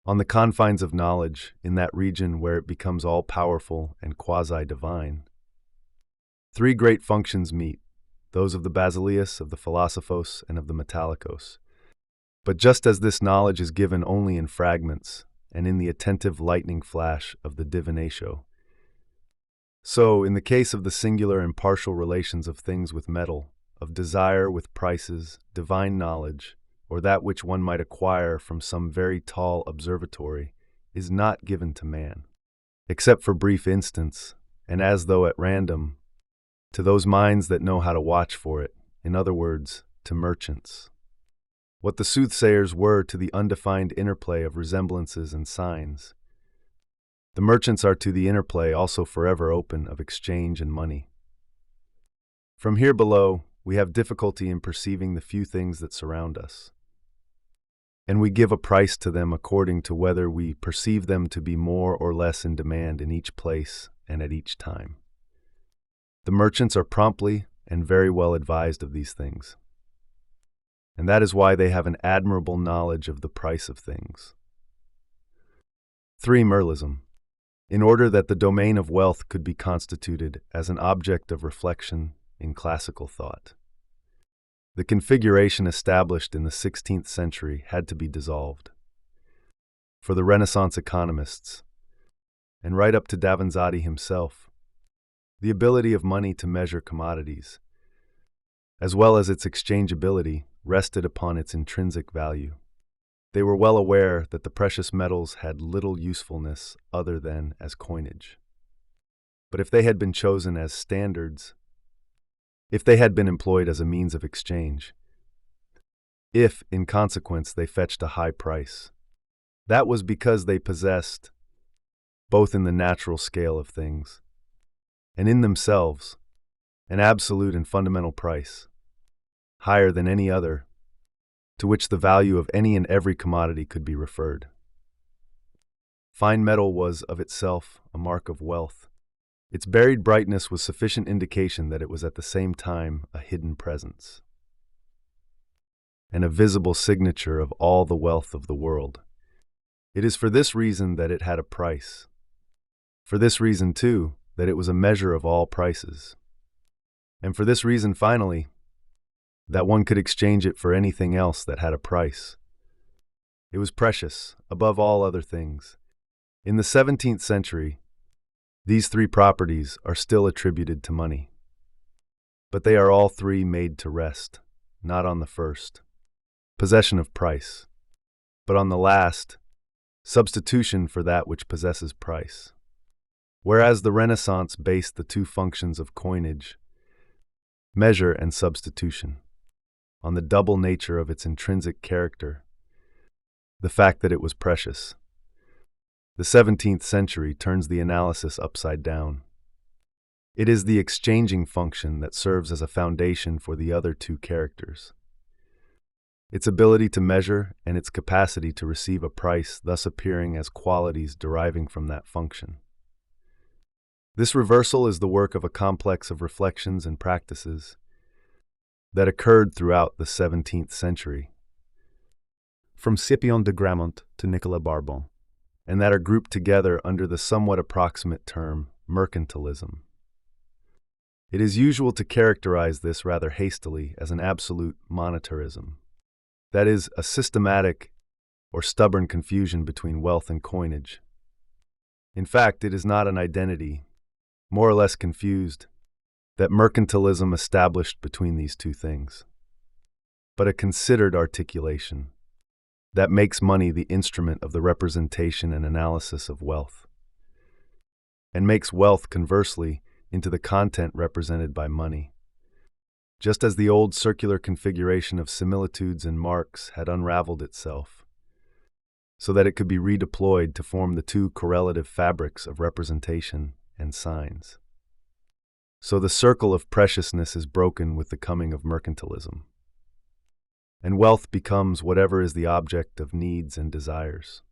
On the confines of knowledge, in that region where it becomes all-powerful and quasi-divine, three great functions meet, those of the basileus, of the philosophos, and of the metallicos. But just as this knowledge is given only in fragments, and in the attentive lightning flash of the divinatio, so, in the case of the singular and partial relations of things with metal, of desire with prices, divine knowledge, or that which one might acquire from some very tall observatory, is not given to man, except for brief instants, and as though at random, to those minds that know how to watch for it, in other words, to merchants. What the soothsayers were to the undefined interplay of resemblances and signs, the merchants are to the interplay also forever open of exchange and money. From here below, we have difficulty in perceiving the few things that surround us, and we give a price to them according to whether we perceive them to be more or less in demand in each place and at each time. The merchants are promptly and very well advised of these things, and that is why they have an admirable knowledge of the price of things. 3. Merlism. In order that the domain of wealth could be constituted as an object of reflection in classical thought, the configuration established in the 16th century had to be dissolved. For the Renaissance economists, and right up to Davanzati himself, the ability of money to measure commodities, as well as its exchangeability, rested upon its intrinsic value. They were well aware that the precious metals had little usefulness other than as coinage. But if they had been chosen as standards, if they had been employed as a means of exchange, if, in consequence, they fetched a high price, that was because they possessed, both in the natural scale of things and in themselves, an absolute and fundamental price, higher than any other, to which the value of any and every commodity could be referred. Fine metal was, of itself, a mark of wealth. Its buried brightness was sufficient indication that it was at the same time a hidden presence, and a visible signature of all the wealth of the world. It is for this reason that it had a price. For this reason, too, that it was a measure of all prices. And for this reason, finally, that one could exchange it for anything else that had a price. It was precious, above all other things. In the 17th century, these three properties are still attributed to money. But they are all three made to rest, not on the first, possession of price, but on the last, substitution for that which possesses price. Whereas the Renaissance based the two functions of coinage, measure and substitution, on the double nature of its intrinsic character, the fact that it was precious. The 17th century turns the analysis upside down. It is the exchanging function that serves as a foundation for the other two characters. Its ability to measure and its capacity to receive a price thus appearing as qualities deriving from that function. This reversal is the work of a complex of reflections and practices that occurred throughout the 17th century, from Scipion de Gramont to Nicolas Barbon, and that are grouped together under the somewhat approximate term mercantilism. It is usual to characterize this rather hastily as an absolute monetarism, that is, a systematic or stubborn confusion between wealth and coinage. In fact, it is not an identity, more or less confused, that mercantilism established between these two things, but a considered articulation that makes money the instrument of the representation and analysis of wealth, and makes wealth, conversely, into the content represented by money. Just as the old circular configuration of similitudes and marks had unraveled itself, so that it could be redeployed to form the two correlative fabrics of representation and signs. So the circle of preciousness is broken with the coming of mercantilism, and wealth becomes whatever is the object of needs and desires.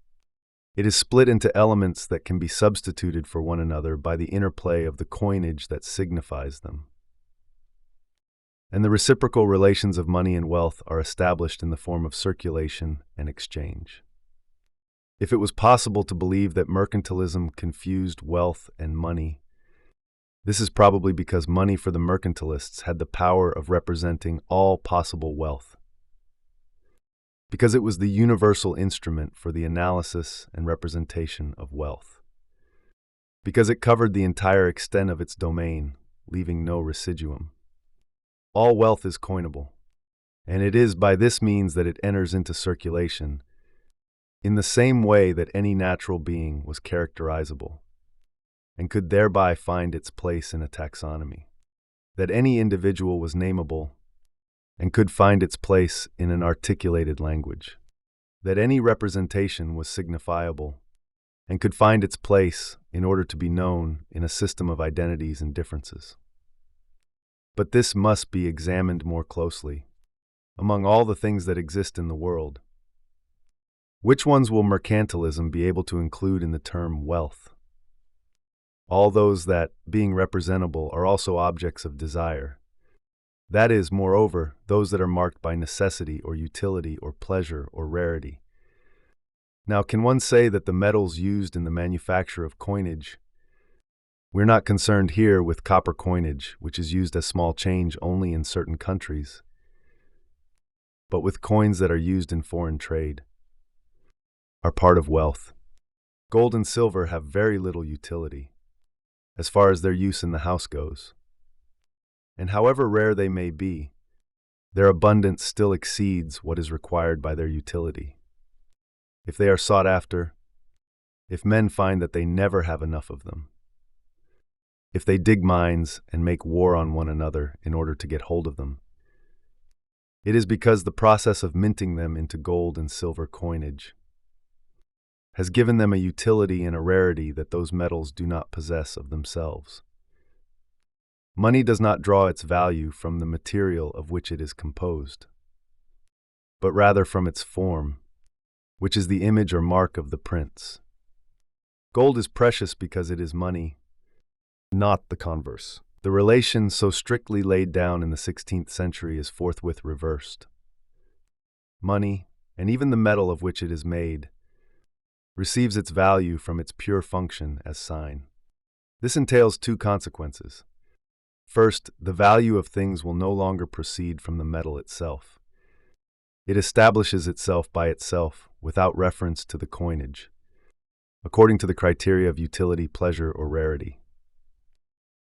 It is split into elements that can be substituted for one another by the interplay of the coinage that signifies them. And the reciprocal relations of money and wealth are established in the form of circulation and exchange. If it was possible to believe that mercantilism confused wealth and money, this is probably because money for the mercantilists had the power of representing all possible wealth, because it was the universal instrument for the analysis and representation of wealth, because it covered the entire extent of its domain, leaving no residuum. All wealth is coinable, and it is by this means that it enters into circulation, in the same way that any natural being was characterizable, and could thereby find its place in a taxonomy, that any individual was nameable, and could find its place in an articulated language, that any representation was signifiable, and could find its place in order to be known in a system of identities and differences. But this must be examined more closely. Among all the things that exist in the world, which ones will mercantilism be able to include in the term wealth? All those that, being representable, are also objects of desire. That is, moreover, those that are marked by necessity or utility or pleasure or rarity. Now, can one say that the metals used in the manufacture of coinage— we're not concerned here with copper coinage, which is used as small change only in certain countries, but with coins that are used in foreign trade— are part of wealth. Gold and silver have very little utility, as far as their use in the house goes. And however rare they may be, their abundance still exceeds what is required by their utility. If they are sought after, if men find that they never have enough of them, if they dig mines and make war on one another in order to get hold of them, it is because the process of minting them into gold and silver coinage has given them a utility and a rarity that those metals do not possess of themselves. Money does not draw its value from the material of which it is composed, but rather from its form, which is the image or mark of the prince. Gold is precious because it is money, not the converse. The relation so strictly laid down in the 16th century is forthwith reversed. Money, and even the metal of which it is made, receives its value from its pure function as sign. This entails two consequences. First, the value of things will no longer proceed from the metal itself. It establishes itself by itself without reference to the coinage, according to the criteria of utility, pleasure, or rarity.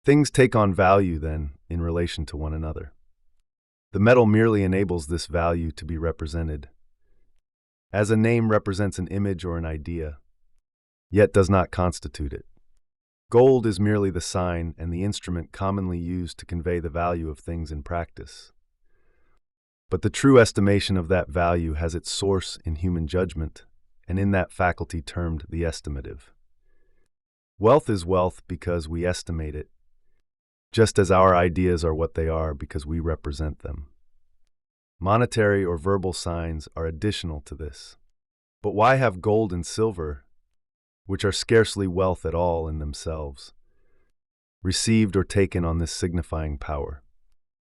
Things take on value, then, in relation to one another. The metal merely enables this value to be represented, as a name represents an image or an idea, yet does not constitute it. Gold is merely the sign and the instrument commonly used to convey the value of things in practice. But the true estimation of that value has its source in human judgment, and in that faculty termed the estimative. Wealth is wealth because we estimate it, just as our ideas are what they are because we represent them. Monetary or verbal signs are additional to this. But why have gold and silver, which are scarcely wealth at all in themselves, received or taken on this signifying power?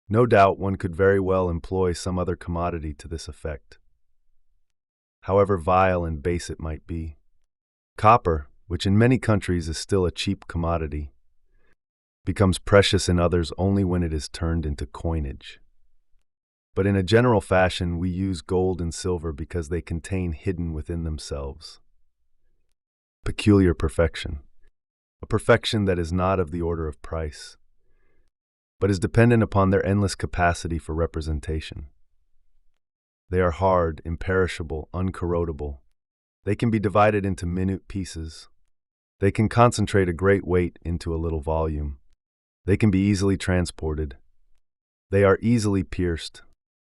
No doubt one could very well employ some other commodity to this effect, however vile and base it might be. Copper, which in many countries is still a cheap commodity, becomes precious in others only when it is turned into coinage. But in a general fashion, we use gold and silver because they contain hidden within themselves peculiar perfection, a perfection that is not of the order of price, but is dependent upon their endless capacity for representation. They are hard, imperishable, uncorrodable. They can be divided into minute pieces. They can concentrate a great weight into a little volume. They can be easily transported. They are easily pierced.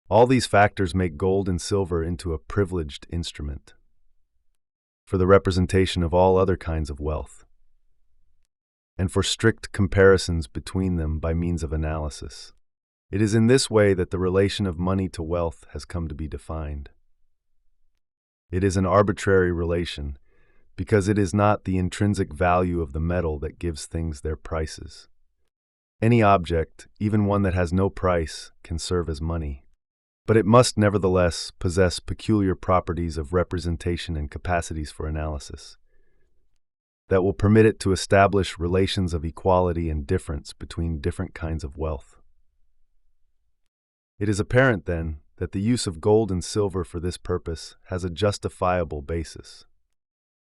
All these factors make gold and silver into a privileged instrument for the representation of all other kinds of wealth, and for strict comparisons between them by means of analysis. It is in this way that the relation of money to wealth has come to be defined. It is an arbitrary relation because it is not the intrinsic value of the metal that gives things their prices. Any object, even one that has no price, can serve as money, but it must nevertheless possess peculiar properties of representation and capacities for analysis that will permit it to establish relations of equality and difference between different kinds of wealth. It is apparent, then, that the use of gold and silver for this purpose has a justifiable basis.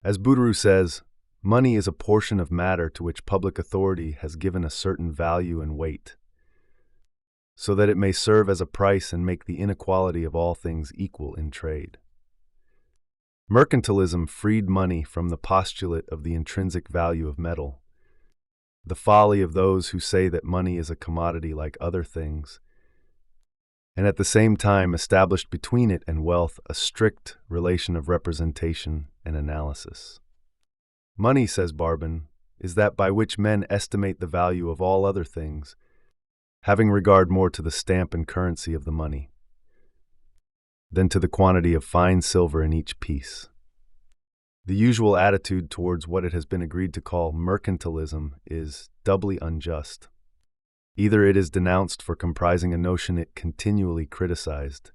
As Boudreau says, money is a portion of matter to which public authority has given a certain value and weight, so that it may serve as a price and make the inequality of all things equal in trade. Mercantilism freed money from the postulate of the intrinsic value of metal, the folly of those who say that money is a commodity like other things, and at the same time established between it and wealth a strict relation of representation and analysis. Money, says Barbin, is that by which men estimate the value of all other things, having regard more to the stamp and currency of the money than to the quantity of fine silver in each piece. The usual attitude towards what it has been agreed to call mercantilism is doubly unjust. Either it is denounced for comprising a notion it continually criticized,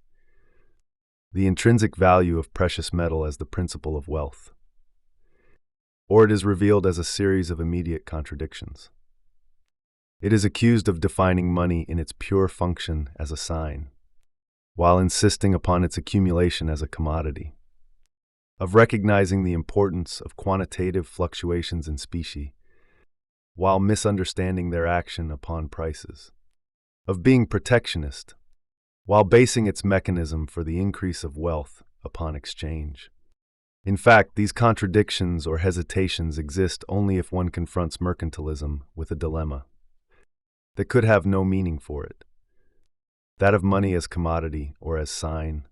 the intrinsic value of precious metal as the principle of wealth, or it is revealed as a series of immediate contradictions. It is accused of defining money in its pure function as a sign, while insisting upon its accumulation as a commodity, of recognizing the importance of quantitative fluctuations in specie, while misunderstanding their action upon prices, of being protectionist, while basing its mechanism for the increase of wealth upon exchange. In fact, these contradictions or hesitations exist only if one confronts mercantilism with a dilemma that could have no meaning for it, that of money as commodity or as sign.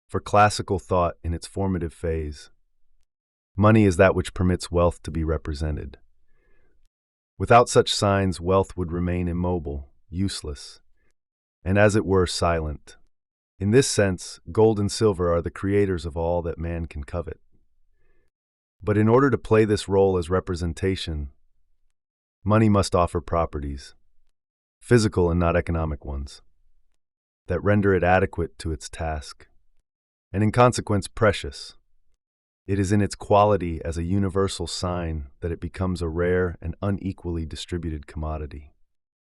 For classical thought in its formative phase, money is that which permits wealth to be represented. Without such signs, wealth would remain immobile, useless, and as it were silent. In this sense, gold and silver are the creators of all that man can covet. But in order to play this role as representation, money must offer properties, physical and not economic ones, that render it adequate to its task, and in consequence precious. It is in its quality as a universal sign that it becomes a rare and unequally distributed commodity.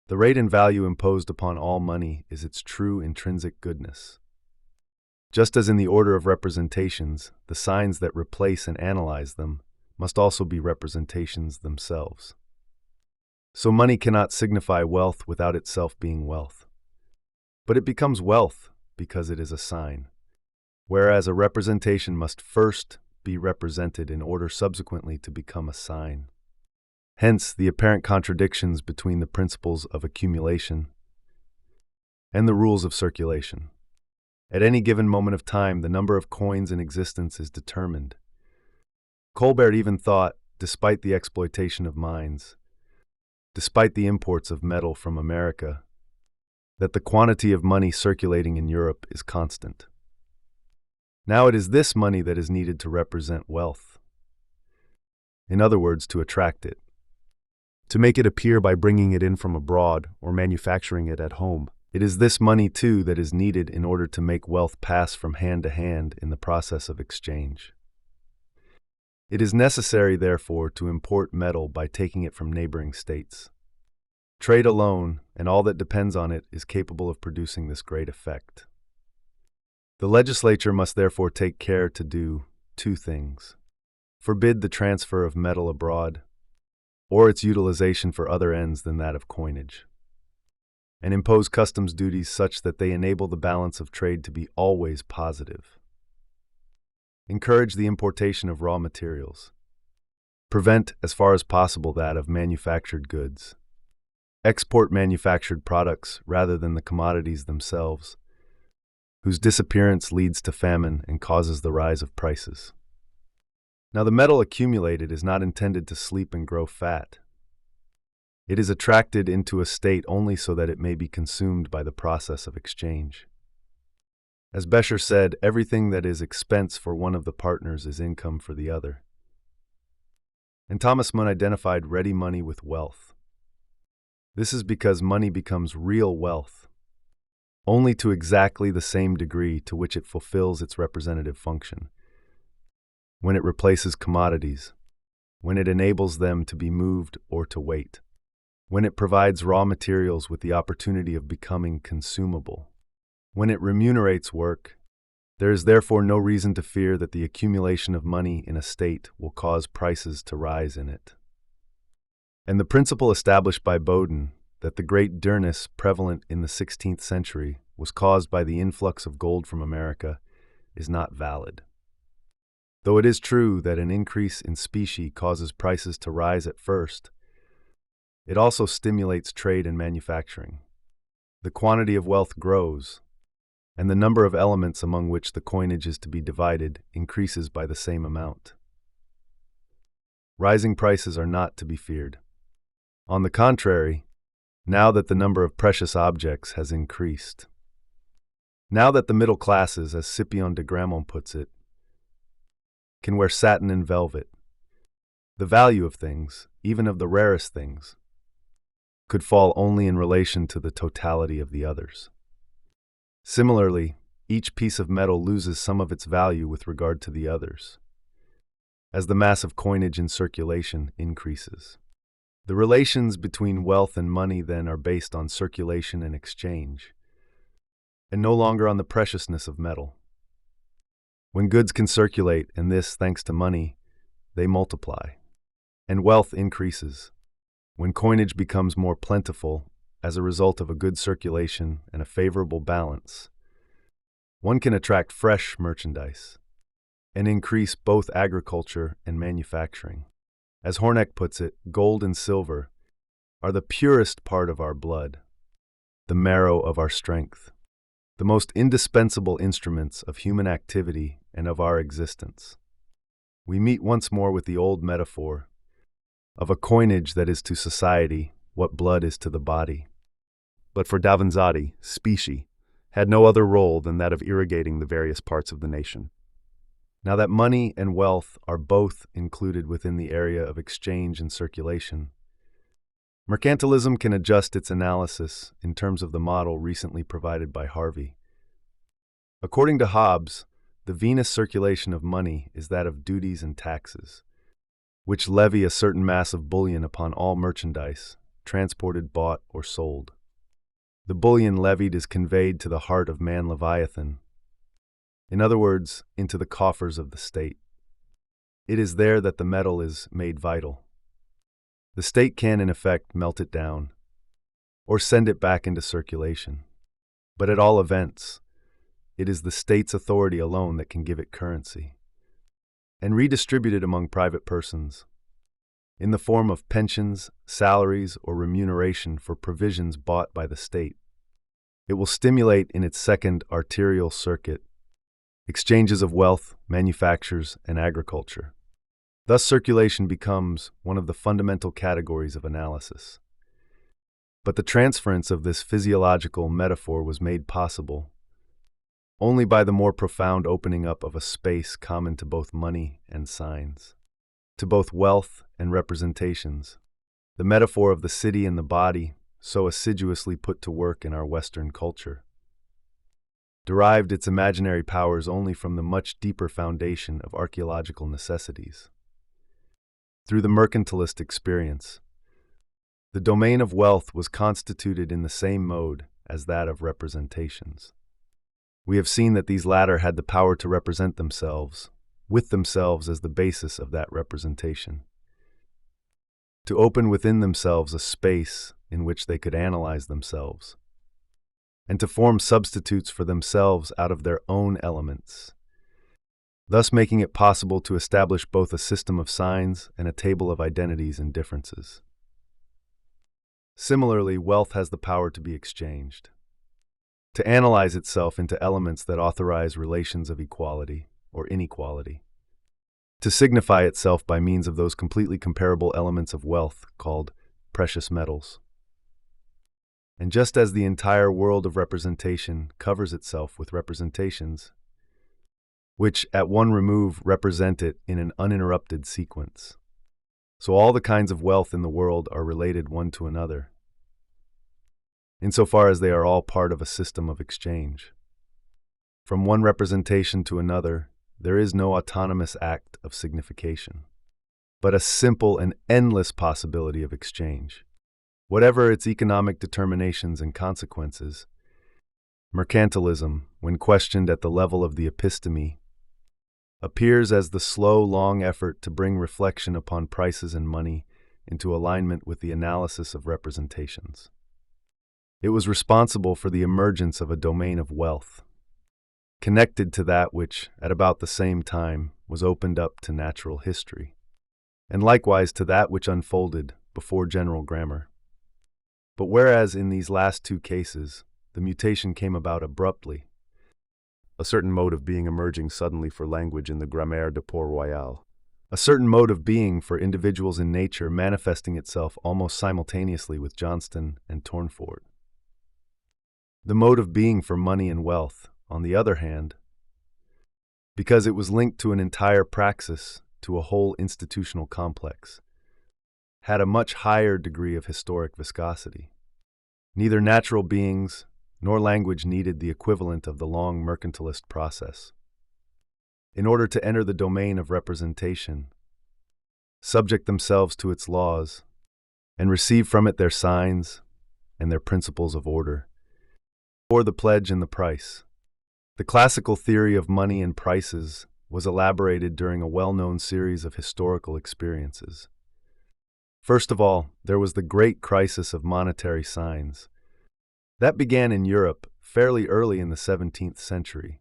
The rate and value imposed upon all money is its true intrinsic goodness. Just as in the order of representations, the signs that replace and analyze them must also be representations themselves. So money cannot signify wealth without itself being wealth. But it becomes wealth because it is a sign, whereas a representation must first be represented in order subsequently to become a sign. Hence, the apparent contradictions between the principles of accumulation and the rules of circulation. At any given moment of time, the number of coins in existence is determined. Colbert even thought, despite the exploitation of mines, despite the imports of metal from America, that the quantity of money circulating in Europe is constant. Now it is this money that is needed to represent wealth. In other words, to attract it. To make it appear by bringing it in from abroad or manufacturing it at home. It is this money, too, that is needed in order to make wealth pass from hand to hand in the process of exchange. It is necessary, therefore, to import metal by taking it from neighboring states. Trade alone, and all that depends on it, is capable of producing this great effect. The legislature must therefore take care to do two things: forbid the transfer of metal abroad, or its utilization for other ends than that of coinage, and impose customs duties such that they enable the balance of trade to be always positive. Encourage the importation of raw materials. Prevent, as far as possible, that of manufactured goods. Export manufactured products rather than the commodities themselves, whose disappearance leads to famine and causes the rise of prices. Now, the metal accumulated is not intended to sleep and grow fat. It is attracted into a state only so that it may be consumed by the process of exchange. As Becher said, everything that is expense for one of the partners is income for the other. And Thomas Mun identified ready money with wealth. This is because money becomes real wealth only to exactly the same degree to which it fulfills its representative function. When it replaces commodities, when it enables them to be moved or to wait, when it provides raw materials with the opportunity of becoming consumable, when it remunerates work, there is therefore no reason to fear that the accumulation of money in a state will cause prices to rise in it. And the principle established by Boden, that the great dearness prevalent in the 16th century was caused by the influx of gold from America, is not valid. Though it is true that an increase in specie causes prices to rise at first, it also stimulates trade and manufacturing. The quantity of wealth grows, and the number of elements among which the coinage is to be divided increases by the same amount. Rising prices are not to be feared. On the contrary, now that the number of precious objects has increased, now that the middle classes, as Scipion de Gramont puts it, can wear satin and velvet, the value of things, even of the rarest things, could fall only in relation to the totality of the others. Similarly, each piece of metal loses some of its value with regard to the others, as the mass of coinage in circulation increases. The relations between wealth and money then are based on circulation and exchange, and no longer on the preciousness of metal. When goods can circulate, and this thanks to money, they multiply, and wealth increases. When coinage becomes more plentiful as a result of a good circulation and a favorable balance, one can attract fresh merchandise and increase both agriculture and manufacturing. As Horneck puts it, gold and silver are the purest part of our blood, the marrow of our strength, the most indispensable instruments of human activity and of our existence. We meet once more with the old metaphor of a coinage that is to society what blood is to the body. But for Davanzati, specie had no other role than that of irrigating the various parts of the nation. Now that money and wealth are both included within the area of exchange and circulation, mercantilism can adjust its analysis in terms of the model recently provided by Harvey. According to Hobbes, the venous circulation of money is that of duties and taxes, which levy a certain mass of bullion upon all merchandise, transported, bought, or sold. The bullion levied is conveyed to the heart of man Leviathan, in other words, into the coffers of the state. It is there that the metal is made vital. The state can, in effect, melt it down, or send it back into circulation. But at all events, it is the state's authority alone that can give it currency, and redistribute it among private persons, in the form of pensions, salaries, or remuneration for provisions bought by the state. It will stimulate in its second arterial circuit exchanges of wealth, manufactures, and agriculture. Thus, circulation becomes one of the fundamental categories of analysis. But the transference of this physiological metaphor was made possible only by the more profound opening up of a space common to both money and signs, to both wealth and representations. The metaphor of the city and the body, so assiduously put to work in our Western culture, derived its imaginary powers only from the much deeper foundation of archaeological necessities. Through the mercantilist experience, the domain of wealth was constituted in the same mode as that of representations. We have seen that these latter had the power to represent themselves, with themselves as the basis of that representation, to open within themselves a space in which they could analyze themselves, and to form substitutes for themselves out of their own elements, thus making it possible to establish both a system of signs and a table of identities and differences. Similarly, wealth has the power to be exchanged, to analyze itself into elements that authorize relations of equality or inequality, to signify itself by means of those completely comparable elements of wealth called precious metals. And just as the entire world of representation covers itself with representations, which at one remove represent it in an uninterrupted sequence, so all the kinds of wealth in the world are related one to another, insofar as they are all part of a system of exchange. From one representation to another, there is no autonomous act of signification, but a simple and endless possibility of exchange. Whatever its economic determinations and consequences, mercantilism, when questioned at the level of the episteme, appears as the slow, long effort to bring reflection upon prices and money into alignment with the analysis of representations. It was responsible for the emergence of a domain of wealth, connected to that which, at about the same time, was opened up to natural history, and likewise to that which unfolded before general grammar. But whereas in these last two cases, the mutation came about abruptly, a certain mode of being emerging suddenly for language in the Grammaire de Port-Royal, a certain mode of being for individuals in nature manifesting itself almost simultaneously with Johnston and Tournefort. The mode of being for money and wealth, on the other hand, because it was linked to an entire praxis, to a whole institutional complex, had a much higher degree of historic viscosity. Neither natural beings nor language needed the equivalent of the long mercantilist process in order to enter the domain of representation, subject themselves to its laws, and receive from it their signs and their principles of order, or the pledge and the price. The classical theory of money and prices was elaborated during a well-known series of historical experiences. First of all, there was the great crisis of monetary signs. That began in Europe fairly early in the 17th century.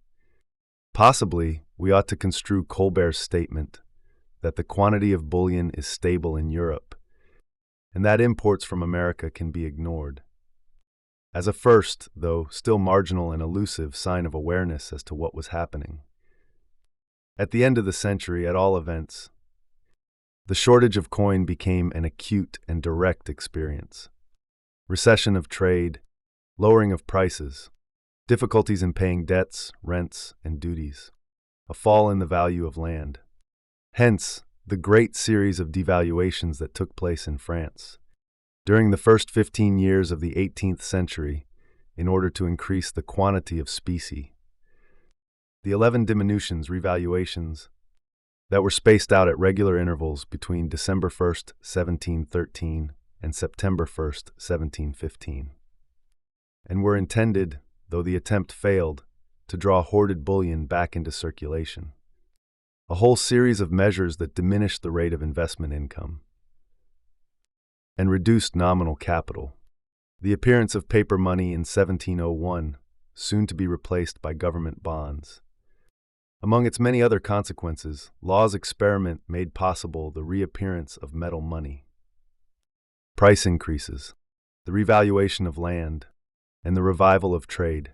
Possibly, we ought to construe Colbert's statement that the quantity of bullion is stable in Europe, and that imports from America can be ignored, as a first, though still marginal and elusive, sign of awareness as to what was happening. At the end of the century, at all events, the shortage of coin became an acute and direct experience. Recession of trade, lowering of prices, difficulties in paying debts, rents, and duties, a fall in the value of land. Hence, the great series of devaluations that took place in France during the first 15 years of the 18th century in order to increase the quantity of specie. The 11 diminutions, revaluations, that were spaced out at regular intervals between December 1st, 1713 and September 1st, 1715, and were intended, though the attempt failed, to draw hoarded bullion back into circulation. A whole series of measures that diminished the rate of investment income and reduced nominal capital. The appearance of paper money in 1701, soon to be replaced by government bonds. Among its many other consequences, Law's experiment made possible the reappearance of metal money. Price increases, the revaluation of land, and the revival of trade.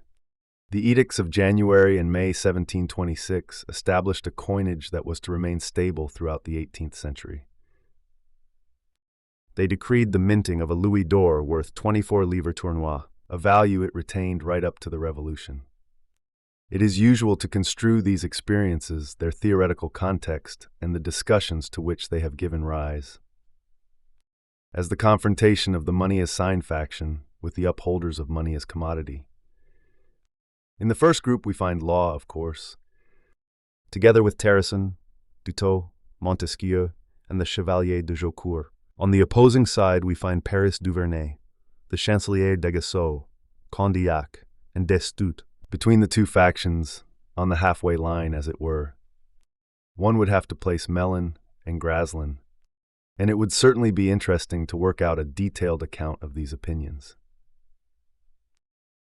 The edicts of January and May 1726 established a coinage that was to remain stable throughout the 18th century. They decreed the minting of a louis d'or worth 24 livres tournois, a value it retained right up to the Revolution. It is usual to construe these experiences, their theoretical context, and the discussions to which they have given rise, as the confrontation of the money as sign faction with the upholders of money as commodity. In the first group we find Law, of course, together with Terrasson, Dutot, Montesquieu, and the Chevalier de Jaucourt. On the opposing side we find Paris Duvernay, the Chancelier d'Aguesseau, Condillac, and Destutt. Between the two factions, on the halfway line as it were, one would have to place Mellon and Graslin, and it would certainly be interesting to work out a detailed account of these opinions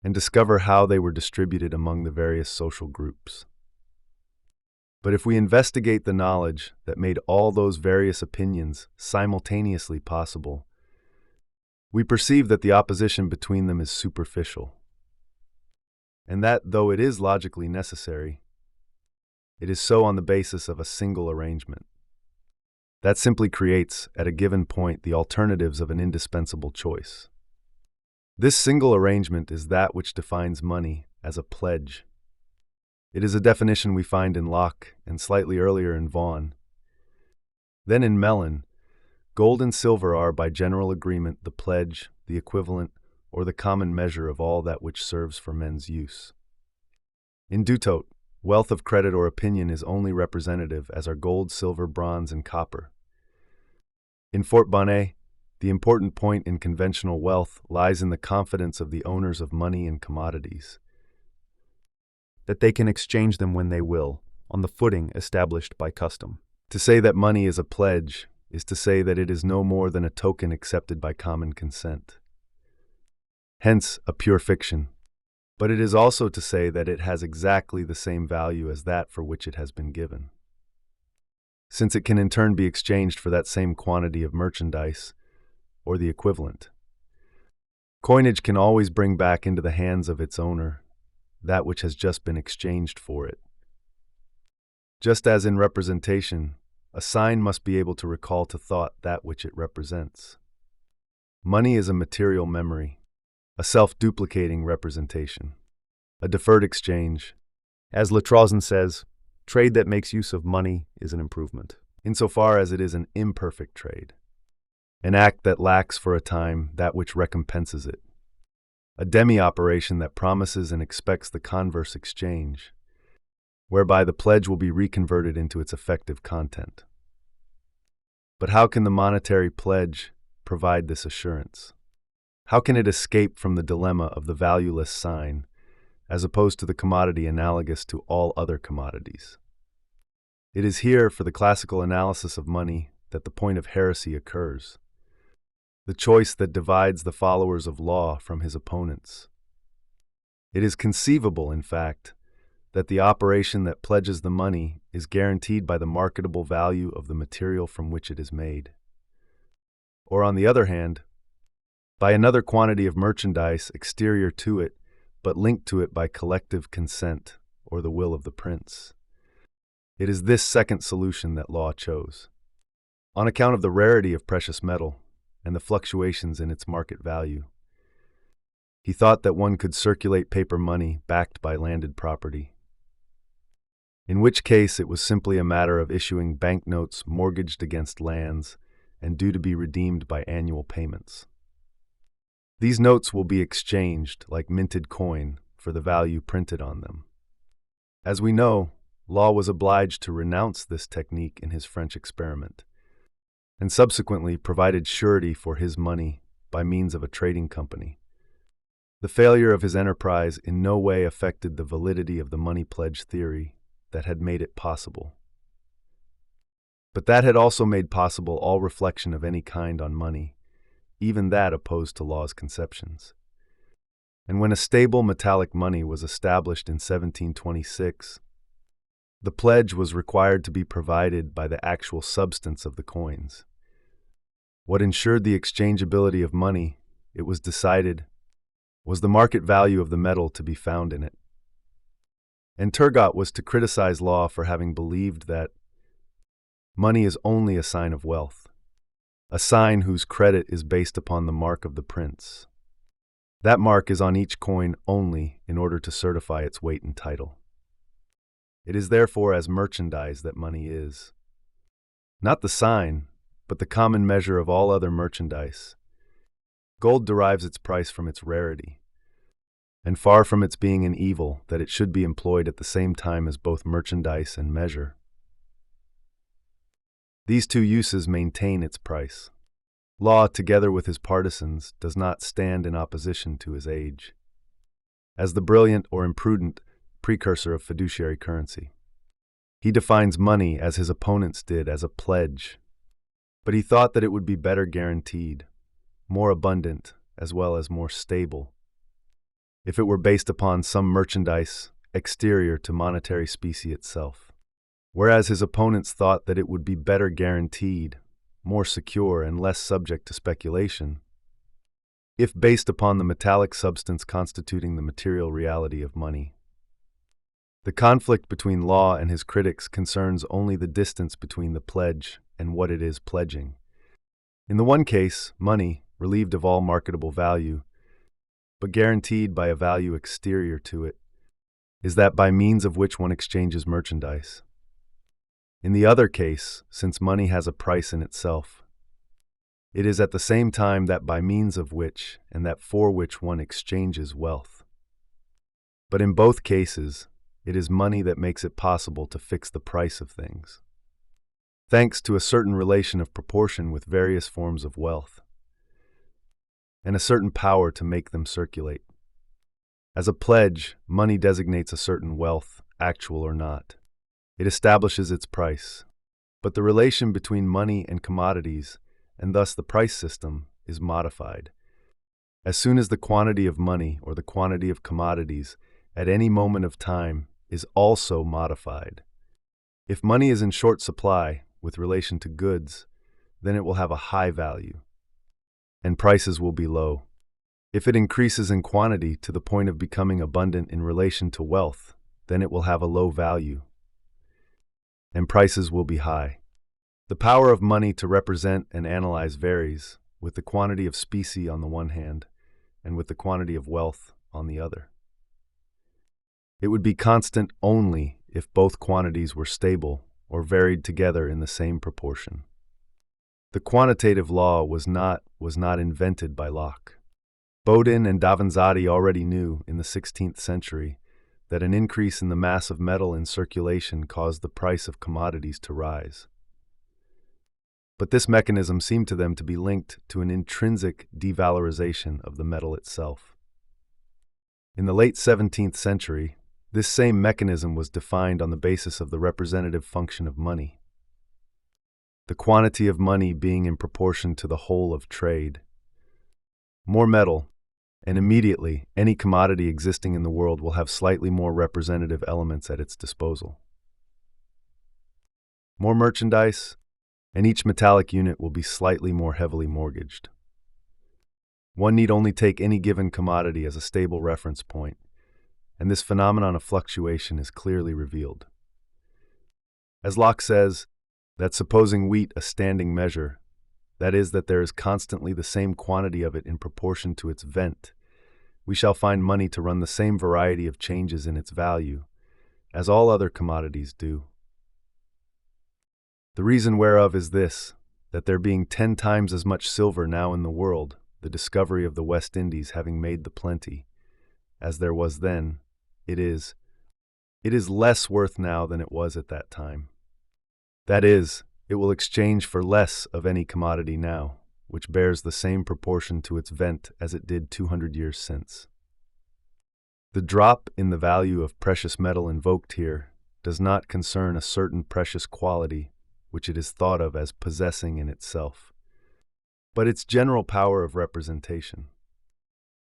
and discover how they were distributed among the various social groups. But if we investigate the knowledge that made all those various opinions simultaneously possible, we perceive that the opposition between them is superficial, and that, though it is logically necessary, it is so on the basis of a single arrangement. That simply creates, at a given point, the alternatives of an indispensable choice. This single arrangement is that which defines money as a pledge. It is a definition we find in Locke and slightly earlier in Vaughan. Then in Mellon, gold and silver are by general agreement the pledge, the equivalent, or the common measure of all that which serves for men's use. In Dutot, wealth of credit or opinion is only representative as are gold, silver, bronze, and copper. In Fort Bonnet, the important point in conventional wealth lies in the confidence of the owners of money and commodities, that they can exchange them when they will, on the footing established by custom. To say that money is a pledge is to say that it is no more than a token accepted by common consent. Hence, a pure fiction. But it is also to say that it has exactly the same value as that for which it has been given, since it can in turn be exchanged for that same quantity of merchandise, or the equivalent. Coinage can always bring back into the hands of its owner that which has just been exchanged for it. Just as in representation, a sign must be able to recall to thought that which it represents. Money is a material memory, a self-duplicating representation, a deferred exchange. As Latrozen says, trade that makes use of money is an improvement, insofar as it is an imperfect trade, an act that lacks for a time that which recompenses it, a demi-operation that promises and expects the converse exchange, whereby the pledge will be reconverted into its effective content. But how can the monetary pledge provide this assurance? How can it escape from the dilemma of the valueless sign, as opposed to the commodity analogous to all other commodities? It is here, for the classical analysis of money, that the point of heresy occurs, the choice that divides the followers of law from his opponents. It is conceivable, in fact, that the operation that pledges the money is guaranteed by the marketable value of the material from which it is made, or, on the other hand, by another quantity of merchandise exterior to it, but linked to it by collective consent or the will of the prince. It is this second solution that Law chose, on account of the rarity of precious metal and the fluctuations in its market value. He thought that one could circulate paper money backed by landed property, in which case it was simply a matter of issuing banknotes mortgaged against lands and due to be redeemed by annual payments. These notes will be exchanged, like minted coin, for the value printed on them. As we know, Law was obliged to renounce this technique in his French experiment, and subsequently provided surety for his money by means of a trading company. The failure of his enterprise in no way affected the validity of the money pledge theory that had made it possible. But that had also made possible all reflection of any kind on money, even that opposed to Law's conceptions. And when a stable metallic money was established in 1726, the pledge was required to be provided by the actual substance of the coins. What ensured the exchangeability of money, it was decided, was the market value of the metal to be found in it. And Turgot was to criticize Law for having believed that money is only a sign of wealth, a sign whose credit is based upon the mark of the prince. That mark is on each coin only in order to certify its weight and title. It is therefore as merchandise that money is. Not the sign, but the common measure of all other merchandise. Gold derives its price from its rarity, and far from its being an evil that it should be employed at the same time as both merchandise and measure. These two uses maintain its price. Law, together with his partisans, does not stand in opposition to his age, as the brilliant or imprudent precursor of fiduciary currency. He defines money, as his opponents did, as a pledge, but he thought that it would be better guaranteed, more abundant, as well as more stable, if it were based upon some merchandise exterior to monetary specie itself, whereas his opponents thought that it would be better guaranteed, more secure, and less subject to speculation, if based upon the metallic substance constituting the material reality of money. The conflict between Law and his critics concerns only the distance between the pledge and what it is pledging. In the one case, money, relieved of all marketable value, but guaranteed by a value exterior to it, is that by means of which one exchanges merchandise. In the other case, since money has a price in itself, it is at the same time that by means of which and that for which one exchanges wealth. But in both cases, it is money that makes it possible to fix the price of things, thanks to a certain relation of proportion with various forms of wealth, and a certain power to make them circulate. As a pledge, money designates a certain wealth, actual or not. It establishes its price, but the relation between money and commodities, and thus the price system, is modified. As soon as the quantity of money or the quantity of commodities at any moment of time is also modified. If money is in short supply with relation to goods, then it will have a high value, and prices will be low. If it increases in quantity to the point of becoming abundant in relation to wealth, then it will have a low value, and prices will be high. The power of money to represent and analyze varies with the quantity of specie on the one hand and with the quantity of wealth on the other. It would be constant only if both quantities were stable or varied together in the same proportion. The quantitative law was not invented by Locke. Bodin and Davanzati already knew in the 16th century that an increase in the mass of metal in circulation caused the price of commodities to rise. But this mechanism seemed to them to be linked to an intrinsic devalorization of the metal itself. In the late 17th century, this same mechanism was defined on the basis of the representative function of money, the quantity of money being in proportion to the whole of trade. More metal, and immediately any commodity existing in the world will have slightly more representative elements at its disposal. More merchandise, and each metallic unit will be slightly more heavily mortgaged. One need only take any given commodity as a stable reference point, and this phenomenon of fluctuation is clearly revealed. As Locke says, that supposing wheat a standing measure, that is, that there is constantly the same quantity of it in proportion to its vent, we shall find money to run the same variety of changes in its value as all other commodities do. The reason whereof is this, that there being 10 times as much silver now in the world, the discovery of the West Indies having made the plenty, as there was then, it is less worth now than it was at that time. That is, it will exchange for less of any commodity now, which bears the same proportion to its vent as it did 200 years since. The drop in the value of precious metal invoked here does not concern a certain precious quality which it is thought of as possessing in itself, but its general power of representation.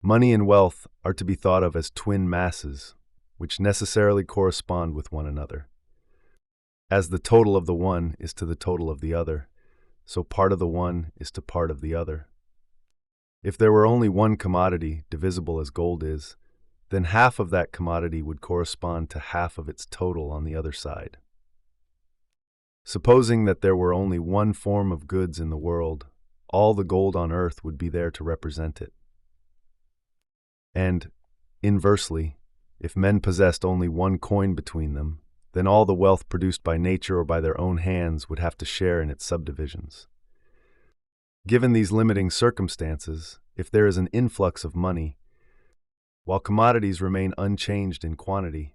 Money and wealth are to be thought of as twin masses, which necessarily correspond with one another. As the total of the one is to the total of the other, so part of the one is to part of the other. If there were only one commodity divisible as gold is, then half of that commodity would correspond to half of its total on the other side. Supposing that there were only one form of goods in the world, all the gold on earth would be there to represent it. And, inversely, if men possessed only one coin between them, then all the wealth produced by nature or by their own hands would have to share in its subdivisions. Given these limiting circumstances, if there is an influx of money, while commodities remain unchanged in quantity,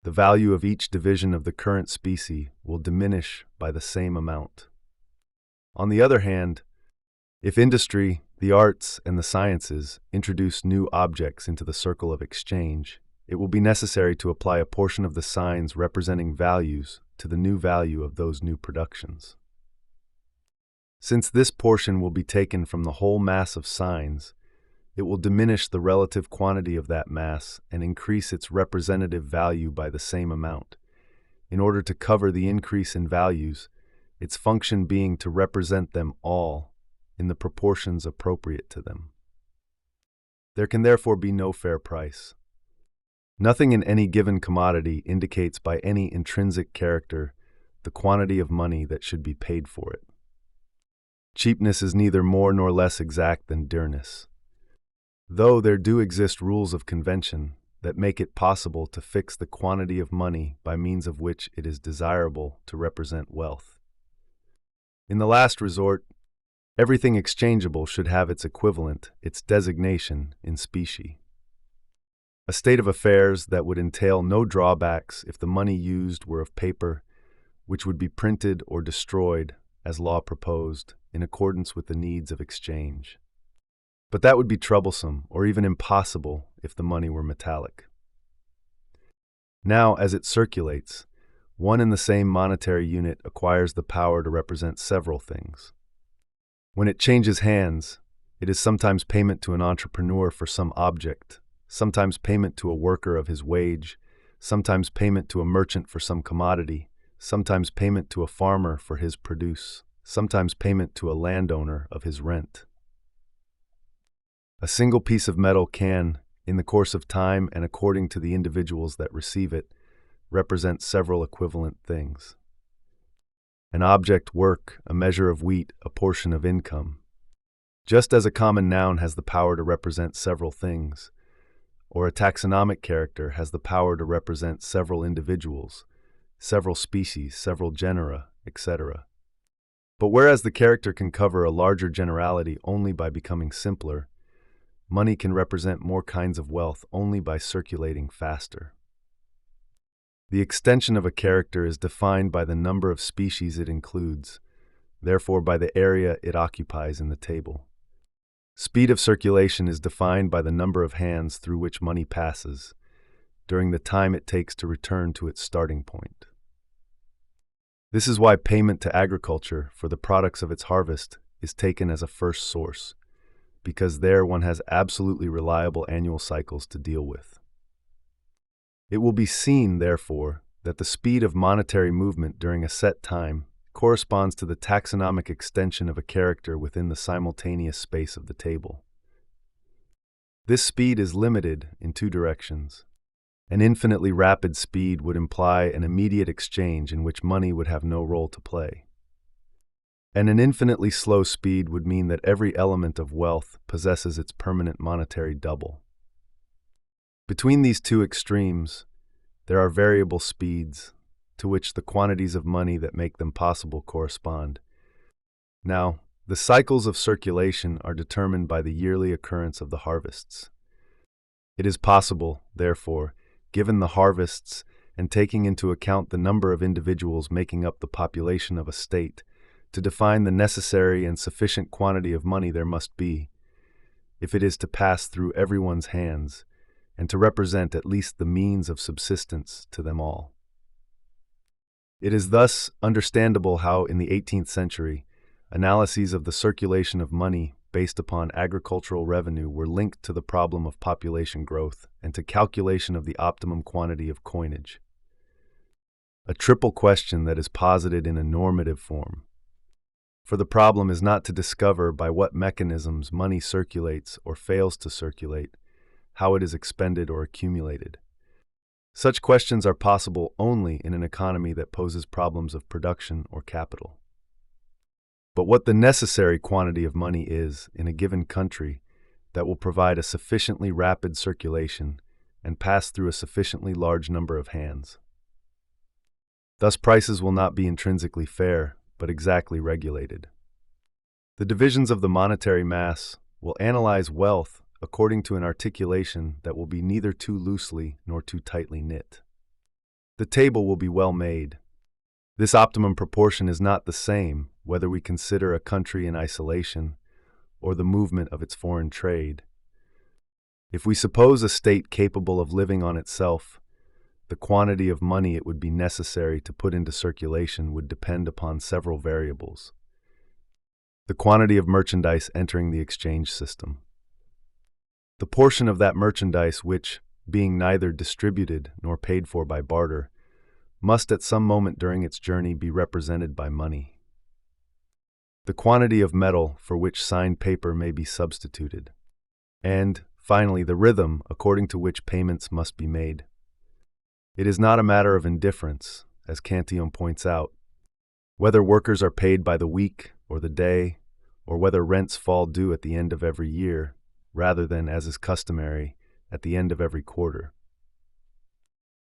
the value of each division of the current specie will diminish by the same amount. On the other hand, if industry, the arts, and the sciences introduce new objects into the circle of exchange, it will be necessary to apply a portion of the signs representing values to the new value of those new productions. Since this portion will be taken from the whole mass of signs, it will diminish the relative quantity of that mass and increase its representative value by the same amount, in order to cover the increase in values, its function being to represent them all in the proportions appropriate to them. There can therefore be no fair price. Nothing in any given commodity indicates by any intrinsic character the quantity of money that should be paid for it. Cheapness is neither more nor less exact than dearness, though there do exist rules of convention that make it possible to fix the quantity of money by means of which it is desirable to represent wealth. In the last resort, everything exchangeable should have its equivalent, its designation, in specie. A state of affairs that would entail no drawbacks if the money used were of paper, which would be printed or destroyed, as law proposed, in accordance with the needs of exchange. But that would be troublesome or even impossible if the money were metallic. Now, as it circulates, one and the same monetary unit acquires the power to represent several things. When it changes hands, it is sometimes payment to an entrepreneur for some object, sometimes payment to a worker of his wage, sometimes payment to a merchant for some commodity, sometimes payment to a farmer for his produce, sometimes payment to a landowner of his rent. A single piece of metal can, in the course of time and according to the individuals that receive it, represent several equivalent things. An object, work, a measure of wheat, a portion of income. Just as a common noun has the power to represent several things, or a taxonomic character has the power to represent several individuals, several species, several genera, etc. But whereas the character can cover a larger generality only by becoming simpler, money can represent more kinds of wealth only by circulating faster. The extension of a character is defined by the number of species it includes, therefore by the area it occupies in the table. Speed of circulation is defined by the number of hands through which money passes, during the time it takes to return to its starting point. This is why payment to agriculture for the products of its harvest is taken as a first source, because there one has absolutely reliable annual cycles to deal with. It will be seen, therefore, that the speed of monetary movement during a set time corresponds to the taxonomic extension of a character within the simultaneous space of the table. This speed is limited in two directions. An infinitely rapid speed would imply an immediate exchange in which money would have no role to play. And an infinitely slow speed would mean that every element of wealth possesses its permanent monetary double. Between these two extremes, there are variable speeds to which the quantities of money that make them possible correspond. Now, the cycles of circulation are determined by the yearly occurrence of the harvests. It is possible, therefore, given the harvests and taking into account the number of individuals making up the population of a state, to define the necessary and sufficient quantity of money there must be, if it is to pass through everyone's hands, and to represent at least the means of subsistence to them all. It is thus understandable how, in the 18th century, analyses of the circulation of money based upon agricultural revenue were linked to the problem of population growth and to calculation of the optimum quantity of coinage. A triple question that is posited in a normative form. For the problem is not to discover by what mechanisms money circulates or fails to circulate, how it is expended or accumulated. Such questions are possible only in an economy that poses problems of production or capital. But what the necessary quantity of money is in a given country that will provide a sufficiently rapid circulation and pass through a sufficiently large number of hands. Thus prices will not be intrinsically fair, but exactly regulated. The divisions of the monetary mass will analyze wealth according to an articulation that will be neither too loosely nor too tightly knit. The table will be well made. This optimum proportion is not the same whether we consider a country in isolation or the movement of its foreign trade. If we suppose a state capable of living on itself, the quantity of money it would be necessary to put into circulation would depend upon several variables. The quantity of merchandise entering the exchange system. The portion of that merchandise which, being neither distributed nor paid for by barter, must at some moment during its journey be represented by money. The quantity of metal for which signed paper may be substituted. And, finally, the rhythm according to which payments must be made. It is not a matter of indifference, as Cantillon points out, whether workers are paid by the week or the day, or whether rents fall due at the end of every year, rather than, as is customary, at the end of every quarter.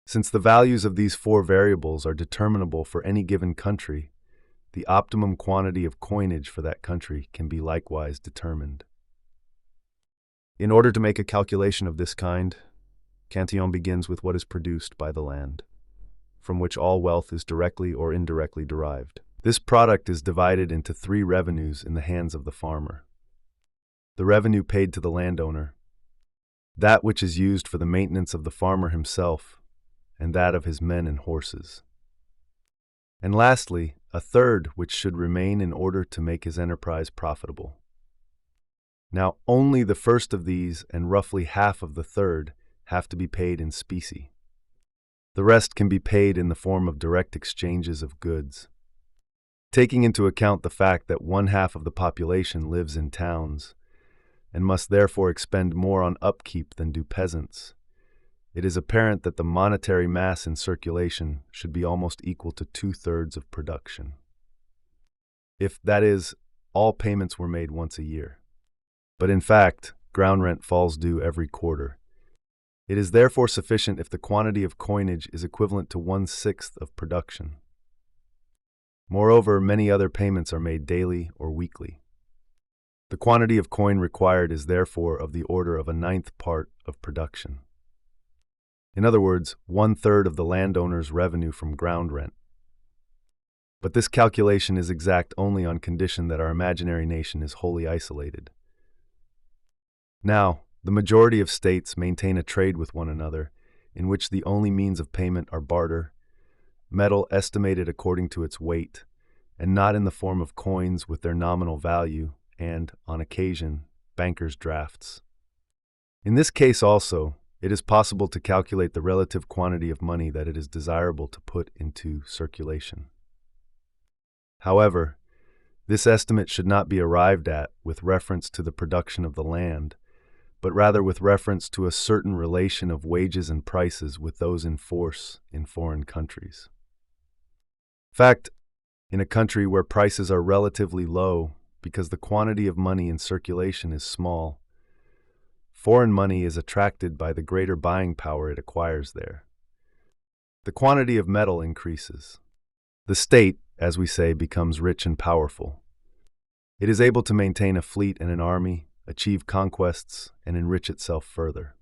Since the values of these four variables are determinable for any given country, the optimum quantity of coinage for that country can be likewise determined. In order to make a calculation of this kind, Cantillon begins with what is produced by the land, from which all wealth is directly or indirectly derived. This product is divided into three revenues in the hands of the farmer. The revenue paid to the landowner, that which is used for the maintenance of the farmer himself, and that of his men and horses. And lastly, a third which should remain in order to make his enterprise profitable. Now, only the first of these and roughly half of the third have to be paid in specie. The rest can be paid in the form of direct exchanges of goods. Taking into account the fact that 1/2 of the population lives in towns, and must therefore expend more on upkeep than do peasants, it is apparent that the monetary mass in circulation should be almost equal to 2/3 of production. If, that is, all payments were made once a year. But in fact, ground rent falls due every quarter. It is therefore sufficient if the quantity of coinage is equivalent to 1/6 of production. Moreover, many other payments are made daily or weekly. The quantity of coin required is therefore of the order of a 1/9 part of production. In other words, 1/3 of the landowner's revenue from ground rent. But this calculation is exact only on condition that our imaginary nation is wholly isolated. Now, the majority of states maintain a trade with one another, in which the only means of payment are barter, metal estimated according to its weight, and not in the form of coins with their nominal value, and, on occasion, bankers' drafts. In this case also, it is possible to calculate the relative quantity of money that it is desirable to put into circulation. However, this estimate should not be arrived at with reference to the production of the land, but rather with reference to a certain relation of wages and prices with those in force in foreign countries. In fact, in a country where prices are relatively low because the quantity of money in circulation is small, Foreign money is attracted by the greater buying power it acquires there. The quantity of metal increases. The state, as we say, becomes rich and powerful. It is able to maintain a fleet and an army, achieve conquests, and enrich itself further.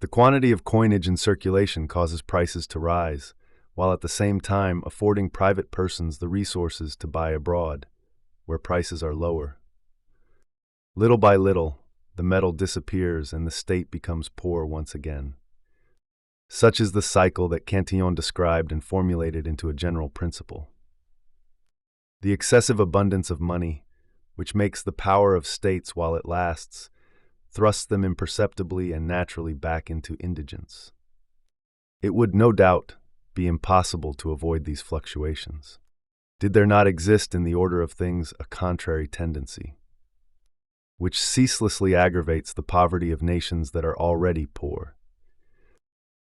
The quantity of coinage in circulation causes prices to rise, while at the same time affording private persons the resources to buy abroad, where prices are lower. Little by little, the metal disappears and the state becomes poor once again. Such is the cycle that Cantillon described and formulated into a general principle. The excessive abundance of money, which makes the power of states while it lasts, thrusts them imperceptibly and naturally back into indigence. It would, no doubt, be impossible to avoid these fluctuations, did there not exist in the order of things a contrary tendency, which ceaselessly aggravates the poverty of nations that are already poor,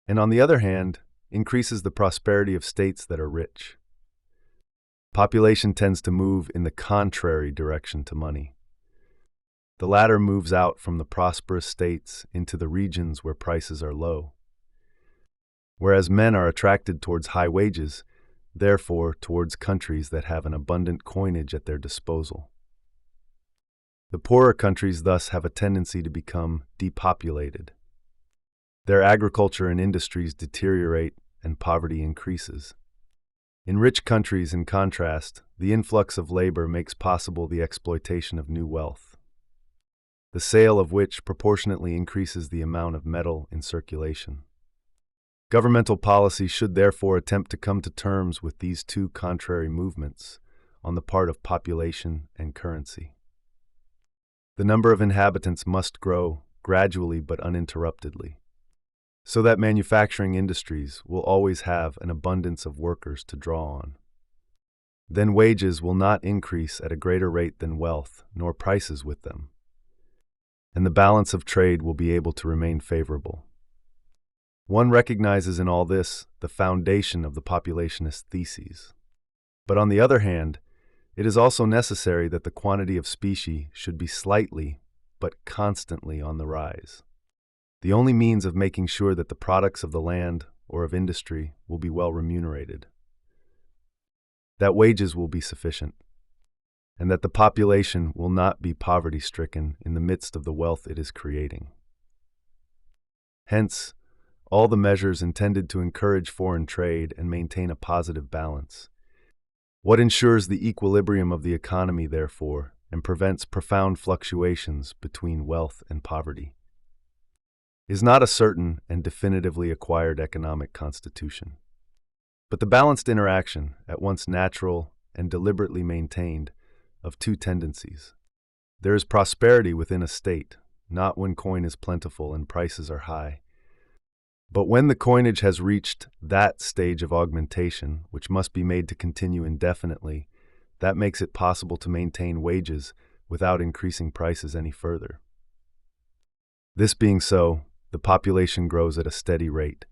and on the other hand, increases the prosperity of states that are rich. Population tends to move in the contrary direction to money. The latter moves out from the prosperous states into the regions where prices are low. Whereas men are attracted towards high wages, therefore towards countries that have an abundant coinage at their disposal. The poorer countries thus have a tendency to become depopulated. Their agriculture and industries deteriorate and poverty increases. In rich countries, in contrast, the influx of labor makes possible the exploitation of new wealth, the sale of which proportionately increases the amount of metal in circulation. Governmental policy should therefore attempt to come to terms with these two contrary movements on the part of population and currency. The number of inhabitants must grow gradually but uninterruptedly, so that manufacturing industries will always have an abundance of workers to draw on. Then wages will not increase at a greater rate than wealth, nor prices with them, and the balance of trade will be able to remain favorable. One recognizes in all this the foundation of the populationist theses. But on the other hand, it is also necessary that the quantity of specie should be slightly, but constantly on the rise. The only means of making sure that the products of the land or of industry will be well remunerated, that wages will be sufficient, and that the population will not be poverty-stricken in the midst of the wealth it is creating. Hence, all the measures intended to encourage foreign trade and maintain a positive balance. What ensures the equilibrium of the economy, therefore, and prevents profound fluctuations between wealth and poverty, is not a certain and definitively acquired economic constitution, but the balanced interaction, at once natural and deliberately maintained, of two tendencies. There is prosperity within a state, not when coin is plentiful and prices are high, but when the coinage has reached that stage of augmentation, which must be made to continue indefinitely, that makes it possible to maintain wages without increasing prices any further. This being so, the population grows at a steady rate.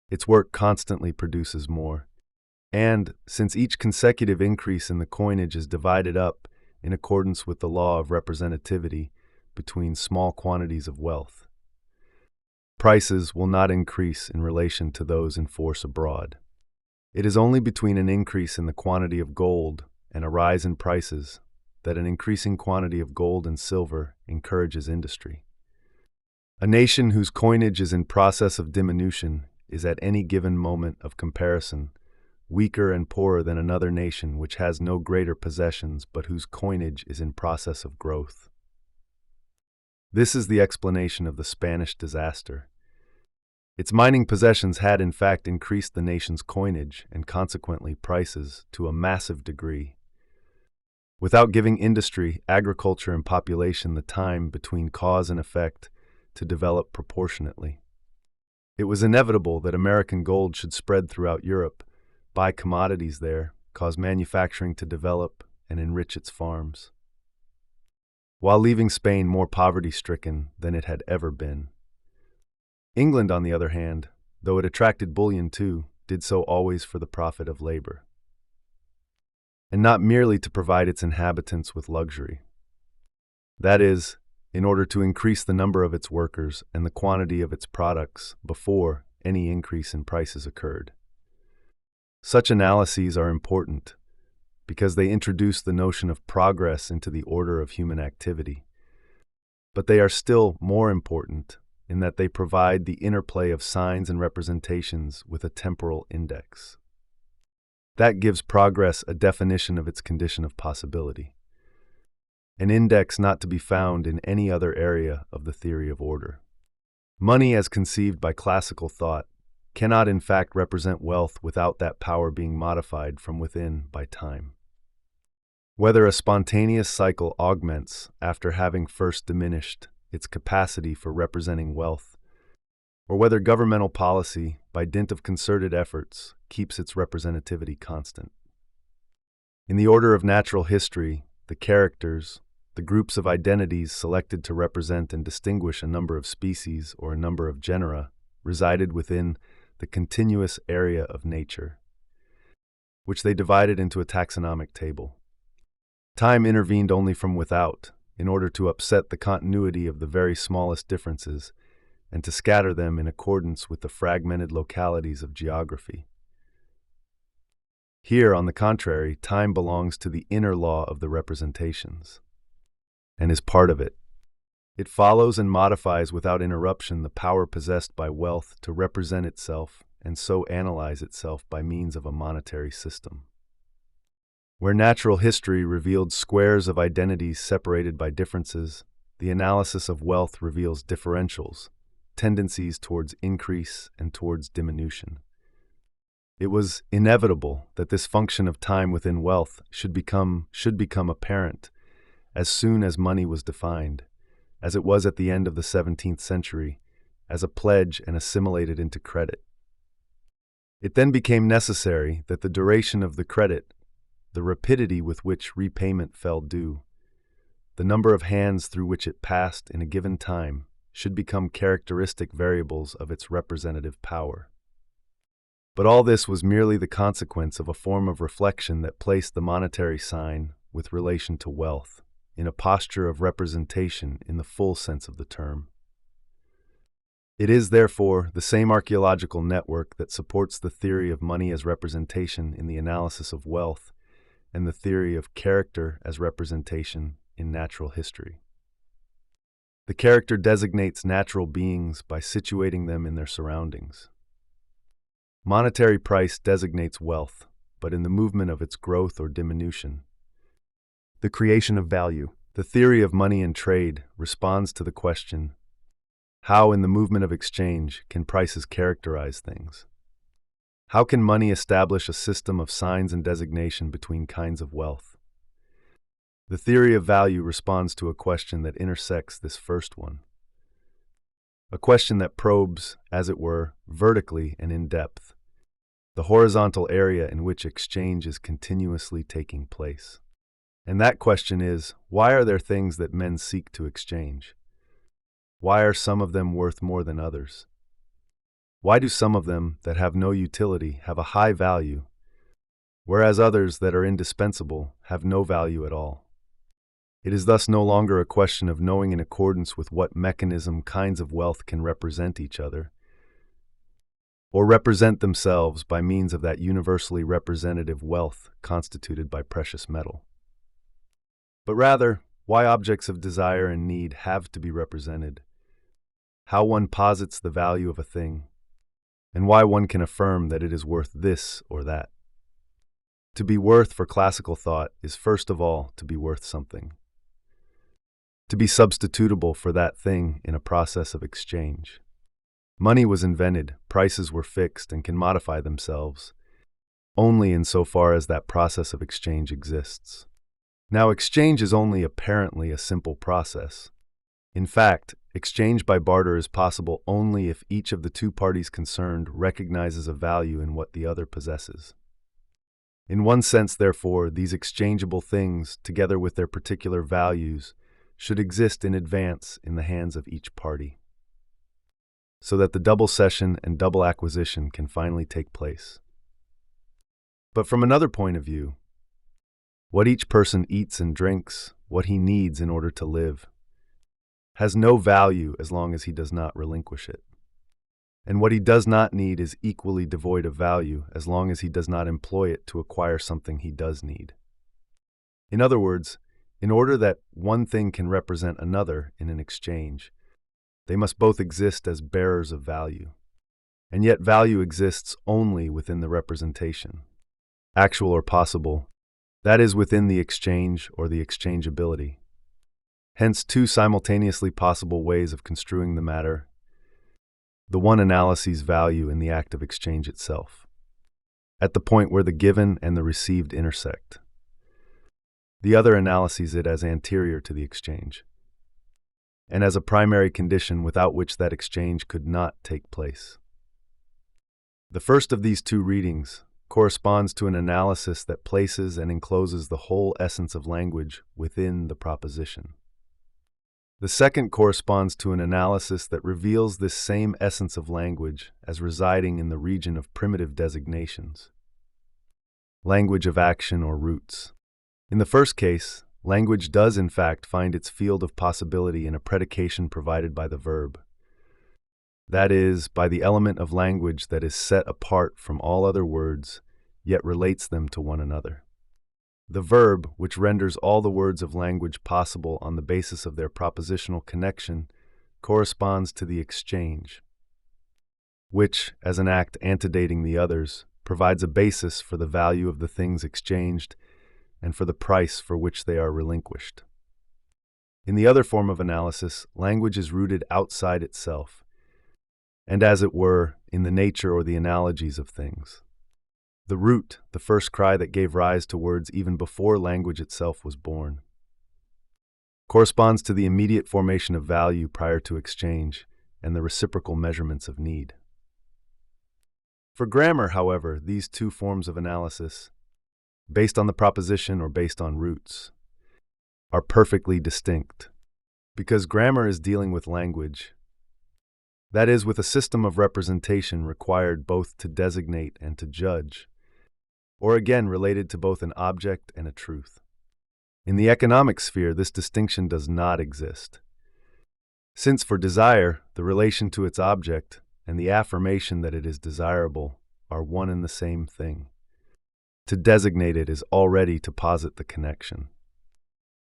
Its work constantly produces more. And, since each consecutive increase in the coinage is divided up in accordance with the law of representativity between small quantities of wealth, prices will not increase in relation to those in force abroad. It is only between an increase in the quantity of gold and a rise in prices that an increasing quantity of gold and silver encourages industry. A nation whose coinage is in process of diminution is at any given moment of comparison weaker and poorer than another nation which has no greater possessions but whose coinage is in process of growth. This is the explanation of the Spanish disaster. Its mining possessions had in fact increased the nation's coinage and consequently prices to a massive degree, without giving industry, agriculture, and population the time between cause and effect to develop proportionately. It was inevitable that American gold should spread throughout Europe, buy commodities there, cause manufacturing to develop, and enrich its farms, while leaving Spain more poverty-stricken than it had ever been. England, on the other hand, though it attracted bullion too, did so always for the profit of labor, and not merely to provide its inhabitants with luxury. That is, in order to increase the number of its workers and the quantity of its products before any increase in prices occurred. Such analyses are important because they introduce the notion of progress into the order of human activity. But they are still more important in that they provide the interplay of signs and representations with a temporal index. That gives progress a definition of its condition of possibility, an index not to be found in any other area of the theory of order. Money, as conceived by classical thought, cannot in fact represent wealth without that power being modified from within by time. Whether a spontaneous cycle augments after having first diminished its capacity for representing wealth, or whether governmental policy, by dint of concerted efforts, keeps its representativity constant. In the order of natural history, the characters, the groups of identities selected to represent and distinguish a number of species or a number of genera, resided within the continuous area of nature, which they divided into a taxonomic table. Time intervened only from without, in order to upset the continuity of the very smallest differences and to scatter them in accordance with the fragmented localities of geography. Here, on the contrary, time belongs to the inner law of the representations, and is part of it. It follows and modifies without interruption the power possessed by wealth to represent itself and so analyze itself by means of a monetary system. Where natural history revealed squares of identities separated by differences, the analysis of wealth reveals differentials, tendencies towards increase and towards diminution. It was inevitable that this function of time within wealth should become apparent as soon as money was defined, as it was at the end of the 17th century, as a pledge and assimilated into credit. It then became necessary that the duration of the credit, the rapidity with which repayment fell due, the number of hands through which it passed in a given time, should become characteristic variables of its representative power. But all this was merely the consequence of a form of reflection that placed the monetary sign, with relation to wealth, in a posture of representation in the full sense of the term. It is, therefore, the same archaeological network that supports the theory of money as representation in the analysis of wealth and the theory of character as representation in natural history. The character designates natural beings by situating them in their surroundings. Monetary price designates wealth, but in the movement of its growth or diminution. The creation of value. The theory of money and trade responds to the question, how in the movement of exchange can prices characterize things? How can money establish a system of signs and designation between kinds of wealth? The theory of value responds to a question that intersects this first one. A question that probes, as it were, vertically and in depth, the horizontal area in which exchange is continuously taking place. And that question is, why are there things that men seek to exchange? Why are some of them worth more than others? Why do some of them that have no utility have a high value, whereas others that are indispensable have no value at all? It is thus no longer a question of knowing in accordance with what mechanism kinds of wealth can represent each other, or represent themselves by means of that universally representative wealth constituted by precious metal. But rather, why objects of desire and need have to be represented, how one posits the value of a thing, and why one can affirm that it is worth this or that. To be worth for classical thought is first of all to be worth something, to be substitutable for that thing in a process of exchange. Money was invented, prices were fixed, and can modify themselves only insofar as that process of exchange exists. Now, exchange is only apparently a simple process. In fact, exchange by barter is possible only if each of the two parties concerned recognizes a value in what the other possesses. In one sense, therefore, these exchangeable things, together with their particular values, should exist in advance in the hands of each party, so that the double cession and double acquisition can finally take place. But from another point of view, what each person eats and drinks, what he needs in order to live, has no value as long as he does not relinquish it. And what he does not need is equally devoid of value as long as he does not employ it to acquire something he does need. In other words, in order that one thing can represent another in an exchange, they must both exist as bearers of value. And yet value exists only within the representation, actual or possible, that is within the exchange or the exchangeability. Hence, two simultaneously possible ways of construing the matter. The one analyses value in the act of exchange itself, at the point where the given and the received intersect. The other analyses it as anterior to the exchange, and as a primary condition without which that exchange could not take place. The first of these two readings corresponds to an analysis that places and encloses the whole essence of language within the proposition. The second corresponds to an analysis that reveals this same essence of language as residing in the region of primitive designations, language of action or roots. In the first case, language does in fact find its field of possibility in a predication provided by the verb. That is, by the element of language that is set apart from all other words, yet relates them to one another. The verb, which renders all the words of language possible on the basis of their propositional connection, corresponds to the exchange, which, as an act antedating the others, provides a basis for the value of the things exchanged and for the price for which they are relinquished. In the other form of analysis, language is rooted outside itself, and as it were, in the nature or the analogies of things. The root, the first cry that gave rise to words even before language itself was born, corresponds to the immediate formation of value prior to exchange and the reciprocal measurements of need. For grammar, however, these two forms of analysis, based on the proposition or based on roots, are perfectly distinct, because grammar is dealing with language, that is, with a system of representation required both to designate and to judge, or again related to both an object and a truth. In the economic sphere, this distinction does not exist, since for desire, the relation to its object and the affirmation that it is desirable are one and the same thing. To designate it is already to posit the connection.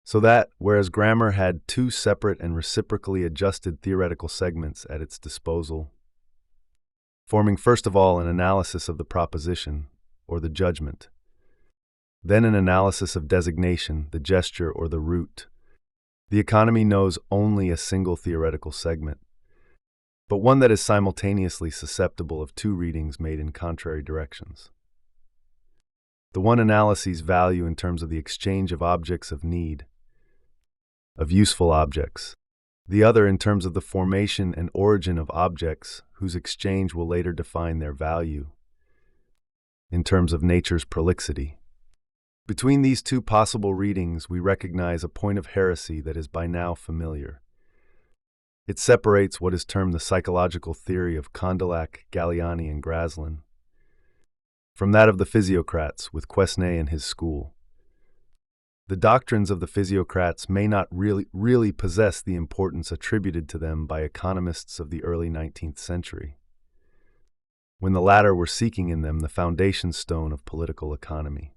So that, whereas grammar had two separate and reciprocally adjusted theoretical segments at its disposal, forming first of all an analysis of the proposition, or the judgment, then an analysis of designation, the gesture or the root, the economy knows only a single theoretical segment, but one that is simultaneously susceptible of two readings made in contrary directions. The one analyses value in terms of the exchange of objects of need, of useful objects, the other in terms of the formation and origin of objects whose exchange will later define their value, in terms of nature's prolixity. Between these two possible readings, we recognize a point of heresy that is by now familiar. It separates what is termed the psychological theory of Condillac, Galliani, and Graslin from that of the physiocrats with Quesnay and his school. The doctrines of the physiocrats may not really possess the importance attributed to them by economists of the early 19th century, when the latter were seeking in them the foundation stone of political economy.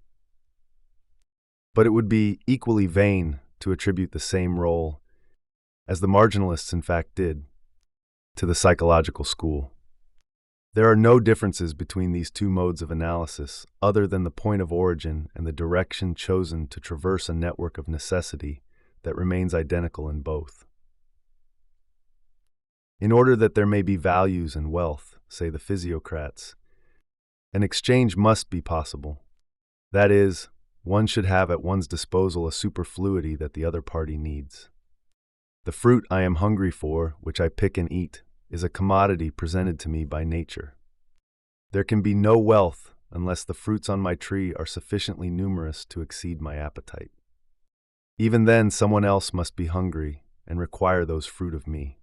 But it would be equally vain to attribute the same role, as the marginalists in fact did, to the psychological school. There are no differences between these two modes of analysis other than the point of origin and the direction chosen to traverse a network of necessity that remains identical in both. In order that there may be values and wealth, say the physiocrats, an exchange must be possible. That is, one should have at one's disposal a superfluity that the other party needs. The fruit I am hungry for, which I pick and eat, is a commodity presented to me by nature. There can be no wealth unless the fruits on my tree are sufficiently numerous to exceed my appetite. Even then, someone else must be hungry and require those fruit of me.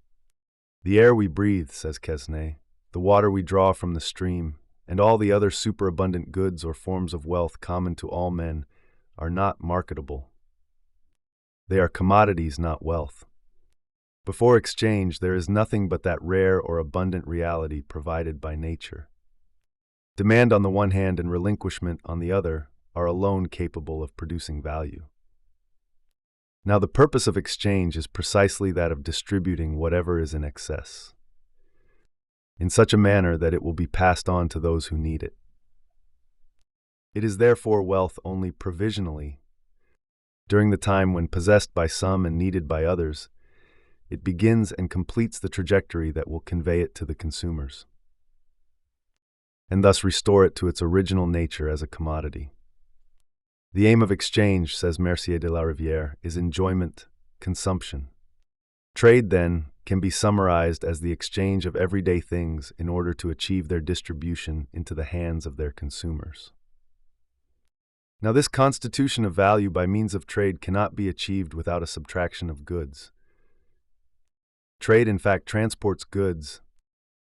The air we breathe, says Quesnay, the water we draw from the stream, and all the other superabundant goods or forms of wealth common to all men are not marketable. They are commodities, not wealth. Before exchange, there is nothing but that rare or abundant reality provided by nature. Demand on the one hand and relinquishment on the other are alone capable of producing value. Now, the purpose of exchange is precisely that of distributing whatever is in excess, in such a manner that it will be passed on to those who need it. It is therefore wealth only provisionally. During the time when possessed by some and needed by others, it begins and completes the trajectory that will convey it to the consumers, and thus restore it to its original nature as a commodity. The aim of exchange, says Mercier de la Rivière, is enjoyment, consumption. Trade, then, can be summarized as the exchange of everyday things in order to achieve their distribution into the hands of their consumers. Now, this constitution of value by means of trade cannot be achieved without a subtraction of goods. Trade, in fact, transports goods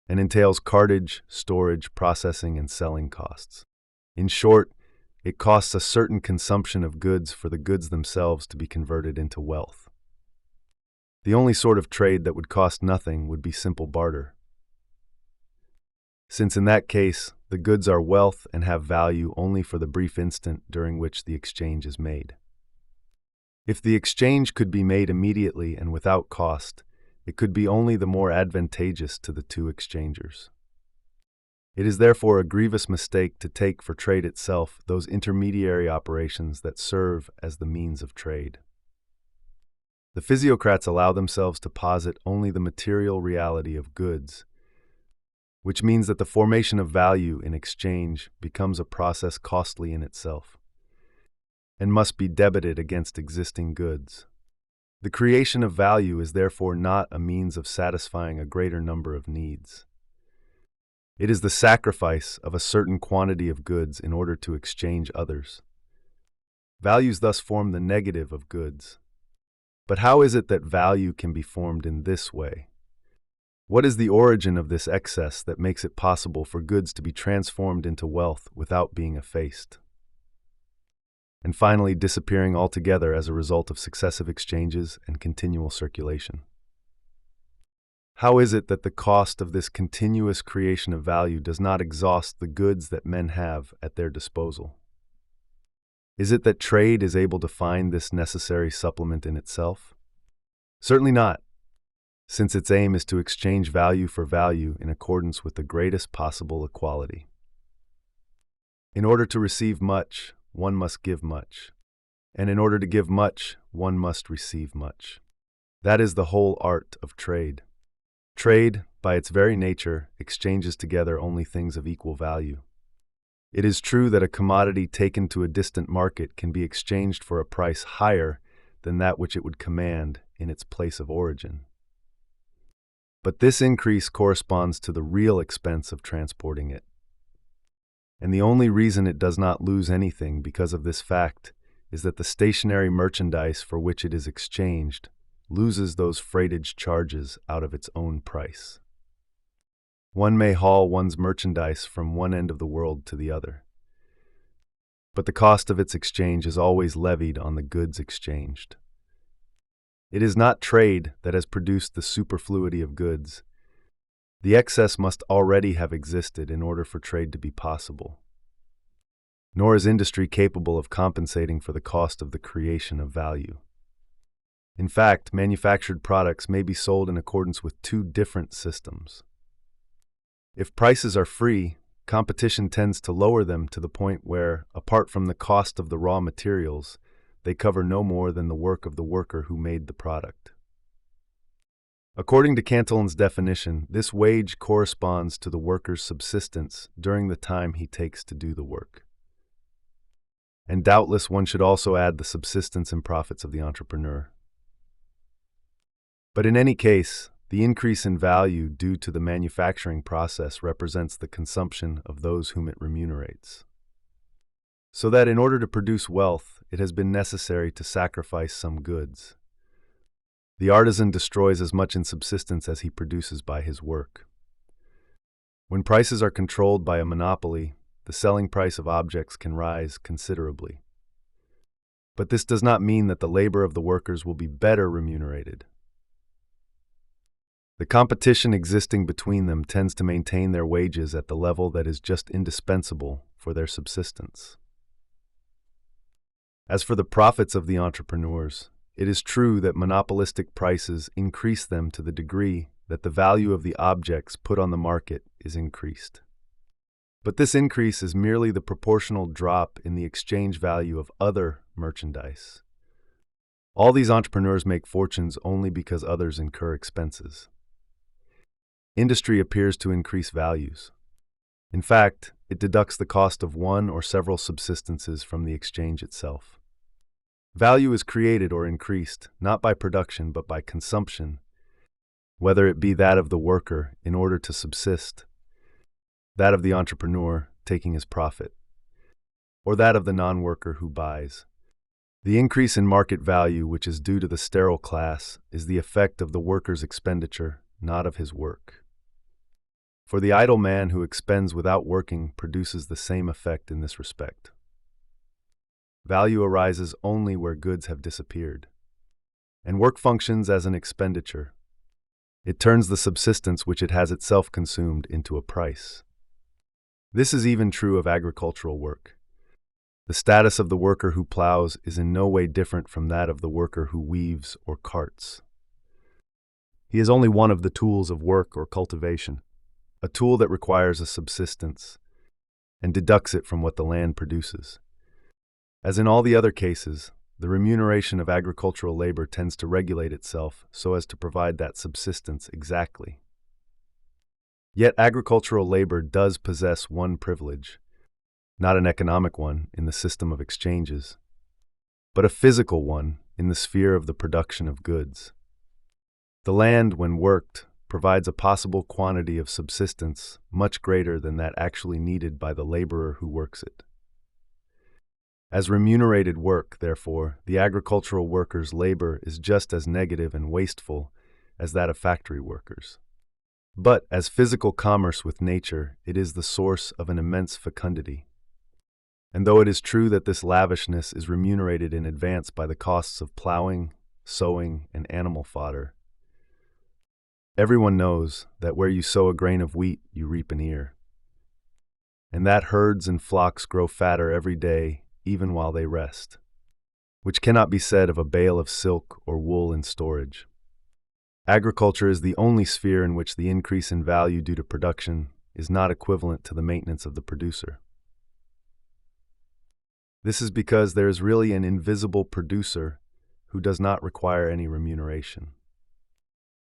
and entails cartage, storage, processing, and selling costs. In short, it costs a certain consumption of goods for the goods themselves to be converted into wealth. The only sort of trade that would cost nothing would be simple barter, since in that case, the goods are wealth and have value only for the brief instant during which the exchange is made. If the exchange could be made immediately and without cost, it could be only the more advantageous to the two exchangers. It is therefore a grievous mistake to take for trade itself those intermediary operations that serve as the means of trade. The physiocrats allow themselves to posit only the material reality of goods, which means that the formation of value in exchange becomes a process costly in itself, and must be debited against existing goods. The creation of value is therefore not a means of satisfying a greater number of needs. It is the sacrifice of a certain quantity of goods in order to exchange others. Values thus form the negative of goods. But how is it that value can be formed in this way? What is the origin of this excess that makes it possible for goods to be transformed into wealth without being effaced, and finally disappearing altogether as a result of successive exchanges and continual circulation? How is it that the cost of this continuous creation of value does not exhaust the goods that men have at their disposal? Is it that trade is able to find this necessary supplement in itself? Certainly not, since its aim is to exchange value for value in accordance with the greatest possible equality. In order to receive much, one must give much, and in order to give much, one must receive much. That is the whole art of trade. Trade, by its very nature, exchanges together only things of equal value. It is true that a commodity taken to a distant market can be exchanged for a price higher than that which it would command in its place of origin. But this increase corresponds to the real expense of transporting it. And the only reason it does not lose anything because of this fact is that the stationary merchandise for which it is exchanged loses those freightage charges out of its own price. One may haul one's merchandise from one end of the world to the other, but the cost of its exchange is always levied on the goods exchanged. It is not trade that has produced the superfluity of goods. The excess must already have existed in order for trade to be possible. Nor is industry capable of compensating for the cost of the creation of value. In fact, manufactured products may be sold in accordance with two different systems. If prices are free, competition tends to lower them to the point where, apart from the cost of the raw materials, they cover no more than the work of the worker who made the product. According to Cantillon's definition, this wage corresponds to the worker's subsistence during the time he takes to do the work. And doubtless one should also add the subsistence and profits of the entrepreneur. But in any case, the increase in value due to the manufacturing process represents the consumption of those whom it remunerates. So that in order to produce wealth, it has been necessary to sacrifice some goods. The artisan destroys as much in subsistence as he produces by his work. When prices are controlled by a monopoly, the selling price of objects can rise considerably. But this does not mean that the labor of the workers will be better remunerated. The competition existing between them tends to maintain their wages at the level that is just indispensable for their subsistence. As for the profits of the entrepreneurs, it is true that monopolistic prices increase them to the degree that the value of the objects put on the market is increased. But this increase is merely the proportional drop in the exchange value of other merchandise. All these entrepreneurs make fortunes only because others incur expenses. Industry appears to increase values. In fact, it deducts the cost of one or several subsistences from the exchange itself. Value is created or increased, not by production but by consumption, whether it be that of the worker in order to subsist, that of the entrepreneur taking his profit, or that of the non-worker who buys. The increase in market value, which is due to the sterile class, is the effect of the worker's expenditure, not of his work. For the idle man who expends without working produces the same effect in this respect. Value arises only where goods have disappeared, and work functions as an expenditure. It turns the subsistence which it has itself consumed into a price. This is even true of agricultural work. The status of the worker who plows is in no way different from that of the worker who weaves or carts. He is only one of the tools of work or cultivation, a tool that requires a subsistence, and deducts it from what the land produces. As in all the other cases, the remuneration of agricultural labor tends to regulate itself so as to provide that subsistence exactly. Yet agricultural labor does possess one privilege, not an economic one in the system of exchanges, but a physical one in the sphere of the production of goods. The land, when worked, provides a possible quantity of subsistence much greater than that actually needed by the laborer who works it. As remunerated work, therefore, the agricultural worker's labor is just as negative and wasteful as that of factory workers. But as physical commerce with nature, it is the source of an immense fecundity. And though it is true that this lavishness is remunerated in advance by the costs of plowing, sowing, and animal fodder, everyone knows that where you sow a grain of wheat, you reap an ear, and that herds and flocks grow fatter every day, even while they rest, which cannot be said of a bale of silk or wool in storage. Agriculture is the only sphere in which the increase in value due to production is not equivalent to the maintenance of the producer. This is because there is really an invisible producer who does not require any remuneration.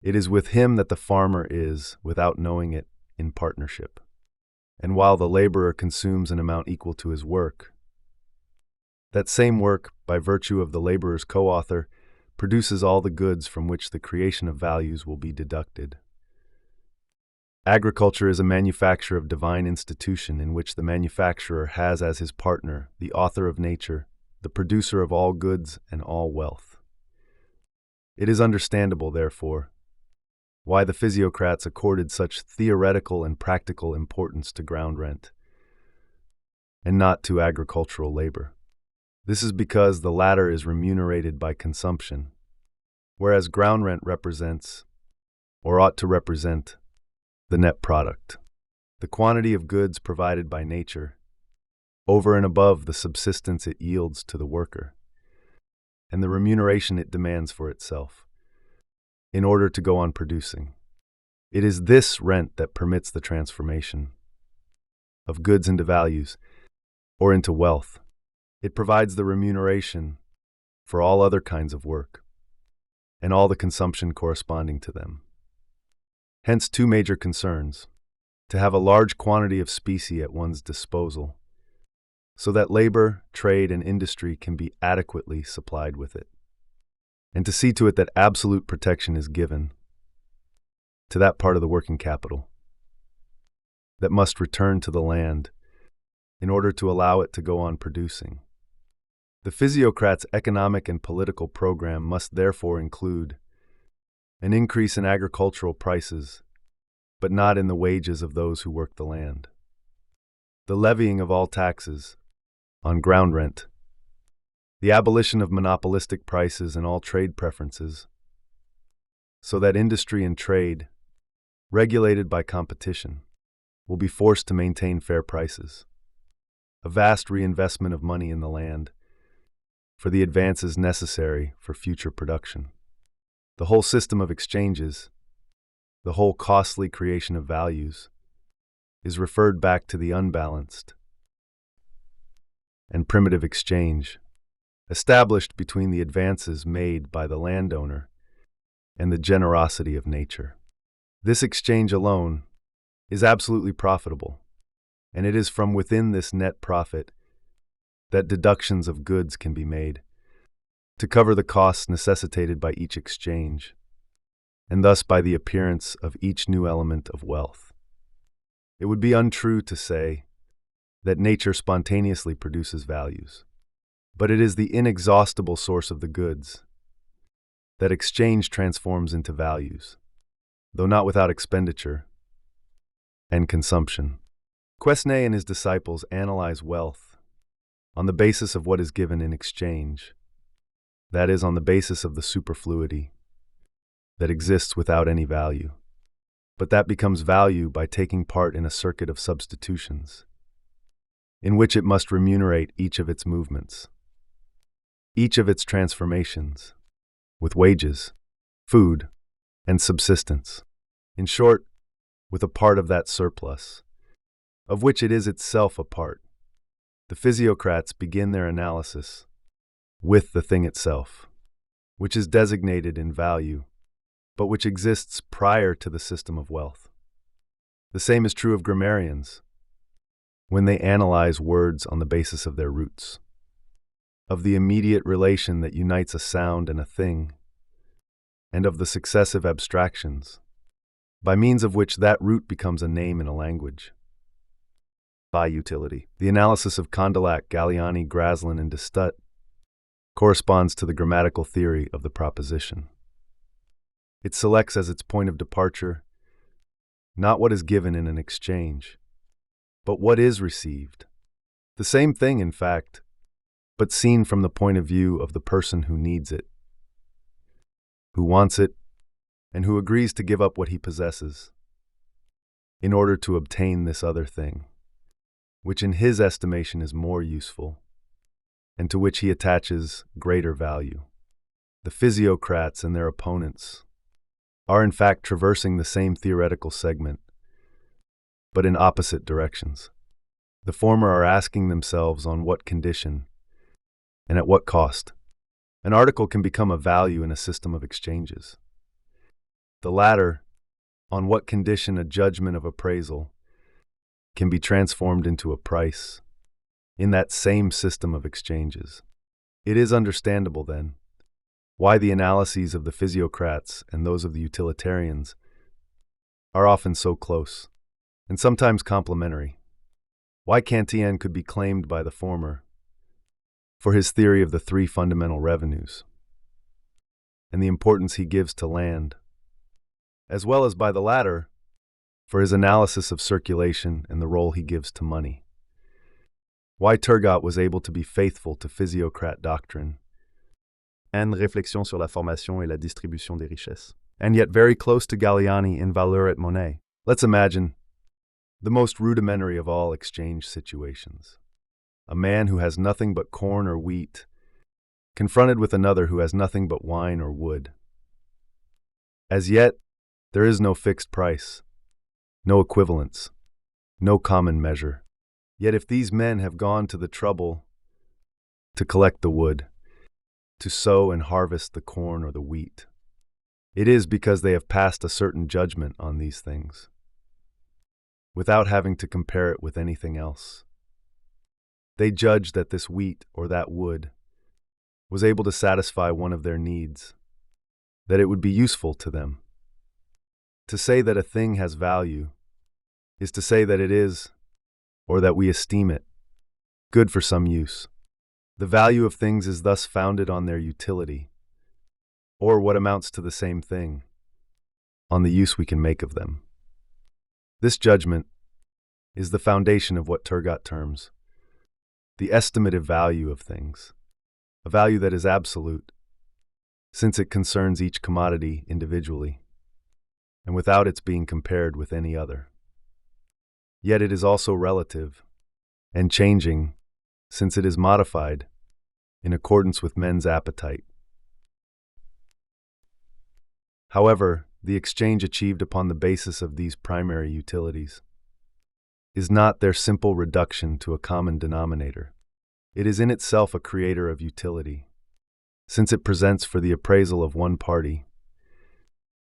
It is with him that the farmer is, without knowing it, in partnership. And while the laborer consumes an amount equal to his work, that same work, by virtue of the laborer's co-author, produces all the goods from which the creation of values will be deducted. Agriculture is a manufacture of divine institution in which the manufacturer has as his partner the author of nature, the producer of all goods and all wealth. It is understandable, therefore, why the physiocrats accorded such theoretical and practical importance to ground rent, and not to agricultural labor. This is because the latter is remunerated by consumption, whereas ground rent represents, or ought to represent, the net product, the quantity of goods provided by nature, over and above the subsistence it yields to the worker, and the remuneration it demands for itself, in order to go on producing. It is this rent that permits the transformation of goods into values, or into wealth. It provides the remuneration for all other kinds of work, and all the consumption corresponding to them. Hence two major concerns: to have a large quantity of specie at one's disposal, so that labor, trade, and industry can be adequately supplied with it, and to see to it that absolute protection is given to that part of the working capital that must return to the land in order to allow it to go on producing. The physiocrat's economic and political program must therefore include an increase in agricultural prices, but not in the wages of those who work the land, the levying of all taxes on ground rent, the abolition of monopolistic prices and all trade preferences, so that industry and trade regulated by competition, will be forced to maintain fair prices. A vast reinvestment of money in the land for the advances necessary for future production. The whole system of exchanges, the whole costly creation of values, is referred back to the unbalanced and primitive exchange established between the advances made by the landowner and the generosity of nature. This exchange alone is absolutely profitable, and it is from within this net profit that deductions of goods can be made to cover the costs necessitated by each exchange, and thus by the appearance of each new element of wealth. It would be untrue to say that nature spontaneously produces values, but it is the inexhaustible source of the goods that exchange transforms into values, though not without expenditure and consumption. Quesnay and his disciples analyze wealth on the basis of what is given in exchange, that is, on the basis of the superfluity that exists without any value, but that becomes value by taking part in a circuit of substitutions, in which it must remunerate each of its movements, each of its transformations, with wages, food, and subsistence. In short, with a part of that surplus, of which it is itself a part. The physiocrats begin their analysis with the thing itself, which is designated in value, but which exists prior to the system of wealth. The same is true of grammarians, when they analyze words on the basis of their roots, of the immediate relation that unites a sound and a thing, and of the successive abstractions, by means of which that root becomes a name in a language. By utility, the analysis of Condillac, Galliani, Graslin, and Destutt corresponds to the grammatical theory of the proposition. It selects as its point of departure not what is given in an exchange, but what is received. The same thing, in fact, but seen from the point of view of the person who needs it, who wants it, and who agrees to give up what he possesses in order to obtain this other thing, which in his estimation is more useful, and to which he attaches greater value. The physiocrats and their opponents are in fact traversing the same theoretical segment, but in opposite directions. The former are asking themselves on what condition and at what cost an article can become a value in a system of exchanges. The latter, on what condition a judgment of appraisal can be transformed into a price in that same system of exchanges. It is understandable, then, why the analyses of the physiocrats and those of the utilitarians are often so close, and sometimes complementary. Why Kantian could be claimed by the former for his theory of the three fundamental revenues, and the importance he gives to land, as well as by the latter for his analysis of circulation and the role he gives to money. Why Turgot was able to be faithful to physiocrat doctrine and réflexion sur la formation et la distribution des richesses, and yet very close to Galliani in Valeur et Monnaie. Let's imagine the most rudimentary of all exchange situations. A man who has nothing but corn or wheat, confronted with another who has nothing but wine or wood. As yet, there is no fixed price, no equivalence, no common measure. Yet if these men have gone to the trouble to collect the wood, to sow and harvest the corn or the wheat, it is because they have passed a certain judgment on these things, without having to compare it with anything else. They judged that this wheat or that wood was able to satisfy one of their needs, that it would be useful to them. To say that a thing has value is to say that it is, or that we esteem it, good for some use. The value of things is thus founded on their utility, or what amounts to the same thing, on the use we can make of them. This judgment is the foundation of what Turgot terms the estimative value of things, a value that is absolute, since it concerns each commodity individually. and without its being compared with any other. Yet it is also relative and changing, since it is modified in accordance with men's appetite. However, the exchange achieved upon the basis of these primary utilities is not their simple reduction to a common denominator. It is in itself a creator of utility, since it presents for the appraisal of one party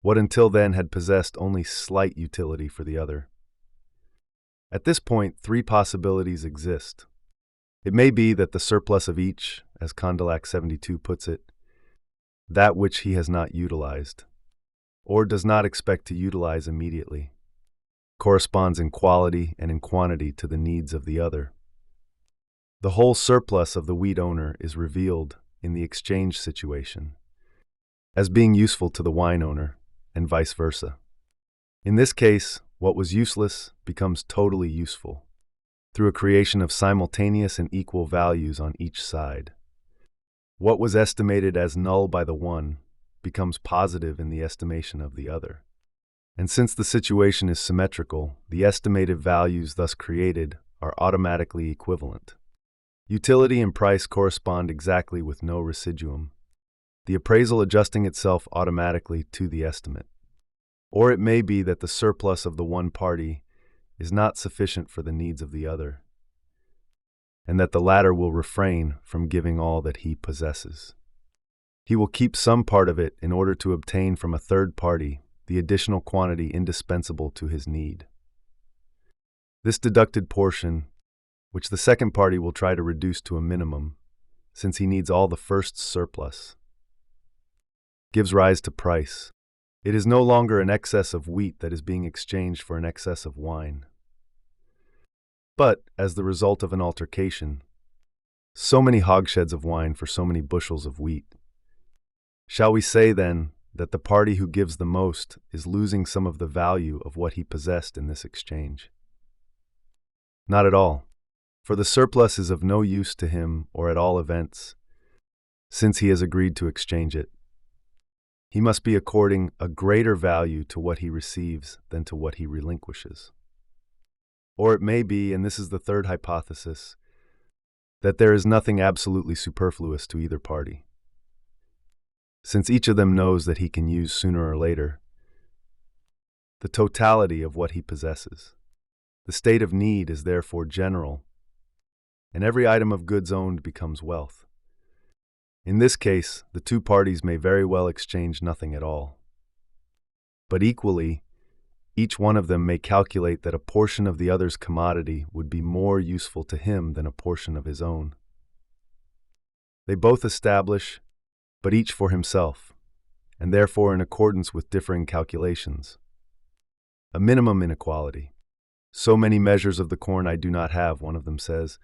what until then had possessed only slight utility for the other. At this point, three possibilities exist. It may be that the surplus of each, as Condillac 72 puts it, that which he has not utilized, or does not expect to utilize immediately, corresponds in quality and in quantity to the needs of the other. The whole surplus of the wheat owner is revealed in the exchange situation as being useful to the wine owner, and vice versa. In this case, what was useless becomes totally useful through a creation of simultaneous and equal values on each side. What was estimated as null by the one becomes positive in the estimation of the other. And since the situation is symmetrical, the estimated values thus created are automatically equivalent. Utility and price correspond exactly with no residuum, the appraisal adjusting itself automatically to the estimate. Or it may be that the surplus of the one party is not sufficient for the needs of the other, and that the latter will refrain from giving all that he possesses. He will keep some part of it in order to obtain from a third party the additional quantity indispensable to his need. This deducted portion, which the second party will try to reduce to a minimum, since he needs all the first surplus, gives rise to price. It is no longer an excess of wheat that is being exchanged for an excess of wine, but, as the result of an altercation, so many hogsheads of wine for so many bushels of wheat. Shall we say, then, that the party who gives the most is losing some of the value of what he possessed in this exchange? Not at all, for the surplus is of no use to him, or at all events, since he has agreed to exchange it. He must be according a greater value to what he receives than to what he relinquishes. Or it may be, and this is the third hypothesis, that there is nothing absolutely superfluous to either party, since each of them knows that he can use sooner or later the totality of what he possesses. The state of need is therefore general, and every item of goods owned becomes wealth. In this case, the two parties may very well exchange nothing at all. But equally, each one of them may calculate that a portion of the other's commodity would be more useful to him than a portion of his own. They both establish, but each for himself, and therefore in accordance with differing calculations, a minimum inequality. So many measures of the corn I do not have, one of them says,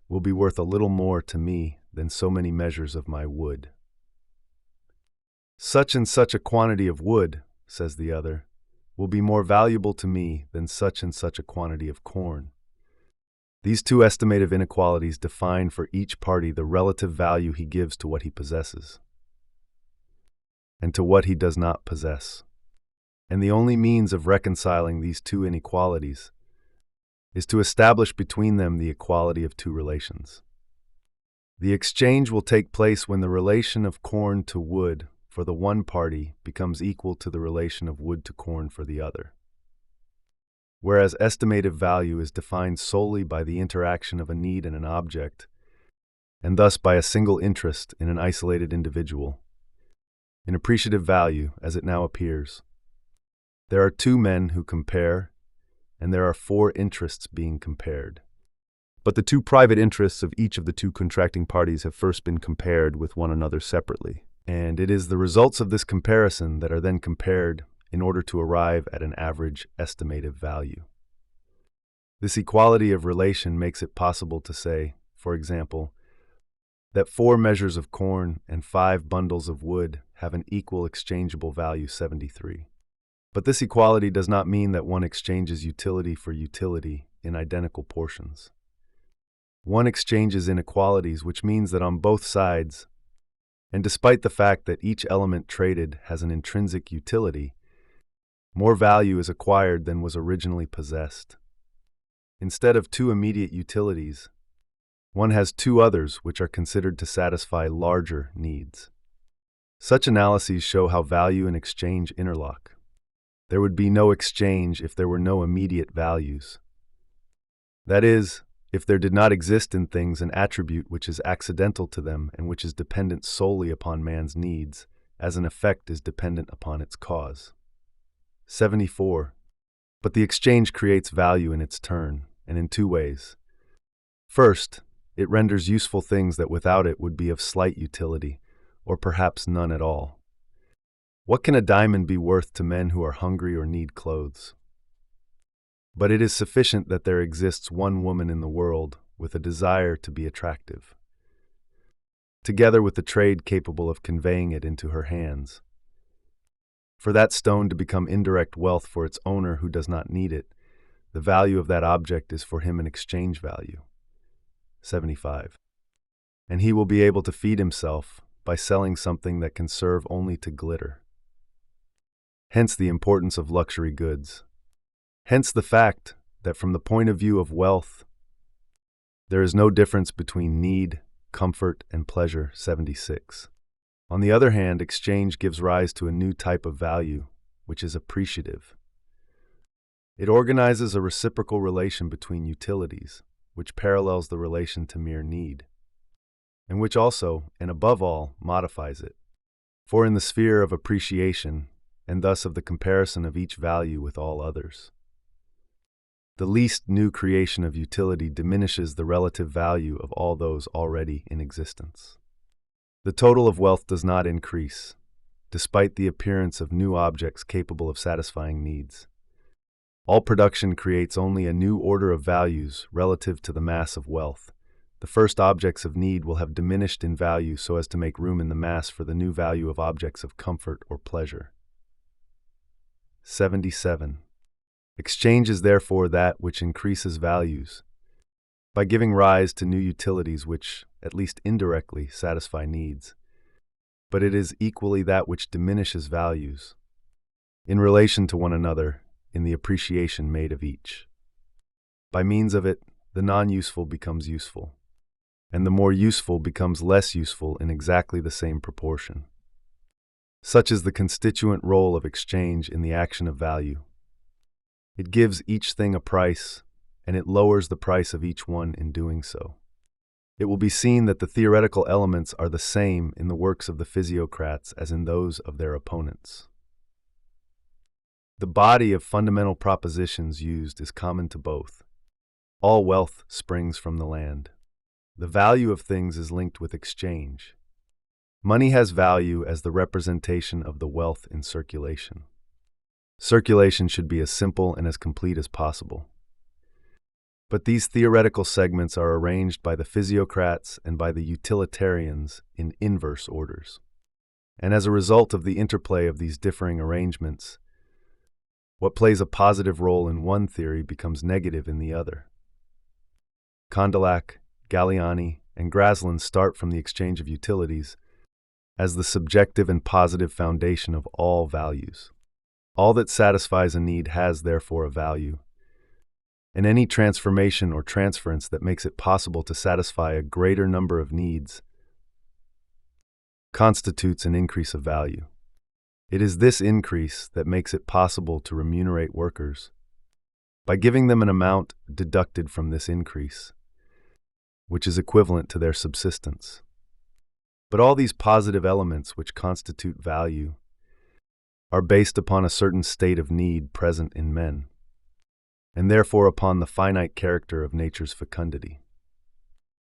will be worth a little more to me than so many measures of my wood. Such and such a quantity of wood, says the other, will be more valuable to me than such and such a quantity of corn. These two estimative inequalities define for each party the relative value he gives to what he possesses and to what he does not possess. And the only means of reconciling these two inequalities is to establish between them the equality of two relations. The exchange will take place when the relation of corn to wood for the one party becomes equal to the relation of wood to corn for the other. Whereas estimative value is defined solely by the interaction of a need and an object, and thus by a single interest in an isolated individual. In appreciative value, as it now appears, there are two men who compare, and there are four interests being compared. But the two private interests of each of the two contracting parties have first been compared with one another separately, and it is the results of this comparison that are then compared in order to arrive at an average estimative value. This equality of relation makes it possible to say, for example, that 4 measures of corn and 5 bundles of wood have an equal exchangeable value 73. But this equality does not mean that one exchanges utility for utility in identical portions. One exchanges inequalities, which means that on both sides, and despite the fact that each element traded has an intrinsic utility, more value is acquired than was originally possessed. Instead of two immediate utilities, one has two others which are considered to satisfy larger needs. Such analyses show how value and exchange interlock. There would be no exchange if there were no immediate values. That is, if there did not exist in things an attribute which is accidental to them and which is dependent solely upon man's needs, as an effect is dependent upon its cause. 74. But the exchange creates value in its turn, and in two ways. First, it renders useful things that without it would be of slight utility, or perhaps none at all. What can a diamond be worth to men who are hungry or need clothes? But it is sufficient that there exists one woman in the world with a desire to be attractive, together with the trade capable of conveying it into her hands. For that stone to become indirect wealth for its owner who does not need it, the value of that object is for him an exchange value. 75. And he will be able to feed himself by selling something that can serve only to glitter. Hence the importance of luxury goods. Hence the fact that from the point of view of wealth, there is no difference between need, comfort, and pleasure. 76. On the other hand, exchange gives rise to a new type of value, which is appreciative. It organizes a reciprocal relation between utilities, which parallels the relation to mere need, and which also, and above all, modifies it. For in the sphere of appreciation, and thus of the comparison of each value with all others, the least new creation of utility diminishes the relative value of all those already in existence. The total of wealth does not increase, despite the appearance of new objects capable of satisfying needs. All production creates only a new order of values relative to the mass of wealth. The first objects of need will have diminished in value so as to make room in the mass for the new value of objects of comfort or pleasure. 77. Exchange is therefore that which increases values, by giving rise to new utilities which, at least indirectly, satisfy needs. But it is equally that which diminishes values, in relation to one another, in the appreciation made of each. By means of it, the non-useful becomes useful, and the more useful becomes less useful in exactly the same proportion. Such is the constituent role of exchange in the action of value. It gives each thing a price, and it lowers the price of each one in doing so. It will be seen that the theoretical elements are the same in the works of the physiocrats as in those of their opponents. The body of fundamental propositions used is common to both. All wealth springs from the land. The value of things is linked with exchange. Money has value as the representation of the wealth in circulation. Circulation should be as simple and as complete as possible. But these theoretical segments are arranged by the physiocrats and by the utilitarians in inverse orders. And as a result of the interplay of these differing arrangements, what plays a positive role in one theory becomes negative in the other. Condillac, Galliani, and Graslin start from the exchange of utilities as the subjective and positive foundation of all values. All that satisfies a need has therefore a value, and any transformation or transference that makes it possible to satisfy a greater number of needs constitutes an increase of value. It is this increase that makes it possible to remunerate workers by giving them an amount deducted from this increase, which is equivalent to their subsistence. But all these positive elements which constitute value are based upon a certain state of need present in men, and therefore upon the finite character of nature's fecundity.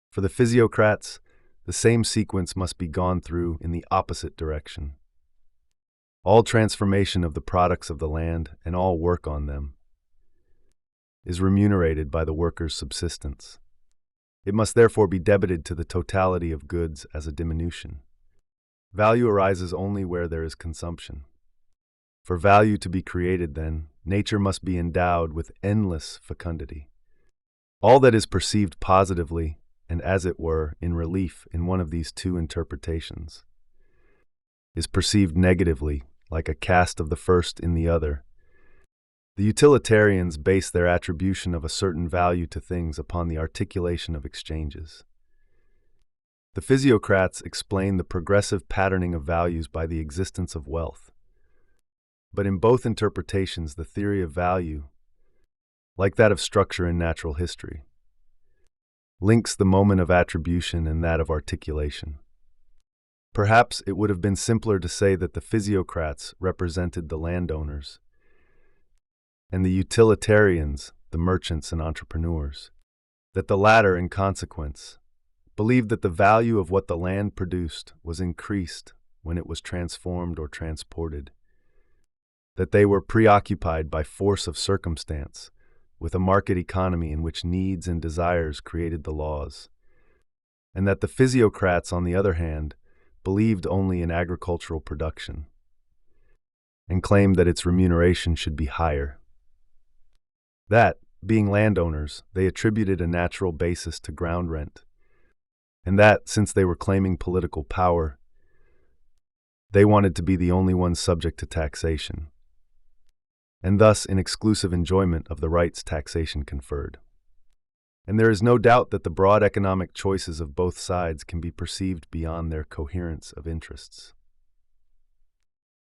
For the physiocrats, the same sequence must be gone through in the opposite direction. All transformation of the products of the land and all work on them is remunerated by the worker's subsistence. It must therefore be debited to the totality of goods as a diminution. Value arises only where there is consumption. For value to be created, then, nature must be endowed with endless fecundity. All that is perceived positively, and as it were, in relief in one of these two interpretations, is perceived negatively, like a cast of the first in the other, The utilitarians base their attribution of a certain value to things upon the articulation of exchanges. The physiocrats explain the progressive patterning of values by the existence of wealth. But in both interpretations, the theory of value, like that of structure in natural history, links the moment of attribution and that of articulation. Perhaps it would have been simpler to say that the physiocrats represented the landowners, and the utilitarians, the merchants and entrepreneurs, that the latter, in consequence, believed that the value of what the land produced was increased when it was transformed or transported, that they were preoccupied by force of circumstance, with a market economy in which needs and desires created the laws, and that the physiocrats, on the other hand, believed only in agricultural production, and claimed that its remuneration should be higher. That, being landowners, they attributed a natural basis to ground rent, and that, since they were claiming political power, they wanted to be the only ones subject to taxation, and thus in exclusive enjoyment of the rights taxation conferred. And there is no doubt that the broad economic choices of both sides can be perceived beyond their coherence of interests.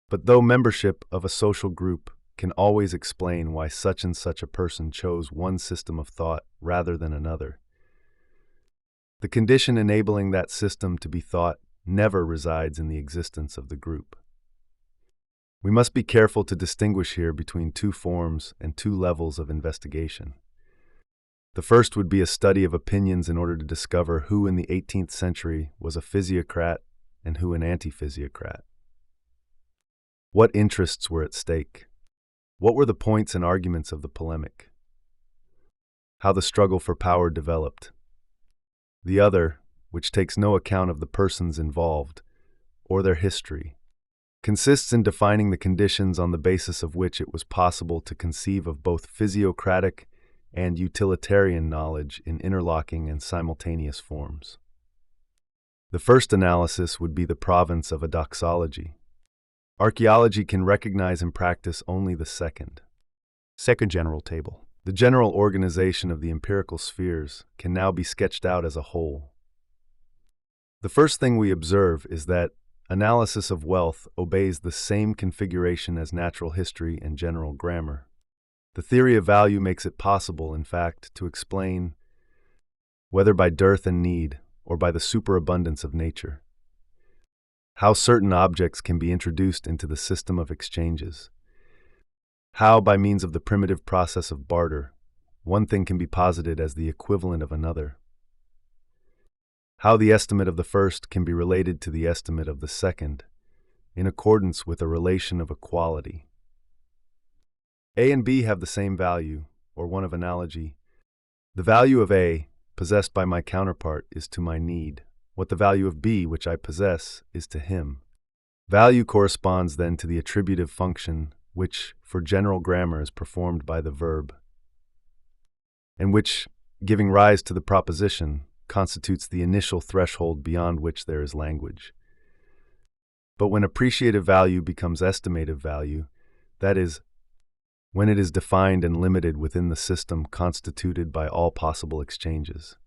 But though membership of a social group can always explain why such and such a person chose one system of thought rather than another, the condition enabling that system to be thought never resides in the existence of the group. We must be careful to distinguish here between two forms and two levels of investigation. The first would be a study of opinions in order to discover who in the 18th century was a physiocrat and who an anti-physiocrat. What interests were at stake? What were the points and arguments of the polemic? How the struggle for power developed. The other, which takes no account of the persons involved or their history, consists in defining the conditions on the basis of which it was possible to conceive of both physiocratic and utilitarian knowledge in interlocking and simultaneous forms. The first analysis would be the province of a doxology. Archaeology can recognize in practice only the second general table. The general organization of the empirical spheres can now be sketched out as a whole. The first thing we observe is that analysis of wealth obeys the same configuration as natural history and general grammar. The theory of value makes it possible, in fact, to explain, whether by dearth and need or by the superabundance of nature, how certain objects can be introduced into the system of exchanges, how, by means of the primitive process of barter, one thing can be posited as the equivalent of another, how the estimate of the first can be related to the estimate of the second, in accordance with a relation of equality. A and B have the same value, or one of analogy. The value of A, possessed by my counterpart, is to my need. What the value of B, which I possess, is to him. Value corresponds then to the attributive function, which, for general grammar, is performed by the verb, and which, giving rise to the proposition, constitutes the initial threshold beyond which there is language. But when appreciative value becomes estimative value, that is, when it is defined and limited within the system constituted by all possible exchanges,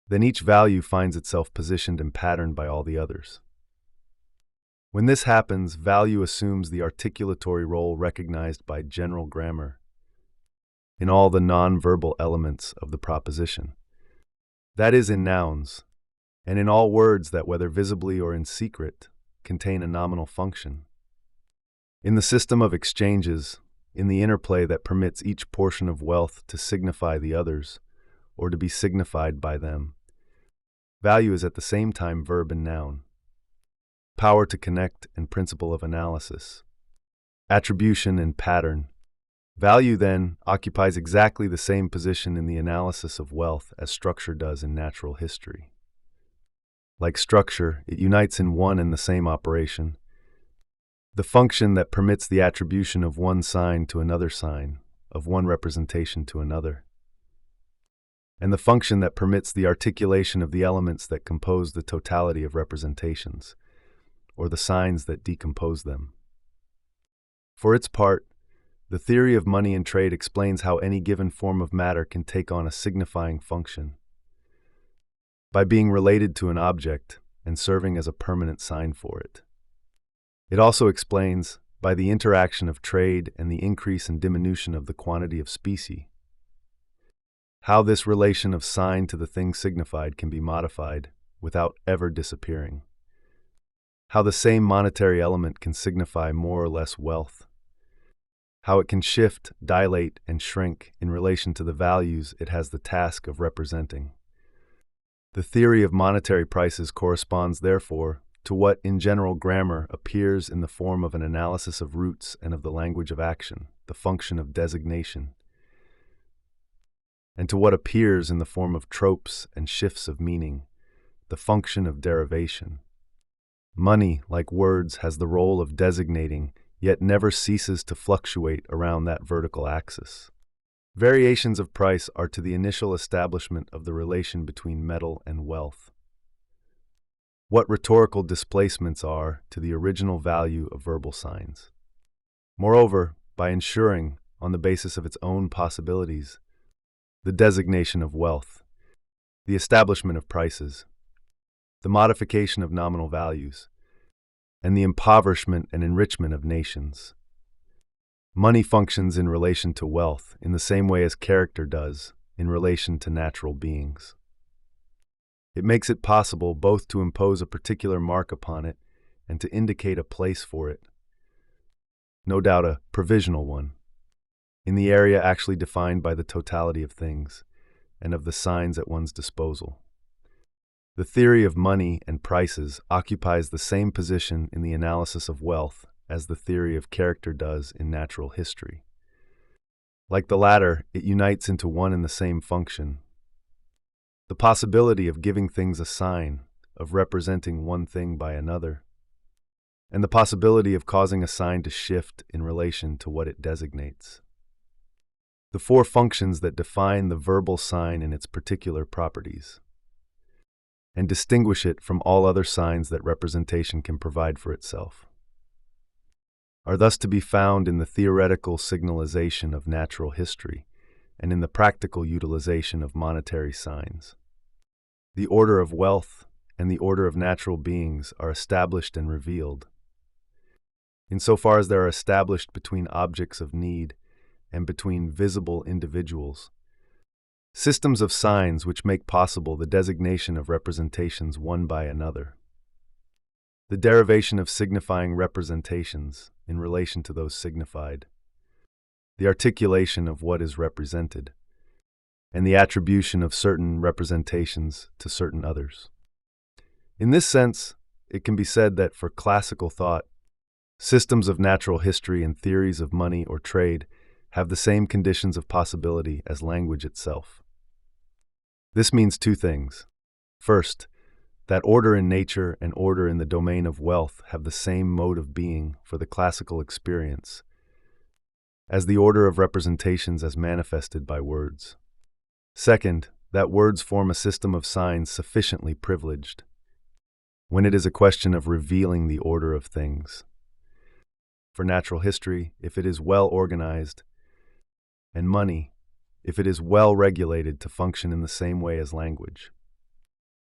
then each value finds itself positioned and patterned by all the others. When this happens, value assumes the articulatory role recognized by general grammar in all the non-verbal elements of the proposition. That is, in nouns, and in all words that, whether visibly or in secret, contain a nominal function. In the system of exchanges, in the interplay that permits each portion of wealth to signify the others, or to be signified by them, value is at the same time verb and noun, power to connect and principle of analysis, attribution and pattern. Value, then, occupies exactly the same position in the analysis of wealth as structure does in natural history. Like structure, it unites in one and the same operation, the function that permits the attribution of one sign to another sign, of one representation to another, and the function that permits the articulation of the elements that compose the totality of representations, or the signs that decompose them. For its part, The theory of money and trade explains how any given form of matter can take on a signifying function by being related to an object and serving as a permanent sign for it. It also explains, by the interaction of trade and the increase and diminution of the quantity of specie, how this relation of sign to the thing signified can be modified without ever disappearing. How the same monetary element can signify more or less wealth. How it can shift, dilate, and shrink in relation to the values it has the task of representing. The theory of monetary prices corresponds, therefore, to what in general grammar appears in the form of an analysis of roots and of the language of action, the function of designation, and to what appears in the form of tropes and shifts of meaning, the function of derivation. Money, like words, has the role of designating, yet never ceases to fluctuate around that vertical axis. Variations of price are to the initial establishment of the relation between metal and wealth what rhetorical displacements are to the original value of verbal signs. Moreover, by ensuring, on the basis of its own possibilities, the designation of wealth, the establishment of prices, the modification of nominal values, and the impoverishment and enrichment of nations. Money functions in relation to wealth in the same way as character does in relation to natural beings. It makes it possible both to impose a particular mark upon it and to indicate a place for it, no doubt a provisional one, in the area actually defined by the totality of things and of the signs at one's disposal. The theory of money and prices occupies the same position in the analysis of wealth as the theory of character does in natural history. Like the latter, it unites into one and the same function. The possibility of giving things a sign, of representing one thing by another, and the possibility of causing a sign to shift in relation to what it designates. The four functions that define the verbal sign in its particular properties, and distinguish it from all other signs that representation can provide for itself, are thus to be found in the theoretical signalization of natural history and in the practical utilization of monetary signs. The order of wealth and the order of natural beings are established and revealed, insofar as they are established between objects of need and between visible individuals, systems of signs which make possible the designation of representations one by another, the derivation of signifying representations in relation to those signified, the articulation of what is represented, and the attribution of certain representations to certain others. In this sense, it can be said that for classical thought, systems of natural history and theories of money or trade have the same conditions of possibility as language itself. This means two things. First, that order in nature and order in the domain of wealth have the same mode of being for the classical experience as the order of representations as manifested by words. Second, that words form a system of signs sufficiently privileged when it is a question of revealing the order of things. For natural history, if it is well organized, and money, if it is well regulated to function in the same way as language.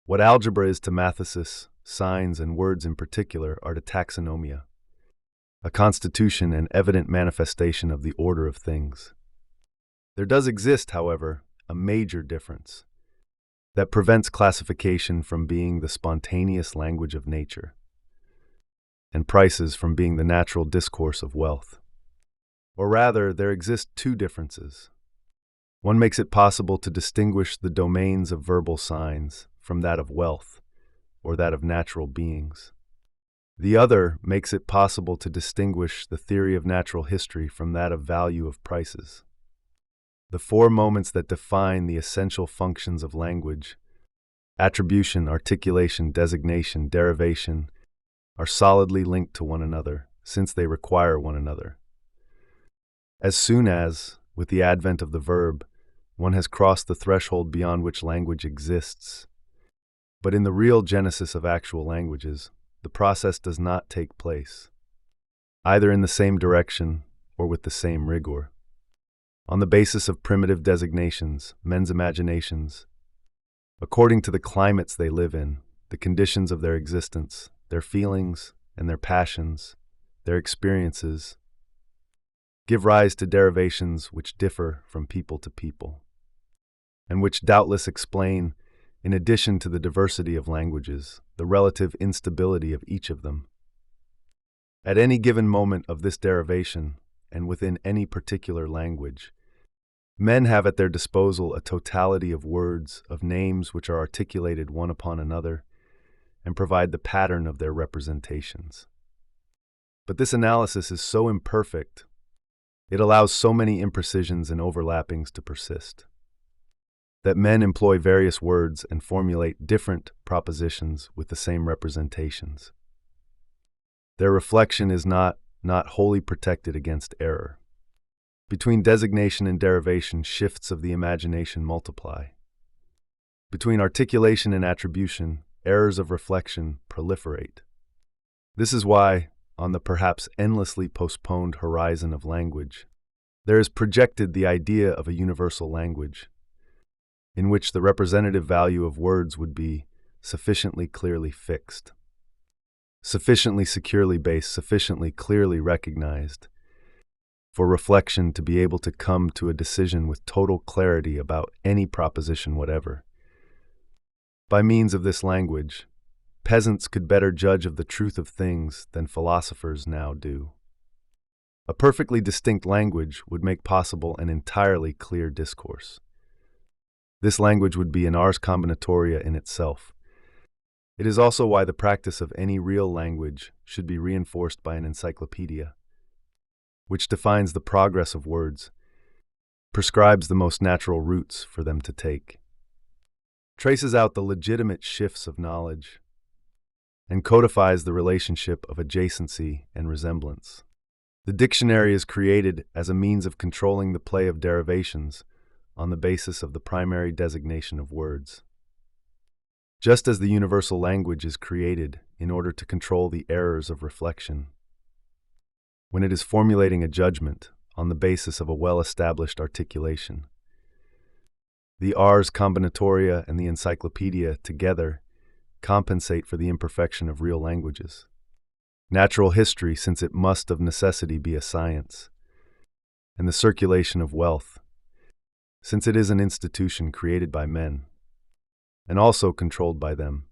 What algebra is to mathesis, signs and words in particular are to taxonomia, a constitution and evident manifestation of the order of things. There does exist, however, a major difference that prevents classification from being the spontaneous language of nature, and prices from being the natural discourse of wealth. Or rather, there exist two differences. One makes it possible to distinguish the domains of verbal signs from that of wealth, or that of natural beings. The other makes it possible to distinguish the theory of natural history from that of value of prices. The four moments that define the essential functions of language, attribution, articulation, designation, derivation, are solidly linked to one another, since they require one another. As soon as, with the advent of the verb, one has crossed the threshold beyond which language exists, but in the real genesis of actual languages, the process does not take place, either in the same direction or with the same rigor. On the basis of primitive designations, men's imaginations, according to the climates they live in, the conditions of their existence, their feelings and their passions, their experiences, give rise to derivations which differ from people to people, and which doubtless explain, in addition to the diversity of languages, the relative instability of each of them. At any given moment of this derivation, and within any particular language, men have at their disposal a totality of words, of names which are articulated one upon another, and provide the pattern of their representations. But this analysis is so imperfect, it allows so many imprecisions and overlappings to persist, that men employ various words and formulate different propositions with the same representations. Their reflection is not wholly protected against error. Between designation and derivation, shifts of the imagination multiply. Between articulation and attribution, errors of reflection proliferate. This is why, on the perhaps endlessly postponed horizon of language, there is projected the idea of a universal language, in which the representative value of words would be sufficiently clearly fixed, sufficiently securely based, sufficiently clearly recognized, for reflection to be able to come to a decision with total clarity about any proposition whatever. By means of this language, peasants could better judge of the truth of things than philosophers now do. A perfectly distinct language would make possible an entirely clear discourse. This language would be an ars combinatoria in itself. It is also why the practice of any real language should be reinforced by an encyclopedia, which defines the progress of words, prescribes the most natural routes for them to take, traces out the legitimate shifts of knowledge, and codifies the relationship of adjacency and resemblance. The dictionary is created as a means of controlling the play of derivations on the basis of the primary designation of words, just as the universal language is created in order to control the errors of reflection. When it is formulating a judgment on the basis of a well-established articulation, the ars combinatoria and the encyclopedia together compensate for the imperfection of real languages. Natural history, since it must of necessity be a science, and the circulation of wealth, since it is an institution created by men, and also controlled by them,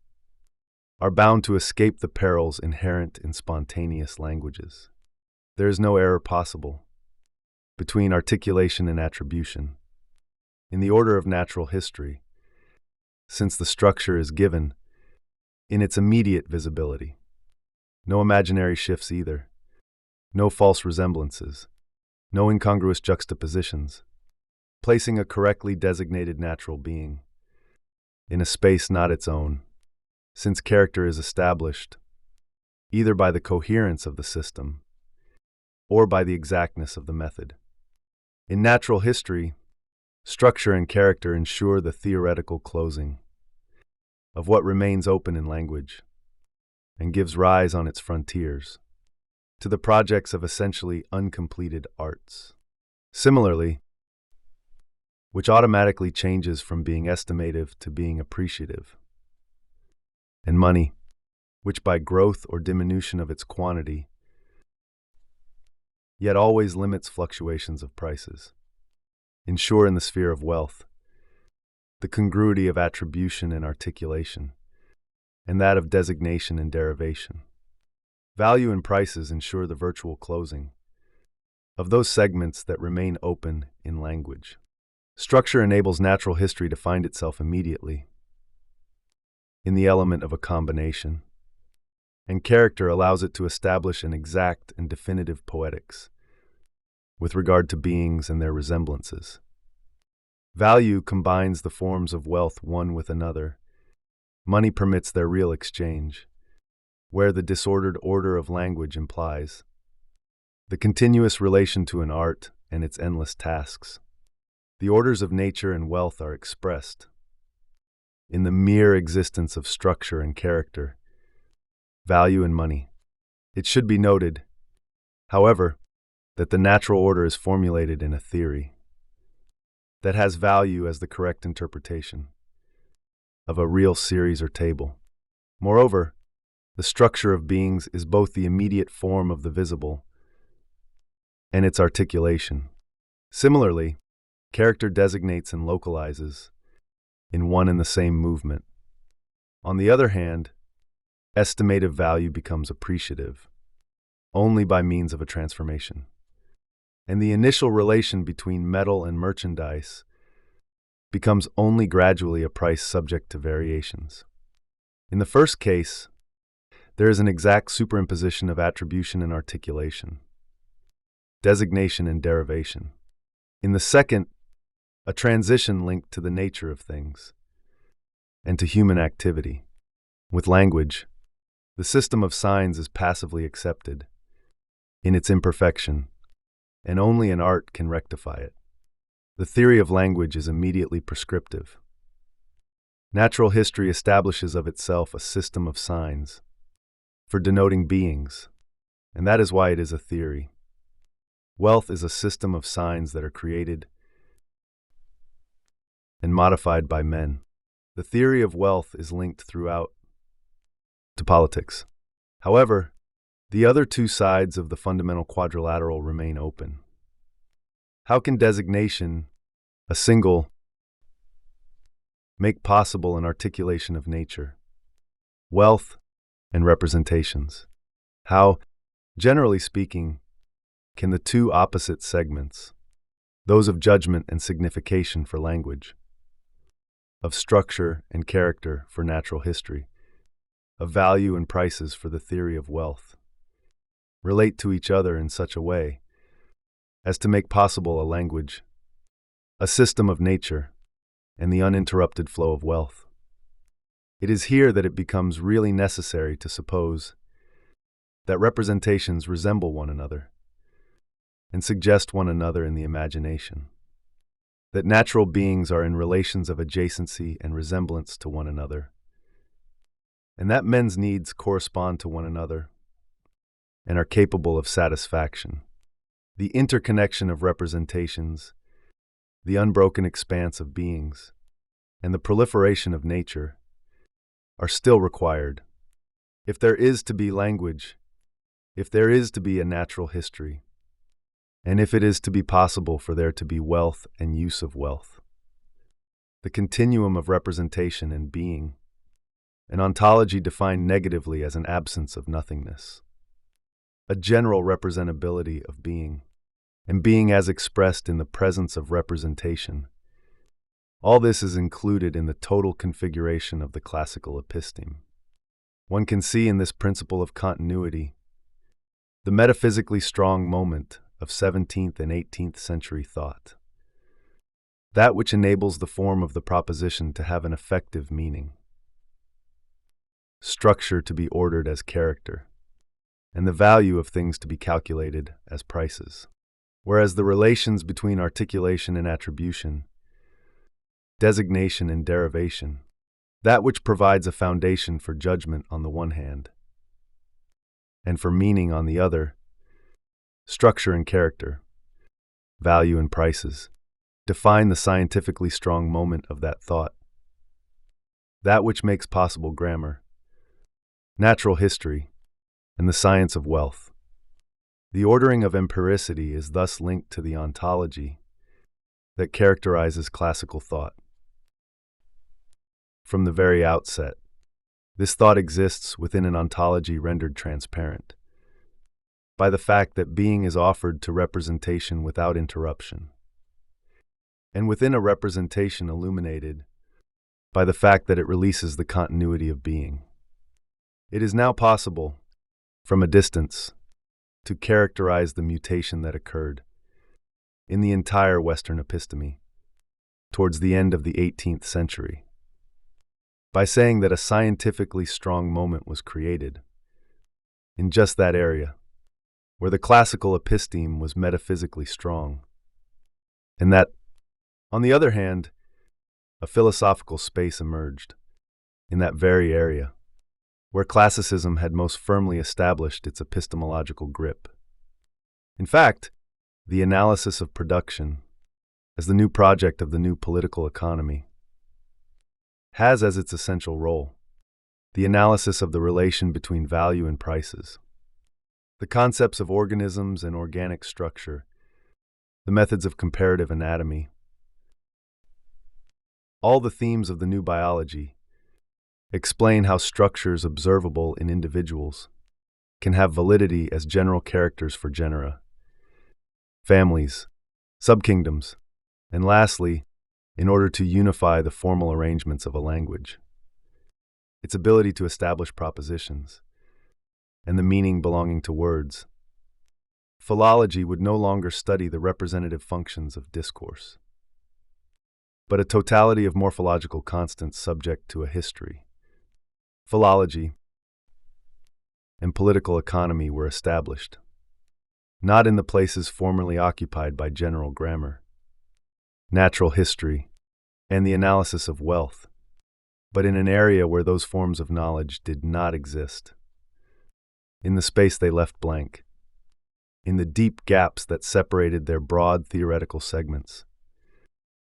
are bound to escape the perils inherent in spontaneous languages. There is no error possible between articulation and attribution in the order of natural history, since the structure is given in its immediate visibility. No imaginary shifts either, no false resemblances, no incongruous juxtapositions, placing a correctly designated natural being in a space not its own, since character is established either by the coherence of the system or by the exactness of the method. In natural history, structure and character ensure the theoretical closing of what remains open in language, and gives rise on its frontiers to the projects of essentially uncompleted arts. Similarly, which automatically changes from being estimative to being appreciative. And money, which by growth or diminution of its quantity, yet always limits fluctuations of prices, ensure in the sphere of wealth the congruity of attribution and articulation, and that of designation and derivation. Value and prices ensure the virtual closing of those segments that remain open in language. Structure enables natural history to find itself immediately in the element of a combination, and character allows it to establish an exact and definitive poetics with regard to beings and their resemblances. Value combines the forms of wealth one with another. Money permits their real exchange, where the disordered order of language implies the continuous relation to an art and its endless tasks. The orders of nature and wealth are expressed in the mere existence of structure and character, value and money. It should be noted, however, that the natural order is formulated in a theory that has value as the correct interpretation of a real series or table. Moreover, the structure of beings is both the immediate form of the visible and its articulation. Similarly, character designates and localizes in one and the same movement. On the other hand, estimative value becomes appreciative only by means of a transformation. And the initial relation between metal and merchandise becomes only gradually a price subject to variations. In the first case, there is an exact superimposition of attribution and articulation, designation and derivation. In the second, a transition linked to the nature of things and to human activity. With language, the system of signs is passively accepted in its imperfection, and only an art can rectify it. The theory of language is immediately prescriptive. Natural history establishes of itself a system of signs for denoting beings, and that is why it is a theory. Wealth is a system of signs that are created and modified by men. The theory of wealth is linked throughout to politics. However, the other two sides of the fundamental quadrilateral remain open. How can designation, a single, make possible an articulation of nature, wealth, and representations? How, generally speaking, can the two opposite segments, those of judgment and signification for language, of structure and character for natural history, of value and prices for the theory of wealth, relate to each other in such a way as to make possible a language, a system of nature, and the uninterrupted flow of wealth? It is here that it becomes really necessary to suppose that representations resemble one another and suggest one another in the imagination, that natural beings are in relations of adjacency and resemblance to one another, and that men's needs correspond to one another and are capable of satisfaction. The interconnection of representations, the unbroken expanse of beings, and the proliferation of nature are still required. If there is to be language, if there is to be a natural history, and if it is to be possible for there to be wealth and use of wealth, the continuum of representation and being, an ontology defined negatively as an absence of nothingness, a general representability of being, and being as expressed in the presence of representation. All this is included in the total configuration of the classical episteme. One can see in this principle of continuity the metaphysically strong moment of 17th and 18th century thought, that which enables the form of the proposition to have an effective meaning, structure to be ordered as character, and the value of things to be calculated as prices. Whereas the relations between articulation and attribution, designation and derivation, that which provides a foundation for judgment on the one hand, and for meaning on the other, structure and character, value and prices, define the scientifically strong moment of that thought, that which makes possible grammar, natural history, and the science of wealth. The ordering of empiricity is thus linked to the ontology that characterizes classical thought. From the very outset, this thought exists within an ontology rendered transparent by the fact that being is offered to representation without interruption, and within a representation illuminated by the fact that it releases the continuity of being. It is now possible, from a distance, to characterize the mutation that occurred in the entire Western episteme towards the end of the 18th century by saying that a scientifically strong moment was created in just that area where the classical episteme was metaphysically strong, and that, on the other hand, a philosophical space emerged in that very area where classicism had most firmly established its epistemological grip. In fact, the analysis of production, as the new project of the new political economy, has as its essential role the analysis of the relation between value and prices, the concepts of organisms and organic structure, the methods of comparative anatomy. All the themes of the new biology explain how structures observable in individuals can have validity as general characters for genera, families, subkingdoms, and lastly, in order to unify the formal arrangements of a language, its ability to establish propositions, and the meaning belonging to words. Philology would no longer study the representative functions of discourse, but a totality of morphological constants subject to a history. Philology and political economy were established, not in the places formerly occupied by general grammar, natural history, and the analysis of wealth, but in an area where those forms of knowledge did not exist, in the space they left blank, in the deep gaps that separated their broad theoretical segments,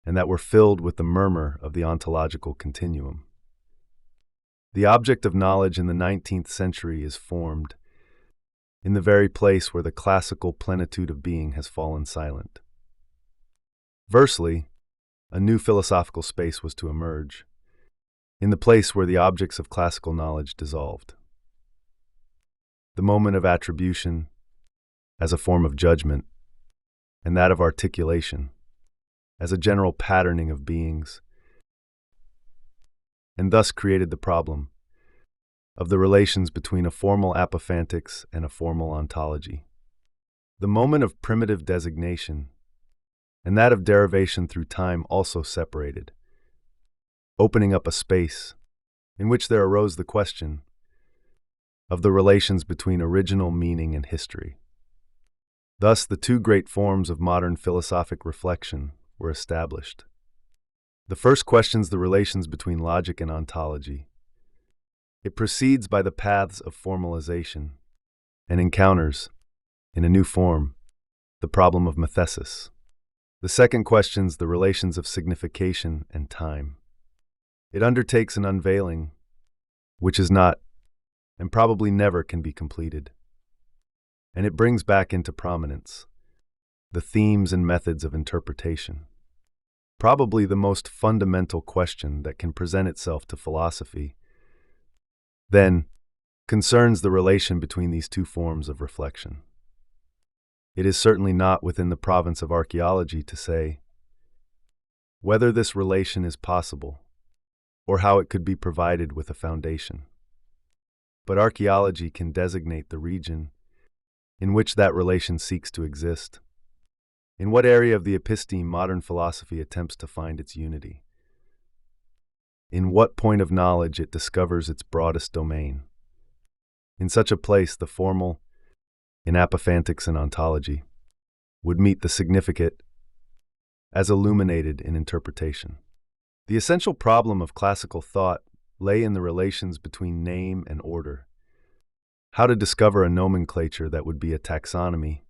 and that were filled with the murmur of the ontological continuum. The object of knowledge in the 19th century is formed in the very place where the classical plenitude of being has fallen silent. Versely, a new philosophical space was to emerge, in the place where the objects of classical knowledge dissolved. The moment of attribution as a form of judgment, and that of articulation as a general patterning of beings, and thus created the problem of the relations between a formal apophantics and a formal ontology. The moment of primitive designation and that of derivation through time also separated, opening up a space in which there arose the question of the relations between original meaning and history. Thus, the two great forms of modern philosophic reflection were established. The first questions the relations between logic and ontology. It proceeds by the paths of formalization and encounters, in a new form, the problem of mythesis. The second questions the relations of signification and time. It undertakes an unveiling, which is not, and probably never can be completed. And it brings back into prominence the themes and methods of interpretation. Probably the most fundamental question that can present itself to philosophy, then, concerns the relation between these two forms of reflection. It is certainly not within the province of archaeology to say whether this relation is possible or how it could be provided with a foundation. But archaeology can designate the region in which that relation seeks to exist, in what area of the episteme modern philosophy attempts to find its unity, in what point of knowledge it discovers its broadest domain. In such a place, the formal, in apophantics and ontology, would meet the significant as illuminated in interpretation. The essential problem of classical thought lay in the relations between name and order, how to discover a nomenclature that would be a taxonomy,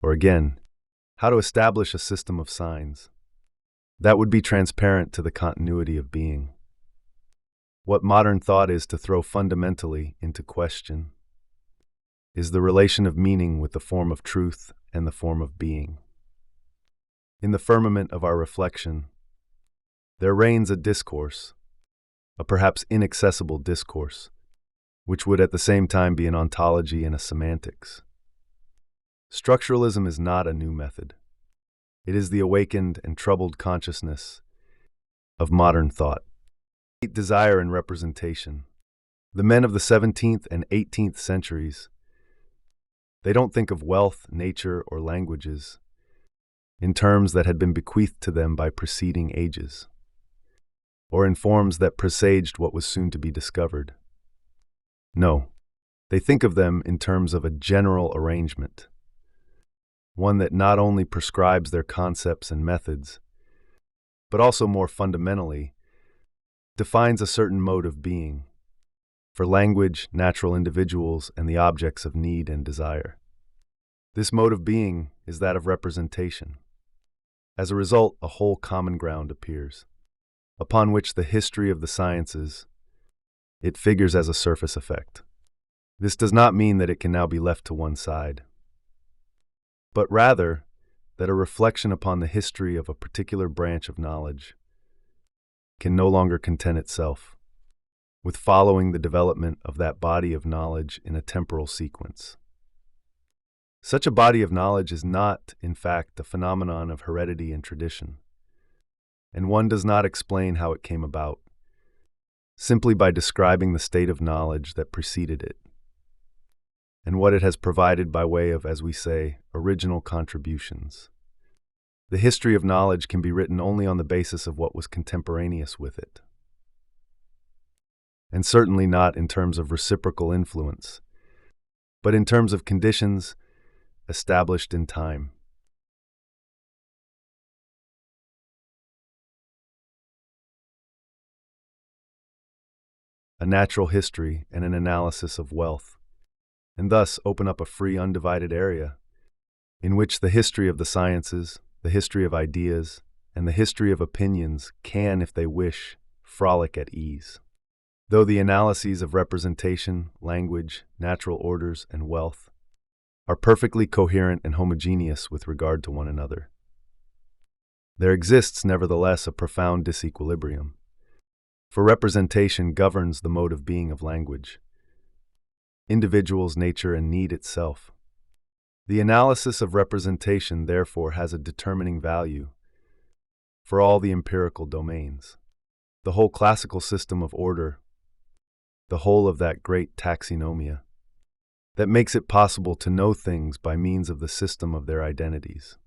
or again, how to establish a system of signs that would be transparent to the continuity of being. What modern thought is to throw fundamentally into question is the relation of meaning with the form of truth and the form of being. In the firmament of our reflection, there reigns a discourse, a perhaps inaccessible discourse, which would at the same time be an ontology and a semantics. Structuralism is not a new method. It is the awakened and troubled consciousness of modern thought. Desire and representation. The men of the 17th and 18th centuries, they don't think of wealth, nature, or languages in terms that had been bequeathed to them by preceding ages, or in forms that presaged what was soon to be discovered. No, they think of them in terms of a general arrangement, one that not only prescribes their concepts and methods, but also more fundamentally defines a certain mode of being for language, natural individuals, and the objects of need and desire. This mode of being is that of representation. As a result, a whole common ground appears, upon which the history of the sciences, it figures as a surface effect. This does not mean that it can now be left to one side, but rather that a reflection upon the history of a particular branch of knowledge can no longer content itself with following the development of that body of knowledge in a temporal sequence. Such a body of knowledge is not, in fact, the phenomenon of heredity and tradition, and one does not explain how it came about, simply by describing the state of knowledge that preceded it, and what it has provided by way of, as we say, original contributions. The history of knowledge can be written only on the basis of what was contemporaneous with it, and certainly not in terms of reciprocal influence, but in terms of conditions established in time. A natural history and an analysis of wealth, and thus open up a free, undivided area in which the history of the sciences, the history of ideas, and the history of opinions can, if they wish, frolic at ease. Though the analyses of representation, language, natural orders, and wealth are perfectly coherent and homogeneous with regard to one another, there exists nevertheless a profound disequilibrium, for representation governs the mode of being of language, individual's nature and need itself. The analysis of representation, therefore, has a determining value for all the empirical domains. The whole classical system of order, the whole of that great taxonomia, that makes it possible to know things by means of the system of their identities,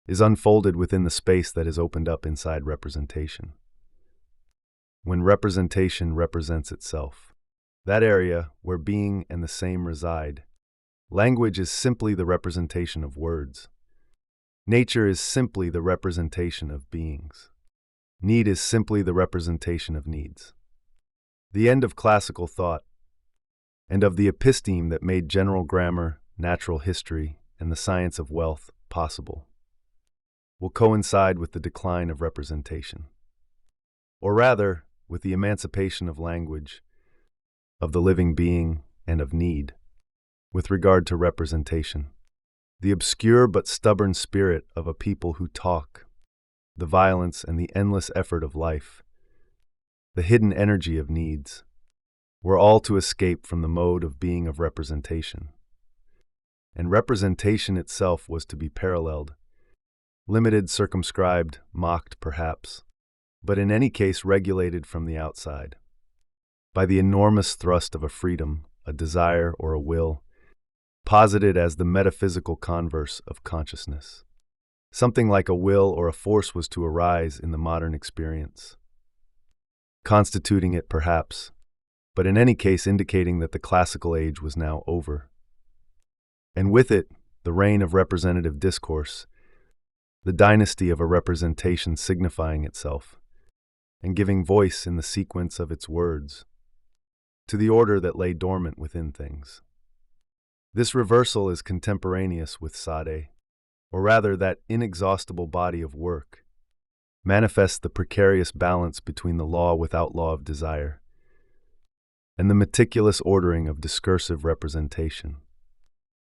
is unfolded within the space that is opened up inside representation. When representation represents itself, that area where being and the same reside, language is simply the representation of words. Nature is simply the representation of beings. Need is simply the representation of needs. The end of classical thought, and of the episteme that made general grammar, natural history, and the science of wealth possible, will coincide with the decline of representation, or rather, with the emancipation of language, of the living being, and of need. With regard to representation, the obscure but stubborn spirit of a people who talk, the violence and the endless effort of life, the hidden energy of needs, were all to escape from the mode of being of representation. And representation itself was to be paralleled, limited, circumscribed, mocked perhaps, but in any case regulated from the outside, by the enormous thrust of a freedom, a desire, or a will, posited as the metaphysical converse of consciousness. Something like a will or a force was to arise in the modern experience, constituting it perhaps, but in any case indicating that the classical age was now over. And with it, the reign of representative discourse, the dynasty of a representation signifying itself, and giving voice in the sequence of its words, to the order that lay dormant within things. This reversal is contemporaneous with Sade, or rather that inexhaustible body of work, manifests the precarious balance between the law without law of desire, and the meticulous ordering of discursive representation.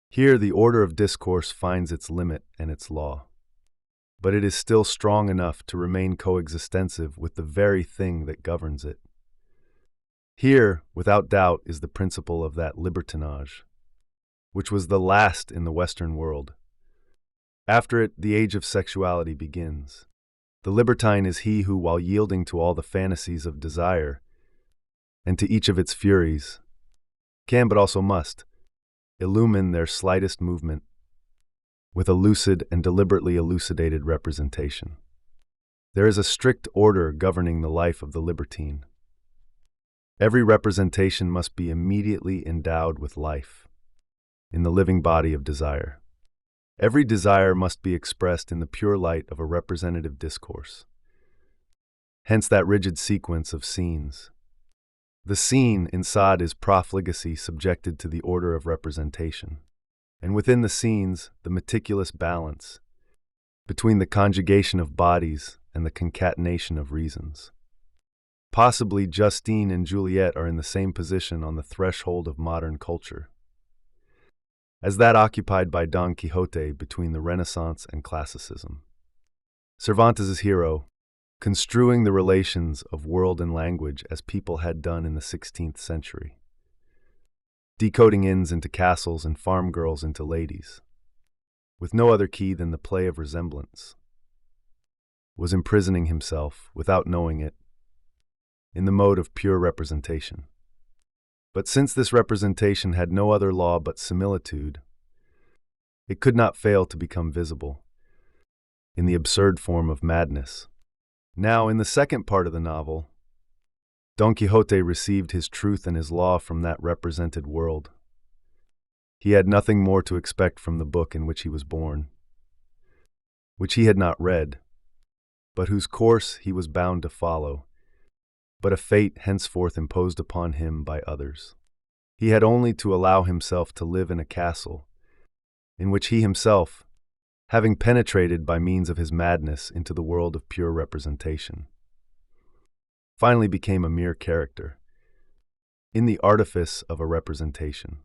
Here the order of discourse finds its limit and its law, but it is still strong enough to remain coexistensive with the very thing that governs it. Here, without doubt, is the principle of that libertinage, which was the last in the Western world. After it, the age of sexuality begins. The libertine is he who, while yielding to all the fantasies of desire, and to each of its furies, can, but also must, illumine their slightest movement with a lucid and deliberately elucidated representation. There is a strict order governing the life of the libertine. Every representation must be immediately endowed with life, in the living body of desire. Every desire must be expressed in the pure light of a representative discourse. Hence that rigid sequence of scenes. The scene in Sade is profligacy subjected to the order of representation. and within the scenes, the meticulous balance between the conjugation of bodies and the concatenation of reasons. Possibly Justine and Juliet are in the same position on the threshold of modern culture as that occupied by Don Quixote between the Renaissance and Classicism. Cervantes' hero, construing the relations of world and language as people had done in the 16th century, decoding inns into castles and farm girls into ladies, with no other key than the play of resemblance, was imprisoning himself, without knowing it, in the mode of pure representation. But since this representation had no other law but similitude, it could not fail to become visible in the absurd form of madness. Now, in the second part of the novel, Don Quixote received his truth and his law from that represented world. He had nothing more to expect from the book in which he was born, which he had not read, but whose course he was bound to follow, but a fate henceforth imposed upon him by others. He had only to allow himself to live in a castle, in which he himself, having penetrated by means of his madness into the world of pure representation, finally became a mere character, in the artifice of a representation.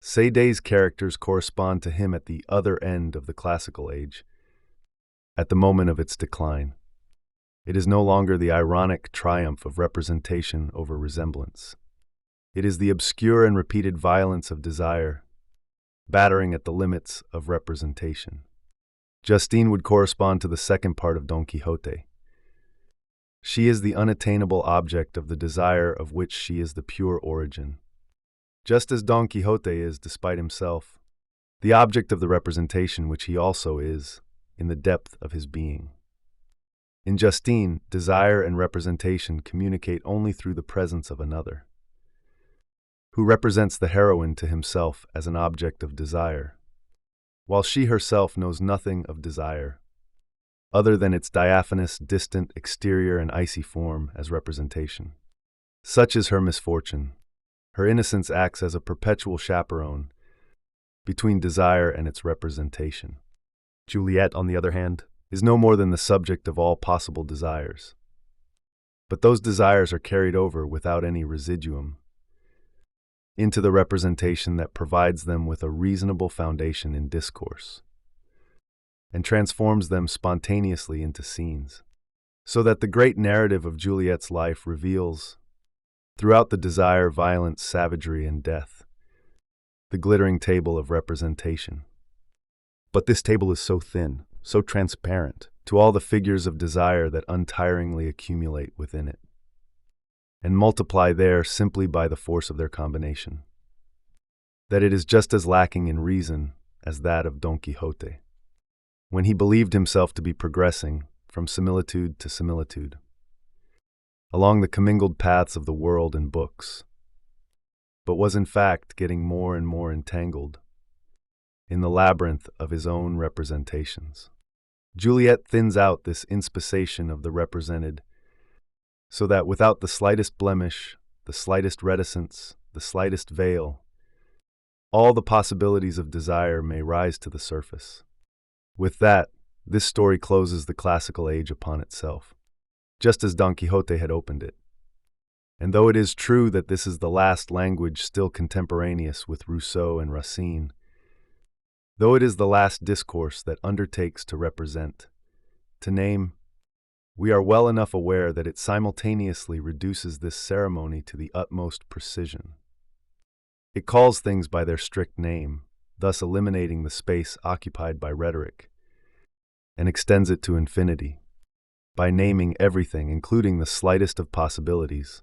Sayday's characters correspond to him at the other end of the classical age, at the moment of its decline. It is no longer the ironic triumph of representation over resemblance. It is the obscure and repeated violence of desire, battering at the limits of representation. Justine would correspond to the second part of Don Quixote. She is the unattainable object of the desire of which she is the pure origin, just as Don Quixote is, despite himself, the object of the representation which he also is, in the depth of his being. In Justine, desire and representation communicate only through the presence of another, who represents the heroine to himself as an object of desire, while she herself knows nothing of desire, other than its diaphanous, distant, exterior, and icy form as representation. Such is her misfortune. Her innocence acts as a perpetual chaperone between desire and its representation. Juliet, on the other hand, is no more than the subject of all possible desires. But those desires are carried over without any residuum into the representation that provides them with a reasonable foundation in discourse, and transforms them spontaneously into scenes, so that the great narrative of Juliet's life reveals, throughout the desire, violence, savagery, and death, the glittering table of representation. But this table is so thin, so transparent, to all the figures of desire that untiringly accumulate within it, and multiply there simply by the force of their combination, that it is just as lacking in reason as that of Don Quixote, when he believed himself to be progressing from similitude to similitude, along the commingled paths of the world and books, but was in fact getting more and more entangled in the labyrinth of his own representations. Juliet thins out this inspisation of the represented, so that without the slightest blemish, the slightest reticence, the slightest veil, all the possibilities of desire may rise to the surface. With that, this story closes the classical age upon itself, just as Don Quixote had opened it. And though it is true that this is the last language still contemporaneous with Rousseau and Racine, though it is the last discourse that undertakes to represent, to name, we are well enough aware that it simultaneously reduces this ceremony to the utmost precision. It calls things by their strict name, thus eliminating the space occupied by rhetoric, and extends it to infinity, by naming everything, including the slightest of possibilities,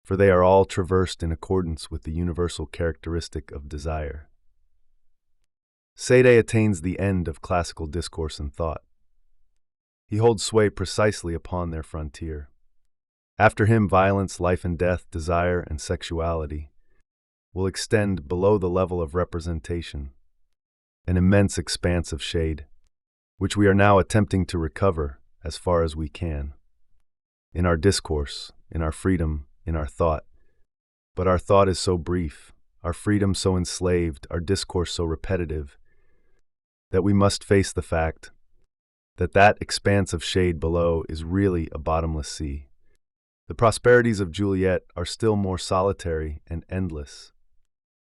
for they are all traversed in accordance with the universal characteristic of desire. Sade attains the end of classical discourse and thought. He holds sway precisely upon their frontier. After him, violence, life and death, desire, and sexuality will extend below the level of representation, an immense expanse of shade, which we are now attempting to recover as far as we can, in our discourse, in our freedom, in our thought. But our thought is so brief, our freedom so enslaved, our discourse so repetitive, that we must face the fact that that expanse of shade below is really a bottomless sea. The prosperities of Juliet are still more solitary and endless.